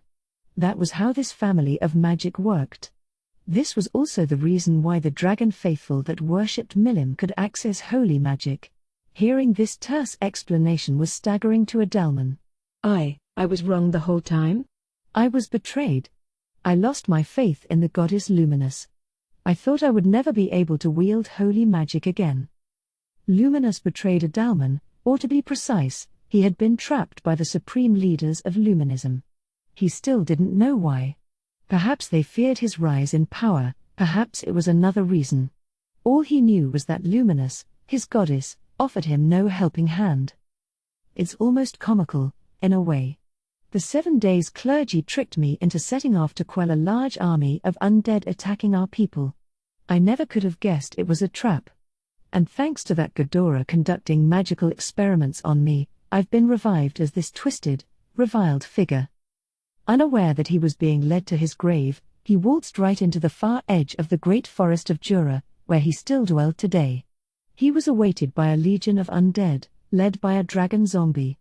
That was how this family of magic worked. This was also the reason why the dragon faithful that worshipped Milim could access holy magic. Hearing this terse explanation was staggering to Adalman. I was wrong the whole time? I was betrayed. I lost my faith in the goddess Luminous. I thought I would never be able to wield holy magic again. Luminous betrayed Adalman, or to be precise, he had been trapped by the supreme leaders of Luminism. He still didn't know why. Perhaps they feared his rise in power, Perhaps it was another reason. All he knew was that Luminous, his goddess, offered him no helping hand. It's almost comical, in a way. The 7 days clergy tricked me into setting off to quell a large army of undead attacking our people. I never could have guessed it was a trap. And thanks to that Ghidorah conducting magical experiments on me, I've been revived as this twisted, reviled figure. Unaware that he was being led to his grave, he waltzed right into the far edge of the great forest of Jura, where he still dwelled today. He was awaited by a legion of undead, led by a dragon zombie.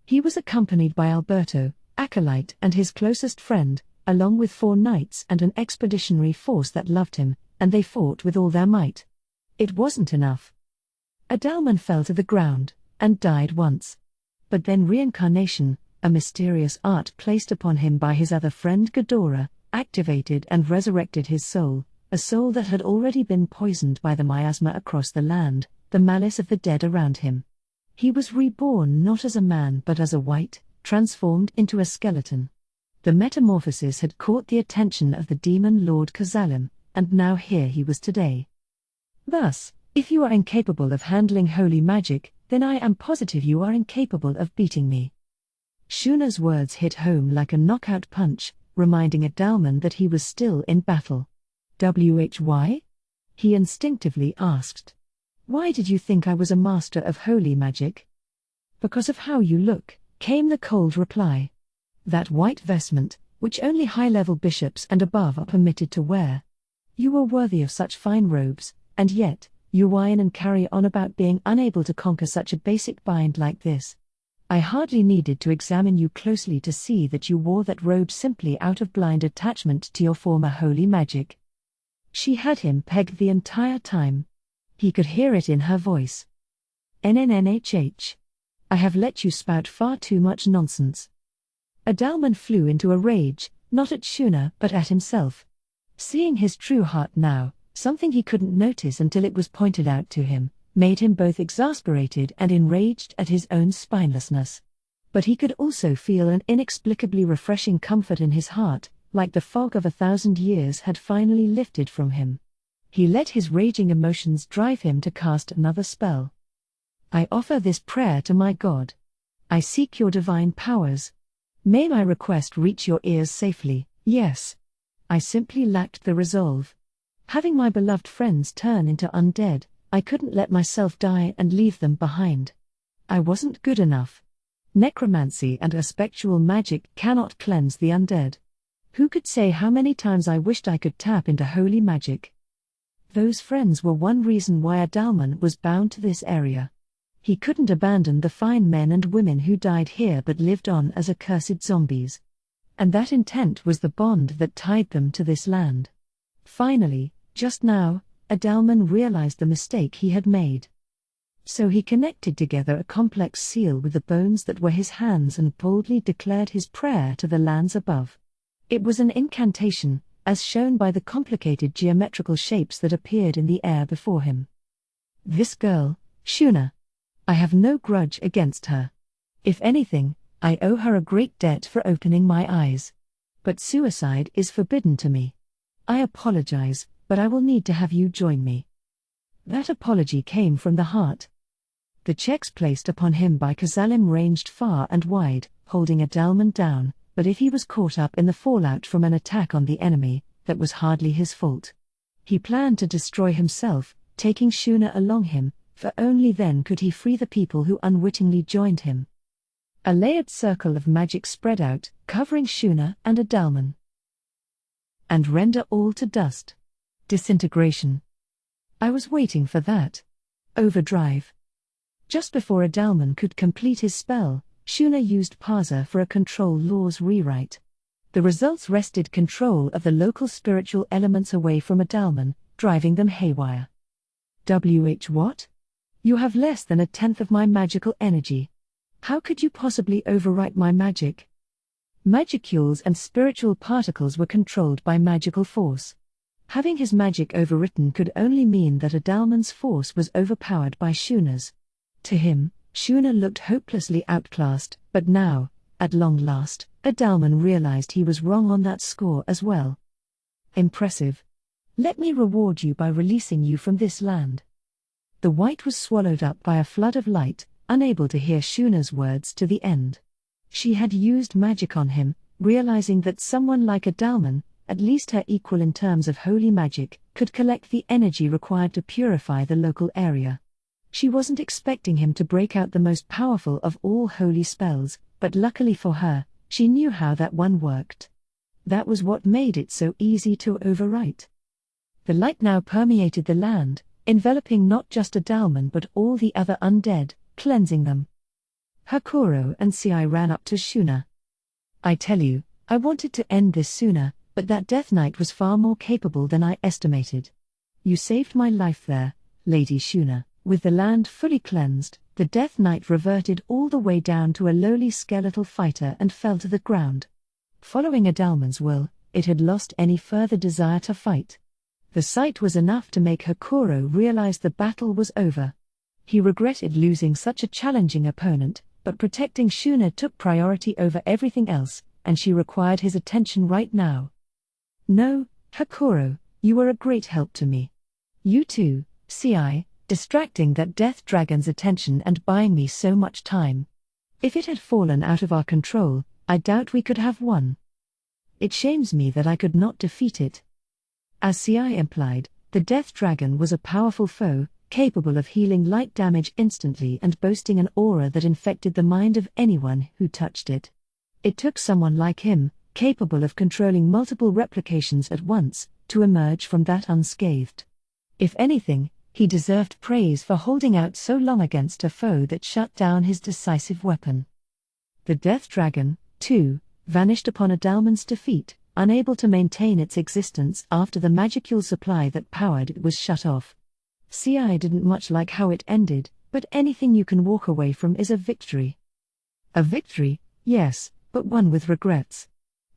He was accompanied by Alberto, acolyte and his closest friend, along with 4 knights and an expeditionary force that loved him, and they fought with all their might. It wasn't enough. Adalman fell to the ground, and died once. But then reincarnation, a mysterious art placed upon him by his other friend Ghidorah, activated and resurrected his soul, a soul that had already been poisoned by the miasma across the land, the malice of the dead around him. He was reborn not as a man but as a wight, transformed into a skeleton. The metamorphosis had caught the attention of the demon Lord Kazalim, and now here he was today. Thus, if you are incapable of handling holy magic, then I am positive you are incapable of beating me. Shuna's words hit home like a knockout punch, reminding Adalman that he was still in battle. Why? He instinctively asked. Why did you think I was a master of holy magic? Because of how you look, came the cold reply. That white vestment, which only high-level bishops and above are permitted to wear. You were worthy of such fine robes, and yet, you whine and carry on about being unable to conquer such a basic bind like this. I hardly needed to examine you closely to see that you wore that robe simply out of blind attachment to your former holy magic. She had him pegged the entire time. He could hear it in her voice. NNNHH. I have let you spout far too much nonsense. Adalman flew into a rage, not at Shuna but at himself. Seeing his true heart now, something he couldn't notice until it was pointed out to him, made him both exasperated and enraged at his own spinelessness. But he could also feel an inexplicably refreshing comfort in his heart, like the fog of 1,000 years had finally lifted from him. He let his raging emotions drive him to cast another spell. I offer this prayer to my God. I seek your divine powers. May my request reach your ears safely, yes. I simply lacked the resolve. Having my beloved friends turn into undead, I couldn't let myself die and leave them behind. I wasn't good enough. Necromancy and spectral magic cannot cleanse the undead. Who could say how many times I wished I could tap into holy magic? Those friends were one reason why Adalman was bound to this area. He couldn't abandon the fine men and women who died here but lived on as accursed zombies. And that intent was the bond that tied them to this land. Finally, just now, Adalman realized the mistake he had made. So he connected together a complex seal with the bones that were his hands and boldly declared his prayer to the lands above. It was an incantation, as shown by the complicated geometrical shapes that appeared in the air before him. This girl, Shuna. I have no grudge against her. If anything, I owe her a great debt for opening my eyes. But suicide is forbidden to me. I apologize, but I will need to have you join me. That apology came from the heart. The checks placed upon him by Kazalim ranged far and wide, holding Adalman down, but if he was caught up in the fallout from an attack on the enemy, that was hardly his fault. He planned to destroy himself, taking Shuna along him, for only then could he free the people who unwittingly joined him. A layered circle of magic spread out, covering Shuna and Adalman. And render all to dust. Disintegration. I was waiting for that. Overdrive. Just before Adalman could complete his spell, Shuna used Parser for a control laws rewrite. The results wrested control of the local spiritual elements away from Adalman, driving them haywire. What? You have less than 1/10 of my magical energy. How could you possibly overwrite my magic? Magicules and spiritual particles were controlled by magical force. Having his magic overwritten could only mean that Adalman's force was overpowered by Shuna's. To him, Shuna looked hopelessly outclassed, but now, at long last, Adalman realized he was wrong on that score as well. Impressive. Let me reward you by releasing you from this land. The white was swallowed up by a flood of light, unable to hear Shuna's words to the end. She had used magic on him, realizing that someone like a Dalman, at least her equal in terms of holy magic, could collect the energy required to purify the local area. She wasn't expecting him to break out the most powerful of all holy spells, but luckily for her, she knew how that one worked. That was what made it so easy to overwrite. The light now permeated the land, enveloping not just a Dalman but all the other undead, cleansing them. Hakuro and Ci ran up to Shuna. I tell you, I wanted to end this sooner, but that Death Knight was far more capable than I estimated. You saved my life there, Lady Shuna. With the land fully cleansed, the Death Knight reverted all the way down to a lowly skeletal fighter and fell to the ground. Following a Dalman's will, it had lost any further desire to fight. The sight was enough to make Hakuro realize the battle was over. He regretted losing such a challenging opponent, but protecting Shuna took priority over everything else, and she required his attention right now. No, Hakuro, you were a great help to me. You too, Ci, distracting that death dragon's attention and buying me so much time. If it had fallen out of our control, I doubt we could have won. It shames me that I could not defeat it. As Ci implied, the death dragon was a powerful foe, capable of healing light damage instantly and boasting an aura that infected the mind of anyone who touched it. It took someone like him, capable of controlling multiple replications at once, to emerge from that unscathed. If anything, he deserved praise for holding out so long against a foe that shut down his decisive weapon. The death dragon, too, vanished upon a Dalman's defeat, unable to maintain its existence after the magicule supply that powered it was shut off. Ci didn't much like how it ended, but anything you can walk away from is a victory. A victory, yes, but one with regrets.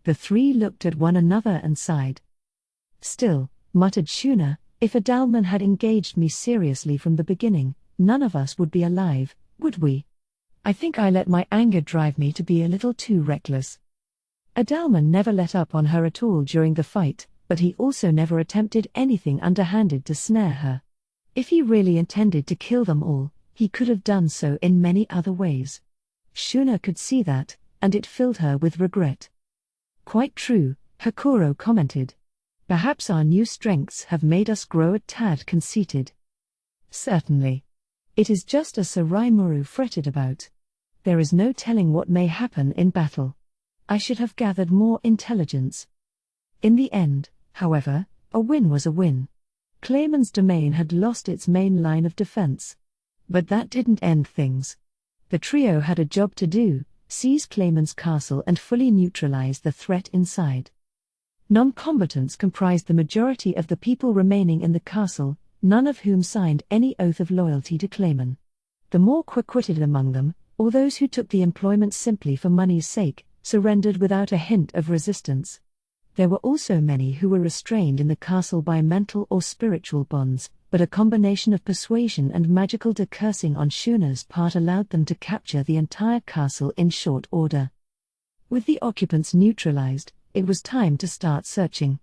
The three looked at one another and sighed. Still, muttered Shuna, if a Dalman had engaged me seriously from the beginning, none of us would be alive, would we? I think I let my anger drive me to be a little too reckless. A Dalman never let up on her at all during the fight, but he also never attempted anything underhanded to snare her. If he really intended to kill them all, he could have done so in many other ways. Shuna could see that, and it filled her with regret. Quite true, Hakuro commented. Perhaps our new strengths have made us grow a tad conceited. Certainly. It is just as Sir Raimaru fretted about. There is no telling what may happen in battle. I should have gathered more intelligence. In the end, however, a win was a win. Clayman's domain had lost its main line of defense. But that didn't end things. The trio had a job to do: seize Clayman's castle and fully neutralize the threat inside. Non-combatants comprised the majority of the people remaining in the castle, none of whom signed any oath of loyalty to Clayman. The more quick-witted among them, or those who took the employment simply for money's sake, surrendered without a hint of resistance. There were also many who were restrained in the castle by mental or spiritual bonds, but a combination of persuasion and magical decursing on Shuna's part allowed them to capture the entire castle in short order. With the occupants neutralized, it was time to start searching.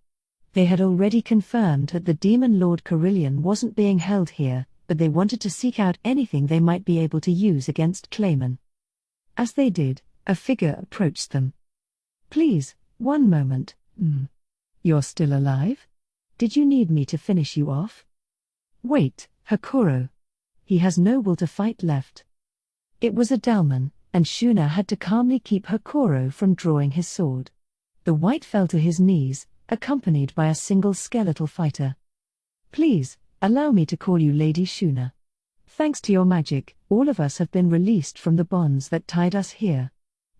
They had already confirmed that the demon lord Carillion wasn't being held here, but they wanted to seek out anything they might be able to use against Clayman. As they did, a figure approached them. Please, one moment. You're still alive? Did you need me to finish you off? Wait, Hakuro. He has no will to fight left. It was a Dalman, and Shuna had to calmly keep Hakuro from drawing his sword. The white fell to his knees, accompanied by a single skeletal fighter. Please, allow me to call you Lady Shuna. Thanks to your magic, all of us have been released from the bonds that tied us here.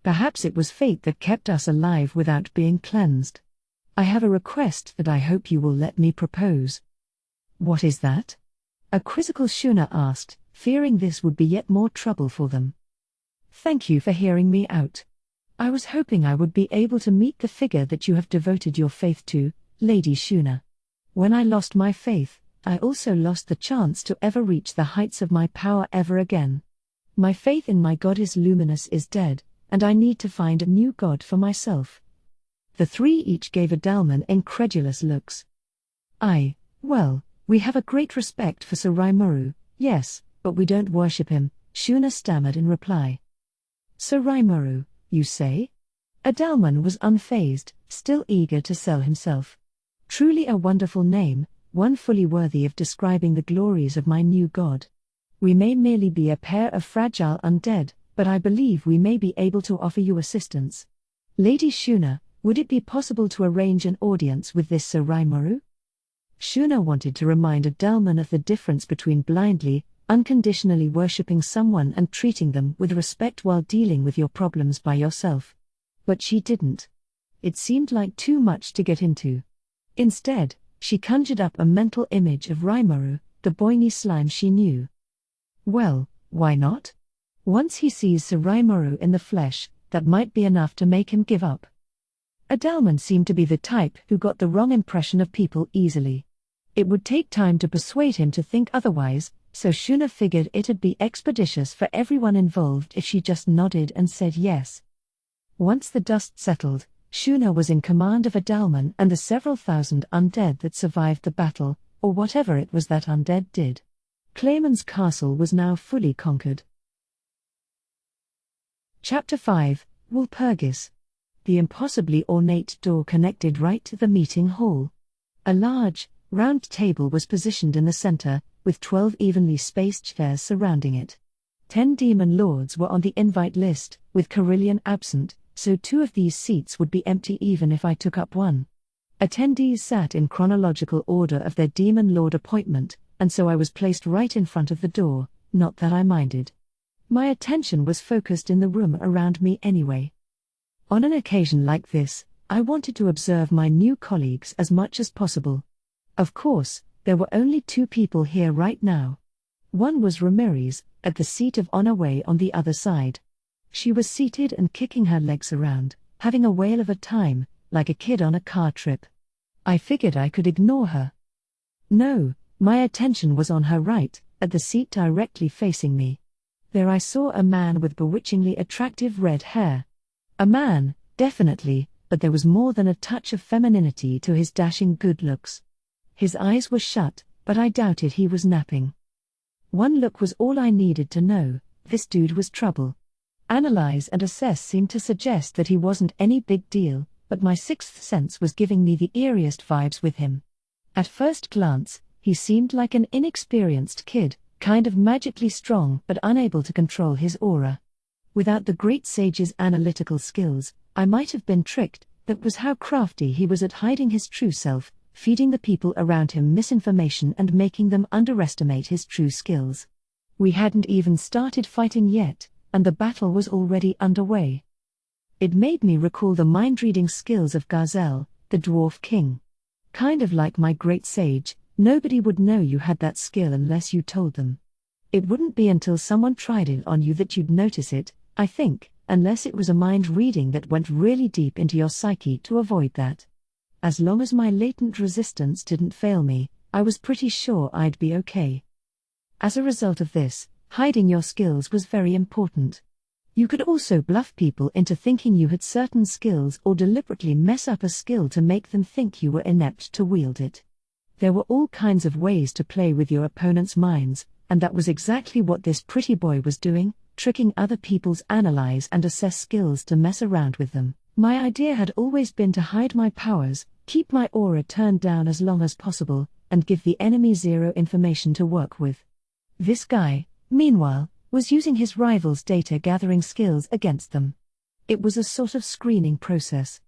Perhaps it was fate that kept us alive without being cleansed. I have a request that I hope you will let me propose. What is that? A quizzical Shuna asked, fearing this would be yet more trouble for them. Thank you for hearing me out. I was hoping I would be able to meet the figure that you have devoted your faith to, Lady Shuna. When I lost my faith, I also lost the chance to ever reach the heights of my power ever again. My faith in my goddess Luminous is dead, and I need to find a new god for myself. The three each gave a Dalman incredulous looks. Well, we have a great respect for Sir Rimuru, yes, but we don't worship him, Shuna stammered in reply. Sir Rimuru, you say? Adalman was unfazed, still eager to sell himself. Truly a wonderful name, one fully worthy of describing the glories of my new god. We may merely be a pair of fragile undead, but I believe we may be able to offer you assistance. Lady Shuna, would it be possible to arrange an audience with this Sir Rimuru? Shuna wanted to remind Adalman of the difference between blindly, unconditionally worshipping someone and treating them with respect while dealing with your problems by yourself. But she didn't. It seemed like too much to get into. Instead, she conjured up a mental image of Rimuru, the boiny slime she knew. Well, why not? Once he sees Sir Rimuru in the flesh, that might be enough to make him give up. Adalman seemed to be the type who got the wrong impression of people easily. It would take time to persuade him to think otherwise, so Shuna figured it'd be expeditious for everyone involved if she just nodded and said yes. Once the dust settled, Shuna was in command of Adalman and the several thousand undead that survived the battle, or whatever it was that undead did. Clayman's castle was now fully conquered. Chapter 5, Walpurgis. The impossibly ornate door connected right to the meeting hall. A large, round table was positioned in the center, with 12 evenly spaced chairs surrounding it. 10 demon lords were on the invite list, with Carillion absent, so 2 of these seats would be empty even if I took up one. Attendees sat in chronological order of their demon lord appointment, and so I was placed right in front of the door, not that I minded. My attention was focused in the room around me anyway. On an occasion like this, I wanted to observe my new colleagues as much as possible. Of course, there were only 2 people here right now. One was Ramiris, at the seat of honor way on the other side. She was seated and kicking her legs around, having a whale of a time, like a kid on a car trip. I figured I could ignore her. No, my attention was on her right, at the seat directly facing me. There I saw a man with bewitchingly attractive red hair. A man, definitely, but there was more than a touch of femininity to his dashing good looks. His eyes were shut, but I doubted he was napping. One look was all I needed to know, this dude was trouble. Analyze and assess seemed to suggest that he wasn't any big deal, but my sixth sense was giving me the eeriest vibes with him. At first glance, he seemed like an inexperienced kid, kind of magically strong but unable to control his aura. Without the great sage's analytical skills, I might have been tricked. That was how crafty he was at hiding his true self, feeding the people around him misinformation and making them underestimate his true skills. We hadn't even started fighting yet, and the battle was already underway. It made me recall the mind-reading skills of Garzel, the dwarf king. Kind of like my great sage, nobody would know you had that skill unless you told them. It wouldn't be until someone tried it on you that you'd notice it, I think, unless it was a mind reading that went really deep into your psyche to avoid that. As long as my latent resistance didn't fail me, I was pretty sure I'd be okay. As a result of this, hiding your skills was very important. You could also bluff people into thinking you had certain skills or deliberately mess up a skill to make them think you were inept to wield it. There were all kinds of ways to play with your opponent's minds, and that was exactly what this pretty boy was doing, tricking other people's analyze and assess skills to mess around with them. My idea had always been to hide my powers, keep my aura turned down as long as possible, and give the enemy zero information to work with. This guy, meanwhile, was using his rival's data-gathering skills against them. It was a sort of screening process.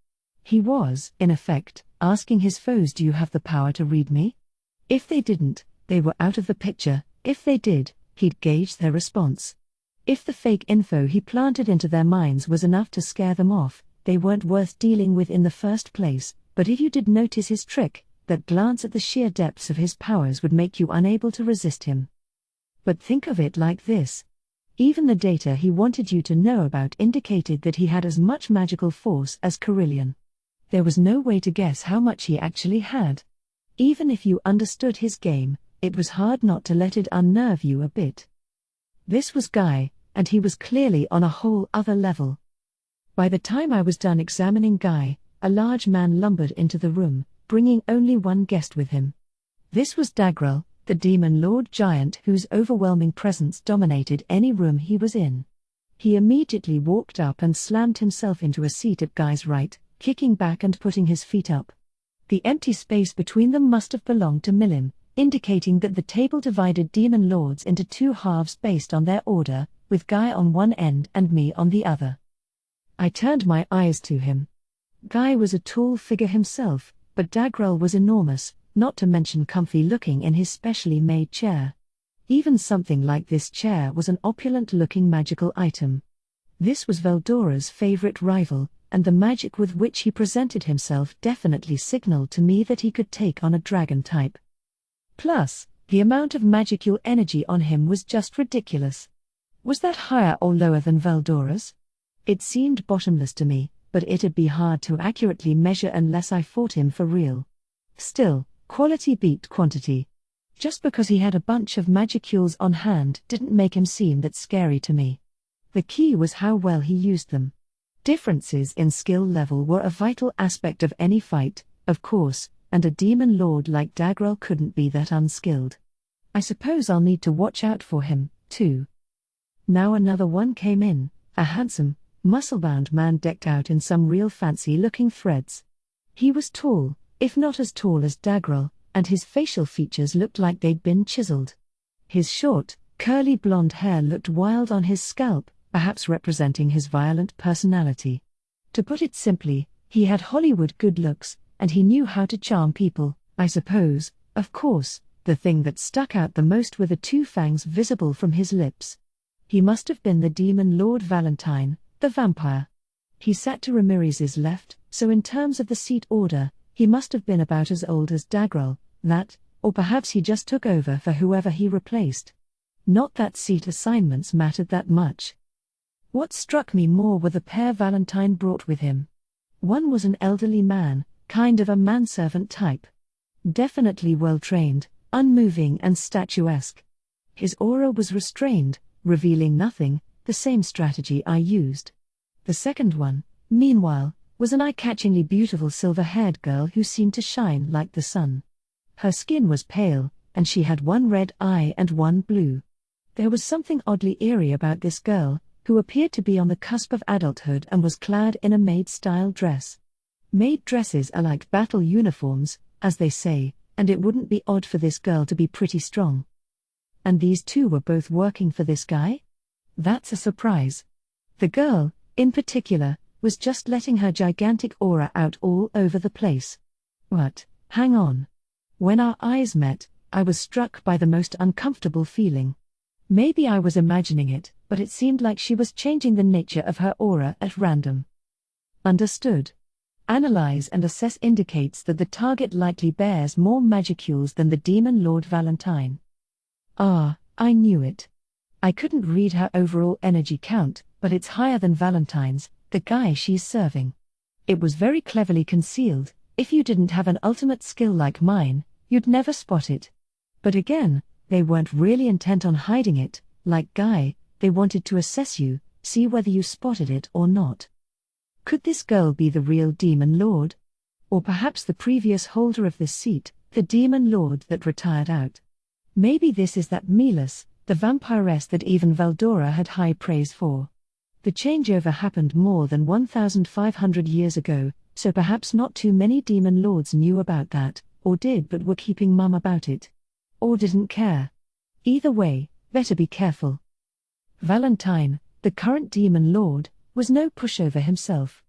He was, in effect, asking his foes, do you have the power to read me? If they didn't, they were out of the picture. If they did, he'd gauge their response. If the fake info he planted into their minds was enough to scare them off, they weren't worth dealing with in the first place, but if you did notice his trick, that glance at the sheer depths of his powers would make you unable to resist him. But think of it like this. Even the data he wanted you to know about indicated that he had as much magical force as Carillion. There was no way to guess how much he actually had. Even if you understood his game, it was hard not to let it unnerve you a bit. This was Guy, and he was clearly on a whole other level. By the time I was done examining Guy, a large man lumbered into the room, bringing only one guest with him. This was Dagrel, the demon lord giant whose overwhelming presence dominated any room he was in. He immediately walked up and slammed himself into a seat at Guy's right, kicking back and putting his feet up. The empty space between them must have belonged to Milim, indicating that the table divided demon lords into two halves based on their order, with Guy on one end and me on the other. I turned my eyes to him. Guy was a tall figure himself, but Dagrel was enormous, not to mention comfy-looking in his specially made chair. Even something like this chair was an opulent-looking magical item. This was Veldora's favorite rival, and the magic with which he presented himself definitely signaled to me that he could take on a dragon type. Plus, the amount of magical energy on him was just ridiculous. Was that higher or lower than Veldora's? It seemed bottomless to me, but it'd be hard to accurately measure unless I fought him for real. Still, quality beat quantity. Just because he had a bunch of magicules on hand didn't make him seem that scary to me. The key was how well he used them. Differences in skill level were a vital aspect of any fight, of course, and a demon lord like Dagrel couldn't be that unskilled. I suppose I'll need to watch out for him, too. Now another one came in, a handsome, muscle-bound man decked out in some real fancy-looking threads. He was tall, if not as tall as Dagrel, and his facial features looked like they'd been chiseled. His short, curly blonde hair looked wild on his scalp, perhaps representing his violent personality. To put it simply, he had Hollywood good looks, and he knew how to charm people, I suppose. Of course, the thing that stuck out the most were the two fangs visible from his lips. He must have been the demon Lord Valentine, the vampire. He sat to Ramiris's left, so in terms of the seat order, he must have been about as old as Dagrel, or perhaps he just took over for whoever he replaced. Not that seat assignments mattered that much. What struck me more were the pair Valentine brought with him. One was an elderly man, kind of a manservant type. Definitely well-trained, unmoving and statuesque. His aura was restrained, revealing nothing, the same strategy I used. The second one, meanwhile, was an eye-catchingly beautiful silver-haired girl who seemed to shine like the sun. Her skin was pale, and she had one red eye and one blue. There was something oddly eerie about this girl, who appeared to be on the cusp of adulthood and was clad in a maid-style dress. Maid dresses are like battle uniforms, as they say, and it wouldn't be odd for this girl to be pretty strong. And these two were both working for this guy? That's a surprise. The girl, in particular, was just letting her gigantic aura out all over the place. But, hang on. When our eyes met, I was struck by the most uncomfortable feeling. Maybe I was imagining it, but it seemed like she was changing the nature of her aura at random. Understood. Analyze and assess indicates that the target likely bears more magicules than the demon Lord Valentine. Ah, I knew it. I couldn't read her overall energy count, but it's higher than Valentine's, the guy she's serving. It was very cleverly concealed. If you didn't have an ultimate skill like mine, you'd never spot it. But again, they weren't really intent on hiding it, like Guy, they wanted to assess you, see whether you spotted it or not. Could this girl be the real demon lord? Or perhaps the previous holder of this seat, the demon lord that retired out? Maybe this is that Milas, the vampiress that even Veldora had high praise for. The changeover happened more than 1,500 years ago, so perhaps not too many demon lords knew about that, or did but were keeping mum about it. Or didn't care. Either way, better be careful. Valentine, the current demon lord, was no pushover himself.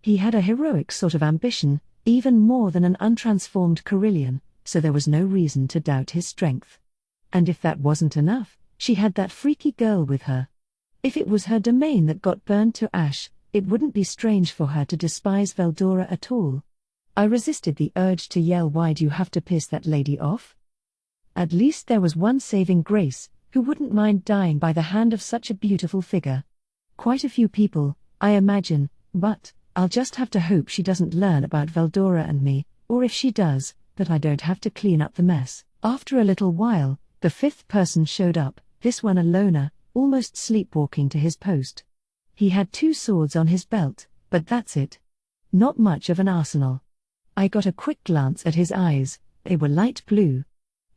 He had a heroic sort of ambition, even more than an untransformed Carillion, so there was no reason to doubt his strength. And if that wasn't enough, she had that freaky girl with her. If it was her domain that got burned to ash, it wouldn't be strange for her to despise Veldora at all. I resisted the urge to yell, "Why'd you have to piss that lady off?" At least there was one saving grace, who wouldn't mind dying by the hand of such a beautiful figure. Quite a few people, I imagine, but I'll just have to hope she doesn't learn about Veldora and me, or if she does, that I don't have to clean up the mess. After a little while, the fifth person showed up, this one a loner, almost sleepwalking to his post. He had 2 swords on his belt, but that's it. Not much of an arsenal. I got a quick glance at his eyes, they were light blue.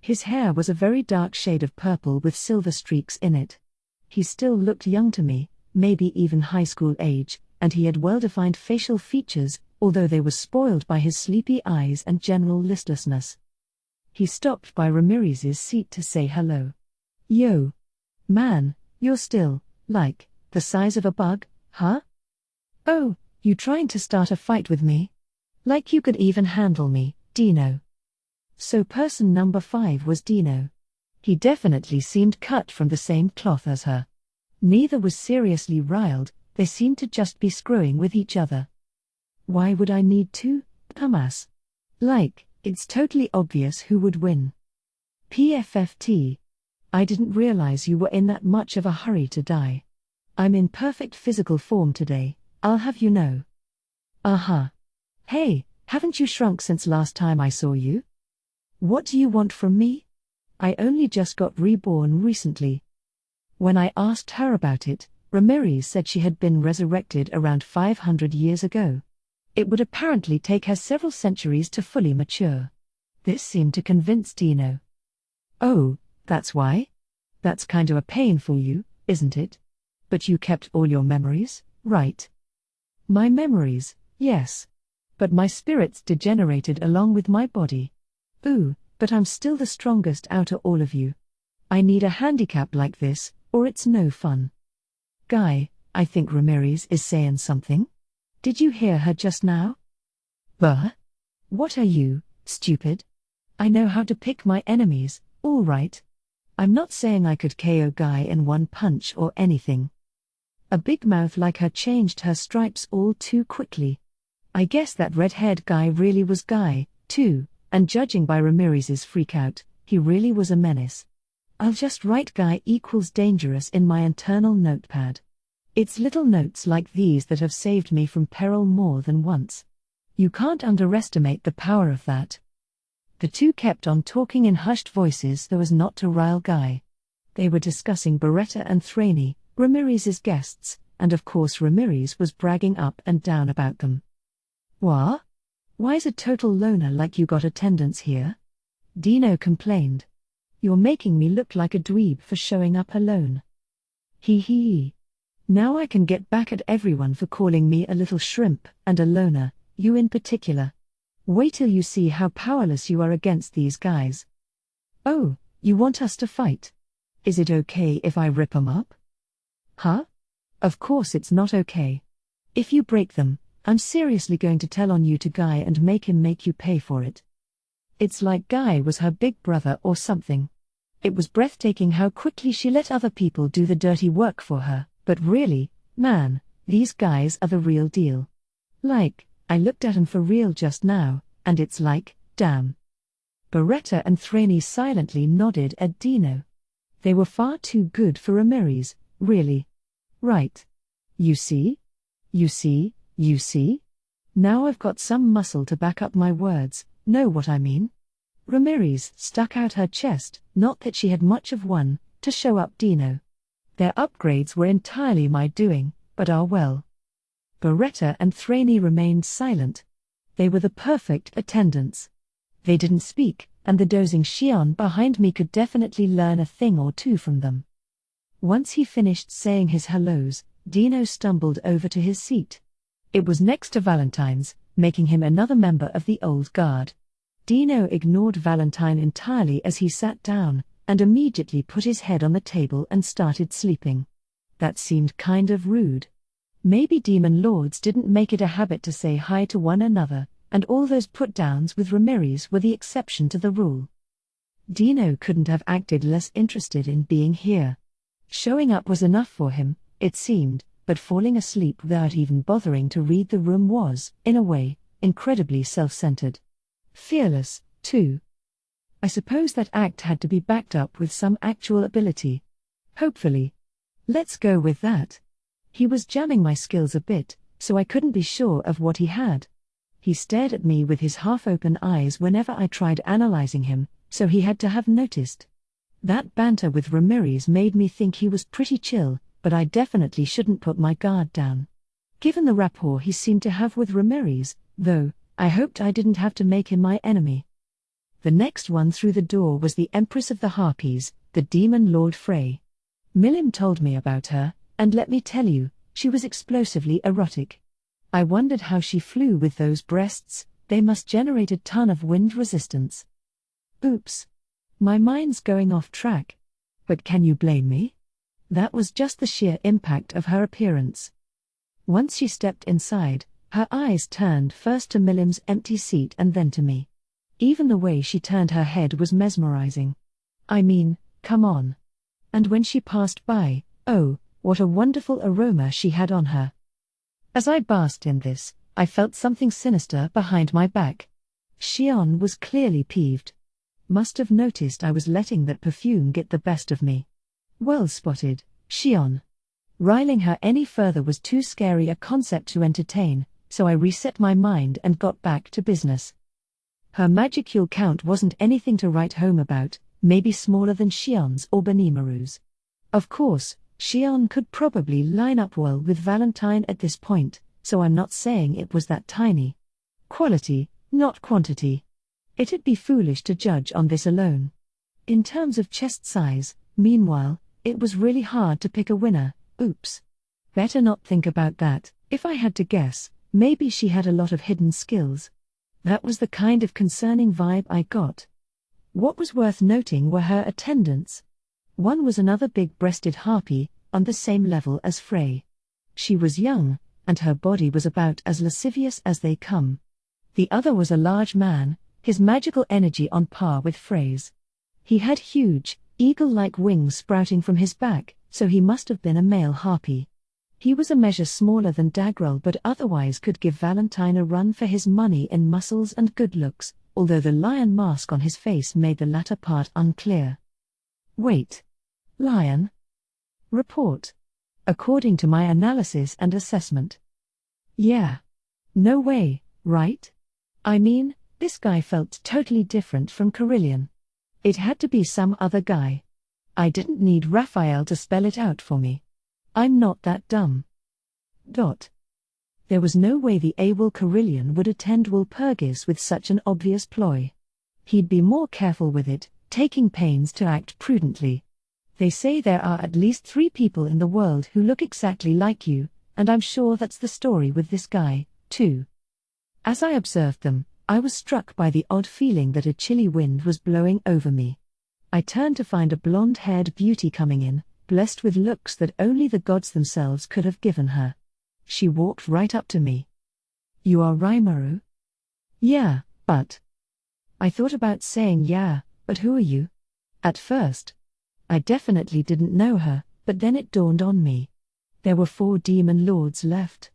His hair was a very dark shade of purple with silver streaks in it. He still looked young to me, maybe even high school age, and he had well-defined facial features, although they were spoiled by his sleepy eyes and general listlessness. He stopped by Ramiris's seat to say hello. "Yo. Man, you're still, like, the size of a bug, huh? Oh, you trying to start a fight with me? Like you could even handle me, Dino." So person number 5 was Dino. He definitely seemed cut from the same cloth as her. Neither was seriously riled, they seemed to just be screwing with each other. Why would I need to, dumbass? Like, it's totally obvious who would win. PFFT. I didn't realize you were in that much of a hurry to die. I'm in perfect physical form today, I'll have you know. Uh-huh. Hey, haven't you shrunk since last time I saw you? What do you want from me? I only just got reborn recently. When I asked her about it, Ramiris said she had been resurrected around 500 years ago. It would apparently take her several centuries to fully mature. This seemed to convince Dino. Oh, that's why? That's kinda a pain for you, isn't it? But you kept all your memories, right? My memories, yes. But my spirits degenerated along with my body. Ooh, but I'm still the strongest out of all of you. I need a handicap like this, or it's no fun. Guy, I think Ramiris is saying something. Did you hear her just now? Buh? What are you, stupid? I know how to pick my enemies, all right. I'm not saying I could KO Guy in one punch or anything. A big mouth like her changed her stripes all too quickly. I guess that red-haired guy really was Guy, too, and judging by Ramiris's freakout, he really was a menace. I'll just write Guy equals dangerous in my internal notepad. It's little notes like these that have saved me from peril more than once. You can't underestimate the power of that. The two kept on talking in hushed voices so as not to rile Guy. They were discussing Beretta and Thraney, Ramiris's guests, and of course Ramiris was bragging up and down about them. What? Why's a total loner like you got attendance here? Dino complained. You're making me look like a dweeb for showing up alone. Hee hee. Now I can get back at everyone for calling me a little shrimp and a loner, you in particular. Wait till you see how powerless you are against these guys. Oh, you want us to fight? Is it okay if I rip 'em up? Huh? Of course it's not okay. If you break them, I'm seriously going to tell on you to Guy and make him make you pay for it. It's like Guy was her big brother or something. It was breathtaking how quickly she let other people do the dirty work for her, but really, man, these guys are the real deal. Like, I looked at 'em for real just now, and it's like, damn. Beretta and Thraney silently nodded at Dino. They were far too good for Ramiris, really. Right. You see? You see? You see? Now I've got some muscle to back up my words, know what I mean? Ramiris stuck out her chest, not that she had much of one, to show up Dino. Their upgrades were entirely my doing, but well. Beretta and Thraney remained silent. They were the perfect attendants. They didn't speak, and the dozing Shion behind me could definitely learn a thing or two from them. Once he finished saying his hellos, Dino stumbled over to his seat. It was next to Valentine's, making him another member of the old guard. Dino ignored Valentine entirely as he sat down, and immediately put his head on the table and started sleeping. That seemed kind of rude. Maybe demon lords didn't make it a habit to say hi to one another, and all those put-downs with Ramiris were the exception to the rule. Dino couldn't have acted less interested in being here. Showing up was enough for him, it seemed, but falling asleep without even bothering to read the room was, in a way, incredibly self-centered. Fearless, too. I suppose that act had to be backed up with some actual ability. Hopefully. Let's go with that. He was jamming my skills a bit, so I couldn't be sure of what he had. He stared at me with his half-open eyes whenever I tried analyzing him, so he had to have noticed. That banter with Ramiris made me think he was pretty chill, but I definitely shouldn't put my guard down. Given the rapport he seemed to have with Ramiris, though, I hoped I didn't have to make him my enemy. The next one through the door was the Empress of the Harpies, the Demon Lord Frey. Milim told me about her, and let me tell you, she was explosively erotic. I wondered how she flew with those breasts, they must generate a ton of wind resistance. Oops. My mind's going off track. But can you blame me? That was just the sheer impact of her appearance. Once she stepped inside, her eyes turned first to Milim's empty seat and then to me. Even the way she turned her head was mesmerizing. I mean, come on. And when she passed by, oh, what a wonderful aroma she had on her. As I basked in this, I felt something sinister behind my back. Xion was clearly peeved. Must have noticed I was letting that perfume get the best of me. Well spotted, Xion. Riling her any further was too scary a concept to entertain, so I reset my mind and got back to business. Her magicule count wasn't anything to write home about, maybe smaller than Xion's or Benimaru's. Of course, Xion could probably line up well with Valentine at this point, so I'm not saying it was that tiny. Quality, not quantity. It'd be foolish to judge on this alone. In terms of chest size, meanwhile, it was really hard to pick a winner. Oops. Better not think about that. If I had to guess, maybe she had a lot of hidden skills. That was the kind of concerning vibe I got. What was worth noting were her attendants. One was another big-breasted harpy, on the same level as Frey. She was young, and her body was about as lascivious as they come. The other was a large man, his magical energy on par with Frey's. He had huge, eagle-like wings sprouting from his back, so he must have been a male harpy. He was a measure smaller than Dagrel but otherwise could give Valentine a run for his money in muscles and good looks, although the lion mask on his face made the latter part unclear. Wait. Lion? Report. According to my analysis and assessment. Yeah. No way, right? I mean, this guy felt totally different from Carillion. It had to be some other guy. I didn't need Raphael to spell it out for me. I'm not that dumb. There was no way the AWOL Carillion would attend Walpurgis with such an obvious ploy. He'd be more careful with it, taking pains to act prudently. They say there are at least 3 people in the world who look exactly like you, and I'm sure that's the story with this guy, too. As I observed them, I was struck by the odd feeling that a chilly wind was blowing over me. I turned to find a blonde-haired beauty coming in, blessed with looks that only the gods themselves could have given her. She walked right up to me. You are Rimuru? Yeah, but... I thought about saying yeah, but who are you? At first. I definitely didn't know her, but then it dawned on me. There were 4 demon lords left.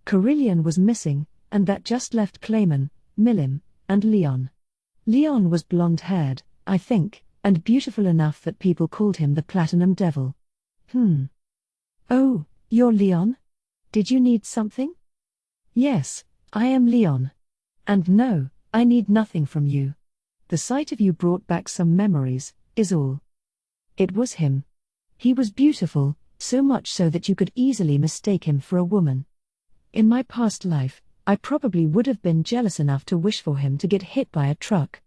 Carillion was missing, and that just left Clayman, Milim, and Leon. Leon was blonde-haired, I think, and beautiful enough that people called him the Platinum Devil. Oh, you're Leon? Did you need something? Yes, I am Leon. And no, I need nothing from you. The sight of you brought back some memories, is all. It was him. He was beautiful, so much so that you could easily mistake him for a woman. In my past life, I probably would have been jealous enough to wish for him to get hit by a truck.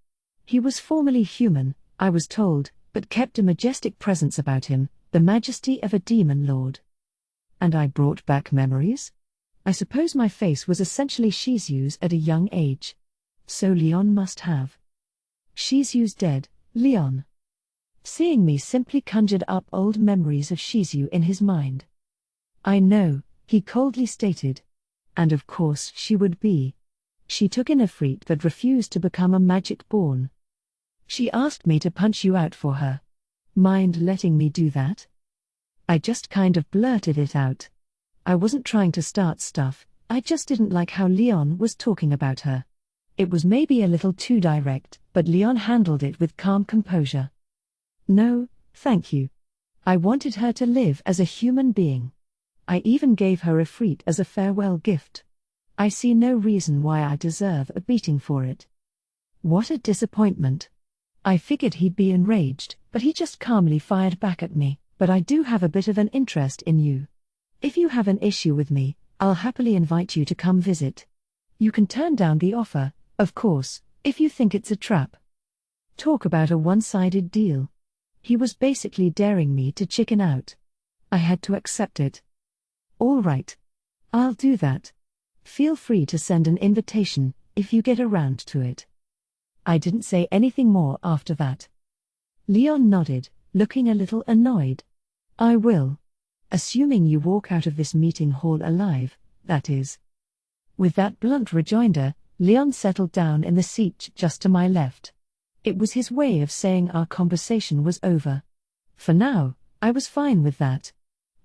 He was formerly human, I was told, but kept a majestic presence about him, the majesty of a demon lord. And I brought back memories? I suppose my face was essentially Shizu's at a young age. So Leon must have. Shizu's dead, Leon. Seeing me simply conjured up old memories of Shizu in his mind. I know, he coldly stated. And of course she would be. She took in Ifrit but refused to become a magic-born. She asked me to punch you out for her. Mind letting me do that? I just kind of blurted it out. I wasn't trying to start stuff, I just didn't like how Leon was talking about her. It was maybe a little too direct, but Leon handled it with calm composure. No, thank you. I wanted her to live as a human being. I even gave her Ifrit as a farewell gift. I see no reason why I deserve a beating for it. What a disappointment. I figured he'd be enraged, but he just calmly fired back at me. But I do have a bit of an interest in you. If you have an issue with me, I'll happily invite you to come visit. You can turn down the offer, of course, if you think it's a trap. Talk about a one-sided deal. He was basically daring me to chicken out. I had to accept it. All right. I'll do that. Feel free to send an invitation, if you get around to it. I didn't say anything more after that. Leon nodded, looking a little annoyed. I will. Assuming you walk out of this meeting hall alive, that is. With that blunt rejoinder, Leon settled down in the seat just to my left. It was his way of saying our conversation was over. For now, I was fine with that.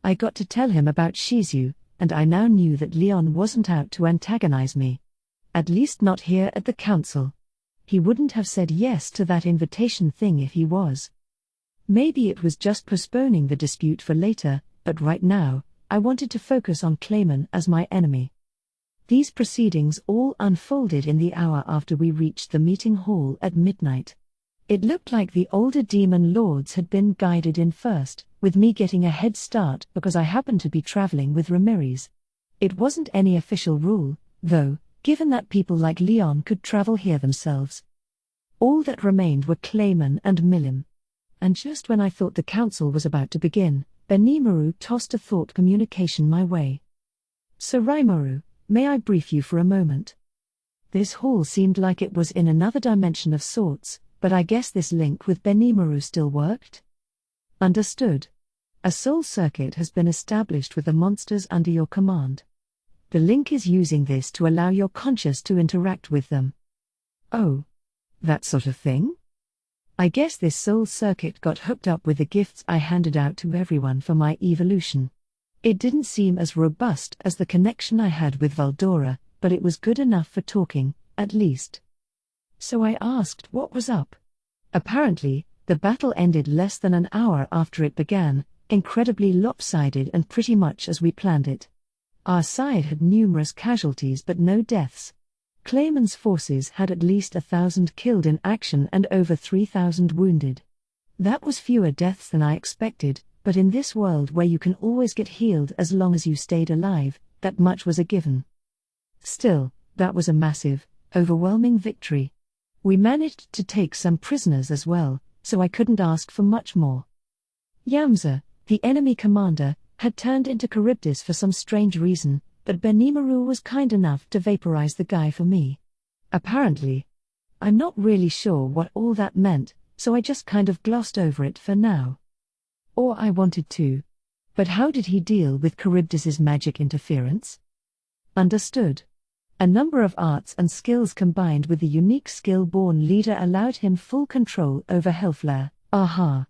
I got to tell him about Shizu, and I now knew that Leon wasn't out to antagonize me. At least not here at the council. He wouldn't have said yes to that invitation thing if he was. Maybe it was just postponing the dispute for later, but right now, I wanted to focus on Clayman as my enemy. These proceedings all unfolded in the hour after we reached the meeting hall at midnight. It looked like the older demon lords had been guided in first, with me getting a head start because I happened to be traveling with Ramiris. It wasn't any official rule, though, given that people like Leon could travel here themselves. All that remained were Clayman and Milim. And just when I thought the council was about to begin, Benimaru tossed a thought communication my way. Sir Raimaru, may I brief you for a moment? This hall seemed like it was in another dimension of sorts, but I guess this link with Benimaru still worked? Understood. A soul circuit has been established with the monsters under your command. The link is using this to allow your conscious to interact with them. Oh. That sort of thing? I guess this soul circuit got hooked up with the gifts I handed out to everyone for my evolution. It didn't seem as robust as the connection I had with Valdora, but it was good enough for talking, at least. So I asked what was up. Apparently, the battle ended less than an hour after it began, incredibly lopsided and pretty much as we planned it. Our side had numerous casualties but no deaths. Clayman's forces had at least 1,000 killed in action and over 3,000 wounded. That was fewer deaths than I expected, but in this world where you can always get healed as long as you stayed alive, that much was a given. Still, that was a massive, overwhelming victory. We managed to take some prisoners as well, so I couldn't ask for much more. Yamza, the enemy commander, had turned into Charybdis for some strange reason, but Benimaru was kind enough to vaporize the guy for me. Apparently. I'm not really sure what all that meant, so I just kind of glossed over it for now. Or I wanted to. But how did he deal with Charybdis's magic interference? Understood. A number of arts and skills combined with the unique skill-born leader allowed him full control over Hellflare. Aha.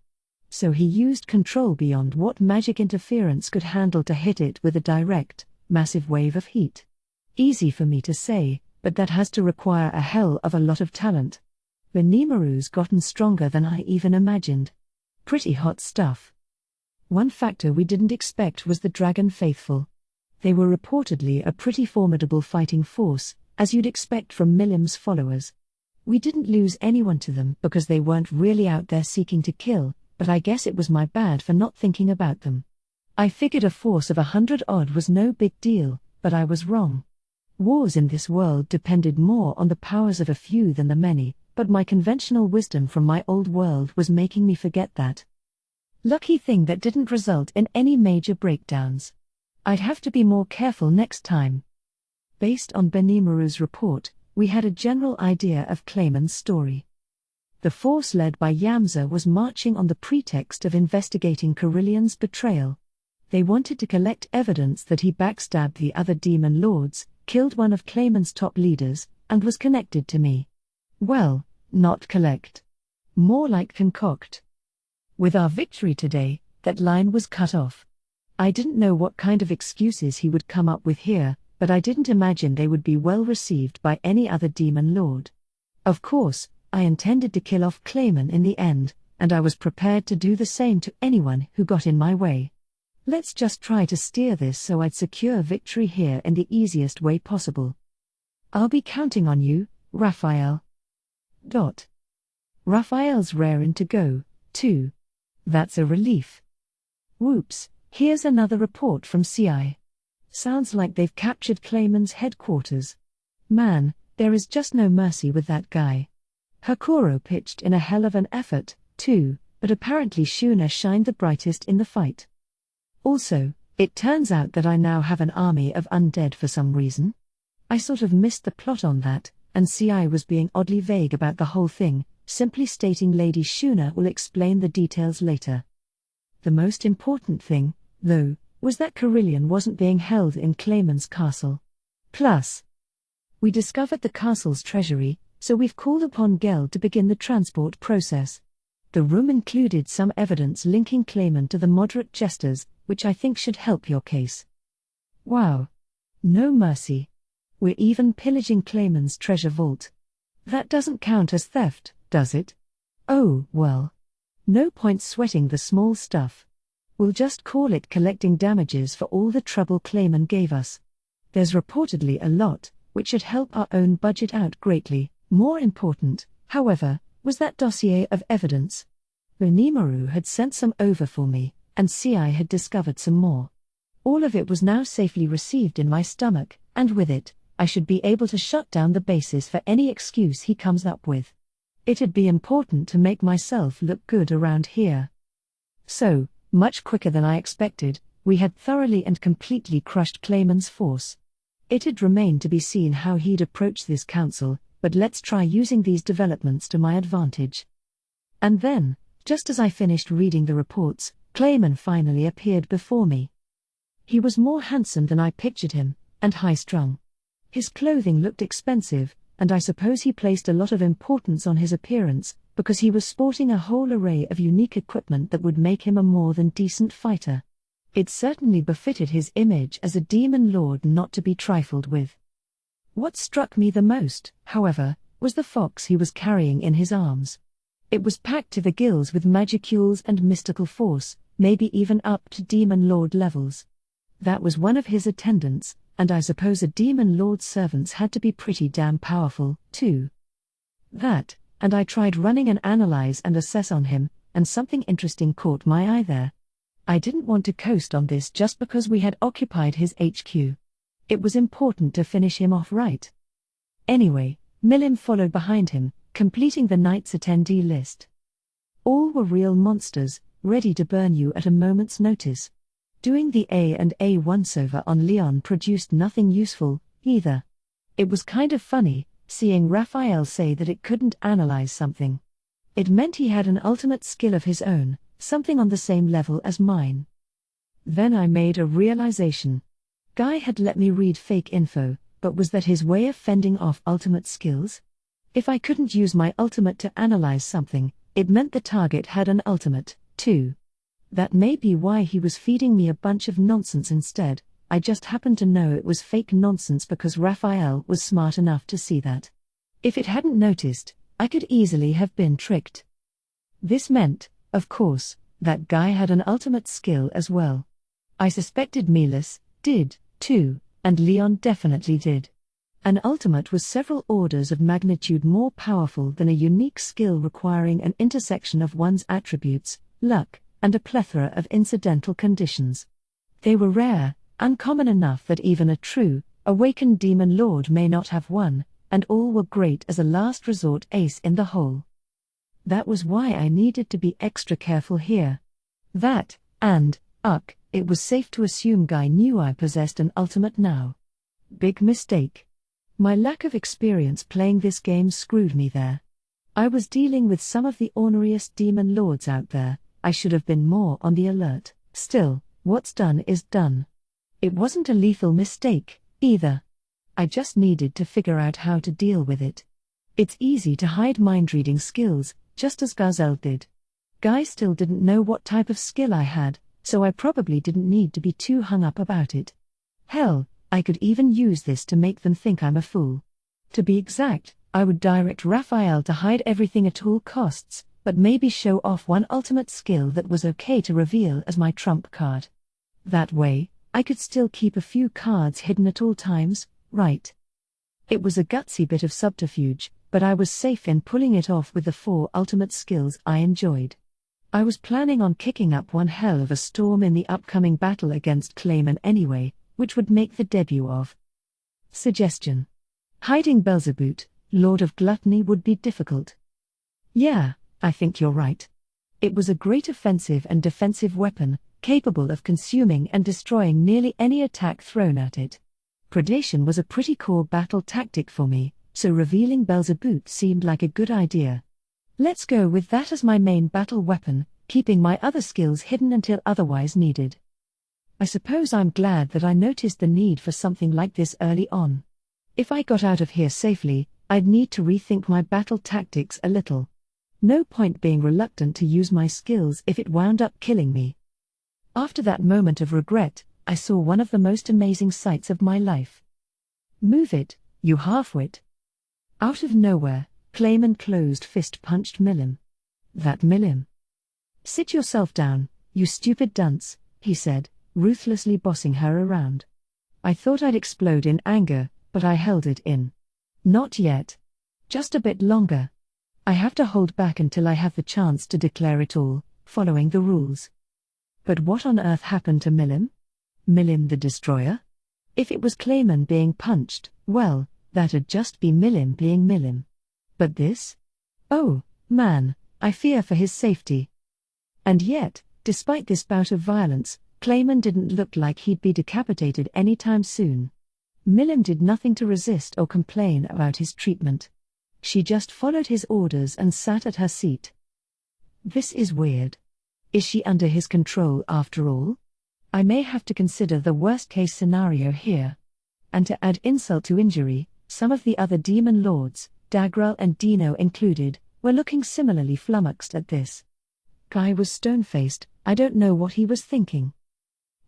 So he used control beyond what magic interference could handle to hit it with a direct, massive wave of heat. Easy for me to say, but that has to require a hell of a lot of talent. Benimaru's gotten stronger than I even imagined. Pretty hot stuff. One factor we didn't expect was the Dragon Faithful. They were reportedly a pretty formidable fighting force, as you'd expect from Milim's followers. We didn't lose anyone to them because they weren't really out there seeking to kill, but I guess it was my bad for not thinking about them. I figured a force of 100-odd was no big deal, but I was wrong. Wars in this world depended more on the powers of a few than the many, but my conventional wisdom from my old world was making me forget that. Lucky thing that didn't result in any major breakdowns. I'd have to be more careful next time. Based on Benimaru's report, we had a general idea of Clayman's story. The force led by Yamza was marching on the pretext of investigating Carillion's betrayal. They wanted to collect evidence that he backstabbed the other demon lords, killed one of Clayman's top leaders, and was connected to me. Well, not collect. More like concoct. With our victory today, that line was cut off. I didn't know what kind of excuses he would come up with here, but I didn't imagine they would be well received by any other demon lord. Of course, I intended to kill off Clayman in the end, and I was prepared to do the same to anyone who got in my way. Let's just try to steer this so I'd secure victory here in the easiest way possible. I'll be counting on you, Raphael. Raphael's raring to go, too. That's a relief. Whoops, here's another report from CI. Sounds like they've captured Clayman's headquarters. Man, there is just no mercy with that guy. Hakuro pitched in a hell of an effort, too, but apparently Shuna shined the brightest in the fight. Also, it turns out that I now have an army of undead for some reason. I sort of missed the plot on that, and CI was being oddly vague about the whole thing, simply stating Lady Shuna will explain the details later. The most important thing, though, was that Carillion wasn't being held in Clayman's castle. Plus, we discovered the castle's treasury, so we've called upon Geld to begin the transport process. The room included some evidence linking Clayman to the moderate jesters, which I think should help your case. Wow. No mercy. We're even pillaging Clayman's treasure vault. That doesn't count as theft, does it? Oh, well. No point sweating the small stuff. We'll just call it collecting damages for all the trouble Clayman gave us. There's reportedly a lot, which should help our own budget out greatly. More important, however, was that dossier of evidence. Onimaru had sent some over for me, and CI had discovered some more. All of it was now safely received in my stomach, and with it, I should be able to shut down the basis for any excuse he comes up with. It'd be important to make myself look good around here. So, much quicker than I expected, we had thoroughly and completely crushed Clayman's force. It had remained to be seen how he'd approach this council, but let's try using these developments to my advantage. And then, just as I finished reading the reports, Clayman finally appeared before me. He was more handsome than I pictured him, and high-strung. His clothing looked expensive, and I suppose he placed a lot of importance on his appearance, because he was sporting a whole array of unique equipment that would make him a more than decent fighter. It certainly befitted his image as a demon lord not to be trifled with. What struck me the most, however, was the fox he was carrying in his arms. It was packed to the gills with magicules and mystical force, maybe even up to demon lord levels. That was one of his attendants, and I suppose a demon lord's servants had to be pretty damn powerful, too. That, and I tried running an analyze and assess on him, and something interesting caught my eye there. I didn't want to coast on this just because we had occupied his HQ. It was important to finish him off right. Anyway, Milim followed behind him, completing the night's attendee list. All were real monsters, ready to burn you at a moment's notice. Doing the A&A once-over on Leon produced nothing useful, either. It was kind of funny, seeing Raphael say that it couldn't analyze something. It meant he had an ultimate skill of his own, something on the same level as mine. Then I made a realization. Guy had let me read fake info, but was that his way of fending off ultimate skills? If I couldn't use my ultimate to analyze something, it meant the target had an ultimate, too. That may be why he was feeding me a bunch of nonsense instead. I just happened to know it was fake nonsense because Raphael was smart enough to see that. If it hadn't noticed, I could easily have been tricked. This meant, of course, that Guy had an ultimate skill as well. I suspected Milas did, too, and Leon definitely did. An ultimate was several orders of magnitude more powerful than a unique skill requiring an intersection of one's attributes, luck, and a plethora of incidental conditions. They were rare, uncommon enough that even a true, awakened demon lord may not have one, and all were great as a last resort ace in the hole. That was why I needed to be extra careful here. That, and, it was safe to assume Guy knew I possessed an ultimate now. Big mistake. My lack of experience playing this game screwed me there. I was dealing with some of the orneriest demon lords out there. I should have been more on the alert. Still, what's done is done. It wasn't a lethal mistake, either. I just needed to figure out how to deal with it. It's easy to hide mind-reading skills, just as Gazelle did. Guy still didn't know what type of skill I had, so I probably didn't need to be too hung up about it. Hell, I could even use this to make them think I'm a fool. To be exact, I would direct Raphael to hide everything at all costs, but maybe show off one ultimate skill that was okay to reveal as my trump card. That way, I could still keep a few cards hidden at all times, right? It was a gutsy bit of subterfuge, but I was safe in pulling it off with the 4 ultimate skills I enjoyed. I was planning on kicking up one hell of a storm in the upcoming battle against Clayman anyway, which would make the debut of. Suggestion. Hiding Belzebut, Lord of Gluttony would be difficult. Yeah, I think you're right. It was a great offensive and defensive weapon, capable of consuming and destroying nearly any attack thrown at it. Predation was a pretty core battle tactic for me, so revealing Belzebut seemed like a good idea. Let's go with that as my main battle weapon, keeping my other skills hidden until otherwise needed. I suppose I'm glad that I noticed the need for something like this early on. If I got out of here safely, I'd need to rethink my battle tactics a little. No point being reluctant to use my skills if it wound up killing me. After that moment of regret, I saw one of the most amazing sights of my life. Move it, you halfwit. Out of nowhere, Clayman closed fist punched Milim. That Milim. Sit yourself down, you stupid dunce, he said, ruthlessly bossing her around. I thought I'd explode in anger, but I held it in. Not yet. Just a bit longer. I have to hold back until I have the chance to declare it all, following the rules. But what on earth happened to Milim? Milim the Destroyer? If it was Clayman being punched, well, that'd just be Milim being Milim. But this? Oh, man, I fear for his safety. And yet, despite this bout of violence, Clayman didn't look like he'd be decapitated anytime soon. Milim did nothing to resist or complain about his treatment. She just followed his orders and sat at her seat. This is weird. Is she under his control after all? I may have to consider the worst-case scenario here. And to add insult to injury, some of the other demon lords, Dagrel and Dino included, were looking similarly flummoxed at this. Guy was stone-faced. I don't know what he was thinking.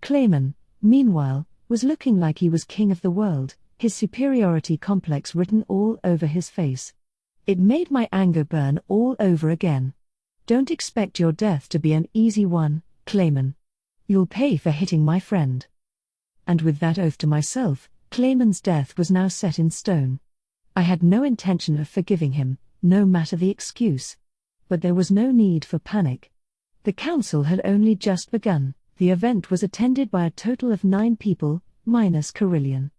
Clayman, meanwhile, was looking like he was king of the world, his superiority complex written all over his face. It made my anger burn all over again. Don't expect your death to be an easy one, Clayman. You'll pay for hitting my friend. And with that oath to myself, Clayman's death was now set in stone. I had no intention of forgiving him, no matter the excuse. But there was no need for panic. The council had only just begun. The event was attended by a total of 9 people, minus Carillion.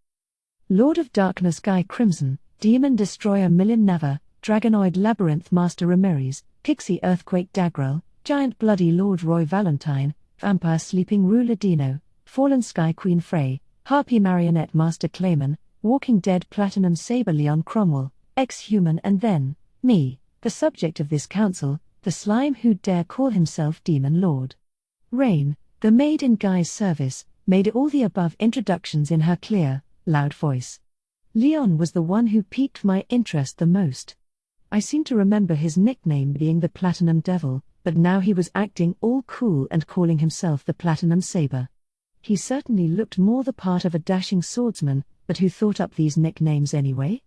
Lord of Darkness Guy Crimson, Demon Destroyer Milim Nava, Dragonoid Labyrinth Master Ramiris, Pixie Earthquake Dagrel, Giant Bloody Lord Roy Valentine, Vampire Sleeping Ruler Dino, Fallen Sky Queen Frey, Harpy Marionette Master Clayman, Walking Dead Platinum Saber Leon Cromwell, Ex-Human, and then, me, the subject of this council, the slime who'd dare call himself Demon Lord. Rain, the maid in Guy's service, made all the above introductions in her clear, loud voice. Leon was the one who piqued my interest the most. I seem to remember his nickname being the Platinum Devil, but now he was acting all cool and calling himself the Platinum Saber. He certainly looked more the part of a dashing swordsman, but who thought up these nicknames anyway?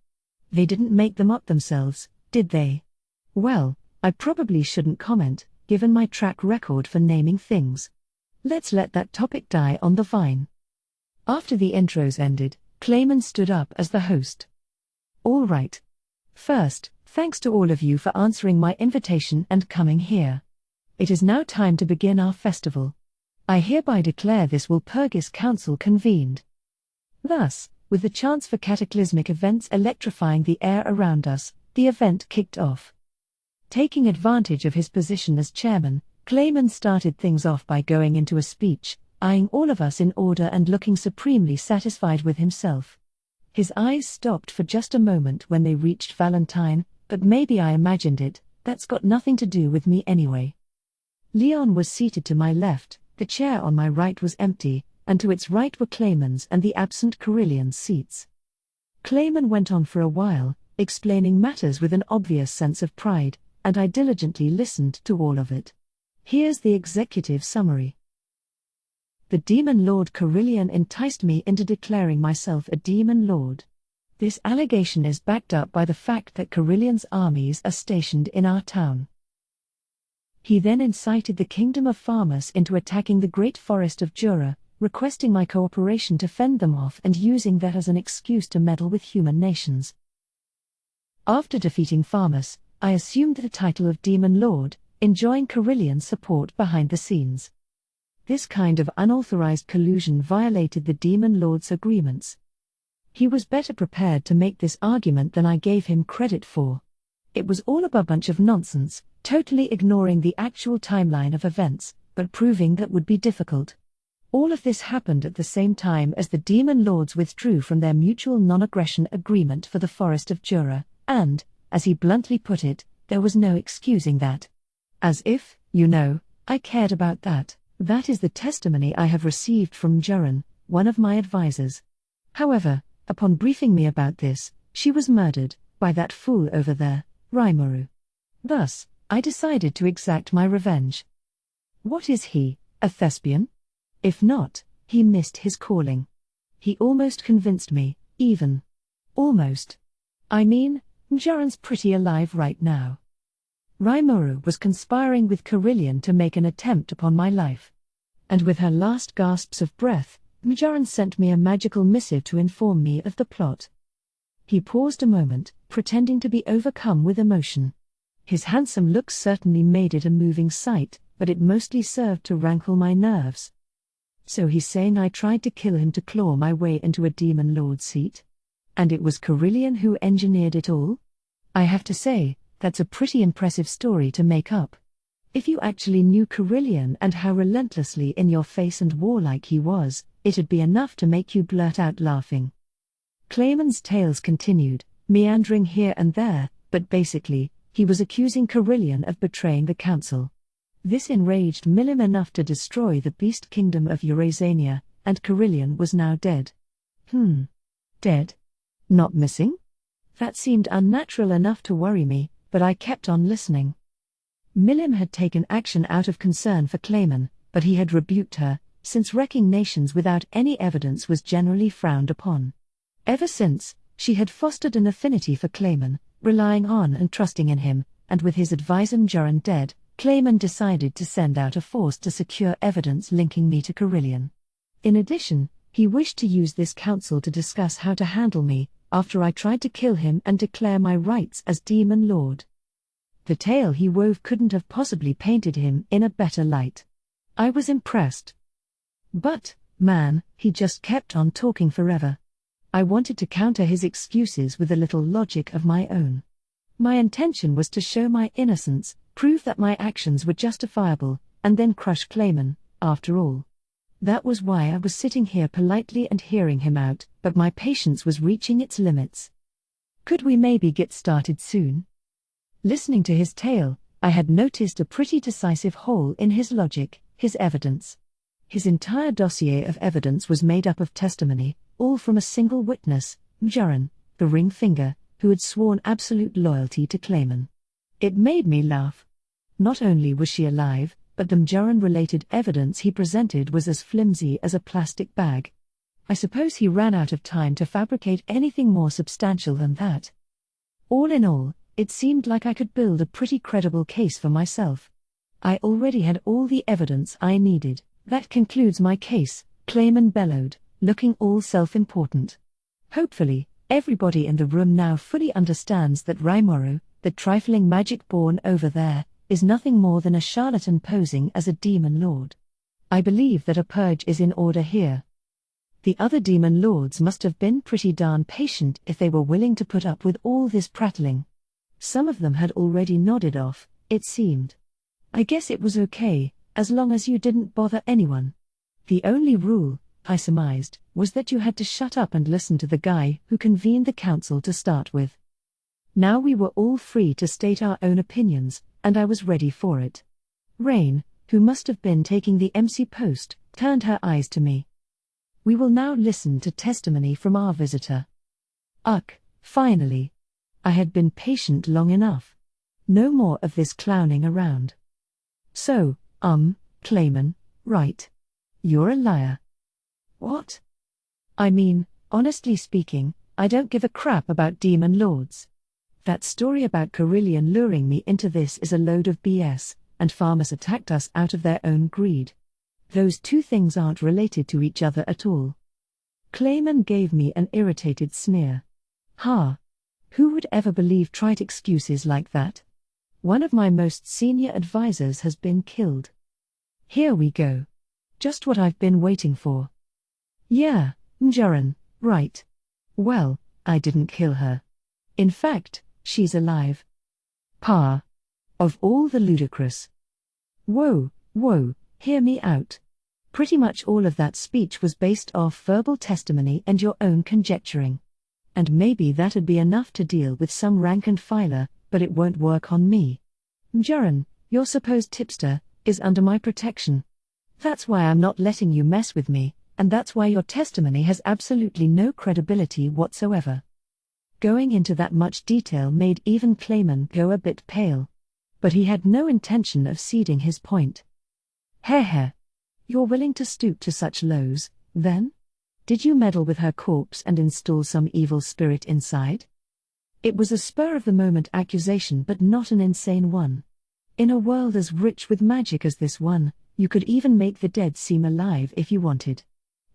They didn't make them up themselves, did they? Well, I probably shouldn't comment, given my track record for naming things. Let's let that topic die on the vine. After the intros ended, Clayman stood up as the host. All right. First, thanks to all of you for answering my invitation and coming here. It is now time to begin our festival. I hereby declare this Walpurgis Council convened. Thus, with the chance for cataclysmic events electrifying the air around us, the event kicked off. Taking advantage of his position as chairman, Clayman started things off by going into a speech, eyeing all of us in order and looking supremely satisfied with himself. His eyes stopped for just a moment when they reached Valentine, but maybe I imagined it, that's got nothing to do with me anyway. Leon was seated to my left, the chair on my right was empty, and to its right were Clayman's and the absent Carillion's seats. Clayman went on for a while, explaining matters with an obvious sense of pride, and I diligently listened to all of it. Here's the executive summary. The Demon Lord Carillion enticed me into declaring myself a Demon Lord. This allegation is backed up by the fact that Carillion's armies are stationed in our town. He then incited the Kingdom of Farmus into attacking the Great Forest of Jura, requesting my cooperation to fend them off and using that as an excuse to meddle with human nations. After defeating Farmus, I assumed the title of Demon Lord, enjoying Carillion's support behind the scenes. This kind of unauthorized collusion violated the Demon Lord's agreements. He was better prepared to make this argument than I gave him credit for. It was all a bunch of nonsense, totally ignoring the actual timeline of events, but proving that would be difficult. All of this happened at the same time as the demon lords withdrew from their mutual non-aggression agreement for the Forest of Jura, and, as he bluntly put it, there was no excusing that. As if, I cared about that. That is the testimony I have received from Juran, one of my advisors. However, upon briefing me about this, she was murdered by that fool over there, Raimaru. Thus, I decided to exact my revenge. What is he, a thespian? If not, he missed his calling. He almost convinced me, even. Almost. I mean, Juran's pretty alive right now. Raimaru was conspiring with Carillion to make an attempt upon my life. And with her last gasps of breath, Juran sent me a magical missive to inform me of the plot. He paused a moment, pretending to be overcome with emotion. His handsome looks certainly made it a moving sight, but it mostly served to rankle my nerves. So he's saying I tried to kill him to claw my way into a demon lord's seat? And it was Carillion who engineered it all? I have to say, that's a pretty impressive story to make up. If you actually knew Carillion and how relentlessly in your face and warlike he was, it'd be enough to make you blurt out laughing. Clayman's tales continued, meandering here and there, but basically, he was accusing Carillion of betraying the council. This enraged Milim enough to destroy the beast kingdom of Eurasania, and Carillion was now dead. Dead? Not missing? That seemed unnatural enough to worry me, but I kept on listening. Milim had taken action out of concern for Clayman, but he had rebuked her, since wrecking nations without any evidence was generally frowned upon. Ever since, she had fostered an affinity for Clayman, relying on and trusting in him, and with his advisor Juran dead, Clayman decided to send out a force to secure evidence linking me to Carillion. In addition, he wished to use this council to discuss how to handle me, after I tried to kill him and declare my rights as Demon Lord. The tale he wove couldn't have possibly painted him in a better light. I was impressed. But, man, he just kept on talking forever. I wanted to counter his excuses with a little logic of my own. My intention was to show my innocence, prove that my actions were justifiable, and then crush Clayman, after all. That was why I was sitting here politely and hearing him out, but my patience was reaching its limits. Could we maybe get started soon? Listening to his tale, I had noticed a pretty decisive hole in his logic, his evidence. His entire dossier of evidence was made up of testimony, all from a single witness, Juran, the ring finger, who had sworn absolute loyalty to Clayman. It made me laugh. Not only was she alive, but the Juran-related evidence he presented was as flimsy as a plastic bag. I suppose he ran out of time to fabricate anything more substantial than that. All in all, it seemed like I could build a pretty credible case for myself. I already had all the evidence I needed. That concludes my case, Clayman bellowed, looking all self-important. Hopefully, everybody in the room now fully understands that Raimaru, the trifling magic-born over there, is nothing more than a charlatan posing as a demon lord. I believe that a purge is in order here. The other demon lords must have been pretty darn patient if they were willing to put up with all this prattling. Some of them had already nodded off, it seemed. I guess it was okay, as long as you didn't bother anyone. The only rule, I surmised, was that you had to shut up and listen to the guy who convened the council to start with. Now we were all free to state our own opinions, and I was ready for it. Rain, who must have been taking the MC post, turned her eyes to me. We will now listen to testimony from our visitor. Finally. I had been patient long enough. No more of this clowning around. So, Clayman, right? You're a liar. What? I mean, honestly speaking, I don't give a crap about demon lords. That story about Carillion luring me into this is a load of BS, and farmers attacked us out of their own greed. Those two things aren't related to each other at all. Clayman gave me an irritated sneer. Who would ever believe trite excuses like that? One of my most senior advisors has been killed. Here we go. Just what I've been waiting for. Yeah, Juran, right. Well, I didn't kill her. In fact, she's alive. Pa. Of all the ludicrous. Whoa, hear me out. Pretty much all of that speech was based off verbal testimony and your own conjecturing. And maybe that'd be enough to deal with some rank and filer, but it won't work on me. Mjuran, your supposed tipster, is under my protection. That's why I'm not letting you mess with me, and that's why your testimony has absolutely no credibility whatsoever. Going into that much detail made even Clayman go a bit pale. But he had no intention of ceding his point. Heh. You're willing to stoop to such lows, then? Did you meddle with her corpse and install some evil spirit inside? It was a spur-of-the-moment accusation, but not an insane one. In a world as rich with magic as this one, you could even make the dead seem alive if you wanted.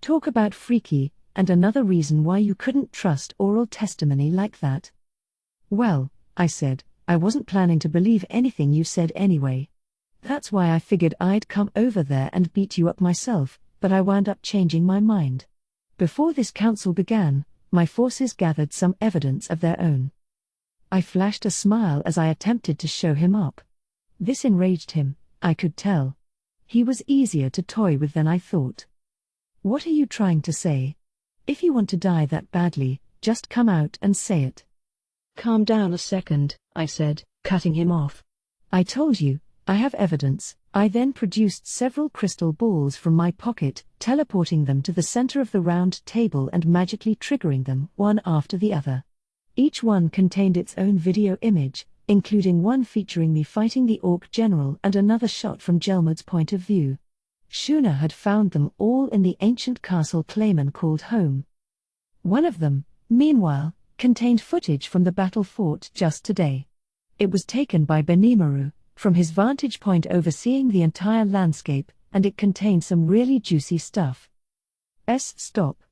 Talk about freaky, and another reason why you couldn't trust oral testimony like that. Well, I said, I wasn't planning to believe anything you said anyway. That's why I figured I'd come over there and beat you up myself, but I wound up changing my mind. Before this council began, my forces gathered some evidence of their own. I flashed a smile as I attempted to show him up. This enraged him, I could tell. He was easier to toy with than I thought. What are you trying to say? If you want to die that badly, just come out and say it. Calm down a second, I said, cutting him off. I told you, I have evidence. I then produced several crystal balls from my pocket, teleporting them to the center of the round table and magically triggering them one after the other. Each one contained its own video image, including one featuring me fighting the Orc General and another shot from Gelmud's point of view. Shuna had found them all in the ancient castle Clayman called home. One of them, meanwhile, contained footage from the battle fought just today. It was taken by Benimaru, from his vantage point overseeing the entire landscape, and it contained some really juicy stuff. Stop.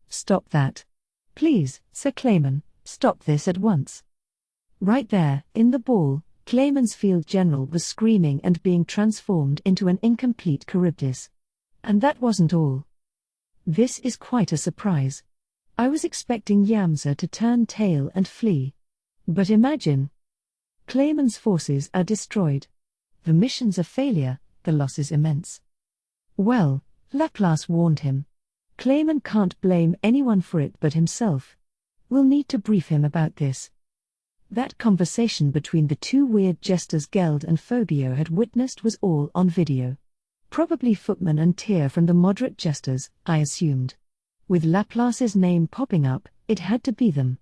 Stop that. Please, Sir Clayman, stop this at once. Right there, in the ball, Clayman's field general was screaming and being transformed into an incomplete Charybdis. And that wasn't all. This is quite a surprise. I was expecting Yamza to turn tail and flee. But imagine. Clayman's forces are destroyed. The mission's a failure, the loss is immense. Well, Laplace warned him. Clayman can't blame anyone for it but himself. We'll need to brief him about this. That conversation between the two weird jesters Geld and Phobio had witnessed was all on video. Probably Footman and Tyr from the moderate jesters, I assumed. With Laplace's name popping up, it had to be them.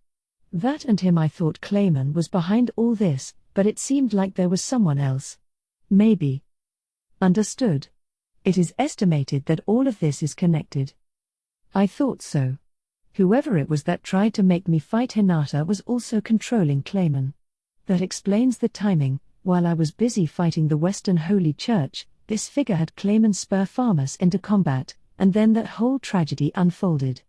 That and him. I thought Clayman was behind all this, but it seemed like there was someone else. Maybe. Understood. It is estimated that all of this is connected. I thought so. Whoever it was that tried to make me fight Hinata was also controlling Clayman. That explains the timing. While I was busy fighting the Western Holy Church, this figure had Clayman spur Farmus into combat, and then that whole tragedy unfolded.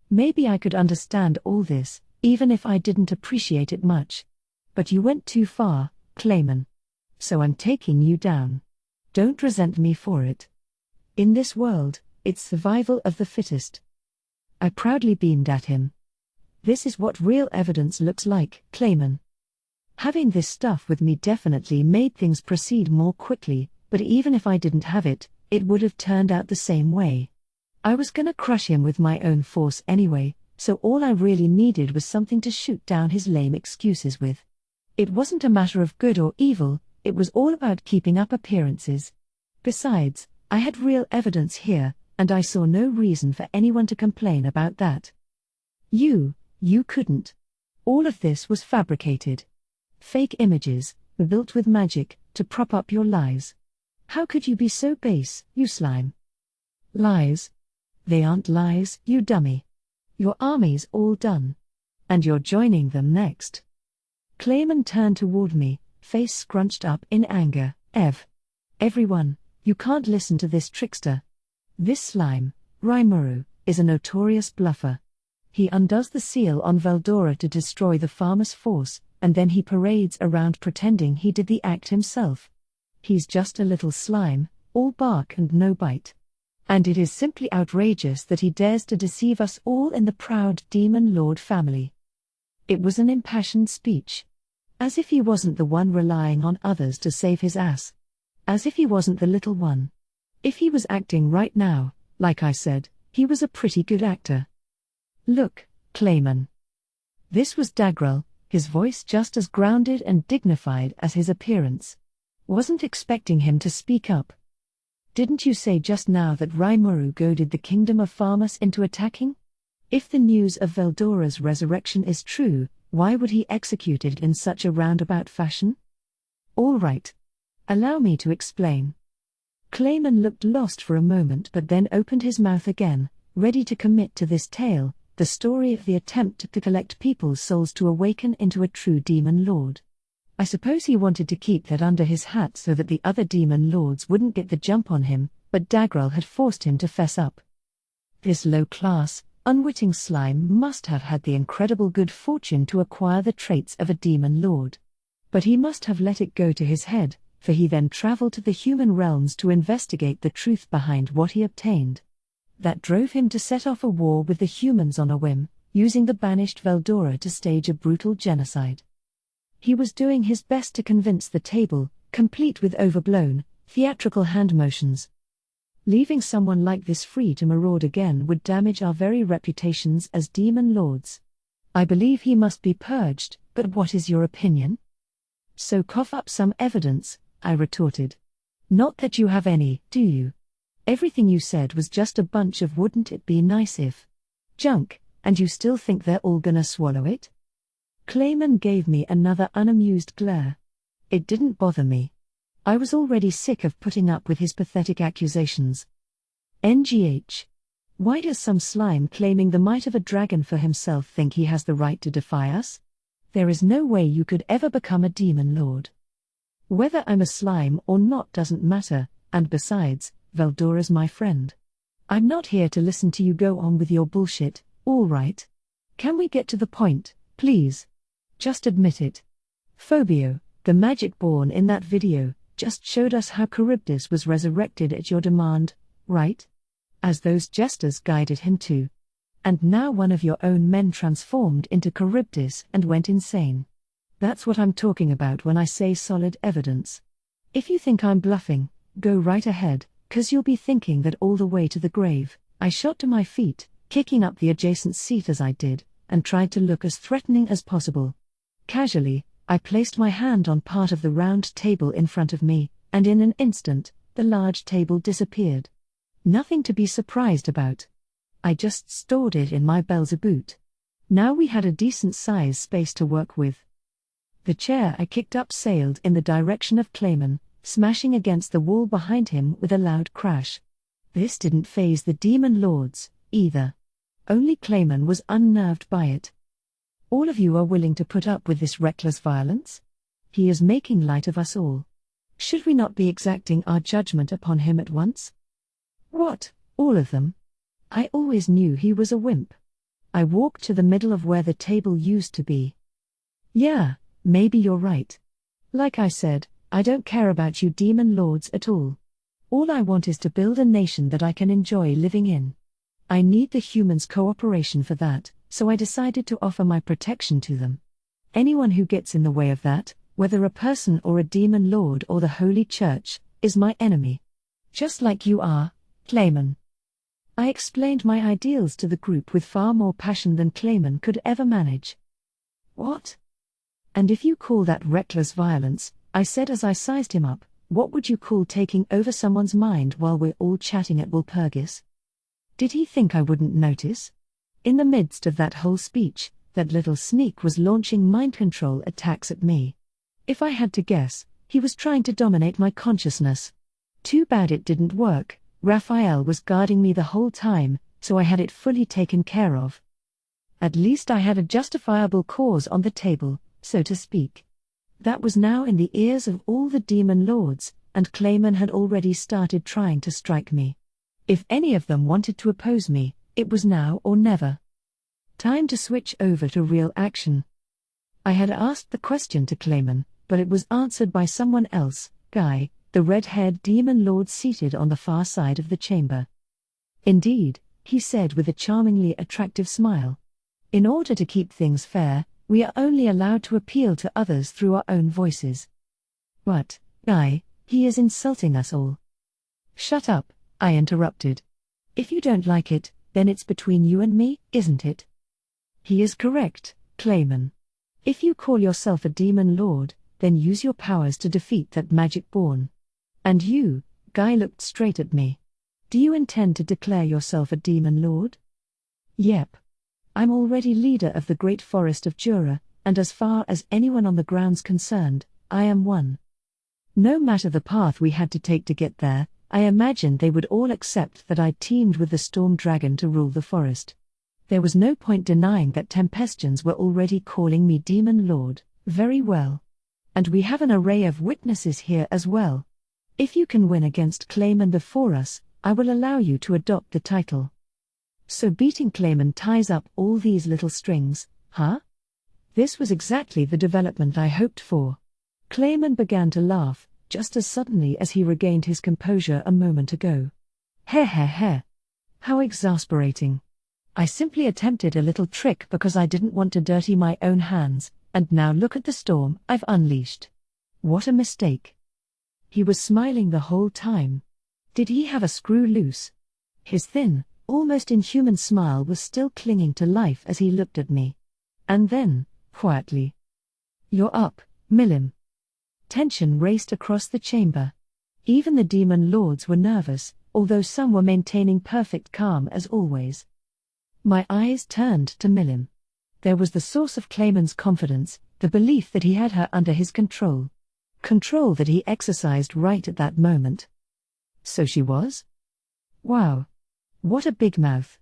Maybe I could understand all this, even if I didn't appreciate it much. But you went too far, Clayman. So I'm taking you down. Don't resent me for it. In this world, it's survival of the fittest. I proudly beamed at him. This is what real evidence looks like, Clayman. Having this stuff with me definitely made things proceed more quickly, but even if I didn't have it, it would have turned out the same way. I was gonna crush him with my own force anyway, so all I really needed was something to shoot down his lame excuses with. It wasn't a matter of good or evil, it was all about keeping up appearances. Besides, I had real evidence here, and I saw no reason for anyone to complain about that. You couldn't. All of this was fabricated. Fake images, built with magic, to prop up your lies. How could you be so base, you slime? Lies? They aren't lies, you dummy. Your army's all done. And you're joining them next. Clayman turned toward me, face scrunched up in anger. Everyone, you can't listen to this trickster. This slime, Rimuru, is a notorious bluffer. He undoes the seal on Veldora to destroy the Farmer's force, and then he parades around pretending he did the act himself. He's just a little slime, all bark and no bite. And it is simply outrageous that he dares to deceive us all in the proud Demon Lord family. It was an impassioned speech. As if he wasn't the one relying on others to save his ass. As if he wasn't the little one. If he was acting right now, like I said, he was a pretty good actor. Look, Clayman. This was Dagrel, his voice just as grounded and dignified as his appearance. Wasn't expecting him to speak up. Didn't you say just now that Raimaru goaded the kingdom of Farmus into attacking? If the news of Veldora's resurrection is true, why would he execute it in such a roundabout fashion? All right. Allow me to explain. Clayman looked lost for a moment but then opened his mouth again, ready to commit to this tale, the story of the attempt to collect people's souls to awaken into a true demon lord. I suppose he wanted to keep that under his hat so that the other demon lords wouldn't get the jump on him, but Dagrel had forced him to fess up. This low-class, unwitting slime must have had the incredible good fortune to acquire the traits of a demon lord. But he must have let it go to his head, for he then traveled to the human realms to investigate the truth behind what he obtained. That drove him to set off a war with the humans on a whim, using the banished Veldora to stage a brutal genocide. He was doing his best to convince the table, complete with overblown, theatrical hand motions. Leaving someone like this free to maraud again would damage our very reputations as demon lords. I believe he must be purged, but what is your opinion? So cough up some evidence, I retorted. Not that you have any, do you? Everything you said was just a bunch of wouldn't it be nice if junk, and you still think they're all gonna swallow it? Clayman gave me another unamused glare. It didn't bother me. I was already sick of putting up with his pathetic accusations. NGH. Why does some slime claiming the might of a dragon for himself think he has the right to defy us? There is no way you could ever become a demon lord. Whether I'm a slime or not doesn't matter, and besides, Veldora's my friend. I'm not here to listen to you go on with your bullshit, all right? Can we get to the point, please? Just admit it. Phobio, the magic born in that video, just showed us how Charybdis was resurrected at your demand, right? As those jesters guided him to. And now one of your own men transformed into Charybdis and went insane. That's what I'm talking about when I say solid evidence. If you think I'm bluffing, go right ahead, 'cause you'll be thinking that all the way to the grave. I shot to my feet, kicking up the adjacent seat as I did, and tried to look as threatening as possible. Casually, I placed my hand on part of the round table in front of me, and in an instant, the large table disappeared. Nothing to be surprised about. I just stored it in my Belzeboot. Now we had a decent size space to work with. The chair I kicked up sailed in the direction of Clayman, smashing against the wall behind him with a loud crash. This didn't faze the demon lords, either. Only Clayman was unnerved by it. All of you are willing to put up with this reckless violence? He is making light of us all. Should we not be exacting our judgment upon him at once? What, all of them? I always knew he was a wimp. I walked to the middle of where the table used to be. Yeah, maybe you're right. Like I said, I don't care about you demon lords at all. All I want is to build a nation that I can enjoy living in. I need the humans' cooperation for that, so I decided to offer my protection to them. Anyone who gets in the way of that, whether a person or a demon lord or the Holy Church, is my enemy. Just like you are, Clayman. I explained my ideals to the group with far more passion than Clayman could ever manage. What? And if you call that reckless violence, I said as I sized him up, what would you call taking over someone's mind while we're all chatting at Walpurgis? Did he think I wouldn't notice? In the midst of that whole speech, that little sneak was launching mind control attacks at me. If I had to guess, he was trying to dominate my consciousness. Too bad it didn't work. Raphael was guarding me the whole time, so I had it fully taken care of. At least I had a justifiable cause on the table, so to speak. That was now in the ears of all the demon lords, and Clayman had already started trying to strike me. If any of them wanted to oppose me, it was now or never. Time to switch over to real action. I had asked the question to Clayman, but it was answered by someone else, Guy, the red-haired demon lord seated on the far side of the chamber. Indeed, he said with a charmingly attractive smile. In order to keep things fair, We are only allowed to appeal to others through our own voices. What, Guy, he is insulting us all. Shut up, I interrupted. If you don't like it, then it's between you and me, isn't it? He is correct, Clayman. If you call yourself a demon lord, then use your powers to defeat that magic born. And you, Guy looked straight at me. Do you intend to declare yourself a demon lord? Yep. I'm already leader of the great forest of Jura, and as far as anyone on the ground's concerned, I am one. No matter the path we had to take to get there, I imagined they would all accept that I'd teamed with the storm dragon to rule the forest. There was no point denying that Tempestians were already calling me Demon Lord. Very well. And we have an array of witnesses here as well. If you can win against Clayman before us, I will allow you to adopt the title. So beating Clayman ties up all these little strings, huh? This was exactly the development I hoped for. Clayman began to laugh, just as suddenly as he regained his composure a moment ago. Heh heh heh. How exasperating. I simply attempted a little trick because I didn't want to dirty my own hands, and now look at the storm I've unleashed. What a mistake. He was smiling the whole time. Did he have a screw loose? His thin, almost inhuman smile was still clinging to life as he looked at me. And then, quietly, "You're up, Milim." Tension raced across the chamber. Even the demon lords were nervous, although some were maintaining perfect calm as always. My eyes turned to Milim. There was the source of Clayman's confidence, the belief that he had her under his control. Control that he exercised right at that moment. So she was? Wow. What a big mouth.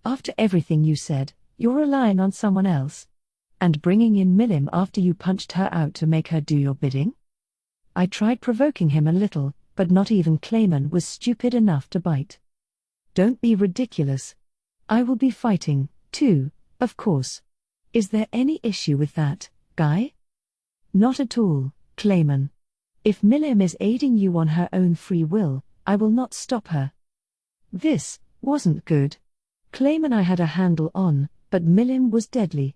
After everything you said, you're relying on someone else? And bringing in Milim after you punched her out to make her do your bidding? I tried provoking him a little, but not even Clayman was stupid enough to bite. Don't be ridiculous. I will be fighting, too, of course. Is there any issue with that, Guy? Not at all, Clayman. If Milim is aiding you on her own free will, I will not stop her. This wasn't good. Clayman I had a handle on, but Milim was deadly.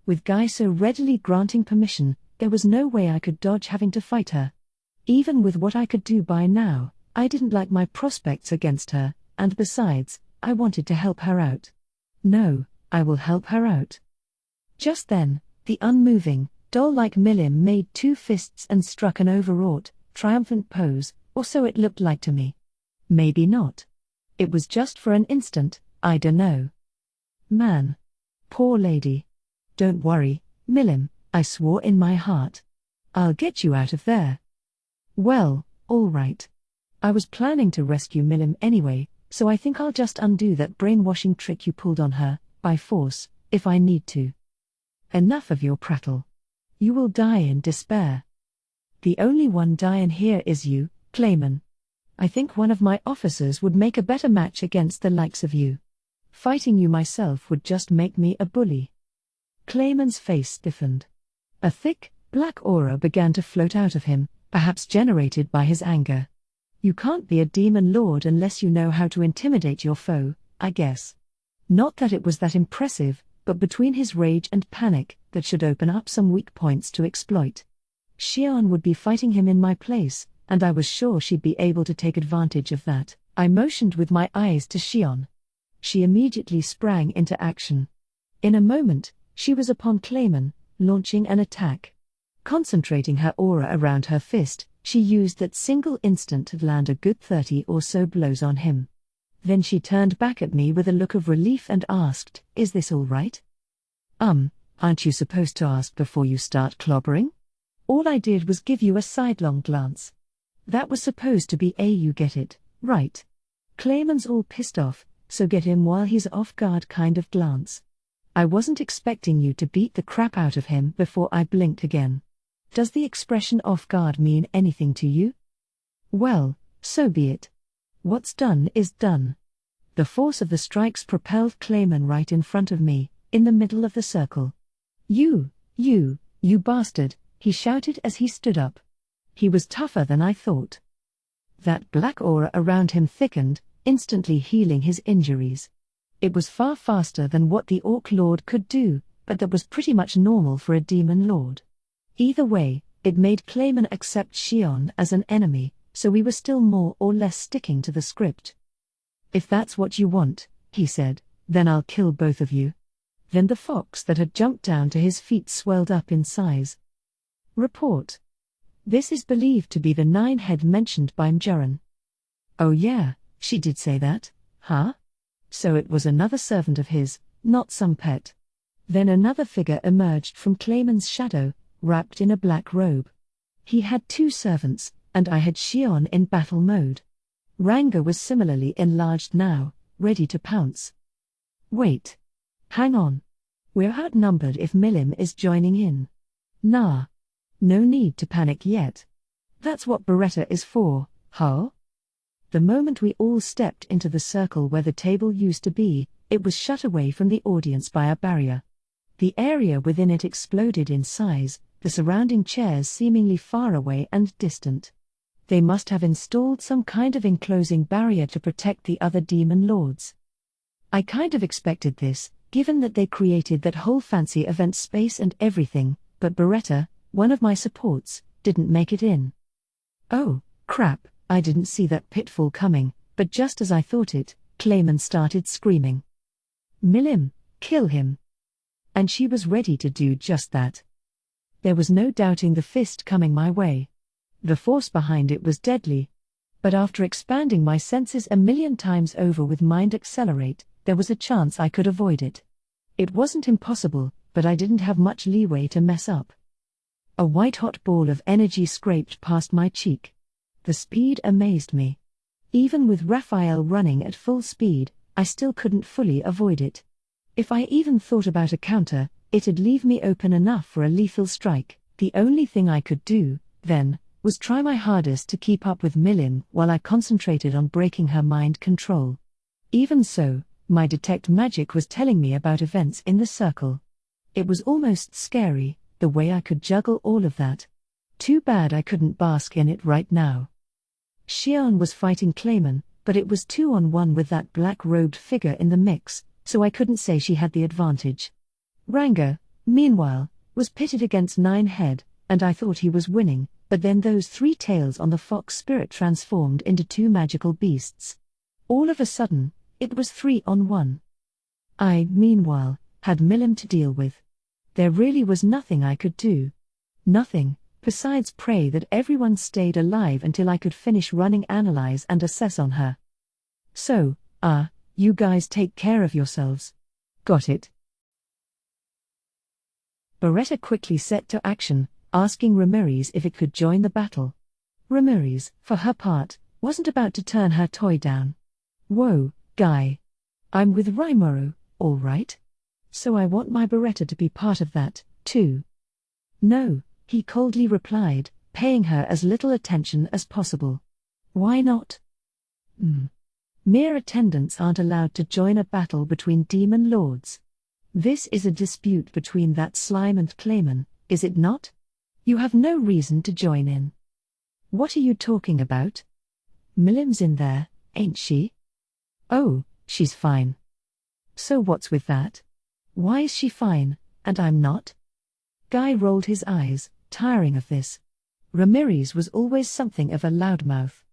With Guy so readily granting permission, there was no way I could dodge having to fight her. Even with what I could do by now, I didn't like my prospects against her, and besides, I wanted to help her out. No, I will help her out. Just then, the unmoving, doll-like Milim made two fists and struck an overwrought, triumphant pose, or so it looked like to me. Maybe not. It was just for an instant, I dunno. Man. Poor lady. Don't worry, Milim, I swore in my heart. I'll get you out of there. Well, all right. I was planning to rescue Milim anyway, so I think I'll just undo that brainwashing trick you pulled on her, by force, if I need to. Enough of your prattle. You will die in despair. The only one dying here is you, Clayman. I think one of my officers would make a better match against the likes of you. Fighting you myself would just make me a bully. Clayman's face stiffened. A thick, black aura began to float out of him, perhaps generated by his anger. You can't be a demon lord unless you know how to intimidate your foe, I guess. Not that it was that impressive, but between his rage and panic, that should open up some weak points to exploit. Xion would be fighting him in my place, and I was sure she'd be able to take advantage of that. I motioned with my eyes to Xion. She immediately sprang into action. In a moment, she was upon Clayman, launching an attack. Concentrating her aura around her fist, she used that single instant to land a good 30 or so blows on him. Then she turned back at me with a look of relief and asked, "Is this all right?" Aren't you supposed to ask before you start clobbering? All I did was give you a sidelong glance. That was supposed to be a you get it, right? Clayman's all pissed off, so get him while he's off guard kind of glance. I wasn't expecting you to beat the crap out of him before I blinked again. Does the expression off guard mean anything to you? Well, so be it. What's done is done. The force of the strikes propelled Clayman right in front of me, in the middle of the circle. You bastard, he shouted as he stood up. He was tougher than I thought. That black aura around him thickened, instantly healing his injuries. It was far faster than what the Orc Lord could do, but that was pretty much normal for a demon lord. Either way, it made Clayman accept Xion as an enemy, so we were still more or less sticking to the script. "If that's what you want," he said, "then I'll kill both of you." Then the fox that had jumped down to his feet swelled up in size. Report. This is believed to be the 9-head mentioned by Mjurin. Oh yeah, she did say that, huh? So it was another servant of his, not some pet. Then another figure emerged from Clayman's shadow, wrapped in a black robe. He had 2 servants, and I had Xion in battle mode. Ranga was similarly enlarged now, ready to pounce. Wait. Hang on. We're outnumbered if Milim is joining in. Nah. No need to panic yet. That's what Beretta is for, huh? The moment we all stepped into the circle where the table used to be, it was shut away from the audience by a barrier. The area within it exploded in size, the surrounding chairs seemingly far away and distant. They must have installed some kind of enclosing barrier to protect the other demon lords. I kind of expected this, given that they created that whole fancy event space and everything, but Beretta, one of my supports, didn't make it in. Oh, crap, I didn't see that pitfall coming, but just as I thought it, Clayman started screaming. "Milim, kill him!" And she was ready to do just that. There was no doubting the fist coming my way. The force behind it was deadly. But after expanding my senses a million times over with Mind Accelerate, there was a chance I could avoid it. It wasn't impossible, but I didn't have much leeway to mess up. A white-hot ball of energy scraped past my cheek. The speed amazed me. Even with Raphael running at full speed, I still couldn't fully avoid it. If I even thought about a counter, it'd leave me open enough for a lethal strike. The only thing I could do, then, was try my hardest to keep up with Milim while I concentrated on breaking her mind control. Even so, my detect magic was telling me about events in the circle. It was almost scary, the way I could juggle all of that. Too bad I couldn't bask in it right now. Xion was fighting Clayman, but it was 2-on-1 with that black-robed figure in the mix, so I couldn't say she had the advantage. Ranga, meanwhile, was pitted against 9-head, and I thought he was winning, but then those 3 tails on the fox spirit transformed into 2 magical beasts. All of a sudden, it was 3-on-1. I, meanwhile, had Milim to deal with. There really was nothing I could do. Nothing, besides pray that everyone stayed alive until I could finish running Analyze and Assess on her. So, you guys take care of yourselves. Got it? Beretta quickly set to action, asking Ramiris if it could join the battle. Ramiris, for her part, wasn't about to turn her toy down. Whoa, guy. I'm with Rimuru, all right? So I want my Beretta to be part of that, too. No, he coldly replied, paying her as little attention as possible. Why not? Mere attendants aren't allowed to join a battle between demon lords. This is a dispute between that slime and Clayman, is it not? You have no reason to join in. What are you talking about? Milim's in there, ain't she? Oh, she's fine. So what's with that? Why is she fine, and I'm not? Guy rolled his eyes, tiring of this. Ramiris was always something of a loudmouth.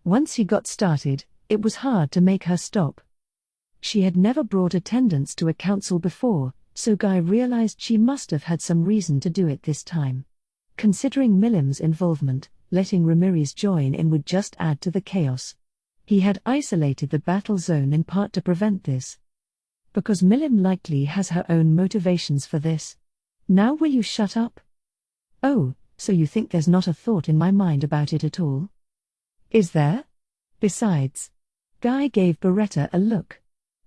Once he got started, it was hard to make her stop. She had never brought attendance to a council before, so Guy realized she must have had some reason to do it this time. Considering Milim's involvement, letting Ramiris join in would just add to the chaos. He had isolated the battle zone in part to prevent this. Because Milim likely has her own motivations for this. Now will you shut up? Oh, so you think there's not a thought in my mind about it at all? Is there? Besides. Guy gave Beretta a look.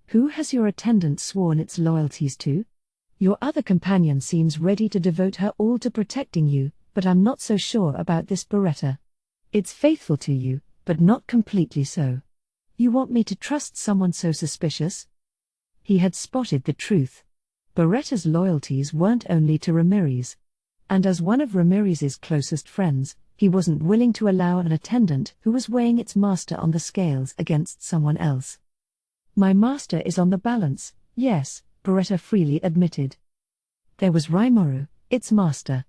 Who has your attendant sworn its loyalties to? Your other companion seems ready to devote her all to protecting you, but I'm not so sure about this Beretta. It's faithful to you, but not completely so. You want me to trust someone so suspicious? He had spotted the truth. Beretta's loyalties weren't only to Ramiris. And as one of Ramiris's closest friends, he wasn't willing to allow an attendant who was weighing its master on the scales against someone else. My master is on the balance, yes, Beretta freely admitted. There was Rimuru, its master.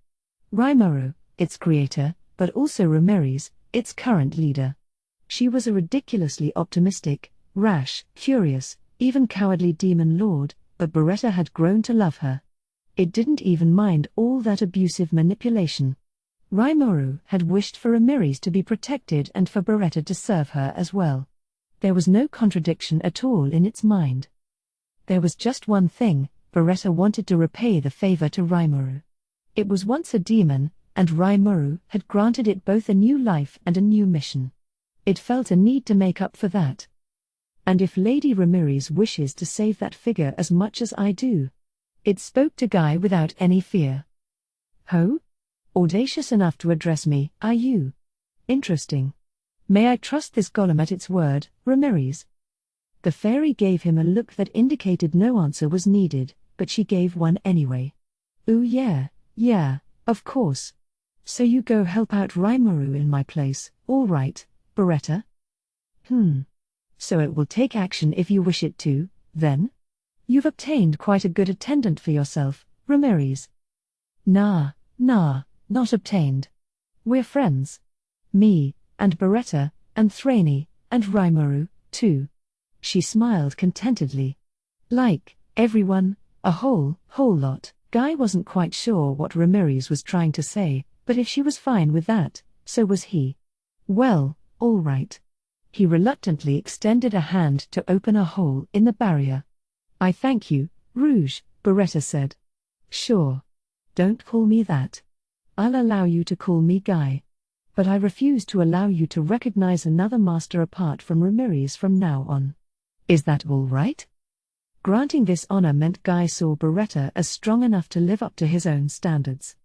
Rimuru, its creator, but also Ramiris, its current leader. She was a ridiculously optimistic, rash, curious, even cowardly demon lord, but Beretta had grown to love her. It didn't even mind all that abusive manipulation. Rimuru had wished for Ramiris to be protected and for Beretta to serve her as well. There was no contradiction at all in its mind. There was just one thing: Beretta wanted to repay the favor to Rimuru. It was once a demon, and Rimuru had granted it both a new life and a new mission. It felt a need to make up for that. And if Lady Ramiris wishes to save that figure as much as I do. It spoke to Guy without any fear. Ho? Audacious enough to address me, are you? Interesting. May I trust this golem at its word, Ramiris? The fairy gave him a look that indicated no answer was needed, but she gave one anyway. Ooh yeah, of course. So you go help out Rimuru in my place, all right, Beretta? So it will take action if you wish it to, then? You've obtained quite a good attendant for yourself, Ramiris. Nah, not obtained. We're friends. Me, and Beretta, and Thraney, and Rimuru, too. She smiled contentedly. Like, everyone, a whole lot. Guy wasn't quite sure what Ramiris was trying to say, but if she was fine with that, so was he. Well, all right. He reluctantly extended a hand to open a hole in the barrier. I thank you, Ruse, Beretta said. Sure. Don't call me that. I'll allow you to call me Guy. But I refuse to allow you to recognize another master apart from Ramiris from now on. Is that all right? Granting this honor meant Guy saw Beretta as strong enough to live up to his own standards.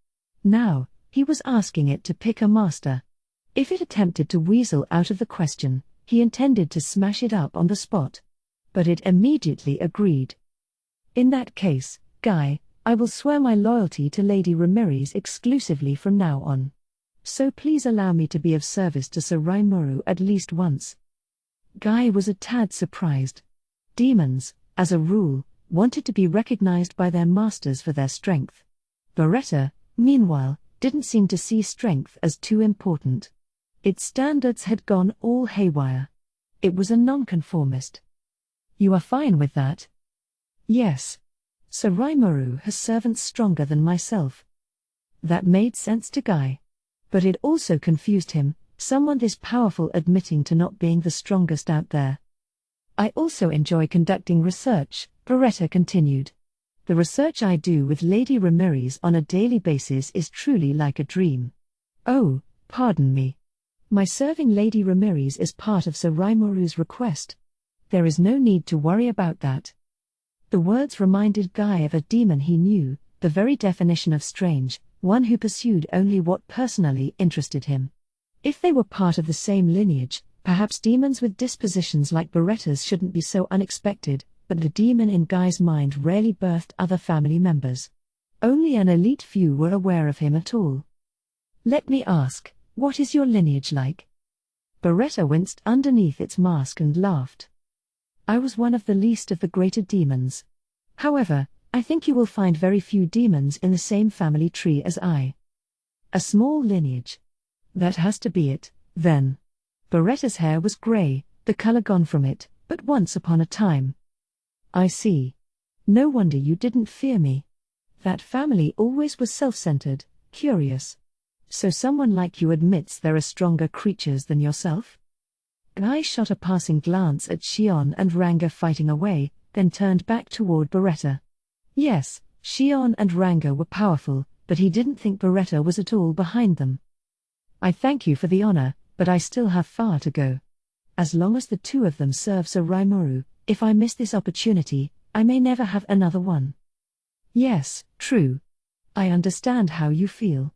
Now, he was asking it to pick a master. If it attempted to weasel out of the question, he intended to smash it up on the spot. But it immediately agreed. In that case, Guy, I will swear my loyalty to Lady Ramiris exclusively from now on. So please allow me to be of service to Sir Rimuru at least once. Guy was a tad surprised. Demons, as a rule, wanted to be recognized by their masters for their strength. Beretta, meanwhile, didn't seem to see strength as too important. Its standards had gone all haywire. It was a nonconformist. You are fine with that? Yes. Sir Rimuru has servants stronger than myself. That made sense to Guy. But it also confused him, someone this powerful admitting to not being the strongest out there. I also enjoy conducting research, Beretta continued. The research I do with Lady Ramiris on a daily basis is truly like a dream. Oh, pardon me. My serving Lady Ramiris is part of Sir Rimuru's request. There is no need to worry about that. The words reminded Guy of a demon he knew, the very definition of strange, one who pursued only what personally interested him. If they were part of the same lineage, perhaps demons with dispositions like Beretta's shouldn't be so unexpected, but the demon in Guy's mind rarely birthed other family members. Only an elite few were aware of him at all. Let me ask, what is your lineage like? Beretta winced underneath its mask and laughed. I was one of the least of the greater demons. However, I think you will find very few demons in the same family tree as I. A small lineage. That has to be it, then. Beretta's hair was grey, the color gone from it, but once upon a time. I see. No wonder you didn't fear me. That family always was self-centered, curious. So someone like you admits there are stronger creatures than yourself? Guy shot a passing glance at Shion and Ranga fighting away, then turned back toward Beretta. Yes, Shion and Ranga were powerful, but he didn't think Beretta was at all behind them. I thank you for the honor, but I still have far to go. As long as the two of them serve Sir Rimuru, if I miss this opportunity, I may never have another one. Yes, true. I understand how you feel.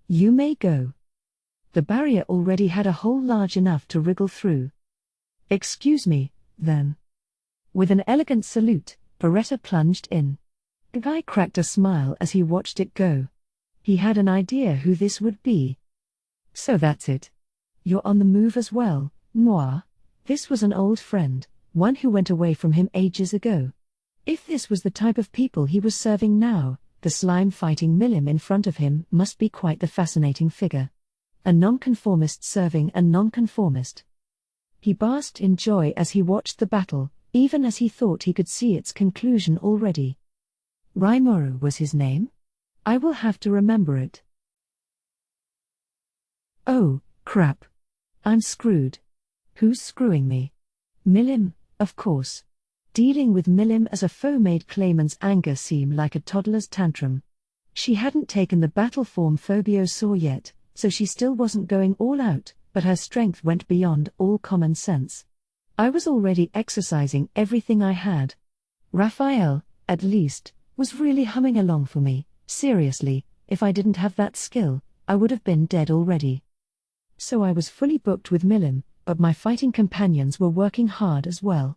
You may go. The barrier already had a hole large enough to wriggle through. Excuse me, then. With an elegant salute, Beretta plunged in. Guy cracked a smile as he watched it go. He had an idea who this would be. So that's it. You're on the move as well, Noir. This was an old friend, one who went away from him ages ago. If this was the type of people he was serving now, The slime fighting Milim in front of him must be quite the fascinating figure. A nonconformist serving a nonconformist. He basked in joy as he watched the battle, even as he thought he could see its conclusion already. Raimaru was his name? I will have to remember it. Oh, crap. I'm screwed. Who's screwing me? Milim, of course. Dealing with Milim as a foe made Clayman's anger seem like a toddler's tantrum. She hadn't taken the battle form Phobio saw yet, so she still wasn't going all out, but her strength went beyond all common sense. I was already exercising everything I had. Raphael, at least, was really humming along for me. Seriously, if I didn't have that skill, I would have been dead already. So I was fully booked with Milim, but my fighting companions were working hard as well.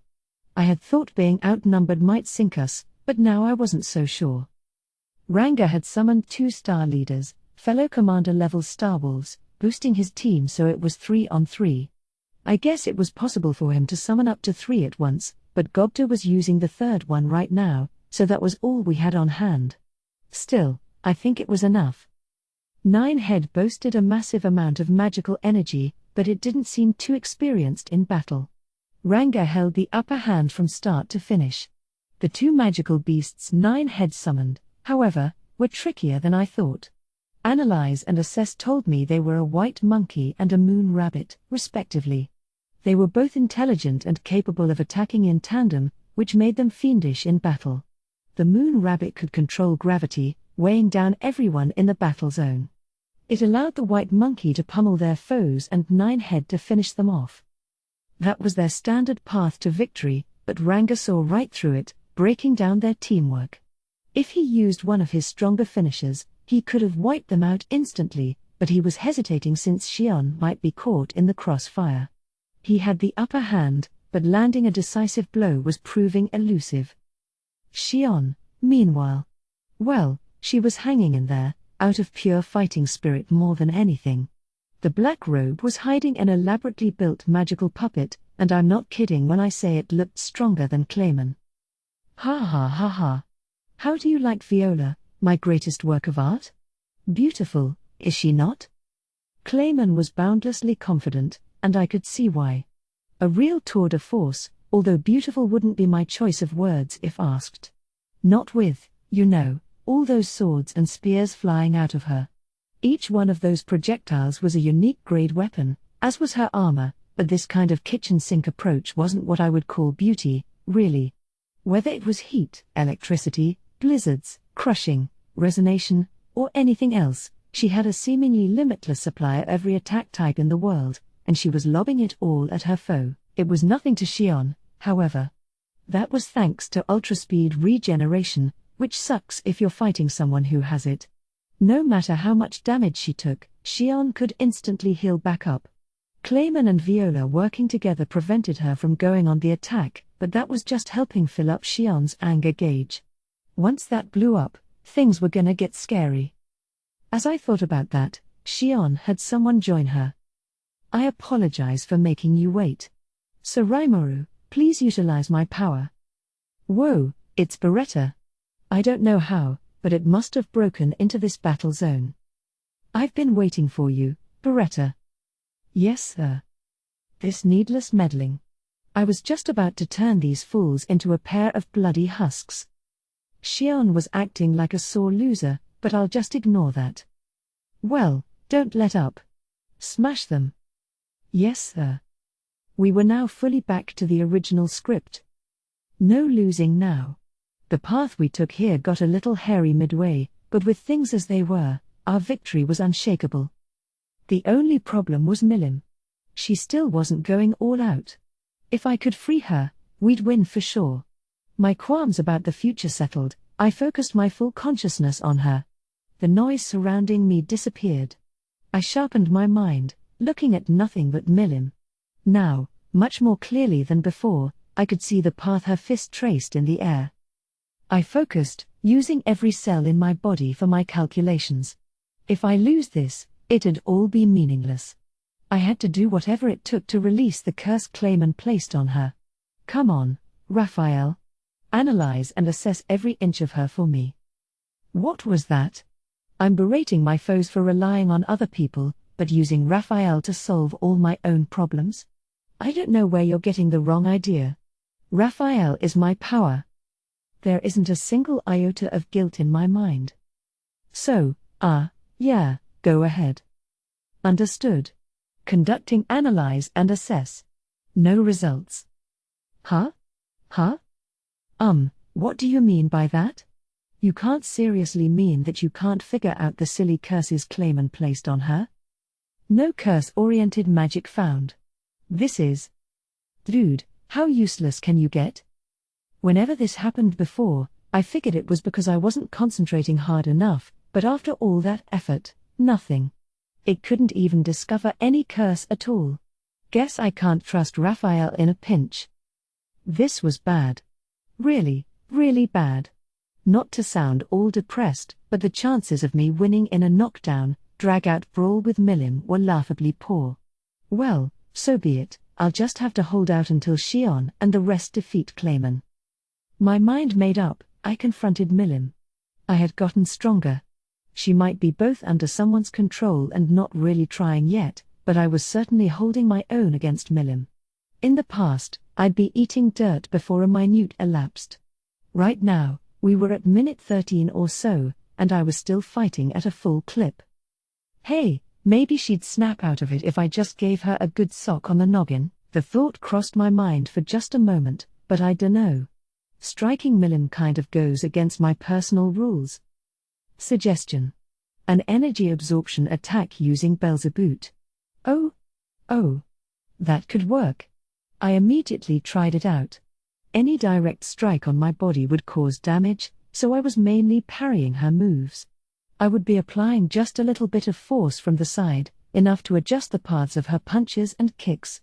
I had thought being outnumbered might sink us, but now I wasn't so sure. Ranga had summoned 2 star leaders, fellow commander-level Starwolves, boosting his team so it was 3 on 3. I guess it was possible for him to summon up to 3 at once, but Gobta was using the 3rd one right now, so that was all we had on hand. Still, I think it was enough. Ninehead boasted a massive amount of magical energy, but it didn't seem too experienced in battle. Ranga held the upper hand from start to finish. The 2 magical beasts Ninehead summoned, however, were trickier than I thought. Analyze and Assess told me they were a white monkey and a moon rabbit, respectively. They were both intelligent and capable of attacking in tandem, which made them fiendish in battle. The moon rabbit could control gravity, weighing down everyone in the battle zone. It allowed the white monkey to pummel their foes and Ninehead to finish them off. That was their standard path to victory, but Ranga saw right through it, breaking down their teamwork. If he used one of his stronger finishers, he could have wiped them out instantly, but he was hesitating since Xion might be caught in the crossfire. He had the upper hand, but landing a decisive blow was proving elusive. Xion, meanwhile. Well, she was hanging in there, out of pure fighting spirit more than anything. The black robe was hiding an elaborately built magical puppet, and I'm not kidding when I say it looked stronger than Clayman. Ha ha ha ha. How do you like Viola, my greatest work of art? Beautiful, is she not? Clayman was boundlessly confident, and I could see why. A real tour de force, although beautiful wouldn't be my choice of words if asked. Not with, all those swords and spears flying out of her. Each one of those projectiles was a unique grade weapon, as was her armor, but this kind of kitchen sink approach wasn't what I would call beauty, really. Whether it was heat, electricity, blizzards, crushing, resonation, or anything else, she had a seemingly limitless supply of every attack type in the world, and she was lobbing it all at her foe. It was nothing to Xion, however. That was thanks to ultra-speed regeneration, which sucks if you're fighting someone who has it. No matter how much damage she took, Xion could instantly heal back up. Clayman and Viola working together prevented her from going on the attack, but that was just helping fill up Xion's anger gauge. Once that blew up, things were gonna get scary. As I thought about that, Xion had someone join her. I apologize for making you wait. Sir Raimaru, please utilize my power. Whoa, it's Beretta. I don't know how, but it must have broken into this battle zone. I've been waiting for you, Beretta. Yes, sir. This needless meddling. I was just about to turn these fools into a pair of bloody husks. Xion was acting like a sore loser, but I'll just ignore that. Well, don't let up. Smash them. Yes, sir. We were now fully back to the original script. No losing now. The path we took here got a little hairy midway, but with things as they were, our victory was unshakable. The only problem was Milim. She still wasn't going all out. If I could free her, we'd win for sure. My qualms about the future settled, I focused my full consciousness on her. The noise surrounding me disappeared. I sharpened my mind, looking at nothing but Milim. Now, much more clearly than before, I could see the path her fist traced in the air. I focused, using every cell in my body for my calculations. If I lose this, it'd all be meaningless. I had to do whatever it took to release the curse Clayman placed on her. Come on, Raphael. Analyze and assess every inch of her for me. What was that? I'm berating my foes for relying on other people, but using Raphael to solve all my own problems? I don't know where you're getting the wrong idea. Raphael is my power. There isn't a single iota of guilt in my mind. So, yeah, go ahead. Understood. Conducting analyze and assess. No results. Huh? What do you mean by that? You can't seriously mean that you can't figure out the silly curses Clayman placed on her? No curse-oriented magic found. This is... Dude, how useless can you get? Whenever this happened before, I figured it was because I wasn't concentrating hard enough, but after all that effort, nothing. It couldn't even discover any curse at all. Guess I can't trust Raphael in a pinch. This was bad. Really, really bad. Not to sound all depressed, but the chances of me winning in a knockdown, drag-out brawl with Milim were laughably poor. Well, so be it, I'll just have to hold out until Shion and the rest defeat Clayman. My mind made up, I confronted Milim. I had gotten stronger. She might be both under someone's control and not really trying yet, but I was certainly holding my own against Milim. In the past, I'd be eating dirt before a minute elapsed. Right now, we were at minute 13 or so, and I was still fighting at a full clip. Hey, maybe she'd snap out of it if I just gave her a good sock on the noggin. The thought crossed my mind for just a moment, but I dunno. Striking Milim kind of goes against my personal rules. Suggestion. An energy absorption attack using Belzebut. Oh. That could work. I immediately tried it out. Any direct strike on my body would cause damage, so I was mainly parrying her moves. I would be applying just a little bit of force from the side, enough to adjust the paths of her punches and kicks.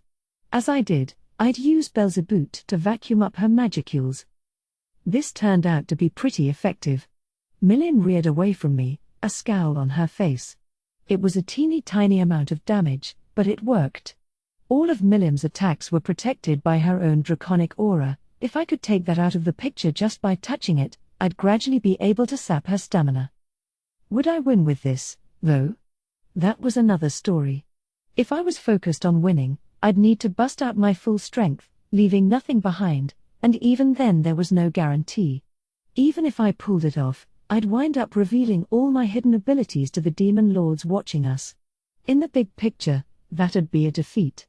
As I did, I'd use Belzebut to vacuum up her magicules. This turned out to be pretty effective. Milim reared away from me, a scowl on her face. It was a teeny tiny amount of damage, but it worked. All of Milim's attacks were protected by her own draconic aura. If I could take that out of the picture just by touching it, I'd gradually be able to sap her stamina. Would I win with this, though? That was another story. If I was focused on winning, I'd need to bust out my full strength, leaving nothing behind, and even then there was no guarantee. Even if I pulled it off, I'd wind up revealing all my hidden abilities to the demon lords watching us. In the big picture, that'd be a defeat.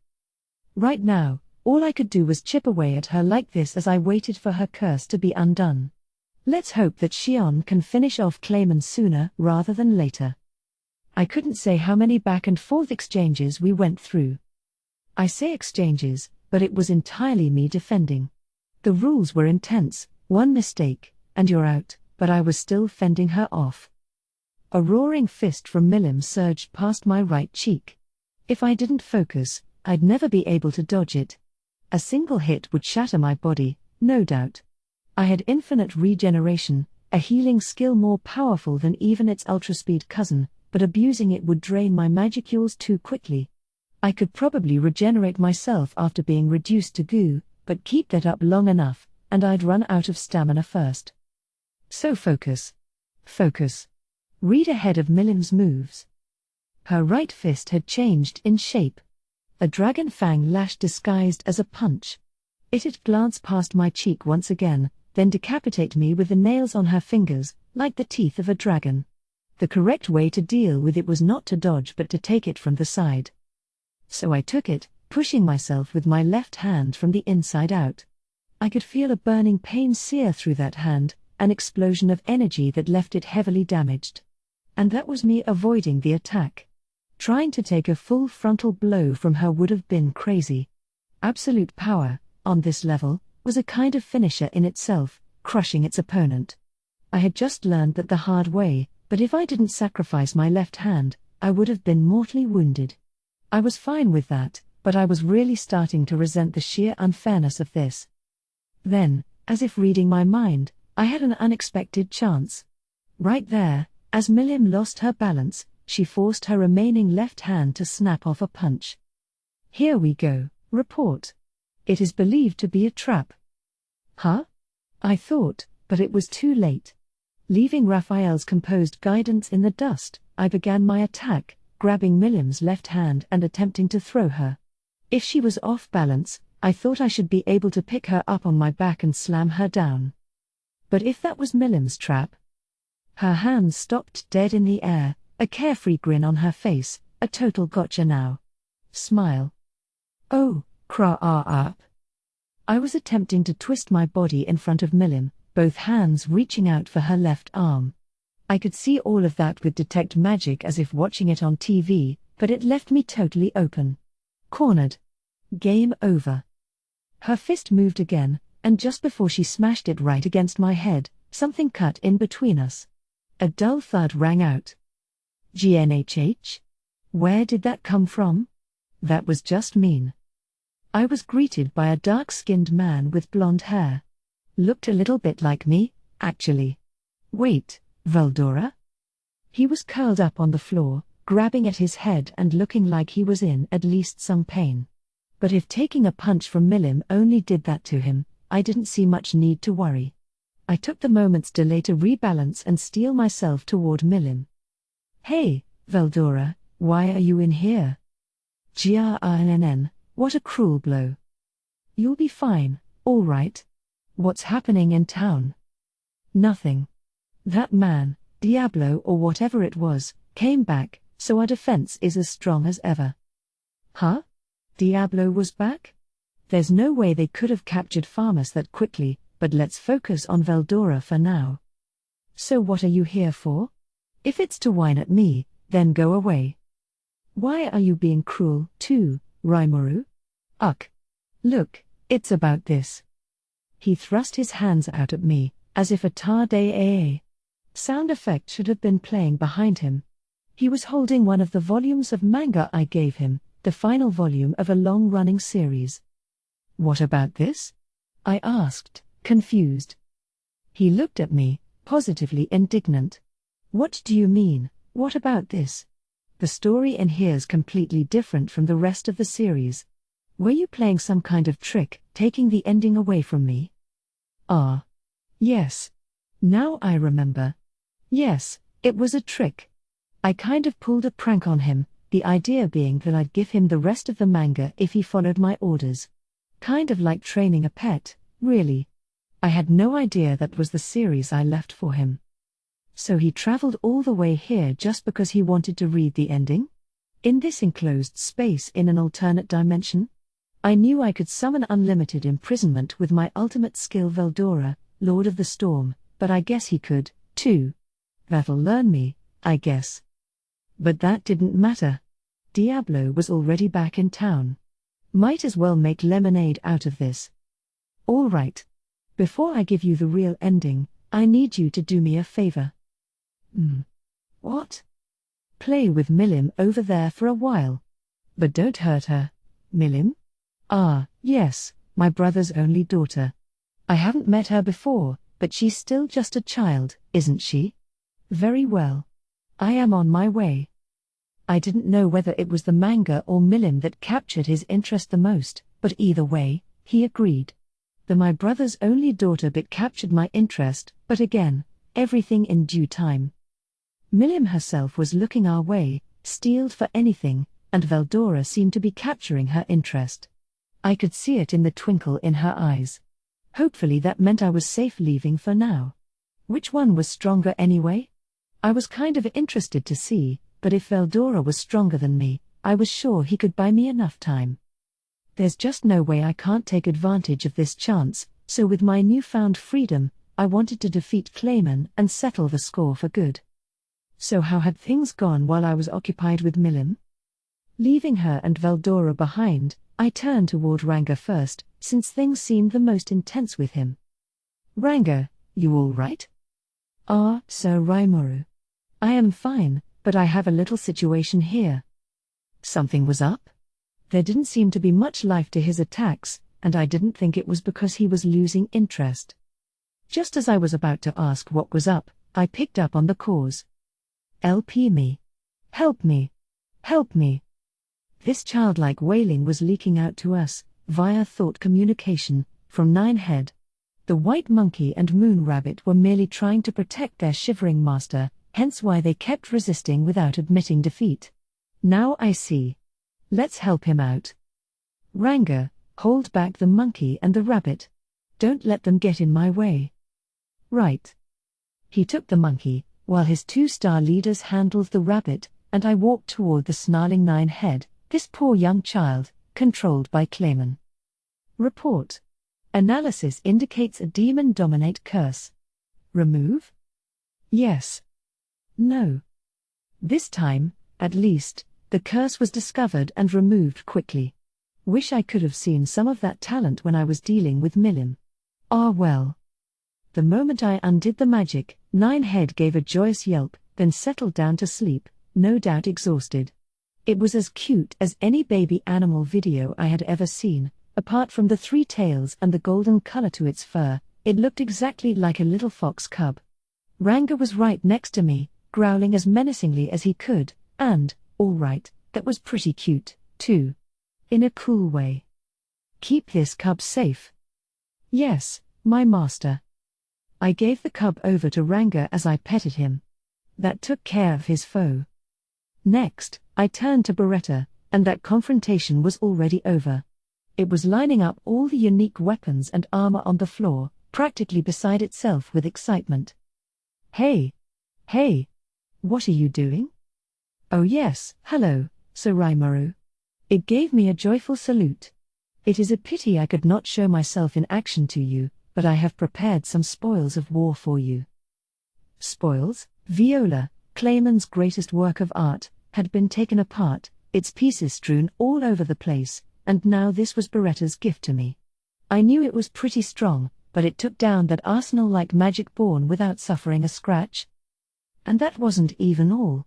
Right now, all I could do was chip away at her like this as I waited for her curse to be undone. Let's hope that Shion can finish off Clayman sooner rather than later. I couldn't say how many back and forth exchanges we went through. I say exchanges, but it was entirely me defending. The rules were intense, one mistake, and you're out, but I was still fending her off. A roaring fist from Milim surged past my right cheek. If I didn't focus, I'd never be able to dodge it. A single hit would shatter my body, no doubt. I had infinite regeneration, a healing skill more powerful than even its ultraspeed cousin, but abusing it would drain my magicules too quickly. I could probably regenerate myself after being reduced to goo, but keep that up long enough, and I'd run out of stamina first. So focus. Read ahead of Milim's moves. Her right fist had changed in shape. A dragon fang lash disguised as a punch. It'd glance past my cheek once again, then decapitate me with the nails on her fingers, like the teeth of a dragon. The correct way to deal with it was not to dodge but to take it from the side. So I took it, pushing myself with my left hand from the inside out. I could feel a burning pain sear through that hand, an explosion of energy that left it heavily damaged. And that was me avoiding the attack. Trying to take a full frontal blow from her would have been crazy. Absolute power, on this level, was a kind of finisher in itself, crushing its opponent. I had just learned that the hard way, but if I didn't sacrifice my left hand, I would have been mortally wounded. I was fine with that, but I was really starting to resent the sheer unfairness of this. Then, as if reading my mind, I had an unexpected chance. Right there, as Milim lost her balance, she forced her remaining left hand to snap off a punch. Here we go, report. It is believed to be a trap. Huh? I thought, but it was too late. Leaving Raphael's composed guidance in the dust, I began my attack, grabbing Milim's left hand and attempting to throw her. If she was off balance, I thought I should be able to pick her up on my back and slam her down. But if that was Milim's trap? Her hands stopped dead in the air, a carefree grin on her face, a total gotcha now. Smile. Oh, craw up. I was attempting to twist my body in front of Milim, both hands reaching out for her left arm. I could see all of that with detect magic as if watching it on TV, but it left me totally open. Cornered. Game over. Her fist moved again, and just before she smashed it right against my head, something cut in between us. A dull thud rang out. GNHH? Where did that come from? That was just mean. I was greeted by a dark-skinned man with blonde hair. Looked a little bit like me, actually. Wait, Veldora? He was curled up on the floor, grabbing at his head and looking like he was in at least some pain. But if taking a punch from Milim only did that to him, I didn't see much need to worry. I took the moment's delay to rebalance and steel myself toward Milim. Hey, Veldora, why are you in here? Grnn, what a cruel blow. You'll be fine, all right. What's happening in town? Nothing. That man, Diablo or whatever it was, came back, so our defense is as strong as ever. Huh? Diablo was back? There's no way they could have captured Farmus that quickly, but let's focus on Veldora for now. So what are you here for? If it's to whine at me, then go away. Why are you being cruel, too, Rimuru? Uck. Look, it's about this. He thrust his hands out at me, as if a tar-day sound effect should have been playing behind him. He was holding one of the volumes of manga I gave him, the final volume of a long-running series. What about this? I asked, confused. He looked at me, positively indignant. What do you mean, what about this? The story in here's completely different from the rest of the series. Were you playing some kind of trick, taking the ending away from me? Ah. Yes. Now I remember. Yes, it was a trick. I kind of pulled a prank on him, the idea being that I'd give him the rest of the manga if he followed my orders. Kind of like training a pet, really. I had no idea that was the series I left for him. So he traveled all the way here just because he wanted to read the ending? In this enclosed space in an alternate dimension? I knew I could summon unlimited imprisonment with my ultimate skill Veldora, Lord of the Storm, but I guess he could, too. That'll learn me, I guess. But that didn't matter. Diablo was already back in town. Might as well make lemonade out of this. All right. Before I give you the real ending, I need you to do me a favor. What? Play with Milim over there for a while. But don't hurt her. Milim? Ah, yes, my brother's only daughter. I haven't met her before, but she's still just a child, isn't she? Very well. I am on my way. I didn't know whether it was the manga or Milim that captured his interest the most, but either way, he agreed. The my brother's only daughter bit captured my interest, but again, everything in due time. Milim herself was looking our way, steeled for anything, and Veldora seemed to be capturing her interest. I could see it in the twinkle in her eyes. Hopefully that meant I was safe leaving for now. Which one was stronger anyway? I was kind of interested to see, but if Veldora was stronger than me, I was sure he could buy me enough time. There's just no way I can't take advantage of this chance, so with my newfound freedom, I wanted to defeat Clayman and settle the score for good. So how had things gone while I was occupied with Milim? Leaving her and Veldora behind, I turned toward Ranga first, since things seemed the most intense with him. Ranga, you all right? Ah, Sir Rimuru. I am fine, but I have a little situation here. Something was up? There didn't seem to be much life to his attacks, and I didn't think it was because he was losing interest. Just as I was about to ask what was up, I picked up on the cause. LP me. Help me. Help me. This childlike wailing was leaking out to us, via thought communication, from Ninehead. The white monkey and moon rabbit were merely trying to protect their shivering master, hence why they kept resisting without admitting defeat. Now I see. Let's help him out. Ranga, hold back the monkey and the rabbit. Don't let them get in my way. Right. He took the monkey, while his 2-star leaders handled the rabbit, and I walked toward the snarling nine-head, this poor young child, controlled by Clayman. Report. Analysis indicates a demon-dominate curse. Remove? Yes. No. This time, at least, the curse was discovered and removed quickly. Wish I could have seen some of that talent when I was dealing with Milim. Ah well. The moment I undid the magic, Ninehead gave a joyous yelp, then settled down to sleep, no doubt exhausted. It was as cute as any baby animal video I had ever seen. Apart from the 3 tails and the golden color to its fur, it looked exactly like a little fox cub. Ranga was right next to me, growling as menacingly as he could, and, all right, that was pretty cute, too. In a cool way. Keep this cub safe. Yes, my master. I gave the cub over to Ranga as I petted him. That took care of his foe. Next, I turned to Beretta, and that confrontation was already over. It was lining up all the unique weapons and armor on the floor, practically beside itself with excitement. Hey! Hey! What are you doing? Oh yes, hello, Sir Raimaru. It gave me a joyful salute. It is a pity I could not show myself in action to you, but I have prepared some spoils of war for you. Spoils? Viola, Clayman's greatest work of art, had been taken apart, its pieces strewn all over the place, and now this was Beretta's gift to me. I knew it was pretty strong, but it took down that arsenal like magic born without suffering a scratch. And that wasn't even all.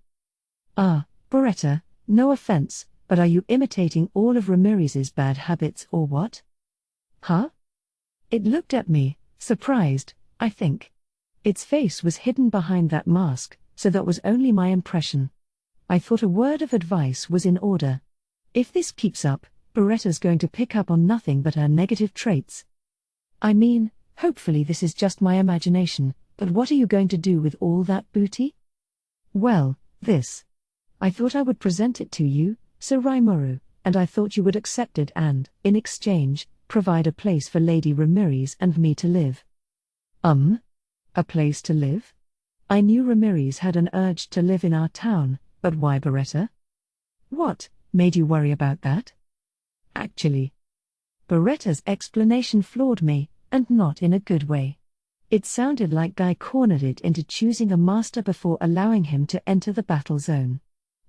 Ah, Beretta, no offense, but are you imitating all of Ramiris's bad habits or what? Huh? It looked at me, surprised, I think. Its face was hidden behind that mask, so that was only my impression. I thought a word of advice was in order. If this keeps up, Beretta's going to pick up on nothing but her negative traits. I mean, hopefully this is just my imagination, but what are you going to do with all that booty? Well, this. I thought I would present it to you, Sir Raimaru, and I thought you would accept it and, in exchange, provide a place for Lady Ramiris and me to live. A place to live? I knew Ramiris had an urge to live in our town, but why Beretta? What made you worry about that? Actually, Beretta's explanation floored me, and not in a good way. It sounded like Guy cornered it into choosing a master before allowing him to enter the battle zone.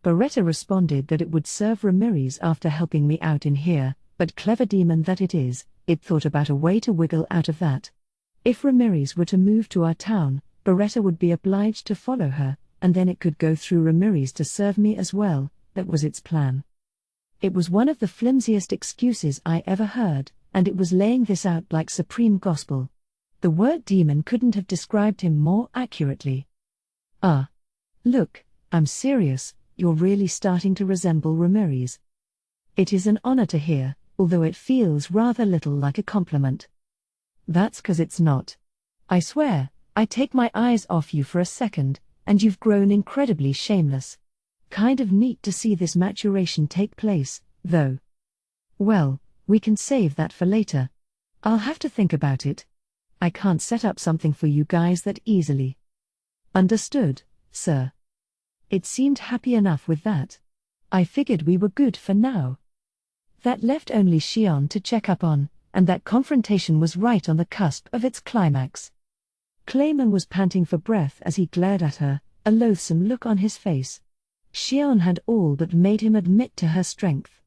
Beretta responded that it would serve Ramiris after helping me out in here, but clever demon that it is, it thought about a way to wiggle out of that. If Ramiris were to move to our town, Beretta would be obliged to follow her, and then it could go through Ramiris to serve me as well. That was its plan. It was one of the flimsiest excuses I ever heard, and it was laying this out like supreme gospel. The word demon couldn't have described him more accurately. Look, I'm serious, you're really starting to resemble Ramiris. It is an honor to hear, although it feels rather little like a compliment. That's 'cause it's not. I swear, I take my eyes off you for a second, and you've grown incredibly shameless. Kind of neat to see this maturation take place, though. Well, we can save that for later. I'll have to think about it. I can't set up something for you guys that easily. Understood, sir. It seemed happy enough with that. I figured we were good for now. That left only Xion to check up on, and that confrontation was right on the cusp of its climax. Clayman was panting for breath as he glared at her, a loathsome look on his face. Xion had all but made him admit to her strength.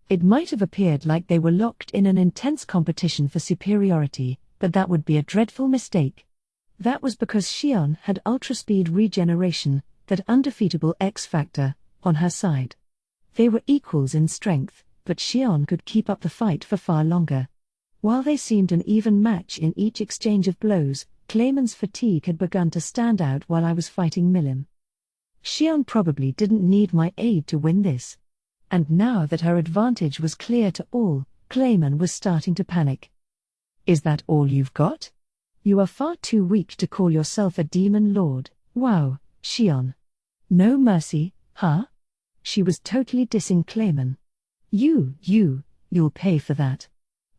It might have appeared like they were locked in an intense competition for superiority, but that would be a dreadful mistake. That was because Xion had ultra-speed regeneration, that undefeatable X-factor, on her side. They were equals in strength, but Xion could keep up the fight for far longer. While they seemed an even match in each exchange of blows, Clayman's fatigue had begun to stand out while I was fighting Milim. Xion probably didn't need my aid to win this. And now that her advantage was clear to all, Clayman was starting to panic. Is that all you've got? You are far too weak to call yourself a demon lord. Wow, Xion. No mercy, huh? She was totally dissing Clayman. You'll pay for that.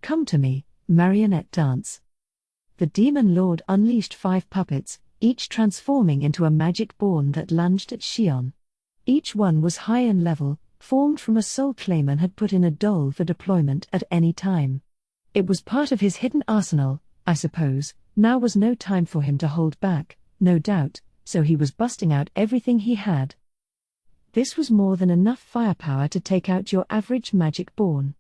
Come to me, marionette dance. The demon lord unleashed 5 puppets, each transforming into a magic born that lunged at Xion. Each one was high in level, formed from a soul Clayman had put in a doll for deployment at any time. It was part of his hidden arsenal, I suppose. Now was no time for him to hold back, no doubt, so he was busting out everything he had. This was more than enough firepower to take out your average magic born.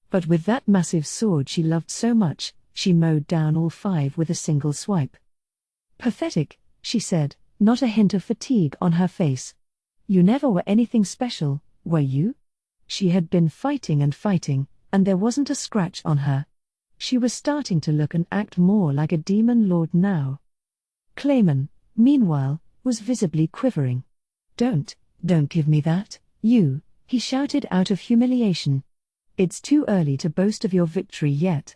But with that massive sword she loved so much, she mowed down all 5 with a single swipe. Pathetic, she said, not a hint of fatigue on her face. You never were anything special, were you? She had been fighting, and there wasn't a scratch on her. She was starting to look and act more like a demon lord now. Clayman, meanwhile, was visibly quivering. Don't give me that, you, he shouted out of humiliation. It's too early to boast of your victory yet.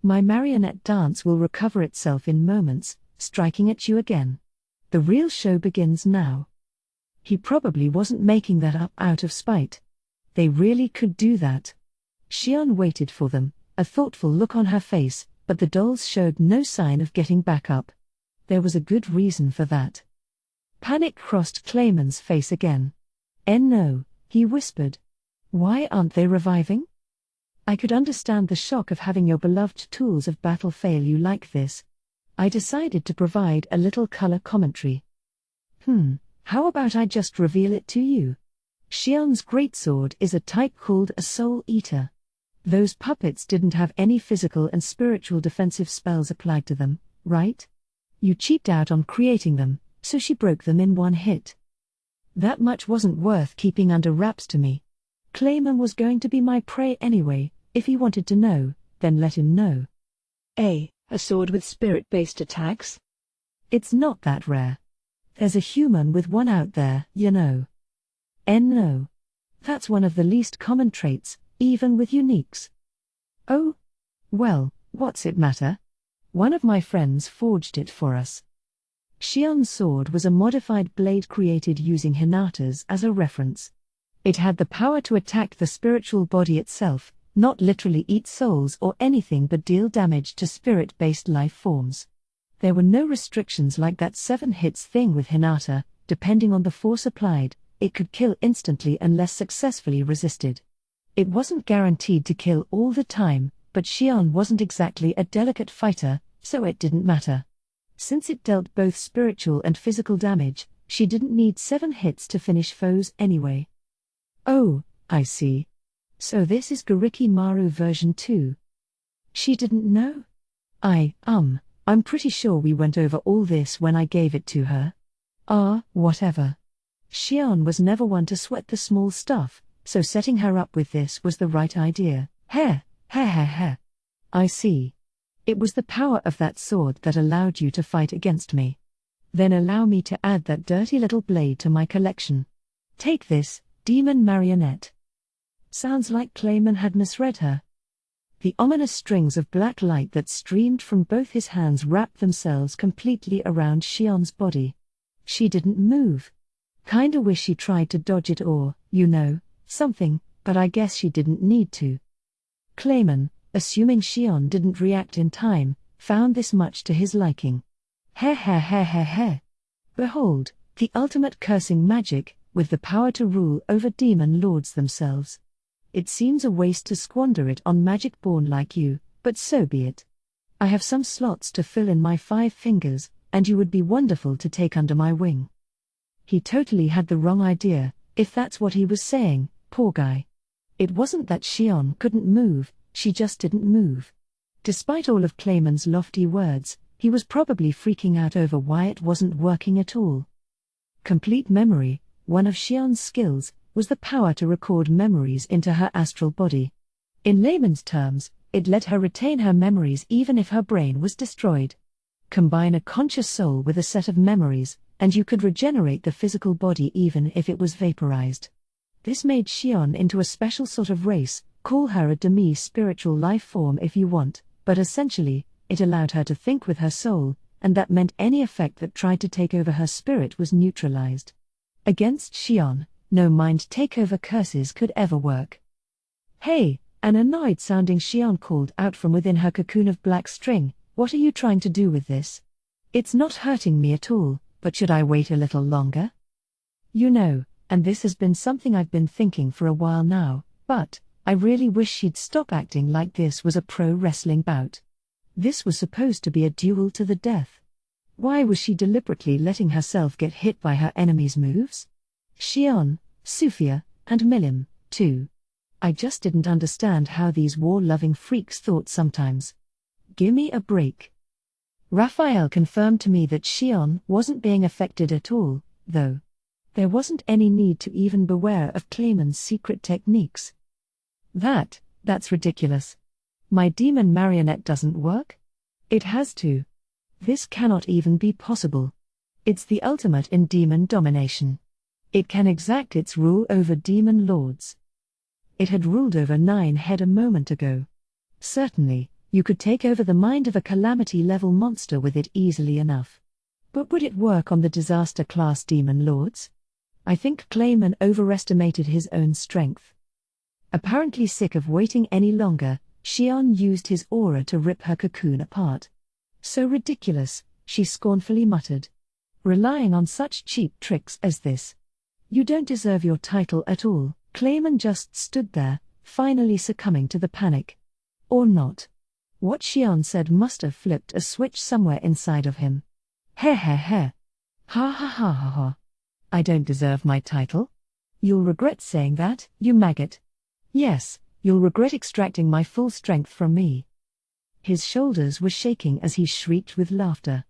My marionette dance will recover itself in moments, striking at you again. The real show begins now. He probably wasn't making that up out of spite. They really could do that. Xion waited for them, a thoughtful look on her face, but the dolls showed no sign of getting back up. There was a good reason for that. Panic crossed Clayman's face again. No, he whispered. Why aren't they reviving? I could understand the shock of having your beloved tools of battle fail you like this. I decided to provide a little color commentary. How about I just reveal it to you? Xion's greatsword is a type called a Soul Eater. Those puppets didn't have any physical and spiritual defensive spells applied to them, right? You cheaped out on creating them, so she broke them in one hit. That much wasn't worth keeping under wraps to me. Clayman was going to be my prey anyway. If he wanted to know, then let him know. A sword with spirit-based attacks? It's not that rare. There's a human with one out there, you know. No. That's one of the least common traits, even with uniques. Oh? Well, what's it matter? One of my friends forged it for us. Xion's sword was a modified blade created using Hinatas as a reference. It had the power to attack the spiritual body itself, not literally eat souls or anything but deal damage to spirit-based life forms. There were no restrictions like that 7 hits thing with Hinata. Depending on the force applied, it could kill instantly unless successfully resisted. It wasn't guaranteed to kill all the time, but Xion wasn't exactly a delicate fighter, so it didn't matter. Since it dealt both spiritual and physical damage, she didn't need 7 hits to finish foes anyway. Oh, I see. So this is Gariki Maru version 2. She didn't know? I'm pretty sure we went over all this when I gave it to her. Whatever. Xion was never one to sweat the small stuff, so setting her up with this was the right idea. Heh. I see. It was the power of that sword that allowed you to fight against me. Then allow me to add that dirty little blade to my collection. Take this, demon marionette. Sounds like Clayman had misread her. The ominous strings of black light that streamed from both his hands wrapped themselves completely around Xion's body. She didn't move. Kinda wish she tried to dodge it or, something, but I guess she didn't need to. Clayman, assuming Xion didn't react in time, found this much to his liking. Heh. Behold, the ultimate cursing magic, with the power to rule over demon lords themselves. It seems a waste to squander it on magic born like you, but so be it. I have some slots to fill in my 5 fingers, and you would be wonderful to take under my wing. He totally had the wrong idea, if that's what he was saying, poor guy. It wasn't that Xion couldn't move, she just didn't move. Despite all of Clayman's lofty words, he was probably freaking out over why it wasn't working at all. Complete memory, one of Xion's skills, was the power to record memories into her astral body. In layman's terms, it let her retain her memories even if her brain was destroyed. Combine a conscious soul with a set of memories, and you could regenerate the physical body even if it was vaporized. This made Xion into a special sort of race. Call her a demi-spiritual life form if you want, but essentially, it allowed her to think with her soul, and that meant any effect that tried to take over her spirit was neutralized. Against Xion, no mind takeover curses could ever work. "Hey," an annoyed-sounding Xion called out from within her cocoon of black string, "what are you trying to do with this? It's not hurting me at all, but should I wait a little longer? You know, and this has been something I've been thinking for a while now, but I really wish she'd stop acting like this was a pro wrestling bout. This was supposed to be a duel to the death. Why was she deliberately letting herself get hit by her enemy's moves? Xion, Sufia, and Milim, too. I just didn't understand how these war-loving freaks thought sometimes. Gimme a break." Raphael confirmed to me that Xion wasn't being affected at all, though. There wasn't any need to even beware of Clayman's secret techniques. That's ridiculous. My demon marionette doesn't work? It has to. This cannot even be possible. It's the ultimate in demon domination. It can exact its rule over demon lords. It had ruled over Ninehead a moment ago. Certainly, you could take over the mind of a calamity-level monster with it easily enough. But would it work on the disaster-class demon lords? I think Clayman overestimated his own strength. Apparently sick of waiting any longer, Xion used his aura to rip her cocoon apart. "So ridiculous," she scornfully muttered. "Relying on such cheap tricks as this. You don't deserve your title at all." Clayman just stood there, finally succumbing to the panic. Or not. What Xion said must have flipped a switch somewhere inside of him. "Heh heh heh. Ha ha ha ha ha. I don't deserve my title? You'll regret saying that, you maggot. Yes, you'll regret extracting my full strength from me." His shoulders were shaking as he shrieked with laughter.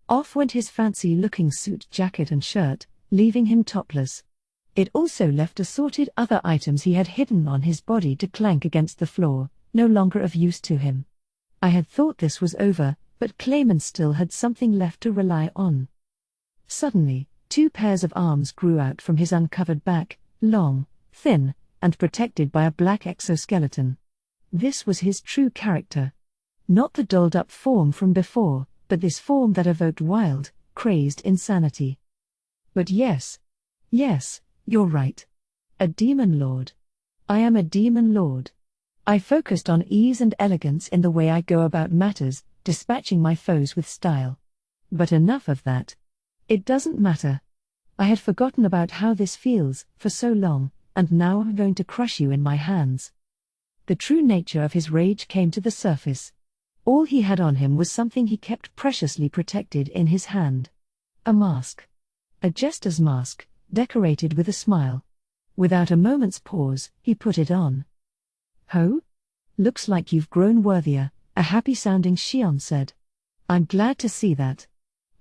Off went his fancy-looking suit jacket and shirt, leaving him topless. It also left assorted other items he had hidden on his body to clank against the floor, no longer of use to him. I had thought this was over, but Clayman still had something left to rely on. Suddenly, 2 pairs of arms grew out from his uncovered back, long, thin, and protected by a black exoskeleton. This was his true character. Not the dolled-up form from before, but this form that evoked wild, crazed insanity. But yes, you're right. A demon lord. I am a demon lord. I focused on ease and elegance in the way I go about matters, dispatching my foes with style. But enough of that. It doesn't matter. I had forgotten about how this feels for so long, and now I'm going to crush you in my hands. The true nature of his rage came to the surface. All he had on him was something he kept preciously protected in his hand. A mask. A jester's mask, decorated with a smile. Without a moment's pause, he put it on. "Ho? Looks like you've grown worthier," a happy-sounding Xion said. "I'm glad to see that.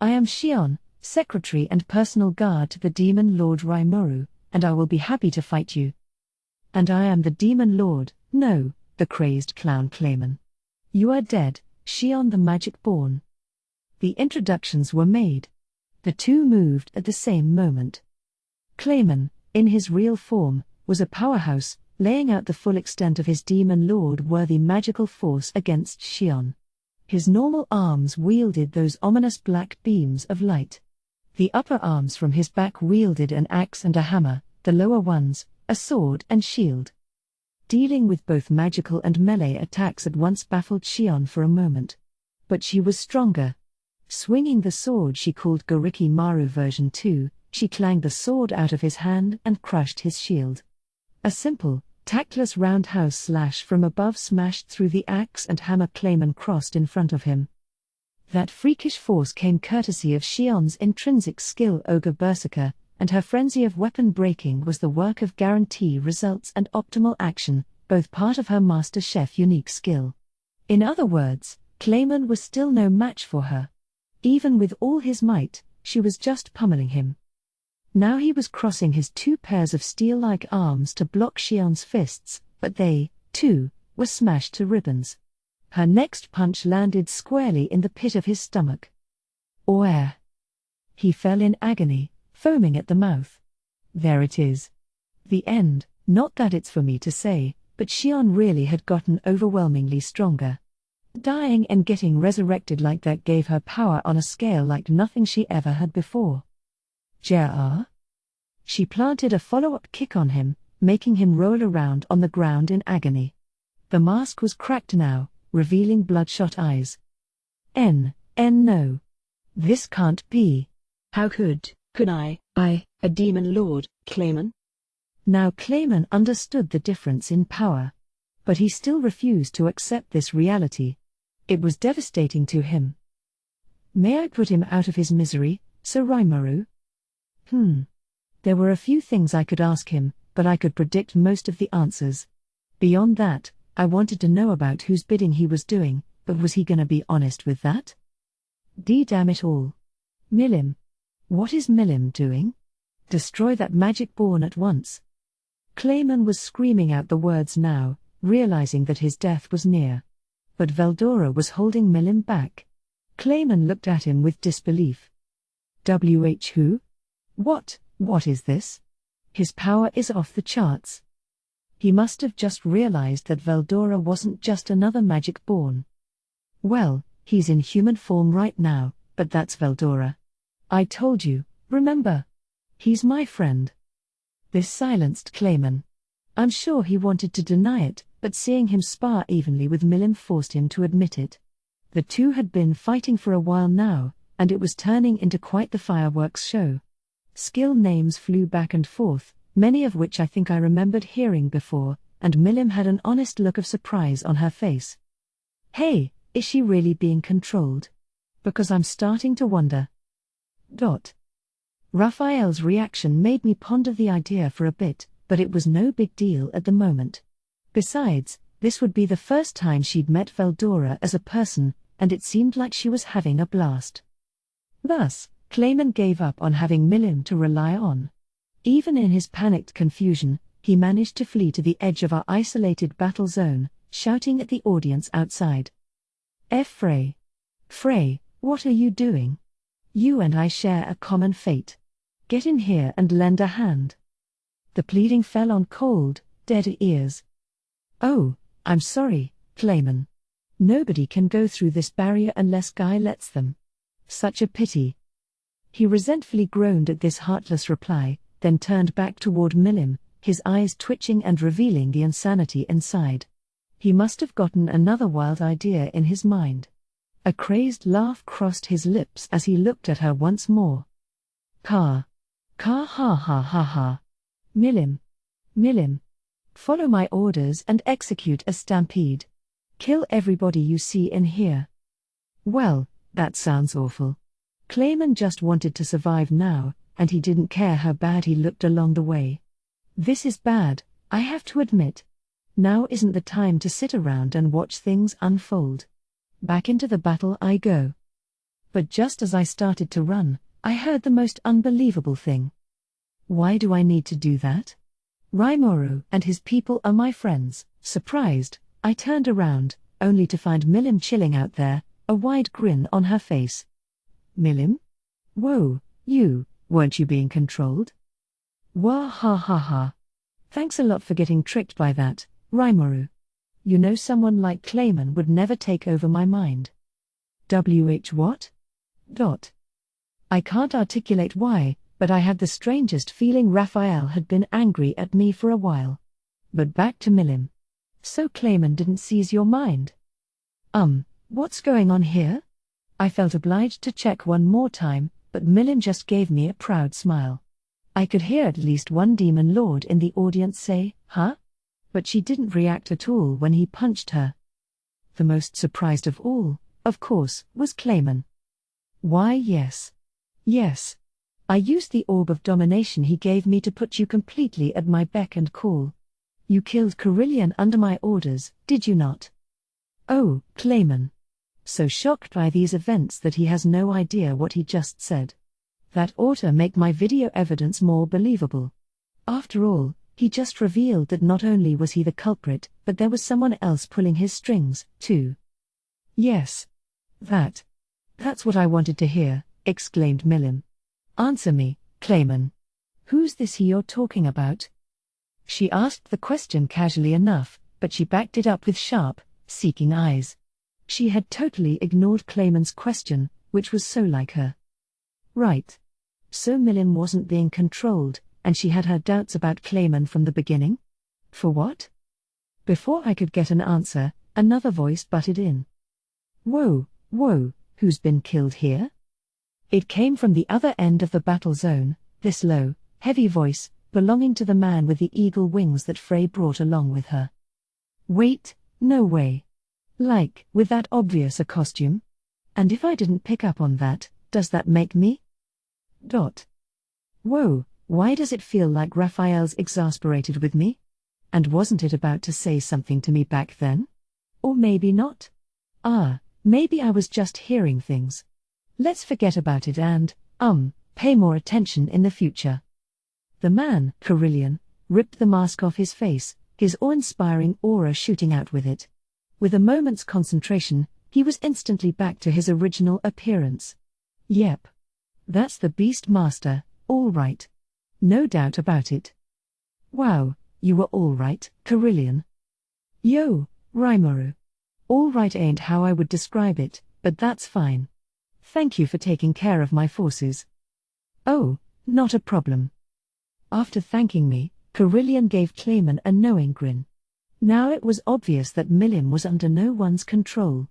I am Xion, secretary and personal guard to the demon lord Rimuru, and I will be happy to fight you." "And I am the demon lord, no," the crazed clown Clayman. "You are dead, Xion the magic-born." The introductions were made. The two moved at the same moment. Clayman, in his real form, was a powerhouse, laying out the full extent of his demon lord-worthy magical force against Xion. His normal arms wielded those ominous black beams of light. The upper arms from his back wielded an axe and a hammer, the lower ones, a sword and shield. Dealing with both magical and melee attacks at once baffled Xion for a moment. But she was stronger. Swinging the sword she called Goriki Maru version 2, she clanged the sword out of his hand and crushed his shield. A simple, tactless roundhouse slash from above smashed through the axe and hammer Clayman crossed in front of him. That freakish force came courtesy of Xion's intrinsic skill Ogre Berserker, and her frenzy of weapon breaking was the work of guarantee results and optimal action, both part of her Master Chef unique skill. In other words, Clayman was still no match for her. Even with all his might, she was just pummeling him. Now he was crossing his 2 pairs of steel-like arms to block Xion's fists, but they, too, were smashed to ribbons. Her next punch landed squarely in the pit of his stomach. Oer! He fell in agony, foaming at the mouth. There it is. The end. Not that it's for me to say, but Xion really had gotten overwhelmingly stronger. Dying and getting resurrected like that gave her power on a scale like nothing she ever had before. JR? She planted a follow-up kick on him, making him roll around on the ground in agony. The mask was cracked now, revealing bloodshot eyes. No. This can't be. How could I, a demon lord, Clayman? Now Clayman understood the difference in power. But he still refused to accept this reality. It was devastating to him. May I put him out of his misery, Sir Raimaru? There were a few things I could ask him, but I could predict most of the answers. Beyond that, I wanted to know about whose bidding he was doing, but was he gonna be honest with that? Damn it all. Milim. What is Milim doing? Destroy that magic born at once. Clayman was screaming out the words now, realizing that his death was near. But Veldora was holding Milim back. Clayman looked at him with disbelief. Who? What is this? His power is off the charts. He must have just realized that Veldora wasn't just another magic born. Well, he's in human form right now, but that's Veldora. I told you, remember? He's my friend. This silenced Clayman. I'm sure he wanted to deny it, but seeing him spar evenly with Milim forced him to admit it. The two had been fighting for a while now, and it was turning into quite the fireworks show. Skill names flew back and forth, many of which I think I remembered hearing before, and Milim had an honest look of surprise on her face. Hey, is she really being controlled? Because I'm starting to wonder. Raphael's reaction made me ponder the idea for a bit, but it was no big deal at the moment. Besides, this would be the first time she'd met Veldora as a person, and it seemed like she was having a blast. Thus, Clayman gave up on having Milim to rely on. Even in his panicked confusion, he managed to flee to the edge of our isolated battle zone, shouting at the audience outside. Frey, what are you doing? You and I share a common fate. Get in here and lend a hand. The pleading fell on cold, dead ears. Oh, I'm sorry, Clayman. Nobody can go through this barrier unless Guy lets them. Such a pity. He resentfully groaned at this heartless reply, then turned back toward Milim, his eyes twitching and revealing the insanity inside. He must have gotten another wild idea in his mind. A crazed laugh crossed his lips as he looked at her once more. Ha ha ha ha. Milim. Follow my orders and execute a stampede. Kill everybody you see in here. Well, that sounds awful. Clayman just wanted to survive now, and he didn't care how bad he looked along the way. This is bad, I have to admit. Now isn't the time to sit around and watch things unfold. Back into the battle I go. But just as I started to run, I heard the most unbelievable thing. Why do I need to do that? Raimaru and his people are my friends. Surprised, I turned around, only to find Milim chilling out there, a wide grin on her face. Milim? Whoa, weren't you being controlled? Wah ha ha ha. Thanks a lot for getting tricked by that, Raimaru. You know someone like Clayman would never take over my mind. What? I can't articulate why, but I had the strangest feeling Raphael had been angry at me for a while. But back to Milim. So Clayman didn't seize your mind? What's going on here? I felt obliged to check one more time, but Milim just gave me a proud smile. I could hear at least one demon lord in the audience say, huh? But she didn't react at all when he punched her. The most surprised of all, of course, was Clayman. Why yes. I used the orb of domination he gave me to put you completely at my beck and call. You killed Carillion under my orders, did you not? Oh, Clayman. So shocked by these events that he has no idea what he just said. That ought to make my video evidence more believable. After all, he just revealed that not only was he the culprit, but there was someone else pulling his strings, too. Yes. That's what I wanted to hear, exclaimed Milim. Answer me, Clayman. Who's this you're talking about? She asked the question casually enough, but she backed it up with sharp, seeking eyes. She had totally ignored Clayman's question, which was so like her. Right. So Milim wasn't being controlled, and she had her doubts about Clayman from the beginning? For what? Before I could get an answer, another voice butted in. Whoa, who's been killed here? It came from the other end of the battle zone, this low, heavy voice, belonging to the man with the eagle wings that Frey brought along with her. Wait, no way. Like, with that obvious a costume? And if I didn't pick up on that, does that make me? Whoa, why does it feel like Raphael's exasperated with me? And wasn't it about to say something to me back then? Or maybe not? Maybe I was just hearing things. Let's forget about it and, pay more attention in the future. The man, Carillion, ripped the mask off his face, his awe-inspiring aura shooting out with it. With a moment's concentration, he was instantly back to his original appearance. Yep. That's the Beast Master, all right. No doubt about it. Wow, you were all right, Carillion. Yo, Rimuru. All right ain't how I would describe it, but that's fine. Thank you for taking care of my forces. Oh, not a problem. After thanking me, Carillion gave Clayman a knowing grin. Now it was obvious that Milim was under no one's control.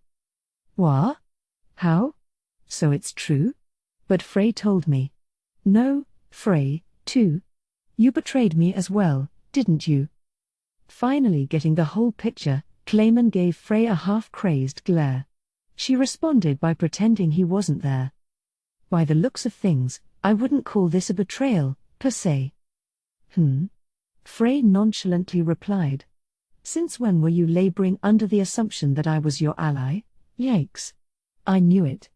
What? How? So it's true? But Frey told me. No, Frey, too. You betrayed me as well, didn't you? Finally getting the whole picture, Clayman gave Frey a half-crazed glare. She responded by pretending he wasn't there. By the looks of things, I wouldn't call this a betrayal, per se. Frey nonchalantly replied. Since when were you laboring under the assumption that I was your ally? Yikes. I knew it.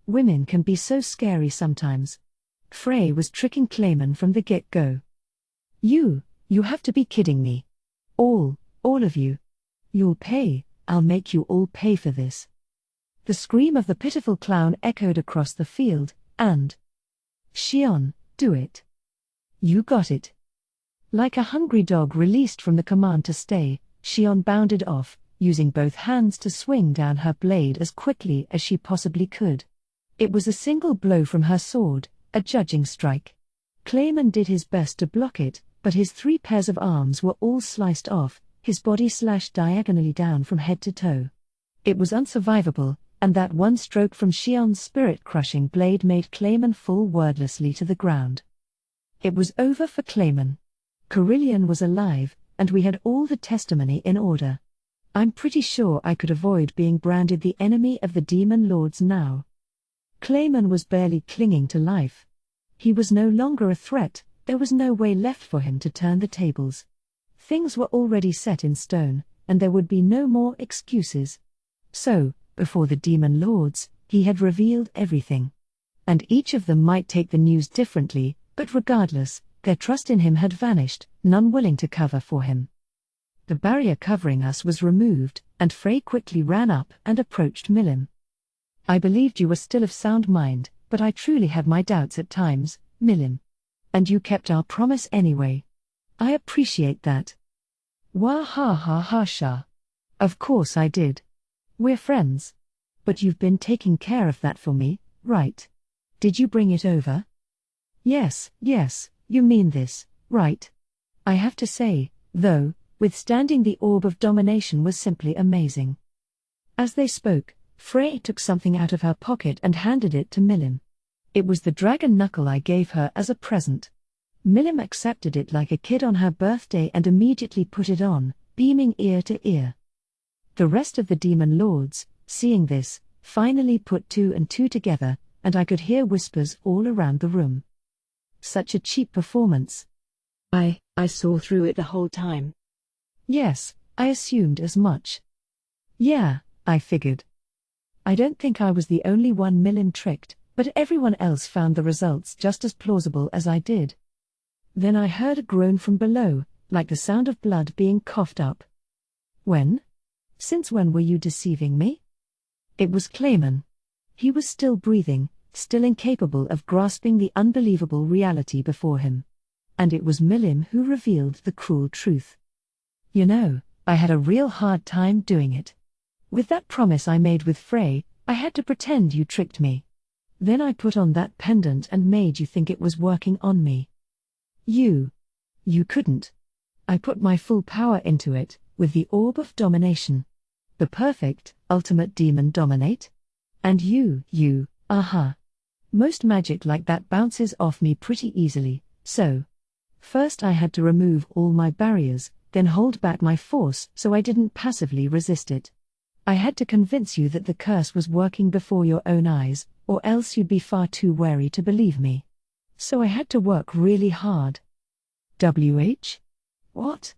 Women can be so scary sometimes. Frey was tricking Clayman from the get-go. You have to be kidding me. All of you. You'll pay, I'll make you all pay for this. The scream of the pitiful clown echoed across the field, and Shion, do it. You got it. Like a hungry dog released from the command to stay, Shion bounded off, using both hands to swing down her blade as quickly as she possibly could. It was a single blow from her sword, a judging strike. Clayman did his best to block it, but his 3 pairs of arms were all sliced off, his body slashed diagonally down from head to toe. It was unsurvivable, and that one stroke from Shion's spirit-crushing blade made Clayman fall wordlessly to the ground. It was over for Clayman. Carillion was alive, and we had all the testimony in order. I'm pretty sure I could avoid being branded the enemy of the Demon Lords now. Clayman was barely clinging to life. He was no longer a threat, there was no way left for him to turn the tables. Things were already set in stone, and there would be no more excuses. So, before the Demon Lords, he had revealed everything. And each of them might take the news differently, but regardless, their trust in him had vanished, none willing to cover for him. The barrier covering us was removed, and Frey quickly ran up and approached Milim. I believed you were still of sound mind, but I truly had my doubts at times, Milim. And you kept our promise anyway. I appreciate that. Wah ha ha ha sha. Of course I did. We're friends. But you've been taking care of that for me, right? Did you bring it over? Yes, you mean this, right? I have to say, though, withstanding the orb of domination was simply amazing. As they spoke, Frey took something out of her pocket and handed it to Milim. It was the dragon knuckle I gave her as a present. Milim accepted it like a kid on her birthday and immediately put it on, beaming ear to ear. The rest of the Demon Lords, seeing this, finally put 2 and 2 together, and I could hear whispers all around the room. Such a cheap performance. I saw through it the whole time. Yes, I assumed as much. Yeah, I figured. I don't think I was the only one Milim tricked, but everyone else found the results just as plausible as I did. Then I heard a groan from below, like the sound of blood being coughed up. When? Since when were you deceiving me? It was Clayman. He was still breathing, still incapable of grasping the unbelievable reality before him. And it was Milim who revealed the cruel truth. You know, I had a real hard time doing it. With that promise I made with Frey, I had to pretend you tricked me. Then I put on that pendant and made you think it was working on me. You couldn't. I put my full power into it, with the orb of domination. The perfect, ultimate demon dominate? And most magic like that bounces off me pretty easily, so. First I had to remove all my barriers, then hold back my force so I didn't passively resist it. I had to convince you that the curse was working before your own eyes, or else you'd be far too wary to believe me. So I had to work really hard. What?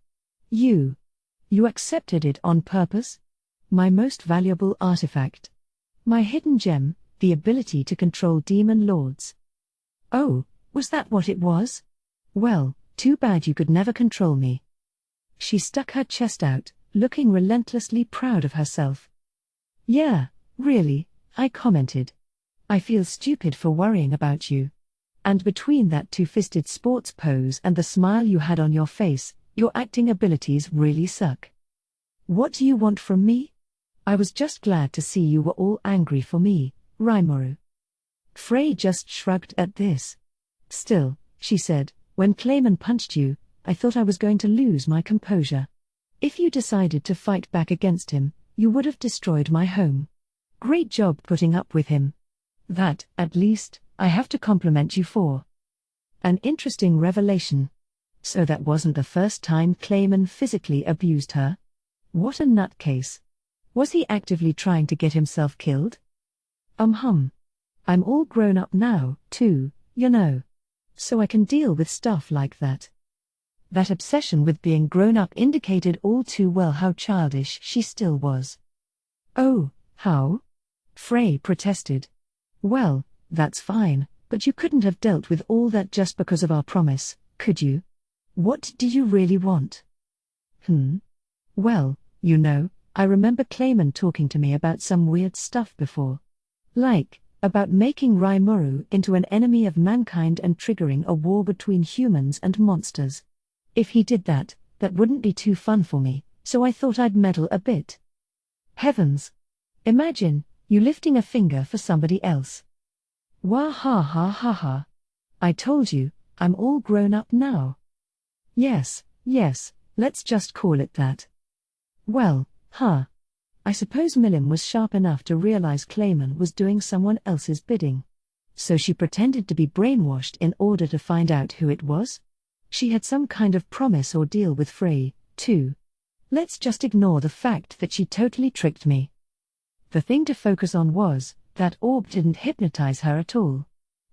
You accepted it on purpose? My most valuable artifact. My hidden gem, the ability to control demon lords. Oh, was that what it was? Well, too bad you could never control me. She stuck her chest out, looking relentlessly proud of herself. Yeah, really, I commented. I feel stupid for worrying about you. And between that two-fisted sports pose and the smile you had on your face, your acting abilities really suck. What do you want from me? I was just glad to see you were all angry for me, Rimuru. Frey just shrugged at this. Still, she said, when Clayman punched you, I thought I was going to lose my composure. If you decided to fight back against him, you would have destroyed my home. Great job putting up with him. That, at least, I have to compliment you for. An interesting revelation. So that wasn't the first time Clayman physically abused her? What a nutcase. Was he actively trying to get himself killed? I'm all grown up now, too, you know. So I can deal with stuff like that. That obsession with being grown up indicated all too well how childish she still was. Oh, how? Frey protested. Well, that's fine, but you couldn't have dealt with all that just because of our promise, could you? What do you really want? Well, you know, I remember Clayman talking to me about some weird stuff before. Like, about making Rimuru into an enemy of mankind and triggering a war between humans and monsters. If he did that, that wouldn't be too fun for me, so I thought I'd meddle a bit. Heavens! Imagine, you lifting a finger for somebody else. Wah ha ha ha ha. I told you, I'm all grown up now. Yes, let's just call it that. Well, I suppose Milim was sharp enough to realize Clayman was doing someone else's bidding. So she pretended to be brainwashed in order to find out who it was? She had some kind of promise or deal with Frey, too. Let's just ignore the fact that she totally tricked me. The thing to focus on was, that orb didn't hypnotize her at all.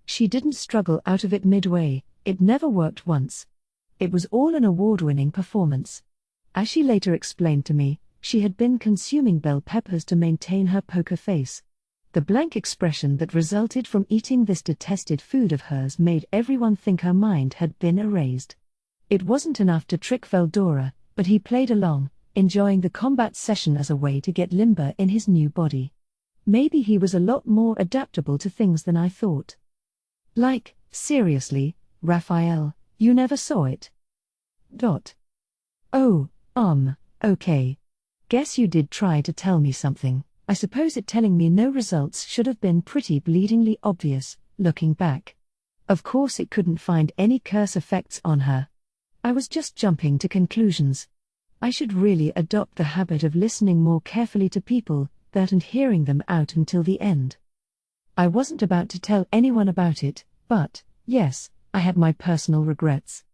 She didn't struggle out of it midway, it never worked once. It was all an award-winning performance. As she later explained to me, she had been consuming bell peppers to maintain her poker face. The blank expression that resulted from eating this detested food of hers made everyone think her mind had been erased. It wasn't enough to trick Veldora, but he played along, enjoying the combat session as a way to get limber in his new body. Maybe he was a lot more adaptable to things than I thought. Like, seriously, Raphael, you never saw it. Oh, okay. Guess you did try to tell me something. I suppose it telling me no results should have been pretty bleedingly obvious, looking back. Of course it couldn't find any curse effects on her. I was just jumping to conclusions. I should really adopt the habit of listening more carefully to people, and hearing them out until the end. I wasn't about to tell anyone about it, but, yes, I had my personal regrets.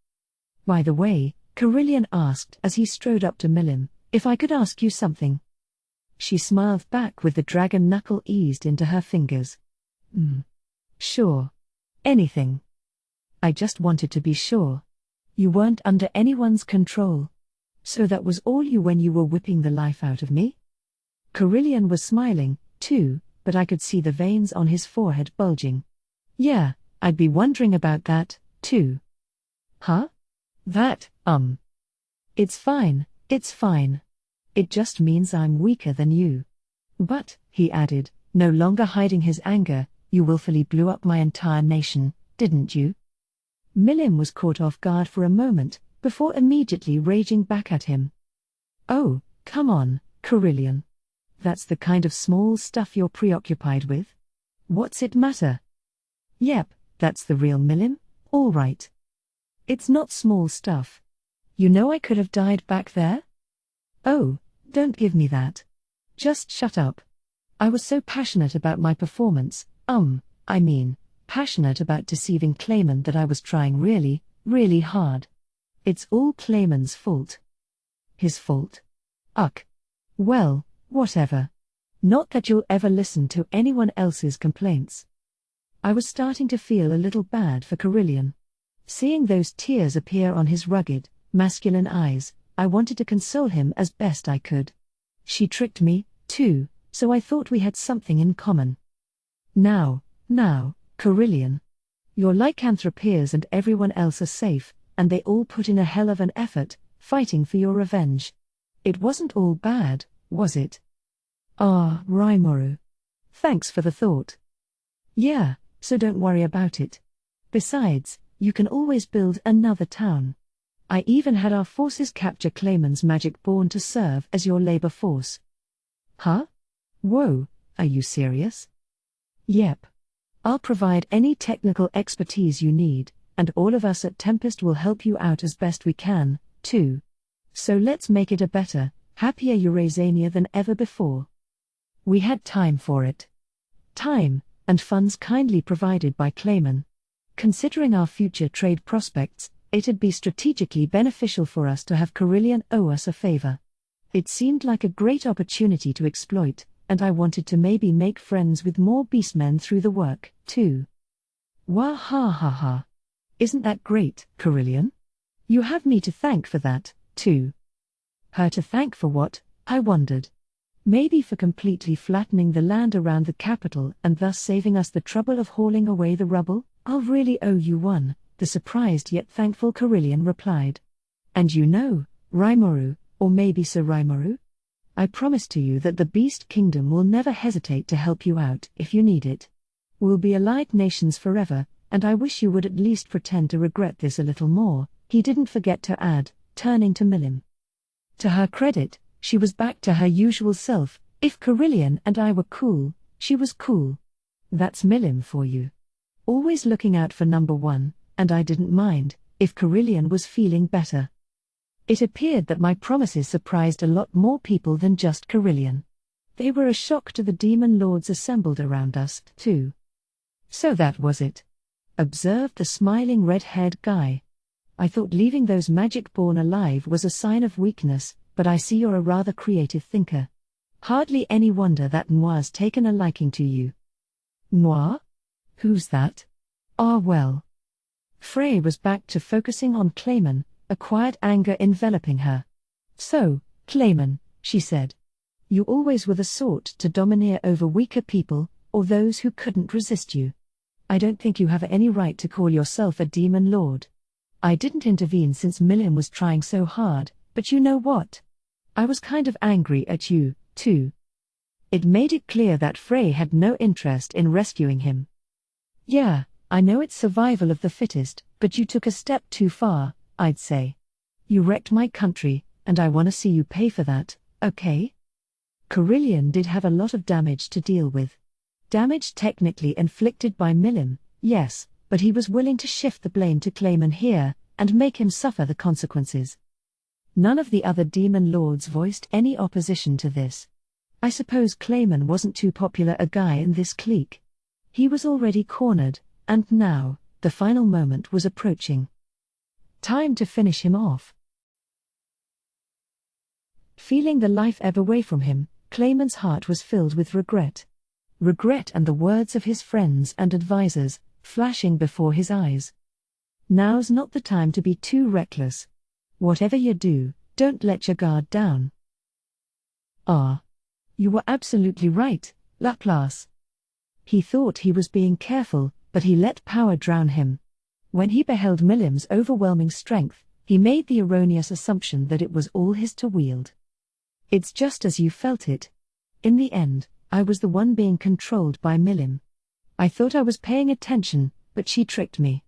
By the way, Carillion asked as he strode up to Milim, if I could ask you something. She smiled back with the dragon knuckle eased into her fingers. Sure. Anything. I just wanted to be sure. You weren't under anyone's control. So that was all you when you were whipping the life out of me? Carillion was smiling, too, but I could see the veins on his forehead bulging. Yeah, I'd be wondering about that, too. Huh? That, It's fine. It just means I'm weaker than you. But, he added, no longer hiding his anger, you willfully blew up my entire nation, didn't you? Milim was caught off guard for a moment, before immediately raging back at him. Oh, come on, Carillion. that's the kind of small stuff you're preoccupied with? What's it matter? Yep, that's the real Milim, all right. It's not small stuff. You know I could have died back there? Oh, don't give me that. Just shut up. I was so passionate about my performance, passionate about deceiving Clayman that I was trying really, really hard. It's all Clayman's fault. His fault? Ugh. Well, whatever. Not that you'll ever listen to anyone else's complaints. I was starting to feel a little bad for Carillion. Seeing those tears appear on his rugged, masculine eyes, I wanted to console him as best I could. She tricked me, too, so I thought we had something in common. Now, Carillion. Your lycanthropeers and everyone else are safe, and they all put in a hell of an effort, fighting for your revenge. It wasn't all bad, was it? Ah, Rimuru. Thanks for the thought. Yeah, so don't worry about it. Besides, you can always build another town. I even had our forces capture Clayman's magic born to serve as your labor force. Huh? Whoa, are you serious? Yep. I'll provide any technical expertise you need, and all of us at Tempest will help you out as best we can, too. So let's make it a better, happier Eurasania than ever before. We had time for it. Time, and funds kindly provided by Clayman. Considering our future trade prospects, it'd be strategically beneficial for us to have Carillion owe us a favor. It seemed like a great opportunity to exploit, and I wanted to maybe make friends with more beastmen through the work, too. Wah ha ha ha. Isn't that great, Carillion? You have me to thank for that, too. Her to thank for what, I wondered. Maybe for completely flattening the land around the capital and thus saving us the trouble of hauling away the rubble? I'll really owe you one, the surprised yet thankful Carillion replied. And you know, Rimuru, or maybe Sir Rimuru? I promise to you that the Beast Kingdom will never hesitate to help you out if you need it. We'll be allied nations forever, and I wish you would at least pretend to regret this a little more, he didn't forget to add, turning to Milim. To her credit, she was back to her usual self. If Carillion and I were cool, she was cool. That's Milim for you. Always looking out for number one, and I didn't mind if Carillion was feeling better. It appeared that my promises surprised a lot more people than just Carillion. They were a shock to the demon lords assembled around us, too. So that was it. Observed the smiling red-haired guy. I thought leaving those magic-born alive was a sign of weakness, but I see you're a rather creative thinker. Hardly any wonder that Noir's taken a liking to you. Noir? Who's that? Ah well. Frey was back to focusing on Clayman, a quiet anger enveloping her. So, Clayman, she said. You always were the sort to domineer over weaker people, or those who couldn't resist you. I don't think you have any right to call yourself a demon lord. I didn't intervene since Milim was trying so hard, but you know what? I was kind of angry at you, too. It made it clear that Frey had no interest in rescuing him. Yeah, I know it's survival of the fittest, but you took a step too far, I'd say. You wrecked my country, and I want to see you pay for that, okay? Carillion did have a lot of damage to deal with. Damage technically inflicted by Milim, yes, but he was willing to shift the blame to Clayman here, and make him suffer the consequences. None of the other demon lords voiced any opposition to this. I suppose Clayman wasn't too popular a guy in this clique. He was already cornered, and now, the final moment was approaching. Time to finish him off. Feeling the life ebb away from him, Clayman's heart was filled with regret. Regret and the words of his friends and advisors, flashing before his eyes. Now's not the time to be too reckless. Whatever you do, don't let your guard down. Ah. You were absolutely right, Laplace. He thought he was being careful, but he let power drown him. When he beheld Milim's overwhelming strength, he made the erroneous assumption that it was all his to wield. It's just as you felt it. In the end, I was the one being controlled by Milim. I thought I was paying attention, but she tricked me.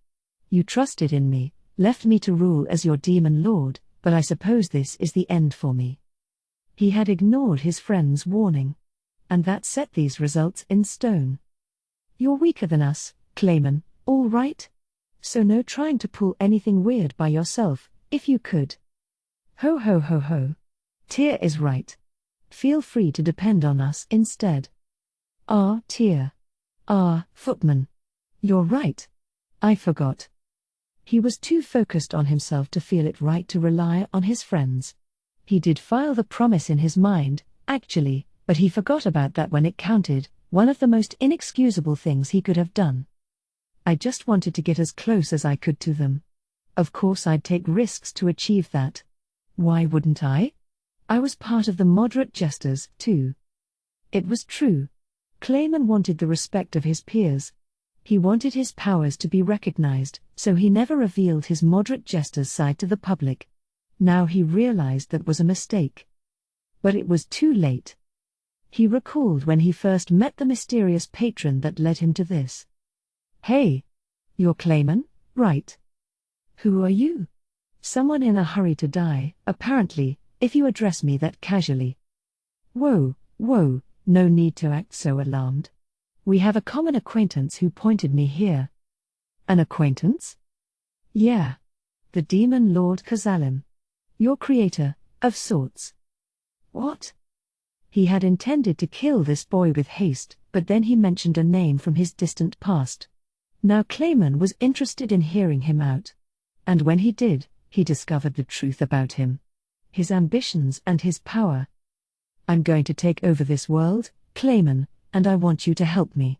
You trusted in me, left me to rule as your demon lord, but I suppose this is the end for me. He had ignored his friend's warning. and that set these results in stone. You're weaker than us, Clayman, all right? So no trying to pull anything weird by yourself, if you could. Ho ho ho ho. Tyr is right. Feel free to depend on us instead. Ah, Tyr. Ah, footman. You're right. I forgot. He was too focused on himself to feel it right to rely on his friends. He did file the promise in his mind, actually, but he forgot about that when it counted, one of the most inexcusable things he could have done. I just wanted to get as close as I could to them. Of course I'd take risks to achieve that. Why wouldn't I? I was part of the moderate jesters, too. It was true. Clayman wanted the respect of his peers. He wanted his powers to be recognized, so he never revealed his moderate jester's side to the public. Now he realized that was a mistake. But it was too late. He recalled when he first met the mysterious patron that led him to this. Hey! You're Clayman, right? Who are you? Someone in a hurry to die, apparently, if you address me that casually. Whoa, no need to act so alarmed. We have a common acquaintance who pointed me here. An acquaintance? Yeah. The demon lord Kazalim. Your creator, of sorts. What? He had intended to kill this boy with haste, but then he mentioned a name from his distant past. Now Clayman was interested in hearing him out. And when he did, he discovered the truth about him. His ambitions and his power. I'm going to take over this world, Clayman, and I want you to help me.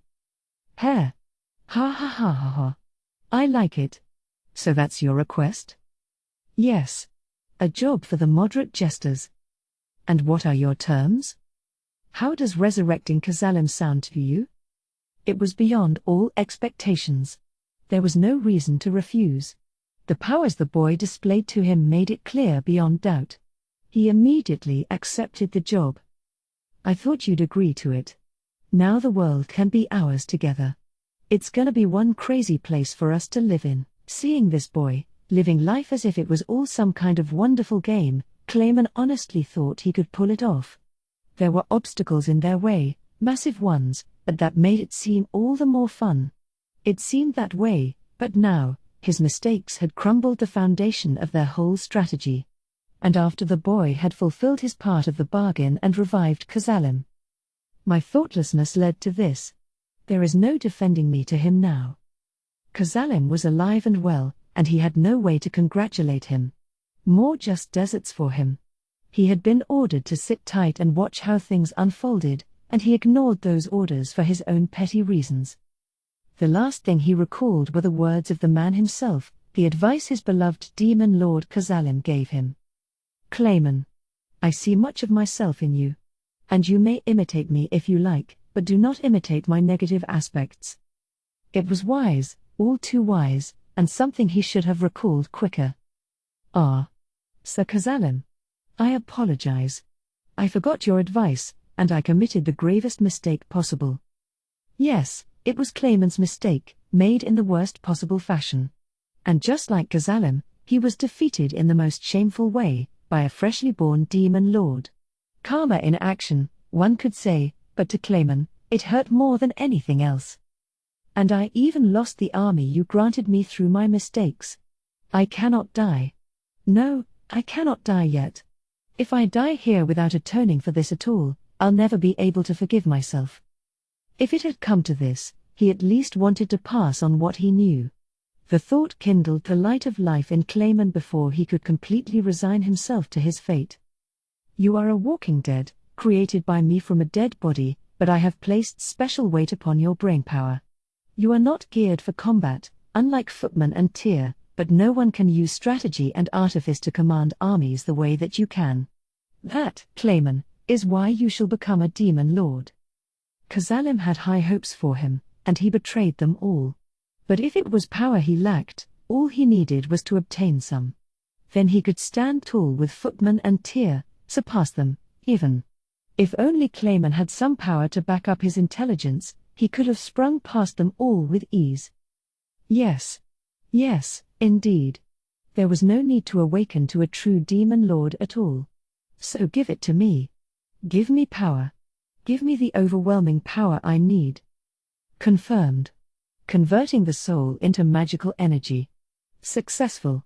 Hair. Ha ha ha ha ha. I like it. So that's your request? Yes. A job for the moderate jesters. And what are your terms? How does resurrecting Kazalim sound to you? It was beyond all expectations. There was no reason to refuse. The powers the boy displayed to him made it clear beyond doubt. He immediately accepted the job. I thought you'd agree to it. Now the world can be ours together. It's gonna be one crazy place for us to live in. Seeing this boy, living life as if it was all some kind of wonderful game, Clayman honestly thought he could pull it off. There were obstacles in their way, massive ones, but that made it seem all the more fun. It seemed that way, but now, his mistakes had crumbled the foundation of their whole strategy. And after the boy had fulfilled his part of the bargain and revived Kazalim. My thoughtlessness led to this. There is no defending me to him now. Kazalim was alive and well, and he had no way to congratulate him. More just deserts for him. He had been ordered to sit tight and watch how things unfolded, and he ignored those orders for his own petty reasons. The last thing he recalled were the words of the man himself, the advice his beloved demon lord Kazalim gave him. Clayman. I see much of myself in you. And you may imitate me if you like, but do not imitate my negative aspects. It was wise, all too wise, and something he should have recalled quicker. Ah. Sir Kazalim. I apologize. I forgot your advice, and I committed the gravest mistake possible. Yes, it was Clayman's mistake, made in the worst possible fashion. And just like Kazalim, he was defeated in the most shameful way, by a freshly born demon lord. Karma in action, one could say, but to Clayman, it hurt more than anything else. And I even lost the army you granted me through my mistakes. I cannot die. No, I cannot die yet. If I die here without atoning for this at all, I'll never be able to forgive myself. If it had come to this, he at least wanted to pass on what he knew. The thought kindled the light of life in Clayman before he could completely resign himself to his fate. You are a walking dead, created by me from a dead body, but I have placed special weight upon your brainpower. You are not geared for combat, unlike Footman and Tyr, but no one can use strategy and artifice to command armies the way that you can. That, Clayman, is why you shall become a demon lord. Kazalim had high hopes for him, and he betrayed them all. But if it was power he lacked, all he needed was to obtain some. Then he could stand tall with Footman and Tyr, surpass them, even. If only Clayman had some power to back up his intelligence, he could have sprung past them all with ease. Yes, indeed. There was no need to awaken to a true demon lord at all. So give it to me. Give me power. Give me the overwhelming power I need. Confirmed. Converting the soul into magical energy. Successful.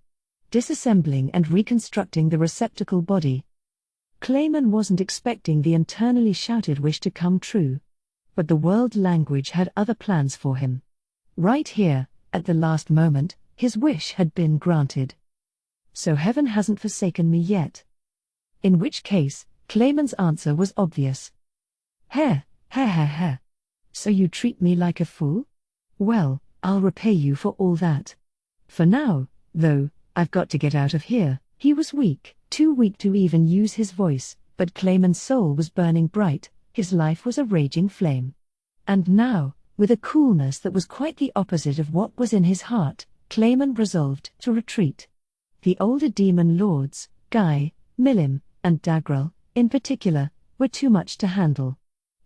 Disassembling and reconstructing the receptacle body. Clayman wasn't expecting the internally shouted wish to come true. But the world language had other plans for him. Right here, at the last moment, his wish had been granted. So heaven hasn't forsaken me yet. In which case, Clayman's answer was obvious. Heh. So you treat me like a fool? Well, I'll repay you for all that. For now, though, I've got to get out of here. He was weak, too weak to even use his voice, but Clayman's soul was burning bright, his life was a raging flame. And now, with a coolness that was quite the opposite of what was in his heart, Clayman resolved to retreat. The older demon lords, Guy, Milim, and Dagrel, in particular, were too much to handle.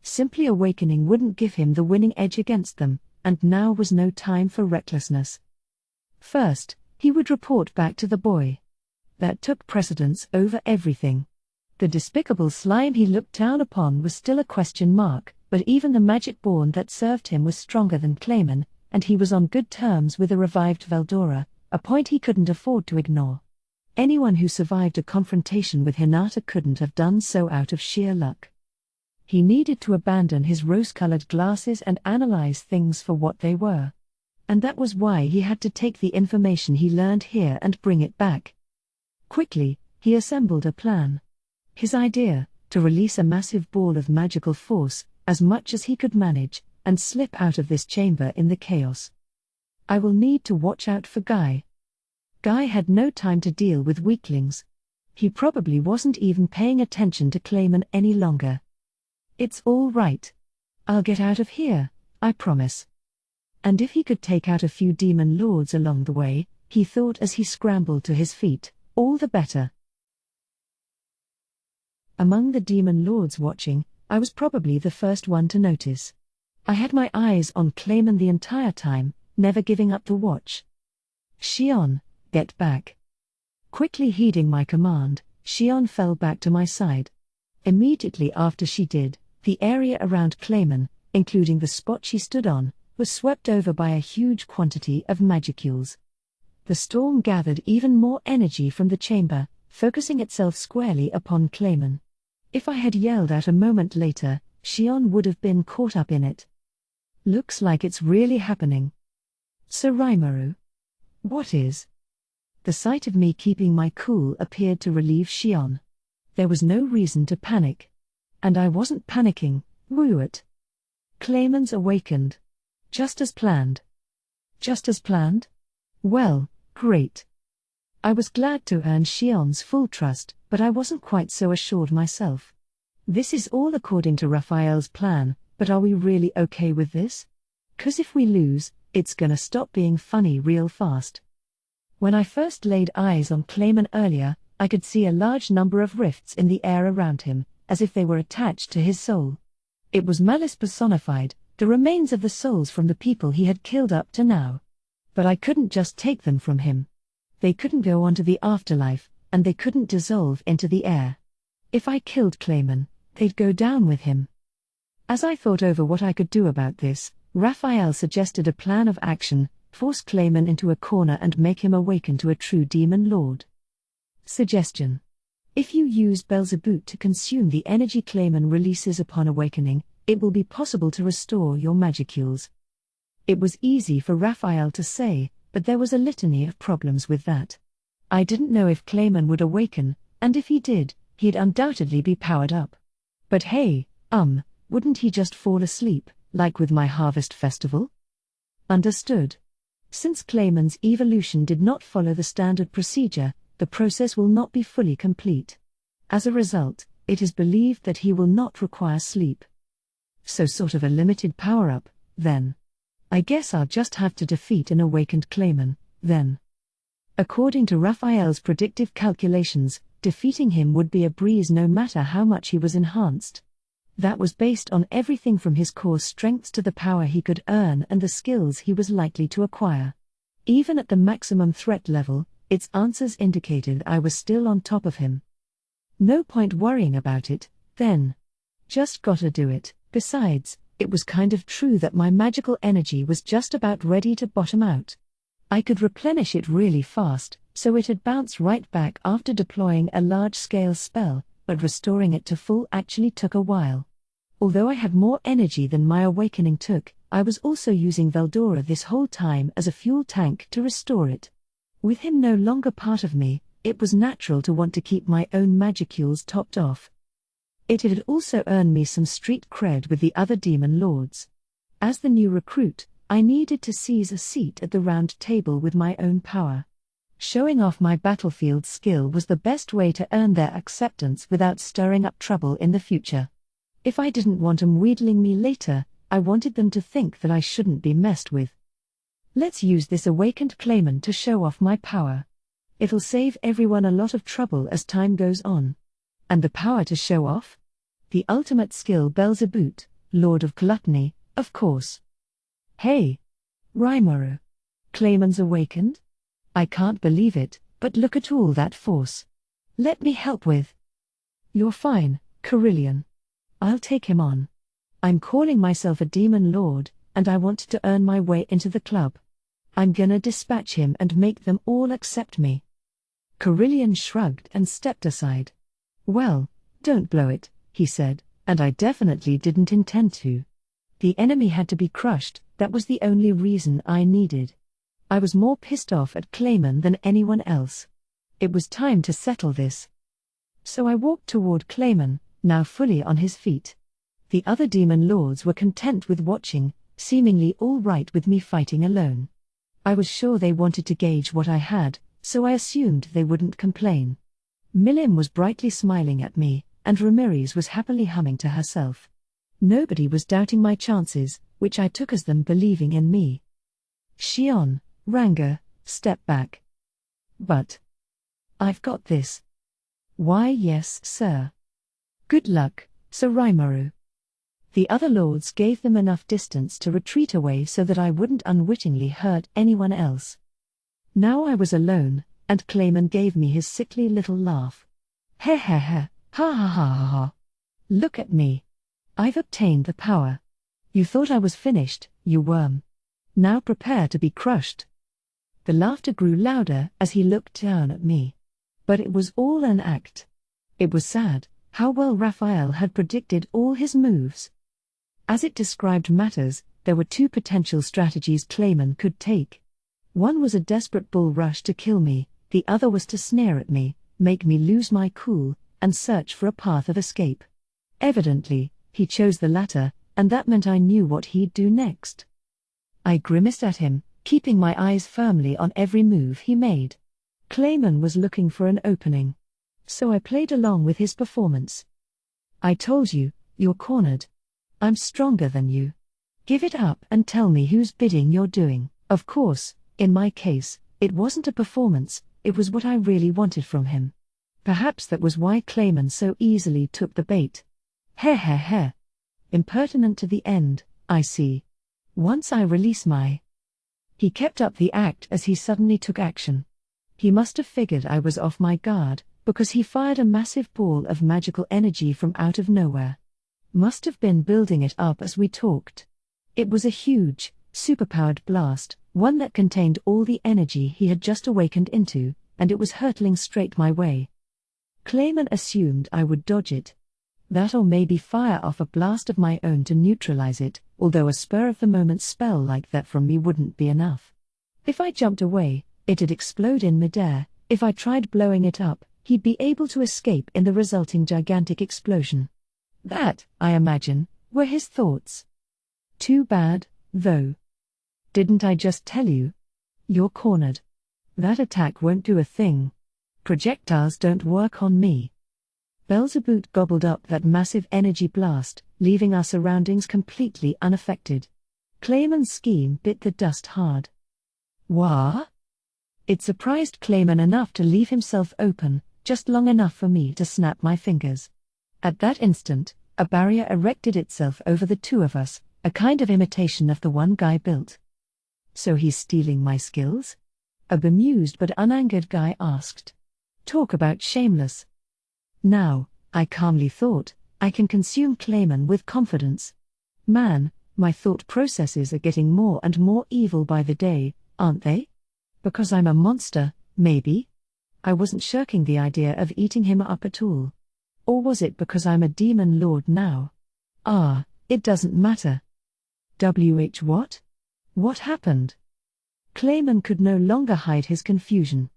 Simply awakening wouldn't give him the winning edge against them, and now was no time for recklessness. First, he would report back to the boy. That took precedence over everything. The despicable slime he looked down upon was still a question mark, but even the magic-born that served him was stronger than Clayman, and he was on good terms with a revived Veldora, a point he couldn't afford to ignore. Anyone who survived a confrontation with Hinata couldn't have done so out of sheer luck. He needed to abandon his rose-colored glasses and analyze things for what they were. And that was why he had to take the information he learned here and bring it back. Quickly, he assembled a plan. His idea, to release a massive ball of magical force, as much as he could manage, and slip out of this chamber in the chaos. I will need to watch out for Guy. Guy had no time to deal with weaklings. He probably wasn't even paying attention to Clayman any longer. It's all right. I'll get out of here, I promise. And if he could take out a few demon lords along the way, he thought as he scrambled to his feet, all the better. Among the demon lords watching, I was probably the first one to notice. I had my eyes on Clayman the entire time, never giving up the watch. Shion, get back. Quickly heeding my command, Shion fell back to my side. Immediately after she did, the area around Clayman, including the spot she stood on, was swept over by a huge quantity of magicules. The storm gathered even more energy from the chamber, focusing itself squarely upon Clayman. If I had yelled out a moment later, Shion would have been caught up in it. Looks like it's really happening. Sir Raimaru. What is? The sight of me keeping my cool appeared to relieve Shion. There was no reason to panic. And I wasn't panicking, woo it. Clayman's awakened. Just as planned. Just as planned? Well, great. I was glad to earn Shion's full trust, but I wasn't quite so assured myself. This is all according to Raphael's plan, but are we really okay with this? 'Cause if we lose, it's gonna stop being funny real fast. When I first laid eyes on Clayman earlier, I could see a large number of rifts in the air around him, as if they were attached to his soul. It was malice personified, the remains of the souls from the people he had killed up to now. But I couldn't just take them from him. They couldn't go on to the afterlife, and they couldn't dissolve into the air. If I killed Clayman, they'd go down with him. As I thought over what I could do about this, Raphael suggested a plan of action: force Clayman into a corner and make him awaken to a true demon lord. Suggestion: if you use Beelzebub to consume the energy Clayman releases upon awakening, it will be possible to restore your magicules. It was easy for Raphael to say, but there was a litany of problems with that. I didn't know if Clayman would awaken, and if he did, he'd undoubtedly be powered up. But hey, wouldn't he just fall asleep, like with my harvest festival? Understood. Since Clayman's evolution did not follow the standard procedure, the process will not be fully complete. As a result, it is believed that he will not require sleep. So sort of a limited power-up, then. I guess I'll just have to defeat an awakened Clayman, then. According to Raphael's predictive calculations, defeating him would be a breeze no matter how much he was enhanced. That was based on everything from his core strengths to the power he could earn and the skills he was likely to acquire. Even at the maximum threat level, its answers indicated I was still on top of him. No point worrying about it, then. Just gotta do it. Besides, it was kind of true that my magical energy was just about ready to bottom out. I could replenish it really fast, so it'd bounce right back after deploying a large-scale spell, but restoring it to full actually took a while. Although I had more energy than my awakening took, I was also using Veldora this whole time as a fuel tank to restore it. With him no longer part of me, it was natural to want to keep my own magicules topped off. It had also earned me some street cred with the other demon lords. As the new recruit, I needed to seize a seat at the round table with my own power. Showing off my battlefield skill was the best way to earn their acceptance without stirring up trouble in the future. If I didn't want 'em wheedling me later, I wanted them to think that I shouldn't be messed with. Let's use this awakened claimant to show off my power. It'll save everyone a lot of trouble as time goes on. And the power to show off? The ultimate skill Belzebuth, Lord of Gluttony, of course. Hey! Raimaru. Clayman's awakened? I can't believe it, but look at all that force. Let me help with. You're fine, Carillion. I'll take him on. I'm calling myself a demon lord, and I want to earn my way into the club. I'm gonna dispatch him and make them all accept me. Carillion shrugged and stepped aside. Well, don't blow it, he said, and I definitely didn't intend to. The enemy had to be crushed, that was the only reason I needed. I was more pissed off at Clayman than anyone else. It was time to settle this. So I walked toward Clayman, now fully on his feet. The other demon lords were content with watching, seemingly all right with me fighting alone. I was sure they wanted to gauge what I had, so I assumed they wouldn't complain. Milim was brightly smiling at me, and Ramiris was happily humming to herself. Nobody was doubting my chances, which I took as them believing in me. Shion, Ranga, step back. But I've got this. Why yes, sir. Good luck, Sir Raimaru. The other lords gave them enough distance to retreat away so that I wouldn't unwittingly hurt anyone else. Now I was alone, and Clayman gave me his sickly little laugh. He he he, ha ha ha ha ha. Look at me. I've obtained the power. You thought I was finished, you worm. Now prepare to be crushed. The laughter grew louder as he looked down at me. But it was all an act. It was sad how well Raphael had predicted all his moves. As it described matters, there were two potential strategies Clayman could take. One was a desperate bull rush to kill me, the other was to snare at me, make me lose my cool, and search for a path of escape. Evidently, he chose the latter, and that meant I knew what he'd do next. I grimaced at him, keeping my eyes firmly on every move he made. Clayman was looking for an opening. So I played along with his performance. I told you, you're cornered. I'm stronger than you. Give it up and tell me whose bidding you're doing. Of course, in my case, it wasn't a performance, it was what I really wanted from him. Perhaps that was why Clayman so easily took the bait. He he he. Impertinent to the end, I see. Once I release my... He kept up the act as he suddenly took action. He must have figured I was off my guard, because he fired a massive ball of magical energy from out of nowhere. Must have been building it up as we talked. It was a huge, superpowered blast, one that contained all the energy he had just awakened into, and it was hurtling straight my way. Clayman assumed I would dodge it. That or maybe fire off a blast of my own to neutralize it, although a spur-of-the-moment spell like that from me wouldn't be enough. If I jumped away, it'd explode in midair. If I tried blowing it up, he'd be able to escape in the resulting gigantic explosion. That, I imagine, were his thoughts. Too bad, though. Didn't I just tell you? You're cornered. That attack won't do a thing. Projectiles don't work on me. Belzebuth gobbled up that massive energy blast, leaving our surroundings completely unaffected. Clayman's scheme bit the dust hard. What? It surprised Clayman enough to leave himself open, just long enough for me to snap my fingers. At that instant, a barrier erected itself over the two of us, a kind of imitation of the one Guy built. So he's stealing my skills? A bemused but unangered Guy asked. Talk about shameless. Now, I calmly thought, I can consume Clayman with confidence. Man, my thought processes are getting more and more evil by the day, aren't they? Because I'm a monster, maybe? I wasn't shirking the idea of eating him up at all. Or was it because I'm a demon lord now? It doesn't matter. What? What happened? Clayman could no longer hide his confusion.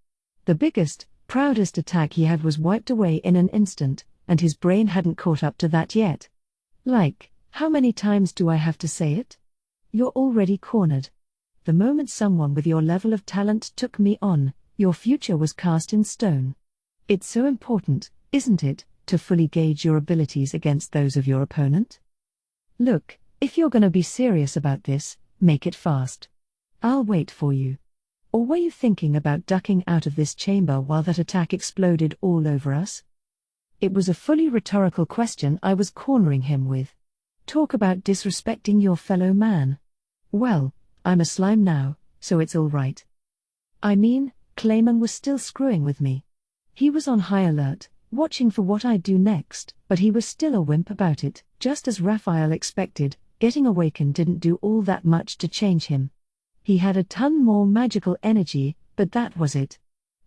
The biggest, proudest attack he had was wiped away in an instant, and his brain hadn't caught up to that yet. Like, how many times do I have to say it? You're already cornered. The moment someone with your level of talent took me on, your future was cast in stone. It's so important, isn't it, to fully gauge your abilities against those of your opponent? Look, if you're gonna be serious about this, make it fast. I'll wait for you. Or were you thinking about ducking out of this chamber while that attack exploded all over us? It was a fully rhetorical question I was cornering him with. Talk about disrespecting your fellow man. Well, I'm a slime now, so it's all right. I mean, Clayman was still screwing with me. He was on high alert, watching for what I'd do next, but he was still a wimp about it. Just as Raphael expected, getting awakened didn't do all that much to change him. He had a ton more magical energy, but that was it.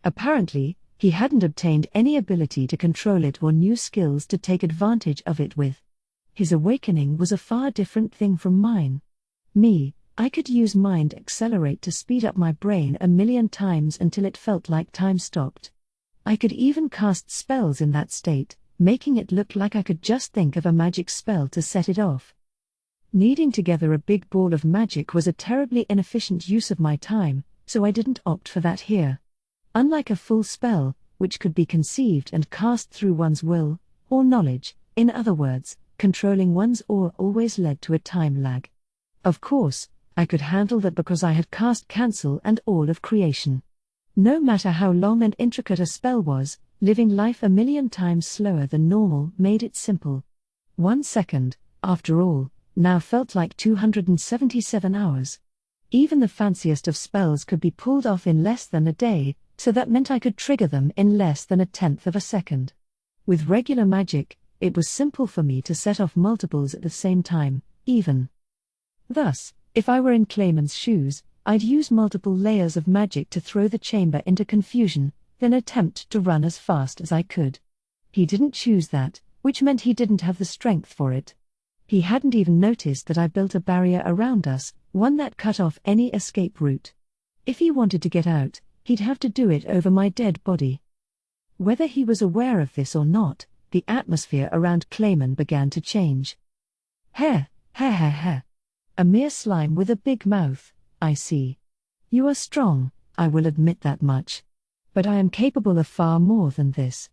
Apparently, he hadn't obtained any ability to control it or new skills to take advantage of it with. His awakening was a far different thing from mine. I could use Mind Accelerate to speed up my brain 1,000,000 times until it felt like time stopped. I could even cast spells in that state, making it look like I could just think of a magic spell to set it off. Kneading together a big ball of magic was a terribly inefficient use of my time, so I didn't opt for that here. Unlike a full spell, which could be conceived and cast through one's will, or knowledge, in other words, controlling one's aura always led to a time lag. Of course, I could handle that because I had cast Cancel and all of creation. No matter how long and intricate a spell was, living life 1,000,000 times slower than normal made it simple. 1 second, after all, now felt like 277 hours. Even the fanciest of spells could be pulled off in less than a day, so that meant I could trigger them in less than 1/10 of a second. With regular magic, it was simple for me to set off multiples at the same time, even. Thus, if I were in Clayman's shoes, I'd use multiple layers of magic to throw the chamber into confusion, then attempt to run as fast as I could. He didn't choose that, which meant he didn't have the strength for it. He hadn't even noticed that I built a barrier around us, one that cut off any escape route. If he wanted to get out, he'd have to do it over my dead body. Whether he was aware of this or not, the atmosphere around Clayman began to change. Heh. A mere slime with a big mouth, I see. You are strong, I will admit that much. But I am capable of far more than this.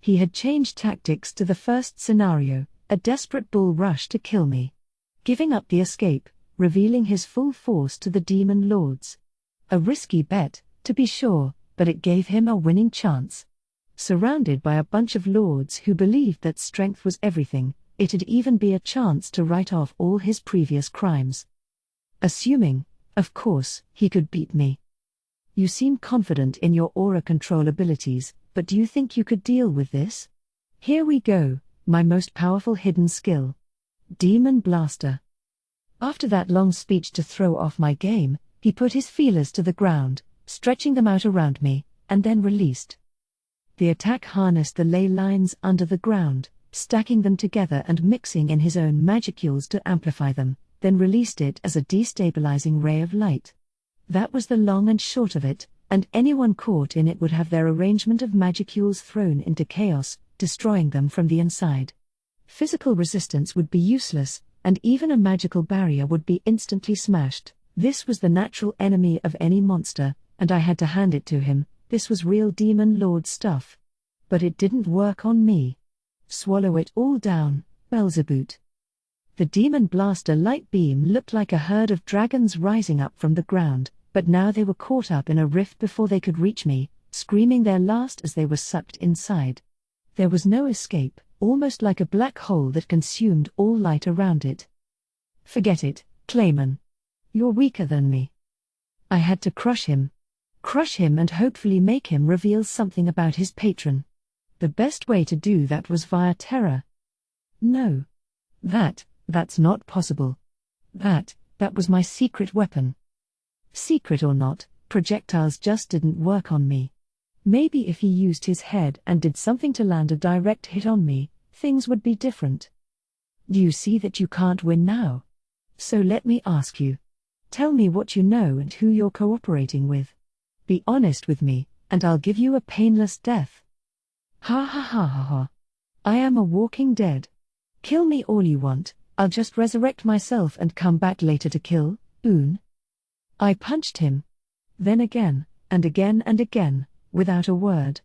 He had changed tactics to the first scenario, a desperate bull rush to kill me. Giving up the escape, revealing his full force to the demon lords. A risky bet, to be sure, but it gave him a winning chance. Surrounded by a bunch of lords who believed that strength was everything, it'd even be a chance to write off all his previous crimes. Assuming, of course, he could beat me. You seem confident in your aura control abilities, but do you think you could deal with this? Here we go, my most powerful hidden skill. Demon Blaster. After that long speech to throw off my game, he put his feelers to the ground, stretching them out around me, and then released. The attack harnessed the ley lines under the ground, stacking them together and mixing in his own magicules to amplify them, then released it as a destabilizing ray of light. That was the long and short of it, and anyone caught in it would have their arrangement of magicules thrown into chaos, destroying them from the inside. Physical resistance would be useless, and even a magical barrier would be instantly smashed. This was the natural enemy of any monster, and I had to hand it to him. This was real demon lord stuff. But it didn't work on me. Swallow it all down, Beelzebub. The demon blaster light beam looked like a herd of dragons rising up from the ground, but now they were caught up in a rift before they could reach me, screaming their last as they were sucked inside. There was no escape, almost like a black hole that consumed all light around it. Forget it, Clayman. You're weaker than me. I had to crush him and hopefully make him reveal something about his patron. The best way to do that was via terror. No. That's not possible. That was my secret weapon. Secret or not, projectiles just didn't work on me. Maybe if he used his head and did something to land a direct hit on me, things would be different. Do you see that you can't win now? So let me ask you. Tell me what you know and who you're cooperating with. Be honest with me, and I'll give you a painless death. Ha ha ha ha ha. I am a walking dead. Kill me all you want, I'll just resurrect myself and come back later to kill, Boone. I punched him. Then again, and again and again, without a word.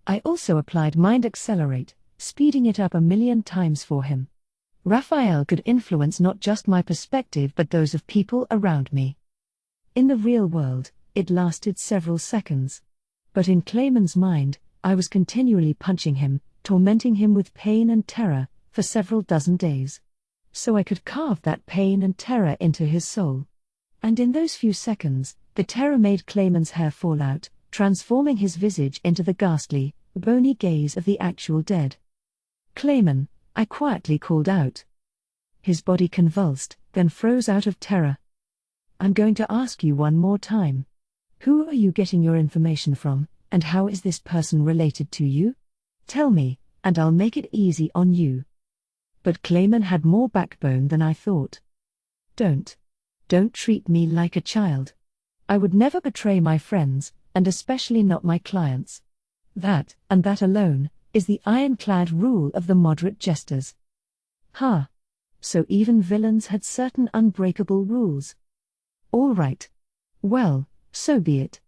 I also applied Mind Accelerate, speeding it up 1,000,000 times for him. Raphael could influence not just my perspective but those of people around me. In the real world, it lasted several seconds. But in Clayman's mind, I was continually punching him, tormenting him with pain and terror, for several dozen days. So I could carve that pain and terror into his soul. And in those few seconds, the terror made Clayman's hair fall out, transforming his visage into the ghastly, bony gaze of the actual dead. Clayman, I quietly called out. His body convulsed, then froze out of terror. I'm going to ask you one more time. Who are you getting your information from, and how is this person related to you? Tell me, and I'll make it easy on you. But Clayman had more backbone than I thought. Don't treat me like a child. I would never betray my friends, and especially not my clients. That, and that alone, is the ironclad rule of the moderate jesters. Ha! So even villains had certain unbreakable rules. All right. Well, so be it.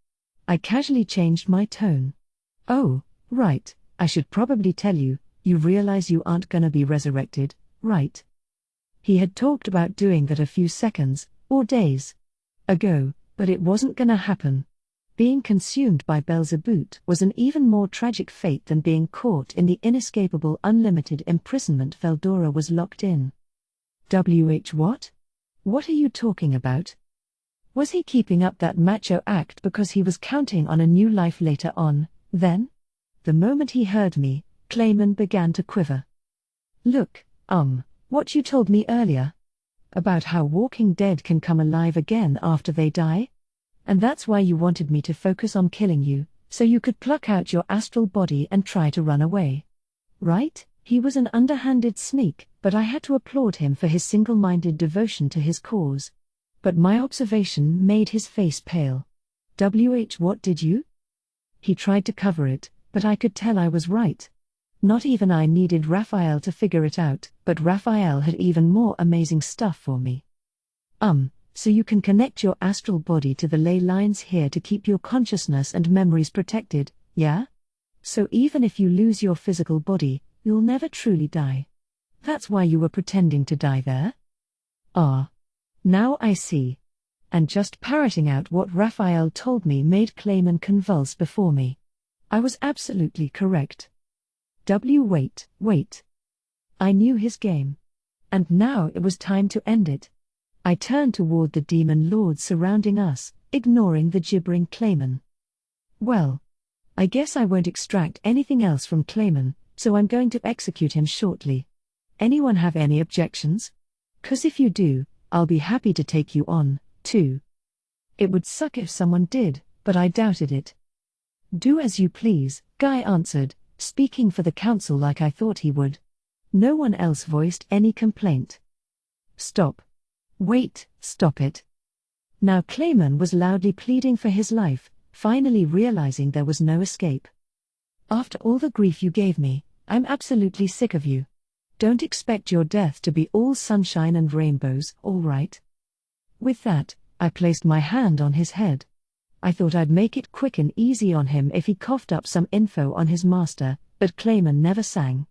I casually changed my tone. Oh, right, I should probably tell you, you realize you aren't gonna be resurrected, right? He had talked about doing that a few seconds, or days ago, but it wasn't gonna happen. Being consumed by Beelzebut was an even more tragic fate than being caught in the inescapable unlimited imprisonment Veldora was locked in. What? What are you talking about? Was he keeping up that macho act because he was counting on a new life later on, then? The moment he heard me, Clayman began to quiver. Look, what you told me earlier? About how Walking Dead can come alive again after they die? And that's why you wanted me to focus on killing you, so you could pluck out your astral body and try to run away. Right? He was an underhanded sneak, but I had to applaud him for his single-minded devotion to his cause. But my observation made his face pale. What did you? He tried to cover it, but I could tell I was right. Not even I needed Raphael to figure it out, but Raphael had even more amazing stuff for me. So you can connect your astral body to the ley lines here to keep your consciousness and memories protected, yeah? So even if you lose your physical body, you'll never truly die. That's why you were pretending to die there? Ah. Now I see. And just parroting out what Raphael told me made Clayman convulse before me. I was absolutely correct. Wait. I knew his game. And now it was time to end it. I turned toward the demon lords surrounding us, ignoring the gibbering Clayman. Well, I guess I won't extract anything else from Clayman, so I'm going to execute him shortly. Anyone have any objections? 'Cause if you do, I'll be happy to take you on, too. It would suck if someone did, but I doubted it. Do as you please, Guy answered, speaking for the council like I thought he would. No one else voiced any complaint. Stop. Wait, stop it. Now Clayman was loudly pleading for his life, finally realizing there was no escape. After all the grief you gave me, I'm absolutely sick of you. Don't expect your death to be all sunshine and rainbows, all right? With that, I placed my hand on his head. I thought I'd make it quick and easy on him if he coughed up some info on his master, but Clayman never sang.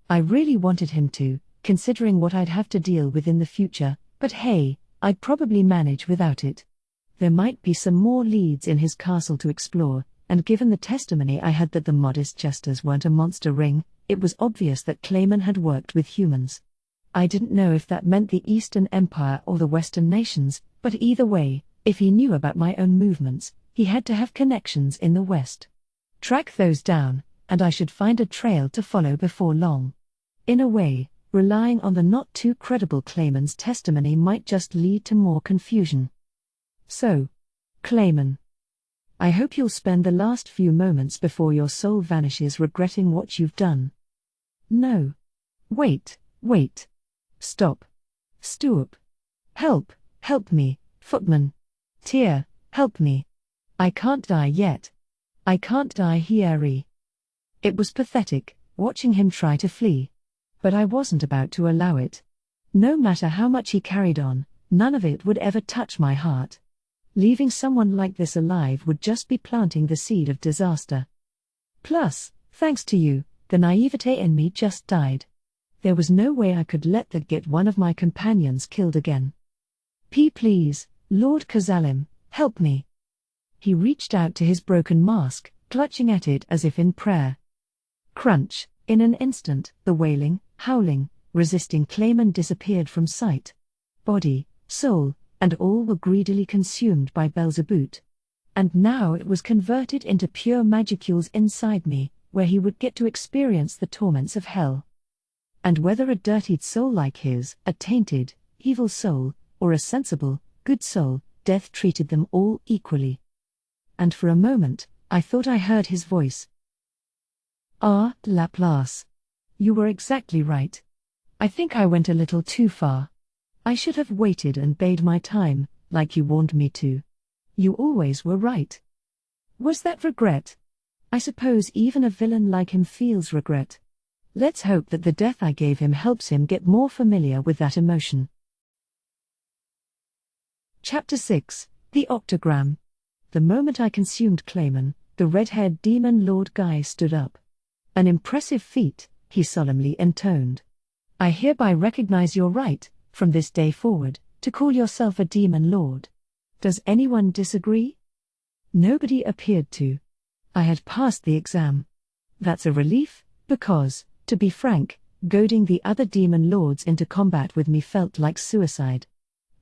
I really wanted him to, considering what I'd have to deal with in the future, but hey, I'd probably manage without it. There might be some more leads in his castle to explore, and given the testimony I had that the modest jesters weren't a monster ring, it was obvious that Clayman had worked with humans. I didn't know if that meant the Eastern Empire or the Western nations, but either way, if he knew about my own movements, he had to have connections in the West. Track those down, and I should find a trail to follow before long. In a way, relying on the not too credible Clayman's testimony might just lead to more confusion. So, Clayman, I hope you'll spend the last few moments before your soul vanishes regretting what you've done. No. Wait. Stop. Stoop. Help me, footman. Tear, help me. I can't die yet. I can't die here. It was pathetic, watching him try to flee. But I wasn't about to allow it. No matter how much he carried on, none of it would ever touch my heart. Leaving someone like this alive would just be planting the seed of disaster. Plus, thanks to you, the naivete in me just died. There was no way I could let that get one of my companions killed again. Please, Lord Kazalim, help me. He reached out to his broken mask, clutching at it as if in prayer. Crunch, in an instant, the wailing, howling, resisting Clayman disappeared from sight. Body, soul, and all were greedily consumed by Belzebut. And now it was converted into pure magicules inside me, where he would get to experience the torments of hell. And whether a dirtied soul like his, a tainted, evil soul, or a sensible, good soul, death treated them all equally. And for a moment, I thought I heard his voice. Ah, Laplace. You were exactly right. I think I went a little too far. I should have waited and bade my time, like you warned me to. You always were right. Was that regret? I suppose even a villain like him feels regret. Let's hope that the death I gave him helps him get more familiar with that emotion. Chapter 6, The Octagram. The moment I consumed Clayman, the red-haired demon Lord Guy stood up. An impressive feat, he solemnly intoned. I hereby recognize your right, from this day forward, to call yourself a demon lord. Does anyone disagree? Nobody appeared to. I had passed the exam. That's a relief, because, to be frank, goading the other demon lords into combat with me felt like suicide.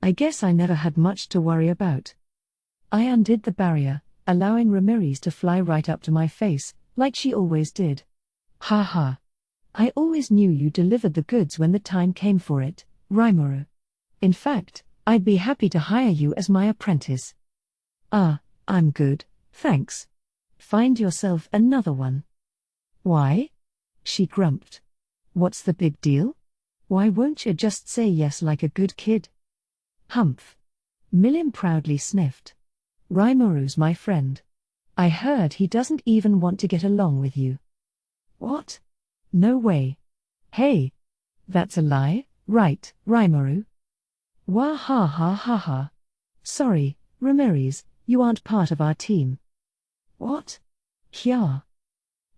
I guess I never had much to worry about. I undid the barrier, allowing Ramiris to fly right up to my face, like she always did. Ha ha. I always knew you delivered the goods when the time came for it, Rimuru. In fact, I'd be happy to hire you as my apprentice. Ah, I'm good, thanks. Find yourself another one. Why? She grumped. What's the big deal? Why won't you just say yes like a good kid? Humph. Milim proudly sniffed. Rimuru's my friend. I heard he doesn't even want to get along with you. What? No way. Hey. That's a lie, right, Rimuru? Wah ha ha ha ha. Sorry, Ramiris, you aren't part of our team. What? Yeah.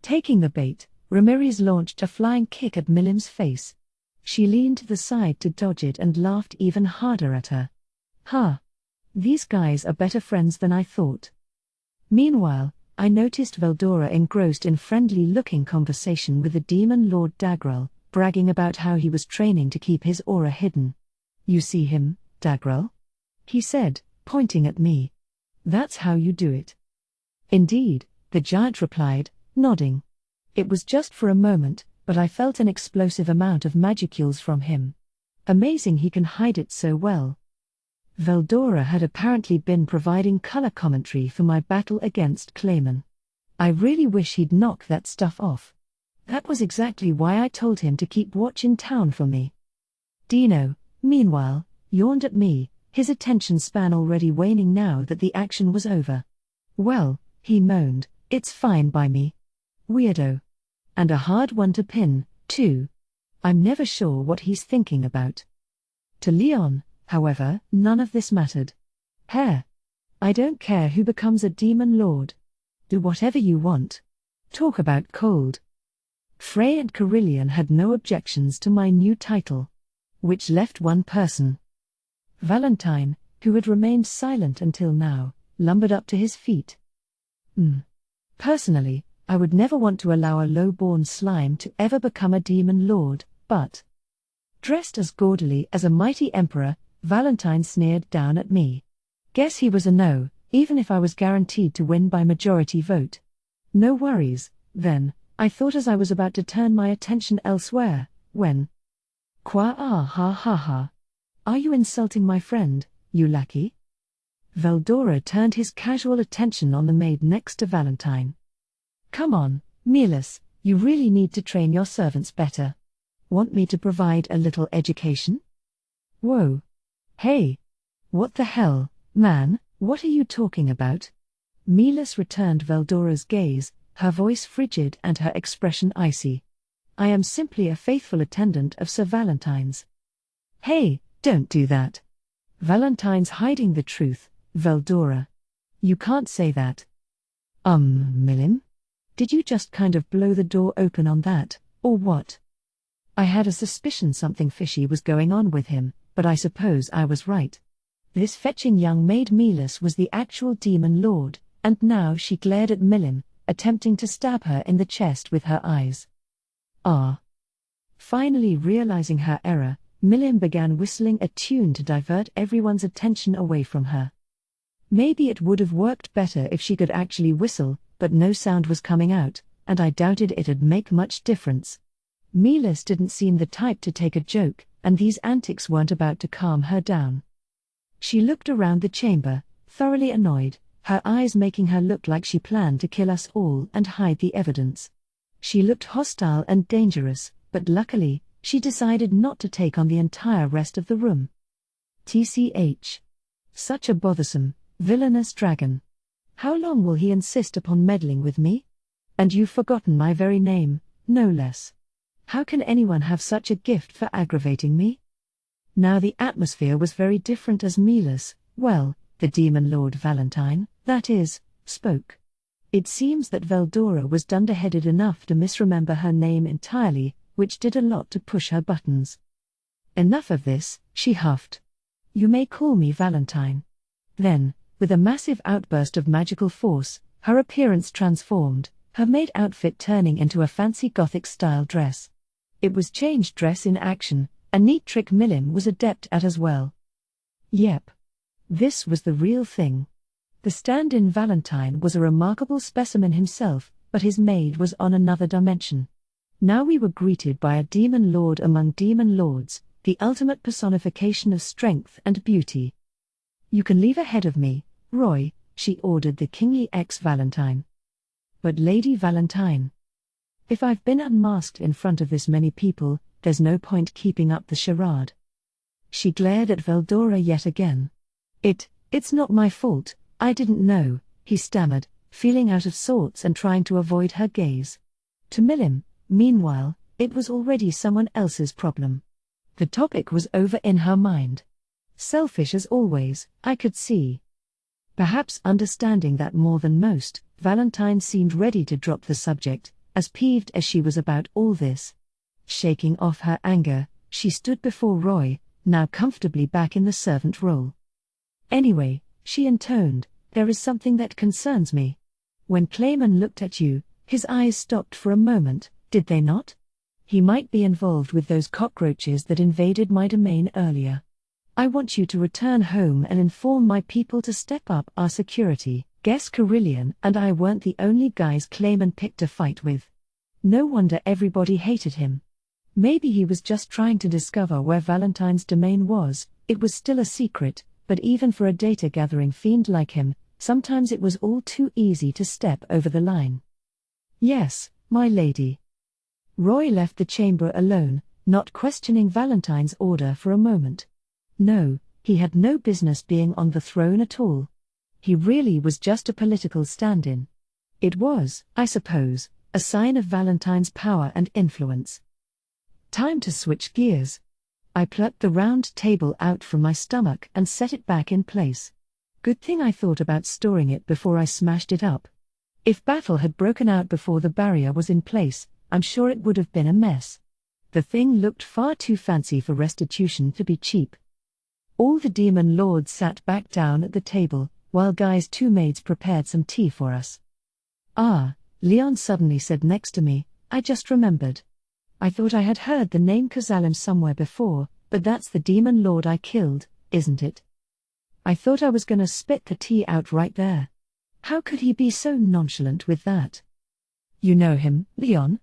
Taking the bait, Ramiris launched a flying kick at Milim's face. She leaned to the side to dodge it and laughed even harder at her. Ha! These guys are better friends than I thought. Meanwhile, I noticed Veldora engrossed in friendly-looking conversation with the demon Lord Dagrel, bragging about how he was training to keep his aura hidden. You see him, Dagrel? He said, pointing at me. That's how you do it. Indeed, the giant replied, nodding. It was just for a moment, but I felt an explosive amount of magicules from him. Amazing he can hide it so well. Veldora had apparently been providing color commentary for my battle against Clayman. I really wish he'd knock that stuff off. That was exactly why I told him to keep watch in town for me. Dino, meanwhile, yawned at me, his attention span already waning now that the action was over. Well, he moaned, it's fine by me. Weirdo. And a hard one to pin, too. I'm never sure what he's thinking about. To Leon, however, none of this mattered. Hair. I don't care who becomes a demon lord. Do whatever you want. Talk about cold. Frey and Carillion had no objections to my new title. Which left one person. Valentine, who had remained silent until now, lumbered up to his feet. Personally, I would never want to allow a low-born slime to ever become a demon lord, but... Dressed as gaudily as a mighty emperor, Valentine sneered down at me. Guess he was a no, even if I was guaranteed to win by majority vote. No worries, then, I thought as I was about to turn my attention elsewhere, when... Qua ah ha ha ha. Are you insulting my friend, you lackey? Veldora turned his casual attention on the maid next to Valentine. Come on, Milas, you really need to train your servants better. Want me to provide a little education? Whoa. Hey. What the hell, man, what are you talking about? Milas returned Veldora's gaze, her voice frigid and her expression icy. I am simply a faithful attendant of Sir Valentine's. Hey, don't do that. Valentine's hiding the truth, Veldora. You can't say that. Milim? Did you just kind of blow the door open on that, or what? I had a suspicion something fishy was going on with him, but I suppose I was right. This fetching young maid Milas was the actual demon lord, and now she glared at Milim, attempting to stab her in the chest with her eyes. Ah. Finally realizing her error, Milim began whistling a tune to divert everyone's attention away from her. Maybe it would have worked better if she could actually whistle, but no sound was coming out, and I doubted it'd make much difference. Milas didn't seem the type to take a joke, and these antics weren't about to calm her down. She looked around the chamber, thoroughly annoyed, her eyes making her look like she planned to kill us all and hide the evidence. She looked hostile and dangerous, but luckily, she decided not to take on the entire rest of the room. TCH. Such a bothersome, villainous dragon. How long will he insist upon meddling with me? And you've forgotten my very name, no less. How can anyone have such a gift for aggravating me? Now the atmosphere was very different as Milas, well, the demon lord Valentine, that is, spoke. It seems that Veldora was dunderheaded enough to misremember her name entirely, which did a lot to push her buttons. Enough of this, she huffed. You may call me Valentine. Then, with a massive outburst of magical force, her appearance transformed, her maid outfit turning into a fancy Gothic-style dress. It was changed dress in action, a neat trick Milim was adept at as well. Yep. This was the real thing. The stand-in Valentine was a remarkable specimen himself, but his maid was on another dimension. Now we were greeted by a demon lord among demon lords, the ultimate personification of strength and beauty. You can leave ahead of me, Roy, she ordered the kingly ex-Valentine. But Lady Valentine. If I've been unmasked in front of this many people, there's no point keeping up the charade. She glared at Veldora yet again. It's not my fault, I didn't know, he stammered, feeling out of sorts and trying to avoid her gaze. To Milim, meanwhile, it was already someone else's problem. The topic was over in her mind. Selfish as always, I could see. Perhaps understanding that more than most, Valentine seemed ready to drop the subject, as peeved as she was about all this. Shaking off her anger, she stood before Roy, now comfortably back in the servant role. Anyway, she intoned, there is something that concerns me. When Clayman looked at you, his eyes stopped for a moment, did they not? He might be involved with those cockroaches that invaded my domain earlier. I want you to return home and inform my people to step up our security. Guess Carillion and I weren't the only guys Clayman picked a fight with. No wonder everybody hated him. Maybe he was just trying to discover where Valentine's domain was. It was still a secret, but even for a data-gathering fiend like him, sometimes it was all too easy to step over the line. Yes, my lady. Roy left the chamber alone, not questioning Valentine's order for a moment. No, he had no business being on the throne at all. He really was just a political stand-in. It was, I suppose, a sign of Valentine's power and influence. Time to switch gears. I plucked the round table out from my stomach and set it back in place. Good thing I thought about storing it before I smashed it up. If battle had broken out before the barrier was in place, I'm sure it would have been a mess. The thing looked far too fancy for restitution to be cheap. All the demon lords sat back down at the table, while Guy's two maids prepared some tea for us. Ah, Leon suddenly said next to me, I just remembered. I thought I had heard the name Kazalim somewhere before, but that's the demon lord I killed, isn't it? I thought I was gonna spit the tea out right there. How could he be so nonchalant with that? You know him, Leon?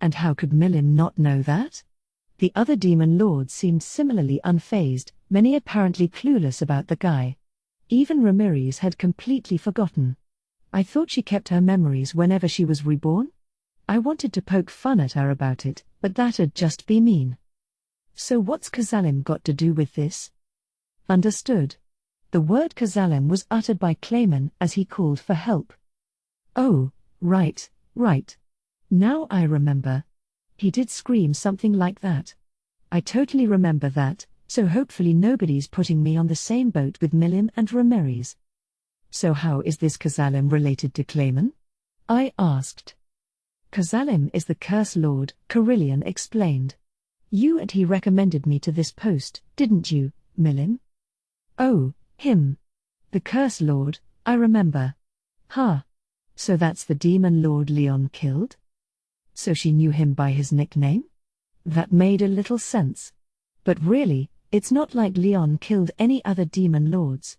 And how could Milim not know that? The other demon lords seemed similarly unfazed, many apparently clueless about the guy. Even Ramiris had completely forgotten. I thought she kept her memories whenever she was reborn? I wanted to poke fun at her about it, but that'd just be mean. So what's Kazalim got to do with this? Understood. The word Kazalim was uttered by Clayman as he called for help. Oh, right. Now I remember. He did scream something like that. I totally remember that, so hopefully nobody's putting me on the same boat with Milim and Ramiris. So how is this Kazalim related to Clayman? I asked. Kazalim is the Curse Lord, Carillion explained. You and he recommended me to this post, didn't you, Milim? Oh, him. The Curse Lord, I remember. Huh. So that's the demon lord Leon killed? So she knew him by his nickname? That made a little sense. But really, it's not like Leon killed any other demon lords.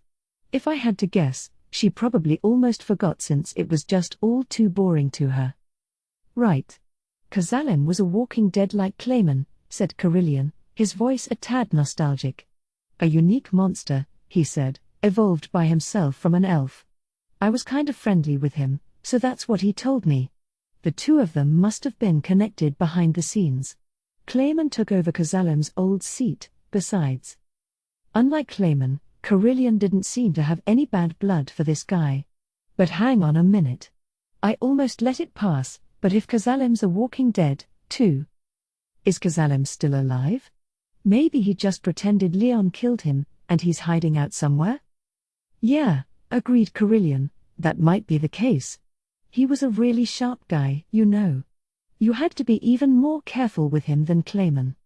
If I had to guess, she probably almost forgot since it was just all too boring to her. Right. Kazalim was a walking dead like Clayman, said Carillion, his voice a tad nostalgic. A unique monster, he said, evolved by himself from an elf. I was kind of friendly with him, so that's what he told me. The two of them must have been connected behind the scenes. Clayman took over Kazalim's old seat, besides. Unlike Clayman, Carillion didn't seem to have any bad blood for this guy. But hang on a minute. I almost let it pass, but if Kazalim's a walking dead, too. Is Kazalim still alive? Maybe he just pretended Leon killed him, and he's hiding out somewhere? Yeah, agreed Carillion, that might be the case. He was a really sharp guy, you know. You had to be even more careful with him than Clayman.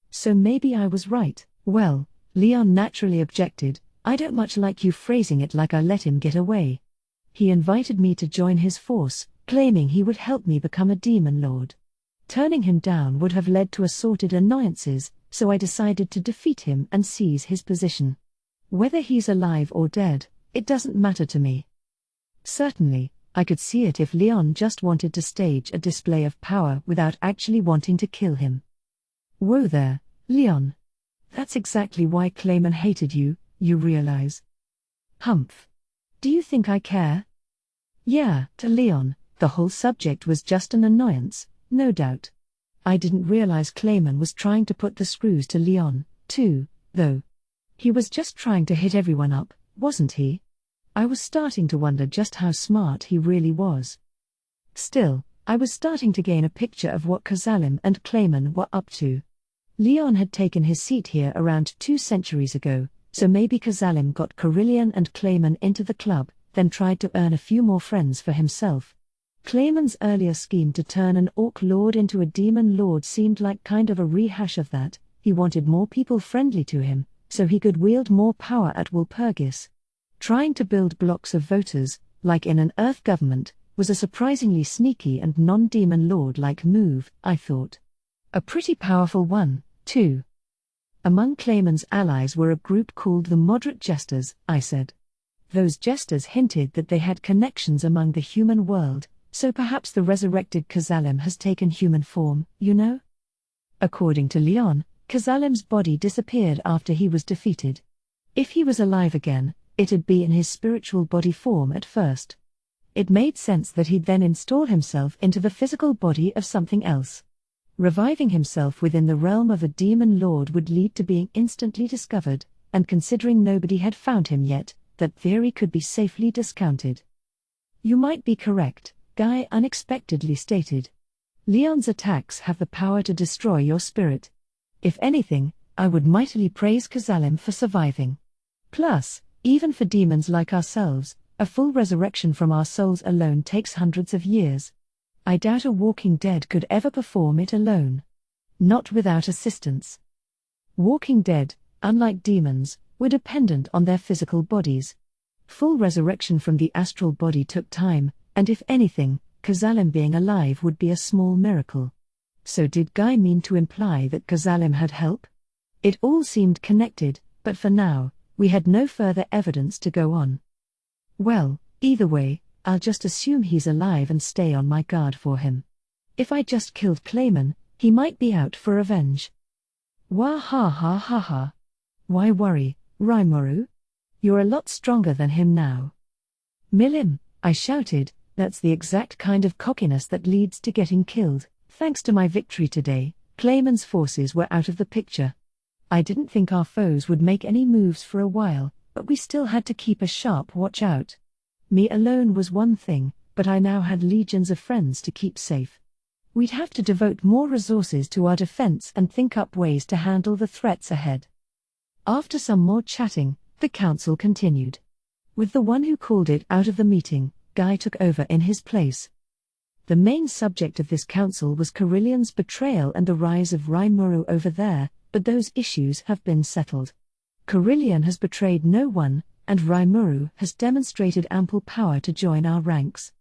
So maybe I was right. Well, Leon naturally objected, I don't much like you phrasing it like I let him get away. He invited me to join his force, claiming he would help me become a demon lord. Turning him down would have led to assorted annoyances, so I decided to defeat him and seize his position. Whether he's alive or dead, it doesn't matter to me. Certainly, I could see it if Leon just wanted to stage a display of power without actually wanting to kill him. Whoa there, Leon. That's exactly why Clayman hated you, you realize. Humph. Do you think I care? Yeah, to Leon, the whole subject was just an annoyance, no doubt. I didn't realize Clayman was trying to put the screws to Leon, too, though. He was just trying to hit everyone up, wasn't he? I was starting to wonder just how smart he really was. Still, I was starting to gain a picture of what Kazalim and Clayman were up to. Leon had taken his seat here around 2 centuries ago, so maybe Kazalim got Carillion and Clayman into the club, then tried to earn a few more friends for himself. Clayman's earlier scheme to turn an orc lord into a demon lord seemed like kind of a rehash of that. He wanted more people friendly to him, so he could wield more power at Walpurgis. Trying to build blocks of voters, like in an Earth government, was a surprisingly sneaky and non-demon lord-like move, I thought. A pretty powerful one, too. Among Clayman's allies were a group called the Moderate Jesters, I said. Those jesters hinted that they had connections among the human world, so perhaps the resurrected Kazalim has taken human form, you know? According to Leon, Kazalim's body disappeared after he was defeated. If he was alive again, it'd be in his spiritual body form at first. It made sense that he'd then install himself into the physical body of something else. Reviving himself within the realm of a demon lord would lead to being instantly discovered, and considering nobody had found him yet, that theory could be safely discounted. You might be correct, Guy unexpectedly stated. Leon's attacks have the power to destroy your spirit. If anything, I would mightily praise Kazalim for surviving. Plus, even for demons like ourselves, a full resurrection from our souls alone takes hundreds of years. I doubt a walking dead could ever perform it alone. Not without assistance. Walking dead, unlike demons, were dependent on their physical bodies. Full resurrection from the astral body took time, and if anything, Kazalim being alive would be a small miracle. So did Guy mean to imply that Kazalim had help? It all seemed connected, but for now, we had no further evidence to go on. Well, either way, I'll just assume he's alive and stay on my guard for him. If I just killed Clayman, he might be out for revenge. Wah ha ha ha ha. Why worry, Rimuru? You're a lot stronger than him now. Milim, I shouted, that's the exact kind of cockiness that leads to getting killed. Thanks to my victory today, Clayman's forces were out of the picture. I didn't think our foes would make any moves for a while, but we still had to keep a sharp watch out. Me alone was one thing, but I now had legions of friends to keep safe. We'd have to devote more resources to our defense and think up ways to handle the threats ahead. After some more chatting, the council continued. With the one who called it out of the meeting, Guy took over in his place. The main subject of this council was Carillion's betrayal and the rise of Rimuru over there, but those issues have been settled. Carillion has betrayed no one, and Rimuru has demonstrated ample power to join our ranks.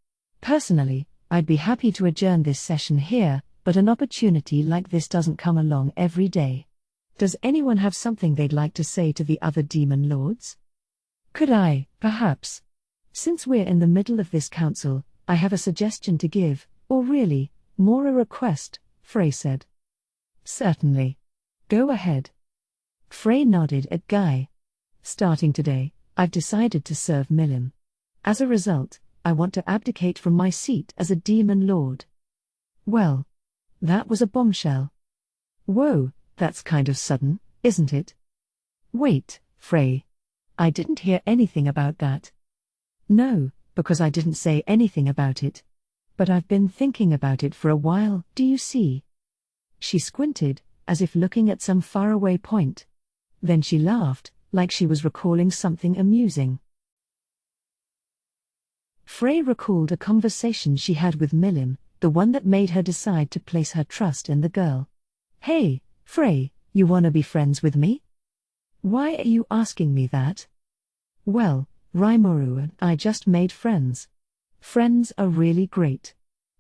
Personally, I'd be happy to adjourn this session here, but an opportunity like this doesn't come along every day. Does anyone have something they'd like to say to the other demon lords? Could I, perhaps? Since we're in the middle of this council, I have a suggestion to give, or really, more a request, Frey said. Certainly. Go ahead. Frey nodded at Guy. Starting today, I've decided to serve Milim. As a result, I want to abdicate from my seat as a demon lord. Well, that was a bombshell. Whoa, that's kind of sudden, isn't it? Wait, Frey. I didn't hear anything about that. No, because I didn't say anything about it. But I've been thinking about it for a while, do you see? She squinted, as if looking at some faraway point. Then she laughed, like she was recalling something amusing. Frey recalled a conversation she had with Milim, the one that made her decide to place her trust in the girl. Hey, Frey, you wanna be friends with me? Why are you asking me that? Well, Rimuru and I just made friends. Friends are really great.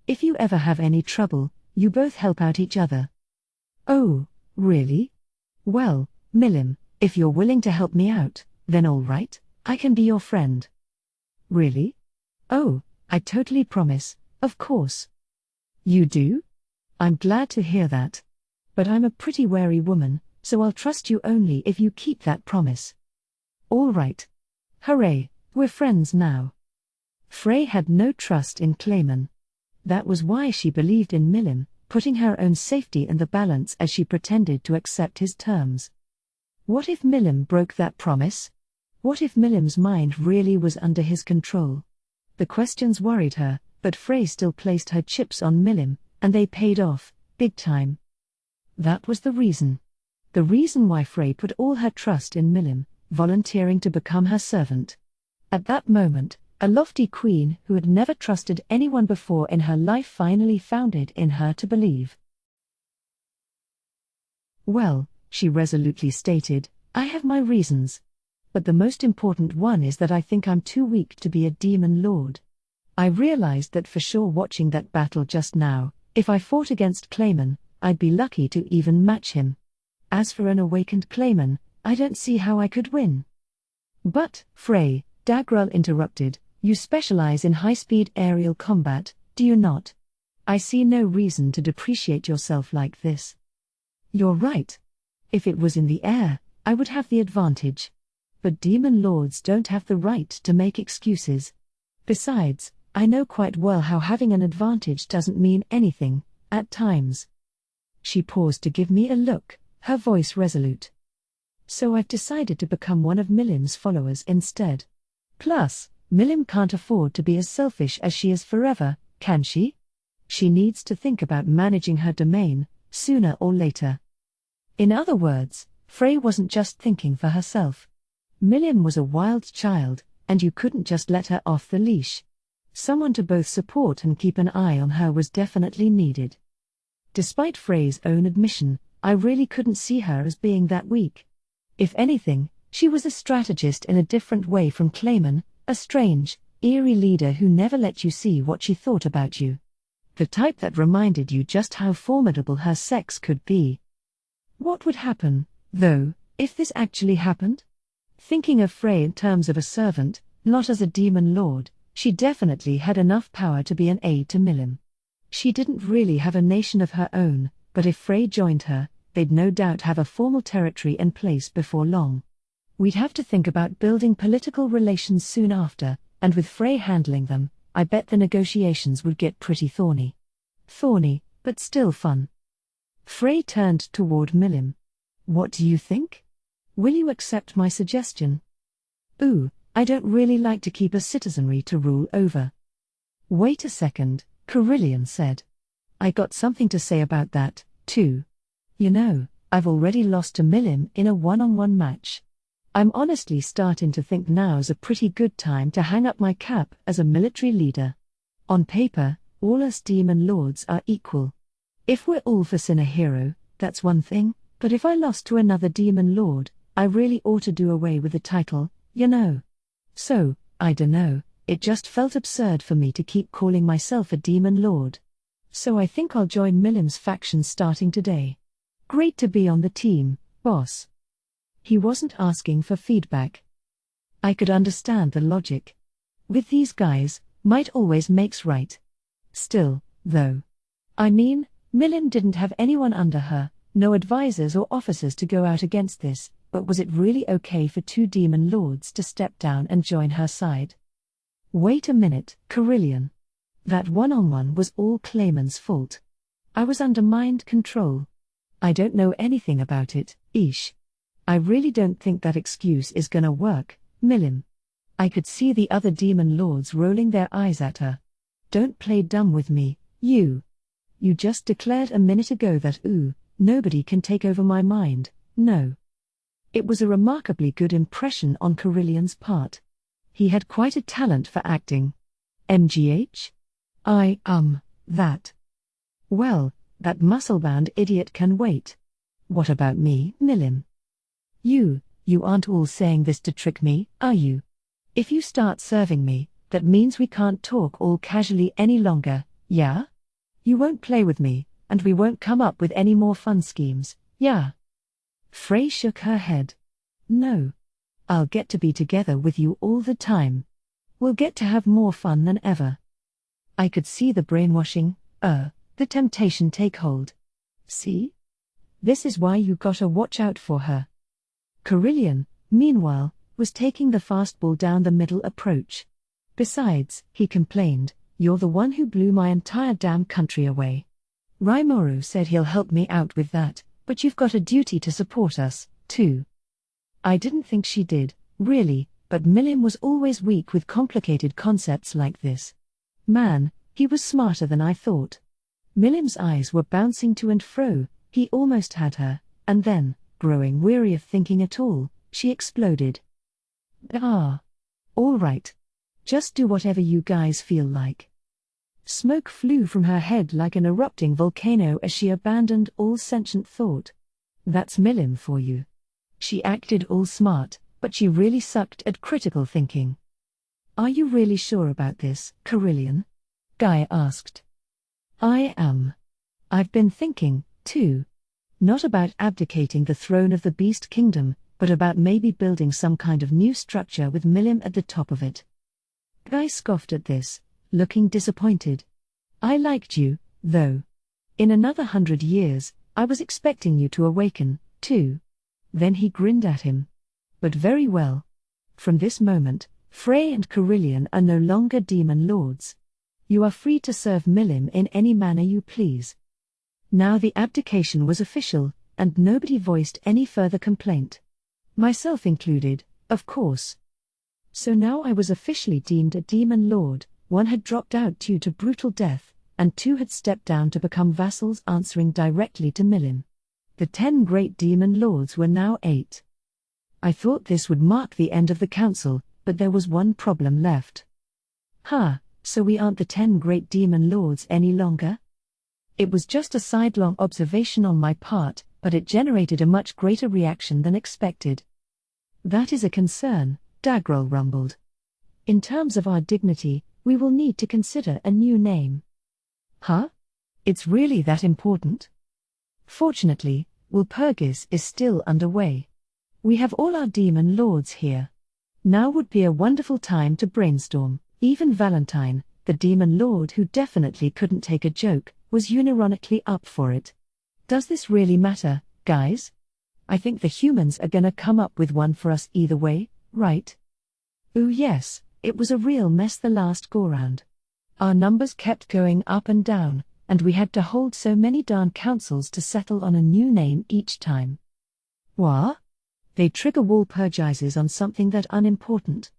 If you ever have any trouble, you both help out each other. Oh, really? Well, Milim, if you're willing to help me out, then all right, I can be your friend. Really? Oh, I totally promise, of course. You do? I'm glad to hear that. But I'm a pretty wary woman, so I'll trust you only if you keep that promise. All right. Hooray, we're friends now. Frey had no trust in Clayman. That was why she believed in Milim, putting her own safety in the balance as she pretended to accept his terms. What if Milim broke that promise? What if Milim's mind really was under his control? The questions worried her, but Frey still placed her chips on Milim, and they paid off, big time. That was the reason. The reason why Frey put all her trust in Milim, volunteering to become her servant. At that moment, a lofty queen who had never trusted anyone before in her life finally found it in her to believe. Well, she resolutely stated, I have my reasons. But the most important one is that I think I'm too weak to be a demon lord. I realized that for sure watching that battle just now, if I fought against Clayman, I'd be lucky to even match him. As for an awakened Clayman, I don't see how I could win. But, Frey, Dagrel interrupted, you specialize in high-speed aerial combat, do you not? I see no reason to depreciate yourself like this. You're right. If it was in the air, I would have the advantage. But demon lords don't have the right to make excuses. Besides, I know quite well how having an advantage doesn't mean anything, at times. She paused to give me a look, her voice resolute. So I've decided to become one of Milim's followers instead. Plus, Milim can't afford to be as selfish as she is forever, can she? She needs to think about managing her domain, sooner or later. In other words, Frey wasn't just thinking for herself. Milim was a wild child, and you couldn't just let her off the leash. Someone to both support and keep an eye on her was definitely needed. Despite Frey's own admission, I really couldn't see her as being that weak. If anything, she was a strategist in a different way from Clayman, a strange, eerie leader who never let you see what she thought about you. The type that reminded you just how formidable her sex could be. What would happen, though, if this actually happened? Thinking of Frey in terms of a servant, not as a demon lord, she definitely had enough power to be an aid to Milim. She didn't really have a nation of her own, but if Frey joined her, they'd no doubt have a formal territory in place before long. We'd have to think about building political relations soon after, and with Frey handling them, I bet the negotiations would get pretty thorny. Thorny, but still fun. Frey turned toward Milim. What do you think? Will you accept my suggestion? Ooh, I don't really like to keep a citizenry to rule over. Wait a second, Carillion said. I got something to say about that, too. You know, I've already lost to Milim in a one-on-one match. I'm honestly starting to think now's a pretty good time to hang up my cap as a military leader. On paper, all us demon lords are equal. If we're all for Sinner Hero, that's one thing, but if I lost to another demon lord, I really ought to do away with the title, you know. So, I dunno, it just felt absurd for me to keep calling myself a demon lord. So I think I'll join Milim's faction starting today. Great to be on the team, boss. He wasn't asking for feedback. I could understand the logic. With these guys, might always makes right. Still, though. I mean, Milim didn't have anyone under her, no advisors or officers to go out against this, but was it really okay for two demon lords to step down and join her side? Wait a minute, Carillion. That one-on-one was all Clayman's fault. I was under mind control. I don't know anything about it, Ish. I really don't think that excuse is gonna work, Milim. I could see the other demon lords rolling their eyes at her. Don't play dumb with me, you. You just declared a minute ago that nobody can take over my mind, no. It was a remarkably good impression on Carillion's part. He had quite a talent for acting. MGH? That. Well, that muscle-bound idiot can wait. What about me, Milim? You aren't all saying this to trick me, are you? If you start serving me, that means we can't talk all casually any longer, yeah? You won't play with me, and we won't come up with any more fun schemes, yeah? Frey shook her head. No. I'll get to be together with you all the time. We'll get to have more fun than ever. I could see the brainwashing, the temptation take hold. See? This is why you gotta watch out for her. Carillion, meanwhile, was taking the fastball down the middle approach. Besides, he complained, you're the one who blew my entire damn country away. Raimaru said he'll help me out with that, but you've got a duty to support us, too. I didn't think she did, really, but Milim was always weak with complicated concepts like this. Man, he was smarter than I thought. Milim's eyes were bouncing to and fro, he almost had her, and then, growing weary of thinking at all, she exploded. All right. Just do whatever you guys feel like. Smoke flew from her head like an erupting volcano as she abandoned all sentient thought. That's Milim for you. She acted all smart, but she really sucked at critical thinking. Are you really sure about this, Carillion? Guy asked. I am. I've been thinking, too. Not about abdicating the throne of the Beast Kingdom, but about maybe building some kind of new structure with Milim at the top of it. Guy scoffed at this, looking disappointed. I liked you, though. In another 100 years, I was expecting you to awaken, too. Then he grinned at him. But very well. From this moment, Frey and Carillion are no longer demon lords. You are free to serve Milim in any manner you please. Now the abdication was official, and nobody voiced any further complaint. Myself included, of course. So now I was officially deemed a demon lord, one had dropped out due to brutal death, and two had stepped down to become vassals answering directly to Milim. The 10 great demon lords were now 8. I thought this would mark the end of the council, but there was one problem left. So we aren't the 10 great demon lords any longer? It was just a sidelong observation on my part, but it generated a much greater reaction than expected. That is a concern, Dagrel rumbled. In terms of our dignity, we will need to consider a new name. It's really that important? Fortunately, Walpurgis is still underway. We have all our demon lords here. Now would be a wonderful time to brainstorm. Even Valentine, the demon lord who definitely couldn't take a joke, was unironically up for it. Does this really matter, Guys? I think the humans are gonna come up with one for us either way, right? Ooh yes, it was a real mess the last go-round. Our numbers kept going up and down, and we had to hold so many darn councils to settle on a new name each time. What? They trigger Walpurgises on something that unimportant.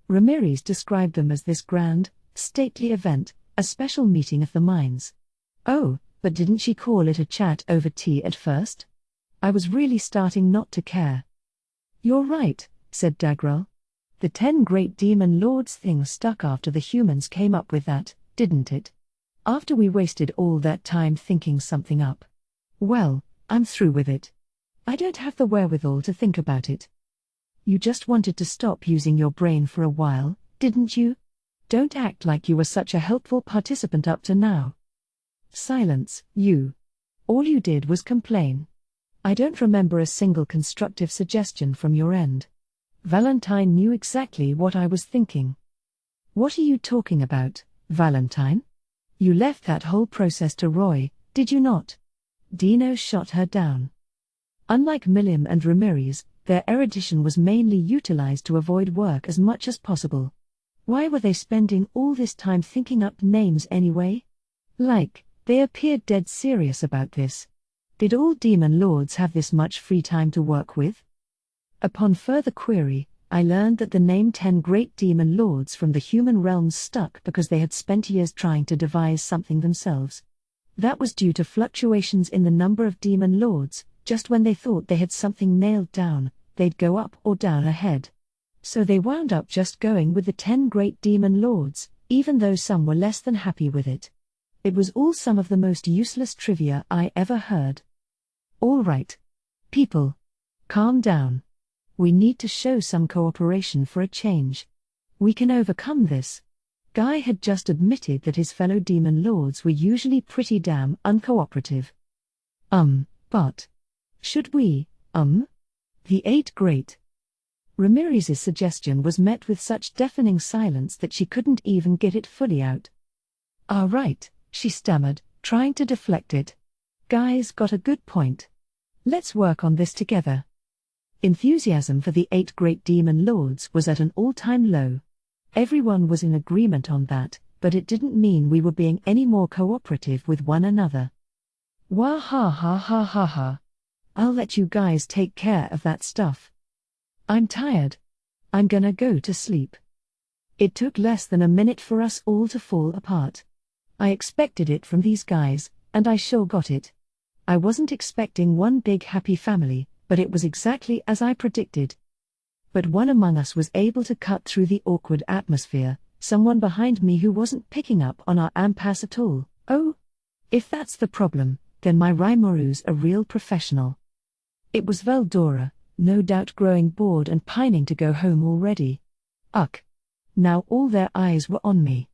Ramiris described them as this grand, stately event, a special meeting of the minds. Oh, but didn't she call it a chat over tea at first? I was really starting not to care. You're right, said Dagrel. The 10 great demon lords thing stuck after the humans came up with that, didn't it? After we wasted all that time thinking something up. Well, I'm through with it. I don't have the wherewithal to think about it. You just wanted to stop using your brain for a while, didn't you? Don't act like you were such a helpful participant up to now. Silence, you. All you did was complain. I don't remember a single constructive suggestion from your end. Valentine knew exactly what I was thinking. What are you talking about, Valentine? You left that whole process to Roy, did you not? Dino shot her down. Unlike Milim and Ramiris, their erudition was mainly utilized to avoid work as much as possible. Why were they spending all this time thinking up names anyway? They appeared dead serious about this. Did all demon lords have this much free time to work with? Upon further query, I learned that the name 10 great demon lords from the human realms stuck because they had spent years trying to devise something themselves. That was due to fluctuations in the number of demon lords. Just when they thought they had something nailed down, they'd go up or down ahead. So they wound up just going with the 10 great demon lords, even though some were less than happy with it. It was all some of the most useless trivia I ever heard. All right. People. Calm down. We need to show some cooperation for a change. We can overcome this. Guy had just admitted that his fellow demon lords were usually pretty damn uncooperative. But. Should we, The 8 great. Ramiris' suggestion was met with such deafening silence that she couldn't even get it fully out. Ah right, she stammered, trying to deflect it. Guy's got a good point. Let's work on this together. Enthusiasm for the 8 great demon lords was at an all-time low. Everyone was in agreement on that, but it didn't mean we were being any more cooperative with one another. Wah ha ha ha ha ha. I'll let you guys take care of that stuff. I'm tired. I'm gonna go to sleep. It took less than a minute for us all to fall apart. I expected it from these guys, and I sure got it. I wasn't expecting one big happy family, but it was exactly as I predicted. But one among us was able to cut through the awkward atmosphere, someone behind me who wasn't picking up on our impasse at all. Oh? If that's the problem, then my Ramiris a real professional. It was Veldora, no doubt growing bored and pining to go home already. Ugh. Now all their eyes were on me.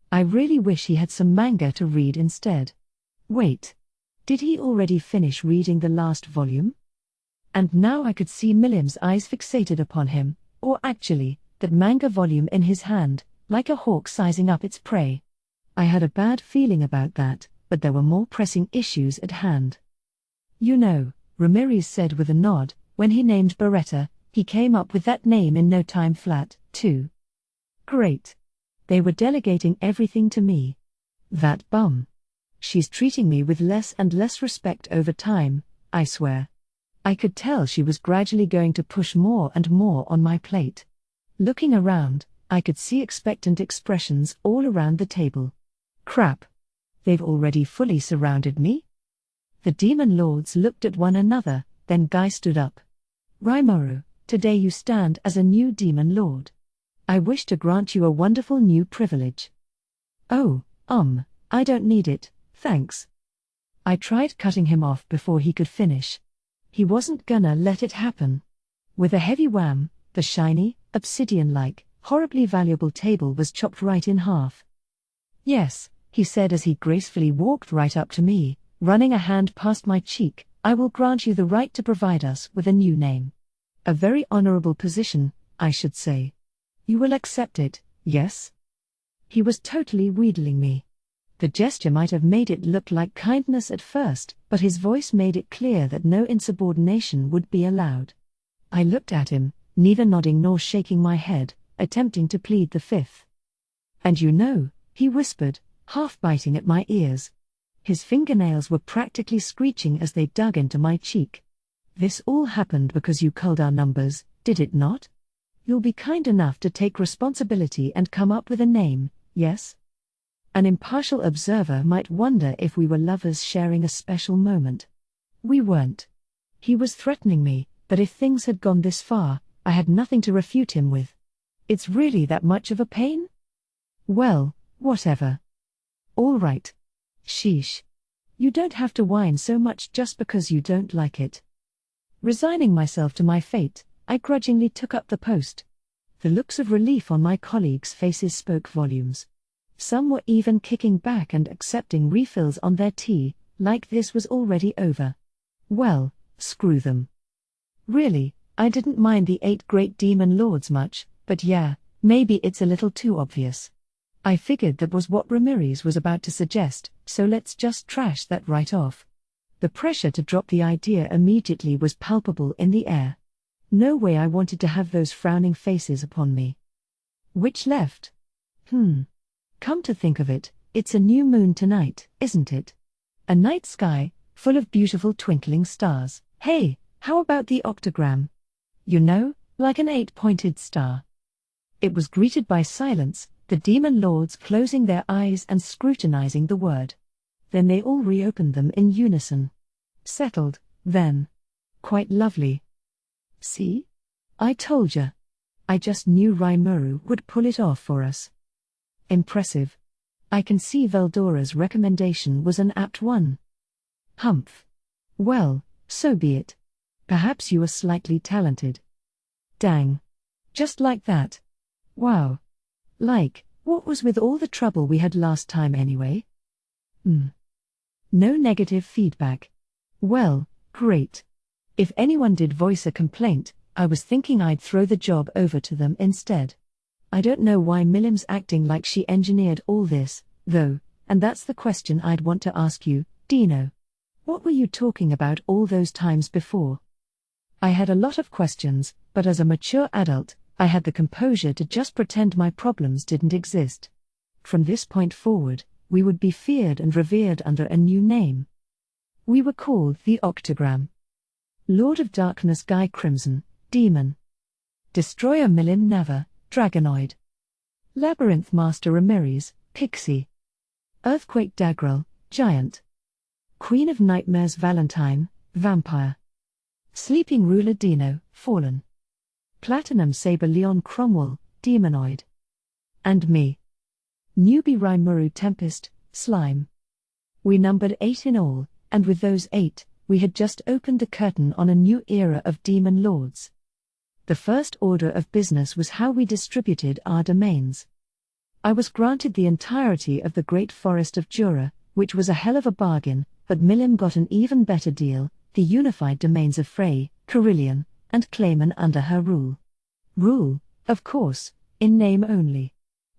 I really wish he had some manga to read instead. Wait. Did he already finish reading the last volume? And now I could see Milim's eyes fixated upon him, or actually, that manga volume in his hand, like a hawk sizing up its prey. I had a bad feeling about that, but there were more pressing issues at hand. You know, Ramiris said with a nod, when he named Beretta, he came up with that name in no time flat, too. Great. They were delegating everything to me. That bum. She's treating me with less and less respect over time, I swear. I could tell she was gradually going to push more and more on my plate. Looking around, I could see expectant expressions all around the table. Crap. They've already fully surrounded me? The demon lords looked at one another, then Guy stood up. Raimaru, today you stand as a new demon lord. I wish to grant you a wonderful new privilege. Oh, I don't need it, thanks. I tried cutting him off before he could finish. He wasn't gonna let it happen. With a heavy wham, the shiny, obsidian-like, horribly valuable table was chopped right in half. Yes, he said as he gracefully walked right up to me, running a hand past my cheek, I will grant you the right to provide us with a new name. A very honorable position, I should say. You will accept it, yes? He was totally wheedling me. The gesture might have made it look like kindness at first, but his voice made it clear that no insubordination would be allowed. I looked at him, neither nodding nor shaking my head, attempting to plead the fifth. "And you know," he whispered, half biting at my ears. His fingernails were practically screeching as they dug into my cheek. "This all happened because you culled our numbers, did it not? You'll be kind enough to take responsibility and come up with a name, yes?" An impartial observer might wonder if we were lovers sharing a special moment. We weren't. He was threatening me, but if things had gone this far, I had nothing to refute him with. "It's really that much of a pain?" "Well, whatever. All right. Sheesh. You don't have to whine so much just because you don't like it." Resigning myself to my fate, I grudgingly took up the post. The looks of relief on my colleagues' faces spoke volumes. Some were even kicking back and accepting refills on their tea, like this was already over. Well, screw them. Really, I didn't mind the 8 great demon lords much, but yeah, maybe it's a little too obvious. I figured that was what Ramiris was about to suggest, so let's just trash that right off. The pressure to drop the idea immediately was palpable in the air. No way I wanted to have those frowning faces upon me. Which left? Come to think of it, it's a new moon tonight, isn't it? A night sky, full of beautiful twinkling stars. Hey, how about the octagram? You know, like an 8-pointed star. It was greeted by silence, the demon lords closing their eyes and scrutinizing the word. Then they all reopened them in unison. Settled, then. Quite lovely. See? I told ya. I just knew Rimuru would pull it off for us. Impressive. I can see Veldora's recommendation was an apt one. Humph. Well, so be it. Perhaps you are slightly talented. Dang. Just like that. Wow. Like, what was with all the trouble we had last time anyway? No negative feedback. Well, great. If anyone did voice a complaint, I was thinking I'd throw the job over to them instead. I don't know why Millim's acting like she engineered all this, though, and that's the question I'd want to ask you, Dino. What were you talking about all those times before? I had a lot of questions, but as a mature adult, I had the composure to just pretend my problems didn't exist. From this point forward, we would be feared and revered under a new name. We were called the Octagram. Lord of Darkness Guy Crimson, Demon. Destroyer Millim Never, Dragonoid. Labyrinth Master Ramiris, Pixie. Earthquake Dagrel, Giant. Queen of Nightmares Valentine, Vampire. Sleeping Ruler Dino, Fallen. Platinum Saber Leon Cromwell, Demonoid. And me. Newbie Rimuru Tempest, Slime. We numbered 8 in all, and with those 8, we had just opened the curtain on a new era of demon lords. The first order of business was how we distributed our domains. I was granted the entirety of the Great Forest of Jura, which was a hell of a bargain, but Millim got an even better deal, the unified domains of Frey, Carillion, and Clayman under her rule. Rule, of course, in name only.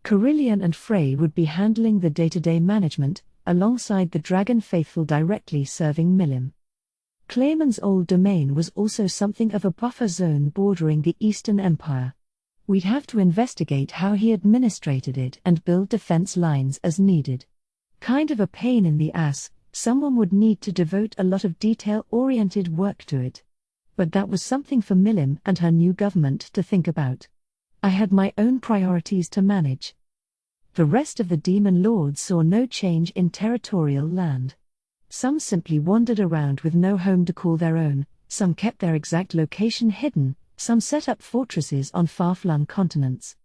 Carillion and Frey would be handling the day-to-day management, alongside the Dragon Faithful directly serving Millim. Clayman's old domain was also something of a buffer zone bordering the Eastern Empire. We'd have to investigate how he administrated it and build defense lines as needed. Kind of a pain in the ass, someone would need to devote a lot of detail-oriented work to it. But that was something for Millim and her new government to think about. I had my own priorities to manage. The rest of the demon lords saw no change in territorial land. Some simply wandered around with no home to call their own, some kept their exact location hidden, some set up fortresses on far-flung continents.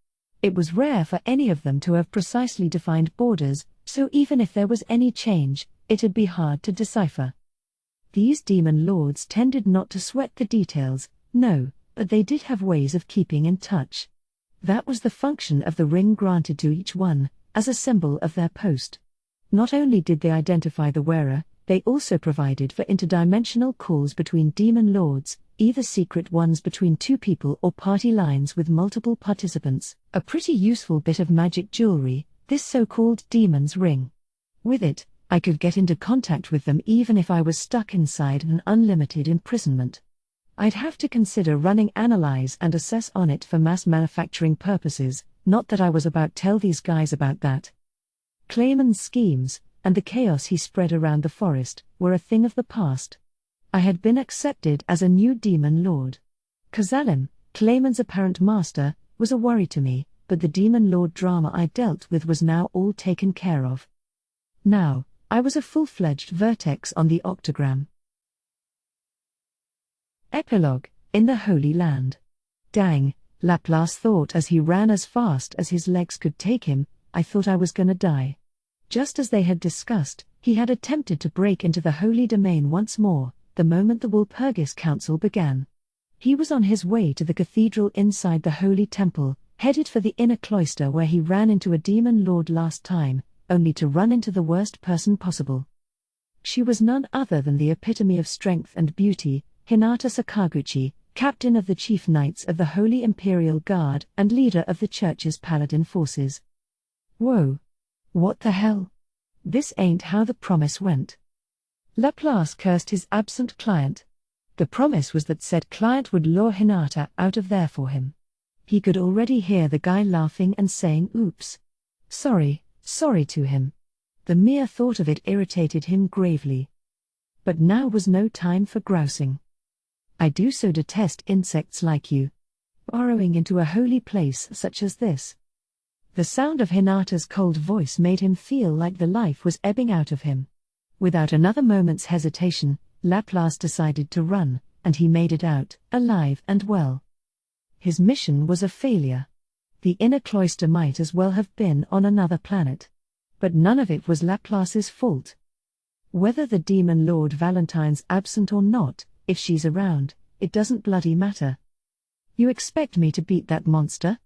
It was rare for any of them to have precisely defined borders, so even if there was any change, it'd be hard to decipher. These demon lords tended not to sweat the details, no, but they did have ways of keeping in touch. That was the function of the ring granted to each one, as a symbol of their post. Not only did they identify the wearer, they also provided for interdimensional calls between demon lords, either secret ones between two people or party lines with multiple participants, a pretty useful bit of magic jewelry, this so-called demon's ring. With it, I could get into contact with them even if I was stuck inside an unlimited imprisonment. I'd have to consider running analyze and assess on it for mass manufacturing purposes, not that I was about tell these guys about that. Clayman's schemes, and the chaos he spread around the forest, were a thing of the past. I had been accepted as a new demon lord. Kazalim, Clayman's apparent master, was a worry to me, but the demon lord drama I dealt with was now all taken care of. Now, I was a full-fledged vertex on the Octagram. Epilogue, in the Holy Land. Dang, Laplace thought as he ran as fast as his legs could take him. I thought I was gonna die. Just as they had discussed, he had attempted to break into the Holy Domain once more, the moment the Walpurgis Council began. He was on his way to the cathedral inside the Holy Temple, headed for the inner cloister where he ran into a demon lord last time, only to run into the worst person possible. She was none other than the epitome of strength and beauty, Hinata Sakaguchi, captain of the chief knights of the Holy Imperial Guard and leader of the church's paladin forces. Whoa! What the hell? This ain't how the promise went. Laplace cursed his absent client. The promise was that said client would lure Hinata out of there for him. He could already hear the guy laughing and saying oops. Sorry to him. The mere thought of it irritated him gravely. But now was no time for grousing. I do so detest insects like you. Burrowing into a holy place such as this. The sound of Hinata's cold voice made him feel like the life was ebbing out of him. Without another moment's hesitation, Laplace decided to run, and he made it out, alive and well. His mission was a failure. The inner cloister might as well have been on another planet. But none of it was Laplace's fault. Whether the demon lord Valentine's absent or not, if she's around, it doesn't bloody matter. You expect me to beat that monster?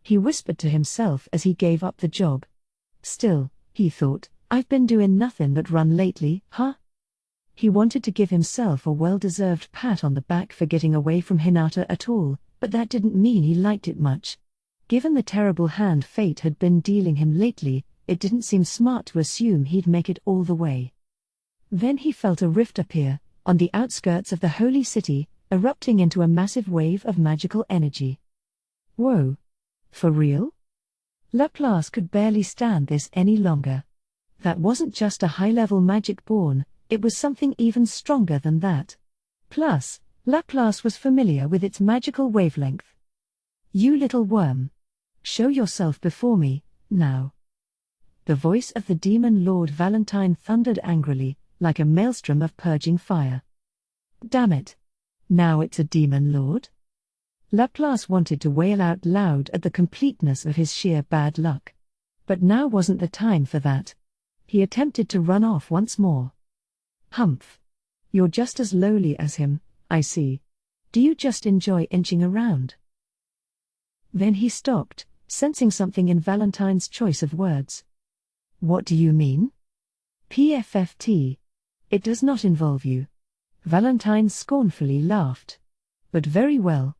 He whispered to himself as he gave up the job. Still, he thought, I've been doing nothing but run lately, huh? He wanted to give himself a well-deserved pat on the back for getting away from Hinata at all, but that didn't mean he liked it much. Given the terrible hand fate had been dealing him lately, it didn't seem smart to assume he'd make it all the way. Then he felt a rift appear, on the outskirts of the holy city, erupting into a massive wave of magical energy. Whoa! For real? Laplace could barely stand this any longer. That wasn't just a high-level magic born, it was something even stronger than that. Plus, Laplace was familiar with its magical wavelength. You little worm. Show yourself before me, now. The voice of the demon Lord Valentine thundered angrily, like a maelstrom of purging fire. Damn it. Now it's a demon lord? Laplace wanted to wail out loud at the completeness of his sheer bad luck. But now wasn't the time for that. He attempted to run off once more. Humph. You're just as lowly as him, I see. Do you just enjoy inching around? Then he stopped, sensing something in Valentine's choice of words. What do you mean? PFFT. It does not involve you. Valentine scornfully laughed. But very well.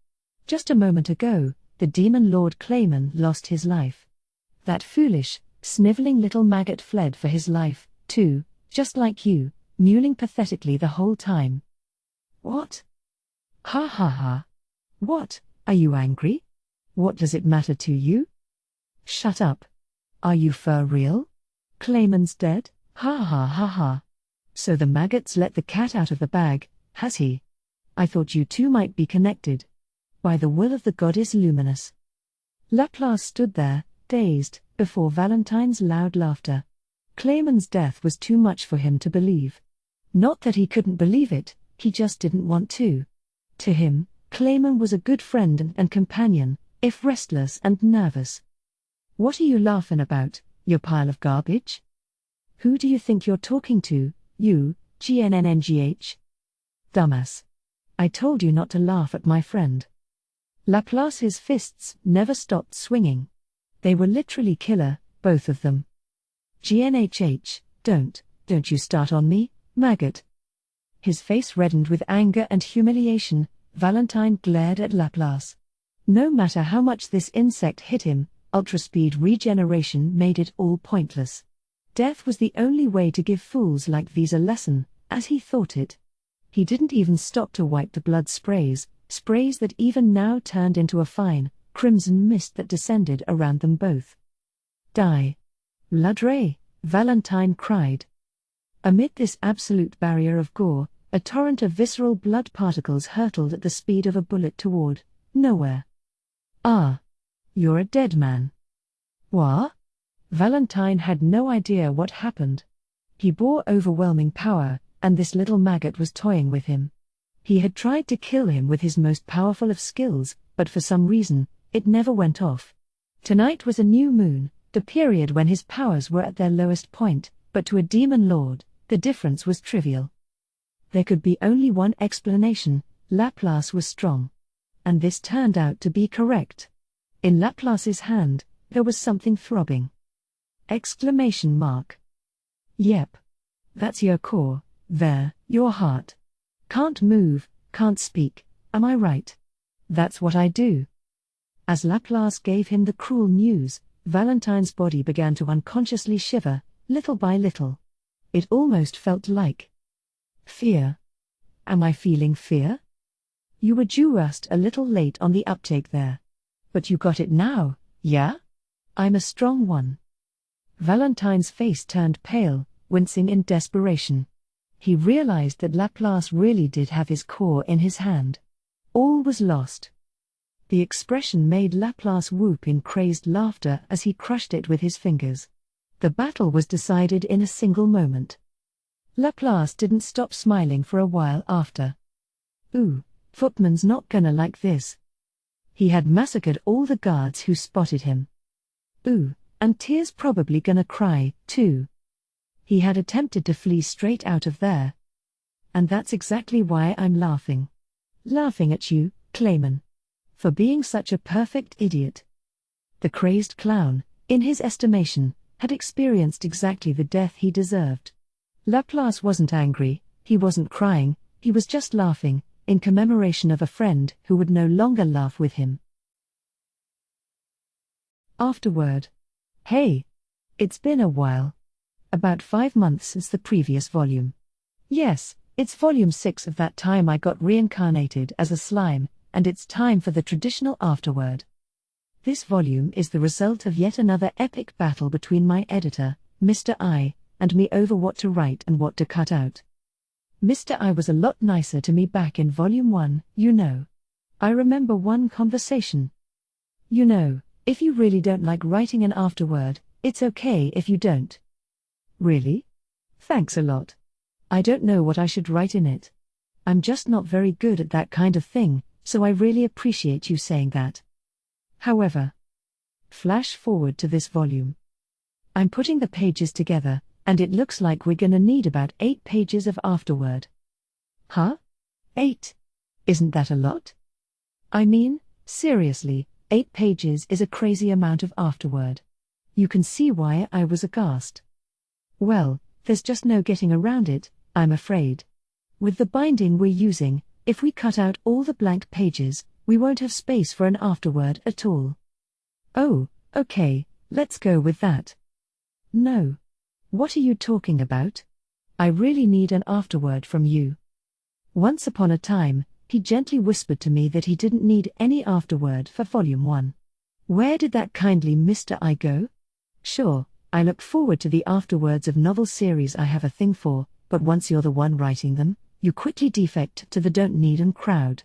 Just a moment ago, the demon Lord Clayman lost his life. That foolish, sniveling little maggot fled for his life, too, just like you, mewling pathetically the whole time. What? Ha ha ha. What, are you angry? What does it matter to you? Shut up. Are you for real? Clayman's dead? Ha ha ha ha. So the maggot's let the cat out of the bag, has he? I thought you two might be connected. By the will of the goddess Luminous. Laplace stood there, dazed, before Valentine's loud laughter. Clayman's death was too much for him to believe. Not that he couldn't believe it, he just didn't want to. To him, Clayman was a good friend and companion, if restless and nervous. What are you laughing about, you pile of garbage? Who do you think you're talking to, you, GNNNGH? Dumbass. I told you not to laugh at my friend. Laplace's fists never stopped swinging. They were literally killer, both of them. GNHH, don't you start on me, maggot. His face reddened with anger and humiliation. Valentine glared at Laplace. No matter how much this insect hit him, ultra-speed regeneration made it all pointless. Death was the only way to give fools like these a lesson, as he thought it. He didn't even stop to wipe the blood sprays that even now turned into a fine, crimson mist that descended around them both. Die. Blood-ray, Valentine cried. Amid this absolute barrier of gore, a torrent of visceral blood particles hurtled at the speed of a bullet toward nowhere. Ah. You're a dead man. What? Valentine had no idea what happened. He bore overwhelming power, and this little maggot was toying with him. He had tried to kill him with his most powerful of skills, but for some reason, it never went off. Tonight was a new moon, the period when his powers were at their lowest point, but to a demon lord, the difference was trivial. There could be only one explanation: Laplace was strong. And this turned out to be correct. In Laplace's hand, there was something throbbing. Exclamation mark. Yep. That's your core, there, your heart. Can't move, can't speak, am I right? That's what I do. As Laplace gave him the cruel news, Valentine's body began to unconsciously shiver, little by little. It almost felt like fear. Am I feeling fear? You were just a little late on the uptake there. But you got it now, yeah? I'm a strong one. Valentine's face turned pale, wincing in desperation. He realized that Laplace really did have his core in his hand. All was lost. The expression made Laplace whoop in crazed laughter as he crushed it with his fingers. The battle was decided in a single moment. Laplace didn't stop smiling for a while after. Ooh, Footman's not gonna like this. He had massacred all the guards who spotted him. Ooh, and Tear's probably gonna cry, too. He had attempted to flee straight out of there. And that's exactly why I'm laughing. Laughing at you, Clayman. For being such a perfect idiot. The crazed clown, in his estimation, had experienced exactly the death he deserved. Laplace wasn't angry, he wasn't crying, he was just laughing, in commemoration of a friend who would no longer laugh with him. Afterword. Hey! It's been a while. About 5 months since the previous volume. Yes, it's volume 6 of that time I got reincarnated as a slime, and it's time for the traditional afterword. This volume is the result of yet another epic battle between my editor, Mr. I, and me over what to write and what to cut out. Mr. I was a lot nicer to me back in volume 1, you know. I remember one conversation. You know, if you really don't like writing an afterword, it's okay if you don't. Really? Thanks a lot. I don't know what I should write in it. I'm just not very good at that kind of thing, so I really appreciate you saying that. However, flash forward to this volume. I'm putting the pages together, and it looks like we're gonna need about 8 pages of afterword. Huh? 8? Isn't that a lot? I mean, seriously, 8 pages is a crazy amount of afterword. You can see why I was aghast. Well, there's just no getting around it, I'm afraid. With the binding we're using, if we cut out all the blank pages, we won't have space for an afterword at all. Oh, okay, let's go with that. No. What are you talking about? I really need an afterword from you. Once upon a time, he gently whispered to me that he didn't need any afterword for volume 1. Where did that kindly Mr. I go? Sure, I look forward to the afterwords of novel series I have a thing for, but once you're the one writing them, you quickly defect to the don't need 'em crowd.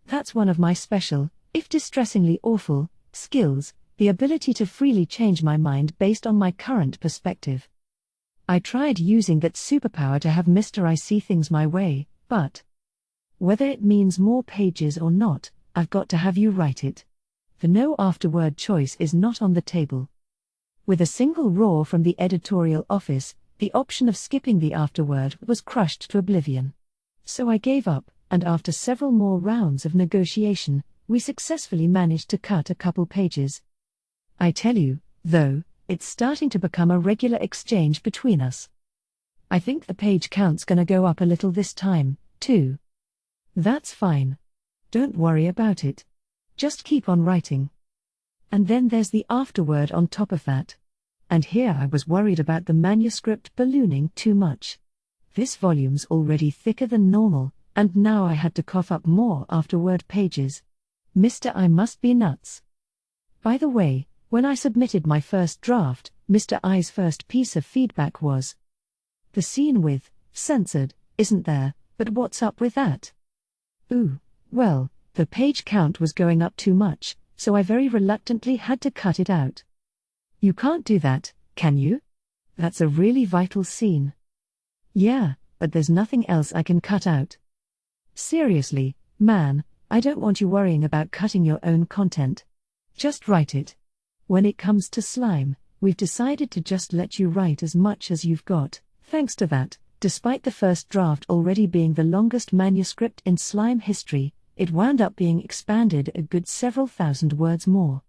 That's one of my special, if distressingly awful, skills, the ability to freely change my mind based on my current perspective. I tried using that superpower to have Mr. I see things my way, but whether it means more pages or not, I've got to have you write it. The no afterword choice is not on the table. With a single roar from the editorial office, the option of skipping the afterword was crushed to oblivion. So I gave up, and after several more rounds of negotiation, we successfully managed to cut a couple pages. I tell you, though, it's starting to become a regular exchange between us. I think the page count's gonna go up a little this time, too. That's fine. Don't worry about it. Just keep on writing. And then there's the afterword on top of that. And here I was worried about the manuscript ballooning too much. This volume's already thicker than normal, and now I had to cough up more afterword pages. Mr. I must be nuts. By the way, when I submitted my first draft, Mr. I's first piece of feedback was, "The scene with censored isn't there, but what's up with that?" Ooh, well, the page count was going up too much, so I very reluctantly had to cut it out. You can't do that, can you? That's a really vital scene. Yeah, but there's nothing else I can cut out. Seriously, man, I don't want you worrying about cutting your own content. Just write it. When it comes to slime, we've decided to just let you write as much as you've got. Thanks to that, despite the first draft already being the longest manuscript in slime history, it wound up being expanded a good several thousand words more.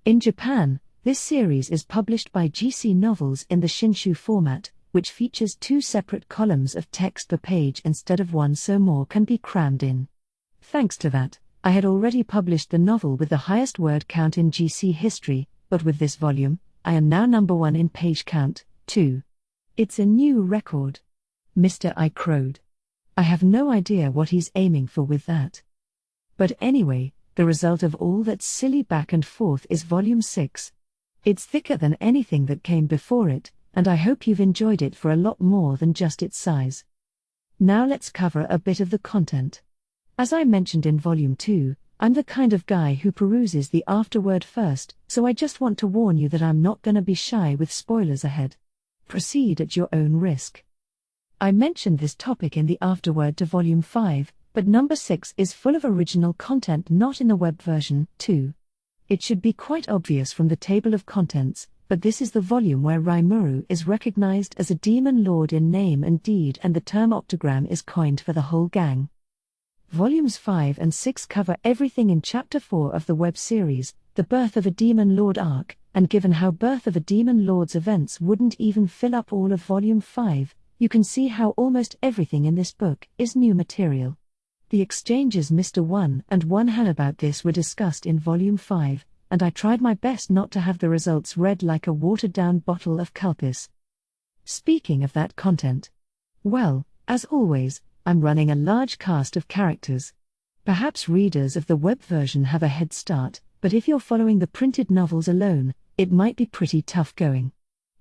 In Japan, this series is published by GC Novels in the Shinshu format, which features 2 separate columns of text per page instead of one, so more can be crammed in. Thanks to that, I had already published the novel with the highest word count in GC history, but with this volume, I am now number 1 in page count, too. It's a new record. Mr. I crowed. I have no idea what he's aiming for with that. But anyway, the result of all that silly back and forth is Volume 6. It's thicker than anything that came before it, and I hope you've enjoyed it for a lot more than just its size. Now let's cover a bit of the content. As I mentioned in Volume 2, I'm the kind of guy who peruses the afterword first, so I just want to warn you that I'm not gonna be shy with spoilers ahead. Proceed at your own risk. I mentioned this topic in the afterword to Volume 5, but number 6 is full of original content not in the web version, too. It should be quite obvious from the table of contents, but this is the volume where Ramiris is recognized as a demon lord in name and deed, and the term Octagram is coined for the whole gang. Volumes 5 and 6 cover everything in Chapter 4 of the web series, the Birth of a Demon Lord arc, and given how Birth of a Demon Lord's events wouldn't even fill up all of Volume 5, you can see how almost everything in this book is new material. The exchanges Mr. 1 and 1 had about this were discussed in Volume 5, and I tried my best not to have the results read like a watered-down bottle of Culpis. Speaking of that content, well, as always, I'm running a large cast of characters. Perhaps readers of the web version have a head start, but if you're following the printed novels alone, it might be pretty tough going.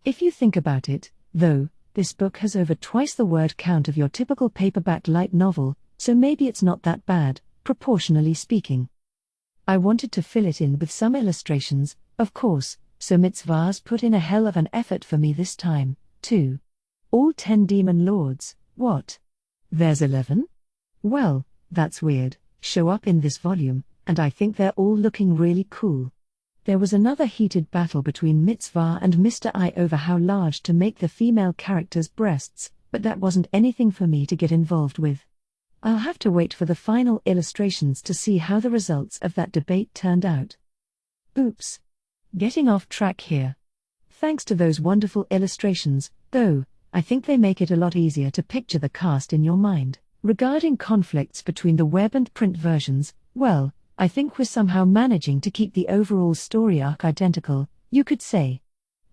If you think about it, though, this book has over twice the word count of your typical paperback light novel, so maybe it's not that bad, proportionally speaking. I wanted to fill it in with some illustrations, of course, so Mitzvah's put in a hell of an effort for me this time, too. All 10 demon lords, what? There's 11? Well, that's weird, show up in this volume, and I think they're all looking really cool. There was another heated battle between Mitzvah and Mr. I over how large to make the female characters' breasts, but that wasn't anything for me to get involved with. I'll have to wait for the final illustrations to see how the results of that debate turned out. Oops. Getting off track here. Thanks to those wonderful illustrations, though, I think they make it a lot easier to picture the cast in your mind. Regarding conflicts between the web and print versions, well, I think we're somehow managing to keep the overall story arc identical, you could say.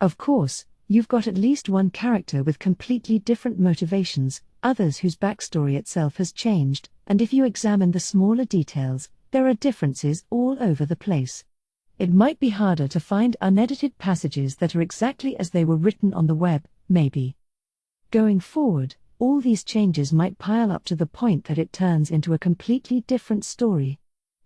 Of course, you've got at least one character with completely different motivations, others whose backstory itself has changed, and if you examine the smaller details, there are differences all over the place. It might be harder to find unedited passages that are exactly as they were written on the web, maybe. Going forward, all these changes might pile up to the point that it turns into a completely different story.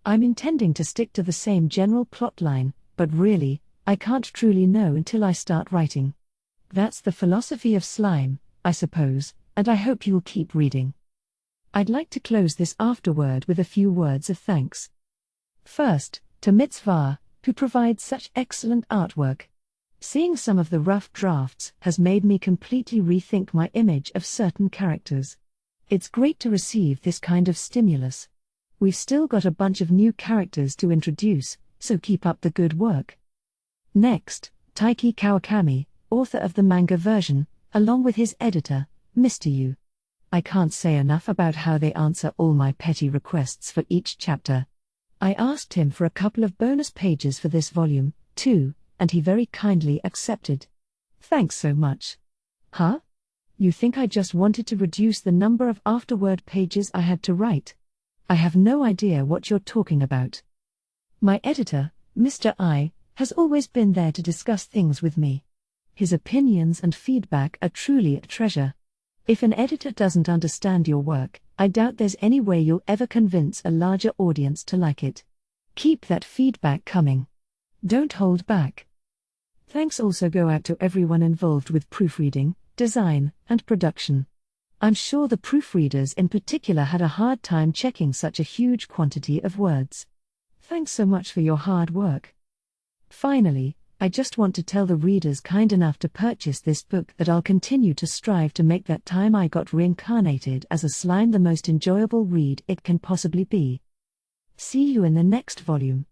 I'm intending to stick to the same general plotline, but really, I can't truly know until I start writing. That's the philosophy of slime, I suppose, and I hope you'll keep reading. I'd like to close this afterword with a few words of thanks. First, to Mitzvah, who provides such excellent artwork. Seeing some of the rough drafts has made me completely rethink my image of certain characters. It's great to receive this kind of stimulus. We've still got a bunch of new characters to introduce, so keep up the good work. Next, Taiki Kawakami, author of the manga version, along with his editor, Mr. Yu. I can't say enough about how they answer all my petty requests for each chapter. I asked him for a couple of bonus pages for this volume, too, and he very kindly accepted. Thanks so much. Huh? You think I just wanted to reduce the number of Afterword pages I had to write? I have no idea what you're talking about. My editor, Mr. I, has always been there to discuss things with me. His opinions and feedback are truly a treasure. If an editor doesn't understand your work, I doubt there's any way you'll ever convince a larger audience to like it. Keep that feedback coming. Don't hold back. Thanks also go out to everyone involved with proofreading, design, and production. I'm sure the proofreaders in particular had a hard time checking such a huge quantity of words. Thanks so much for your hard work. Finally, I just want to tell the readers kind enough to purchase this book that I'll continue to strive to make that time I got reincarnated as a slime the most enjoyable read it can possibly be. See you in the next volume.